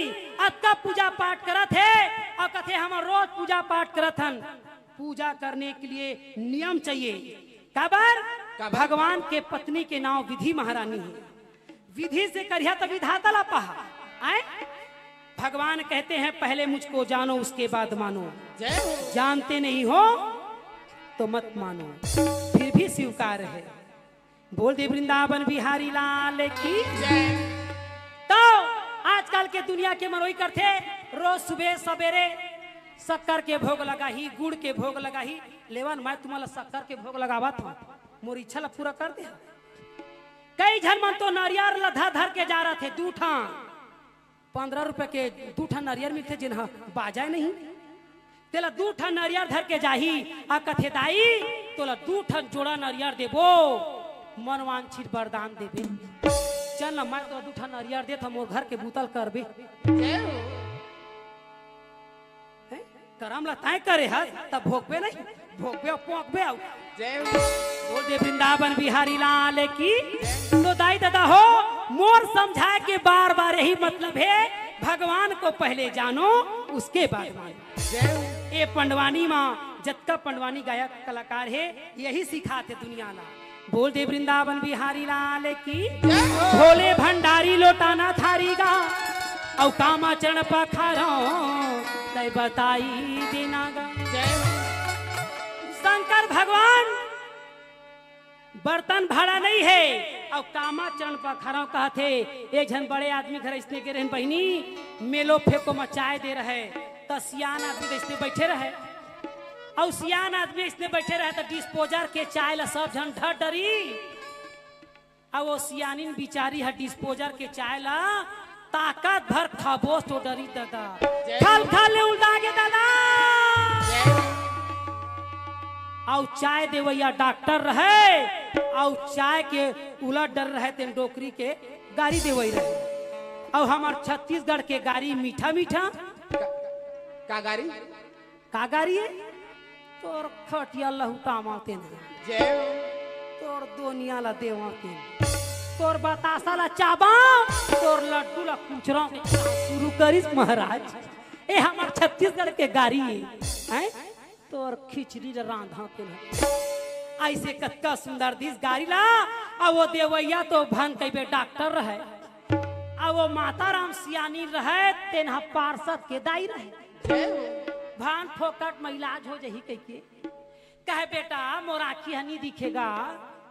अक्का पूजा पाठ करत है और कथे हम रोज पूजा पाठ करत हन पूजा करने के लिए नियम चाहिए काबर भगवान के पत्नी के नाम विधि महारानी है विधि से करिया तो विधाता ला पहा आए भगवान कहते हैं पहले मुझको जानो उसके बाद मानो जय हो जानते नहीं हो तो मत मानो फिर भी स्वीकार है बोल दे वृंदावन बिहारी लाल की जय तो आजकल के दुनिया के मरोई करते रोज सुबह सवेरे शक्कर के भोग लगा ही गुड़ के भोग लगा ही लेवन मैं तुम्हारा शक्कर के भोग लगावा था मोर इच्छा ला पूरा कर दे कई जन मन तो नारियल लधा धर के जा रहे थे दूठा 15 रुपए के दूठा नारियल मिलते जिन्हा बाजाए नहीं तेला दूठा नारियल धर के जाही आ कथे दाई तोला दूठा जोड़ा नारियल देबो मनवांछित वरदान देबे चल ना मैं तो दूठा नारियल दे था मोर घर के बूतल करबे जय हो करम ला ताय करे हस तब भोगबे नहीं भोगबे पोंकबे आउ जय हो बोल दे वृंदावन बिहारी लाल की तो दाई दादा हो मोर समझाए के बार बार यही मतलब है भगवान को पहले जानो उसके बाद मानो जय हो ये पंडवानी माँ जत्का पंडवानी गायक कलाकार है यही सिखाते दुनिया ला बोल दे वृंदावन बिहारी लाल की जय हो। भोले भंडारी लोटाना थारीगा औ कामा चरण पखारो तय बताई देनागा। जय हो। शंकर भगवान बर्तन भाड़ा नहीं है और कामा चरण पखारो कहते एक जन बड़े आदमी घर इसने के रहन बहनी मेलो फेंको मचाए दे रहे तो सियान आदमी इसने बैठे रहे और सियान आदमी इसने बैठे रहे तो डिस्पोजर के चाय ला सब जन ढर डरी और वो सियानिन बिचारी है डिस्पोजर के चाय ला ताकत भर खाबोस तो डरी दादा खल खल उल्टा दादा और चाय देवैया डॉक्टर रहे और चाय के उलट डर रहे तेन डोकरी के गाड़ी देवई रहे और हमार छत्तीसगढ़ के गाड़ी मीठा मीठा का गाड़ी का गाड़ी है तोर खटिया लहुटा माते नहीं जय हो। तोर दोनिया ला देवाते तोर बतासा ला चाबा तोर लड्डू ला कुचरा शुरू करिस महाराज ए हमार छत्तीसगढ़ के गाड़ी है तोर खिचड़ी रांधा के ऐसे कत्का सुंदर दिस गाड़ी ला और वो देवैया तो भंग कई डॉक्टर रहे और वो माता राम सियानी रहे तेना पार्षद के दाई रहे जय हो। भान फोकट में इलाज हो जही कह के कहे बेटा मोर आँखी हनी दिखेगा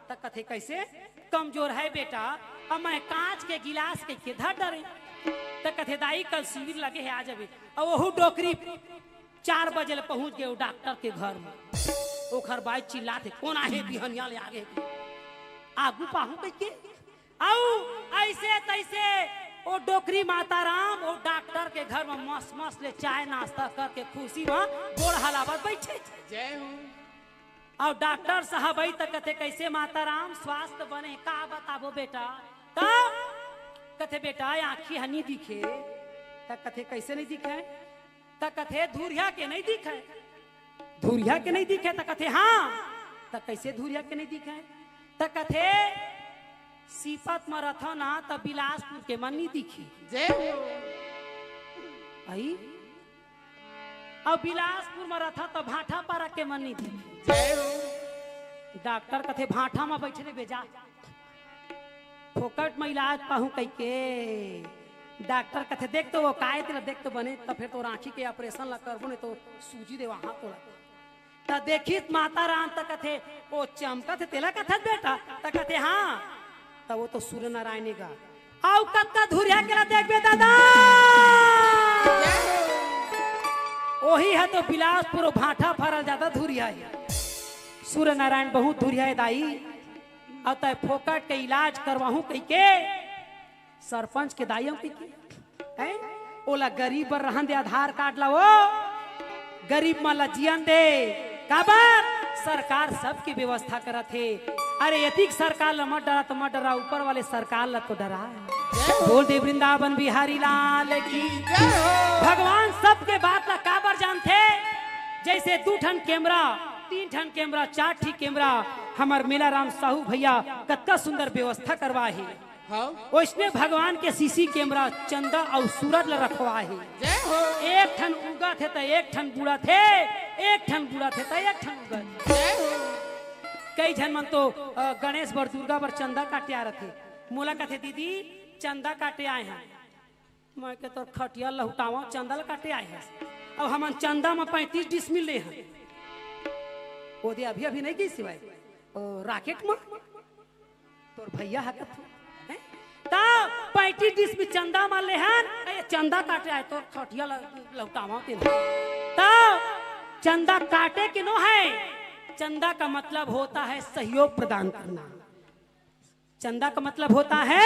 तो कथे कैसे कमजोर है बेटा अब मैं कांच के गिलास के धर डरे तो कथे दाई कल शिविर लगे है आ जावे और वहू डोकरी 4 बजे पहुंच गए डॉक्टर के घर में ओखर बाई चिल्लाते कौन आहे बिहनिया ले आगे आगू पाहू कह के आओ ऐसे तैसे ओ डोकरी माता राम ओ डॉक्टर के घर में मस्त मस्त ले चाय नाश्ता करके खुशी में गोड़ हलावत बैठे जय हो। और डॉक्टर साहब आई तक कथे कैसे माता राम स्वास्थ्य बने का बताबो बेटा तब कथे बेटा आँखी हनी दिखे तक कथे कैसे नहीं दिखे तक कथे धुरिया के नहीं दिखे धुरिया के नहीं दिखे तक कथे हाँ तक कैसे धुरिया के नहीं दिखे तक कथे सीपत में रथ ना तब बिलासपुर के मन नहीं दिखी जय हो। आई और बिलासपुर में रथ तो भाठा पारा के मन नहीं दिखी जय हो। डॉक्टर कथे भाठा में बैठे बेजा फोकट में इलाज पाहू कह के डॉक्टर कथे देख तो वो काय तेरा देख तो बने तो फिर तो रांची के ऑपरेशन ला करबो ने तो सूजी दे वहां तो ता देखित माता राम तक कथे ओ चमकत तेला कथे बेटा तक कथे हाँ तब वो तो सूर्य नारायण का आओ कत्ता धुरिया के देख बे दादा वही है तो बिलासपुर भाठा फरल ज्यादा धुरिया है सूर्य नारायण बहुत धुरिया है दाई अतः फोकट के इलाज करवाहू कह के सरपंच के दाइयों के ओला गरीब पर रहन दे आधार कार्ड ला वो गरीब माला जियन दे काबर सरकार सबकी व्यवस्था करत है अरे यतिक सरकार ला मत डरा तो मत डरा ऊपर वाले सरकार ला तो डरा बोल दे वृंदावन बिहारी लाल की भगवान सबके बात ला काबर जानते जैसे 2 ठन कैमरा 3 ठन कैमरा 4 ठी कैमरा हमार मेला राम साहू भैया कत्ता सुंदर व्यवस्था करवा है उसने भगवान के सीसी कैमरा चंदा और सूरज ला रखवा है जय हो। 1 ठन उगा थे तो 1 ठन बूढ़ा थे 1 ठन बूढ़ा थे तो 1 ठन उगा जय हो। कई जन मन तो गणेश बर दुर्गा बर चंदा काटे आ रहे थे मोला कथे दीदी चंदा काटे आए हैं मैं के तो खटिया लहुटावा चंदा काटे आए हैं अब हम चंदा में 35 डिसमिल ले हैं वो दे अभी अभी नहीं गई सिवाय राकेट में तोर भैया हकत तब 35 डिसमिल चंदा मान ले हैं चंदा काटे आए तो खटिया लहुटावा तब चंदा काटे के नो है चंदा का मतलब होता है सहयोग प्रदान करना चंदा का मतलब होता है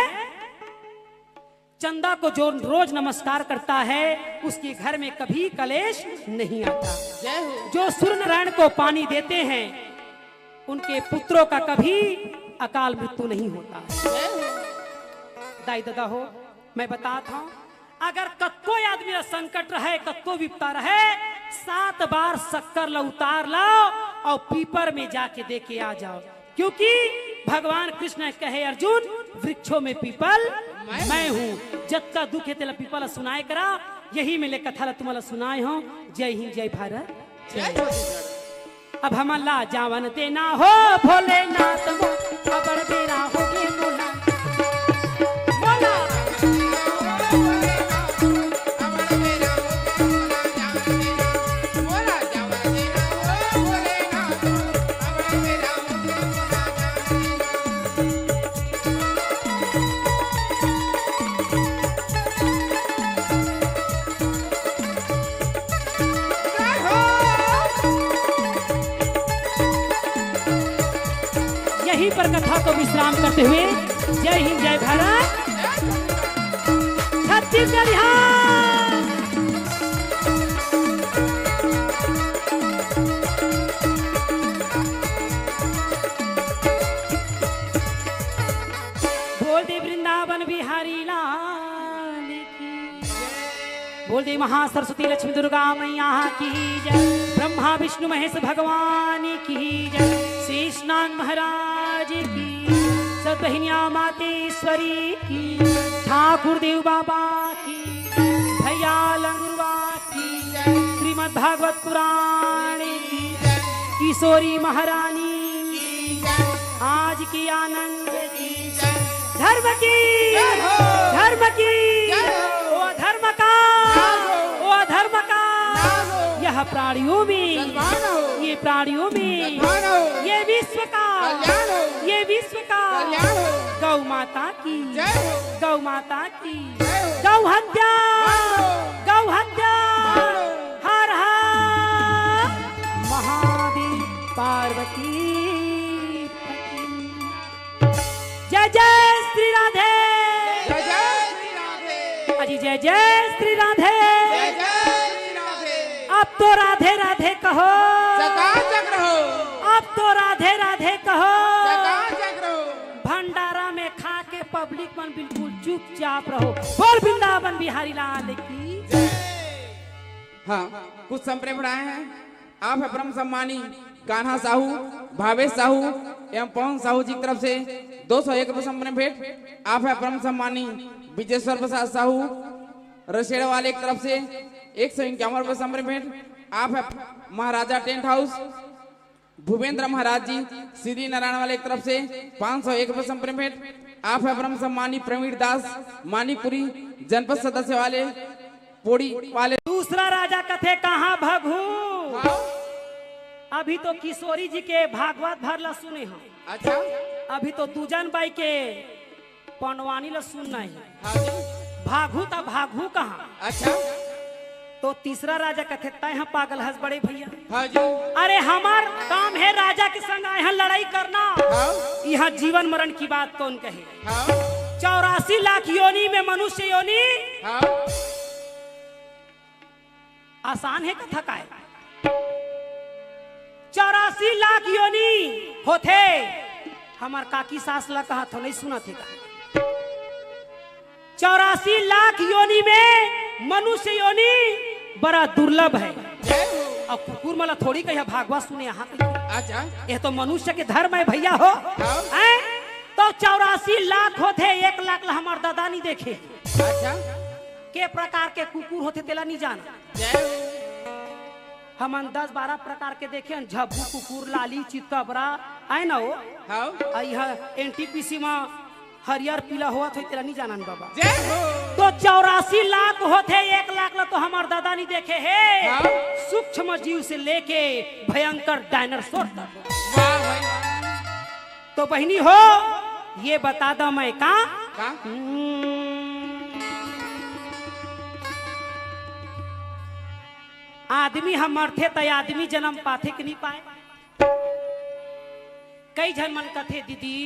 चंदा को जो रोज नमस्कार करता है उसके घर में कभी कलेश नहीं आता जय हो। जो सूर्य नारायण को पानी देते हैं उनके पुत्रों का कभी अकाल मृत्यु नहीं होता जय हो। दाई दादा हो मैं बताता हूँ अगर कत्को आदमी संकट रहे कत्को विपता रहे 7 बार शक्कर ला उतार लाओ और पीपर में जाके दे के आ जाओ क्योंकि भगवान कृष्ण कहे अर्जुन वृक्षों में पीपल मैं हूँ जब का दुख है तेला पीपल सुनाए करा यही मेले कथा तुम्हारा सुनाए हो जय हिंद जय भारत जय छत्तीसगढ़। अब हम ला जावन देना हो भोलेनाथ मो अबर बेरा हो गे मोला मोला यहीं पर कथा को विश्राम करते हुए जय हिंद जय भारत छत्तीसगढ़ बोल दे वृंदावन बिहारी लाल की बोल दे महासरस्वती लक्ष्मी दुर्गा मैया की जय ब्रह्मा विष्णु महेश भगवान की जय शेषनाग महाराज की सतबहिनिया मातेश्वरी की ठाकुर देव बाबा की भैया लंगुरवा की श्रीमद् भागवत पुराण की किशोरी महारानी की आज की आनंद की धर्म की ओ धर्म का ओ धर्म का यह प्राणियों में ये प्राणियों में ये विश्व का गौ माता की गौ माता की गौ हत्या हर हर महादेव पार्वती जय जय श्री राधे अजी जय जय श्री राधे अब तो राधे राधे कहो अब तो राधे राधे कहो भंडारा में खा के पब्लिक मन बिल्कुल चुपचाप रहो बोल वृंदावन बिहारी लाल की हाँ कुछ संप्रेम बढ़ाए हैं आप है परम सम्मानी कान्हा साहू भावेश साहू एवं पवन साहू जी की तरफ से 201 रुपये संप्रेम भेंट। आप है परम सम्मानी विजेश्वर प्रसाद साहू रसेड़ वाले की तरफ से 151 रुपये संप्रेम भेंट। आप है महाराजा टेंट हाउस भूपेंद्र महाराज जी श्री नारायण वाले की तरफ से 501 रुपये संप्रेम भेंट। आप है ब्रह्म सम्मानी प्रवीण दास मानिकपुरी जनपद सदस्य वाले पोड़ी वाले। दूसरा राजा कथे कहाँ भगू अभी तो किशोरी जी के भागवत भर ला सुने हम। अच्छा अभी तो दूजन बाई के पंडवानी ला सुनना है भागू तो भागू कहाँ। अच्छा तो तीसरा राजा कथे तय हम पागल हंस बड़े भैया हाँ जी अरे हमार काम है राजा के संग यहाँ लड़ाई करना यहाँ जीवन मरण की बात कौन कहे। 84 लाख योनि में मनुष्य योनि आसान है कथा का 84 लाख योनि होते हमार काकी सास ला कहा था नहीं सुना थे 84 लाख योनि में मनुष्य योनि बड़ा दुर्लभ है। अब कुकुर मला थोड़ी कही भागवत सुने यहाँ अच्छा ये तो मनुष्य के धर्म है भैया हो तो 84 लाख होते 1 लाख ला हमार दादा नहीं देखे। अच्छा के प्रकार के कुकुर होते तेला नहीं जाना हम 10-12 प्रकार के देखे झब्बू कुकुर लाली चितकबरा आए ना हो यह एनटीपीसी में हरियर पीला हुआ था तेरा नहीं जाना बाबा तो 84 लाख होते 1 लाख ला तो हमार दादा नहीं देखे है सूक्ष्म जीव से लेके भयंकर डायनासोर तक। तो बहनी हो ये बता दो मैं का आदमी हम मरते तो आदमी जन्म पाथे कि नहीं पाए। कई जन मन कथे दीदी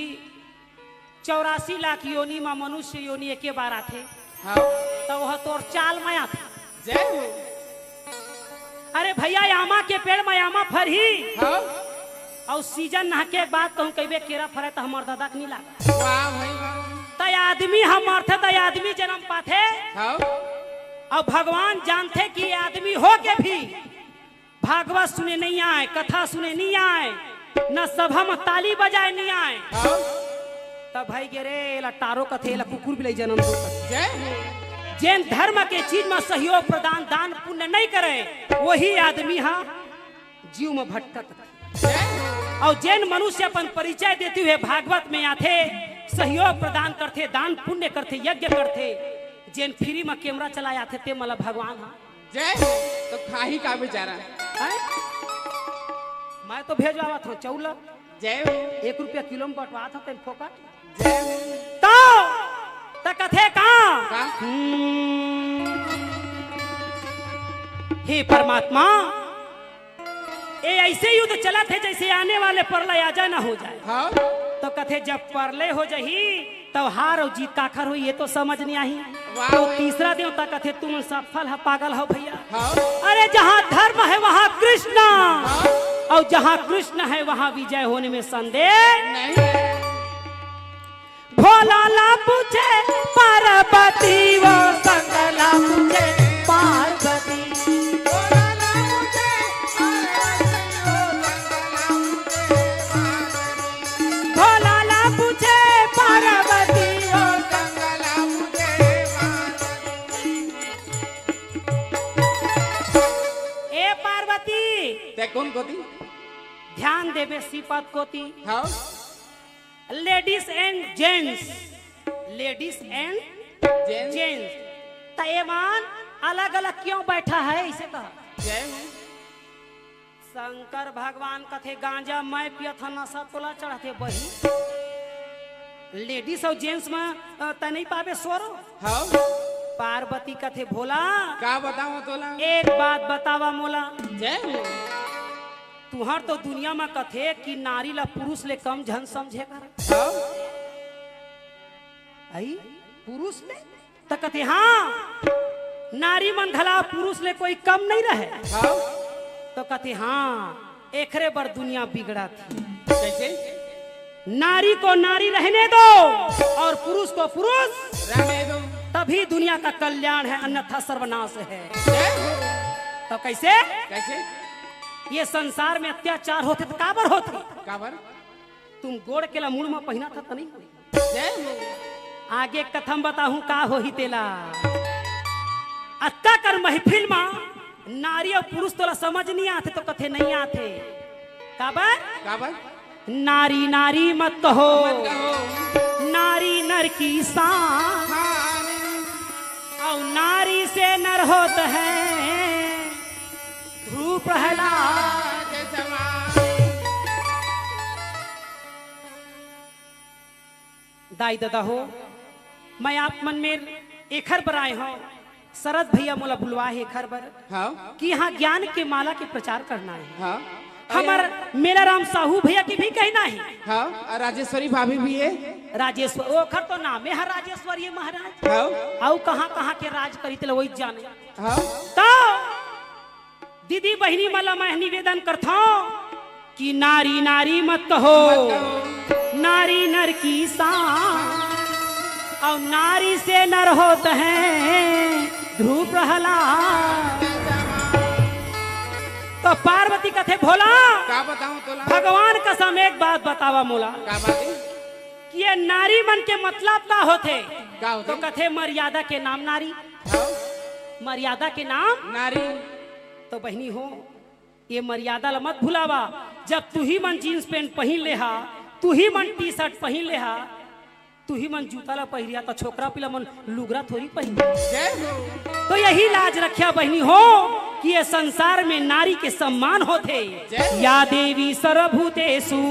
84 लाख योनि में मनुष्य योनि एक बार आते तो वह तोर चाल माया था। अरे भैया आमा के पेड़ में आमा फरही और सीजन नहा के बाद कहूँ कई केरा फरे तो हमार दादा के नहीं लगा तो आदमी हम मरते तो आदमी जन्म पाथे और भगवान जानते कि आदमी हो के भी भागवत सुने नहीं आए कथा सुने नहीं आए न सभा में ताली बजाए नहीं आए तब भाई गे रे लटारो कथे ला कुकुर भी जन्म दो जैन धर्म के चीज में सहयोग प्रदान दान पुण्य नहीं करे वही आदमी हाँ जीव में भटकत और जैन मनुष्य अपन परिचय देते हुए भागवत में आते, सहयोग प्रदान करते, दान पुण्य करते, यज्ञ करते, जैन फ्री में कैमरा चलाया थे ते मतलब भगवान हाँ जय तो खाही का बेचारा है? मैं तो भेजवा था चौल जय 1 रुपया किलो में बटवा था तेन फोकट जय तो कथे कहाँ का हे परमात्मा, ये ऐसे युद्ध चला थे जैसे आने वाले प्रलय आजा ना हो जाए। हाँ तो कथे जब प्रलय हो जाही तब हार और जीत काखर हो ये तो समझ नहीं आई। वाह तो भाई। तीसरा दिन तक कथे तुम सफल है पागल हो भैया। हाँ अरे जहाँ धर्म है वहाँ कृष्ण, हाँ और जहाँ कृष्ण है वहाँ विजय होने में संदेह नहीं भोला ला पूछे पार्वती, वो सकला पूछे पार्वती। बोला ना मुझे भोला ला पूछे पार्वती, वो जंगला मुझे ए पार्वती ते कौन कोती ध्यान देवे श्रीपद कोती। हाँ ladies and gents, ladies and जय जेंट्स तयमान अलग अलग क्यों बैठा है इसे कहा। जय शंकर भगवान कथे गांजा मैं पिया था नशा तोला चढ़ाते वही लेडीज और जेंट्स में त नहीं पावे स्वरो। हाँ पार्वती कथे भोला का बताऊं तोला एक बात बतावा मोला, जय तुहर तो दुनिया में कथे कि नारी ला पुरुष ले कम झन समझे कर हाँ आई पुरुष ले तो कथे हाँ नारी मन धला पुरुष ले कोई कम नहीं रहे। हाँ तो कहते हाँ एकरे बर दुनिया बिगड़ा थी। कैसे नारी को नारी रहने दो और पुरुष को पुरुष, रहने दो तभी दुनिया का कल्याण है, अन्यथा सर्वनाश है। जय तो कैसे कैसे ये संसार में अत्याचार होते तो काबर होते। काबर तुम गोड़ के ला मुड़ में पहना था तो नहीं। जय आगे कथम बताहूं का हो ही तेला अत्ता कर महफिल में नारी और पुरुष तोला समझ नहीं आते तो कथे नहीं आते। काबर काबर नारी नारी मत कहो, मत कहो नारी नर की शान, हाँ और नारी से नर होत है ध्रुव प्रहलाद। के समान दाई दादा हो मैं आप मन में एखर बर आए हो, शरद भैया मोला बुलवा है एखर बर हाँ कि यहाँ ज्ञान के माला के प्रचार करना है। हाँ हमार मेरा राम साहू भैया की भी कहना है। हाँ और राजेश्वरी भाभी भी है राजेश्वर ओखर तो नाम है राजेश्वर ये महाराज, हाँ और कहाँ कहाँ के राज करी थे वही जाने। हाँ तो दीदी बहनी मला मैं निवेदन करता हूँ कि नारी नारी मत कहो, नारी नर की शान, और नारी से नर होते हैं ध्रुव प्रहलाद। तो पार्वती कथे भोला का बताऊं तोला भगवान कसम एक बात बतावा मोला का बात है कि ये नारी मन के मतलब का होते। का होते तो कथे मर्यादा के नाम नारी, हाँ मर्यादा के नाम। नारी तो बहनी हो ये मर्यादा ला मत भुलावा। जब तू ही मन जीन्स पैंट पहन ले हा, तू ही मन टी शर्ट पहन ले हा, तू ही मन जूता ला पहिरिया तो छोकरा पिला मन लुगरा थोड़ी पहन। जय हो तो यही लाज रखिया बहनी हो कि ये संसार में नारी के सम्मान होते। या देवी सर्वभूतेषु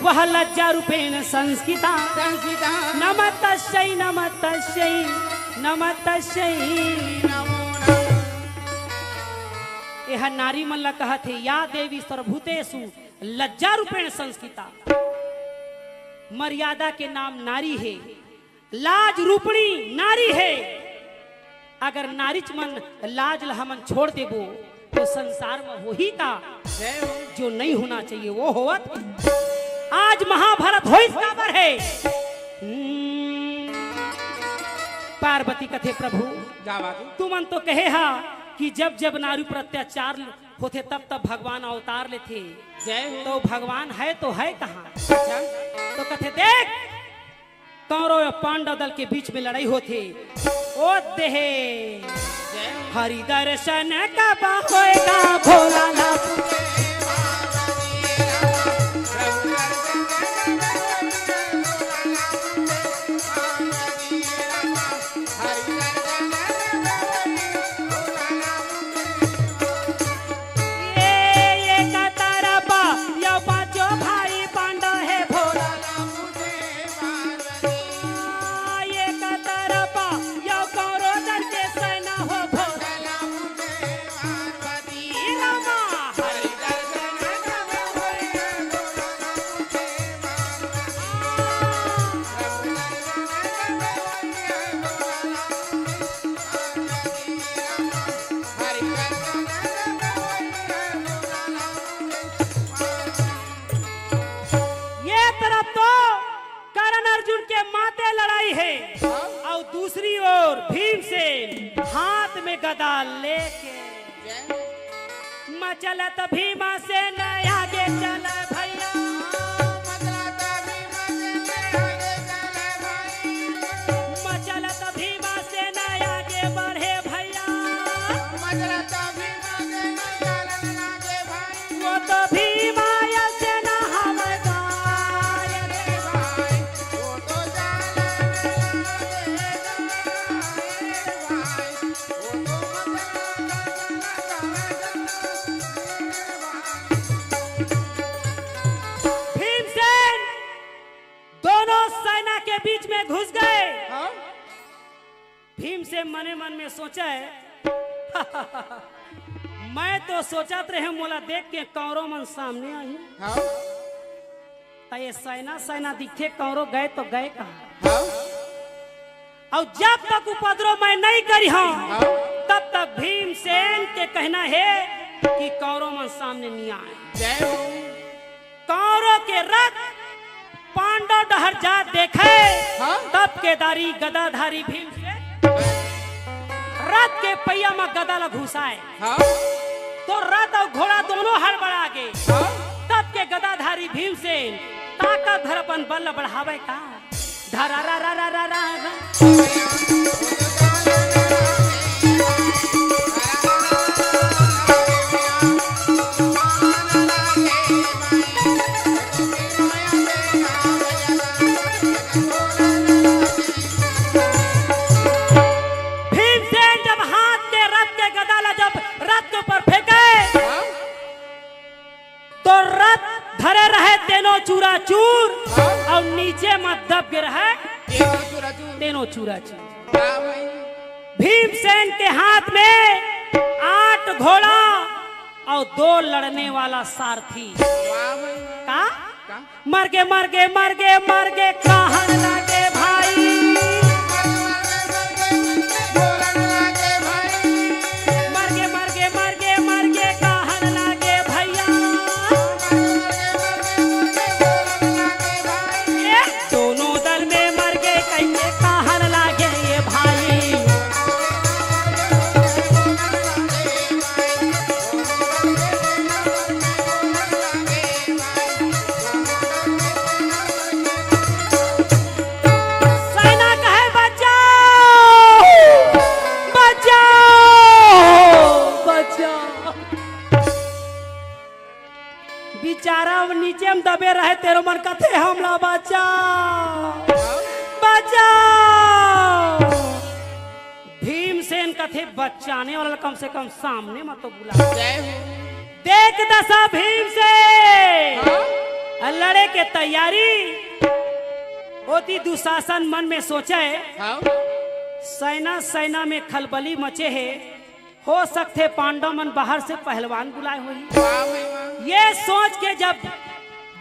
वह लज्जा रूपेण संस्कृता, संस्कृता नमस्तस्यै नमस्तस्यै नमस्तस्यै। नमो नमः यह नारी मन ला कहते या देवी सर्वभूतेषु लज्जा रूपेण संस्कृता। मर्यादा के नाम नारी है, लाज रूपणी नारी है। अगर नारीच मन लाज ला हमन छोड़ देबो तो संसार में वही का जय हो जो नहीं होना चाहिए वो होवत। आज महाभारत होइस काबर है। पार्वती कथे प्रभु का बात है तुमन तो कहे हा कि जब जब नारी पर अत्याचार होते तब तब भगवान अवतार ले थे। जय हो तो भगवान है तो है कहाँ। अच्छा तो कथे देख कौरव और पांडव दल के बीच में लड़ाई होती। ओ देहे जय हो हरि दर्शन कब होएगा भोला नाथ। ओर भीमसेन हाथ में गदा लेके मचलत भीमा से न आगे चल भैया मचलत भीमा से न आगे बढ़े भैया वो तो भीमा से न हवलदार रे भाई भीमसेन दोनों सेना के बीच में घुस गए। भीमसेन मने मन में सोचा है मैं तो सोचत रहे मोला देख के कौरव मन सामने आई ये सेना दिखे कौरव गए तो गए कहाँ और जब तक उपद्रव मैं नहीं करी हूं तब तक भीमसेन के कहना है कि कौरव मन सामने नहीं आए। कौरव के रथ पांडव डहर जा देखे तब केदारी गदाधारी भीमसेन रथ के पहिया में गदा ला घुसाए तो रथ और घोड़ा दोनों हड़बड़ा गए। तब के गदाधारी भीमसेन ताकत धर अपन बल बढ़ावे का धरा रा रा रा रा रा भीमसेन जब हाथ के रथ के गदा ला जब रथ के ऊपर फेंके तो रथ धरे रहे तेनो चूरा चूर और नीचे मत दब गिर है तेनो चूरा चूर। भीमसेन के हाथ में 8 घोड़ा और 2 लड़ने वाला सारथी का मर गे मर गे मर गे मर गे कहन लगे भाई मर गे मर गे मर गे मर गे कहन लगे भैया ये दोनों दल में मर गए कैसे कहन लगे ये भाई सेना कहे बचाओ बचाओ बचाओ बेचारा नीचे में दबे रहे तेरो मन कथे हमला बचाओ बचाओ। भीमसेन कथे बचाने वाला कम से कम सामने मत तो बुला देख दशा भीमसेन लड़े के तैयारी होती। दुशासन मन में सोचे सेना में खलबली मचे है हो सकते पांडव मन बाहर से पहलवान बुलाए हुई। ये सोच के जब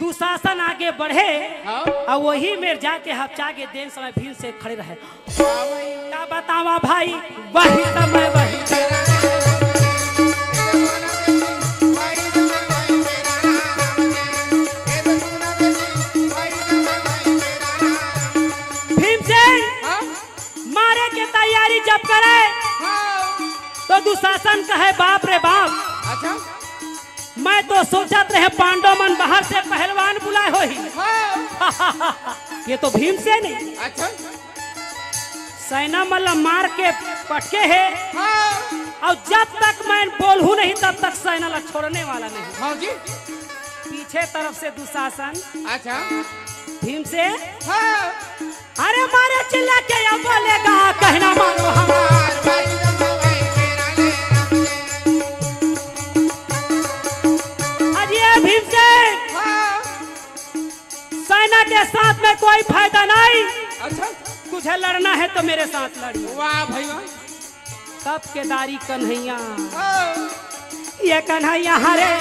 दुशासन आगे बढ़े और वही में जाके हफ्चा के देन समय भीड़ से खड़े रहे। क्या बतावा भाई वही समय वही भीमसेन मारे के तैयारी जब करे तो दुशासन कहे बाप रे बाप अच्छा मैं तो सोचत रहे पांडव मन बाहर से पहलवान बुलाए हो ही ये तो भीमसेन है। अच्छा सेना मतलब मार के पटके है और जब तक मैं बोलूं नहीं तब तक सेना ला छोड़ने वाला नहीं। हाँ जी पीछे तरफ से दुशासन अच्छा भीमसेन अरे मारे चिल्ला के या बोलेगा कहना मारो हमार भीमसेन सेना के साथ में कोई फायदा नहीं। अच्छा तुझे लड़ना है तो मेरे साथ लड़िए। वाह भाई वाह तब केदारी कन्हैया ये कन्हैया हरे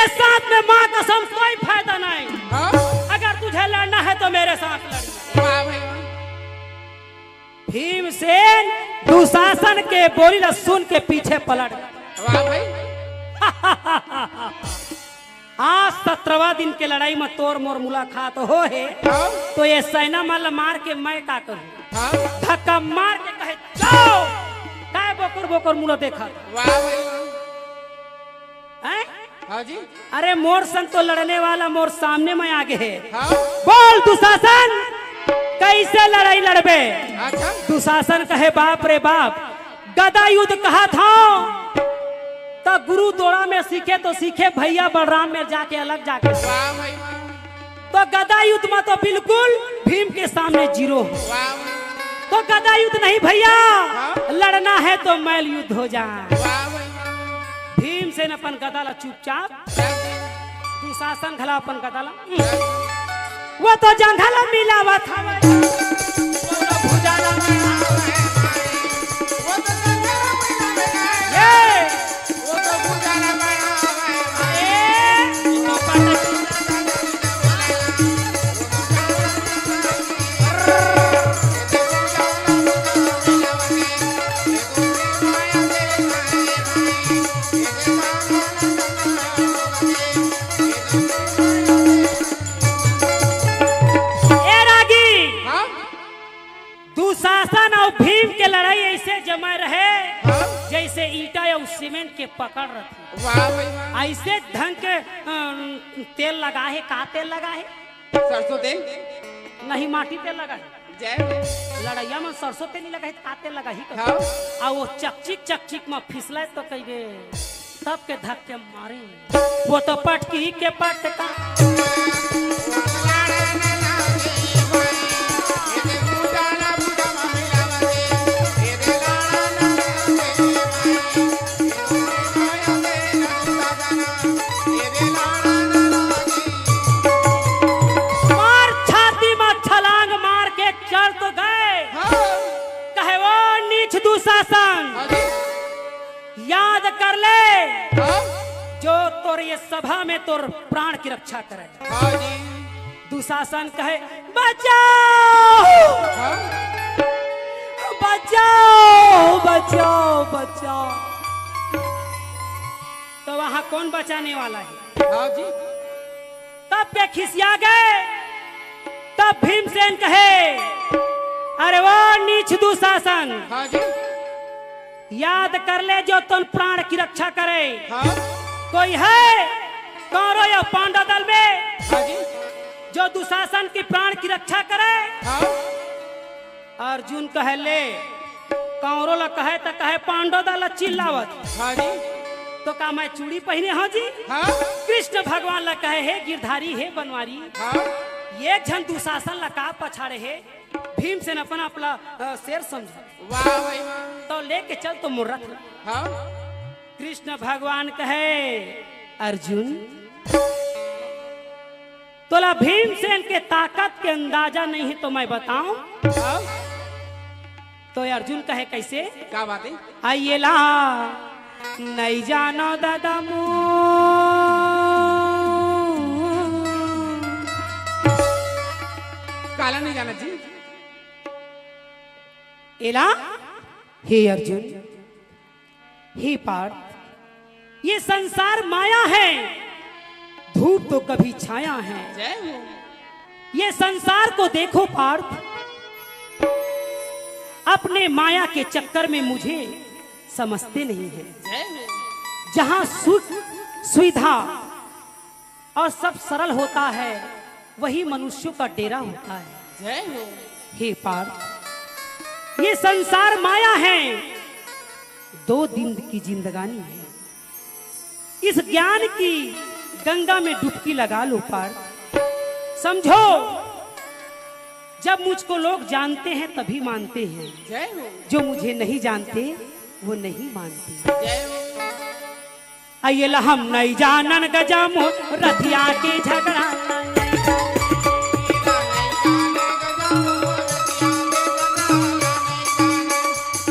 साथ में मां कसम कोई फायदा नहीं। अगर तुझे लड़ना है तो मेरे साथ लड़िए। भीमसेन दुशासन के बोली ला सुन के पीछे पलट गया। वाह भाई। आज 17वां दिन के लड़ाई में तोर मोर मुलाकात हो है हाँ तो ये सैना मल मार के मैं का करूं? हाँ धक्का मार के कहे जाओ काय बोकर बोकर मुला देखा वाह भाई हैं? हाँ जी अरे मोर संग तो लड़ने वाला मोर सामने में आगे है। हाँ बोल दुशासन कैसे लड़ाई लड़बे? अच्छा दुशासन कहे बाप रे बाप गदा युद्ध कहा था तो गुरु दोड़ा में सीखे तो सीखे भैया बलराम में जाके अलग जाके वाह भाई वाह तो गदा युद्ध में तो बिल्कुल भीम के सामने जीरो हो। वाह तो गदा युद्ध नहीं भैया हाँ? लड़ना है तो मैल युद्ध हो जाए। वाह भाई भीम से अपन गदा ला चुपचाप दुशासन खला अपन गदा ला वो तो जंगल मिलावा था भुजाला में वो तो संगरा में ये वो तो भुजाला में दुशासन और भीम के लड़ाई ऐसे जमे रहे जैसे ईटा या सीमेंट के पकड़ रहे। वाह भाई वाह ऐसे ढंग के तेल लगा है। का तेल लगा है? सरसों तेल नहीं माटी तेल लगा है। जय हो लड़ाइया में सरसों तेल नहीं लगा है का तेल लगा ही कर। हाँ और वो चकचिक में फिसले तो कहिए तब के धक्के मारे वो तो पटकी के पटका मार छाती में छलांग मार के चढ़ तो गए। कहे वो नीच दुशासन याद कर ले जो तोर ये सभा में तोर प्राण की रक्षा करे। हाँ जी दुशासन कहे बचाओ बचाओ बचाओ बचाओ। तो वहां कौन बचाने वाला है? हाँ जी तब के खिसिया गए। तब भीमसेन कहे अरे वो नीच दुशासन हाँ जी याद कर ले जो तुम प्राण की रक्षा करे। हाँ कोई है कौरव या पांडव दल में हाँ जी जो दुशासन की प्राण की रक्षा करे? हाँ अर्जुन कहे ले कौरव ला कहे तो कहे पांडव दल चिल्लावत। हाँ जी तो का मैं चूड़ी पहने हाँ जी? हाँ कृष्ण भगवान ला कहे हे गिरधारी हे बनवारी हाँ ये झन दुशासन ला का पछाड़े है। भीमसेन अपना अपना शेर समझा वाह भाई वाह तो लेके चल तो मुर्रत ला। हाँ कृष्ण भगवान कहे अर्जुन तोला भीमसेन के ताकत के अंदाजा नहीं है तो मैं बताऊं। हाँ तो अर्जुन कहे कैसे? क्या बात है? आइए ला नहीं जानो दादा काला नहीं जाना जी एला हे अर्जुन हे पार्थ ये संसार माया है धूप तो कभी छाया है। जय हो ये संसार को देखो पार्थ अपने माया के चक्कर में मुझे समझते नहीं है। जय हो जहां सुख सुविधा और सब सरल होता है वही मनुष्यों का डेरा होता है। जय हो हे पार्थ ये संसार माया है 2 दिन की जिंदगानी है। इस ज्ञान की गंगा में डुबकी लगा लो पार्थ। समझो जब मुझको लोग जानते हैं तभी मानते हैं। जय हो जो मुझे नहीं जानते वो नहीं मानते। जय हो आइए ला हम नहीं जानन गजामो रथिया के झगड़ा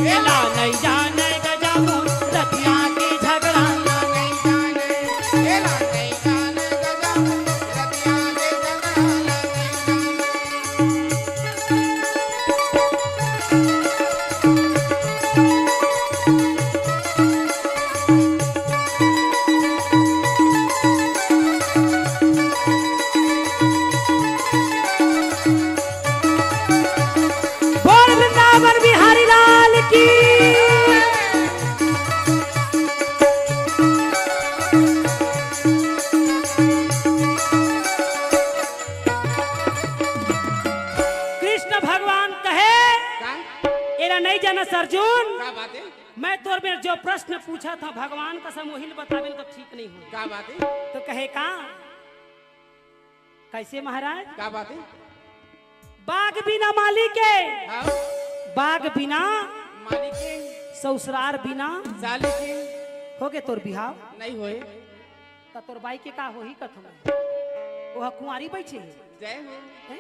एला नहीं जाने गजामो रथिया के झगड़ा की। कृष्ण भगवान कहे एरा नहीं जाना अर्जुन, क्या बात है? मैं तोर में जो प्रश्न पूछा था भगवान का सब वही बतावे तो ठीक नहीं हो। क्या बात है? तो कहे का कैसे महाराज? क्या बात है? बाघ बिना माली के, हाँ बाघ बिना मालिक के ससुरार बिना साली के हो गए तोर बिहाव नहीं होए। तो तोर बाई के का हो ही कथम वह कुंवारी बैठे जय हो। हैं?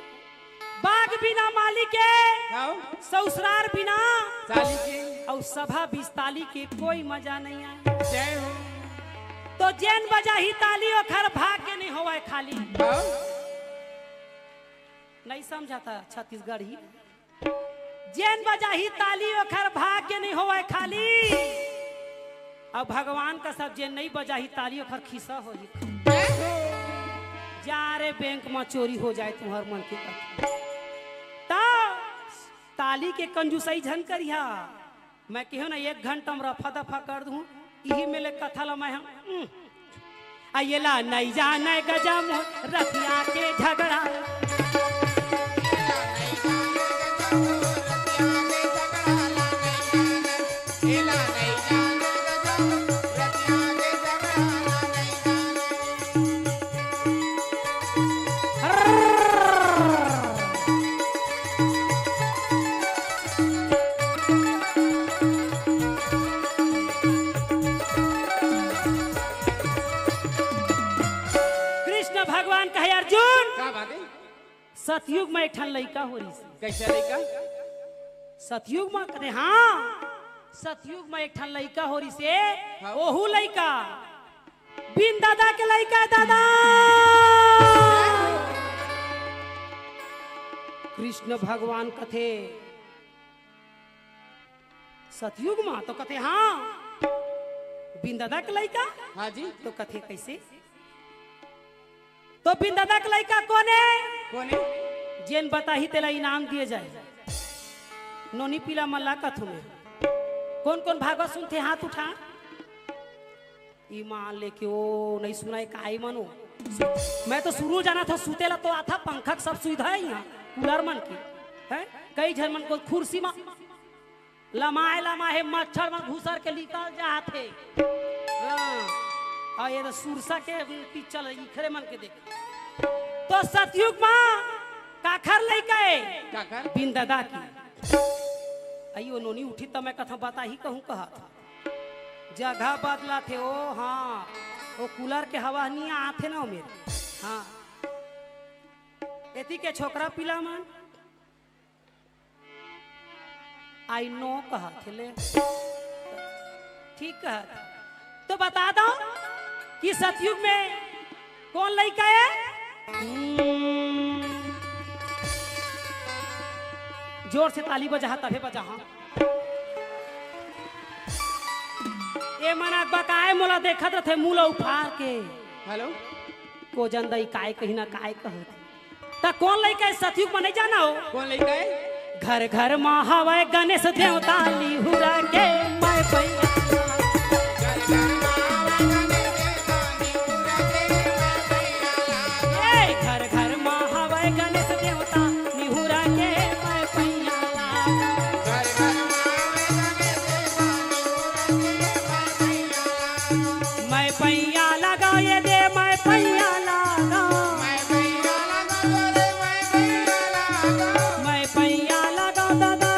बाघ बिना माली के हाँ ससुरार बिना साली के और सभा बिस्ताली के कोई मजा नहीं आए। जय हो। तो जैन बजा ही ताली और खर भाग के नहीं होवे खाली। हाँ नहीं समझा था छत्तीसगढ़ी। जैन बजा ही ताली और खर भाग के नहीं होवे खाली। अब भगवान का सब जैन नहीं बजा ही ताली और खर खिस्सा हो ही। जय हो। जा रे बैंक में चोरी हो जाए तुम्हार मन की कथा। ताली के कंजूसई झन करिया। मैं कहूँ ना 1 घंटा में रफा दफा कर दूं यही मेले कथा लमा हम आइला नहीं जाने गजा मोर रतिया के झगड़ा। कृष्ण भगवान कहे अर्जुन क्या बात है? सतयुग में एक ठन लड़का हो रही से। कैसा लड़का? सतयुग में कहते हाँ सतयुग में एक ठन लड़का हो रही से। हाँ। ओहू लड़का बिन दादा के लड़का है दादा। कृष्ण भगवान कथे सतयुग में तो कथे हाँ बिन दादा के लड़का। हाँ जी। तो कथे कैसे? तो बिन दादा के लड़का कौन है? कौन है? जेन बता ही तेला इनाम दिए जाए। नोनी पीला मल्ला कथु में कौन कौन भागवत सुनते हाथ उठा। ईमान लेके ओ नहीं सुनाए काई मनो। मैं तो शुरू जाना था सुतेला तो आता पंखा सब सुविधा है यहाँ कूलर मन की है। कई जन मन को कुर्सी में लमाए लमाए मच्छर में घुसर के निकल जाते। और ये तो सुरसा के पिक्चर इखरे मन के देख। तो सतयुग माँ काखर लइका है काकर? बिन दादा की। अयो नोनी उठी तो मैं कथा बता ही कहूँ कहा था जगह बदला थे। ओ हाँ वो कूलर के हवा नहीं आते ना मेरे। हाँ एती के छोकरा पिला मन आई नो कहा थे ले ठीक कहा। तो बता दो कि सतयुग में कौन लड़का है? जोर से ताली बजा तभी बजा। ये मना बकाए मोला देखत रहे मूला उफार के। हेलो को जनदई काय कहीं ना काय कहत ता कौन लड़का है सतयुग में नहीं जाना हो? कौन लड़का है? घर घर में हवे गणेश देवता लिहुरा के मैं पैया। घर घर में हवे गणेश देवता लिहुरा के मैं पैया। मैं पैया लगा ये दे मैं पैया लगा। मैं पैया लगा दादा।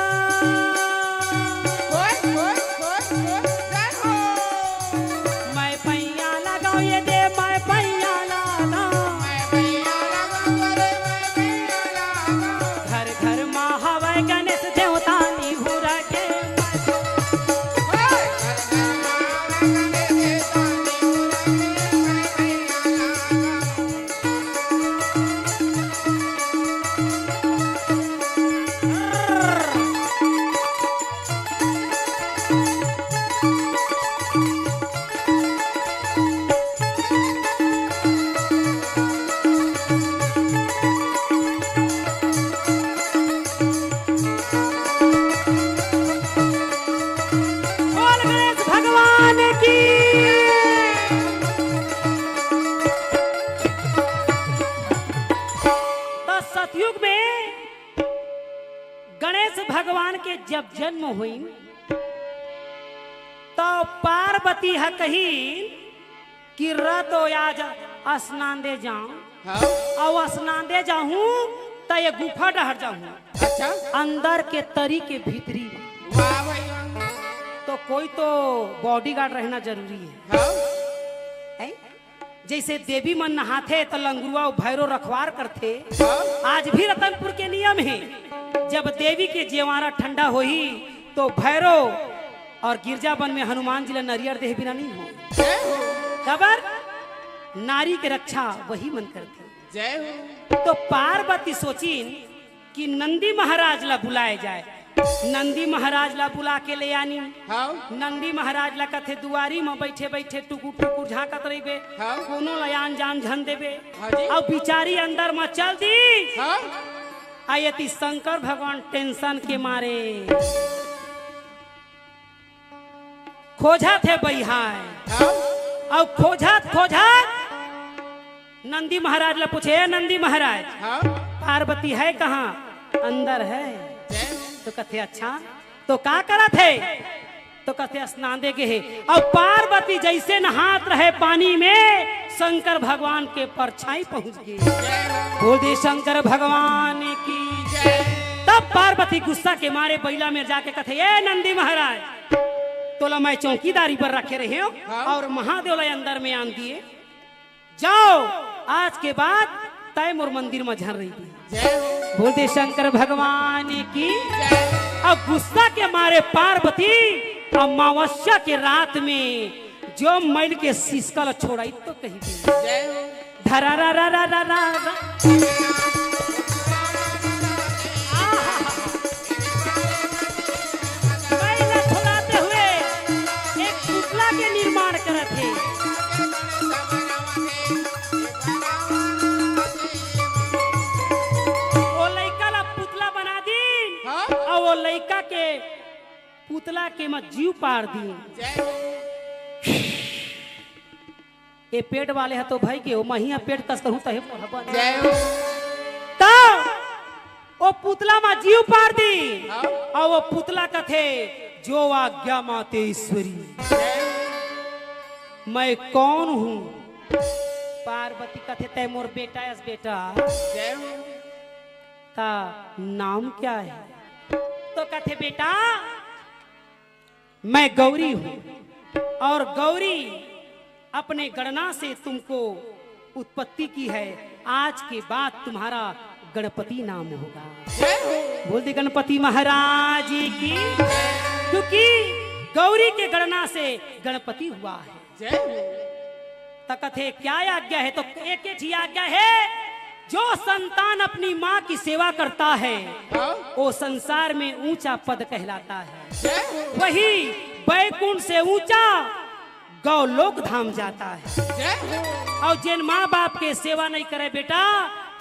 जब जन्म हुई तो पार्वती है कही कि रतो आज स्नान दे जाऊं हाँ और स्नान दे जाऊं तो ये गुफा डहर जाऊं अच्छा अंदर के तरी के भीतरी वाह भाई वाह तो कोई तो बॉडीगार्ड रहना जरूरी हाँ है जैसे देवी मन नहाते तो लंगुआ और भैरो रखवार करते हाँ आज भी रतनपुर के नियम है जब देवी के जेवारा ठंडा होई तो भैरो और गिरजाबन में हनुमान जी ला नरियर देह बिना नहीं हो जय हो खबर नारी के रक्षा वही मन करते जय हो तो पार्वती सोचीन कि नंदी महाराज ला बुलाए जाए नंदी महाराज ला बुला के ले आनी हाँ नंदी महाराज ला कथे दुआरी में बैठे बैठे टुकुर टुकुर झाकत रहिबे हाँ। कोनो लयान जान झन देबे हाँ जी। और बिचारी अंदर में चल दी हाँ आयती शंकर भगवान टेंशन के मारे खोजा थे बहिहाय हाँ और खोजत नंदी महाराज ला पूछे "ए, नंदी महाराज हाँ पार्वती है कहाँ अंदर है जय हो तो कथे अच्छा तो का करा थे तो कथे स्नान दे के है और पार्वती जैसे नहात रहे पानी में शंकर भगवान के परछाई पहुंच गई जय हो बोल दे शंकर भगवान की जय तब पार्वती गुस्सा के मारे बैला में जाके कथे ए नंदी महाराज तोला मैं चौकीदारी पर रखे रहे हो हाँ। और महादेव ला अंदर में आन दिए जाओ आज के बाद तय मोर मंदिर में झर रही थी जय हो बोल दे शंकर भगवान की जय अब गुस्सा के मारे पार्वती अमावस्या के रात में जो मैल के सिसकल छोड़ाई तो कही जय हो धरा रा रा रा रा रा रा। मैल छोड़ाते हुए एक पुतला के निर्माण करत है वो लड़का ला पुतला बना दी हाँ और वो लड़का के पुतला के में जीव पार दी जय हो ये पेट वाले है तो भाई के वो महिया पेट कस कहूं तहे पढ़बन जय हो तो वो पुतला में जीव पार दी हाँ और वो पुतला कथे जो आज्ञा माते ईश्वरी जय हो मैं कौन हूँ पार्वती कथे तय मोर बेटा यस बेटा जय हो का नाम क्या है तो कथे बेटा मैं गौरी हूं और गौरी अपने गणना से तुमको उत्पत्ति की है आज के बाद तुम्हारा गणपति नाम होगा जय हो बोल दे गणपति महाराज की क्योंकि गौरी के गणना से गणपति हुआ है जय हो तकथे क्या आज्ञा है तो एक ही आज्ञा है जो संतान अपनी माँ की सेवा करता है हाँ वो संसार में ऊंचा पद कहलाता है जय हो वही बैकुंठ से ऊंचा गौलोक धाम जाता है जय हो और जिन माँ बाप के सेवा नहीं करे बेटा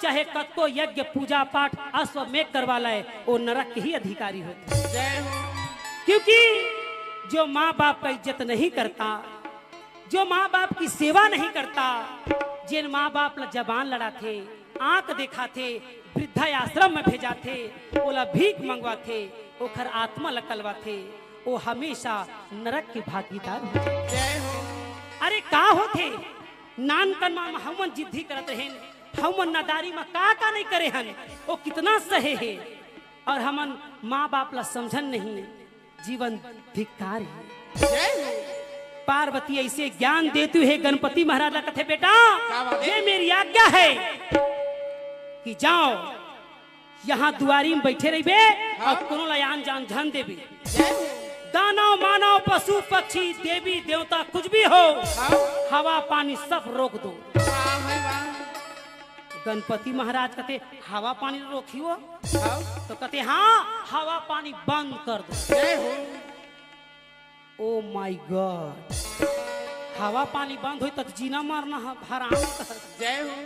चाहे कतो यज्ञ पूजा पाठ अश्वमेघ करवा लाए वो नरक के ही अधिकारी होते हैं। जय हो क्योंकि जो माँ बाप का इज्जत नहीं करता जो माँ बाप की सेवा नहीं करता जिन माँ बाप ला जबान लड़ाते आंख दिखाते वृद्धा आश्रम में भेजाते ओला भीख मंगवाते ओखर आत्मा लकलवाते वो हमेशा नरक के भागीदार होते। जय हो अरे का होते नान कनमा में हमन जिद्दी करत रहे हमन नादारी में का नहीं करे हन वो कितना सहे है और हमन माँ बाप ला समझन नहीं जीवन धिक्कार है जय हो पार्वती ऐसे ज्ञान देती है गणपति महाराज ला कथे बेटा क्या बात है? ये मेरी आज्ञा है कि जाओ यहाँ दुआरी में बैठे रहिबे हाँ। और कोनो लयान जान झन देबे जय हो दानव मानव पशु पक्षी देवी देवता कुछ भी हो हाँ हवा पानी सब रोक दो वाह भाई वाह गणपति महाराज कहते हवा पानी रोकियो हाँ तो कहते हाँ हवा पानी बंद कर दो जय हो ओ माय गॉड हवा पानी बंद हो तो जीना मारना हराम जय हो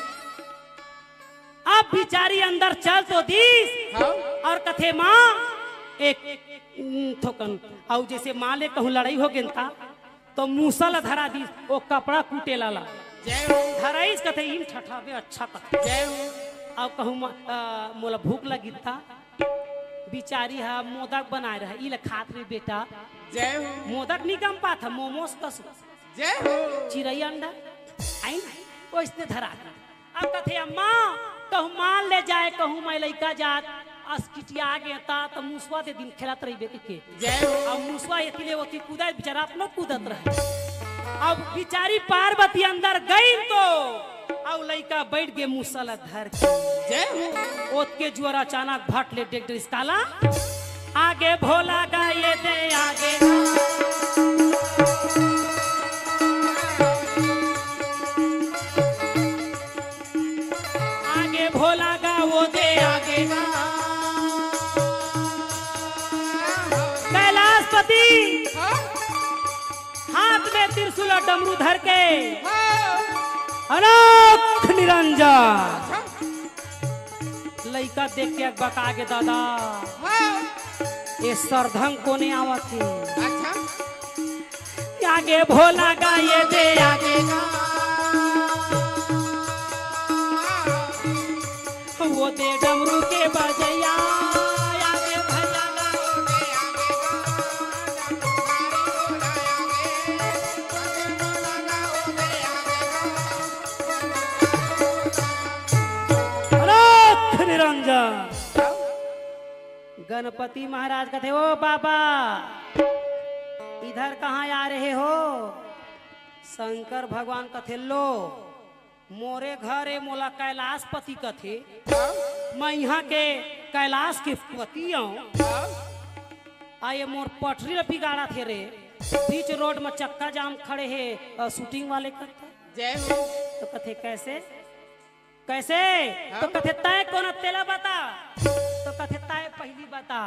अब बिचारी अंदर चल तो दीस हाँ और कथे माँ एक थोकन और जैसे माँ ले कहूँ लड़ाई हो गई था तो मूसल धरा दी वो कपड़ा कूटे लाला जय हो धराइस कथे इन छठावे अच्छा कथे जय हो और कहूँ मोला भूख लगी था बिचारी है मोदक बनाए रहे इल खात रे बेटा जय हो मोदक नहीं कम पाता मोमोस कस जय हो चिड़ै अंडा आई ना ओइसने धरा अब कथे अम्मा कहूँ मान ले जाए कहूँ मैं लइका जात अस्किटिया आगे ता त मुसवा दे दिन खेलत रही बेटी के जय हो अब मुसवा एतिले ओती कूदा बेचारा अपनो कूदत रहे अब बिचारी पार्वती अंदर गई तो अब लइका बैठ गए मुसल धर के जय हो ओत के जुअर अचानक भट ले डेक्टर इसकाला आगे भोला गाये दे आगे आगे भोला गा वो दे आगे कैलाशपति हाथ में त्रिशूल और डमरू धर के अनोख निरंजन लइका देख के बका के दादा ये सरधंग कोने आवत है अच्छा आगे भोला गाये दे आगे वो दे डमरू के बजैया आगे भैया अनोख निरंजन गणपति महाराज कहते ओ बाबा इधर कहाँ आ रहे हो शंकर भगवान कथे लो मोरे घर ए मोला कैलाशपति कथे मैं यहाँ के कैलाश के पति हूँ आये मोर पटरी ला बिगाड़ा थे रे बीच रोड में चक्का जाम खड़े है शूटिंग वाले कथे जय हो तो कथे कैसे कैसे तो कथे तय कौन तेला बता तो कथे तय पहली बता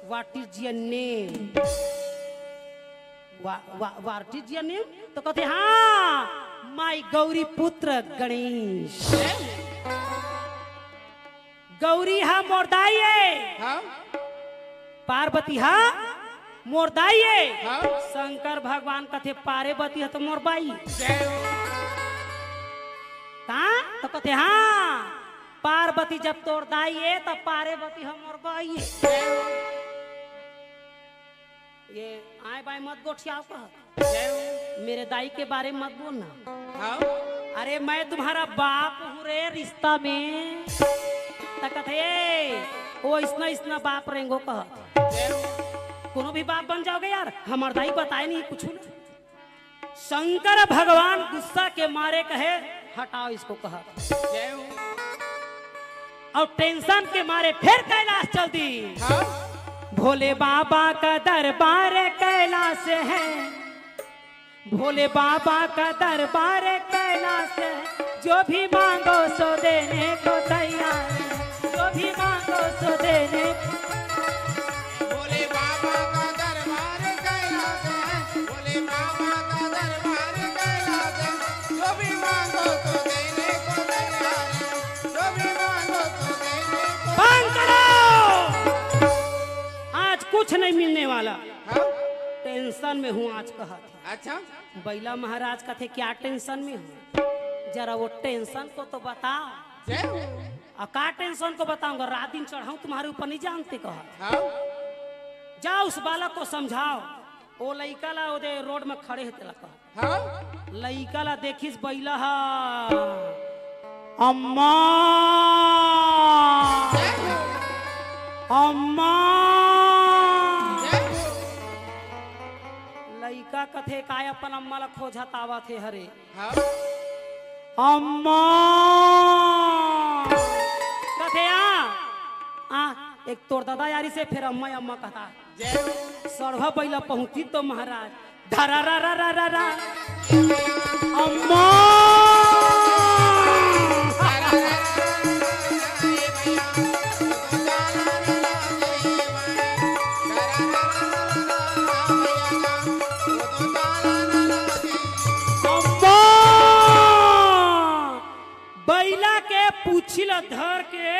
what is your name what is your name तो कहते हाँ माई गौरी पुत्र गणेश गौरी हा मोरदाइये पार्वती हा मोरदाइये शंकर भगवान कथे पार्वती है तो मोरबाई कहाँ तो कहते हाँ पार्वती जब तोड़ दाइये तब पार्वती हम मोरबाई ये आए बाय मत गोठियाओ कह मेरे दाई के बारे में मत बोलना अरे मैं तुम्हारा बाप हूँ रे रिश्ता में तकथे वो इसना बाप रेंगो कह कोनो भी बाप बन जाओगे यार हमार दाई बताए नहीं कुछ ना शंकर भगवान गुस्सा के मारे कहे हटाओ इसको कहा और टेंशन के मारे फिर कैलाश चल दी भोले बाबा का दरबार कैलाश है भोले बाबा का दरबार कैलाश है जो भी मांगो सो देने को तैयार है जो भी मांगो सो देने भोले बाबा का दरबार कैलाश है भोले बाबा का दरबार कैलाश है जो भी मांगो तो देने को तैयार है जो भी मांगो तो देने को बंद करो आज कुछ नहीं मिलने वाला टेंशन में हूँ आज कहा था अच्छा बैला महाराज का थे क्या टेंशन में हूँ जरा वो टेंशन को तो बताओ का टेंशन को बताऊंगा रात दिन चढ़ाऊं तुम्हारे ऊपर नहीं जानते कहा जाओ उस बालक को समझाओ वो लइका ला ओदे रोड में खड़े है तेला कहा लइका ला देखिस बैला हा अम्मा अम्मा लइका कथे काय अपन अम्मा ला खोजत आवा थे हरे अम्मा कथे आ एक तोर दादा यारी से फिर अम्मा अम्मा कहता सड़वा बैला पहुंची तो महाराज धरा रा रा रा रा रा अम्मा बैला के पूछिल धर के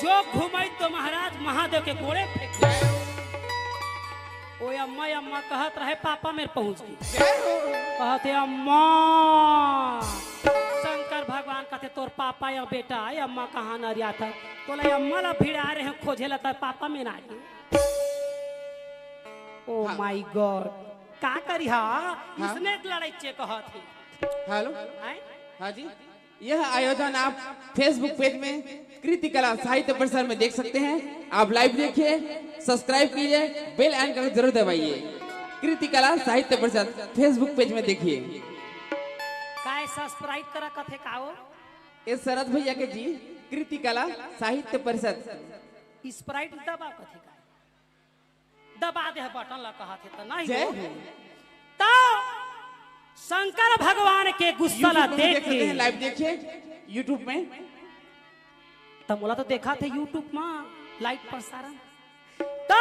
जो घुमाई तो महाराज महादेव के गोड़े फेंक ओ अम्मा अम्मा कहत रहे पापा मेरे पहुंच गई कहते अम्मा शंकर भगवान कहते तोर पापा या बेटा या अम्मा कहाँ न रिया था तो अम्मा ला भीड़ आ रहे हैं खोजे ला पापा में ना ओ माय गॉड का करी इसने लड़ाई कहा थी। हेलो हाँ जी, यह आयोजन आप फेसबुक पेज में कृति कला साहित्य प्रसार में देख सकते हैं। आप लाइव देखिए, सब्सक्राइब कीजिए, बेल आइकन जरूर दबाइए। कृति कला साहित्य प्रसार फेसबुक पेज में देखिए। काय सब्सक्राइब करा कथे काओ ये शरद भैया के जी कृति कला साहित्य परिषद स्प्राइट दबा कथे का दबा दे बटन ला कहा थे तो नहीं जय हो। हो। तो शंकर भगवान के गुस्सा ला YouTube में देख देख सकते के हैं, लाइव देखिए यूट्यूब में। तो बोला तो देखा थे यूट्यूब में लाइव प्रसारण। तो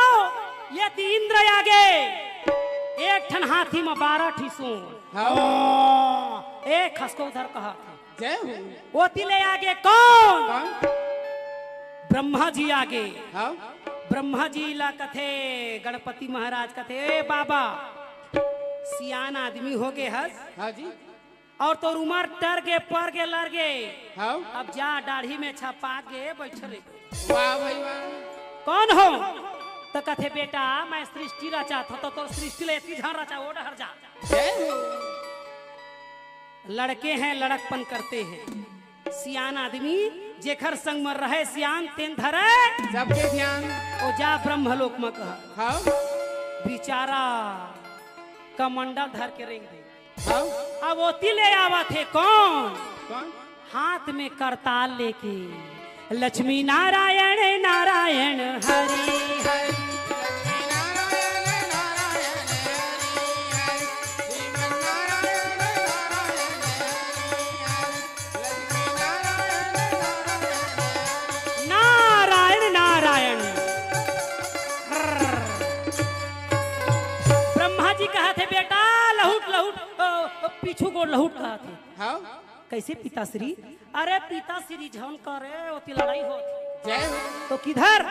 ये इंद्र आगे एक ठन हाथी में 12 ठीसू एक खसको उधर कहा जय हो। वो तिले आगे कौन कौन? ब्रह्मा जी आगे हाँ ब्रह्मा जी ला कथे गणपति महाराज कथे ए बाबा सियान आदमी हो गए हस हाँ जी और तो उमर टर के पर के लड़ गए हाँ। अब जा दाढ़ी में छपा के बैठे वाह भाई वाह। कौन हो तो कथे बेटा मैं सृष्टि रचा था तो सृष्टि ले इतनी झान रचा वो डर जा। जय हो। लड़के हैं लड़कपन करते हैं सियान आदमी जेखर संग में रहे सियान तेन धरे सबके ध्यान। ओ जा ब्रह्मलोक में कहा हाँ बेचारा कमंडल धर के रेंग दे। हाँ। अब वो तिले आवा थे कौन कौन? हाथ में करताल लेके लक्ष्मी नारायण नारायण हरि हरि नारायण नारायण। ब्रह्मा जी कहा थे बेटा लहुट लहुट पीछू गोड़ लहुट कहा थे। हाँ। कैसे पिताश्री अरे पिताश्री झन करे ओती लड़ाई हो जय हो। तो किधर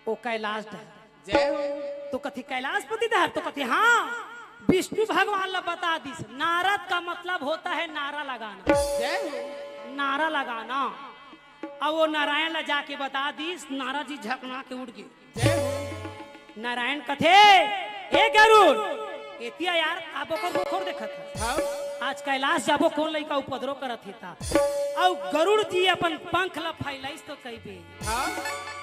ओ कैलाश डर जय हो। तो कथी कैलाशपति डर तो कथी हाँ विष्णु भगवान ला बता दिस नारद का मतलब होता है नारा लगाना। जय हो। नारा लगाना अब वो नारायण ला जाके बता दिस नारद जी झकना के उड़ गए। जय हो। नारायण कथे ए गरुड़ एतिया यार आबो को बोखर देखत हाँ। आज कैलाश जाबो कौन लइका उपद्रव करत था और गरुड़ जी अपन पंख ला फैलाइस तो कहबे हाँ।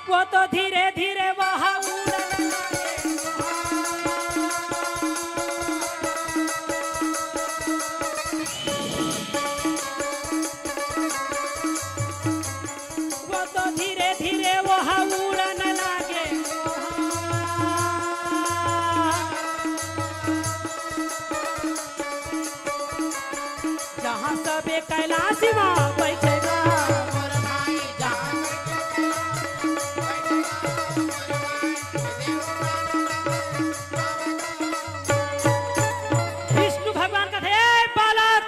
वो तो धीरे धीरे वहां उड़े वो तो धीरे धीरे वहां उड़न लागे जहाँ सबे कैलाश माँ बैठेगा विष्णु भगवान का थे बालक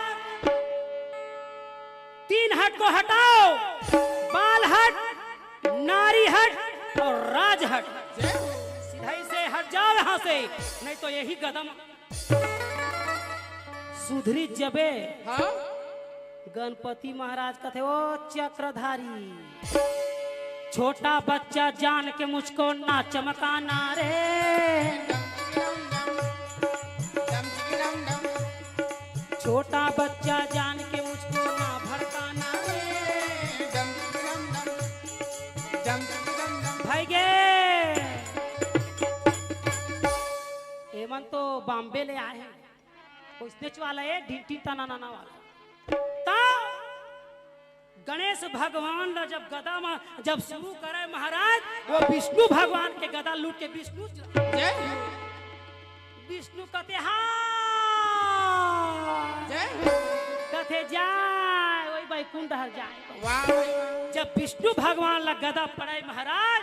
3 हट को हटाओ बाल हट नारी हट और राज हट सीधा ही से हट जाओ यहाँ से नहीं तो यही कदम सुधरी जबे। हाँ। गणपति महाराज का थे ओ चक्रधारी छोटा बच्चा जान के मुझको ना चमकाना रे छोटा बच्चा जान के मुझको ना भड़काना रे भाई गे हेमंत तो बॉम्बे ले आए हैं स्टेच वाला है ढीटी तना नाना वाला ता गणेश भगवान ला जब गदा में जब शुरू करे महाराज वो विष्णु भगवान के गदा लूट के विष्णु कहते कहते जाए वही बैकुंठ हर जाए। वाह। जब विष्णु भगवान ला गदा पड़े महाराज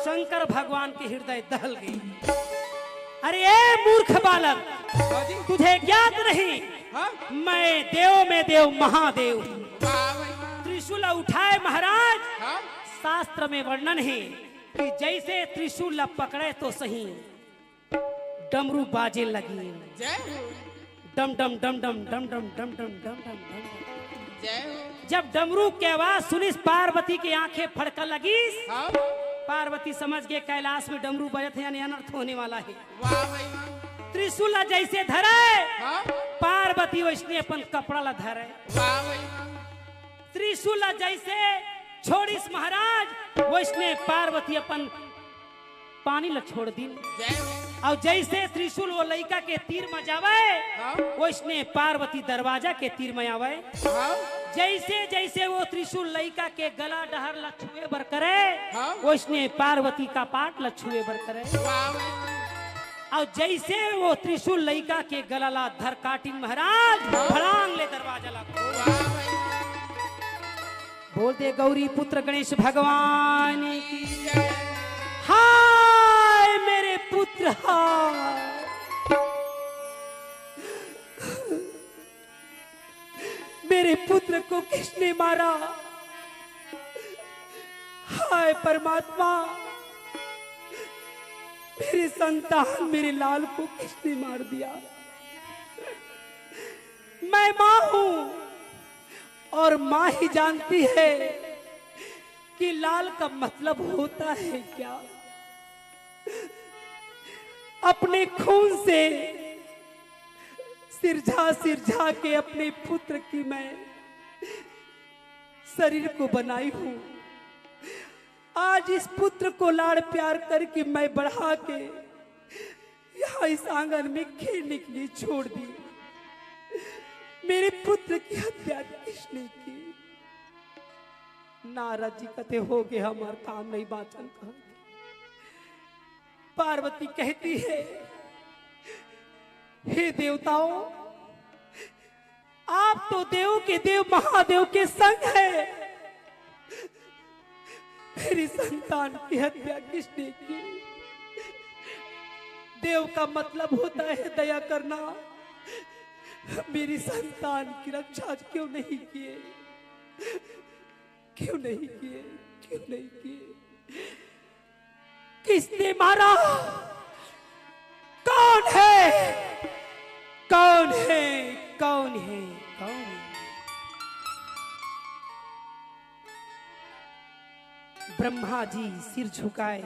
शंकर भगवान के हृदय दहल गई। अरे ए मूर्ख बालक तुझे ज्ञात नहीं हाँ? मैं देव में देव महादेव वाह। त्रिशूल उठाए महाराज हाँ? शास्त्र में वर्णन है कि जैसे त्रिशूल पकड़े तो सही डमरू बाजे लगी जय हो। डम डम डम डम डम डम डम डम डम डम डम जय हो। जब डमरू की आवाज सुनिस पार्वती की आंखें फड़क लगी। हाँ पार्वती समझ गए कैलाश में डमरू बजत है यानी अनर्थ होने वाला है। वाह भाई वाह। त्रिशूल जैसे धरे हाँ पार्वती वैसने अपन कपड़ा ला धरे। वाह भाई वाह। त्रिशूल जैसे छोड़िस महाराज वैसने पार्वती अपन पानी ला छोड़ दी। जय हो। और जैसे त्रिशूल वो लड़का के तीर में जावे हाँ वैसने पार्वती दरवाजा के तीर में आवे। हाँ जैसे जैसे वो त्रिशूल लड़का के गला डहर लछुए बर करे हाँ। वैसने पार्वती का पाट लछुए बर करे। वाह भाई वाह। और जैसे वो त्रिशूल लड़का के गला ला धर काटी महाराज फड़ांग ले दरवाजा ला खोल। वाह भाई वाह। बोल दे गौरी पुत्र गणेश भगवान की जय। हाय मेरे पुत्र हाय। मेरे पुत्र को किसने मारा? हाय परमात्मा मेरे संतान मेरे लाल को किसने मार दिया? मैं मां हूं और मां ही जानती है कि लाल का मतलब होता है क्या। अपने खून से सिरझा के अपने पुत्र की मैं शरीर को बनाई हूं। आज इस पुत्र को लाड़ प्यार करके मैं बढ़ा के यहाँ इस आंगन में खेलने के लिए छोड़ दी। मेरे पुत्र की हत्या किसने की? नारद जी कहते हो गए हमारा काम नहीं बाचन कहा। पार्वती कहती है हे देवताओं आप तो देव के देव महादेव के संग है। मेरी संतान की हत्या किसने की? देव का मतलब होता है दया करना। मेरी संतान की रक्षा क्यों नहीं किए? क्यों नहीं किए? क्यों नहीं किए? किसने मारा? कौन है? कौन है? कौन है? कौन है? ब्रह्मा जी सिर झुकाए,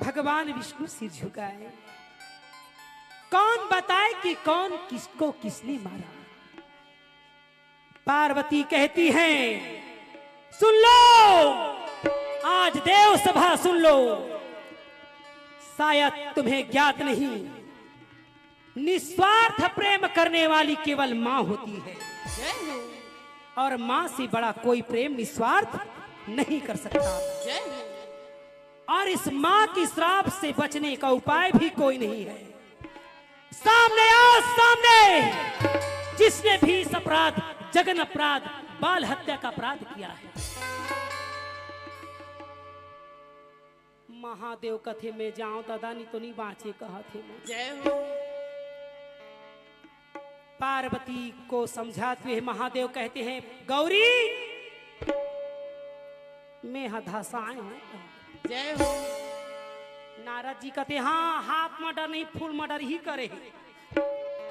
भगवान विष्णु सिर झुकाए। कौन बताए कि कौन किसको किसने मारा? पार्वती कहती है सुन लो, आज देव सभा सुन लो। शायद तुम्हें ज्ञात नहीं, निस्वार्थ प्रेम करने वाली केवल मां होती है और मां से बड़ा कोई प्रेम निस्वार्थ नहीं कर सकता। और इस मां की श्राप से बचने का उपाय भी कोई नहीं है। सामने आओ सामने, जिसने भी इस अपराध जघन अपराध बाल हत्या का अपराध किया है। महादेव कथे में जाऊं दादा नहीं तो नहीं बाँचे कहा थे मैं। जय हो। पार्वती को समझाते हुए महादेव कहते हैं गौरी मैं हदासाए हूं। जय हो। नारद जी कहते हाँ हाफ मर्डर नहीं फुल मर्डर ही करे।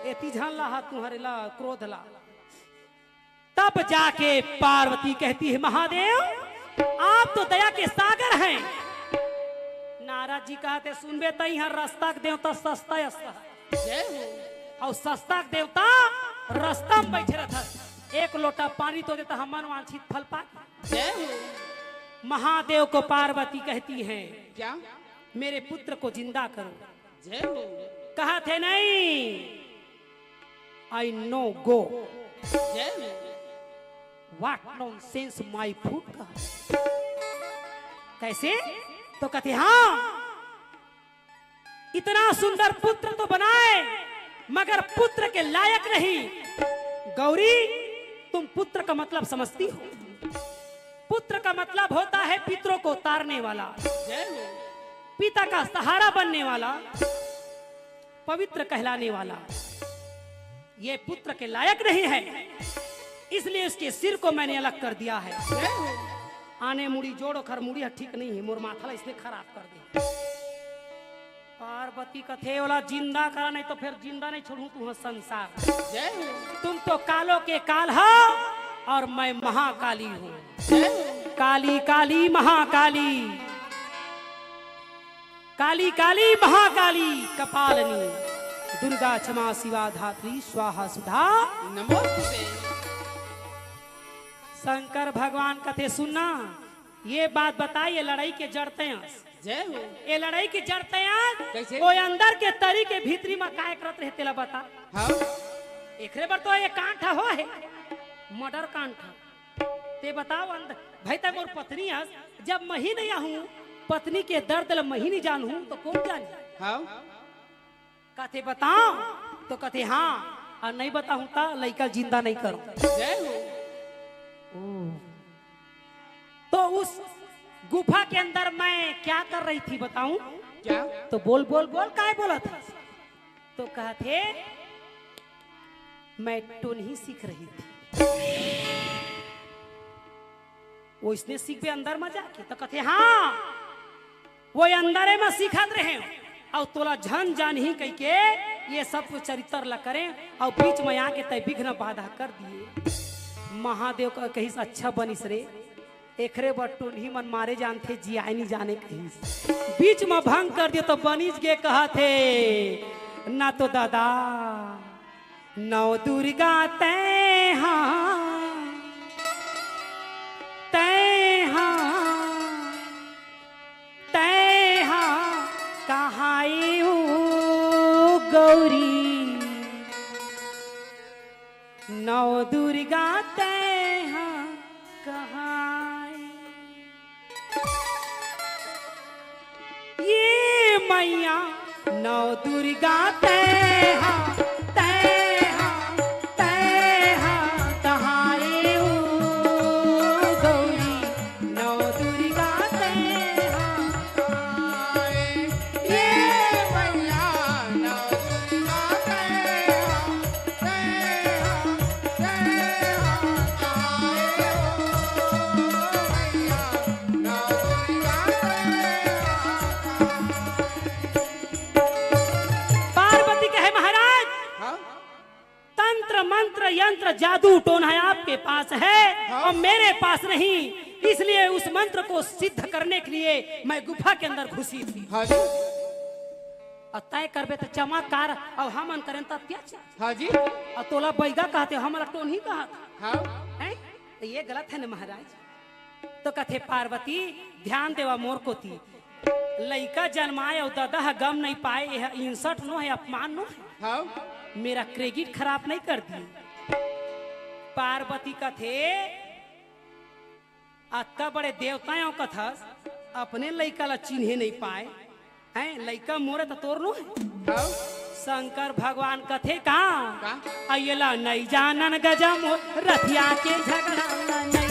एती झन ला तुम्हारे ला क्रोध ला। तब जाके पार्वती कहती है महादेव आप तो दया के सागर हैं। नारद जी कहते सुनबे तो यहाँ रास्ता के देवता सस्ता जय हो। और सस्ता के देवता रास्ता में बैठे रहता। एक लोटा पानी तो देता हमारे वांछित फल पा। जय हो। महादेव को पार्वती कहती है क्या? मेरे पुत्र को जिंदा करो। जय हो। कहा थे नहीं आई नो गो। जय हो। व्हाट नॉनसेंस माय फूड का। कैसे? तो कहते हाँ इतना सुंदर पुत्र तो बनाए मगर पुत्र के लायक नहीं। गौरी तुम पुत्र का मतलब समझती हो? पुत्र का मतलब होता है पितरों को तारने वाला, जय हो। पिता का सहारा बनने वाला, पवित्र कहलाने वाला। ये पुत्र के लायक नहीं है, इसलिए उसके सिर को मैंने अलग कर दिया है। जय हो। आने मुड़ी जोड़ो खर मुड़ी ठीक नहीं है, मोर माथा इसने खराब कर दिया। पार्वती कथे वाला जिंदा करा नहीं तो फिर जिंदा नहीं छोड़ू तू संसार। जय हो तुम तो कालों के काल हो और मैं महाकाली हूँ। जय हो काली काली महाकाली, काली काली महाकाली कपालनी, दुर्गा क्षमा शिवा धात्री स्वाहा सुधा नमोस्तुते। शंकर भगवान कथे सुनना। ये बात बताइए लड़ाई के जड़ते हैं। जय हो ये लड़ाई की जड़ते कैसे? हैं वो अंदर के तरी के भीतरी में काय करत रहे तेला बता। हाँ एकरे पर तो ये कांठा हो है मर्डर कांठा। ते बताओ अंदर भाई तब मोर पत्नी है जब मही नहीं आहूं पत्नी के दर्द ल मही नहीं जानू तो कौन जानी। हाँ कथे बताओ तो कथे हाँ और नहीं बताऊं तो लड़का जिंदा नहीं करूं। जय हो तो उस गुफा के अंदर मैं क्या कर रही थी बताऊं? क्या? तो बोल बोल बोल काय बोला था? तो कहते मैं टोन ही सीख रही थी। वो इसने सीख पे अंदर में जाके तो कहते हाँ वो अंदर में सीखत रहे और तोला झन जान ही कह के ये सब कुछ चरित्र ला करें और बीच में आके तय विघ्न बाधा कर दिए। महादेव का कहीं से अच्छा बनिस रे एकरे बटून ही मन मारे जानते जी आई नहीं जाने कहीं से। बीच में भंग कर दिया तो बनिस के कहा थे ना तो दादा नौ दुर्गा तय हाँ कहाँ गौरी नौ दुर्गा तय हाँ कहाँ ये मैया नौ दुर्गा तय हाँ कहाँ गौरी नौ दुर्गा तय हाँ ये मैया नौ दुर्गा तय पार्वती कहे महाराज हाँ तंत्र मंत्र यंत्र जादू टोना आपके पास है और मेरे पास नहीं, इसलिए उस मंत्र को सिद्ध करने के लिए मैं गुफा के अंदर घुसी थी। हाँ जी और तय करबे तो चमत्कार और हम करें तो अत्याचार हाँ जी और तोला बैगा कहते हमारा टोन ही कहा हाँ है तो ये गलत है ना महाराज। तो कथे पार्वती ध्यान देवा मोर को थी लड़का जन्माए और दादा गम नहीं पाए यह इंसठ नो है अपमान नो है हाँ मेरा क्रेडिट खराब नहीं कर दी। पार्वती कथे अत्ता बड़े देवताओं कथा अपने लड़का ला चिन्हे नहीं पाए हैं लड़का मोरे तो तोर नो है। हाँ शंकर भगवान कथे कहाँ का? अयला नहीं जानन गजा मोर रथिया के झगड़ा नहीं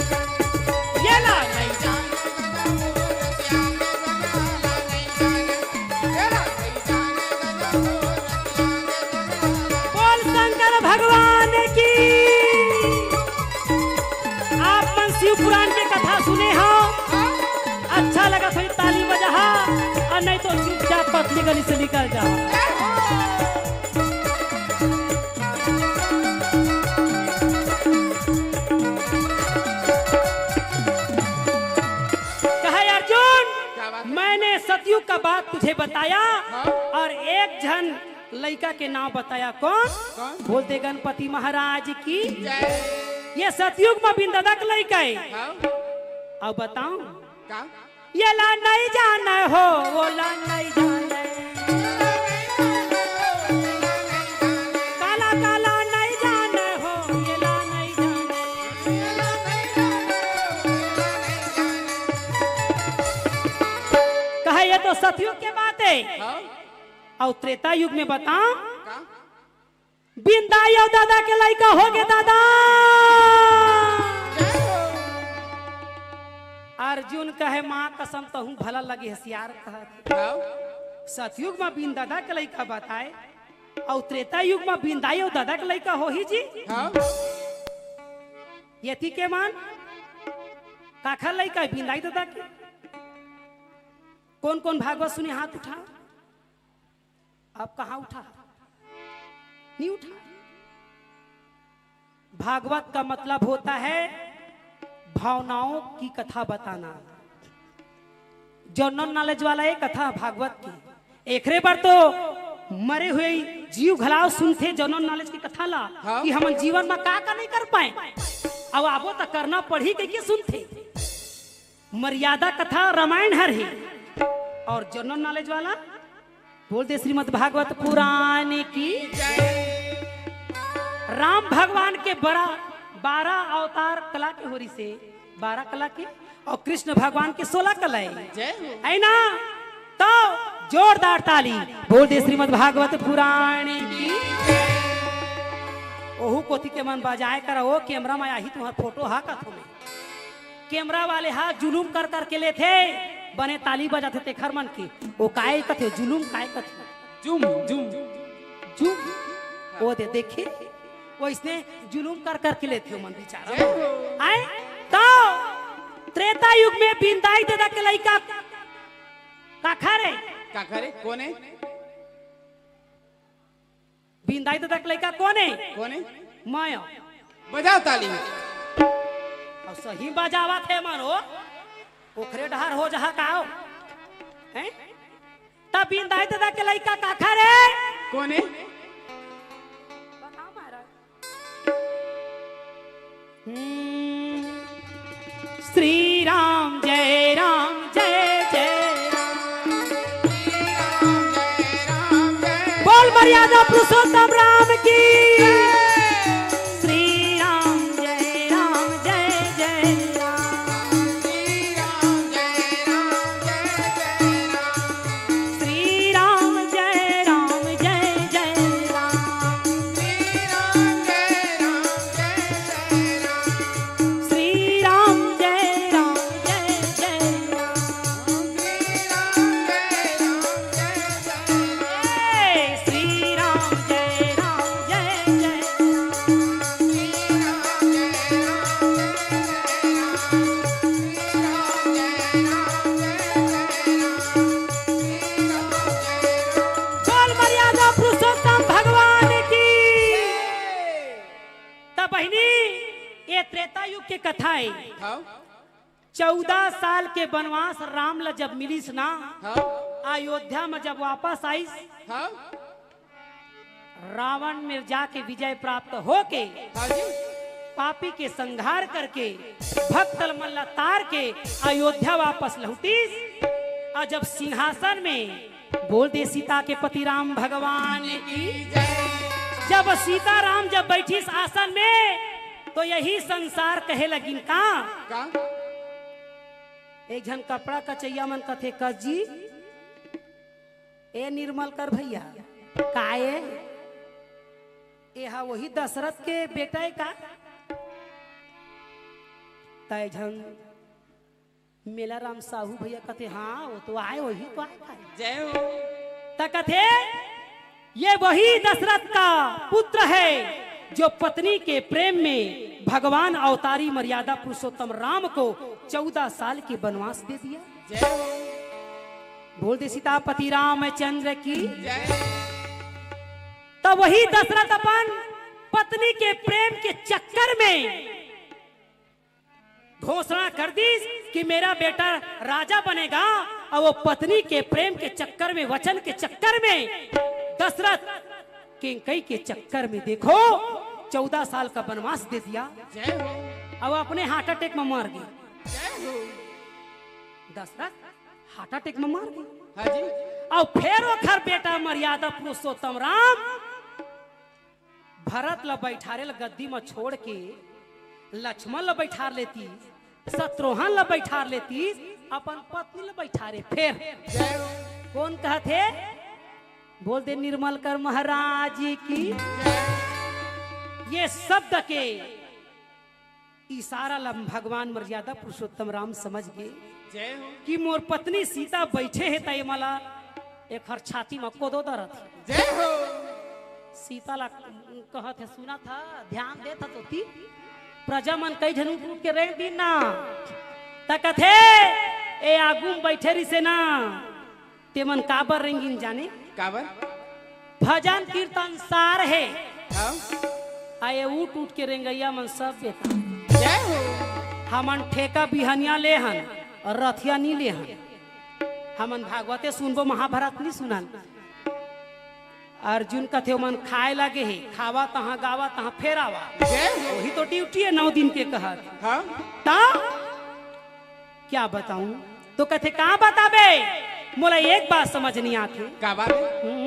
येला नहीं जान बोल शंकर भगवान की। आप मन शिव पुराण के कथा सुने हो अच्छा लगा थोड़ी ताली बजा और नहीं तो चुपचाप पतली गली से निकल जाओ। कहे अर्जुन क्या बात? मैंने सतयुग का बात तुझे बताया हाँ? और एक जन लड़का के नाम बताया कौन? कौन? बोलते गणपति महाराज की जय ये सतयुग में बिंददा का लड़का है। हाँ अब बताऊं का? ये ला नहीं जाना हो वो ला नहीं जाना काला काला नहीं जाना हो ये ला नहीं जाना कहे ये तो सतयुग के बात है हाँ और त्रेता युग में बताऊं का? बिंदा यो दादा के लड़का हो गए दादा। अर्जुन कहे माँ कसम तो हूँ भला लगे हसियार कहा हाँ सतयुग में बिन दादा के लड़का बताए और त्रेता युग में बिन दाई और दादा के लड़का हो ही जी हाँ यति के मान काखा लड़का बिन दाई दादा के कौन कौन भागवत सुने हाथ उठा अब कहाँ उठा, नहीं उठा। भागवत का मतलब होता है भावनाओं की कथा बताना। जनरल नॉलेज वाला ये कथा भागवत की। एकरे बार तो मरे हुए जीव घलाव सुनते जनरल नॉलेज की कथा ला कि हम जीवन में का नहीं कर पाए, अब आबो तो करना पड़ी के सुनते। मर्यादा कथा रामायण हर है और जनरल नॉलेज वाला बोलते श्रीमद् भागवत पुराण की। राम भगवान के 12 अवतार कला के होरी से 12 कला के और कृष्ण भगवान के 16 कला है ना। तो जोरदार ताली बोल दे श्रीमद् भागवत पुराण की। ओहू कोथी के मन बजाए कर ओ कैमरा में आई तुम्हार फोटो हा कथो में कैमरा वाले हाथ जुलूम कर करके ले थे बने ताली बजाते थे खरमन की। ओ काय कथे जुलूम काय कथे जुम जुम जुम वो दे देखे वो इसने जुलूम कर करके ले थे मन बेचारा आए। तो त्रेता युग में बिंदाई दादा के लइका का करे कौन है? बिंदाई दादा के लइका कौन है? माया। बजाओ ताली। और सही बजावा थे मानो ओखरे ढहार हो जहा काओ हैं। तब बिंदाई दादा के लइका का खरे कौन है? श्री राम जय राम जय जय राम। बोल मर्यादा पुरुषोत्तम राम की। श्री राम जय राम जय जय राम। श्री राम जय राम जय जय राम। श्री राम जय राम जय जय राम। श्री राम जय राम जय जय बोल मर्यादा पुरुषोत्तम भगवान की। तब बहिनी ये त्रेता युग की कथा है। 14 साल के वनवास राम ला जब मिलीस ना अयोध्या में जब वापस आई रावण में जाके विजय प्राप्त होके पापी के संहार करके भक्त मल्ला तार के अयोध्या वापस लौटी। और जब सिंहासन में बोल दे सीता के पति राम भगवान की। जब सीता राम जब बैठी इस आसन में तो यही संसार कहे लगिन का एक जन कपड़ा कचैया मन कथे कस जी ए निर्मल कर भैया काये एहा वही दशरथ के बेटा है का। तय झन मेला राम साहू भैया कथे हाँ वो तो आए वही तो आए जय हो। त कथे ये वही दशरथ का पुत्र है जो पत्नी के प्रेम में भगवान अवतारी मर्यादा पुरुषोत्तम राम को 14 साल के वनवास दे दिया। जय हो। बोल दे सीतापति रामचंद्र की। जय। तो वही दशरथ अपन पत्नी के प्रेम के चक्कर में घोषणा कर दी कि मेरा बेटा राजा बनेगा। और वो पत्नी के प्रेम के चक्कर में वचन के चक्कर में दशरथ कैकेयी के चक्कर में देखो 14 साल का वनवास दे दिया। जय हो। अब अपने हार्ट अटैक में मर गए। जय हो। दशरथ हार्ट अटैक में मर गए। हाँ जी। और फिर वो घर बेटा मर्यादा पुरुषोत्तम राम भरत ला बैठारे ला गद्दी में छोड़ के लक्ष्मण ला बैठा लेती शत्रुघ्न ला बैठा लेती अपन पत्नी ला बैठारे। फिर जय हो। कौन कहते बोल दे निर्मल कर महाराज की। ये शब्द के इशारा ला भगवान मर्यादा पुरुषोत्तम राम समझ गए जय हो। कि मोर पत्नी सीता बैठे है तय मला एक हर छाती में कोदो दरत। जय हो। सीता ला कहत है सुना था ध्यान देता तो ती प्रजा मन कई झन उठ के रेंग दी ना तकथे ए आगू बैठे रही से ना ते मन काबर रेंगिन जाने काबर भजन कीर्तन सार है हाँ आए उठ उठ के रेंगैया मन सब बेटा जय हो हमन ठेका बिहनिया ले हन और रथिया नहीं ले हन हमन भागवते सुनबो महाभारत नहीं सुनल अर्जुन कथे मन खाए लगे है खावा तहाँ गावा तहाँ फेरावा जय हो वही तो ड्यूटी है 9 दिन के कहत हाँ ता क्या बताऊं तो कथे कहाँ बताबे मोला एक बात समझ नहीं आती का बात है?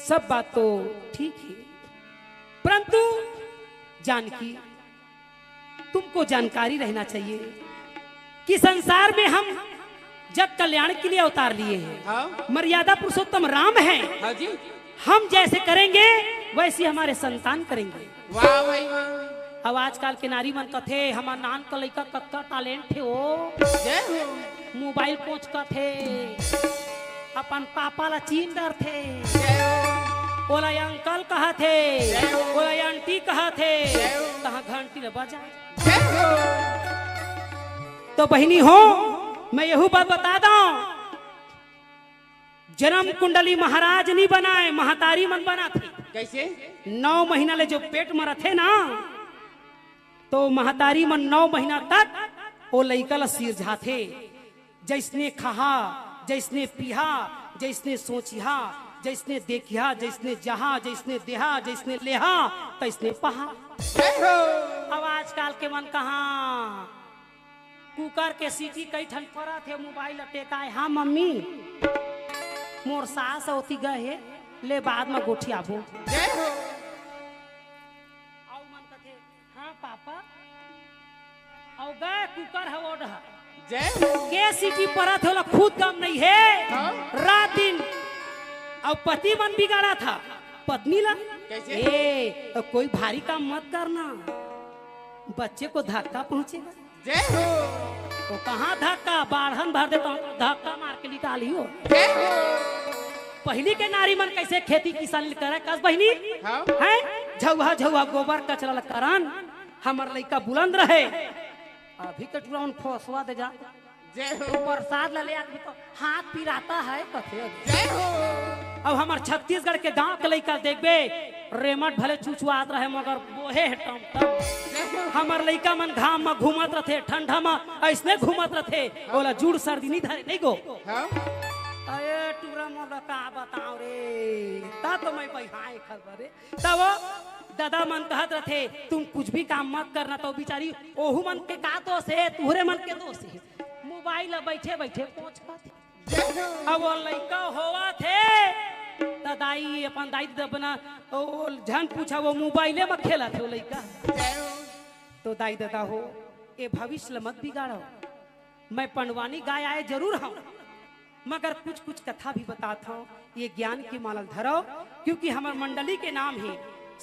सब बात तो ठीक है परंतु जानकी तुमको जानकारी रहना चाहिए कि संसार में हम जग कल्याण के लिए अवतार लिए हैं हाँ मर्यादा पुरुषोत्तम राम हैं हाँ जी हम जैसे करेंगे वैसे हमारे संतान करेंगे वाह भाई वाह अब आजकल के नारी मन कथे हमार नान का लड़का कत्ता टैलेंट थे ओ जय हो मोबाइल पहुंच का थे अपन पापा ला चीन डर थे जय हो ओला अंकल कहा थे जय हो। ओला आंटी कहा थे जय हो। तहाँ घंटी न बजा जय हो तो बहिनी हो मैं यही बात बता दूं जन्म कुंडली महाराज नहीं बनाए महतारी मन बना थी कैसे 9 महीना ले जो पेट में रथे ना तो महतारी मन 9 महीना तक वो लइका ला सिरझा थे जैसने खहा जैसने पिहा जैसने सोचिहा जैसने देखिया जैसने जहा जैसने देहा जैसने लेहा तैसने पहा जय हो अब आजकल के मन कहाँ कुकर के सीटी कई ठन पड़ा थे मोबाइल टेकाए हाँ मम्मी मोर सास होती गए ले बाद में गोठी आबो जय हो आओ मन कथे हाँ पापा आओ गए कुकर हवोड जय हो के सीटी पड़ा थे ओला खुद काम नहीं है हाँ? रात दिन अब पति मन बिगाड़ा था पत्नी ला कैसे? ए अब कोई भारी काम मत करना बच्चे को धक्का पहुंचेगा जय हो वो कहाँ धक्का बाढ़न भर देता हूँ धक्का मार के निकाली हो जय हो पहली के नारी मन कैसे खेती किसानी करे कस बहिनी हाँ है झौहा झौहा गोबर कचरा करन हमर लइका बुलंद रहे अभी के टुराउन फसवा दे जा जय हो प्रसाद ले आदमी तो हाथ पिराता है कथे जय हो अब हमार छत्तीसगढ़ के गांव के लइका देखबे रेमट भले चुचुआत रहे मगर बोहे है टम टम हमार लइका मन घाम में घूमत रथे ठंडा में ऐसने घूमत रथे बोला जुड़ सर्दी नहीं धरे नहीं गो हाँ अरे टूरा मोला का बताओ रे ता तो मैं बहाए खबर रे तब दादा मन कहत रथे तुम कुछ भी काम मत करना तो बेचारी ओहू मन के का दोष है तुहरे मन के दोष है मोबाइल बैठे बैठे पहुंच पाते अब वो लइका होवा थे तो दाई अपन दाई दबना ओ झन पूछा वो मोबाइले में खेला थे वो लइका जय हो तो दाई दादा हो ये भविष्य मत बिगाड़ो मैं पंडवानी गाय आए जरूर हूँ मगर कुछ कुछ कथा भी बताता हूँ ये ज्ञान की माला धरो क्योंकि हमारे मंडली के नाम है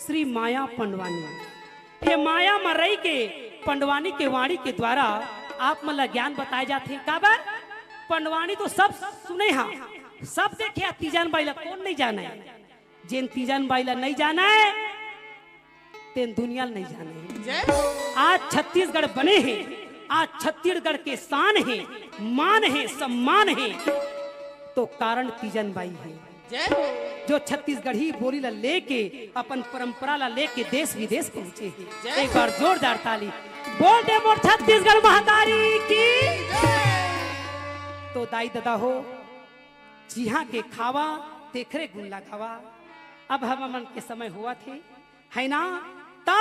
श्री माया पंडवानी ये माया मरई के पंडवानी के वाणी के द्वारा आप मतलब ज्ञान बताए जाते हैं काबर पंडवानी तो सब सुने हाँ सब देखे तीजन बाइला कौन नहीं जाना है जिन तीजन बाइला नहीं जाना है तेन दुनिया नहीं जाना है जय हो आज छत्तीसगढ़ बने हैं आज छत्तीसगढ़ के शान है मान है सम्मान है तो कारण तीजन बाई है जय हो जो छत्तीसगढ़ी बोली ला लेके अपन परंपरा ला लेके देश विदेश पहुंचे हैं जय एक बार जोरदार ताली बोल दे मोर छत्तीसगढ़ महातारी की तो दाई दादा हो जिहा के खावा तेखरे गुण लगावा अब हम मन के समय हुआ थे है ना तो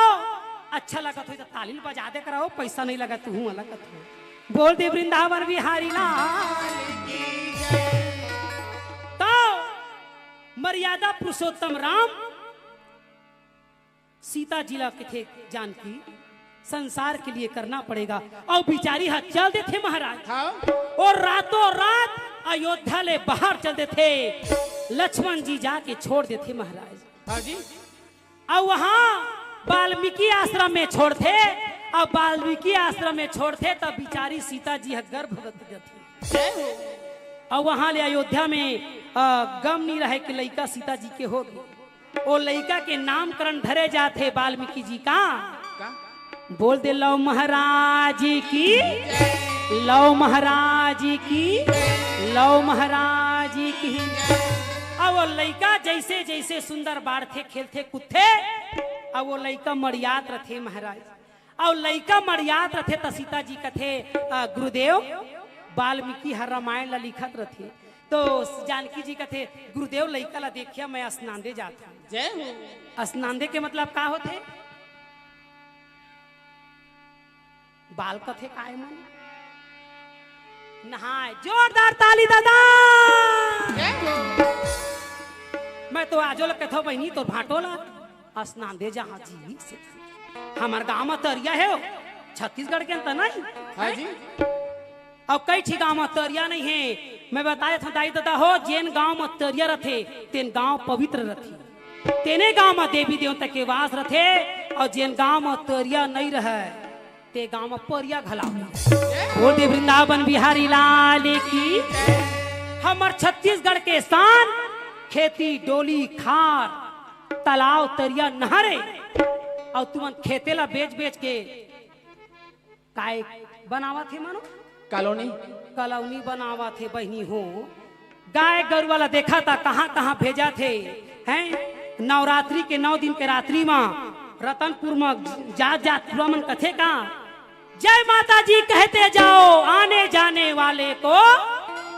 अच्छा लगा तो ताली बजा दे कराओ पैसा नहीं लगा तू हूँ अलग बोल दे वृंदावन बिहारी लाल की जय। तो मर्यादा पुरुषोत्तम राम सीता जिला के थे जानकी संसार के लिए करना पड़ेगा और बिचारी हाथ चल दे थे महाराज हाँ और रातों रात अयोध्या ले बाहर चल दे थे लक्ष्मण जी जाके छोड़ दे थे महाराज हाँ जी और वहां वाल्मीकि आश्रम में छोड़ थे अब वाल्मीकि आश्रम में छोड़ थे तब बिचारी सीता जी गर्भवती थी जय हो और वहां ले अयोध्या में गम नहीं रहे कि लड़का सीता जी के हो गए और लड़का के नामकरण धरे जाते वाल्मीकि जी का का बोल दे लो महाराज की जय लव महाराज की, लव महाराज की। अब वो लड़का जैसे जैसे सुंदर बाढ़ थे खेलते कूदते, अब वो लड़का मरियात रथे महाराज। और लड़का मरियात रथे तो सीता जी कथे गुरुदेव वाल्मीकि हर रामायण ला लिखत रथे। तो जानकी जी कथे गुरुदेव लड़का ला देखिया मैं स्नान दे जाता। जय हो। स्नान दे के मतलब का होते? बाल कथे काय मन नहाए। जोरदार ताली दादा। जय हो। मैं तो आजो लग कथो बहनी तो भाटोला स्नान दे जहाँ जी से हमार गांव में तरिया है छत्तीसगढ़ के अंतर नहीं। हाँ जी। अब कई ठीक गांव में तरिया नहीं है। मैं बताया था दाई दादा हो जेन गांव में तरिया रथे तेन गांव पवित्र रथे। तेने गांव में देवी देवता के वास रथे और जेन गांव में तरिया नहीं रहे ते गांव में परिया घलावला। बोल दे वृंदावन बिहारी लाल की। हमार छत्तीसगढ़ के स्थान खेती डोली खार तालाब तरिया नहरे और तुमन खेतेला बेच बेच के काय बनावा थे मानो कॉलोनी कॉलोनी बनावा थे बहनी हो। गाय गरु वाला देखा था कहाँ कहाँ भेजा थे हैं। नवरात्रि के 9 दिन के रात्रि में रतनपुर में जात जात मन कथे का जय माता जी कहते जाओ आने जाने वाले को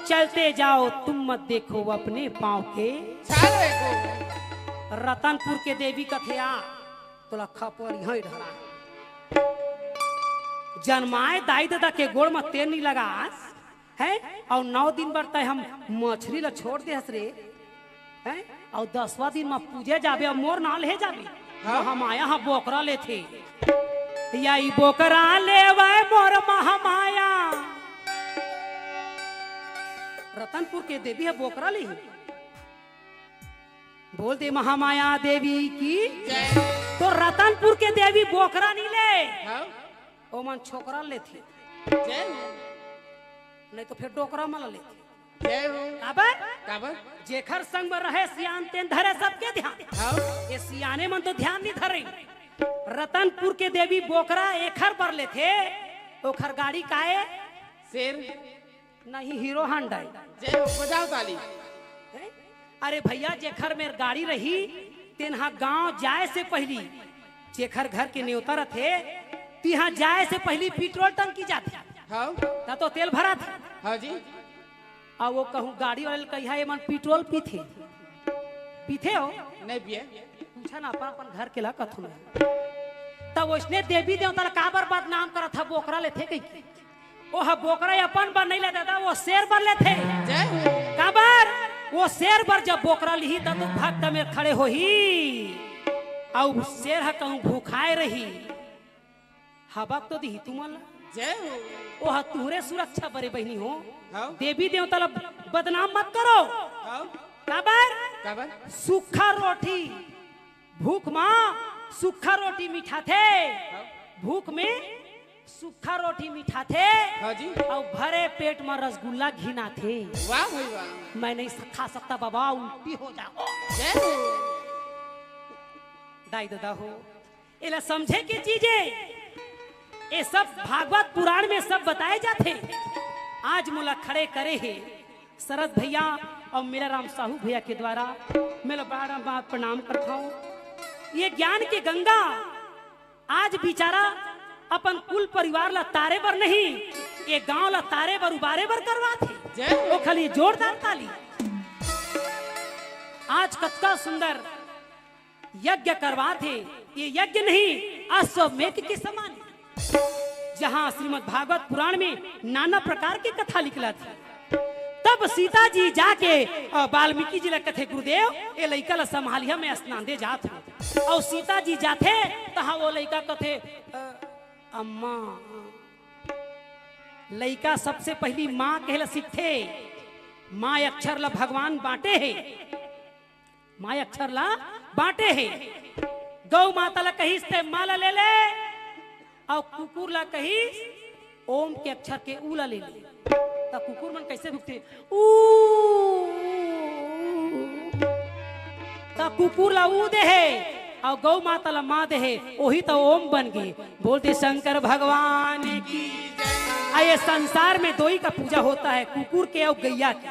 चलते जाओ तुम मत देखो अपने पाँव के। रतनपुर के देवी कथेया तो लखा पर यहाँ ही ढला जन्माए दाई दादा के गोड़ में तेल नहीं लगा है। और 9 दिन बढ़ता है हम मछली ला छोड़ दे हसरे है। और 10वां दिन में पूजे जाबे और मोर ना ले जाबे। हाँ? हम आया हाँ बोकरा ले थे या बोकरा ले वह मोर महामाया। रतनपुर के देवी है बोकरा ली बोल दे महामाया देवी की। तो रतनपुर के देवी बोकरा नहीं ले ओ मन छोकरा ले थे नहीं तो फिर डोकरा मला ले थे। जेखर संग में रहे सियान तेन धरे सबके ध्यान। ये सियाने मन तो ध्यान नहीं धरे। रतनपुर के देवी बोकरा एखर पर ले थे ओखर गाड़ी काए शेर नहीं हीरो हांडा। बजाओ ताली। अरे भैया जेखर में गाड़ी रही तेनहा गांव जाए से पहली जेखर घर के न्योता रथे तिहा जाए से पहली पेट्रोल टंकी जाती। हाँ तो तेल भरा था। हाँ जी। और वो कहूँ गाड़ी वाले कहिया ये मन पेट्रोल पीथे पीथे हो नहीं पिए पूछा ना अपन घर के ला कथु में। तब उसने देवी देवता का बर्बाद नाम करा था बोकरा ले थे कहीं वो बोकरा अपन बन नहीं लेता था वो शेर बन ले थे। काबर वो शेर पर जब बोकरा ली तब तो भक्त में खड़े हो ही और शेर है कहूँ भूखाए रही हवा तो दी तुमला जय हो। वो तुहरे सुरक्षा बड़े बहनी हो। हाँ? देवी देवता बदनाम मत करो। हाँ? काबर सूखा रोटी भूख माँ सूखा रोटी मीठा थे। हाँ? भूख में सूखा रोटी मीठा थे। हाँ जी। और भरे पेट में रसगुल्ला घिना थे। वाह भाई वाह। मैं नहीं खा सकता बाबा उल्टी हो जाओ। जय हो। दाई दादा हो इला समझे की चीजें ये सब भागवत पुराण में सब बताए जाते। आज मुला खड़े करे है शरद भैया और मेरा राम साहू भैया के द्वारा मैं बड़ा प्रणाम करता हूँ। ये ज्ञान की गंगा आज बिचारा अपन कुल परिवार ला तारे बर नहीं ये गांव ला तारे बर उबारे बर करवा थे। वो खाली जोरदार ताली। आज कतका सुंदर यज्ञ करवा थे। ये यज्ञ नहीं अश्वमेध के समान जहां श्रीमद् भागवत पुराण में नाना प्रकार की कथा लिखला थी। तब सीता जी जाके वाल्मीकि जी कथे गुरुदेव ये लड़का ला संभालिया में स्नान दे जात हो। और सीता जी जाते तहा वो लड़का कथे अम्मा लड़का सबसे पहली माँ कहला सीखते। माँ अक्षर ला भगवान बांटे है। माँ अक्षर ला बांटे है। गौ माता ला कही माला ले ले और कुकुर ला कही ओम के अक्षर के ऊ ला ले ले। तो कुकुर मन कैसे भुगते ऊ तो कुकुर ला ऊ दे है और गौ माता ला माँ दे है वही तो ओम बन गए। बोलते शंकर भगवान की ये संसार में दो ही का पूजा होता है, कुकुर के और गैया के।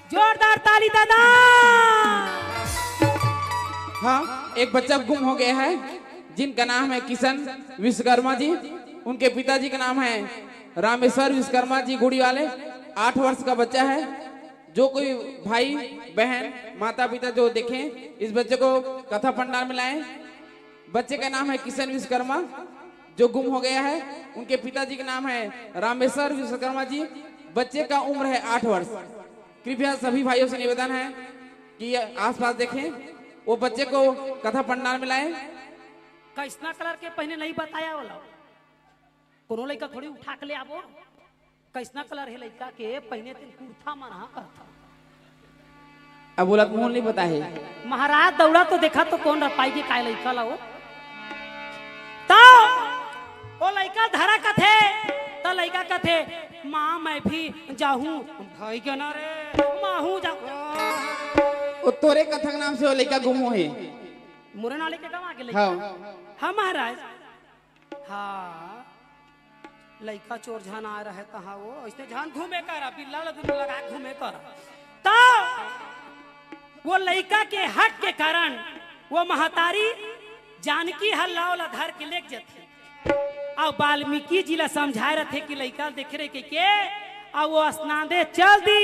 जोरदार ताली दादा। हाँ, एक बच्चा गुम हो गया है जिनका नाम है किशन विश्वकर्मा जी। उनके पिताजी का नाम है रामेश्वर विश्वकर्मा जी गुड़ी वाले। 8 वर्ष का बच्चा है। जो कोई भाई बहन माता पिता जो देखें इस बच्चे को कथा पंडाल में लाएं। बच्चे का नाम है किशन विश्वकर्मा जो गुम हो गया है। उनके पिताजी का नाम है रामेश्वर विश्वकर्मा जी। बच्चे का उम्र है 8 वर्ष। कृपया सभी भाइयों से निवेदन है कि आसपास देखें, वो बच्चे को कथा पंडाल में लाएं। कैसना कलर के पहने नहीं बताया वाला, कोनो लड़का थोड़ी उठा के ले आवो। कैसना कलर है लड़का के पहने तीन कुर्ता मना करता। अब बोला मोहन नहीं पता है। महाराज दौड़ा तो देखा तो कौन रपाई के काय लड़का लाओ। तो वो लड़का धरा कथे, तो लड़का कथे माँ मैं भी जाऊं। भाई क्या ना रे माँ हूँ जाऊं। वो तोरे कथा के नाम से वो लड़का गुम हो है। मुरे नाले के गवा के लड़का। हाँ महाराज। हाँ लड़का चोर झान आ रहा है कहाँ वो ऐसे झान घूमे कर बिल्ला लगा घूमे कर। तो वो लड़का के हक के कारण वो महतारी जानकी हल्ला वाला धर के लेके जाते। और वाल्मीकि जी ला समझाए रहे कि लड़का देख रहे के और वो स्नान दे चल दी।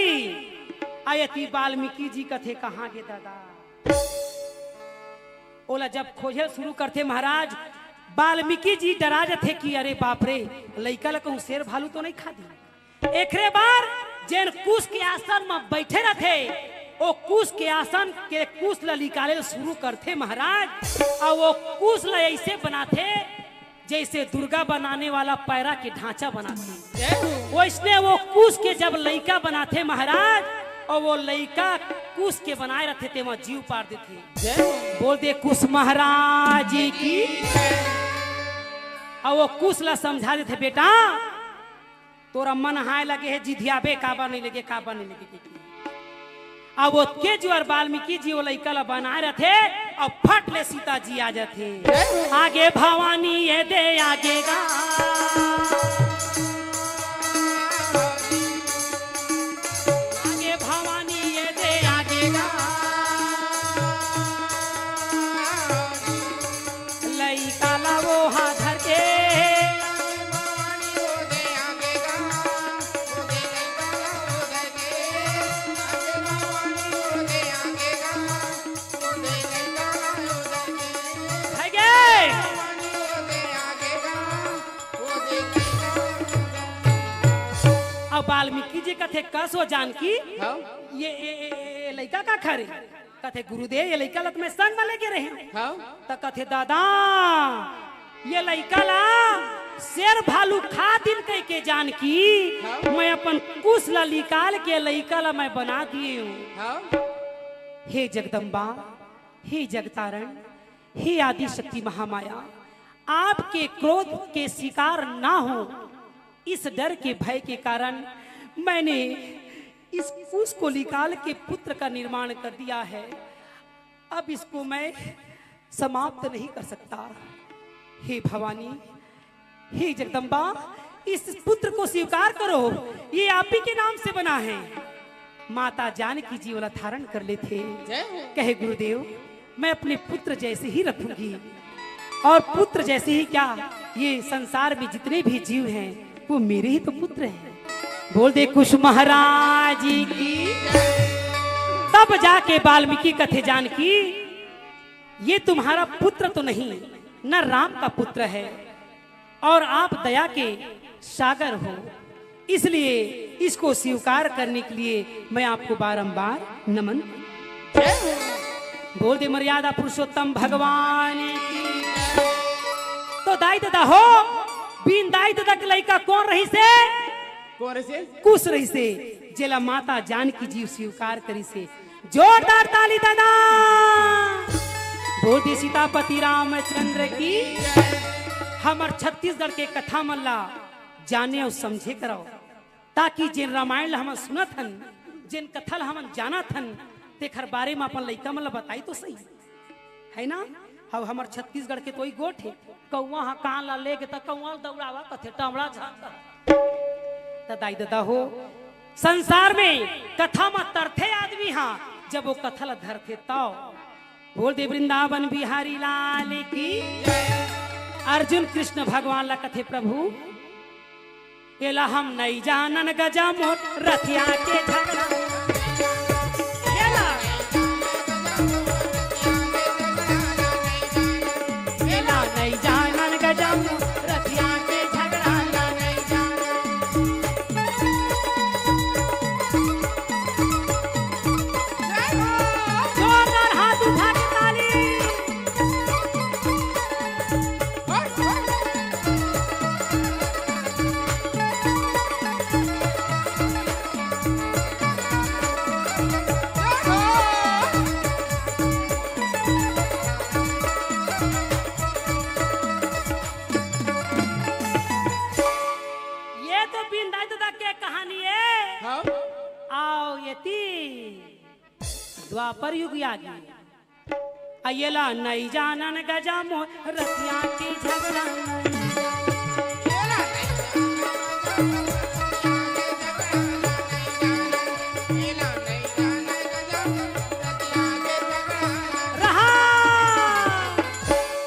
आयती वाल्मीकि जी कथे कहाँ गे दादा। ओला जब खोजे शुरू करते महाराज वाल्मीकि जी डरा जाते कि अरे बाप रे लड़का ला कहूँ शेर भालू तो नहीं खा दी। एकरे बार जेन कुश के आसन में बैठे रहते वो कुश के आसन के कुश ला निकाले शुरू करते महाराज। और वो कुश ला ऐसे बनाते जैसे दुर्गा बनाने वाला पैरा के ढांचा बनाते। वैसने वो कुश के जब लड़का बनाते महाराज और वो लड़का कुश के बनाए रहते थे वहां जीव पार देते। बोल दे कुश महाराज जी की। और वो कुश ला समझा देते बेटा तोरा मन हाय लगे है जिधियाबे काबा नहीं लगे काबा नहीं लगे। अब वो के जो और वाल्मीकि जी वो लड़का ला बनाए रहते और फट ले सीता जी आ जाते। आगे भवानी ये दे आगे गा आगे भवानी ये दे आगे गा लड़का ला वो हाथ धर के वाल्मीकि जी कथे कसो जानकी ये लड़का का खरे कथे गुरुदेव ये लड़का लत में संग में लेके रहे। तो कथे दादा ये लड़का ला शेर भालू खा दिन कह के जानकी मैं अपन कुश ला निकाल के लड़का ला मैं बना दिए हूँ। हे जगदम्बा हे जगतारण हे आदि शक्ति महामाया आपके क्रोध के शिकार ना हो इस डर के भय के कारण मैंने इस कुश को निकाल के पुत्र का निर्माण कर दिया है। अब इसको मैं समाप्त नहीं कर सकता। हे भवानी हे जगदम्बा इस पुत्र को स्वीकार करो, ये आप ही के नाम से बना है। माता जानकी जी वाला धारण कर लेते कहे गुरुदेव मैं अपने पुत्र जैसे ही रखूंगी और पुत्र जैसे ही क्या ये संसार में जितने भी जीव हैं वो मेरे ही तो पुत्र हैं। बोल दे कुश महाराज की। तब जाके वाल्मीकि कथे जानकी ये तुम्हारा पुत्र तो नहीं न राम का पुत्र है और आप दया के सागर हो, इसलिए इसको स्वीकार करने के लिए मैं आपको बारंबार नमन। बोल दे मर्यादा पुरुषोत्तम भगवान की। तो दाई दादा हो बिन दाई दादा के लड़का कौन रही से कुश रही से जेला माता जानकी जीव स्वीकार करी से। जोरदार ताली दादा। बोल दे सीतापति रामचंद्र की। हमार छत्तीसगढ़ के कथा मल्ला जाने और समझे कराओ ताकि जिन रामायण हम सुनत हन जिन कथा हम जानत हन तेखर बारे में अपन लड़का मतलब बताई तो सही है ना। अब हमार छत्तीसगढ़ के तो गोठ है कौआ कहाँ ला ले के कौआ दौड़ावा कथे टमड़ा झांका दाई दादा हो संसार में कथा में तरथे आदमी हाँ जब वो कथल धरथे तो बोल दे वृंदावन बिहारी लाल की अर्जुन कृष्ण भगवान ला कथे प्रभु केला हम नहीं जानन गजा मोट रथिया के झगड़ा केला केला नहीं जानन गजा मोट रथिया के झगड़ा ला नहीं जोरदार हाथ उठा के ताली द्वापर युग आ गई अयला नहीं जानन गजा मोह रतिया की झगड़ा रहा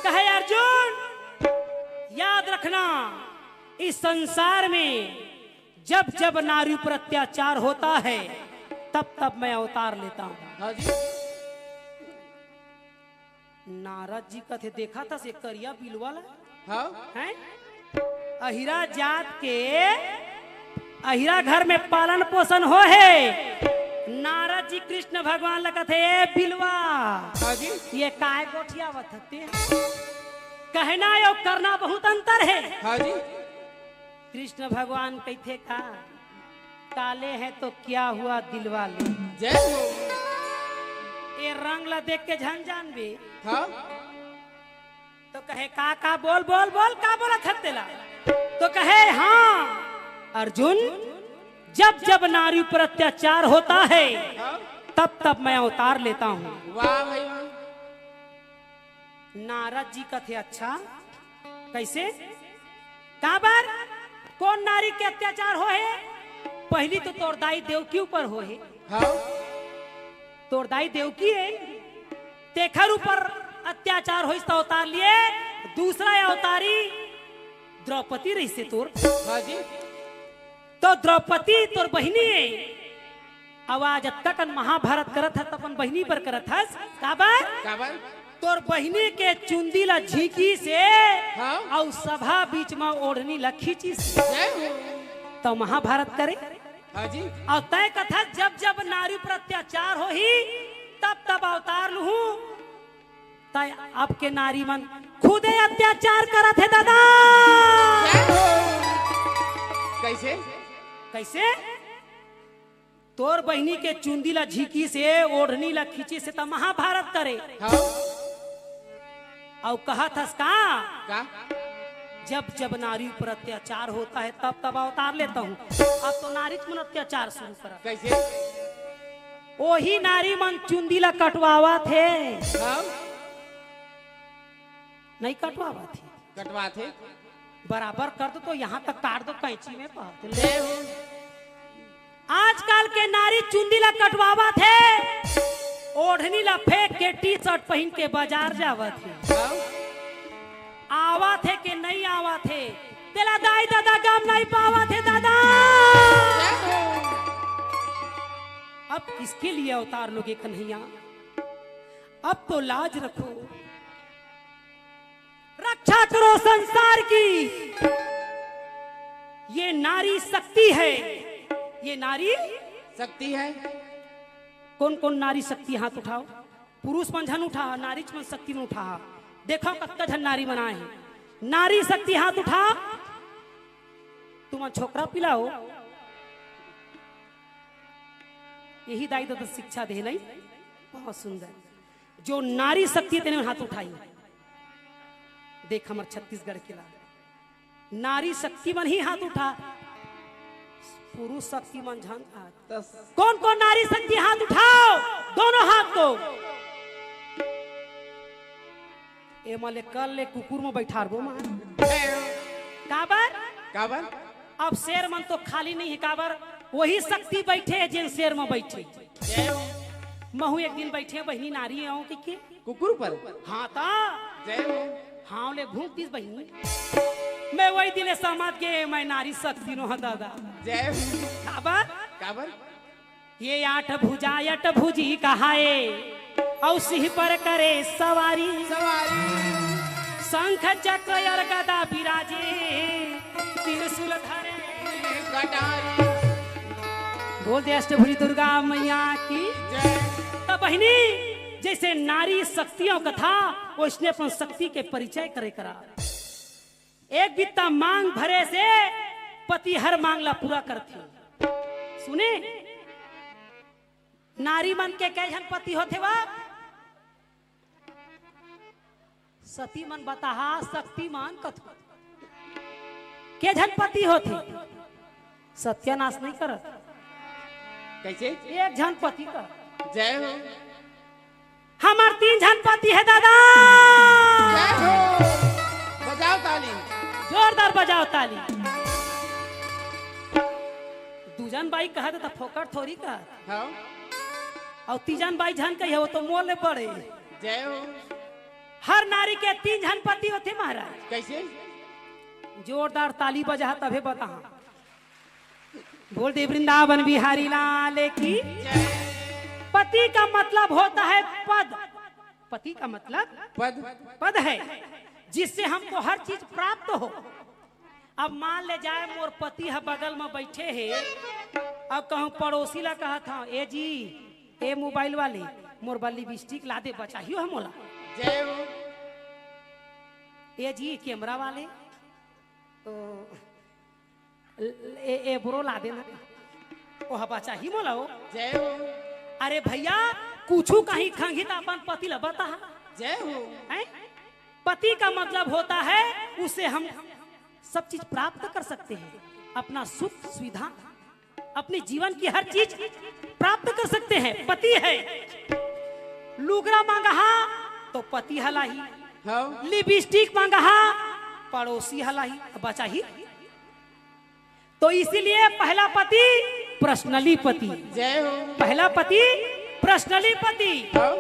कहे अर्जुन याद रखना इस संसार में जब जब नारी पर अत्याचार होता है तब तब मैं अवतार लेता हूँ। हाँ जी। नारद जी का थे देखा था से करिया बिलवाला हाँ हैं अहिरा जात के अहिरा घर में पालन पोषण हो है नारद जी कृष्ण भगवान लगा थे बिलवा हाँ जी। ये काय गोठिया बथते कहना और करना बहुत अंतर है। हाँ जी। कृष्ण भगवान कहते का काले हैं तो क्या हुआ दिलवा ले जय हो। ये रंग ला देख के झंझान भी हाँ तो कहे का बोल बोल बोल का बोला थतेला तो कहे हाँ अर्जुन जब जब नारी पर अत्याचार होता है हाँ? तब तब मैं अवतार लेता हूँ। वाह भाई वाह। नारद जी का थे अच्छा कैसे कहा बार कौन नारी के अत्याचार हो है पहली तो तोरदाई देवकी ऊपर हो है। हाँ तोरदाई देवकी है तेखर ऊपर अत्याचार हो इसका अवतार लिए दूसरा अवतारी द्रौपदी रही से तोर। हाँ जी। तो द्रौपदी तोर बहिनी है आवाज तकन महाभारत करत है तपन बहिनी पर करत है काबर तोर बहिनी के चुंदी ला झीकी से हाँ? और सभा बीच में ओढ़नी ला खींची से जय हो। तो महाभारत करे। हाँ जी। और तय कथा जब जब नारी पर अत्याचार हो ही तब तब अवतार लू तय अब के नारी मन खुदे अत्याचार करत है दादा। जय हो। कैसे कैसे तोर बहिनी के चुंदी ला झीकी से ओढ़नी ला खींची से तो महाभारत करे। हाँ और कहा था का जब जब नारी पर अत्याचार होता है तब तब अवतार लेता हूँ। अब तो नारी मन अत्याचार शुरू करा कैसे वही नारी मन चुंदी ला कटवावा थे हाँ नहीं कटवावा थे कटवा थे बराबर कर दो तो यहाँ तक काट दो कैंची में पाते जय हो। आजकल के नारी चुंदी ला कटवावा थे ओढ़नी ला फेंक के टी शर्ट पहन के बाजार जावा थे। हाँ आवा थे कि नहीं आवा थे तेला दाई दादा गम नहीं पावा थे दादा। जय हो। अब किसके लिए अवतार लोगे कन्हैया अब तो लाज रखो रक्षा करो संसार की। ये नारी शक्ति है ये नारी शक्ति है। कौन कौन नारी शक्ति हाथ उठाओ पुरुष मन झन उठा नारी मन शक्ति में उठा देखो कत्ता झन नारी बनाए हैं नारी शक्ति हाथ उठा तुम छोकरा पिलाओ यही दाई दादा शिक्षा दे नहीं बहुत सुंदर जो नारी शक्ति तेने हाथ उठाई देख हमारे छत्तीसगढ़ के नारी शक्ति मन ही हाथ उठा पुरुष शक्ति मन झन कौन कौन नारी शक्ति हाथ उठाओ दोनों हाथ को ए मले कल ले कुकुर में बैठारबो मां काबर काबर अब शेर मन तो खाली नहीं है काबर वही शक्ति बैठे है जिन शेर में बैठे जय हो महू एक दिन बैठे बहनी नारी आओ के कुकुर पर हाँ ता जय हो हाँ ले घूम तीस बहनी मैं वही दिन समाज के मैं नारी शक्ति नो हाँ दादा जय हो काबर काबर ये आठ भुजा अट भुजी कहाए और सिंह पर करे सवारी सवारी शंख चक्र और गदा विराजे त्रिशूल धरे कटारी बोल दे अष्टभुजी दुर्गा मैया की जय तब बहनी जैसे नारी शक्तियों का था वो इसने अपन शक्ति के परिचय करे करा एक बित्ता मांग भरे से पति हर मांगला पूरा करती सुने नारी मन के कई जन पति होते वा सती मन बताहा शक्ति मान कथु के जन पति होते सत्यानाश नहीं करत कैसे एक जन पति का जय हो हमार 3 जन पति है दादा जय हो बजाओ ताली जोरदार बजाओ ताली दूजन बाई कहा था फोकट थोड़ी का हाँ और तीजन बाई जन कही हो तो मोल पड़े जय हो हर नारी के 3 जन पति होते महाराज कैसे जोरदार ताली बजा तभी बता बोल दे वृंदावन बिहारी लाल की पति का मतलब होता है पद पति का मतलब पद पद है जिससे हमको हर चीज प्राप्त हो अब मान ले जाए मोर पति है बगल में बैठे है अब कहूँ पड़ोसी ला कहा था ए जी ए मोबाइल वाले मोर बल्ली बिस्टिक ला दे बचाइयो हम मोला जय हो ए जी कैमरा वाले तो ए बुरो ला देना ओ हवा चाहिए मोला हो जय हो अरे भैया कुछू कहीं खंगी तो अपन पति ला बता जय हो हैं? पति का मतलब होता है उसे हम सब चीज प्राप्त कर सकते हैं अपना सुख सुविधा अपने जीवन की हर चीज प्राप्त कर सकते हैं पति है लुगड़ा मांगा तो पति हलाही हाँ लिपस्टिक मांगा पड़ोसी हलाही बचा ही तो इसीलिए पहला पति पर्सनली पति जय हो पहला पति पर्सनली पति हाँ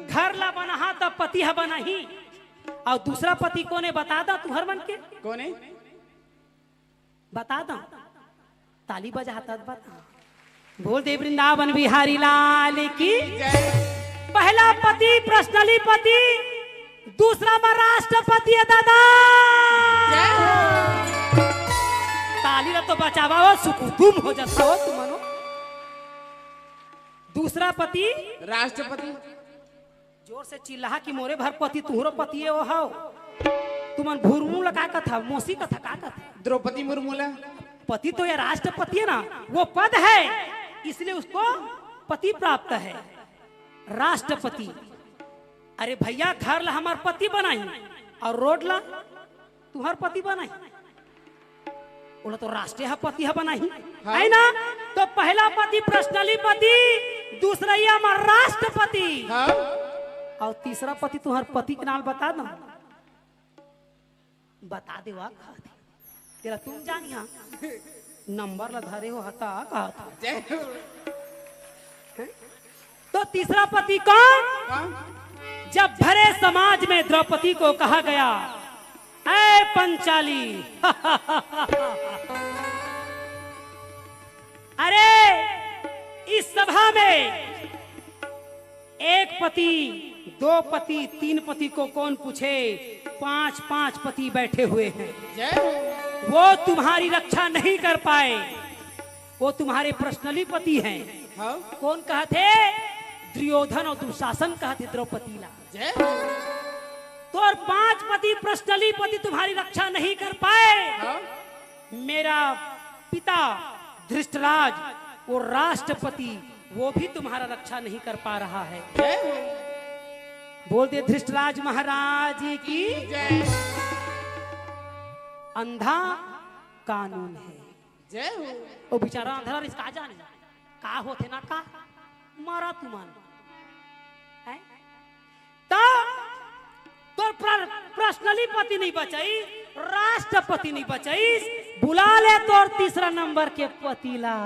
घर ला बना तब पति है बना ही और दूसरा पति कोने बता दा तू हर मन के कौन है बता दा ताली बजाता बता बोल दे वृंदावन बिहारी लाल की जय पहला पति पर्सनली पति दूसरा में राष्ट्रपति है दादा जय हो ताली ला तो बचावा हो सुकुतुम हो जाता हो तुम मनो दूसरा पति राष्ट्रपति जोर से चिल्ला कि मोरे भर पति तुहरो पति है वो हो तुमन भूरमू लगा का था मौसी का था का था द्रौपदी मुर्मू ला पति तो ये राष्ट्रपति है ना वो पद है इसलिए उसको पति प्राप्त है राष्ट्रपति अरे भैया घर ला हमार पति बनाई और रोड ला तुम्हार पति बनाई बोला तो राष्ट्रीय पति है बनाई हाँ। है ना तो पहला पति पर्सनली पति दूसरा ये हमार राष्ट्रपति हाँ और तीसरा पति तुम्हार पति के नाम बता दो बता दे वाह तेरा तुम जानी हाँ नंबर ला धरे हो हता कहा था जय हो तो तीसरा पति कौन कौन जब भरे समाज में द्रौपदी को कहा गया ऐ पंचाली अरे इस सभा में एक पति 2 पति 3 पति को कौन पूछे 5 पति बैठे हुए हैं जय हो वो तुम्हारी रक्षा नहीं कर पाए वो तुम्हारे पर्सनली पति हैं हाँ कौन कहते दुर्योधन और दुशासन कहते द्रौपदी ला जय हो तो और 5 पति पर्सनली पति तुम्हारी रक्षा नहीं कर पाए हाँ मेरा पिता धृष्टराज वो राष्ट्रपति वो भी तुम्हारा रक्षा नहीं कर पा रहा है जय हो बोल दे धृष्टराज महाराज की जय अंधा कानून है जय हो वो बेचारा अंधा इसका जाने का होते ना का मारा तुमान है तो पर्सनली पति नहीं बचाई राष्ट्रपति नहीं बचाई बुला ले तो तीसरा नंबर के पतीला।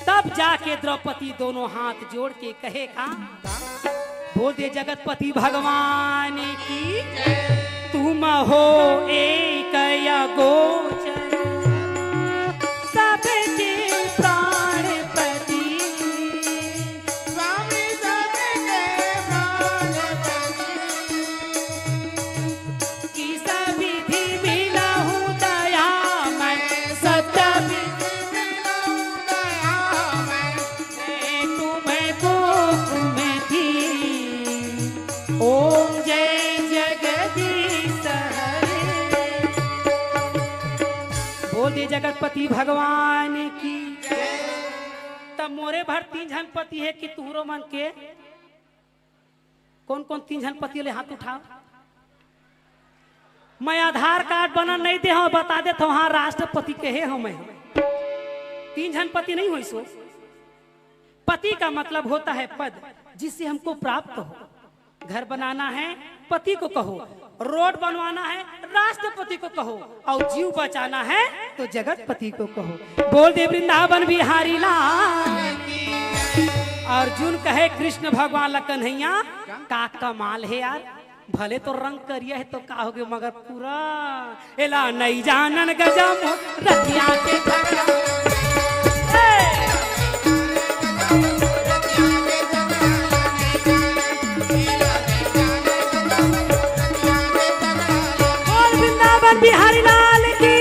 तब जाके द्रौपदी दोनों हाथ जोड़ के कहे का बोल दे जगतपति भगवान की तुम हो एक गोचर सबके प्राणपति स्वामी सबके प्राणपति की सविधि मिलहु दया मैं सत्य तुम्हें को थी ओम जय जगदीश हरे। बोल दे जगतपति भगवान की तब मोरे भर 3 जन पति है कि तुहरो मन के कौन कौन 3 जन पति ले हाथ उठाओ। मैं आधार कार्ड बना नहीं दे हाँ बता दे तो हाँ राष्ट्रपति के है हम 3 जन पति नहीं हुई सो। पति का मतलब होता है पद जिससे हमको प्राप्त हो। घर बनाना है पति को कहो, रोड बनवाना है राष्ट्रपति को कहो और जीव बचाना है तो जगतपति को कहो। बोल दे वृंदावन बिहारी लाल। अर्जुन कहे कृष्ण भगवान ला कन्हैया का कमाल है यार, भले तो रंग करिया है तो का हो गए मगर पूरा एला नहीं जानन गजम रतिया के झगड़ा। बिहारी लाल की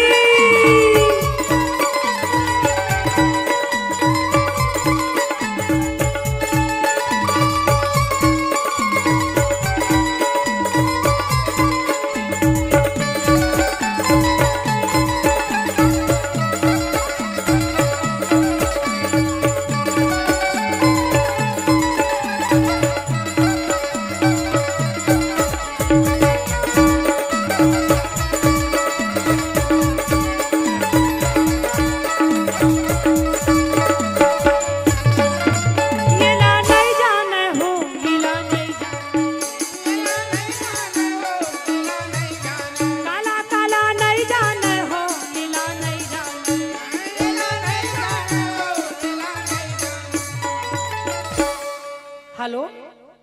हेलो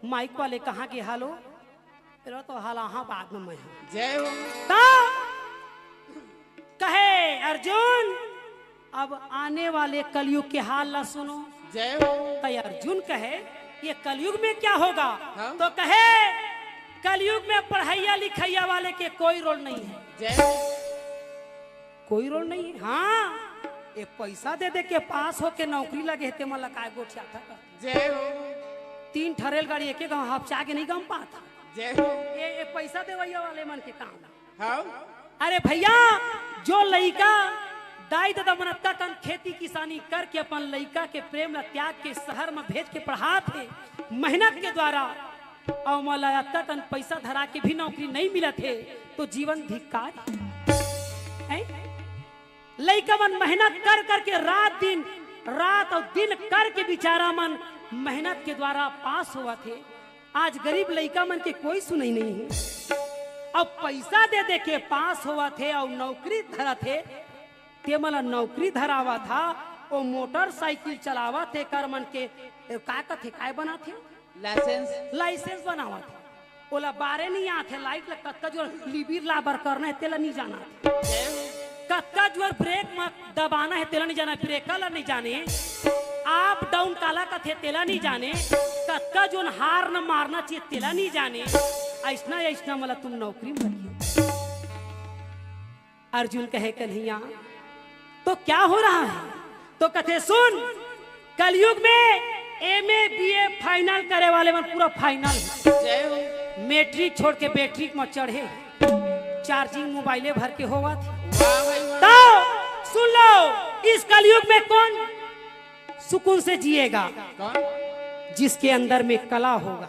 माइक वाले कहाँ के हेलो तेरा तो हाल हाँ बाद में मैं जय हो कहे अर्जुन अब आने वाले कलयुग के हाल ला सुनो। जय हो तो अर्जुन कहे ये कलयुग में क्या होगा। हाँ? तो कहे कलयुग में पढ़ाइया लिखाइया वाले के कोई रोल नहीं है। जय हो कोई रोल नहीं है। हाँ ये पैसा दे दे के पास हो के नौकरी लगे ते मला काय गोठिया था। जय हो 3 ठरेल गाड़ी एक गाँव हफ्चा के नहीं गम पाता। जय हो ये पैसा देवैया वाले मन के काम। हाँ अरे भैया जो लइका दाई दादा मनत्ता कन खेती किसानी करके अपन लइका के प्रेम त्याग के शहर में भेज के पढ़ा थे मेहनत के द्वारा और मलयात्ता कन पैसा धरा के भी नौकरी नहीं मिला थे तो जीवन धिक्कार है। लइका मन मेहनत कर करके रात और दिन करके बेचारा मन मेहनत के द्वारा पास हुआ थे। आज गरीब लइका मन के कोई सुनाई नहीं है। अब पैसा दे दे के पास हुआ थे और नौकरी धरा थे ते मला नौकरी धरावा था वो मोटरसाइकिल चलावा थे कर मन के का थे काय बना थे लाइसेंस बनावा थे ओला बारे नहीं आते लाइट लग कत्का जो लिबिर लाबर करना है तेला नहीं जाना कत्का जो ब्रेक में दबाना है तेला नहीं जाना ब्रेक ला नहीं जाने आप डाउन काला का थे तेला नहीं जाने कत्का जो हार न मारना चाहिए तेला नहीं जाने ऐसना मला तुम नौकरी में रखिए। अर्जुन कहे कन्हैया तो क्या हो रहा है तो कथे सुन कलयुग में एमए बीए फाइनल करे वाले में पूरा फाइनल मैट्रिक छोड़ के बैट्रिक में चढ़े चार्जिंग मोबाइले भर के होवा तो सुन लो इस कलयुग में कौन सुकून से जिएगा जिसके अंदर में कला होगा।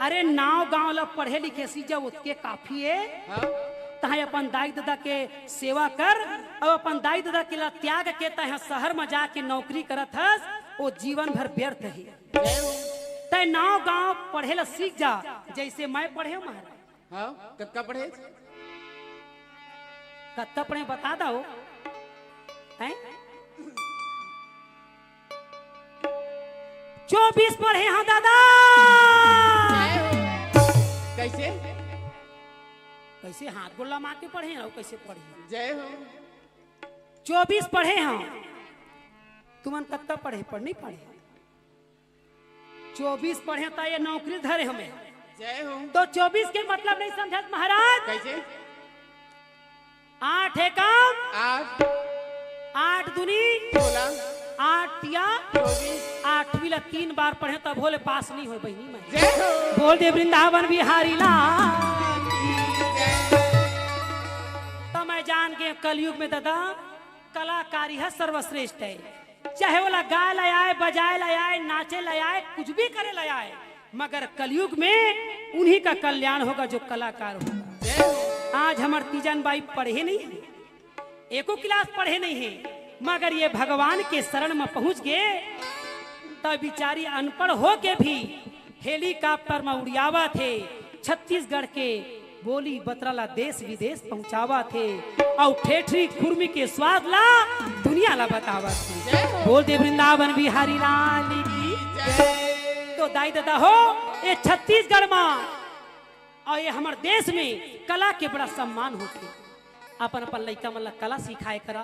अरे नाव गांव ला पढ़े लिखे सी जब उसके काफी है तहे अपन दाई दादा के सेवा कर और अपन दाई दादा के ला त्याग के तहे शहर में जाके नौकरी करत हस वो जीवन भर व्यर्थ है। तय नाव गांव पढ़े ला सीख जा जैसे मैं पढ़े महाराज कब पढ़े कत्ता पढ़े बता दो हैं 24 पढ़े हाँ दादा। कैसे कैसे हाथ गोला मार के पढ़े हैं कैसे पढ़े जय हो 24 पढ़े हाँ तुमन कत्ता पढ़े पढ़ नहीं पढ़े 24 पढ़े तो ये नौकरी धरे हमें जय हो तो 24 के मतलब नहीं समझत महाराज। कैसे 8 एकम 8 8 दूनी 16 8 तिया 24 8 भी 3 बार पढ़े तब भोले पास नहीं हो बहनी मैं जय हो बोल दे वृंदावन बिहारी लाल तो मैं जान के कलयुग में दादा कलाकारी है सर्वश्रेष्ठ है। चाहे वो गाय लाए बजाए लाए नाचे लाए कुछ भी करे लाए मगर कलयुग में उन्हीं का कल्याण होगा जो कलाकार होगा। आज हमारे तीजन बाई पढ़े नहीं है एको क्लास पढ़े नहीं है मगर ये भगवान के शरण में पहुंच गए तब बिचारी अनपढ़ हो के भी हेलीकॉप्टर में उड़ावा थे छत्तीसगढ़ के बोली बतराला देश विदेश पहुंचावा थे और ठेठरी खुरमी के स्वाद ला दुनिया ला बतावा थे। बोल दे वृंदावन बिहारी लाल की तो दाई दादा हो ये छत्तीसगढ़ में और ये हमारे देश में कला के बड़ा सम्मान होते अपन अपन लड़का मतलब कला सिखाए करा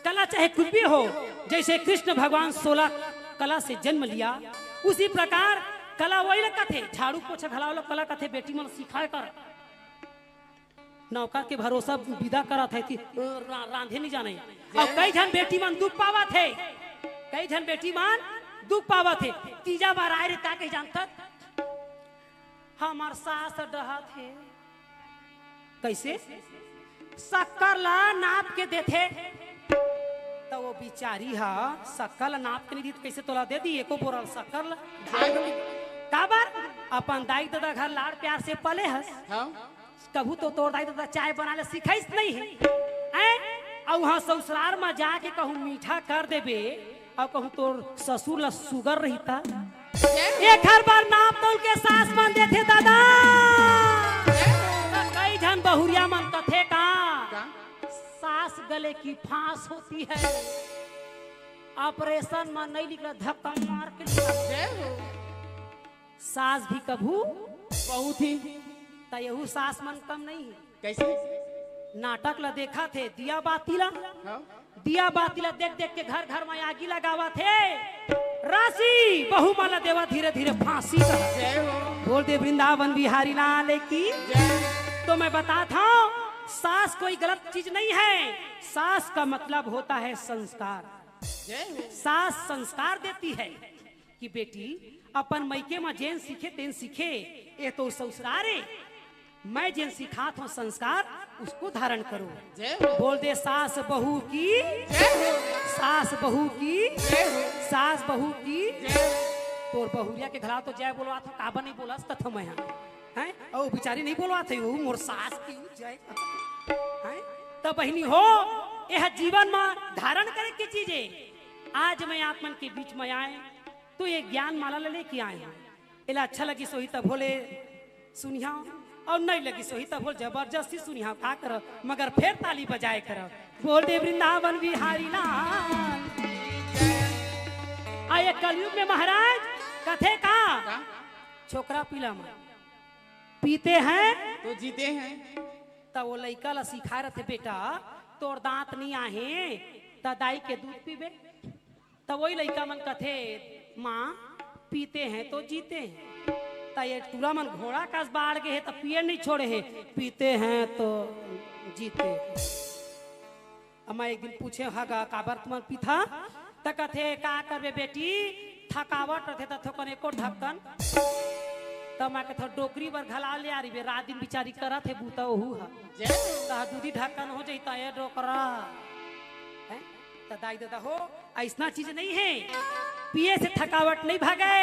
कला चाहे कुछ भी हो जैसे कृष्ण भगवान 16 कला से जन्म लिया उसी प्रकार कला वही लगा थे झाड़ू पोछा घलावलो कला का थे बेटी मन सिखाए कर नौका के भरोसा विदा करा थे रांधे नहीं जाने और कई जन बेटी मन दुख पावा थे कई जन बेटी मन दुख पावा थे तीजा बार आए रे का कहीं जानता हमार सास डहा थे कैसे शक्कर ला नाप के देते तो वो बिचारी हा शक्कर नाप के नहीं दी कैसे तोला दे दी एको बोरल शक्कर का बार अपन दाई दादा घर लाड़ प्यार से पले हस कभू तो तोड़ दाई दादा चाय बना ले सिखाइस नहीं है और वहां ससुराल में जाके कहूँ मीठा कर देबे और कहूँ तोर ससुर ला सुगर रहता एक हर बार नाप तोल के सास मन देते दादा कई जन बहुरिया मन कथे का सास गले की फांस होती है ऑपरेशन में नहीं निकला धक्का मार के सास भी कभू बहुत ही यहू सास मन कम नहीं है कैसे नाटक ला देखा थे दिया बातीला देख देख के घर घर में आगी लगावा थे राशि बहु माला देवा धीरे धीरे फांसी बोल दे वृंदावन बिहारी लाल की तो मैं बताता हूँ सास कोई गलत चीज नहीं है सास का मतलब होता है संस्कार सास संस्कार देती है कि बेटी अपन मैके में जेन सीखे तेन सीखे ये तो ससुरारे मैं जिन सिखाता हूँ संस्कार उसको धारण करो बोल दे सास बहू की सास बहू की सास बहू की तोर बहुरिया के घरा तो जय बोलवा था काबा नहीं बोला तथा मैं हैं और बिचारी नहीं बोलवा थे वो मोर सास की जय हैं तो बहनी हो यह जीवन में धारण करे की चीजें आज मैं आप मन के बीच में आए तो ये ज्ञान माला लेके आए हैं इला अच्छा लगी सोही तब बोले सुनिया और नहीं लगी सोही तब बोल जबरदस्ती सुनिया का कर मगर फिर ताली बजाए कर बोल दे वृंदावन बिहारी लाल आये कलयुग में महाराज कथे का छोकरा पीला में पीते हैं तो जीते हैं तब वो लड़का ला सिखा रहे थे बेटा तोर दांत नहीं आहे त दाई के दूध पीबे तब वही लड़का मन कथे माँ पीते हैं तो जीते हैं ये टूरा मन घोड़ा कास बाढ़ गए है तो पिए नहीं छोड़े है पीते हैं तो जीते अब मैं एक दिन पूछे हगा काबर तुम पीथा त कथे का करबे बेटी थकावट रहे तो थोकन एको ढक्कन तब मैं कथा डोकरी पर घला ले आ रही रात दिन बिचारी करा थे बूता ओहू है दूधी ढक्कन हो जाता है डोकरा दाई दादा हो ऐसा चीज नहीं है पिए से थकावट नहीं भागे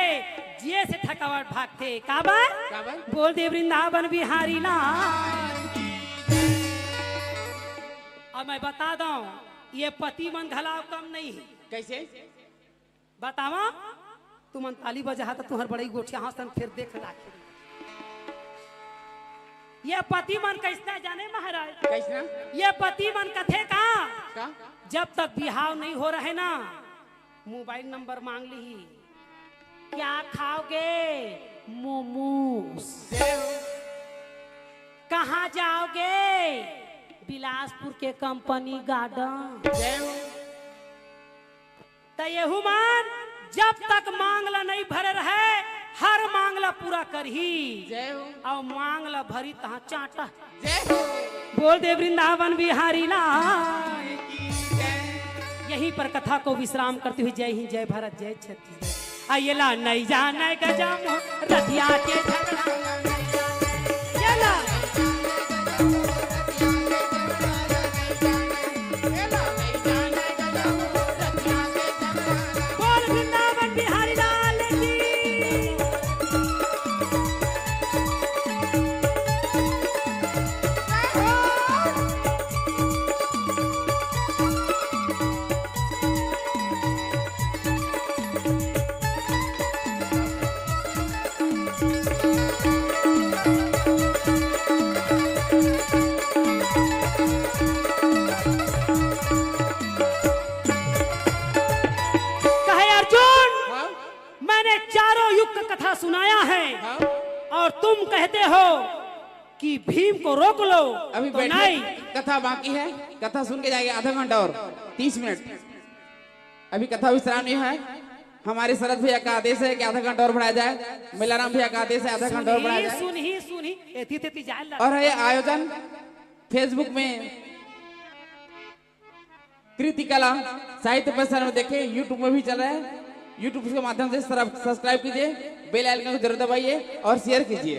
जिए से थकावट भागते काबर बोल दे वृंदावन बिहारी लाल अब मैं बता दूं ये पति मन घलाव कम नहीं है कैसे बतावा तू मन ताली बजा तो तुम्हार बड़ी गोठिया हंसन फिर देख राखी ये पति मन कैसे जाने महाराज? कैसा? ये पति मन कथे का? जब तक बिहाव नहीं हो रहे ना, मोबाइल नंबर मांग ली। क्या खाओगे? मोमोस। कहाँ जाओगे? बिलासपुर के कंपनी गार्डन। तो यहू मान जब तक मांगला नहीं भरे रहे, हर मांगला पूरा करही और मांगला भरी तहाँ चाटा। बोल दे वृंदावन बिहारी लाल। यहीं पर कथा को विश्राम करते हुए जय हिंद, जय भारत, जय छत्तीसगढ़। आइला नहीं जाने गजम रतिया के झगड़ा। येला बोल वृंदावन बिहारी लाल की। कथा सुनाया है और तुम कहते हो कि भीम को रोक लो। अभी तो बैठे, नहीं, कथा बाकी है। कथा सुन के जाएगा आधा घंटा और 30 मिनट। अभी कथा विश्राम नहीं है। हमारे शरद भैया का आदेश है कि आधा घंटा और बढ़ाया जाए। मिलाराम भैया का आदेश है आधा घंटा और बढ़ाया जाए। सुनी एती तेती जाए। और ये आयोजन फेसबुक में कृति कला साहित्य प्रसारण में देखे, यूट्यूब में भी चल रहा है। यूट्यूब के माध्यम से सब्सक्राइब कीजिए, बेल आइकन को जरूर दबाइए और शेयर कीजिए।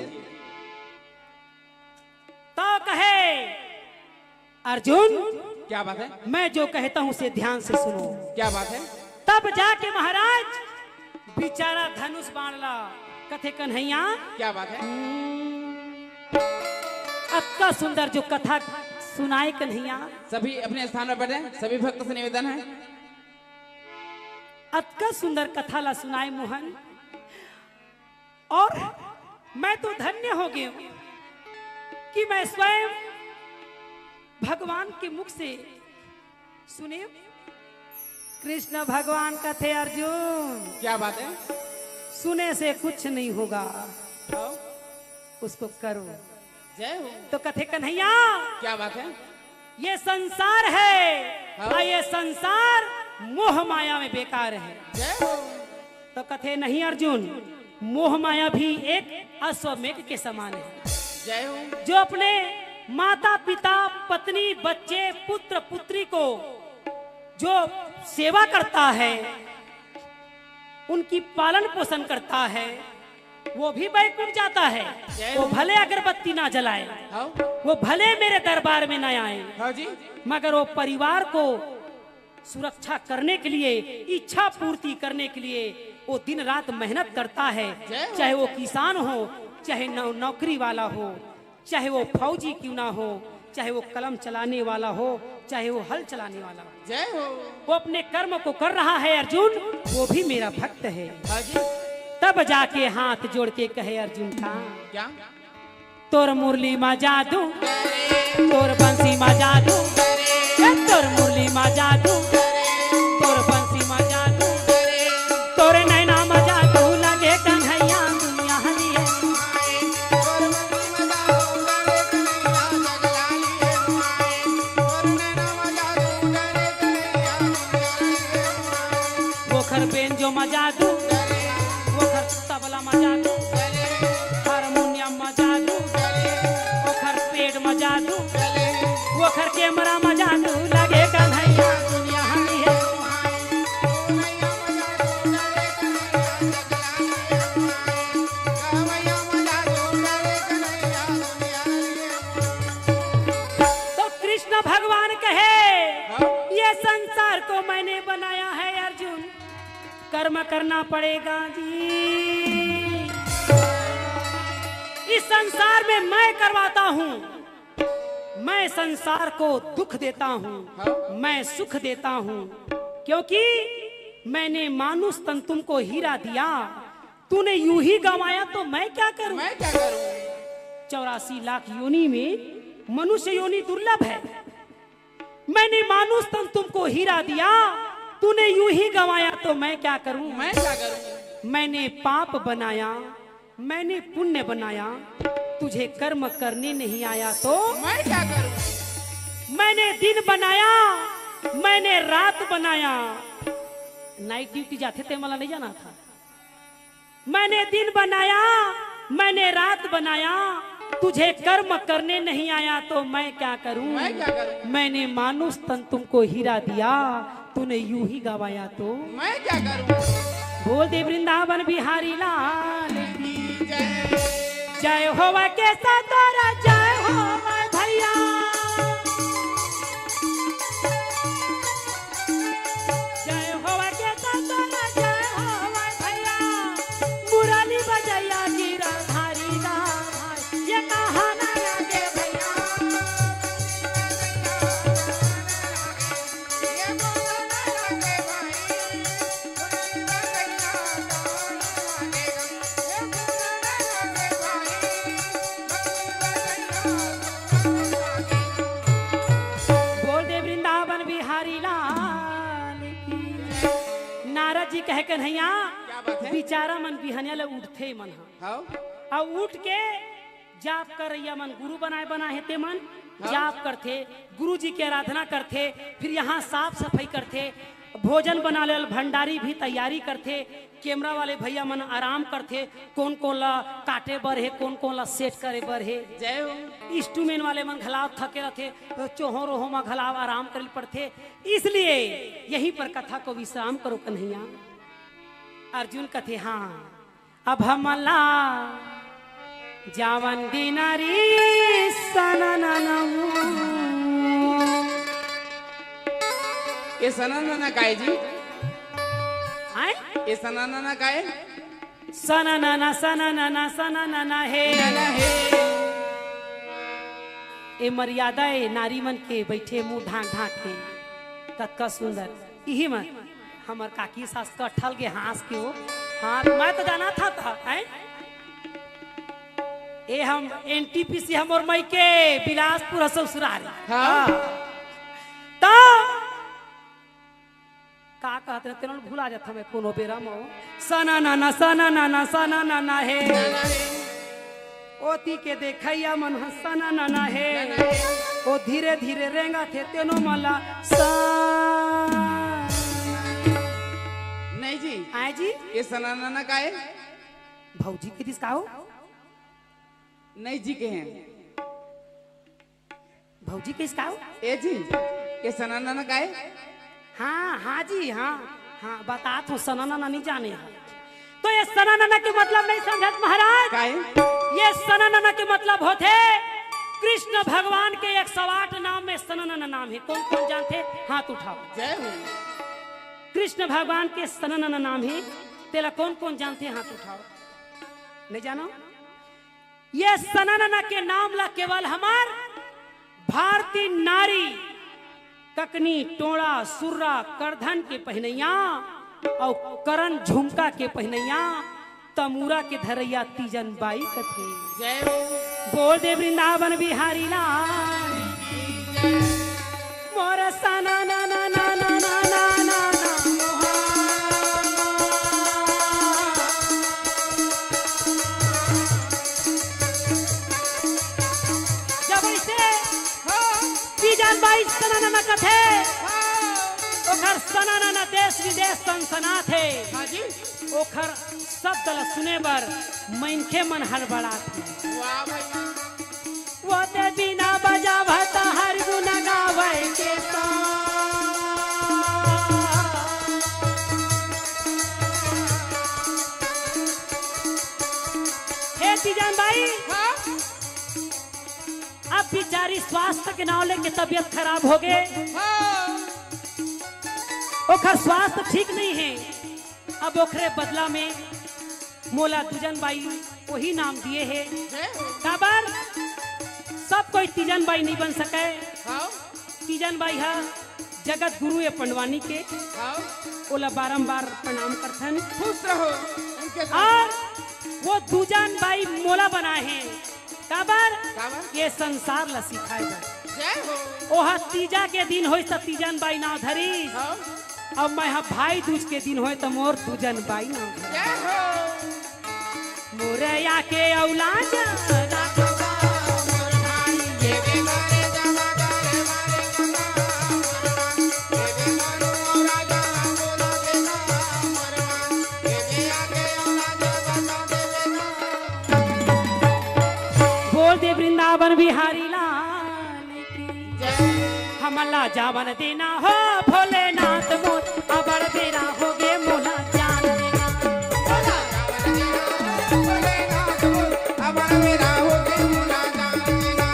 तो कहे अर्जुन, क्या बात है? मैं जो कहता हूं उसे ध्यान से सुनो। क्या बात है? तब जाके महाराज बेचारा धनुष बाणला। कथे कन्हैया, क्या बात है? अक्का सुंदर जो कथा सुनाए कन्हैया। सभी अपने स्थान पर बैठे, सभी भक्त से निवेदन है। अक्का सुंदर कथा ला सुनाए मोहन। और मैं तो धन्य हो गया कि मैं स्वयं भगवान के मुख से सुने। कृष्ण भगवान कथे अर्जुन। क्या बात है? सुने से कुछ नहीं होगा, उसको करो। जय हो। तो कथे कन्हैया, क्या बात है? ये संसार है और ये संसार मोह माया में बेकार है। जय हो। तो कथे नहीं अर्जुन, मोह माया भी एक अश्वमेघ के समान है। जय हो। जो अपने माता पिता पत्नी बच्चे पुत्र पुत्री को जो सेवा करता है, उनकी पालन पोषण करता है, वो भी बैकुंठ जाता है। वो भले अगरबत्ती ना जलाए, वो भले मेरे दरबार में ना आए, हाँ जी, मगर वो परिवार को सुरक्षा करने के लिए, इच्छा पूर्ति करने के लिए वो दिन रात मेहनत करता है। चाहे वो किसान हो, चाहे नौकरी वाला हो, चाहे वो फौजी क्यों ना हो, चाहे वो कलम चलाने वाला हो, चाहे वो हल चलाने वाला हो। जय हो। वो अपने कर्म को कर रहा है अर्जुन, वो भी मेरा भक्त है। हाँ जी। तब जाके हाथ जोड़ के कहे अर्जुन का, क्या? तोर मुरली मा जादू, तोर बंसी मा जादू, तोर मुरली मा जादू, तोर बंसी मा जादू, तोर नैना मा जादू, लगे कन्हैया दुनिया हली है। वो खर बेंजो मा जादू, वो खर तबला मा जादू, हारमोनियम मा जादू, वो खर पेड़ मा जादू, वो खर कैमरा मा जादू, लगे कन्हैया दुनिया हली है। तो कृष्ण भगवान कहे, ये संसार को मैंने बनाया है अर्जुन, कर्म करना पड़ेगा जी। इस संसार में मैं करवाता हूँ, मैं संसार को दुख देता हूँ, मैं सुख देता हूँ, क्योंकि मैंने मानुष तन तुमको हीरा दिया, तूने यूं ही गंवाया तो मैं क्या करूं? मैं क्या करूं? 84 लाख योनि में मनुष्य योनि दुर्लभ है। मैंने मानुष तन तुमको हीरा दिया, तूने यूं ही गंवाया तो मैं क्या करूं? मैं क्या करूं? मैंने पाप बनाया, मैंने पुण्य बनाया, तुझे कर्म करने नहीं आया तो मैं क्या करूं? मैंने दिन बनाया, मैंने रात बनाया। नाइट ड्यूटी जाते थे, मला नहीं जाना था। मैंने दिन बनाया, मैंने रात बनाया, तुझे कर्म करने नहीं आया तो मैं क्या करूं? मैं क्या करूं? मैंने मानुष तन तुमको हीरा दिया, तूने यूं ही गवाया तो मैं क्या करूं? बोल दे वृंदावन बिहारी लाल की जय जय होवा के सतारा, जय होवा भैया, जय होवा के सतारा, जय होवा भैया, मुरली बजैया गिरधारी दा भाई, ये कहाना लगे भैया। ये बोला लगे भाई, ये बोला लगे भाई। बोल दे वृंदावन बिहारी लाल की। नारद जी कह के नैया क्या बात है? बिचारा मन बिहनिया ले उठते मन हाँ और उठ के जाप कर रैया मन, गुरु बनाए बनाए ते मन जाप करते, गुरु जी की आराधना करते, फिर यहाँ साफ सफाई करते, भोजन बना ले, भंडारी भी तैयारी करते, कैमरा वाले भैया मन आराम करते, कौन कौन ला काटे बर है, कौन कौन ला सेट करे बर है। जय हो। इंस्ट्रूमेंट वाले मन घलाव थके रहते, चोहो रोहो में घलाव आराम कर पड़ते। इसलिए यहीं पर कथा को विश्राम करो कन्हैया। अर्जुन कथे हाँ अब हमला जावन दिनारी सनननमु। ये सनाना काय जी? आए ये सनाना काय? सननना सननना सननना हे ए मर्यादा है नारी मन के बैठे मुंह ढाक ढाक के कतका सुंदर। यही मन हमर काकी सास कटहल के हास के हो। हाँ मैं तो जाना था हैं? ए हम एनटीपीसी हमर मई के बिलासपुर ससुराल। हाँ। तो का कहते हैं तेरे भूला जाता मैं कोनो बेरा मो सना नाना सना नाना सना नाना है ओती के देखैया मन हसना नाना है ओ धीरे धीरे रेंगा थे तेनो मला सा। नहीं जी। आए जी ये सनाना काय? भौजी के दिस काओ नहीं जी के हैं। भौजी के इसकाओ ए जी ये सनाना काय? हाँ हाँ जी हाँ हाँ बता तो सनाना नहीं जाने हैं। तो ये सनाना के मतलब नहीं समझत महाराज? काय? ये सनाना के मतलब होते कृष्ण भगवान के 108 नाम में सनाना नाम है। कौन कौन जानते? हाथ उठाओ। जय हो। कृष्ण भगवान के सनाना नाम है, तेरा कौन कौन जानते? हाथ उठाओ। नहीं जानो? ये सनाना के नाम ला केवल हमार भारतीय नारी ककनी टोड़ा सुर्रा करधन के पहनैया और करण झुमका के पहनैया तमूरा के धरैया तीजन बाई कथे। जय हो। बोल दे वृंदावन बिहारी लाल मोर सना ना ना ना ना ना ना ना जब ऐसे तीजन बाई सना ना कथे ओखर सना ना देश विदेश सनसना थे। हाँ जी। ओखर शब्द ल सुने बर मनखे मन हड़बड़ा थे। वाह भाई। वो ते बिना बजावत हर गुण गावे के हे तीजन भाई हाँ। अब बिचारी स्वास्थ्य के नाम लेके तबीयत खराब हो गए, हाँ। ओखर स्वास्थ्य ठीक नहीं है। अब ओखरे बदला में मोला तीजन बाई वही नाम दिए है। काबर सब कोई तीजन बाई नहीं बन सके। हाँ। तीजन बाई है जगत गुरु है पंडवानी के, हाँ। ओला बारंबार प्रणाम करथन। खुश रहो उनके साथ। और वो दूजन बाई मोला बनाए हैं काबर काबर ये संसार ला सिखाए जा जय हो ओहा तीजा के दिन होई त तीजन बाई नाव धरी हाँ अब मैं हा भाई दूज के दिन होई त मोर तुजन बाई नाव धरी जय हो मोरया के औलाद ये भी मारे जमा करे मारे मना मोरमान ये भी मानो राजा बोला देना मोरमान ये भी आके औलाद बता देना बोल दे वृंदावन बिहारी लाल की जय हमला जावन देना हो भोलेनाथ मोर अबर देना हो गे मोला जान देना बोला बोले ना तो अब मेरा हो गया मुला जान देना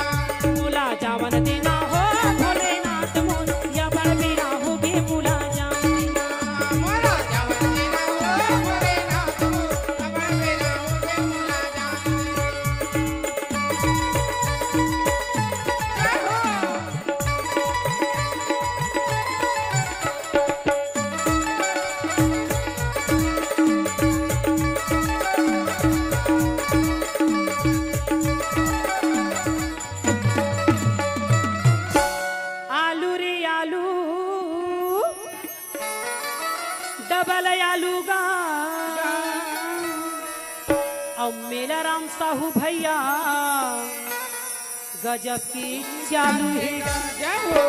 मोला जावन देना हो भोलेनाथ मोर अबर देना हो गे मोला जान देना मोरा जावन देना हो बोले ना तो अब मेरा हो गया मुला जान जय हो आलू रे आलू डबल आलू गा और मेरा राम साहू भैया गजब की चालू है जय हो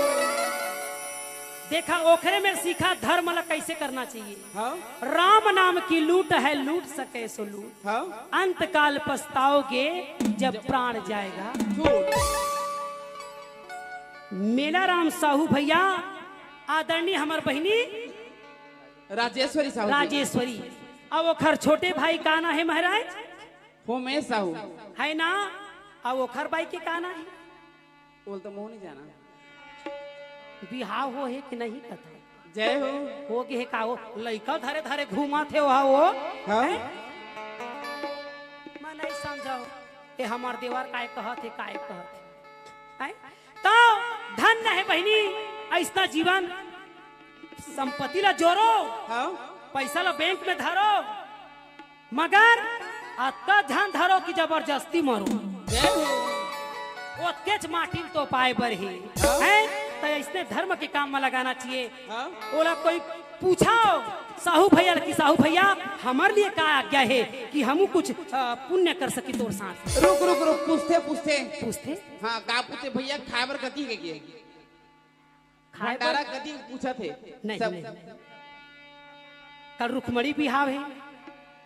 देखा ओखरे में सीखा धर्म ला कैसे करना चाहिए हाँ राम नाम की लूट है लूट सके सो लूट हाँ अंत काल पछताओगे जब प्राण जाएगा झूठ मेला राम साहू भैया आदरणीय हमार बहिनी राजेश्वरी साहू राजेश्वरी अब ओखर छोटे भाई का ना है महाराज होमेश साहू है ना अब ओखर भाई के का ना है बोल तो मुंह नहीं जाना बिहाव हो है कि नहीं कथा जय हो गे है का हो लइका धरे धरे घूमा थे वहा वो हाँ हैं? मैं नहीं समझाओ ये हमार देवर काय कहत है काय कहत है तो धन है बहनी ऐसा जीवन संपत्ति ला जोरो हाँ पैसा ला बैंक में धरो मगर अत्ता ध्यान धरो कि जबरदस्ती मरो जय हो ओतेच माटी तो पाए बर ही हाँ? है तो इसने धर्म के काम में लगाना चाहिए हाँ ओला कोई पूछाओ साहू भैया कि साहू भैया हमारे लिए क्या आज्ञा है कि हम कुछ पुण्य कर सकी तोर साथ रुक रुक रुक पूछते पूछते पूछते हाँ का पूछते भैया खाबर कथी के किए खाए भंडारा कथी पूछा थे नहीं सब नहीं कल रुखमणी बिहाव है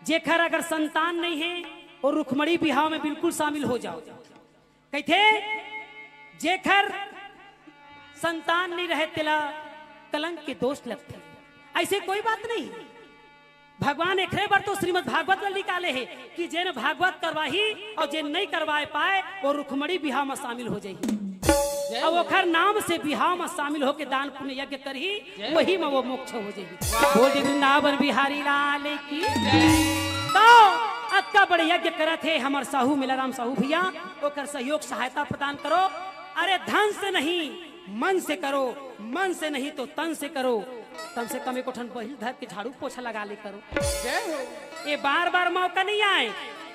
जेखर अगर संतान नहीं है और रुखमणी बिहाव में बिल्कुल शामिल हो जाओ कहते जेखर संतान नहीं रहे तिला कलंक के दोष लगते ऐसे कोई बात नहीं भगवान एक बार तो श्रीमद् भागवत में निकाले है कि जेन भागवत करवाही और जेन नहीं करवाए पाए वो रुखमणी बिहाव में शामिल हो जाए और ओखर नाम से बिहाव में शामिल होके दान पुण्य यज्ञ करही वही में वो मोक्ष हो जाएगी बोल दे वृंदावन बिहारी लाल की तो अत्ता बड़े यज्ञ करत है हमार साहू मिलाराम साहू भैया ओकर सहयोग सहायता प्रदान करो अरे धन से नहीं मन से करो मन से नहीं तो तन से करो कम से कम एक उठन बहिल धर के झाड़ू पोछा लगा ले करो जय हो ये बार बार मौका नहीं आए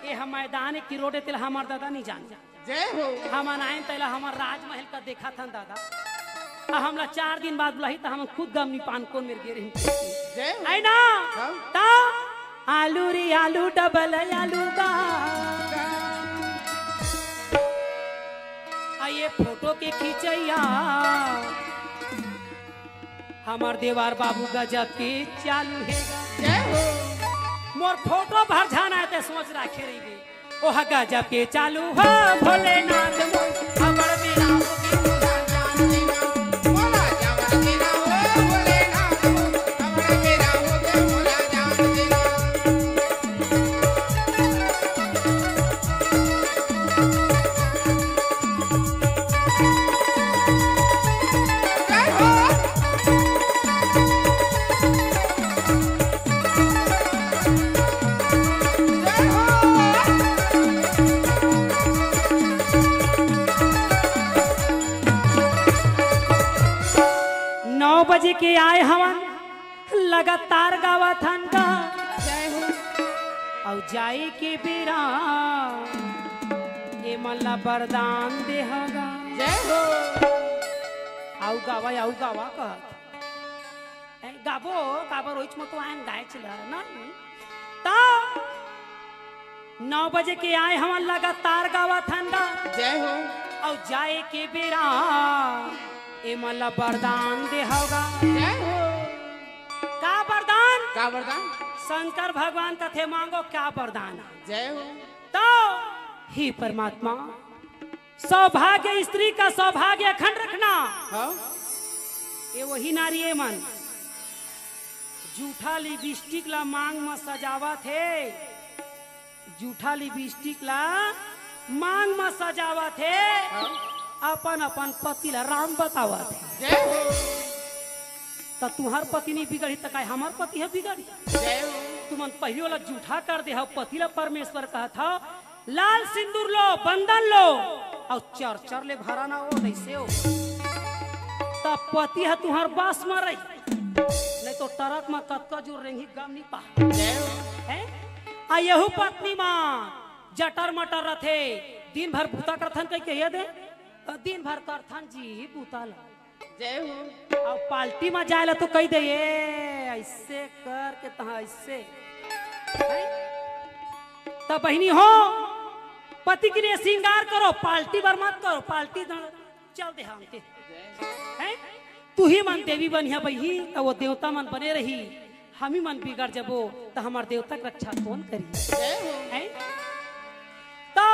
ये हम मैदान की रोडे तिल हमार दादा नहीं जान जय हो हम आए पहला हमार राजमहल का देखा था दादा हमला 4 दिन बाद बुलाई तो हम खुद गमनी पान कोन मेरे गिरे जय हो है ना हाँ? ता आलू रे आलू डबल आलू का आइए फोटो के खींचैया हमार देवार बाबू गजब के चालू है जय हो मोर फोटो भर जाना है सोच रखे रही गई ओह गजब के चालू हो भोलेनाथ मोर हमर बिना मोला जावन देना हो बोले ना अब मेरा हो गया मोला जावन देना जय हो जय हो 9 बजे के आए हवन लगातार गावा थन का जय हो और जाए के बेरा ए मला वरदान देहगा जय हो आऊ गावा कहत गाबो काबर रोज में तो आयन गाय चला ना ता 9 बजे के आए हम लगातार गावा थंगा जय हो और जाए के बेरा ए मला वरदान दे होगा जय हो का वरदान का वरदान शंकर भगवान का थे मांगो क्या वरदान जय हो तो ही परमात्मा सौभाग्य स्त्री का सौभाग्य अखंड रखना हाँ ये वही नारी है मन जूठा लिपस्टिक ला मांग में सजावा थे जूठा लिपस्टिक ला मांग में सजावा थे अपन अपन पति ला राम बतावा थे जय हो तो तुम्हार पति नहीं बिगड़ी तो काय हमार पति है बिगड़ी जय हो तुमन पहले वाला जूठा कर दे पति ला परमेश्वर कहा था लाल सिंदूर लो बंधन लो और चर चर ले भरा ना हो ऐसे हो तब पति है तुम्हार बास में रही नहीं तो टरक में कतका जो रेंगी गम नहीं पा जय हो है आ यहू पत्नी मां जटर मटर रथे दिन भर भूता करथन कह के ये दे दिन भर करथन जी भूता ला जय हो और पार्टी में जाए ला तो कह दे ये ऐसे कर के तहा ऐसे तब बहनी हो पति के लिए श्रृंगार करो पार्टी भर मत करो पार्टी चल दे हम के हैं तू ही मन देवी बनिया बही तो वो देवता मन बने रही हम ही मन बिगड़ जबो तो हमार देवता की रक्षा कौन करी जय हो हैं तो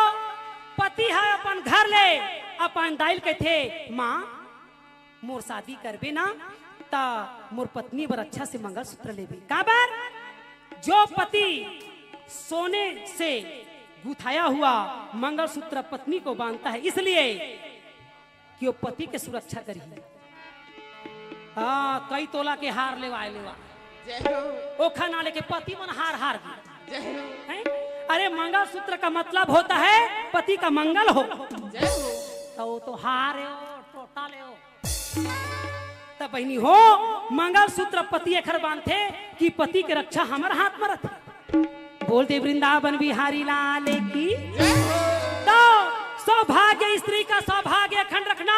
पति है अपन घर ले अपन दाइल के थे माँ मोर शादी करबे ना ता मोर पत्नी बर अच्छा से मंगलसूत्र लेबे काबर जो पति सोने से गुथाया हुआ मंगलसूत्र पत्नी को बांधता है इसलिए कि वो पति के सुरक्षा करी हाँ कई तोला के हार लेवा जय हो ओ खाना लेके पति मन हार हार जय हो हैं? अरे मंगलसूत्र का मतलब होता है पति का मंगल हो जय हो तो वो तो हार है टोटा ले हो तब बहनी हो मंगलसूत्र पति अखर बांधते कि पति की रक्षा हमारे हाथ में रहती बोलते वृंदावन बिहारी लाल की जय हो तो सौभाग्य स्त्री का सौभाग्य अखंड रखना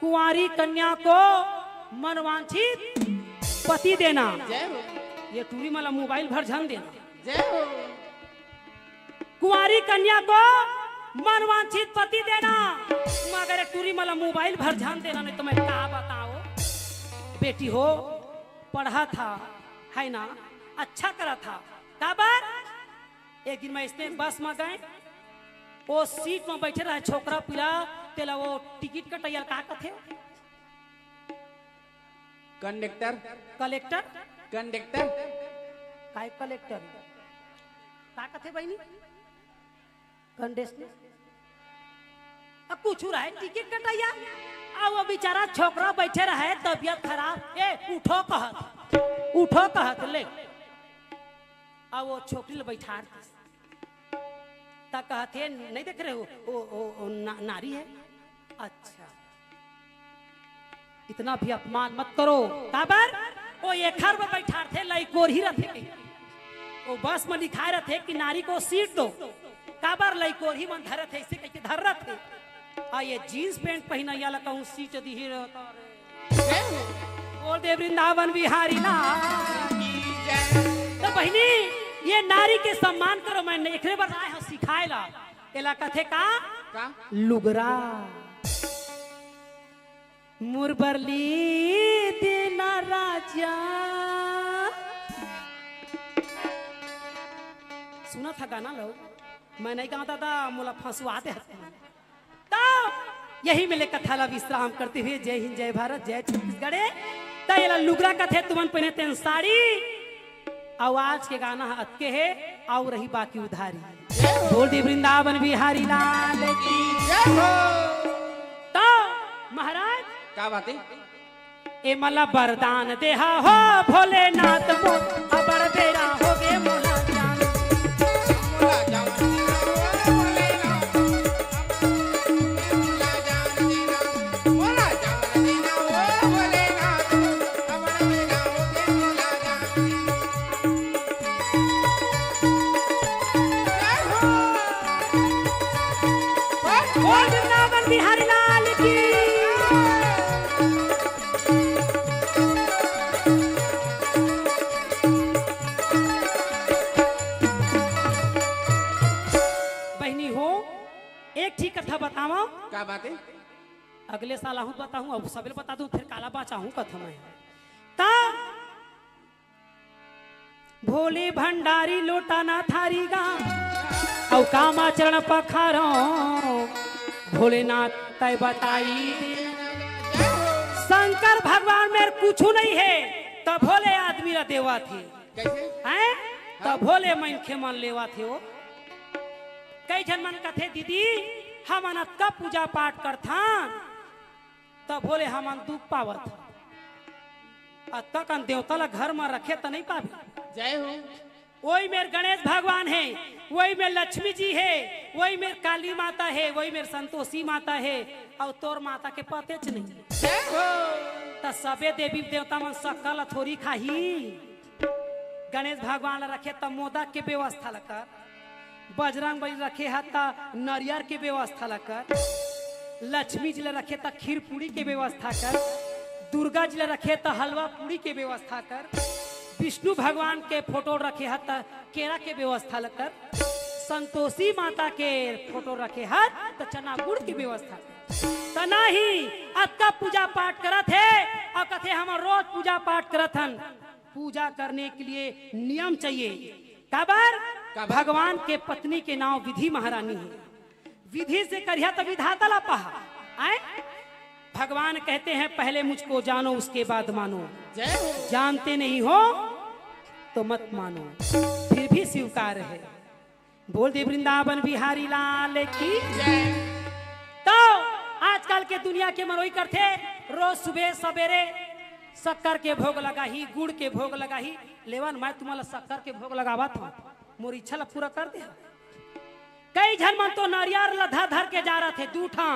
कुंवारी कन्या को मनवांछित पति देना जय हो ये टूरी वाला मोबाइल भर झन देना जय हो कुंवारी कन्या को मनवांछित पति देना मगर टूरी वाला मोबाइल भर ध्यान देना नहीं तो मैं क्या बताओ बेटी हो पढ़ा था है ना अच्छा करा था काबर एक दिन मैं इसने बस में गए वो सीट में बैठे रहे छोकरा पिला तेला वो टिकट कटैया का कथे कंडक्टर कलेक्टर कंडक्टर काय कलेक्टर का कथे बहनी कंडेस्टर अब कुछ रहे टिकट कटैया अब वो बेचारा छोकरा बैठे रहे तबियत खराब ए उठो कहत ले अब वो छोकरी बैठा तक कहते नहीं देख रहे हो ओ नारी है अच्छा इतना भी अपमान मत करो काबर वो एखर में बैठा थे लइकोर ही रथे वो बस में लिखाए रहे कि नारी को सीट दो काबर लइकोर ही मन धरे थे इसे कह धर रहे थे आ ये जींस पैंट पहना या लगा हूं सीट दी ही रहता जय हो बोल दे वृंदावन बिहारी लाल की जय तो बहनी ये नारी के सम्मान करो मैं एकरे बार आए हो सिखाए ला इलाका थे का लुगरा मुरबरली देना राजा सुना था गाना लोग मैं नहीं गाता था मुला फंसवाते तो यही मिले कथा ला विश्राम करते हुए जय हिंद जय भारत जय छत्तीसगढ़ तला लुगरा कथे तुमन पहने तेन साड़ी आवाज के गाना अतके है और रही बाकी उधारी बोल दी वृंदावन बिहारी लाल की जय हो तो महाराज क्या बात है ए मला वरदान देहा हो भोलेनाथ मो अबर बेरा हो गे मोला जान मोला जावन मोला जावन दीना हो भोलेनाथ अमर मेरा हो गे मोला जान जय हो का बात है? अगले साल आहू बताऊं, अब सबले बता दूं, फिर काला बाचा हूं कथम है। ता भोले भंडारी लोटाना थारी गा औ कामा चरण पखारो भोलेनाथ तय बताई शंकर भगवान में कुछ नहीं है तब भोले आदमी रा देवा थे कैसे? हैं तब भोले मन के मन लेवा थे वो कई जन मन कथे दीदी हम अनत का पूजा पाठ करथान तब भोले हमन दुख पावत तक देवता ला घर में रखे तो नहीं पावे। जय हो। वही मेरे गणेश भगवान है, वही मेरे लक्ष्मी जी है, वही मेरे काली माता है, वही मेरे संतोषी माता है और तोर माता के पते च नहीं। जय हो। त सबे देवी देवता मन सकल थोड़ी खाही। गणेश भगवान रखे त मोदक के व्यवस्था लकर, बजरंग बली रखे है त नारियल के व्यवस्था लकर, लक्ष्मी जी रखे त खीर पूरी के व्यवस्था कर, दुर्गा जी रखे त हलवा पूरी के व्यवस्था कर, विष्णु भगवान के फोटो रखे है त केरा के व्यवस्था कर, संतोषी माता के फोटो रखे है त चना गुड़ की व्यवस्था त नहीं अतका पूजा पाठ करत है और कथे हम रोज पूजा पाठ करत हन। पूजा करने के लिए नियम चाहिए। काबर भगवान के पत्नी के नाम विधि महारानी है, विधि से करिया तो विधाता ला पहा आए। भगवान कहते हैं पहले मुझको जानो उसके बाद मानो, जय हो। जानते नहीं हो तो मत मानो, फिर भी स्वीकार है। बोल दे वृंदावन बिहारी लाल की जय। तो आजकल के दुनिया के मनोई करते रोज सुबह सवेरे शक्कर के भोग लगाही, गुड़ के भोग लगाही। लेवन मैं तुम्हारा शक्कर के भोग लगावा था, मोर इच्छा ला पूरा कर दे। कई जन मन तो नारियल लधा धर के जा रहे थे, दूठा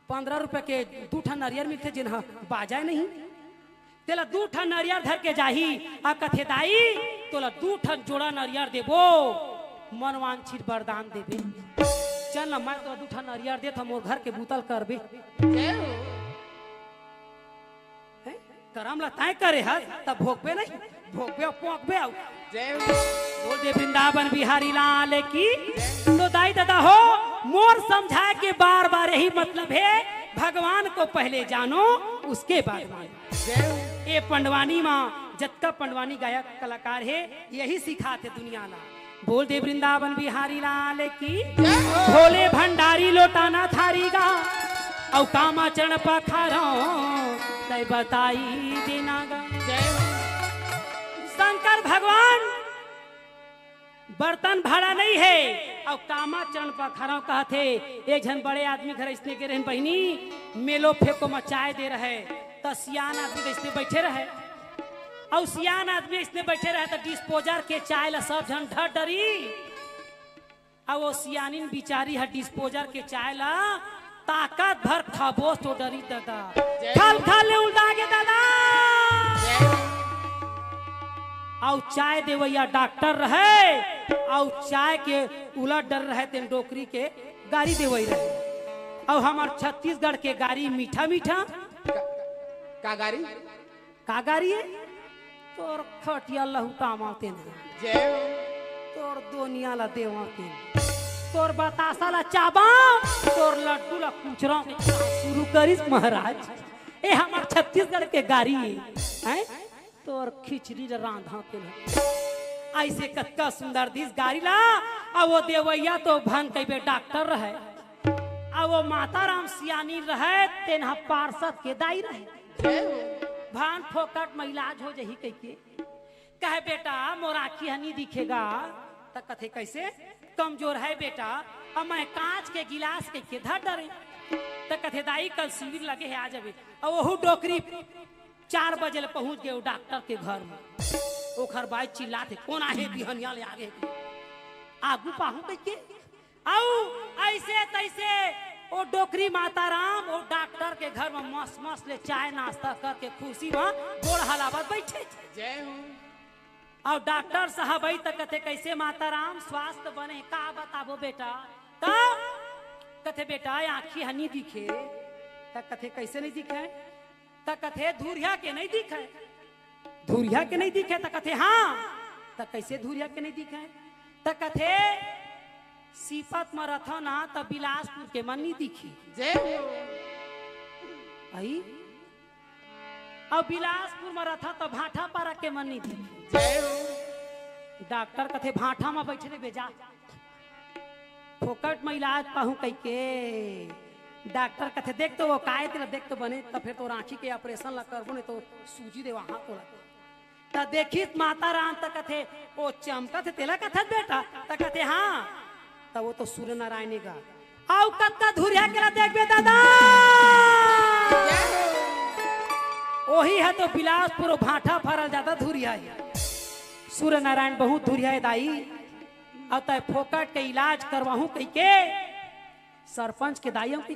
15 रुपए के दूठा नारियल मिलते जिन्हा बाजाए नहीं तेला दूठा नारियल धर के जाही आ कथे दाई तोला दूठा जोड़ा नारियल देबो मनवांछित वरदान देबे। चल ना मैं तोला दूठा नारियल दे मोर घर के बूतल करबे। जय हो। करम ला तय करे है तब भोगबे नहीं, भोगबे पोंकबे आओ। जय हो। बोल दे वृंदावन बिहारी लाल की। तो दाई दादा हो मोर समझाए के बार बार यही मतलब है, भगवान को पहले जानो उसके बाद मानो। जय हो। ये पंडवानी माँ जत्का पंडवानी गायक कलाकार है यही सिखाते दुनिया ला। बोल दे वृंदावन बिहारी लाल की। भोले भंडारी लोटाना थारी गा औ कामा चरण पखारो तय बताई देना गा। जय हो। शंकर भगवान बर्तन भाड़ा नहीं है और कामा चरण पखारो कहते एक जन बड़े आदमी घर इसने के रहन बहनी मेलो फेंको मचाए दे रहे तो सियान आदमी इसने बैठे रहे और सियान आदमी इसने बैठे रहे तो डिस्पोजर के चाय ला सब जन ढर डरी और वो सियानिन बिचारी है डिस्पोजर के चाय ला ताकत भर खबोस तो डरी दादा खल खल उल्टा के दादा। और चाय देवैया डॉक्टर रहे और चाय के उलट डर रहे तेन डोकरी के गाड़ी देवई रहे और हमार छत्तीसगढ़ के गाड़ी मीठा मीठा का गाड़ी? का गाड़ी है तोर खटिया लहुटा माते न। जय हो। तोर दोनिया ला देवाते तोर बतासा ला चाबा तोर लड्डू ला कुचरा शुरू करिस महाराज। ए हमार छत्तीसगढ़ के गाड़ी है तोर खिचड़ी रांधा के ऐसे कतका सुंदर दिस गाड़ी ला और वो देवैया तो भन कई डॉक्टर रहे और वो माता राम सियानी रहे तेना पार्षद के दाई रहे भान फोकट में इलाज हो जही कह के कहे बेटा मोर आँखी हनी दिखेगा तो कथे कैसे कमजोर है बेटा अब मैं कांच के गिलास के धर डरे तो कथे दाई कल शिविर लगे है आ जावे और वहू डोकरी 4 बजे ले पहुंच गए डॉक्टर के घर में ओखर बाई चिल्लाते कौन आहे बिहनिया ले आगे आगू पाहू के आओ ऐसे तैसे ओ डोकरी माता राम ओ डॉक्टर के घर में मस्त मस्त ले चाय नाश्ता करके कुर्सी में गोड़ हलावत बैठे। जय हो। और डॉक्टर साहब आई तक कथे कैसे माता राम स्वास्थ्य बने का बताबो बेटा का कथे बेटा आँखी हनी दिखे तक कथे कैसे नहीं दिखे तक कथे धुरिया के नहीं दिखे धुरिया के नहीं दिखे तक कथे हाँ तक कैसे धुरिया के नहीं दिखे तक कथे सिपत में रथा ना तो बिलासपुर के मन्नी दिखी जय हो आई और बिलासपुर में रथा तो भाठा पारा के मन्नी दिखी जय हो डॉक्टर कथे भाठा में बैठे बेजा फोकट में इलाज पाहू कह के डॉक्टर कथे देख तो वो काय तेरा देख तो बने तो फिर तो रांची के ऑपरेशन ला करबो नहीं तो सूजी दे वहां तो ता देखी माता राम तक कथे ओ चमका थे तेला कथे बेटा तक कथे हाँ तब वो तो सूर्य नारायण का आउ कत्ता धुरिया केला देख बे दादा ओही है तो बिलासपुर भाठा फरल ज्यादा धुरिया है सूर्य नारायण बहुत धुरिया है दाई अब तय फोकट के इलाज करवाहू कह के सरपंच के दाइयों के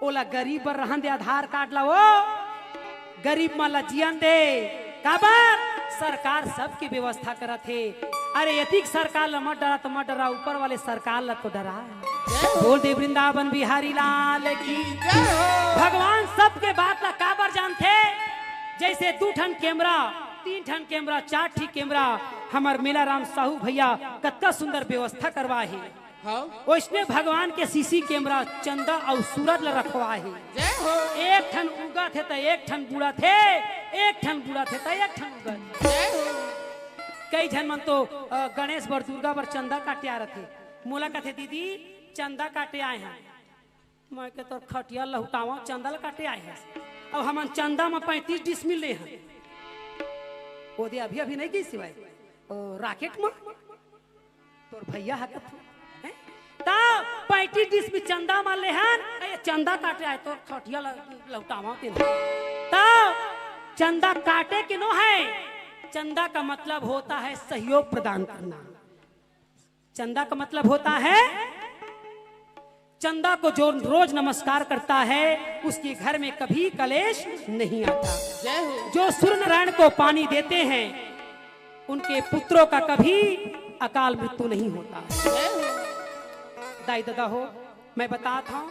ओला गरीब पर रहन दे आधार कार्ड ला वो गरीब माला जियन दे काबर सरकार सबकी व्यवस्था करत है अरे यतिक सरकार ला मत डरा तो मत डरा ऊपर वाले सरकार ला तो डरा बोल दे वृंदावन बिहारी लाल की भगवान सबके बात ला काबर जानते जैसे 2 ठन कैमरा 3 ठन कैमरा 4 ठी कैमरा हमार मेला राम साहू भैया कत्ता सुंदर व्यवस्था करवा है उसने भगवान के सीसी कैमरा चंदा और सूरज ला रखवा है एक ठन उगा थे तो एक ठन बुढ़ा थे एक ठन बुढ़ा थे तो एक ठन उगा कई जन मन तो गणेश बर दुर्गा बर चंदा काटे आ रहे मोला कथे दीदी चंदा काटे आए हैं मैं के तो खटिया लहुटावा चंदा ला काटे आए हैं अब हम चंदा में 35 डिसमिल ले हैं वो दे अभी अभी नहीं गई सिवाय राकेट में तोर भैया है ता 35 डिसमिल चंदा मान ले हैं चंदा काटे आए तो खटिया लहुटावा ता चंदा काटे के नो है चंदा का मतलब होता है सहयोग प्रदान करना चंदा का मतलब होता है चंदा को जो रोज नमस्कार करता है उसके घर में कभी कलेश नहीं आता जो सूर्य नारायण को पानी देते हैं उनके पुत्रों का कभी अकाल मृत्यु नहीं होता दाई दादा हो मैं बताता हूं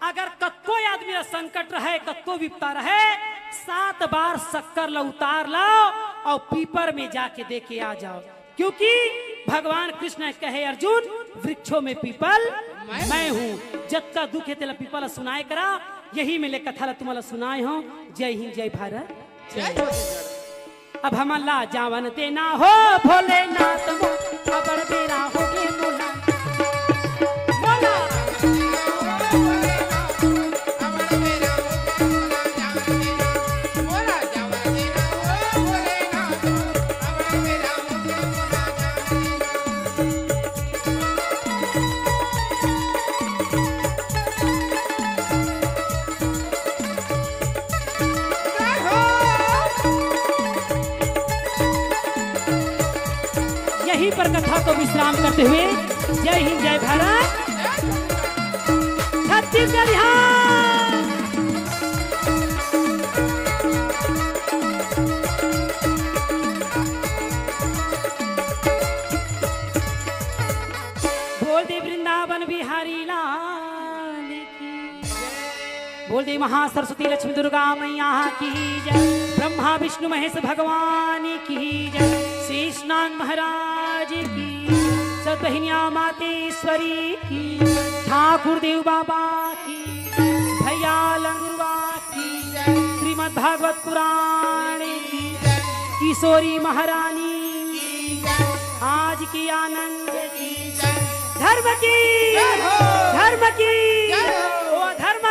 अगर कत्को आदमी संकट रहे कत्को विपता रहे 7 बार शक्कर ला उतार लाओ और पीपर में जाके देके आ जाओ क्योंकि भगवान कृष्ण कहे अर्जुन वृक्षों में पीपल मैं हूँ जब का दुख है तेला पीपल सुनाए करा यही मेले कथा तुम्हारा सुनाए हो जय हिंद जय भारत अब हम ला जावन देना हो भोलेनाथ अबर बेरा होगे मोला पर कथा को विश्राम करते हुए जय हिंद जय भारत छत्तीसगढ़ बोल दे वृंदावन बिहारी लाल की बोल दे महासरस्वती लक्ष्मी दुर्गा मैया की जय ब्रह्मा विष्णु महेश भगवान की जय शेषनाग महाराज की सतहिनिया मातेश्वरी की ठाकुर देव बाबा की भैया लंगुरवा की श्रीमद् भागवत पुराण की किशोरी महारानी की आज की आनंद की धर्म की ओ धर्म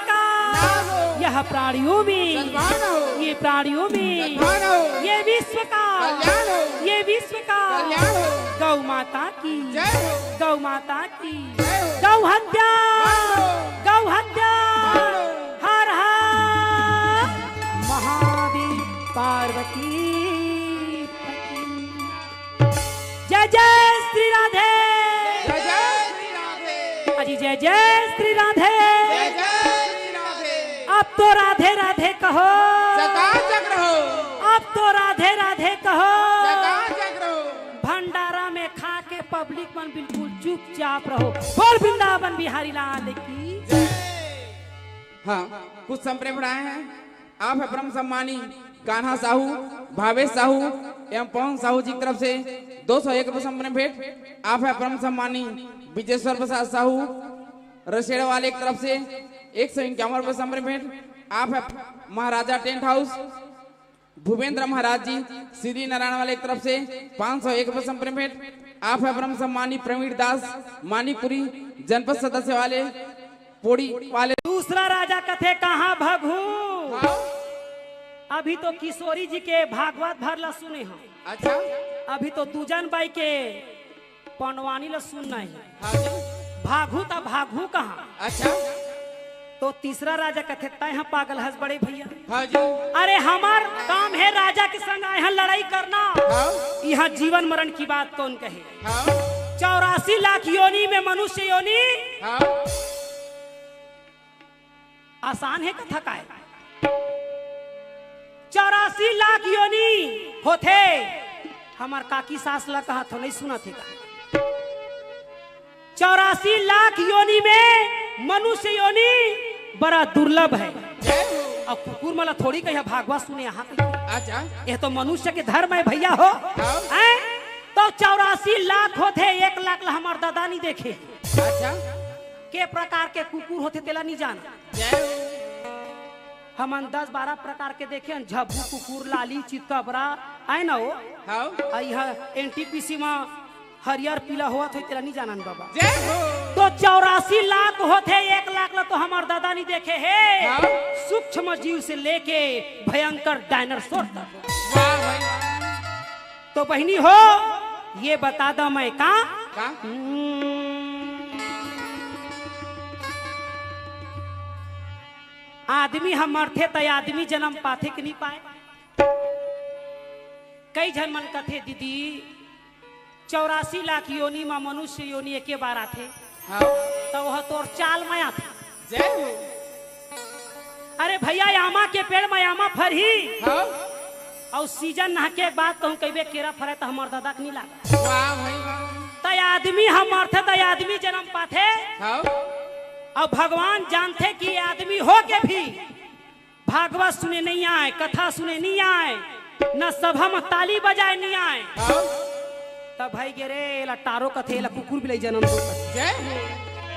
का यह प्राणियों में ये प्राणियों में ये विश्व का गौ माता की गौ हत्या हर हर महादेव पार्वती जय जय श्री राधे अजी जय जय श्री राधे अब तो राधे राधे कहो अब तो राधे राधे कहो भंडारा में खा के पब्लिक मन बिल्कुल चुपचाप रहो बोल वृंदावन बिहारी लाल की हाँ कुछ संप्रेम बढ़ाए हैं आप है ब्रह्म सम्मानी कान्हा साहू भावेश साहू एवं पवन साहू जी की तरफ से 201 रुपये संपन्न भेंट। आप है परम सम्मानी विजेश्वर प्रसाद साहू रसेड़ा वाले की तरफ से 151 रुपये संपन्न भेंट। आप है महाराजा टेंट हाउस भूपेंद्र महाराज जी श्री नारायण वाले की तरफ से 501 रुपये संपन्न भेंट। आप है परम सम्मानी प्रवीण दास मानीपुरी जनपद सदस्य वाले पोड़ी वाले। दूसरा राजा कथे कहाँ भगू। अभी तो किशोरी जी के भागवत भर ला सुने हम। अच्छा अभी तो दूजन बाई के पनवानी ला सुनना है। भागू तो भागू कहाँ। अच्छा तो तीसरा राजा कथे तय हम पागल हंस बड़े भैया। हाँ जी अरे हमार काम है राजा के संग यहाँ लड़ाई करना। यहाँ जीवन मरण की बात कौन कहे। 84 लाख योनि में मनुष्य योनि आसान है कथा का है। 84 लाख योनि होते। हमार काकी सास ला कहा तो नहीं सुना थे का। 84 लाख योनि में मनुष्य योनि बड़ा दुर्लभ है। अब कुकुर मला थोड़ी कहीं भागवत सुने यहाँ पे। अच्छा ये तो मनुष्य के धर्म है भैया हो। तो 84 लाख होते 1 लाख ला हमार दादा नहीं देखे। अच्छा के प्रकार के कुकुर होते तेला नहीं जाना। हम 10-12 प्रकार के देखे झब्बू कुकुर लाली चितकबरा आए ना हो। यह एनटीपीसी में हरियर पीला हुआ तो तेरा नहीं जाना बाबा। तो 84 लाख होते 1 लाख ला तो हमार दादा नहीं देखे है। सूक्ष्म जीव से लेके भयंकर डायनासोर तक। तो बहनी हो ये बता दो मैं का आदमी हम मरते तो आदमी जन्म पाथे कि नहीं पाए। कई जन मन कथे दीदी 84 लाख योनि में मनुष्य योनि एक बार आते। तो वह तोर चाल में आते। अरे भैया आमा के पेड़ में आमा फरही और सीजन नहा के बाद कहूँ कई केरा फरे तो हमार दादा नहीं लगा। तो आदमी हम मरते तो आदमी जन्म पाथे। और भगवान जानते कि आदमी हो के भी भागवत सुने नहीं आए कथा सुने नहीं आए न सभा में ताली बजाए नहीं आए। तब भाई गे लटारो कथे ला कुकुर भी जन्म दो।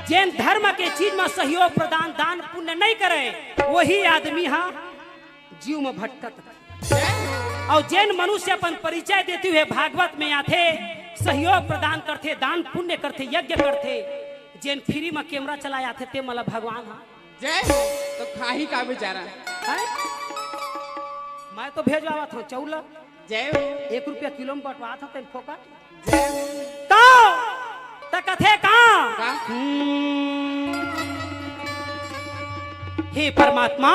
जैन धर्म के चीज में सहयोग प्रदान दान पुण्य नहीं करे वही आदमी हाँ जीव में भटकत। और जैन मनुष्य अपन परिचय देते हुए भागवत में आते सहयोग प्रदान करते दान पुण्य करते यज्ञ करते। जैन फ्री में कैमरा चलाया थे ते मला भगवान हाँ जय तो खाही का बेचारा है? मैं तो भेजवा था चौला जय 1 रुपया किलो में बटवा था तेन फोकट। जय तो कथे का हे परमात्मा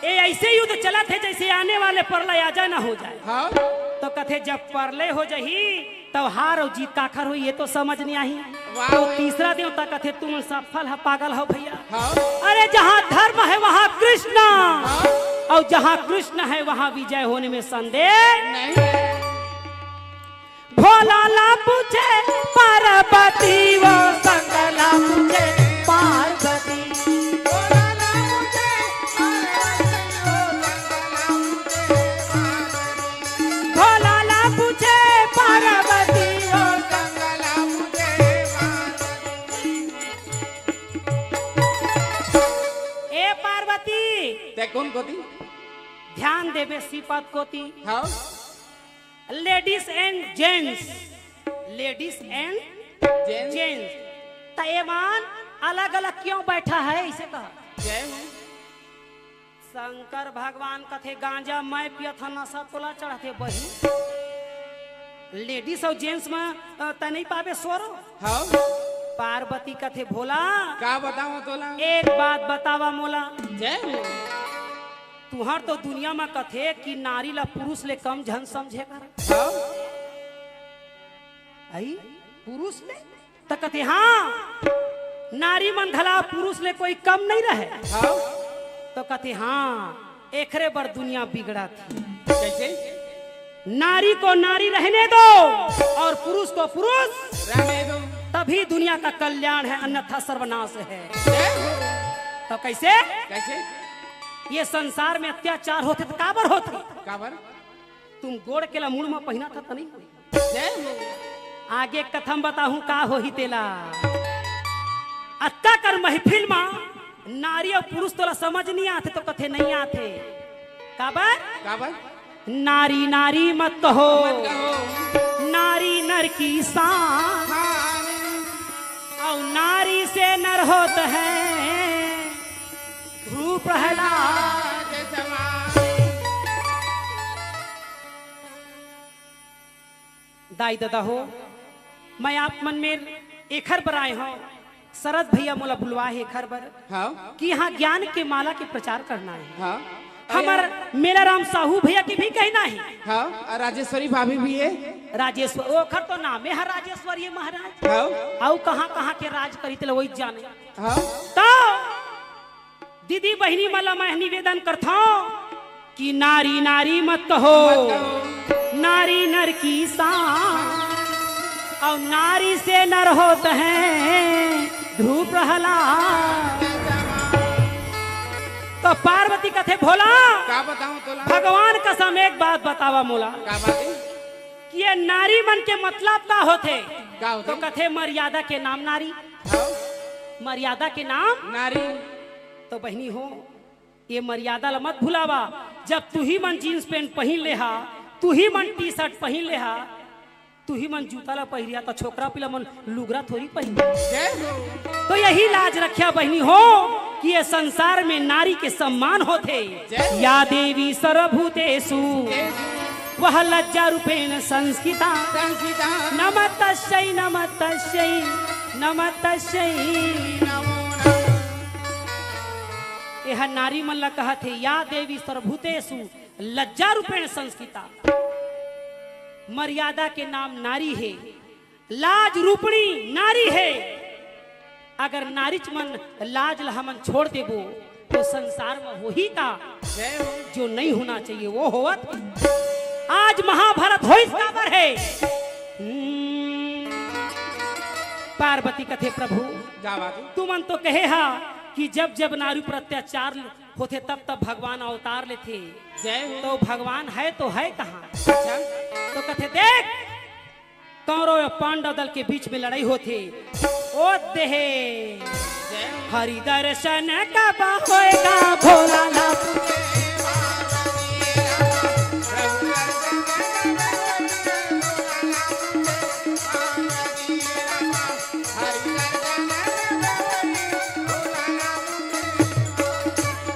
ये ऐसे युद्ध चला थे जैसे आने वाले प्रलय आ जाए ना हो जाए। तो कथे जब प्रलय हो जाही तब हार और जीत काखर हो ये तो समझ नहीं आई। तो तीसरा दिन तक कथे तुम सफल है पागल हो भैया। अरे जहाँ धर्म है वहाँ कृष्ण और जहाँ कृष्ण है वहाँ विजय होने में संदेह नहीं। भोला ला पूछे पार्वती वो संगला पूछे पार्वती। कौन कोती ध्यान देवे श्रीपद कोती। हाँ ladies and gents ladies and gents तयमान अलग अलग क्यों बैठा है इसे कहा। शंकर भगवान कथे गांजा मैं पिया था नशा तोला चढ़ाते वही लेडीज और जेंट्स में त नहीं पावे सोरो। हाँ पार्वती कथे भोला का बताओ तोला एक बात बतावा मोला। जय तुहार तो दुनिया में कथे कि नारी ला पुरुष ले कम झन समझे कर। आई पुरुष ले तो कथे हाँ नारी मन धला पुरुष ले कोई कम नहीं रहे। तो कथे हाँ एकरे बर दुनिया बिगड़ा थी। कैसे नारी को नारी रहने दो और पुरुष को पुरुष रहने दो तभी दुनिया का कल्याण है अन्यथा सर्वनाश है। तो कैसे कैसे ये संसार में अत्याचार होते तो काबर होते। काबर तुम गोड़ केला मुड़ में पहिना था नहीं जय हो आगे कथम बताहूं का हो ही तेला अत्ता कर महफिल में नारी और पुरुष तोला समझ नहीं आते तो कथे नहीं आते काबर काबर नारी नारी मत कहो मत कहो नारी नर की शान और नारी से नर होत है ध्रुव प्रहलाद दाई दादा हो मैं आप मन में एक हर बर आए हो शरद भैया मोला बुलवा है एक हर बर हाँ कि यहाँ ज्ञान के माला के प्रचार करना है हाँ हमार मेला राम साहू भैया की भी कहना है हाँ राजेश्वरी भाभी भी है राजेश्वर ओखर तो नाम है राजेश्वरी महाराज हाँ आओ कहाँ कहाँ के राज करी थे वही जाने हाँ तो दीदी बहनी मला मैं निवेदन करता हूँ कि नारी नारी मत कहो नारी नर की शान और नारी से नर होते हैं ध्रुव प्रहलाद तो पार्वती कथे भोला का बताऊं तोला भगवान कसम एक बात बतावा मोला का बात है कि ये नारी मन के मतलब का होते का होते तो कथे मर्यादा के नाम नारी हाँ मर्यादा के नाम नारी तो बहनी हो ये मर्यादा ला मत भुलावा जब तू ही मन जीन्स पैंट पहन ले हा तू ही मन टी शर्ट पहन ले हा तू ही मन जूता ला पहिरिया तो छोकरा पिला मन लुगरा थोड़ी पहन जय हो तो यही लाज रखिया बहनी हो कि ये संसार में नारी के सम्मान होते या देवी सर्वभूतेषु वह लज्जा रूपेण संस्कृता संस्कृता नमस्तस्यै नमस्तस्यै नमस्तस्यै यह नारी मन ला कहत है या देवी सर्वभूतेषु लज्जा रूपेण संस्कृता मर्यादा के नाम नारी है लाज रूपणी नारी है अगर नारी मन लाज हमन छोड़ देबो तो संसार में वही का जय हो जो नहीं होना चाहिए वो होवत आज महाभारत हो इस काबर है पार्वती कथे प्रभु का बात है तुमन तो कहे हा कि जब जब नारी पर अत्याचार होते तब तब भगवान अवतार लेते जय हो तो भगवान है तो है कहाँ अच्छा तो कथे देख कौरव और पांडव दल के बीच में लड़ाई होती ओ देहे जय हो हरि दर्शन कब होएगा भोलानाथ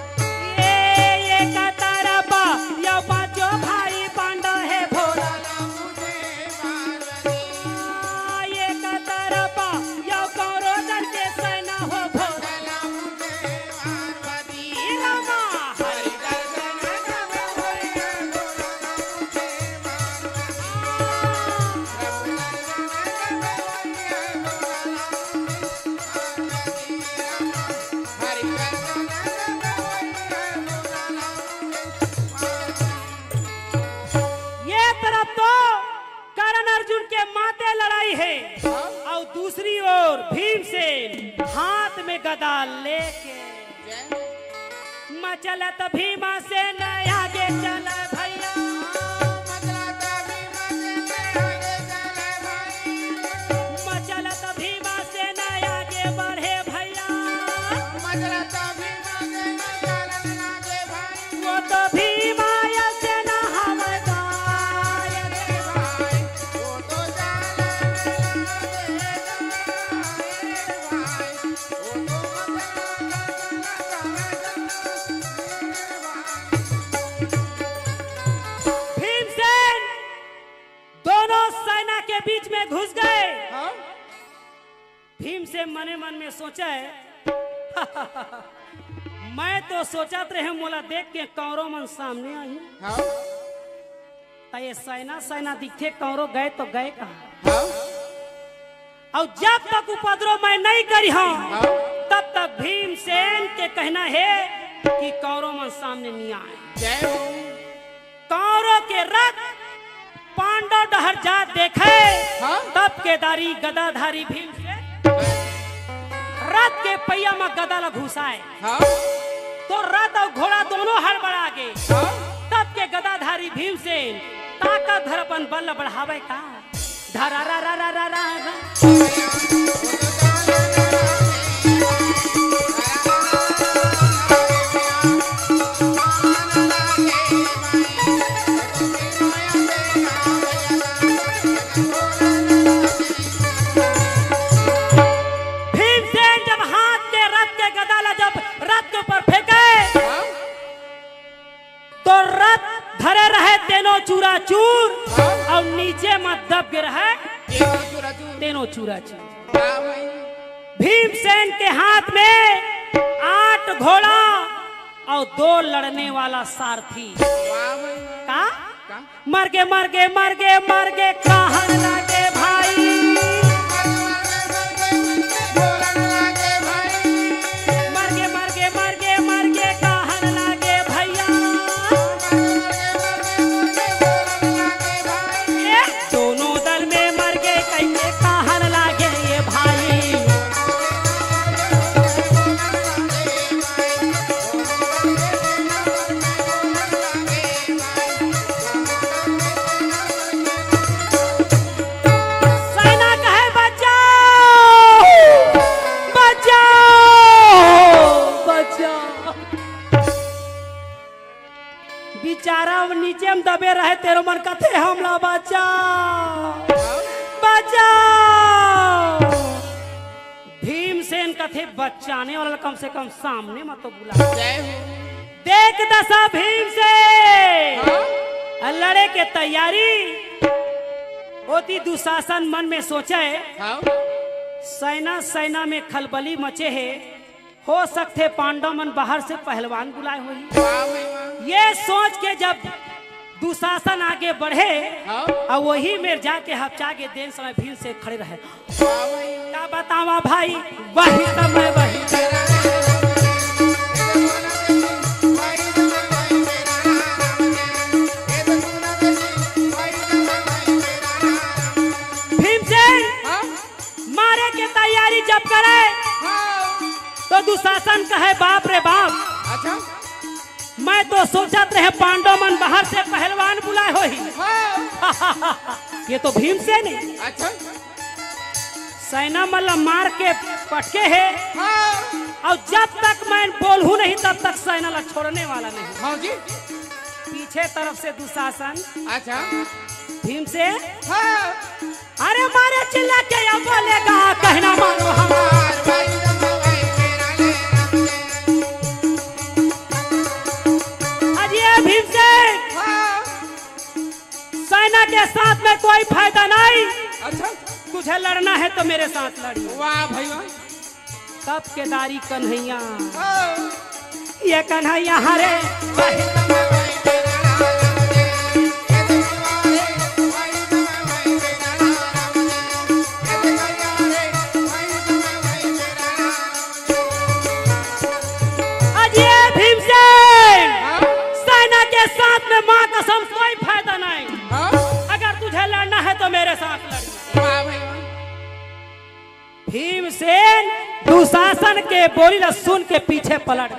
ये कतरबा यो पांचों भाई पांडव है भोला ये कतरबा यो कौरव दल के सेना हो भोला रामा ये तरफ तो कर्ण अर्जुन के माते लड़ाई है और दूसरी ओर भीमसेन हाथ में गदा लेके मचलत भीमा से न आगे चल भैया मचलत भीमा से न आगे बढ़े भैया वो तो भीमा से न हमदार भीमसेन दोनों सेना के बीच में घुस गए भीम से मने मन में सोचा है मैं तो सोचत रहे मोला देख के कौरव मन सामने आई ये सेना सेना दिखे कौरव गए तो गए कहाँ और जब तक उपद्रव मैं नहीं करी हूँ तब तक भीमसेन के कहना है कि कौरव मन सामने नहीं आए जय हो कौरव के रथ पांडव डहर जा देखे तब केदारी गदाधारी भीमसेन रथ के पहिया में गदा ला घुसाए तो रथ और घोड़ा दोनों हड़बड़ा गए तब के गदाधारी भीमसेन ताकत धरपन बल बढ़ावे का धरा रा रा रा रा रा रा। भीमसेन जब हाथ के रथ के गदाला जब रथ के ऊपर फेंके तो रथ धरे रहे तेनो चूरा चूर और नीचे मत दब गिर है तेनो चूरा चूर। भीमसेन के हाथ में 8 घोड़ा और 2 लड़ने वाला सारथी का मर गे मर गे मर गे मर गे कहन लगे भाई मर गे मर गे मर गे मर गे कहन लगे भैया ये दोनों दल में मर गे कैसे कहन लगे ये भाई। बेचारा नीचे हम दबे रहे तेरो मन कथे हमला बचाओ बचाओ। भीमसेन कथे बचाने वाला कम से कम सामने मत तो बुला देख दशा भीमसेन लड़े के तैयारी होती। दुशासन मन में सोचे सेना सेना में खलबली मचे है हो सकते पांडव मन बाहर से पहलवान बुलाए हुई। ये सोच के जब दुशासन आगे बढ़े और वही में जाके हफ्चा के देन समय भीड़ से खड़े रहे। क्या बतावा भाई वही समय वही भीमसेन मारे के तैयारी जब करे तो दुशासन कहे बाप रे बाप अच्छा मैं तो सोचत रहे पांडव मन बाहर से पहलवान बुलाए हो ही। ये तो भीमसेन है। अच्छा सेना मतलब मार के पटके है और जब तक मैं बोलूं नहीं तब तक सेना ला छोड़ने वाला नहीं। हाँ जी पीछे तरफ से दुशासन अच्छा भीमसेन अरे मारे चिल्ला के या बोलेगा कहना मारो हमार भीमसेन सेना के साथ में कोई फायदा नहीं। अच्छा तुझे लड़ना है तो मेरे साथ लड़ी। वाह भाई वाह तब केदारी कन्हैया ये कन्हैया हरे साथ में मां कसम कोई फायदा नहीं। अगर तुझे लड़ना है तो मेरे साथ लड़ी। भीमसेन दुशासन के बोली न सुन के पीछे पलट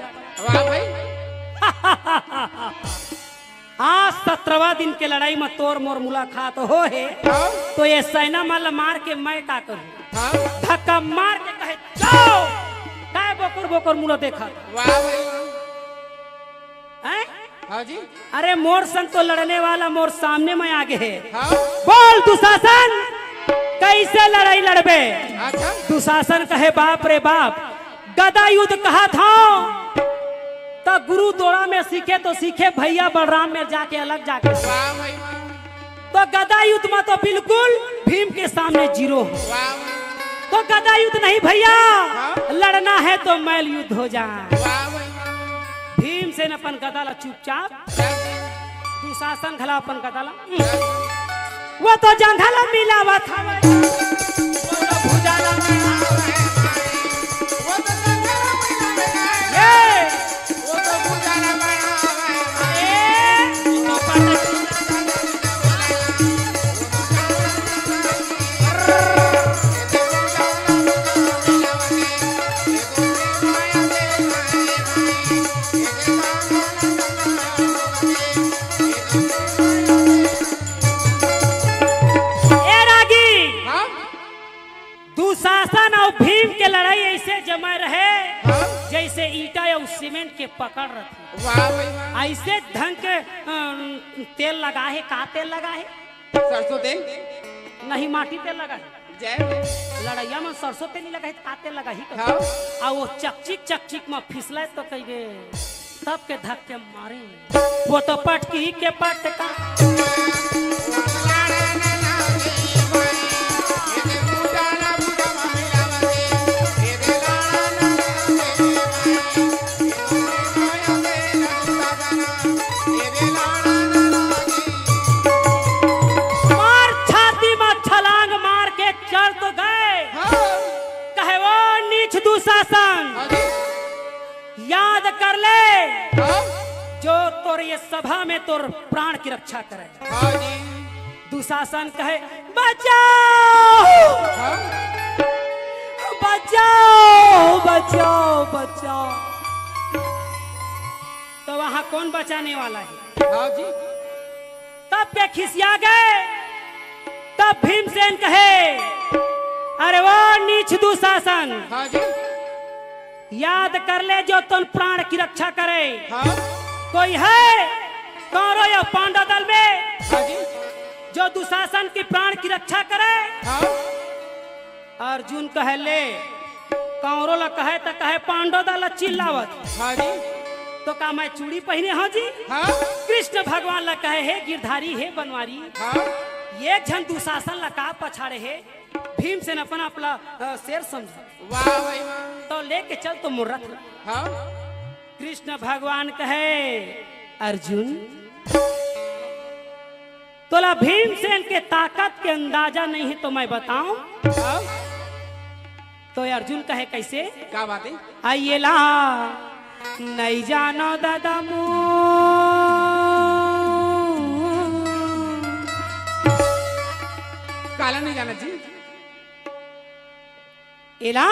आज 17वां दिन के लड़ाई में तोर मोर मुलाकात हो है तो ये सेना मल मार के मैं का करूं धक्का मार के कहे जाओ काय बोकर बोकर मुला देखा हाँ जी अरे मोर संग तो लड़ने वाला मोर सामने में आगे है। बोल दुशासन कैसे लड़ाई लड़बे। अच्छा दुशासन कहे बाप रे बाप गदा युद्ध कहा था तो गुरु दोड़ा में सीखे तो सीखे भैया बलराम में जाके अलग जाके तो गदा युद्ध में तो बिल्कुल भीम के सामने जीरो। तो गदा युद्ध नहीं भैया लड़ना है तो मैल युद्ध हो जाए। भीमसेन अपन गदाला चुपचाप दुशासन खला अपन गदाला वो तो जंघला मिलावा था के पकड़ रखी। वाह भाई वाह। ऐसे ढंग के तेल लगा है। का तेल लगा है? सरसों तेल नहीं, माटी तेल लगा है। जय हो। लड़ैया में सरसों तेल नहीं लगा है, का तेल लगा ही कर। हाँ। आ वो चकचिक में फिसले तो कही गे तब के धक्के मारे वो तो पटकी के पटका। दुशासन याद कर ले जो तोर ये सभा में तोर प्राण की रक्षा करे। दुशासन कहे बचाओ बचाओ बचाओ बचाओ। तो वहां कौन बचाने वाला है? हाँ जी। तब के खिसिया गए। तब भीमसेन कहे अरे वो नीच दुशासन। हाँ जी। याद कर ले जो तुम प्राण की रक्षा करे। हाँ। कोई है कौरव या पांडव दल में हाँ जी। जो दुशासन की प्राण की रक्षा करे? हाँ। अर्जुन कहे ले कौरव ला कहे तो कहे पांडव दल चिल्लावत। हाँ जी। तो का मैं चूड़ी पहने? हाँ जी। हाँ। कृष्ण भगवान ला कहे हे गिरधारी हे बनवारी। हाँ। ये झन दुशासन ला का पछाड़े है। भीमसेन अपना अपना शेर समझ। वाह भाई वाह। तो लेके चल तो मुर्रत। हाँ। कृष्ण भगवान कहे अर्जुन तोला भीमसेन के ताकत के अंदाजा नहीं है तो मैं बताऊं। हाँ। तो अर्जुन कहे कैसे? क्या बात है? आइए ला नहीं जानो दादा मु काला नहीं जाना जी। एला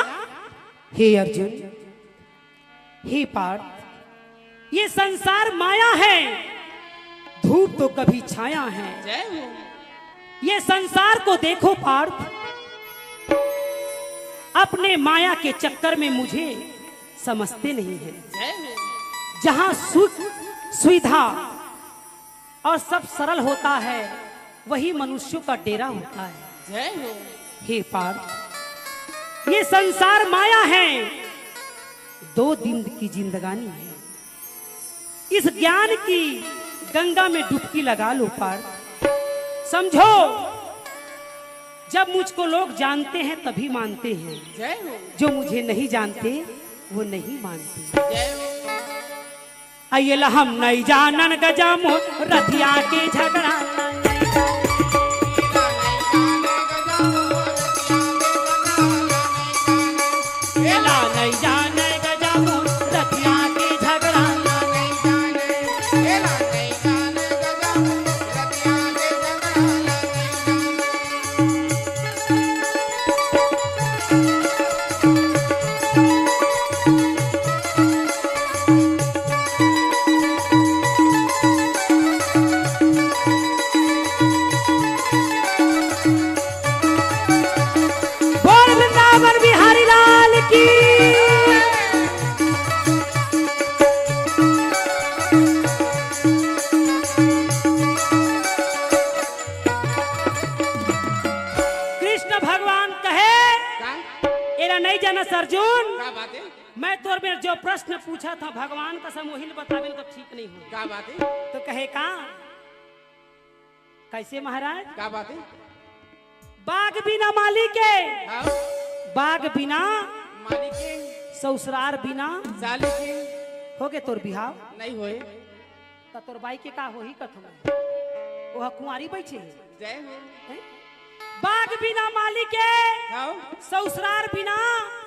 हे अर्जुन हे पार्थ ये संसार माया है, धूप तो कभी छाया है। जय हो। ये संसार को देखो पार्थ, अपने माया के चक्कर में मुझे समझते नहीं है। जय हो। जहां सुख सुविधा और सब सरल होता है वही मनुष्यों का डेरा होता है। जय हो। हे पार्थ ये संसार माया है, 2 दिन की जिंदगानी है। इस ज्ञान की गंगा में डुबकी लगा लो पार्थ। समझो जब मुझको लोग जानते हैं तभी मानते हैं, जय हो। जो मुझे नहीं जानते वो नहीं मानते। जय हो। आइए ला हम नहीं जानन गजा मोर रतिया के झगड़ा। नहीं जाने गजा मोर रतिया के झगड़ा। बोल वृंदावन बिहारी लाल की। कृष्ण भगवान कहे एरा नहीं जाना अर्जुन। क्या बात है? मैं तोर में जो प्रश्न पूछा था भगवान का समोहिल बतावे तो ठीक नहीं हो। क्या बात है? तो कहे का कैसे महाराज? क्या बात है? बाग बिना माली के, हाँ। बाग बिना मालिक के, ससुरार बिना साली के हो गए तोर बिहाव नहीं होए। तो तोर बाई के का हो ही कथो वो कुंवारी बैठे। जय हो। हैं? बाग बिना माली के, हाँ। ससुरार बिना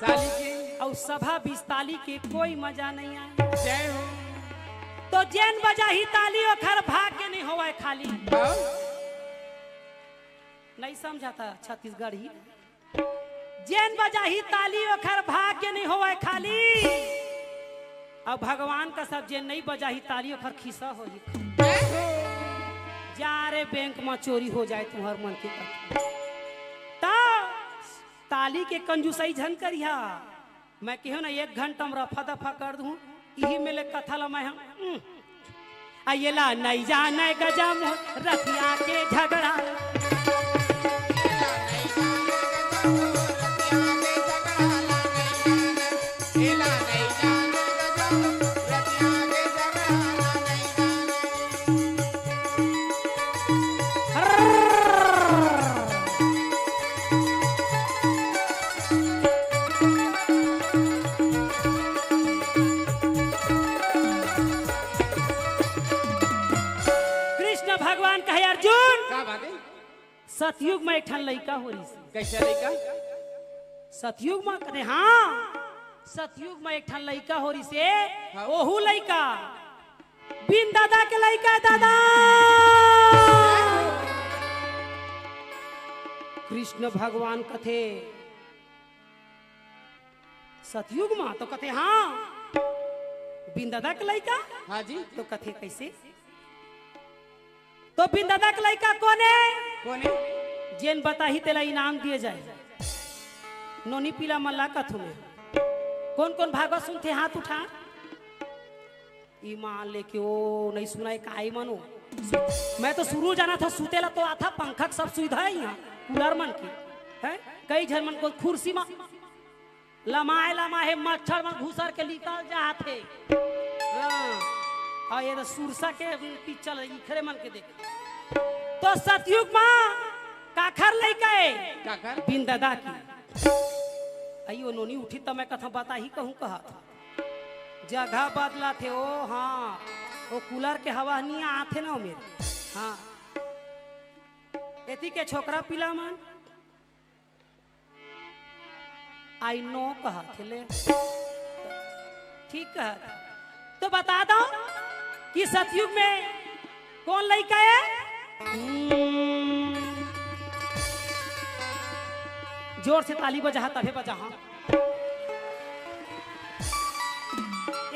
साली के और सभा बिस्ताली के कोई मजा नहीं आए। जय हो। तो जैन बजा ही ताली और खर भाग के नहीं होवा खाली। हाँ। नहीं समझा था छत्तीसगढ़ी। जैन बजा ही ताली और खर भाग के नहीं होवा खाली। अब भगवान का सब जैन नहीं बजा ही ताली और खर खिसा हो जय हो। जा रे बैंक में चोरी हो जाए तुम्हार मन के ता ताली के कंजूसई झन करिया। मैं कहूँ ना 1 घंटा में रफा दफा कर दूं यही मिले कथा ला मैं आइला नहीं जाने गजा मोर रतिया के झगड़ा कृष्ण भगवान कहे अर्जुन का बात है? सतयुग में एक ठन लड़का हो रही कैसे लड़का? सतयुग में कहे हाँ सतयुग में एक ठन लड़का हो रही से हाँ। ओहू लड़का बिन दादा के लड़का है दादा कृष्ण भगवान कथे सतयुग में तो कथे हाँ बिन दादा के लड़का हाँ जी। तो कथे कैसे तो बिन दादा के लड़का कौन है कौन है? जेन बताही तेला इनाम दिए जाए नोनी पीला मल्ला कथु में कौन कौन भागवत सुनते हाथ उठा ईमान लेके ओ नहीं सुनाई काई मनो मैं तो शुरू जाना था सुतेला तो आता पंखा सब सुविधा है यहाँ कूलर मन की है कई झर मन को कुर्सी में लमाए मच्छर में घुसर के निकल जाते हाँ ये तो सुरसा के पिक्चर इखरे मन के देख तो सतयुग माँ काखर लइका है का कर? बिन दादा की अयो नोनी उठी तो मैं कथा बता ही कहूँ कहा था जगह बदला थे ओ हाँ वो कूलर के हवा नहीं आते ना मेरे हाँ एती के छोकरा पिला मन आई नो कहा थे ले ठीक कहा था। तो बता दो कि सतयुग में कौन लड़का है जोर से ताली बजा तभे बजा हाँ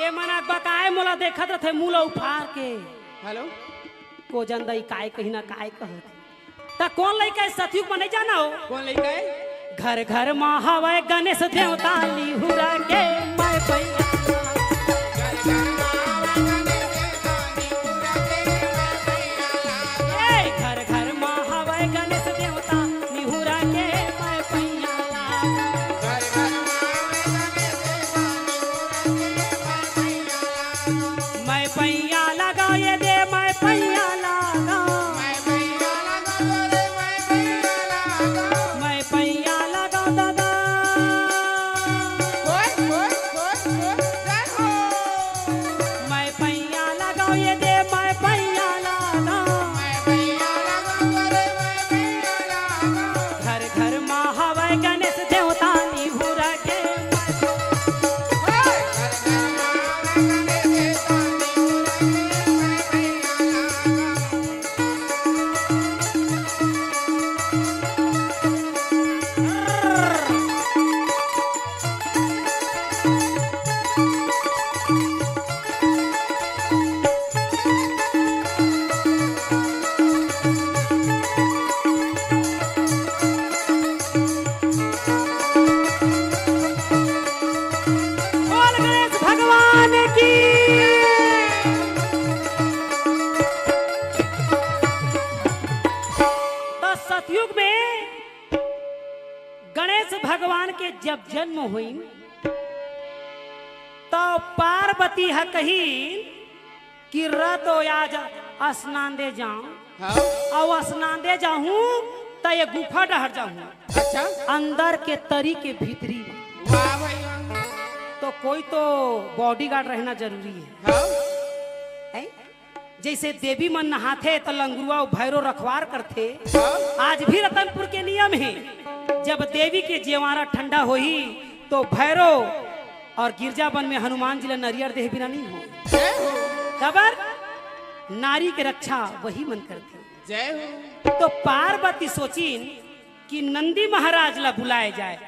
ए मना बकाए मोला देखत रथे मूला उफार के हेलो को जनदई काय कहीं ना काय कहत त कौन लइका है सतयुग में नहीं जाना हो कौन लड़का है? घर घर माँ हवे गणेश देवता लिहुरा के मैं पैया ए, घर घर माँ हवे गणेश देवता लिहुरा के मैं पैया मैं पैया लगा ये दे मैं पैया लगा मैं पैया लगा दादा मैं पैया लगा ये दे मैं पैया लगा घर घर माँ हवे गणेश देवता निहुरा के बोल गणेश भगवान की तो सतयुग में गणेश भगवान के जब जन्म हुई तो पार्वती है कही कि रतो आज स्नान दे जाऊं हाँ? और स्नान दे जाऊं तो ये गुफा डहर जाऊं अच्छा अंदर के तरी के भीतरी वाह भाई वाह। तो कोई तो बॉडीगार्ड रहना जरूरी है हाँ? है? जैसे देवी मन नहाते तो लंगुआ और भैरो रखवार करते हाँ? आज भी रतनपुर के नियम है जब देवी के जेवारा ठंडा होई तो भैरो और गिरजाबन में हनुमान जी ला नरियर देह बिना नहीं हो जय हो खबर नारी के रक्षा वही मन करती जय हो। तो पार्वती सोचीन कि नंदी महाराज ला बुलाए जाए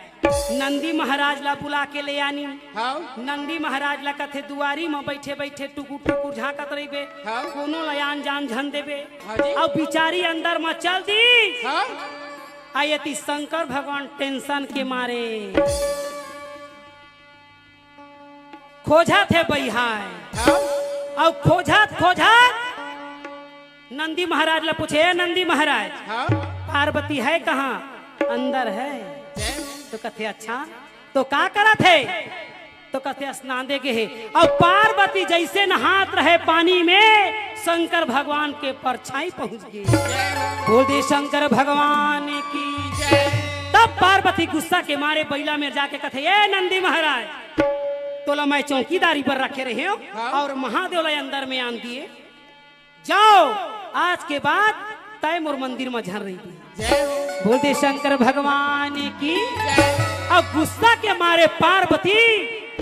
नंदी महाराज ला बुला के ले आनी हाँ? नंदी महाराज ला कथे दुआरी में बैठे बैठे टुकुर टुकुर झांकत रहिबे हाँ? कोनो लयान जान झन देबे हाँ जी। अब बिचारी अंदर में चल दी हाँ? आयती शंकर भगवान टेंशन के मारे खोजा थे बहिहाय हाँ और खोजत खोजत नंदी महाराज ले पूछे, "ए नंदी महाराज, हाँ पार्वती है कहाँ?" "अंदर है।" जय तो कहते अच्छा, तो का करा थे? तो कहते स्नान दे के है। और पार्वती जैसे नहात रहे पानी में, शंकर भगवान के परछाई पहुंच गई। बोल दे शंकर भगवान की जय। तब पार्वती गुस्सा के मारे बैला में जाके कहते, "ए नंदी महाराज, तोला मैं चौकीदारी पर रखे रहे हो और महादेव ला अंदर में आन दिए, जाओ आज के बाद तय मोर मंदिर में झर रही थी।" जय बोलते शंकर भगवान की। जय। अब गुस्सा के मारे पार्वती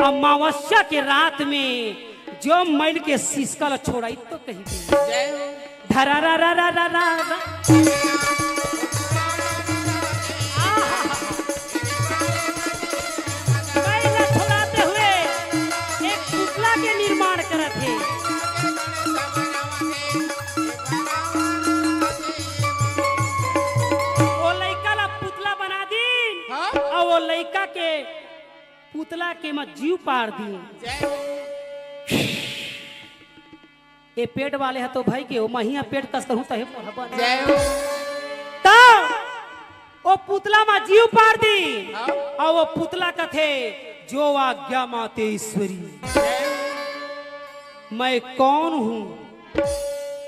अमावस्या के रात में जो मैल के सिसकल छोड़ाई तो कहीं जय धरा रा रा रा रा रा रा। मैला छोड़ाते हुए एक पुतला के निर्माण करत थे। वो लइका ला पुतला बना दी हाँ और वो लइका के पुतला के मत जीव पार दी। जय ये पेट वाले है तो भाई के वो महिया पेट कस करूं तहे मोहब्बत जय तब वो पुतला में जीव पार दी हाँ और वो पुतला कथे, "जो आज्ञा माते ईश्वरी, मैं कौन हूँ?"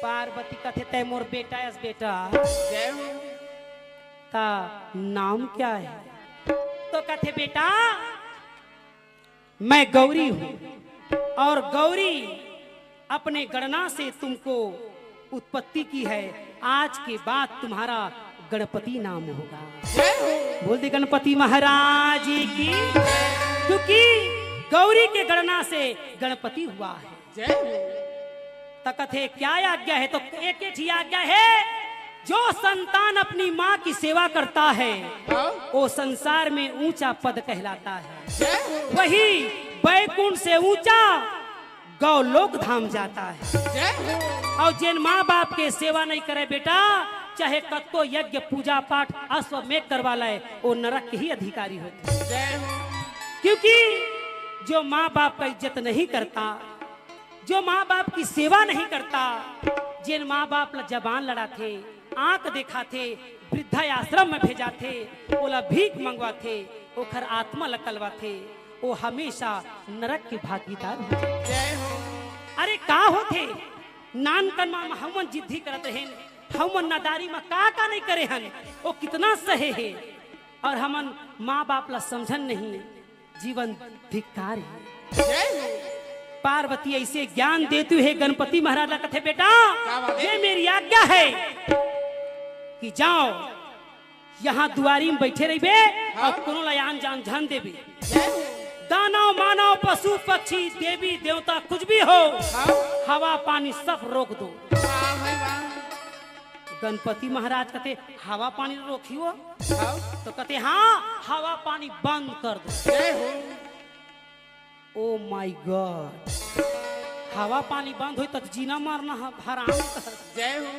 पार्वती कथे, "तय मोर बेटा यस बेटा, जय ता नाम क्या है?" तो कथे, "बेटा मैं गौरी हूँ और गौरी अपने गणना से तुमको उत्पत्ति की है, आज के बाद तुम्हारा गणपति नाम होगा।" जय बोल दे गणपति महाराज की, क्योंकि गौरी के गणना से गणपति हुआ है। जय तकथे क्या आज्ञा है? तो एक ही आज्ञा है, जो संतान अपनी माँ की सेवा करता है हाँ वो संसार में ऊंचा पद कहलाता है, जय वही बैकुंठ से ऊंचा गौलोक धाम जाता है। जय और जिन माँ बाप के सेवा नहीं करे बेटा, चाहे कतो यज्ञ पूजा पाठ अश्वमेध करवा लाए, वो नरक के ही अधिकारी होते हैं। जय क्योंकि जो माँ बाप का इज्जत नहीं करता, जो माँ बाप की सेवा नहीं करता, जिन माँ बाप ला जबान लड़ा थे, आंख देखा थे, वृद्धा आश्रम में भेजा थे, बोला भीख मंगवा थे, ओखर आत्मा लकलवा थे, वो हमेशा नरक के भागीदार होते। जय अरे का होते नान कन मां हमन जिद्दी करत रहे, हमन नादारी में का नहीं करे हन, वो कितना सहे है और हमन माँ बाप ला समझन नहीं, जीवन धिक्कार है। जय पार्वती ऐसे ज्ञान देती है गणपति महाराज ला कथे, "बेटा बात है? ये मेरी आज्ञा है कि जाओ यहाँ दुआरी में बैठे रहिबे और कोनो ला आन जान जान देबे, दानव मानव पशु पक्षी देवी देवता कुछ भी हो, हवा पानी सब रोक दो। वाह भाई वाह गणपति महाराज कहते, "हवा पानी रोकियो?" हाँ तो कहते, "हाँ हवा पानी बंद कर दो।" जय हो ओ माय गॉड, हवा पानी बंद हो तक जीना मारना हराम कर। जय हो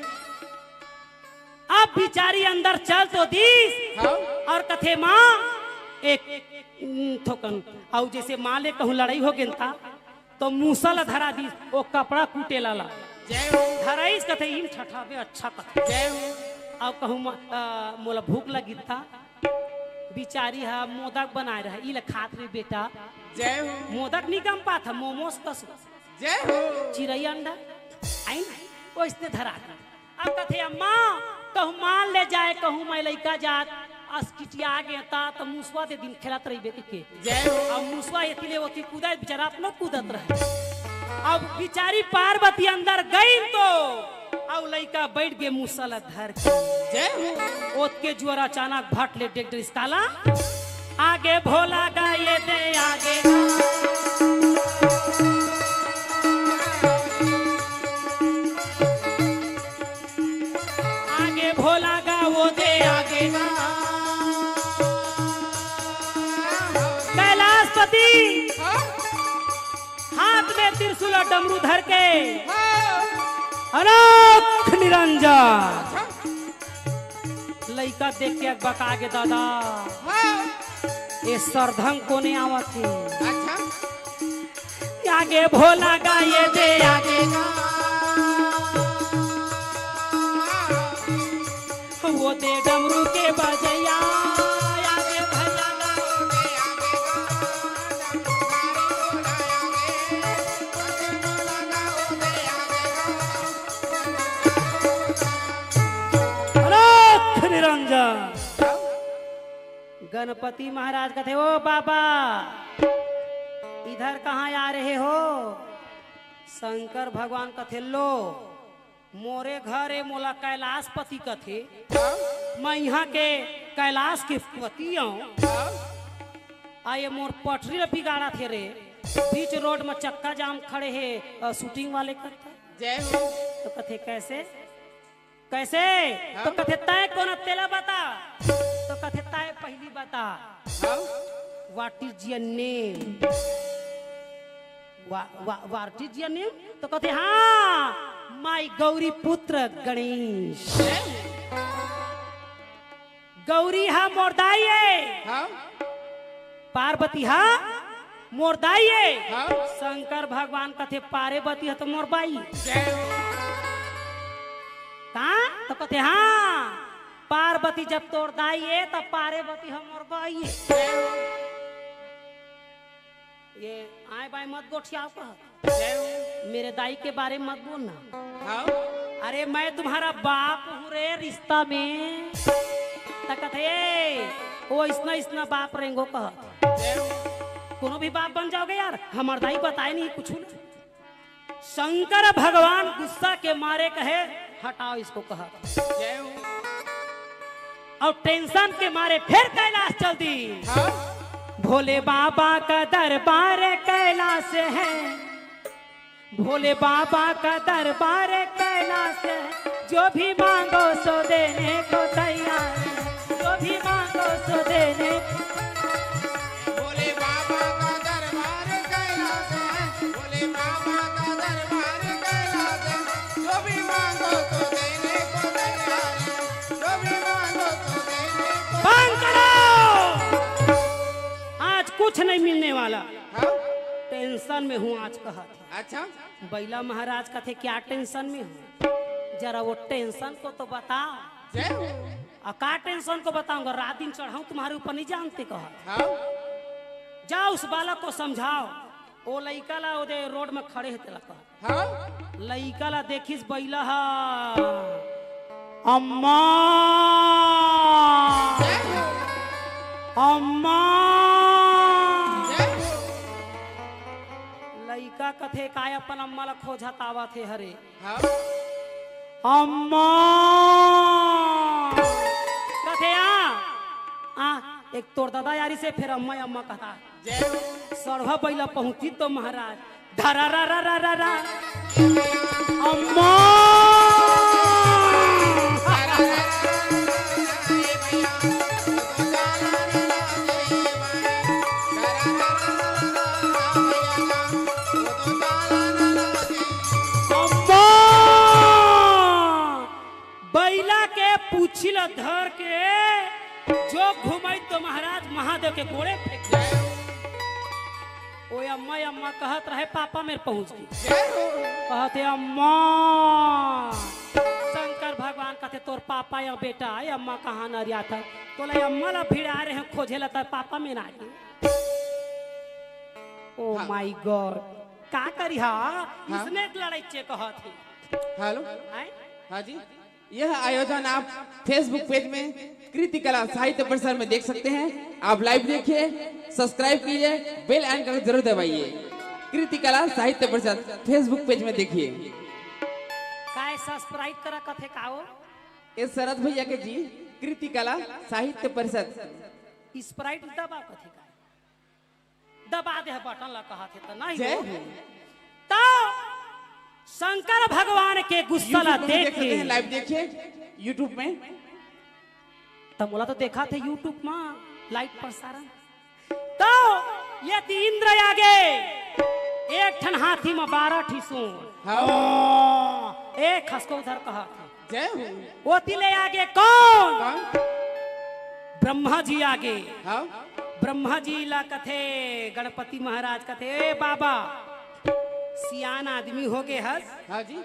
अब बिचारी अंदर चल तो दीस हाँ और कथे, "माँ एक थोकन और जैसे माँ ले कहूँ लड़ाई हो गेंता तो मूसल धरा दी, वो कपड़ा कूटे लाला जय हो धराइस कथे इन ठठाबे अच्छा कथे। जय हो अब कहूँ मोला भूख लगी था, बिचारी हा मोदक बनाए रहा, इला खात रे बेटा, जय हो मोदक नहीं गम पा था, मोमोस कस जय हो चिड़ै अंडा आई ना वो इसने धरा था। अब कथे, "अम्मा कहूँ मान ले जाए, कहूँ मैं लड़का जात अस्किटिया आ गया था तो मुसवा दे दिन खेलत रही बेटी के, जय हो अब मुसवा इतने होती कूदा बेचारा अपना कूदत रहे। अब बिचारी पार्वती अंदर गई तो अब लड़का बैठ गए मुसल धर के, जय हो ओत के जुआर अचानक भट ले डेक इस काला आगे भोला गाये दे आगे, आगे भोला गा वो दे आगे, कैलाशपति हाँ हाथ में त्रिशूल और डमरू धर के हाँ अनोख निरंजन लइका देख के बका के, "दादा हाँ ये सरधंग कोने आवत है?" अच्छा आगे भोला गाये दे आगे वो दे डमरू के बजैया आगे भैया अलख निरंजन। गणपति महाराज कहते ओ बाबा इधर कहाँ आ रहे हो? शंकर भगवान कथे लो मोरे घर ए मोला कैलाशपति कथे, मैं यहाँ के कैलाश के पति हूँ। आये मोर पटरी ल बिगाड़ा थे रे, बीच रोड में चक्का जाम खड़े है शूटिंग वाले करते जय हो। तो कथे कैसे कैसे? तो कथे तय कौन तेला बता, तो कथे तय पहली बता what is your name, what is your name? तो कहते हाँ माई गौरी पुत्र गणेश। गौरी हा मोरदाई है, पार्वती हा मोरदाई है, शंकर भगवान कहते पार्वती है तो मोरबाई। कहा? तो कहते हाँ पार्वती जब तोड़ दाई है तब पार्वती हम मोरबाई है। ये आए बाय मत गोठियाओ कह, मेरे दाई के बारे में मत बोलना। अरे मैं तुम्हारा बाप हूँ रे रिश्ता में। तकते वो इसना इसना बाप रेंगो कह, कोनो भी बाप बन जाओगे यार। हमार दाई बताए नहीं कुछ ना। शंकर भगवान गुस्सा के मारे कहे हटाओ इसको कहा, और टेंशन के मारे फिर कैलाश चल दी। भोले बाबा का दरबार कैलाश है, भोले बाबा का दरबार कैलाश है, जो भी मांगो सो देने को तैयार है, जो भी मांगो सो देने। भोले बाबा का दरबार कैलाश है, भोले बाबा का दरबार कैलाश है, जो भी मांगो तो देने को तैयार है, जो भी मांगो तो देने को। बंद करो, आज कुछ नहीं मिलने वाला। टेंशन में हूँ आज कहा थे। अच्छा बैला महाराज का थे क्या टेंशन में हूँ, जरा वो टेंशन को तो बताओ। जय हो। का टेंशन को बताऊंगा, रात दिन चढ़ाऊं तुम्हारे ऊपर नहीं जानते कहा। हाँ जाओ उस बालक को समझाओ, वो लइका ला ओदे रोड में खड़े है तेला कहा। हाँ लइका ला देखिस बैला हा अम्मा अम्मा। लइका कथे काय अपन अम्मा ला खोजत आवा थे हरे। अम्मा कथे आ एक तोर दादा यारी से फिर अम्मा अम्मा कहता। सड़वा बैला पहुंची तो महाराज धरा रा रा रा रा रा अम्मा। बैला के पूछिल धर के जो घुमाई तो महाराज महादेव के गोड़े फेंक जाए। ओ अम्मा अम्मा कहत रहे पापा मेरे पहुंच गई। कहते अम्मा शंकर भगवान कहते तोर पापा या बेटा है अम्मा कहाँ न रिया था तो ले अम्मा ला भिड़ आ रहे हैं खोजे लता पापा मेरा आगे। ओ माय गॉड का करी हा इसने लड़ाई चे कहत थी। हेलो हाँ जी, यह आयोजन आप फेसबुक पेज में कृति कला साहित्य प्रसार में देख सकते हैं। आप लाइव देखिए, सब्सक्राइब कीजिए, बेल आइकन को जरूर दबाइए। कृति कला साहित्य प्रसार फेसबुक पेज में देखिए। काय सब्सक्राइब करा कथे काओ ये शरद भैया के जी कृति कला साहित्य परिषद स्प्राइट दबा कथे का दबा दे बटन ला कहा थे तो नहीं जय हो। हो। तो शंकर भगवान के गुस्सा ला YouTube में देख देख सकते के हैं, लाइव देखिए यूट्यूब में। तब बोला तो देखा थे यूट्यूब में लाइव प्रसारण। तो ये इंद्र आगे एक ठन हाथी में 12 ठी सूंड। हाँ। एक खसको उधर कहा था जय हो। वो तिले आगे कौन? कौन? ब्रह्मा जी आगे। हाँ ब्रह्मा जी ला कथे गणपति महाराज कथे ए बाबा सियान आदमी हो गए हस हाँ जी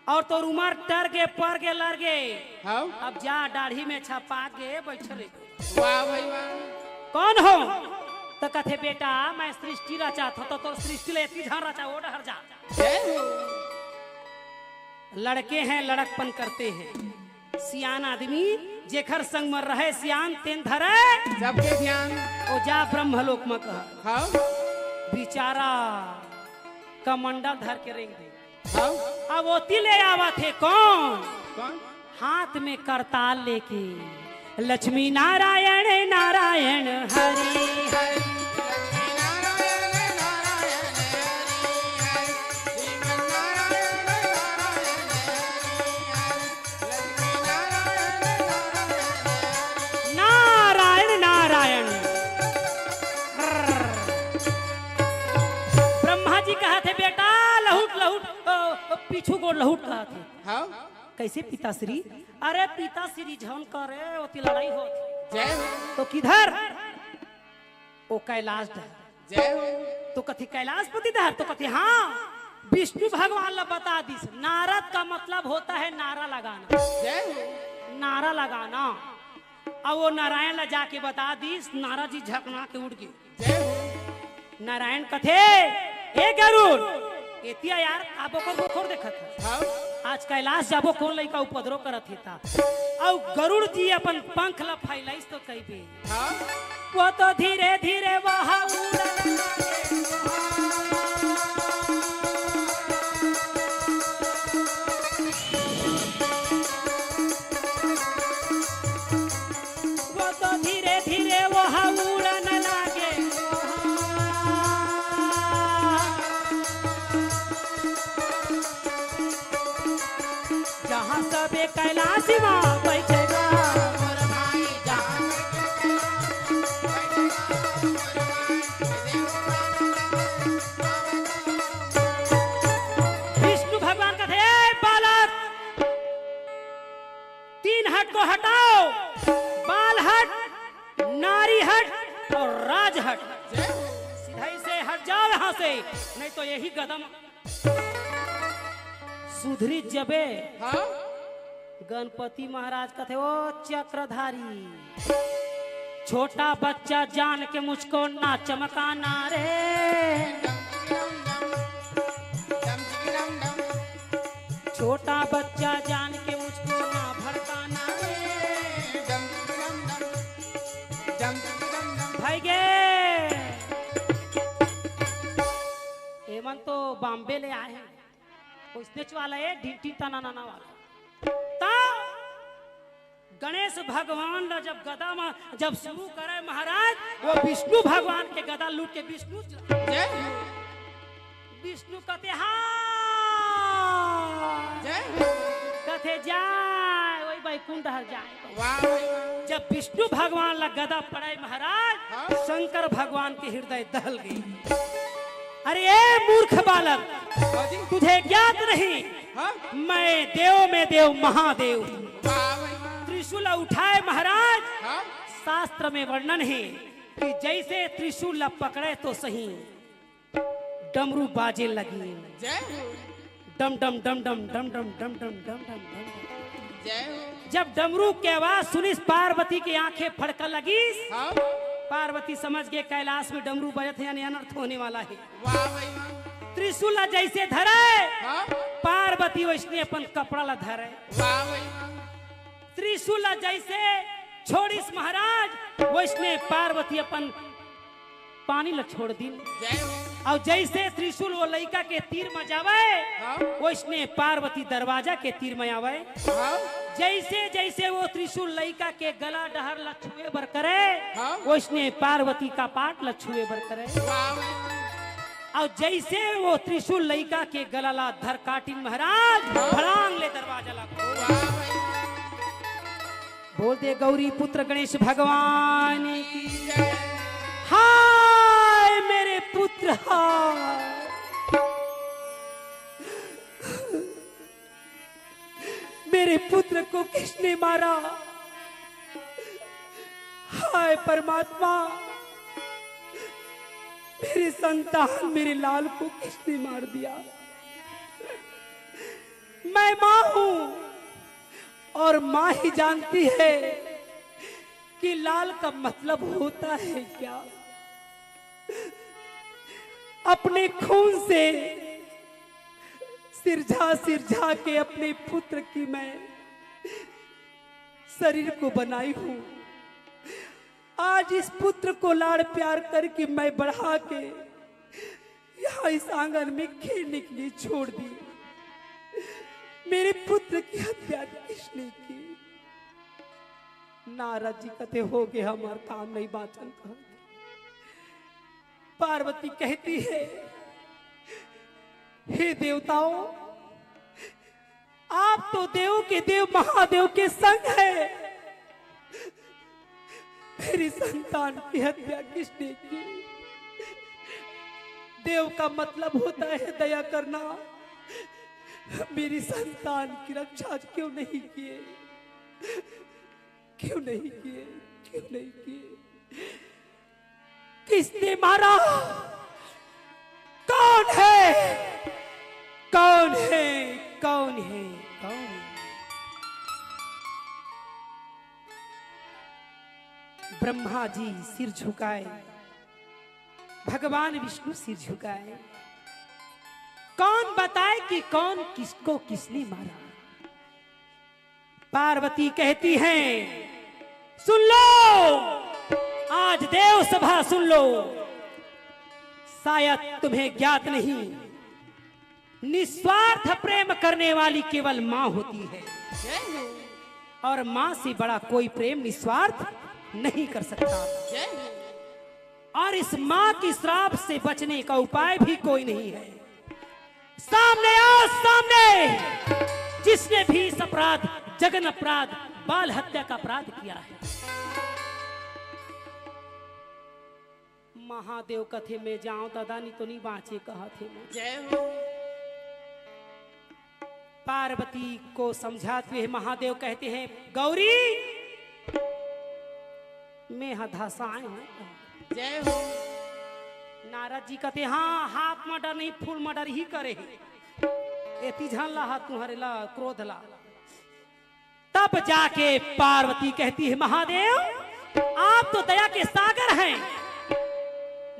और तो उमर टर के पर के लड़ गए। हाँ अब जा दाढ़ी में छपा के बैठे। वाह भाई वाह कौन हो? तो कथे बेटा मैं सृष्टि रचा था तो सृष्टि ले इतनी झान रचा वो डहर जा। जय हो लड़के हैं लड़कपन करते हैं। सियान आदमी जेखर संग मर रहे सियान तेन धरे सबके ध्यान ओ जा ब्रह्मलोक में कह हाँ बिचारा कमंडल धर के रेंग दे। हाँ अब ओती ले आवा थे कौन? कौन हाथ में करताल लेके लक्ष्मी नारायण नारायण हरि हरि। नारायण नारायण ब्रह्मा जी कहा थे बेटा लहुट लहुट पीछू को लहुट कहा थे। हाँ कैसे पिताश्री? अरे पिताश्री झन करे ओती लड़ाई हो जय हो तो किधर? ओ कैलाश धर। जय हो तो कथी कैलाशपति धर? तो कथी हाँ विष्णु भगवान ला बता दिस। नारद का मतलब होता है नारा लगाना। जय हो नारा लगाना। अब वो नारायण ला जाके बता दिस। नारद जी झकना के उड़ गए। जय हो नारायण कथे ए गरुड़ एतिया यार आबो को खोर देखत है। हाँ आज कैलाश जाबो कौन लइका उपद्रव करत हेता और गरुड़ जी अपन पंख ला फैलाइस तो कहबे हाँ वो तो धीरे धीरे वहां उड़न वो तो धीरे धीरे वहां उड़न लागे। जहाँ सबे कैलाश माँ बैठेगा विष्णु भगवान का थे बालक तीन हट को हटाओ। बाल हट नारी हट और राज हट। सीधा से हट जाओ यहाँ से नहीं तो यही कदम सुधरी जबे। हाँ गणपति महाराज का थे वो चक्रधारी छोटा बच्चा जान के मुझको ना चमकाना रे। छोटा बच्चा जान के मुझको ना भड़काना रे। भाई गे एमन तो बॉम्बे ले आए हैं कोई स्नेच वाला है ढीटी तना नाना वाला। ता गणेश भगवान ने जब गदा में जब शुरू करे महाराज वो विष्णु भगवान के गदा लूट के विष्णु विष्णु कहते कहते जाए वही बैकुंठ हर जाए। वाह जब विष्णु भगवान ला गदा पड़े महाराज शंकर भगवान के हृदय दहल गई। अरे ए मूर्ख बालक तुझे ज्ञात नहीं मैं देव में देव महादेव। त्रिशूल उठाए महाराज शास्त्र में वर्णन है कि जैसे त्रिशूल पकड़े तो सही डमरू बाजे लगी। डम डम डम डम डम डम डम डम डम डम डम। जब डमरू के आवाज सुनिस पार्वती की आंखें फड़कन लगी। पार्वती समझ गए कैलाश में डमरू बजत है यानी अनर्थ होने वाला है। त्रिशूल जैसे धरे पार्वती वैष्णव अपन कपड़ा ला धरे। त्रिशूल जैसे छोड़िस महाराज वैष्णव पार्वती अपन पानी ला छोड़ दिन। और जैसे त्रिशूल वो लइका के तीर में जावे वैष्णव पार्वती दरवाजा के तीर में आवे। जैसे जैसे वो त्रिशूल लइका के गला डहर ला छुए बर करे वैष्णव पार्वती का पाट ला छुए बर करे। और जैसे वो त्रिशूल लइका के गला ला धर काटिन महाराज भड़ांग ले दरवाजा ला बोल दे गौरी पुत्र गणेश भगवान की हाय मेरे पुत्र हाय। मेरे पुत्र को किसने मारा? हाय परमात्मा मेरी संतान मेरे लाल को किसने मार दिया? मैं मां हूं और मां ही जानती है कि लाल का मतलब होता है क्या। अपने खून से सिरझा के अपने पुत्र की मैं शरीर को बनाई हूं। आज इस पुत्र को लाड़ प्यार करके मैं बढ़ा के यहाँ इस आंगन में खेलने के लिए छोड़ दी। मेरे पुत्र की हत्या किसने की? नारद जी कहते हो गए हमारा काम नहीं बाचल कर। पार्वती कहती है, हे देवताओं, आप तो देव के देव महादेव के संग है। मेरी संतान की हत्या किसने की? देव का मतलब होता है दया करना। मेरी संतान की रक्षा क्यों नहीं किए? क्यों नहीं किए? क्यों नहीं किए? किसने मारा? कौन है? कौन है? कौन है? कौन है? ब्रह्मा जी सिर झुकाए, भगवान विष्णु सिर झुकाए। कौन बताए कि कौन किसको किसने मारा? पार्वती कहती हैं, सुन लो, आज देव सभा सुन लो। शायद तुम्हें ज्ञात नहीं, निस्वार्थ प्रेम करने वाली केवल मां होती है और मां से बड़ा कोई प्रेम निस्वार्थ नहीं कर सकता। और इस मां की श्राप से बचने का उपाय भी कोई नहीं है। सामने आओ, सामने, जिसने भी इस अपराध, जघन अपराध, बाल हत्या का अपराध किया है। महादेव कथे में जाऊं दादा नहीं तो नहीं बाँचे कहा थे। जय हो। पार्वती को समझाते हुए महादेव कहते हैं, गौरी मैं हदासाए हूं। जय हो। नारद जी कहते हाँ, हाफ मर्डर नहीं फुल मर्डर ही करे। एती जान ला हाथ तुम्हारे ला क्रोध ला। तब जाके पार्वती कहती है, महादेव आप तो दया के सागर हैं।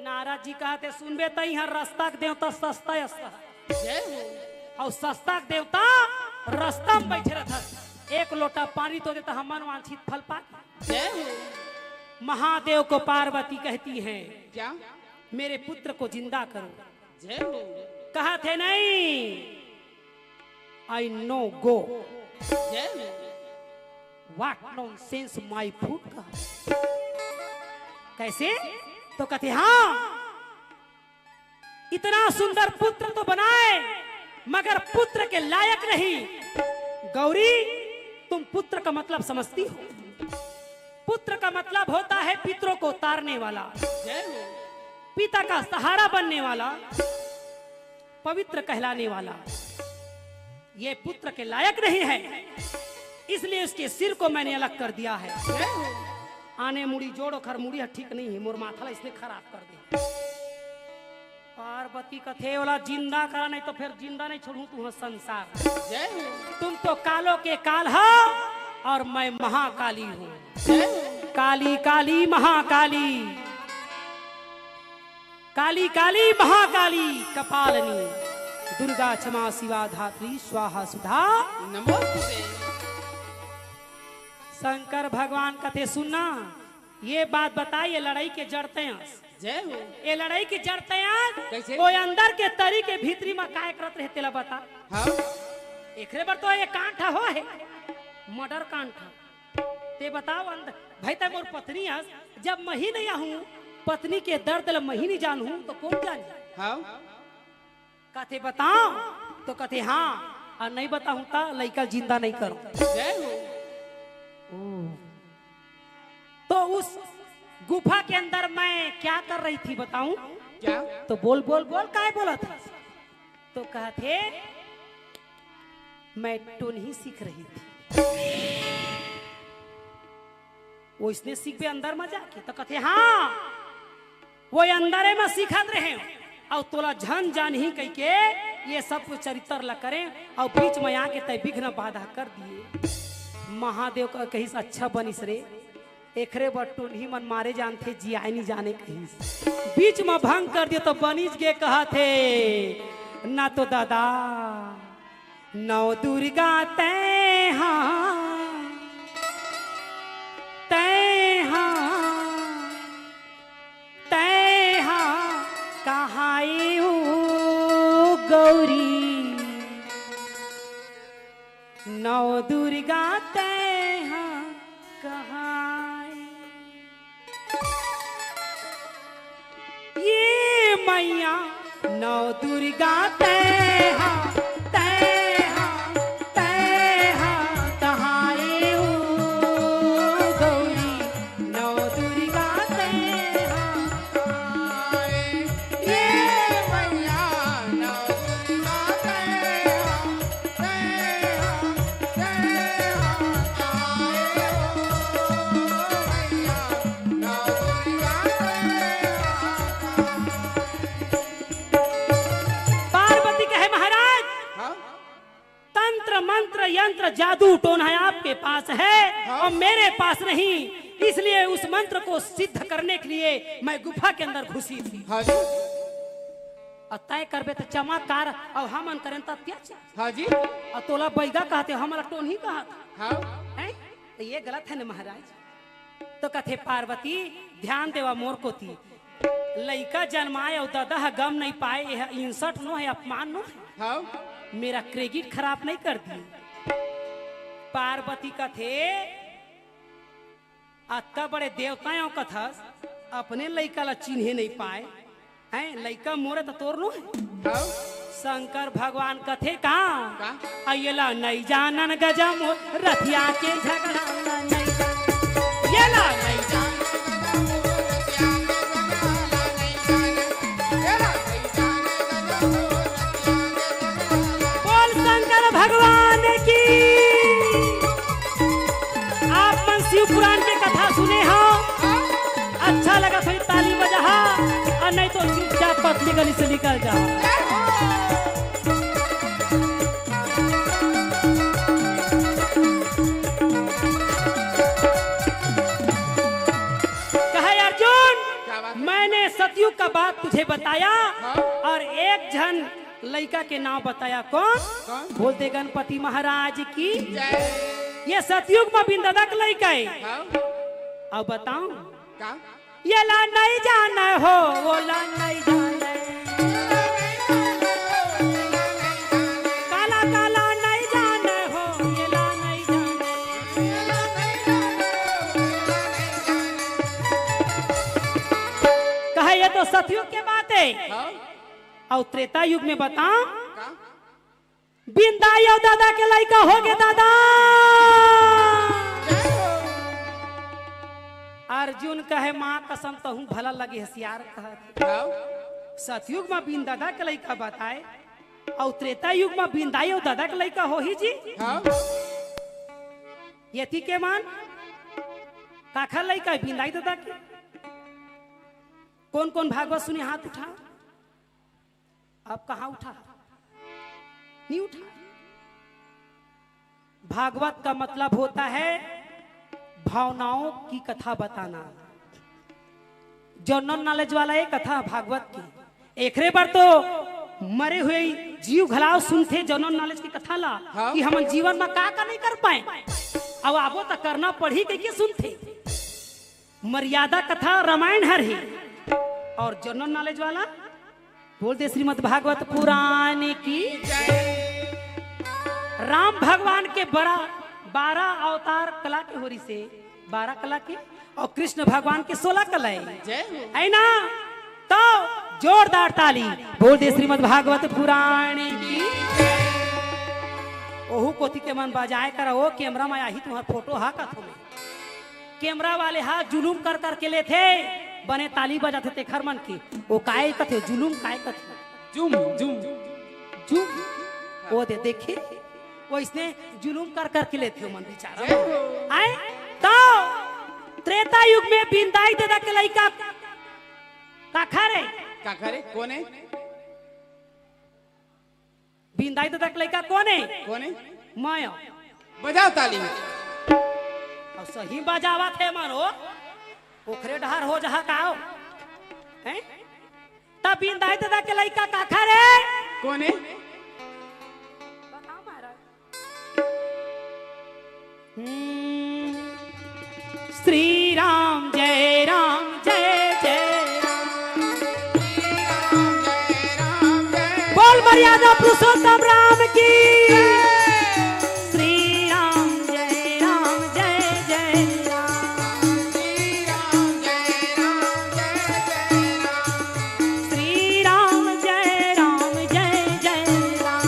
नारद जी कहते सुनबे तई हर रास्ता के देवता सस्ता और सस्ता के देवता रास्ता में बैठे रहता। एक लोटा पानी तो देता हम मनवांछित फल पा। महादेव को पार्वती कहती है, क्या मेरे पुत्र को जिंदा करो। कहा थे नहीं, I know go. What nonsense my food का। कैसे? तो कहते हाँ, इतना सुंदर पुत्र तो बनाए मगर पुत्र के लायक नहीं। गौरी तुम पुत्र का मतलब समझती हो? पुत्र का मतलब होता है पितरों को उतारने वाला, पिता का सहारा बनने वाला, पवित्र कहलाने वाला। ये पुत्र के लायक नहीं है, इसलिए उसके सिर को मैंने अलग कर दिया है। आने मुड़ी जोड़ो खर मुड़ी ठीक नहीं है, मोर माथा इसलिए खराब कर दिया। पार्वती कथे वाला जिंदा करा, नहीं तो फिर जिंदा नहीं छोड़ू तू संसार। तुम तो कालों के काल हो और मैं महाकाली हूँ। काली काली महाकाली, काली काली महाकाली कपालनी, दुर्गा क्षमा शिवा धात्री स्वाहा सुधा नमोस्तुते। शंकर भगवान कथे सुनना, ये बात बताइए लड़ाई के जड़ते हैं। ये लड़ाई की जड़ते हैं वो अंदर के तरी के भीतरी में काय करत रहते ला बता। हाँ? एकरे बार तो ये कांठा हो है, मर्डर कांठा। ते बताओ अंदर भाई तक मोर पत्नी है, जब मही नहीं आहूं पत्नी के दर्द ल मही नहीं जानूं तो कौन जान। हाँ? कहते बताओ तो कहते हाँ, और नहीं बताऊं तो लड़का जिंदा नहीं करो। तो उस गुफा के अंदर मैं क्या कर रही थी बताऊं? क्या? तो बोल बोल बोल काय बोला था? तो कहते मैं टोन ही सीख रही थी। वो इसने सीख भी अंदर में जाके तो कहते हाँ, वो अंदरे में सीखत रहे और तोला झन जान ही कह के ये सब कुछ चरित्र ला करें और बीच में आके तय विघ्न बाधा कर दिए। महादेव का कहीं से अच्छा बनिस रे, एकरे बटून ही मन मारे जानते जियाए नहीं जाने कहीं बीच में भंग कर दिए तो बनिस के कहा थे ना तो दादा नौ दुर्गा तय कहाई गौरी नौ दुर्गा तय कहाई ये मैया नौ दुर्गा तय यंत्र जादू टोना आपके पास है और मेरे पास नहीं, इसलिए उस मंत्र को सिद्ध करने के लिए मैं गुफा के अंदर घुसी थी। हाँ जी। और तय करबे तो चमत्कार और हम करें तो अत्याचार। हाँ जी। और तोला बैगा कहते हमारा टोन ही कहा था। हाँ। है? तो ये गलत है ना महाराज। तो कथे पार्वती ध्यान देवा मोर को थी लइका जन्माए और दादा गम नहीं पाए, यह इंसल्ट नो है, अपमान नो है। हाँ। मेरा क्रेडिट खराब नहीं कर दी। पार्वती का थे अत्ता बड़े देवताओं का था अपने लइका ला चिन्हे नहीं पाए हैं, लइका मोरे तो तोर नो है। हाँ। शंकर भगवान का थे कहाँ का? अयला नहीं जानन गजम रथिया के झगड़ा नहीं येला नहीं भगवान की। आप मन शिव पुराण के कथा सुने हो, अच्छा लगा थोड़ी ताली बजा और नहीं तो चुपचाप पतली गली से निकल जाओ। कहे अर्जुन मैंने सतयुग का बात तुझे बताया और एक जन लइका के नाम बताया। कौन? बोलते गणपति महाराज की। ये सतयुग में बिंदादा का लइका है। अब बताऊं ये ला नहीं जाना हो वो ला नहीं जाना, काला काला नहीं जाना हो ये ला नहीं जाना। कहे ये तो सतयुग के बात है और त्रेता युग में बताओ बिंदा यो दादा के लइका हो गए दादा। अर्जुन कहे माँ कसम तो हूँ भला लगे होशियार कहा। सतयुग में बिन दादा के लइका बताए और त्रेता युग में बिंदा यो दादा के लइका हो ही जी। यति के मान काखा लइका बिंदाई दादा के। कौन कौन भागवत सुने हाथ उठा। अब कहाँ उठा? नहीं उठा। भागवत का मतलब होता है भावनाओं की कथा बताना। जनरल नॉलेज वाला ये कथा भागवत की। एकरे बार तो मरे हुए जीव घलाव सुनते जनरल नॉलेज की कथा ला कि हम जीवन में का नहीं कर पाए। अब आपो तो करना पड़ी के सुनते। मर्यादा कथा रामायण हर ही और जनरल नॉलेज वाला बोलते श्रीमद् भागवत पुराण की। राम भगवान के 12 अवतार कला के होरी से 12 कला के और कृष्ण भगवान के 16 कला है ना। तो जोरदार ताली बोलते श्रीमद् भागवत पुराण की। ओहू कोथी के मन बजाए कर ओ कैमरा में आई तुम्हारा फोटो हा का तुम्हें कैमरा वाले हा जुलूम कर कर के ले थे बने ताली बजाते थे खरमन की। वो काय कथे जुलूम काय कथे जुम जुम जुम वो दे देखे वो इसने जुलूम कर कर के लेते हो मन बेचारा। आए तो त्रेता युग में बिंदाई दादा के लइका काखा रे का करे कौन है बिंदाई तो तक लड़का कौन है कौन है माया बजाओ ताली और सही बजावा थे मानो ओखरे ढार हो जहा काओ हैं तब बिंदाई तो तक लड़का काखा रे कौन है बताओ महाराज श्री राम जय जय बोल मर्यादा पुरुषोत्तम राम की श्री राम जय जय राम श्री राम जय जय राम श्री राम जय जय राम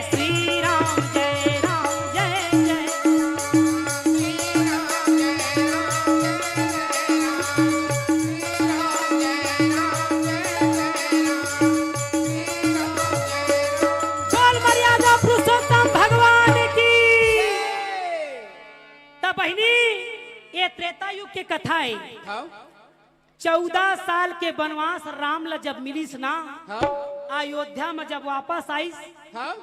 श्री राम जय जय बोल मर्यादा पुरुषोत्तम भगवान की तब बहिनी ये त्रेता युग के कथा है हाँ 14 साल के वनवास राम ला जब मिलीस ना हाँ अयोध्या में जब वापस आई हाँ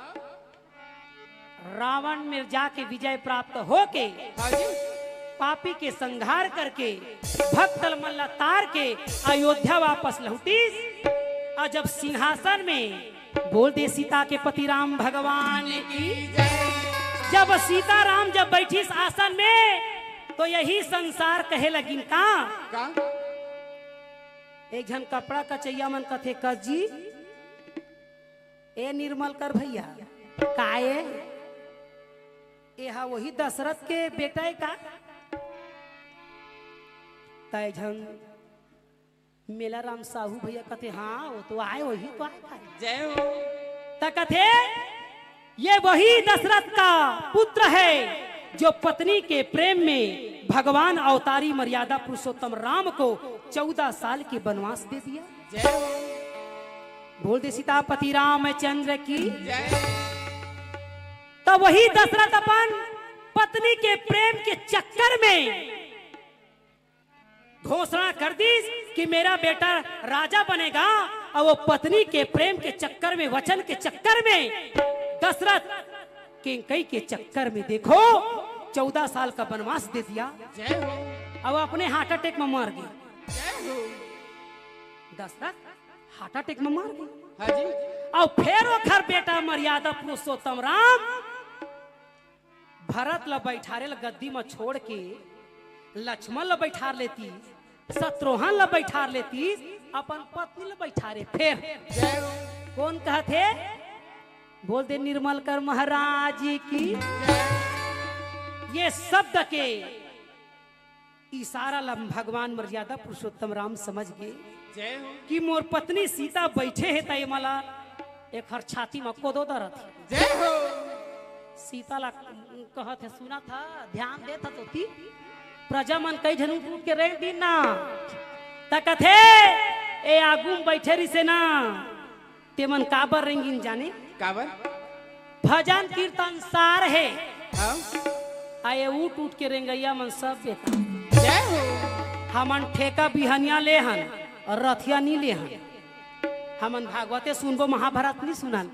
रावण में जाके विजय प्राप्त होके हाँ जी पापी के संहार करके भक्त मल्ला तार के अयोध्या वापस लौटीस और जब सिंहासन में बोल दे सीता के पति राम भगवान की जब सीता राम जब बैठी इस आसन में तो यही संसार कहे लगिन का का एक जन कपड़ा कचैया मन कथे कस जी ए निर्मल कर भैया काए एहा वही दशरथ के बेटा है का तय झन मेला राम साहू भैया कथे हाँ वो तो आए वही तो आए जय हो त कथे ये वही दशरथ का पुत्र है जो पत्नी के प्रेम में भगवान अवतारी मर्यादा पुरुषोत्तम राम को 14 साल के वनवास दे दिया जय हो बोल दे सीतापति रामचंद्र की जय तो वही दशरथ अपन पत्नी के प्रेम के चक्कर में घोषणा कर दी कि मेरा बेटा राजा बनेगा और वो पत्नी के प्रेम के चक्कर में वचन के चक्कर में दशरथ किंकई के चक्कर में देखो 14 साल का वनवास दे दिया जय हो अब अपने हार्ट अटैक में मर गए जय हो दशरथ हार्ट अटैक में मर गए हाँ जी और फिर वो घर बेटा मर्यादा पुरुषोत्तम राम भरत ला बैठारे ला गद्दी में छोड़ के लक्ष्मण ला बैठार लेती शत्रुघ्न ला बैठार लेती अपन पत्नी ला बैठारे फिर जय हो कौन कहते बोल दे निर्मल कर महाराज जी की ये शब्द के इशारा ला भगवान मर्यादा पुरुषोत्तम राम समझ गए जय हो कि मोर पत्नी सीता बैठे है तय मला एक हर छाती में कोदो दरत जय हो सीता ला कहत है सुना था ध्यान दे था तो थी प्रजा मन कई झन उठ के रेंग दी ना तकथे ए आगुम बैठे रही से ना ते मन काबर रेंगिन जाने काबर भजन कीर्तन सार है हाँ आए उठ उठ के रेंगैया मन सब बेटा जय हो हमन ठेका बिहनिया ले हन और रथिया नहीं ले हन हमन भागवते सुनबो महाभारत नहीं सुनन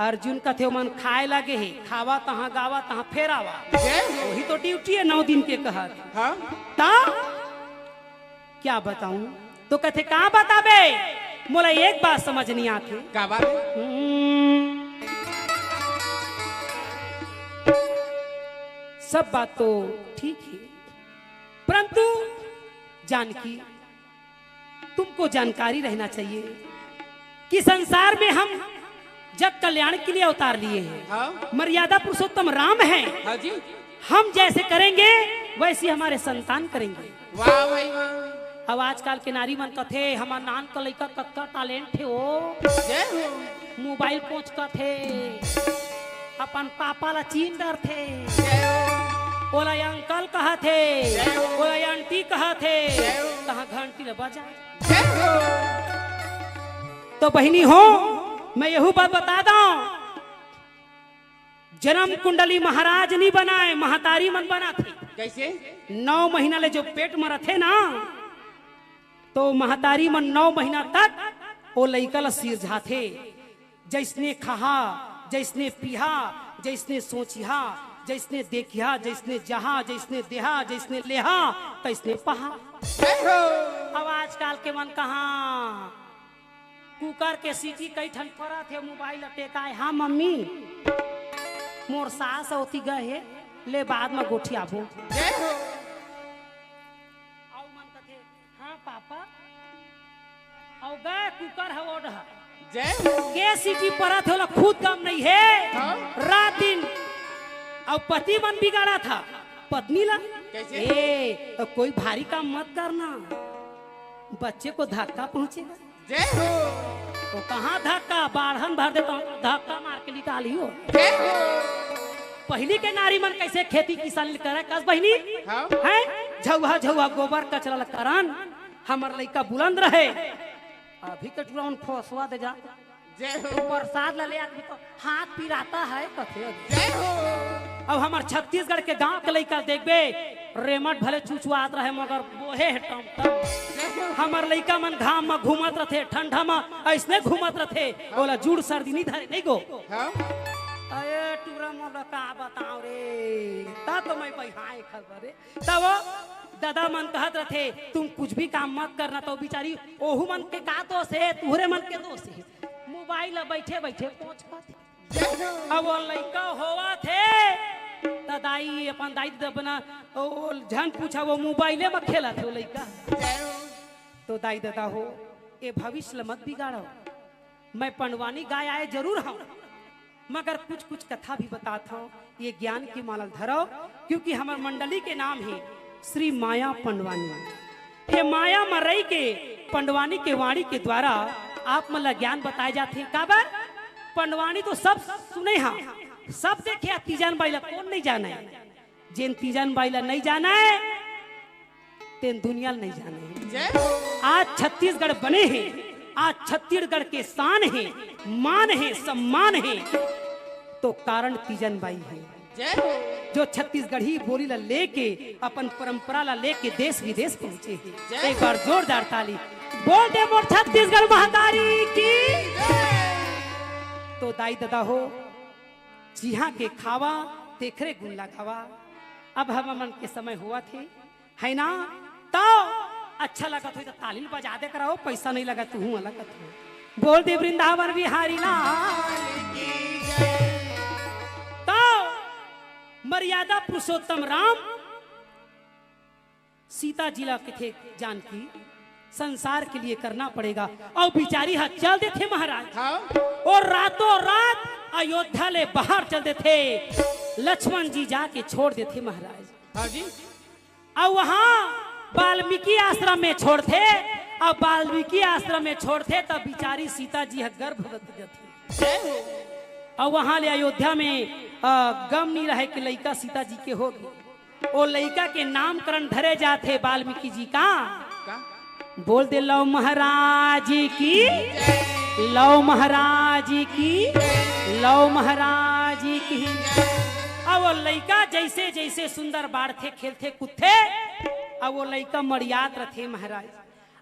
अर्जुन कथे मन खाए लगे है खावा तहाँ गावा तहाँ फेर आवा जय हो वही तो ड्यूटी है 9 दिन के कहत हाँ ता क्या बताऊं तो कथे कहाँ बताबे मोला एक बात समझ नहीं आती काबर सब बात तो ठीक है परंतु जानकी तुमको जानकारी रहना चाहिए कि संसार में हम जग कल्याण के लिए अवतार लिए हैं हाँ मर्यादा पुरुषोत्तम राम हैं हाँ जी हम जैसे करेंगे वैसे हमारे संतान करेंगे वाह भाई वाह अब आजकल के नारी मन कथे हमार नान का लड़का कत्का टैलेंट थे ओ जय हो मोबाइल पहुंच का थे अपन पापा ला चीन डर थे जय हो ओला अंकल कहा थे जय हो। ओला आंटी कहा थे जय हो। कहा घंटी ले बजा जय हो तो बहनी हो मैं यही बात बता दूं, जन्म कुंडली महाराज नहीं बनाए, महतारी मन बना थे। कैसे? 9 महीना ले जो पेट में रथे ना, तो महतारी मन 9 महीना तक वो लइका ला सिर झाथे। जैसने खहा, जैसने पिहा, जैसने सोचिहा, जैसने देखिया, जैसने जहा, जैसने देहा, जैसने लेहा, तैसने पहा। अब आजकल के मन कहाँ कुकर के सीटी कई ठन पड़ा थे, मोबाइल टेकाए, हाँ मम्मी मोर सास होती गए है, ले बाद में गोठी आबू। हाँ पापा और गए कुकर है ओढ़ के सीटी पड़ा थे, खुद गम नहीं है। रात दिन और पति मन बिगाड़ा था, पत्नी ला कैसे? ए तो कोई भारी काम मत करना, बच्चे को धक्का पहुंचेगा। तो कहाँ धक्का, बाढ़न भर देता हूँ, धक्का मार के निकाली हो। पहली के नारी मन कैसे खेती किसानी करे कस बहनी है, झुआ झुआ गोबर कचरा करन, हमार लइका बुलंद रहे। अभी के टुराउन फसवा दे जा, प्रसाद ले आदमी तो हाथ पिराता है कथे। अब हमार छत्तीसगढ़ के गांव के लइका देखबे, रेमट भले चुचुआत रहे मगर बोहे है टम टम। हमार लइका मन घाम में घूमत रथे, ठंडा में ऐसने घूमत रथे, बोला जुड़ सर्दी नहीं धरे नहीं गो। अरे टूरा मोला का बताओ रे, ता तो मैं बहाए खबर रे। तब दादा मन कहत रथे तुम कुछ भी काम मत करना, तो बेचारी ओहू मन के का दोष है, तुहरे मन के दोष है। मोबाइल बैठे बैठे पहुंच पाते। अब वो लइका होवा थे दाई अपन दाई बना झन पूछा, वो मोबाइले में खेला थे लइका। तो दाई दादा हो ये भविष्य मत बिगाड़ो, मैं पंडवानी गाय आए जरूर हूँ, मगर कुछ कुछ कथा भी बताता हूँ, ये ज्ञान की माला धरो, क्योंकि हमारे मंडली के नाम है श्री माया पंडवानी। ये माया मरई के पंडवानी के वाणी के द्वारा आप मतलब ज्ञान बताए जाते हैं। काबर पंडवानी तो सब सुने हाँ, सब देखे, तीजन बाईला कौन नहीं जाना है, जिन तीजन बाईला नहीं जाना है तेन दुनिया नहीं जाने है। आज छत्तीसगढ़ बने हैं, आज छत्तीसगढ़ के शान है, मान है, सम्मान है, तो कारण तीजन बाई है, जो छत्तीसगढ़ी बोली ला लेके अपन परंपरा ला लेके देश विदेश पहुंचे हैं। एक बार जोरदार ताली बोल दे मोर छत्तीसगढ़ महतारी की। तो दाई दादा हो जिहा के खावा तेखरे गुण लगावा। अब हम मन के समय हुआ थे है ना, तो अच्छा लगा तो ताली बजा दे कराओ, पैसा नहीं लगा तू अलग बोल दे वृंदावन बिहारी लाल की। तो मर्यादा पुरुषोत्तम राम सीता जिला के थे जानकी, संसार के लिए करना पड़ेगा, और बिचारी हाथ चल दे थे महाराज। और रातों रात अयोध्या ले बाहर चल दे थे, लक्ष्मण जी जाके छोड़ दे थे महाराज। और वहां वाल्मीकि आश्रम में छोड़ थे, अब वाल्मीकि आश्रम में छोड़ थे तब बिचारी सीता जी गर्भवती थी। और वहां ले अयोध्या में गम नहीं रहे कि लइका सीता जी के हो गए। वो लइका के नामकरण धरे जाते वाल्मीकि जी का। बोल दे लव महाराज की, लव महाराज की, लव महाराज की। अब वो लइका जैसे जैसे सुंदर बाढ़ थे, खेलते कूदते, अब वो लइका मरियात रथे महाराज।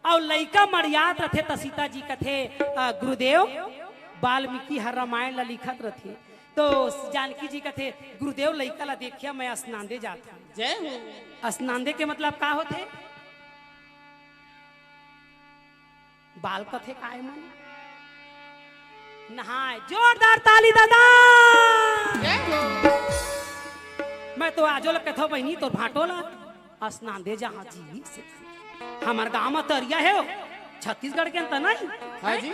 और लइका मरियात रथे तो सीता जी कथे गुरुदेव वाल्मीकि हर रामायण ला लिखत रथे, तो जानकी जी कथे गुरुदेव लइका ला देखिया मैं स्नान दे जाता। स्नान दे के मतलब का होते, बाल कथे काय मन नहाए। जोरदार ताली दादा। मैं तो आजो लग कथो बहनी तो भाटो ला स्नान दे जहाँ जी से। हमार गाँव में तरिया है, छत्तीसगढ़ के अंतर नहीं है जी।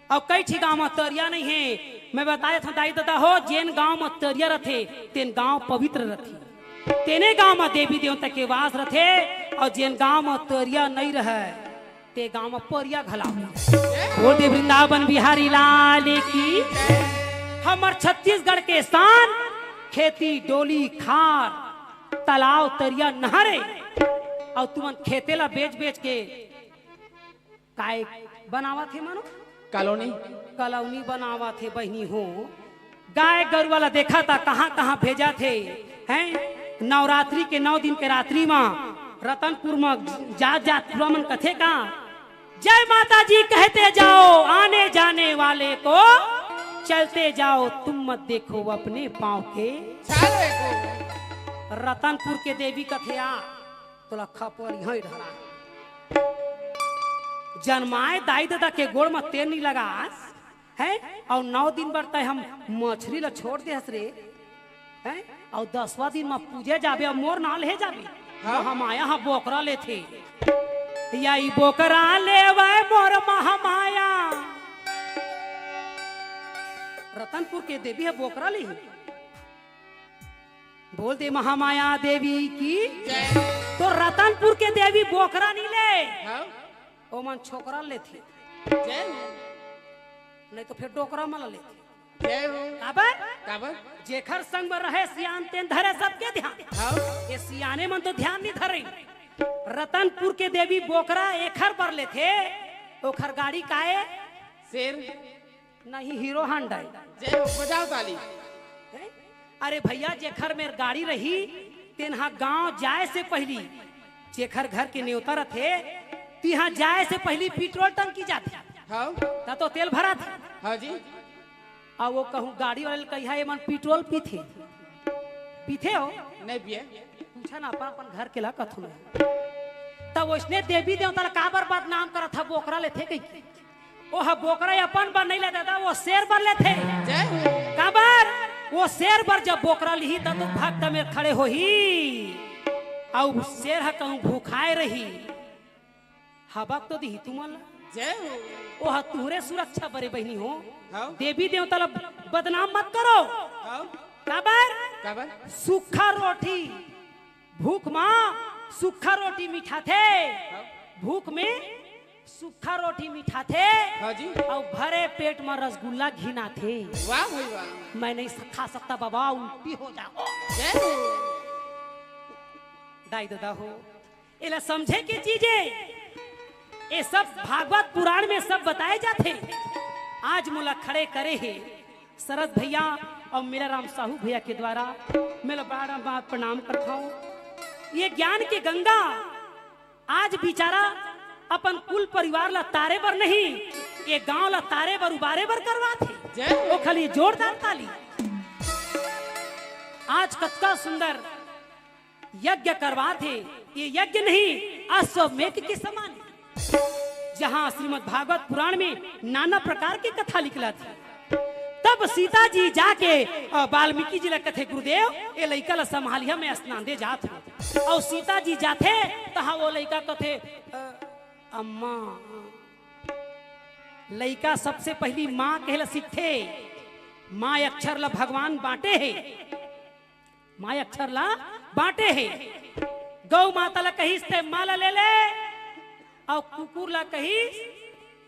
और कई ठी गाँव में तरिया नहीं है। मैं बताया था दाई दादा हो, जेन गाँव में तरिया रथे तेन गाँव पवित्र रथे, तेने गाँव में देवी देवता के वास रथे। और जेन गाँव में तरिया नहीं रहे ते गाँव में परिया घला। बोल दे वृंदावन बिहारी लाल की। हमार छत्तीसगढ़ के शान खेती डोली खार तालाब तरिया नहरे, और तुमन खेते ला बेच बेच के काय बनावा थे मानो कॉलोनी कलौनी बनावा थे बहनी हो। गाय गरु वाला देखा था कहाँ कहाँ भेजा थे हैं। नवरात्रि के 9 दिन के रात्रि में रतनपुर में जात जात पूरा मन कथे का जय माता जी कहते जाओ, आने जाने वाले को चलते जाओ, तुम मत देखो अपने पाँव के। साले को रतनपुर के देवी कथेया तो लखा पर यहीं ढला जन्माए दाई दादा के गोड़ में तेल नहीं लगा है। और 9 दिन बढ़ता है हम मछली ला छोड़ दे हसरे है। और 10वां दिन में पूजे जाबे और मोर ना ले जाबे। हाँ? हम आया हाँ बोकरा ले थे या बोकरा ले वह मोर महामाया। रतनपुर के देवी है बोकरा ली बोल दे महामाया देवी की। तो रतनपुर के देवी बोकरा नहीं ले ओ मन छोकरा ले थे नहीं तो फिर डोकरा मला ले काबर जेखर संग में रहे सियान तेन धरे सबके ध्यान। ये सियाने मन तो ध्यान नहीं धरे। रतनपुर के देवी बोकरा एखर पर ले थे। ओखर गाड़ी काए शेर नहीं हीरो हांडा बजाओ ताली। अरे भैया जेखर में गाड़ी रही तेनहा गांव जाए से पहली जेखर घर के न्योता रथे तिहा जाए से पहली पेट्रोल टंकी जाती ता तो तेल भरा था। हाँ जी। और वो कहूँ गाड़ी वाले कहिया ये मन पेट्रोल पीथे पीथे हो नहीं पिए पूछा ना अपन अपन घर के ला कथु में तब उसने देवी देवता का बर्बाद नाम करा था बोकरा ले थे कहीं वो हा बोकरा अपन बर नहीं लेता था वो शेर बर ले थे काबर वो शेर बर जब बोकरा ली तब तो भक्त में खड़े हो ही और शेर हा कहूँ भूखाए रही हबक तो दी तुमला ओ हा तुहरे सुरक्षा बरे बहनी हो। देवी देवता ला बदनाम मत करो काबर सूखा रोटी भूख माँ सूखा रोटी मीठा थे भूख में सूखा रोटी मीठा थे और भरे पेट में रसगुल्ला घिना थे। वाह भाई वाह। मैं नहीं खा सकता बाबा उल्टी हो जाओ दाई दादा हो इला समझे की चीजें ये सब भागवत पुराण में सब बताए जाते। आज मुला खड़े करे है शरद भैया और मेरा राम साहू भैया के द्वारा मेरा बड़ा बात प्रणाम करता हूँ। ये ज्ञान की गंगा आज बेचारा अपन कुल परिवार ला तारे बर नहीं ये गांव ला तारे बर उबारे बर करवा थे वो खाली जोरदार ताली। आज कतका सुंदर यज्ञ करवा थे ये यज्ञ नहीं अश्वमेध के समान जहां श्रीमद् भागवत पुराण में नाना प्रकार की कथा लिखला थी। तब सीता जी जाके वाल्मीकि जी कथे गुरुदेव ये लड़का ला संभालिया में स्नान दे जात हो और सीता जी जाते तहा वो लड़का कथे अम्मा लड़का सबसे पहली माँ कहला सीखे माँ अक्षर ला भगवान बांटे है माँ अक्षर ला बांटे है। गौ माता ला कही से माला ले ले और कुकुर ला कही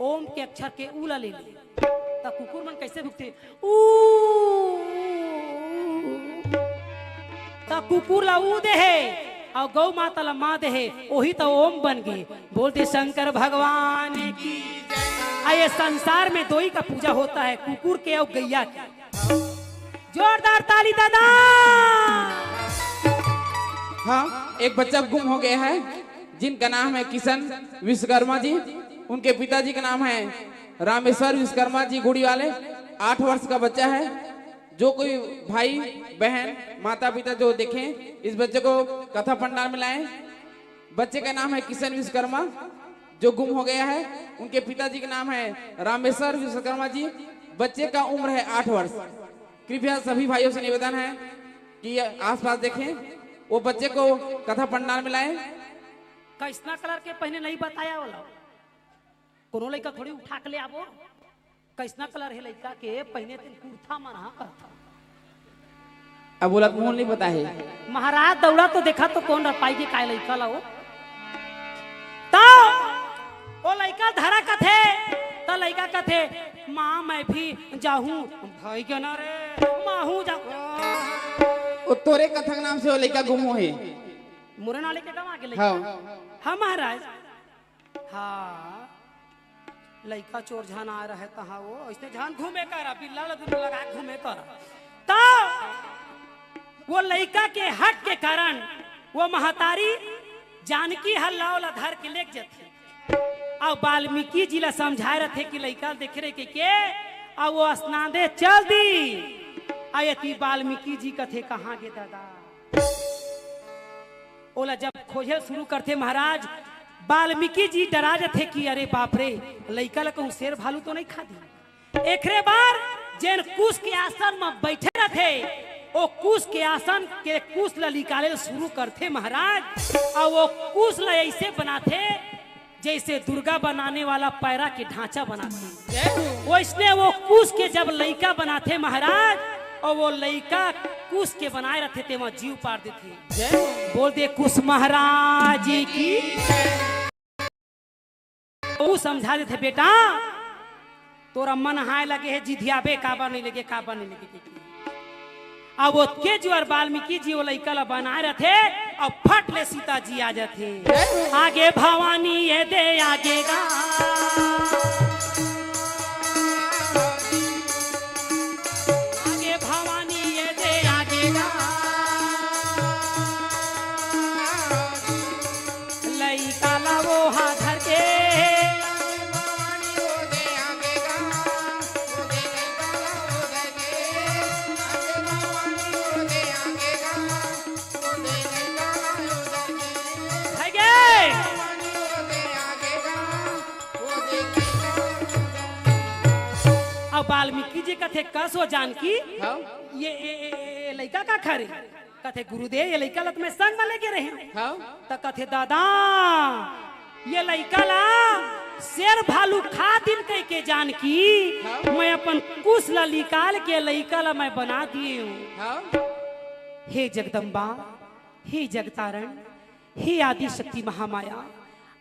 ओम के अक्षर के ऊ ला ले ले तो कुकुर मन कैसे भुगते तो कुकुर ला ऊ दे है और गौ माता ला माँ दे है वही तो ओम बन गए। बोलते शंकर भगवान की ये संसार में दो ही का पूजा होता है कुकुर के और गैया के। जोरदार ताली दादा। हाँ एक बच्चा गुम हो गया है जिनका नाम है किशन विश्वकर्मा जी। उनके पिताजी का नाम है रामेश्वर विश्वकर्मा जी गुड़ी वाले। 8 वर्ष का बच्चा है। जो कोई भाई बहन माता पिता जो देखें इस बच्चे को कथा पंडाल में लाएं। बच्चे का नाम है किशन विश्वकर्मा जो गुम हो गया है। उनके पिताजी का नाम है रामेश्वर विश्वकर्मा जी। बच्चे का उम्र है 8 वर्ष। कृपया सभी भाइयों से निवेदन है कि आसपास देखें वो बच्चे को कथा पंडाल में लाएं। कैसना कलर के पहने नहीं बताया वाला कोनो लड़का थोड़ी उठा के ले आबो कैसना कलर है लड़का के पहने तीन कुर्ता मना करता अब बोला कौन नहीं पता है महाराज दौड़ा तो देखा तो कौन रपाई के काय लड़का ला तो वो लड़का धरा कथे तो लड़का कथे माँ मैं भी जाऊं भाई के ना रे माँ हूँ जाऊं तोरे कथा नाम से वो लड़का गुम हो है मुरे नाले के गवा के हाँ हाँ महाराज हाँ लड़का चोर झान आ रहा है तहाँ वो ऐसे झान घूमे कर बिल्ला लगा घूमे कर तो वो लड़का के हट के कारण वो महतारी जानकी हल्ला वाला धर के लेके जाते और वाल्मीकि जी ला समझाए रहे कि लड़का देख रहे के और वो स्नान दे चल दी आयती वाल्मीकि जी कथे कहाँ गे दादा ओला जब खोजे शुरू करते महाराज वाल्मीकि जी डरा जाते कि अरे बाप रे लड़का ला कहूँ शेर भालू तो नहीं खा दी एकरे बार जेन कुश के आसन में बैठे रहते वो कुश के आसन के कुश ला निकाले शुरू करते महाराज और वो कुश ला ऐसे बनाते जैसे दुर्गा बनाने वाला पैरा के ढांचा बनाते वैसने वो कुश के जब लड़का बनाते महाराज और वो लड़का कुश के बनाए रहते थे वहां जीव पार देते बोल दे कुश महाराज की वो समझा देते बेटा तोरा मन हाय लगे है जिधियाबे काबा नहीं लगे अब वो के जो वाल्मीकि जी वो लड़का ला बनाए रहते और फट ले सीता जी आ जाते आगे भवानी ये दे आगे गा आगे भवानी ये दे आगे गा लड़का ला वो हाथ धर के वाल्मीकि जी कथे कसो जानकी ये लड़का का खरे कथे गुरुदेव ये लड़का लत में संग में लेके रहे तो कथे दादा ये लड़का ला शेर भालू खा दिन कह के जानकी मैं अपन कुश ला निकाल के लड़का ला मैं बना दिए हूँ हे जगदम्बा हे जगतारण हे आदि शक्ति महामाया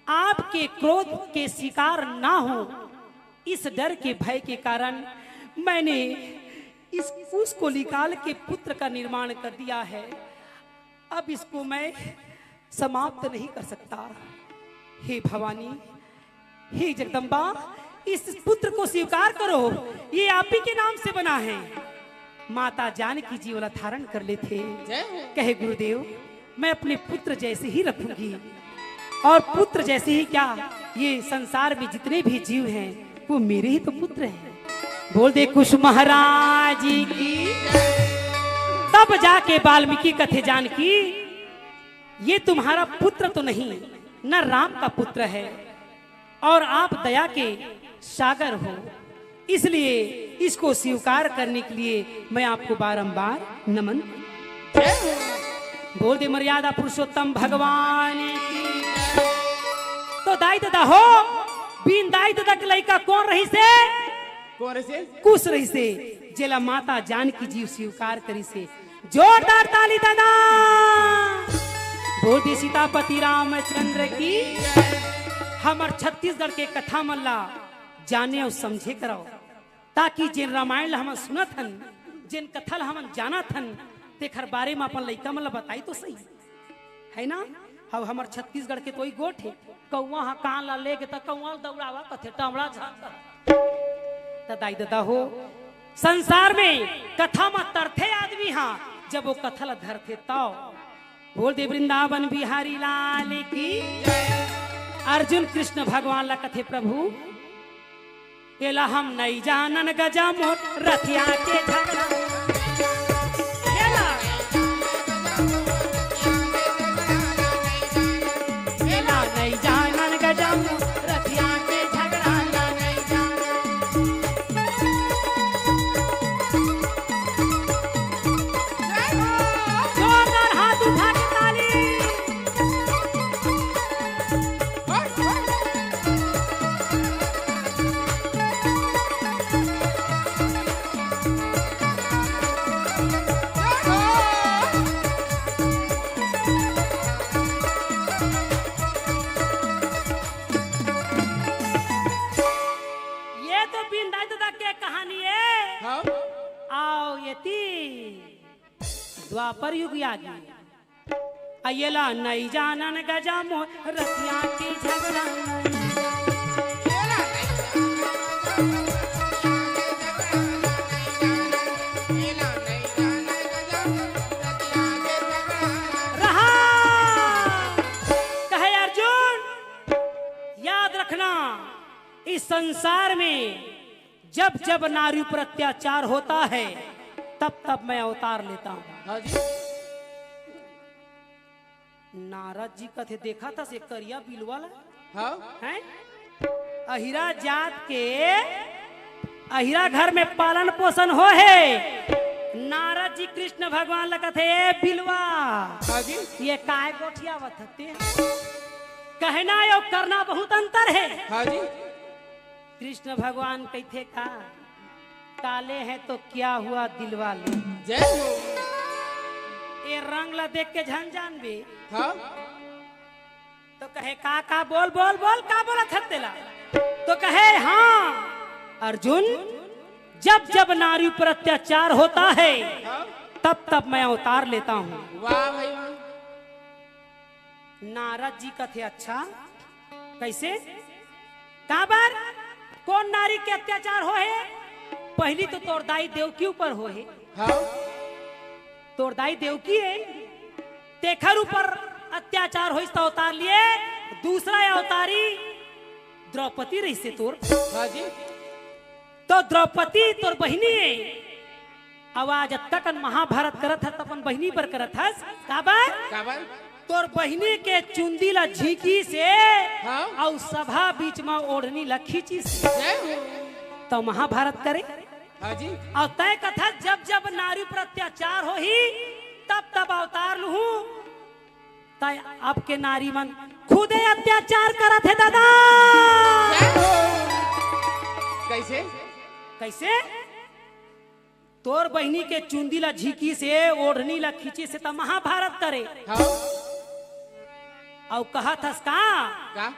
आपके क्रोध के शिकार ना हो इस डर के भय के कारण मैंने इस कुश को निकाल के पुत्र का निर्माण कर दिया है अब इसको मैं समाप्त नहीं कर सकता हे भवानी हे जगदम्बा इस पुत्र को स्वीकार करो ये आप ही के नाम से बना है माता जानकी जी वाला धारण कर लेते कहे गुरुदेव मैं अपने पुत्र जैसे ही रखूंगी और पुत्र जैसे ही क्या ये संसार में जितने भी जीव हैं वो मेरे ही तो पुत्र हैं बोल दे कुश महाराज की तब जाके वाल्मीकि कथे जानकी ये तुम्हारा पुत्र तो नहीं न राम का पुत्र है और आप दया के सागर हो इसलिए इसको स्वीकार करने के लिए मैं आपको बारंबार नमन बोल दे मर्यादा पुरुषोत्तम भगवान की तो दाई दादा हो बिन दाई दादा के लड़का कौन रही से कुश रही से जेला माता जानकी जीव स्वीकार करी से जोरदार ताली दादा बोल दे सीतापति रामचंद्र की हमार छत्तीसगढ़ के कथा मल्ला जाने और समझे कराओ ताकि जिन रामायण हम सुनत हन जिन कथा हम जाना थन तेखर बारे में अपन लड़का मतलब बताई तो सही है ना अब हमार छत्तीसगढ़ के कोई गोठ है कौआ हाँ कहाँ ला ले के कौआ दौड़ावा कथे टमड़ा झाँका दाई दादा हो संसार में कथा में तरथे आदमी हाँ जब वो कथा ला धरथे तो बोल दे वृंदावन बिहारी लाल की अर्जुन कृष्ण भगवान ला कथे प्रभु एला हम नहीं जानन गजा मोट रथिया के झगड़ा नहीं जानन गजा मोट रथिया के झगड़ा नहीं जोरदार हाथ उठा के ताली द्वापर युग यागी अयला नहीं जानन गजा मोह रतिया की झगड़ा इस संसार में जब जब नारी पर अत्याचार होता है तब तब मैं अवतार लेता हूँ। हाँ जी। नारद जी कथे देखा था से करिया बिलवाला हाँ हैं अहिरा जात के अहिरा घर में पालन पोषण हो है। नारद जी कृष्ण भगवान लगा थे ए बिलवा हाँ जी। ये काय गोठिया बथते कहना और करना बहुत अंतर है। हाँ जी। कृष्ण भगवान कहते का काले हैं तो क्या हुआ दिलवा ले जय हो। ये रंग ला देख के झन जान बे हाँ तो कहे का बोल बोल बोल का बोला थतेला तो कहे हाँ अर्जुन जब जब नारी पर अत्याचार होता है हाँ। तब तब मैं अवतार लेता हूँ। वाह भाई वाह। नारद जी कथे अच्छा कैसे कहाँ पर कौन नारी के अत्याचार हो है पहली तो तोर दाई देवकी ऊपर हो है। हाँ तोर दाई देवकी है तेखर ऊपर अत्याचार हो तो अवतार लिए। दूसरा अवतारी द्रौपदी रही से तोर हाँ जी। तो द्रौपदी तोर बहिनी है। आवाज तक महाभारत करत है तपन बहिनी पर करत है काबर तोर बहिनी के चुंदी ला झीकी से हाँ। और सभा बीच में ओढ़नी ला खींची से जय हो। तो महाभारत करे। हाँ जी। और तय कथा जब जब नारी पर अत्याचार हो ही तब तब अवतार लू तय आपके नारी मन खुदे अत्याचार करत है दादा। जय हो। कैसे कैसे तोर बहिनी के चुंदी ला झीकी से ओढ़नी ला खींची से तो महाभारत करे। हाँ और कहा था का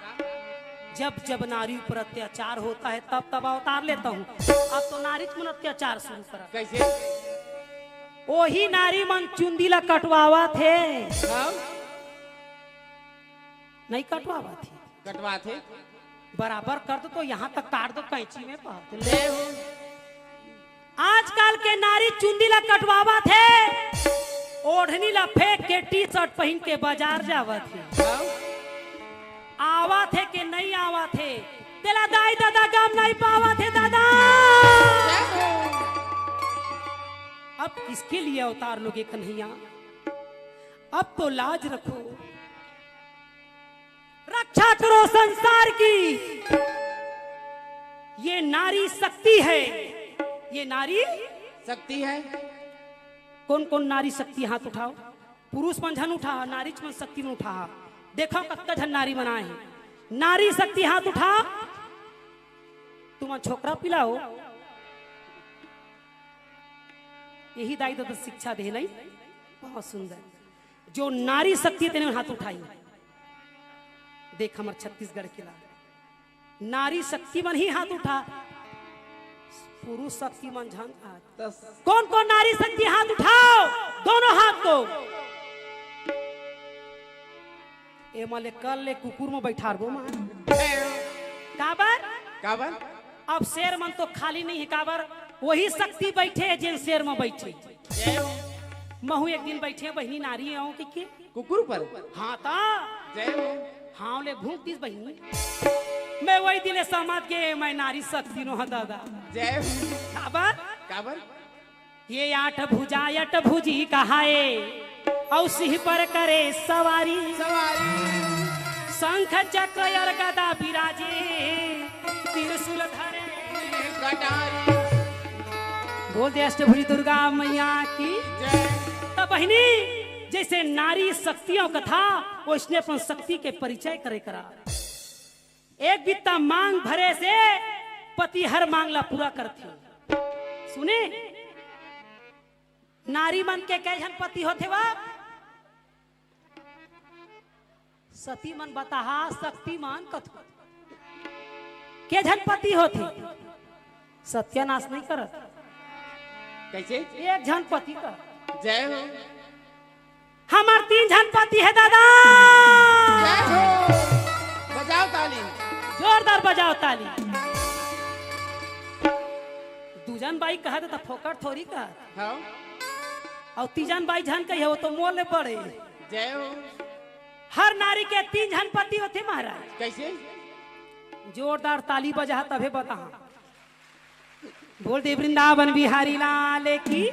जब जब नारी पर अत्याचार होता है तब तब अवतार लेता हूँ। अब तो नारी मन अत्याचार शुरू करा कैसे वही नारी मन चुंदी ला कटवावा थे हाँ नहीं कटवावा थे कटवा थे बराबर कर दो तो यहाँ तक काट दो कैंची में पात ले। जय हो। आजकल के नारी चुंदी ला कटवावा थे ओढ़नी ला फेंक के टी शर्ट पहन के बाजार जावा थे। हाँ आवा थे कि नहीं आवा थे तेला दाई दादा काम नहीं पावा थे दादा। जय हो। अब किसके लिए अवतार लोगे कन्हैया अब तो लाज रखो रक्षा करो संसार की। ये नारी शक्ति है ये नारी शक्ति है। कौन कौन नारी शक्ति हाथ उठाओ पुरुष मन झन उठा नारी मन शक्ति में उठा देखो कत्ता झन नारी बनाए हैं नारी शक्ति हाथ उठा तुम छोकरा पिलाओ यही दाई दादा शिक्षा दे नहीं बहुत सुंदर जो नारी शक्ति तेने हाथ उठाई देख हमारे छत्तीसगढ़ के नारी शक्ति मन ही हाथ उठा पुरुष शक्ति मन झन कौन कौन नारी शक्ति हाथ उठाओ दोनों हाथ को ए माले कल ले कुकुर में बैठा रहो मां काबर काबर अब शेर मन तो खाली नहीं है काबर वही शक्ति बैठे जिन शेर में बैठे। जय हो। महू एक दिन बैठे बहनी नारी आओ के कुकुर पर हाँ ता जय हो। हाँ ले भूख दिस बहनी मैं वही दिले समाज के मैं नारी शक्ति नो दादा। जय हो। काबर काबर ये आठ भुजा अट भुजी कहाए और सिंह पर करे सवारी सवारी शंख चक्र और गदा विराजे त्रिशूल धरे कटारी बोल दे अष्टभुजी दुर्गा मैया की जय। तब बहिनी जैसे नारी शक्तियों का था वो इसने अपन शक्ति के परिचय करे करा। एक बित्ता मांग भरे से पति हर मांगला पूरा करती सुने नारी मन के कई जन पति होते वा सती मन बताहा शक्ति मान कथु के जन पति होते सत्यानाश नहीं करत कैसे एक जन पति का जय हो। हमार 3 जन पति है दादा। जय हो। बजाओ ताली जोरदार बजाओ ताली। दूजन बाई कहा था फोकट थोड़ी कहा हाँ और तीजन बाई झन कही हो तो मोल पड़े। जय हो। हर नारी के 3 जन पति होते महाराज कैसे जोरदार ताली बजा तभे बता। बोल दे वृंदावन बिहारी लाल की।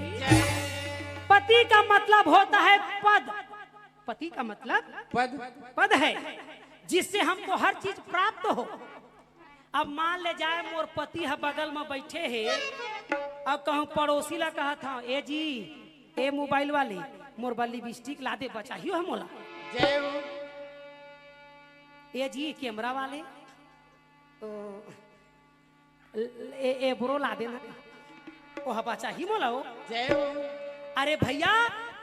पति का मतलब होता है पद। पति का मतलब पद पद है जिससे हमको हर चीज प्राप्त हो। अब मान ले जाए मोर पति है बगल में बैठे है, अब कहूँ पड़ोसी ला कहा था ए जी ए मोबाइल वाले मोर बल्ली बिस्टिक ला दे बचाइयो है मोला। जय हो। ए जी कैमरा वाले तो ए ब्रो ला देना ओ बचा ही मोला हो। जय हो। अरे भैया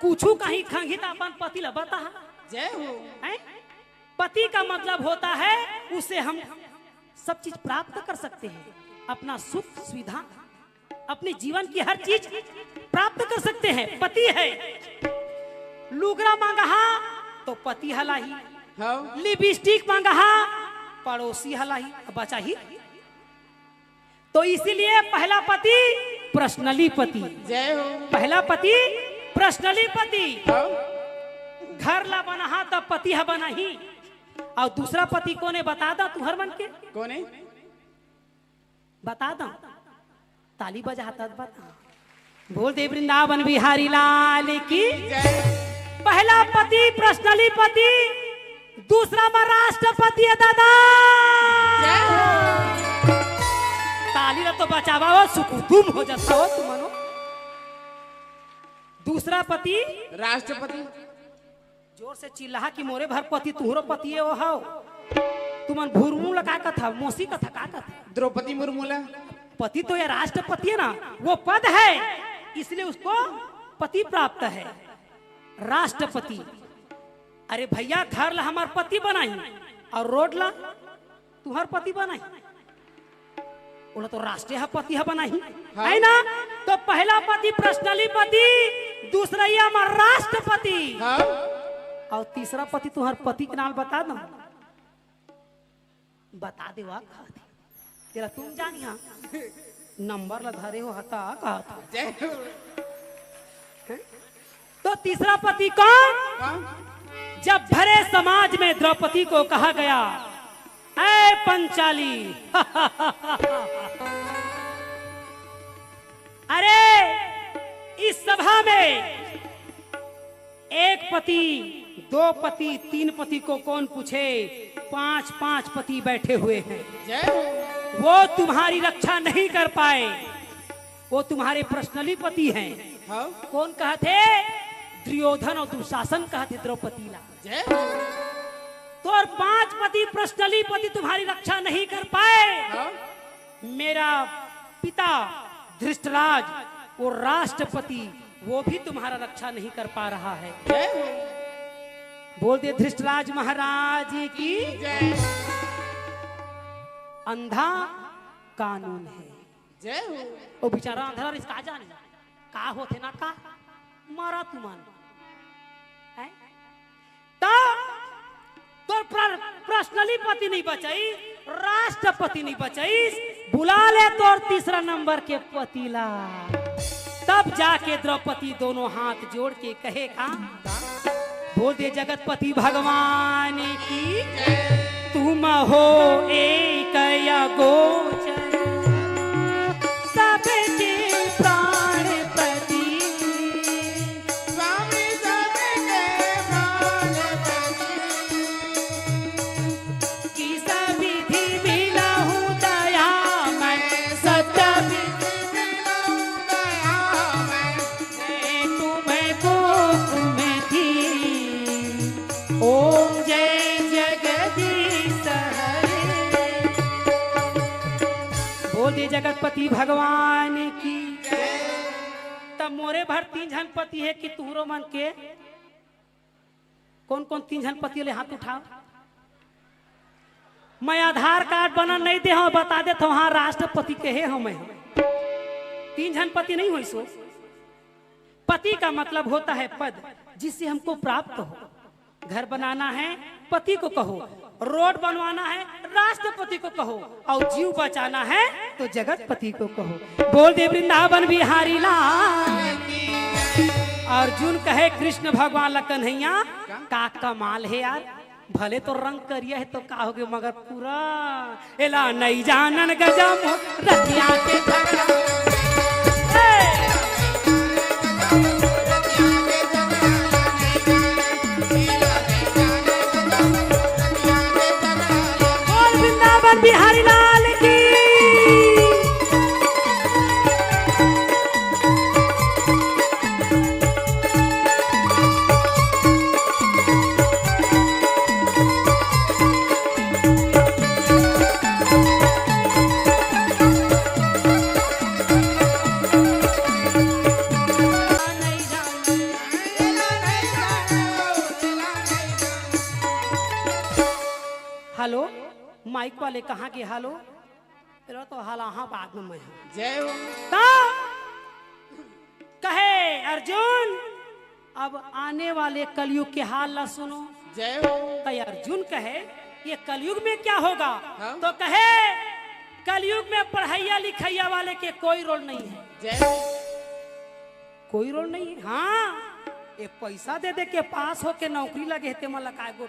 कुछू कहीं खंगी तो अपन पति ला बता। जय हो। हैं? पति का मतलब होता है उसे हम सब चीज प्राप्त कर सकते हैं, अपना सुख सुविधा अपने जीवन की हर चीज प्राप्त कर सकते हैं। पति है। लुगरा मांगा तो पति हलाही, हाँ। लिपस्टिक मांगा पड़ोसी हलाही बचा ही। तो इसीलिए पहला पति पर्सनली पति। जय हो। पहला पति पर्सनली पति। हाँ। घर ला बना तब पति है बना ही। और दूसरा पति कोने बता दो तुहर मन के कौन है? बता दो ताली बजा तब बता। बोल दे वृंदावन बिहारी लाल की। पहला पति पर्सनली पति, दूसरा में राष्ट्रपति है दादा। जय हो। ताली ला तो बचावा हो सुकुतुम हो जाता हो तुम मनो। दूसरा पति राष्ट्रपति। जोर से चिल्ला कि मोरे भर पति तुहरो पति है वो हो। तुमन भूरमू लगा का था मोसी का था का था द्रौपदी मुर्मू ला। पति तो ये राष्ट्रपति है ना, वो पद है इसलिए उसको पति प्राप्त है राष्ट्रपति। अरे भैया घर ला हमार पति बनाई और रोड ला तुहर पति बनाई, बोला तो राष्ट्रीय पति है बनाई है ना। तो पहला पति पर्सनली पति, दूसरा ये हमार राष्ट्रपति। हाँ। और तीसरा पति तुम्हार पति के नाम बता दो। बता दे वाह तेरा तुम जानी हाँ नंबर ला धरे हो हता कहा था। जय हो। तो तीसरा पति कौन? हाँ। जब भरे समाज में द्रौपदी को कहा गया ऐ पंचाली अरे इस सभा में एक पति दो पति तीन पति को कौन पूछे, पांच पांच पति बैठे हुए हैं। जय हो। वो तुम्हारी रक्षा नहीं कर पाए, वो तुम्हारे पर्सनली पति हैं। हाँ। कौन कहते? दुर्योधन और दुशासन कहते द्रौपदी ला। जय हो। तो और पांच पति पर्सनली पति तुम्हारी रक्षा नहीं कर पाए। हाँ। मेरा पिता धृष्टराज वो राष्ट्रपति वो भी तुम्हारा रक्षा नहीं कर पा रहा है। जय हो। बोल दे धृष्टराज महाराज की। जय। अंधा कानून है। जय हो। वो बेचारा अंधा इसका जाने का होते ना का मारा तुमान है। तो पर्सनली पति नहीं बचाई, राष्ट्रपति नहीं बचाई, बुला ले तो तीसरा नंबर के पतिला। तब जाके द्रौपदी दोनों हाथ जोड़ के कहे का बोल दे जगतपति भगवान की तुम हो एक गोचर सबके प्राणपति स्वामी सबके प्राणपति की सविधि मिलहु दया मैं सत्य तुम्हें को में थी। ओम जय जगदीश हरे। बोल दे जगतपति भगवान की। तब मोरे भर तीन जन पति है कि तुहरो मन के कौन कौन तीन जन पति ले हाथ उठाओ। मैं आधार कार्ड बना नहीं दे हूं, बता दे तो हाँ राष्ट्रपति के है हम तीन जन पति नहीं हुई। सो पति का मतलब होता है पद जिससे हमको प्राप्त हो। घर बनाना है पति को कहो, रोड बनवाना है राष्ट्रपति को कहो, और जीव बचाना है तो जगतपति को कहो। बोल दे वृंदावन बिहारी लाल। अर्जुन कहे कृष्ण भगवान ला कन्हैया का कमाल है यार, भले तो रंग करिया है तो का हो गए मगर पूरा एला नहीं जानन गजम रतिया के झगड़ा बोल वृंदावन बिहारी लाल की हेलो माइक वाले कहाँ के हेलो तेरा तो हाल हाँ बाद में मैं हूँ जय हो कहे अर्जुन अब आने वाले कलयुग के हाल ला सुनो जय हो तो अर्जुन कहे ये कलयुग में क्या होगा हाँ? तो कहे कलयुग में पढ़ैया लिखैया वाले के कोई रोल नहीं है जय हो कोई रोल नहीं है हाँ ये पैसा दे दे के पास हो के नौकरी लगे ते मला काय गो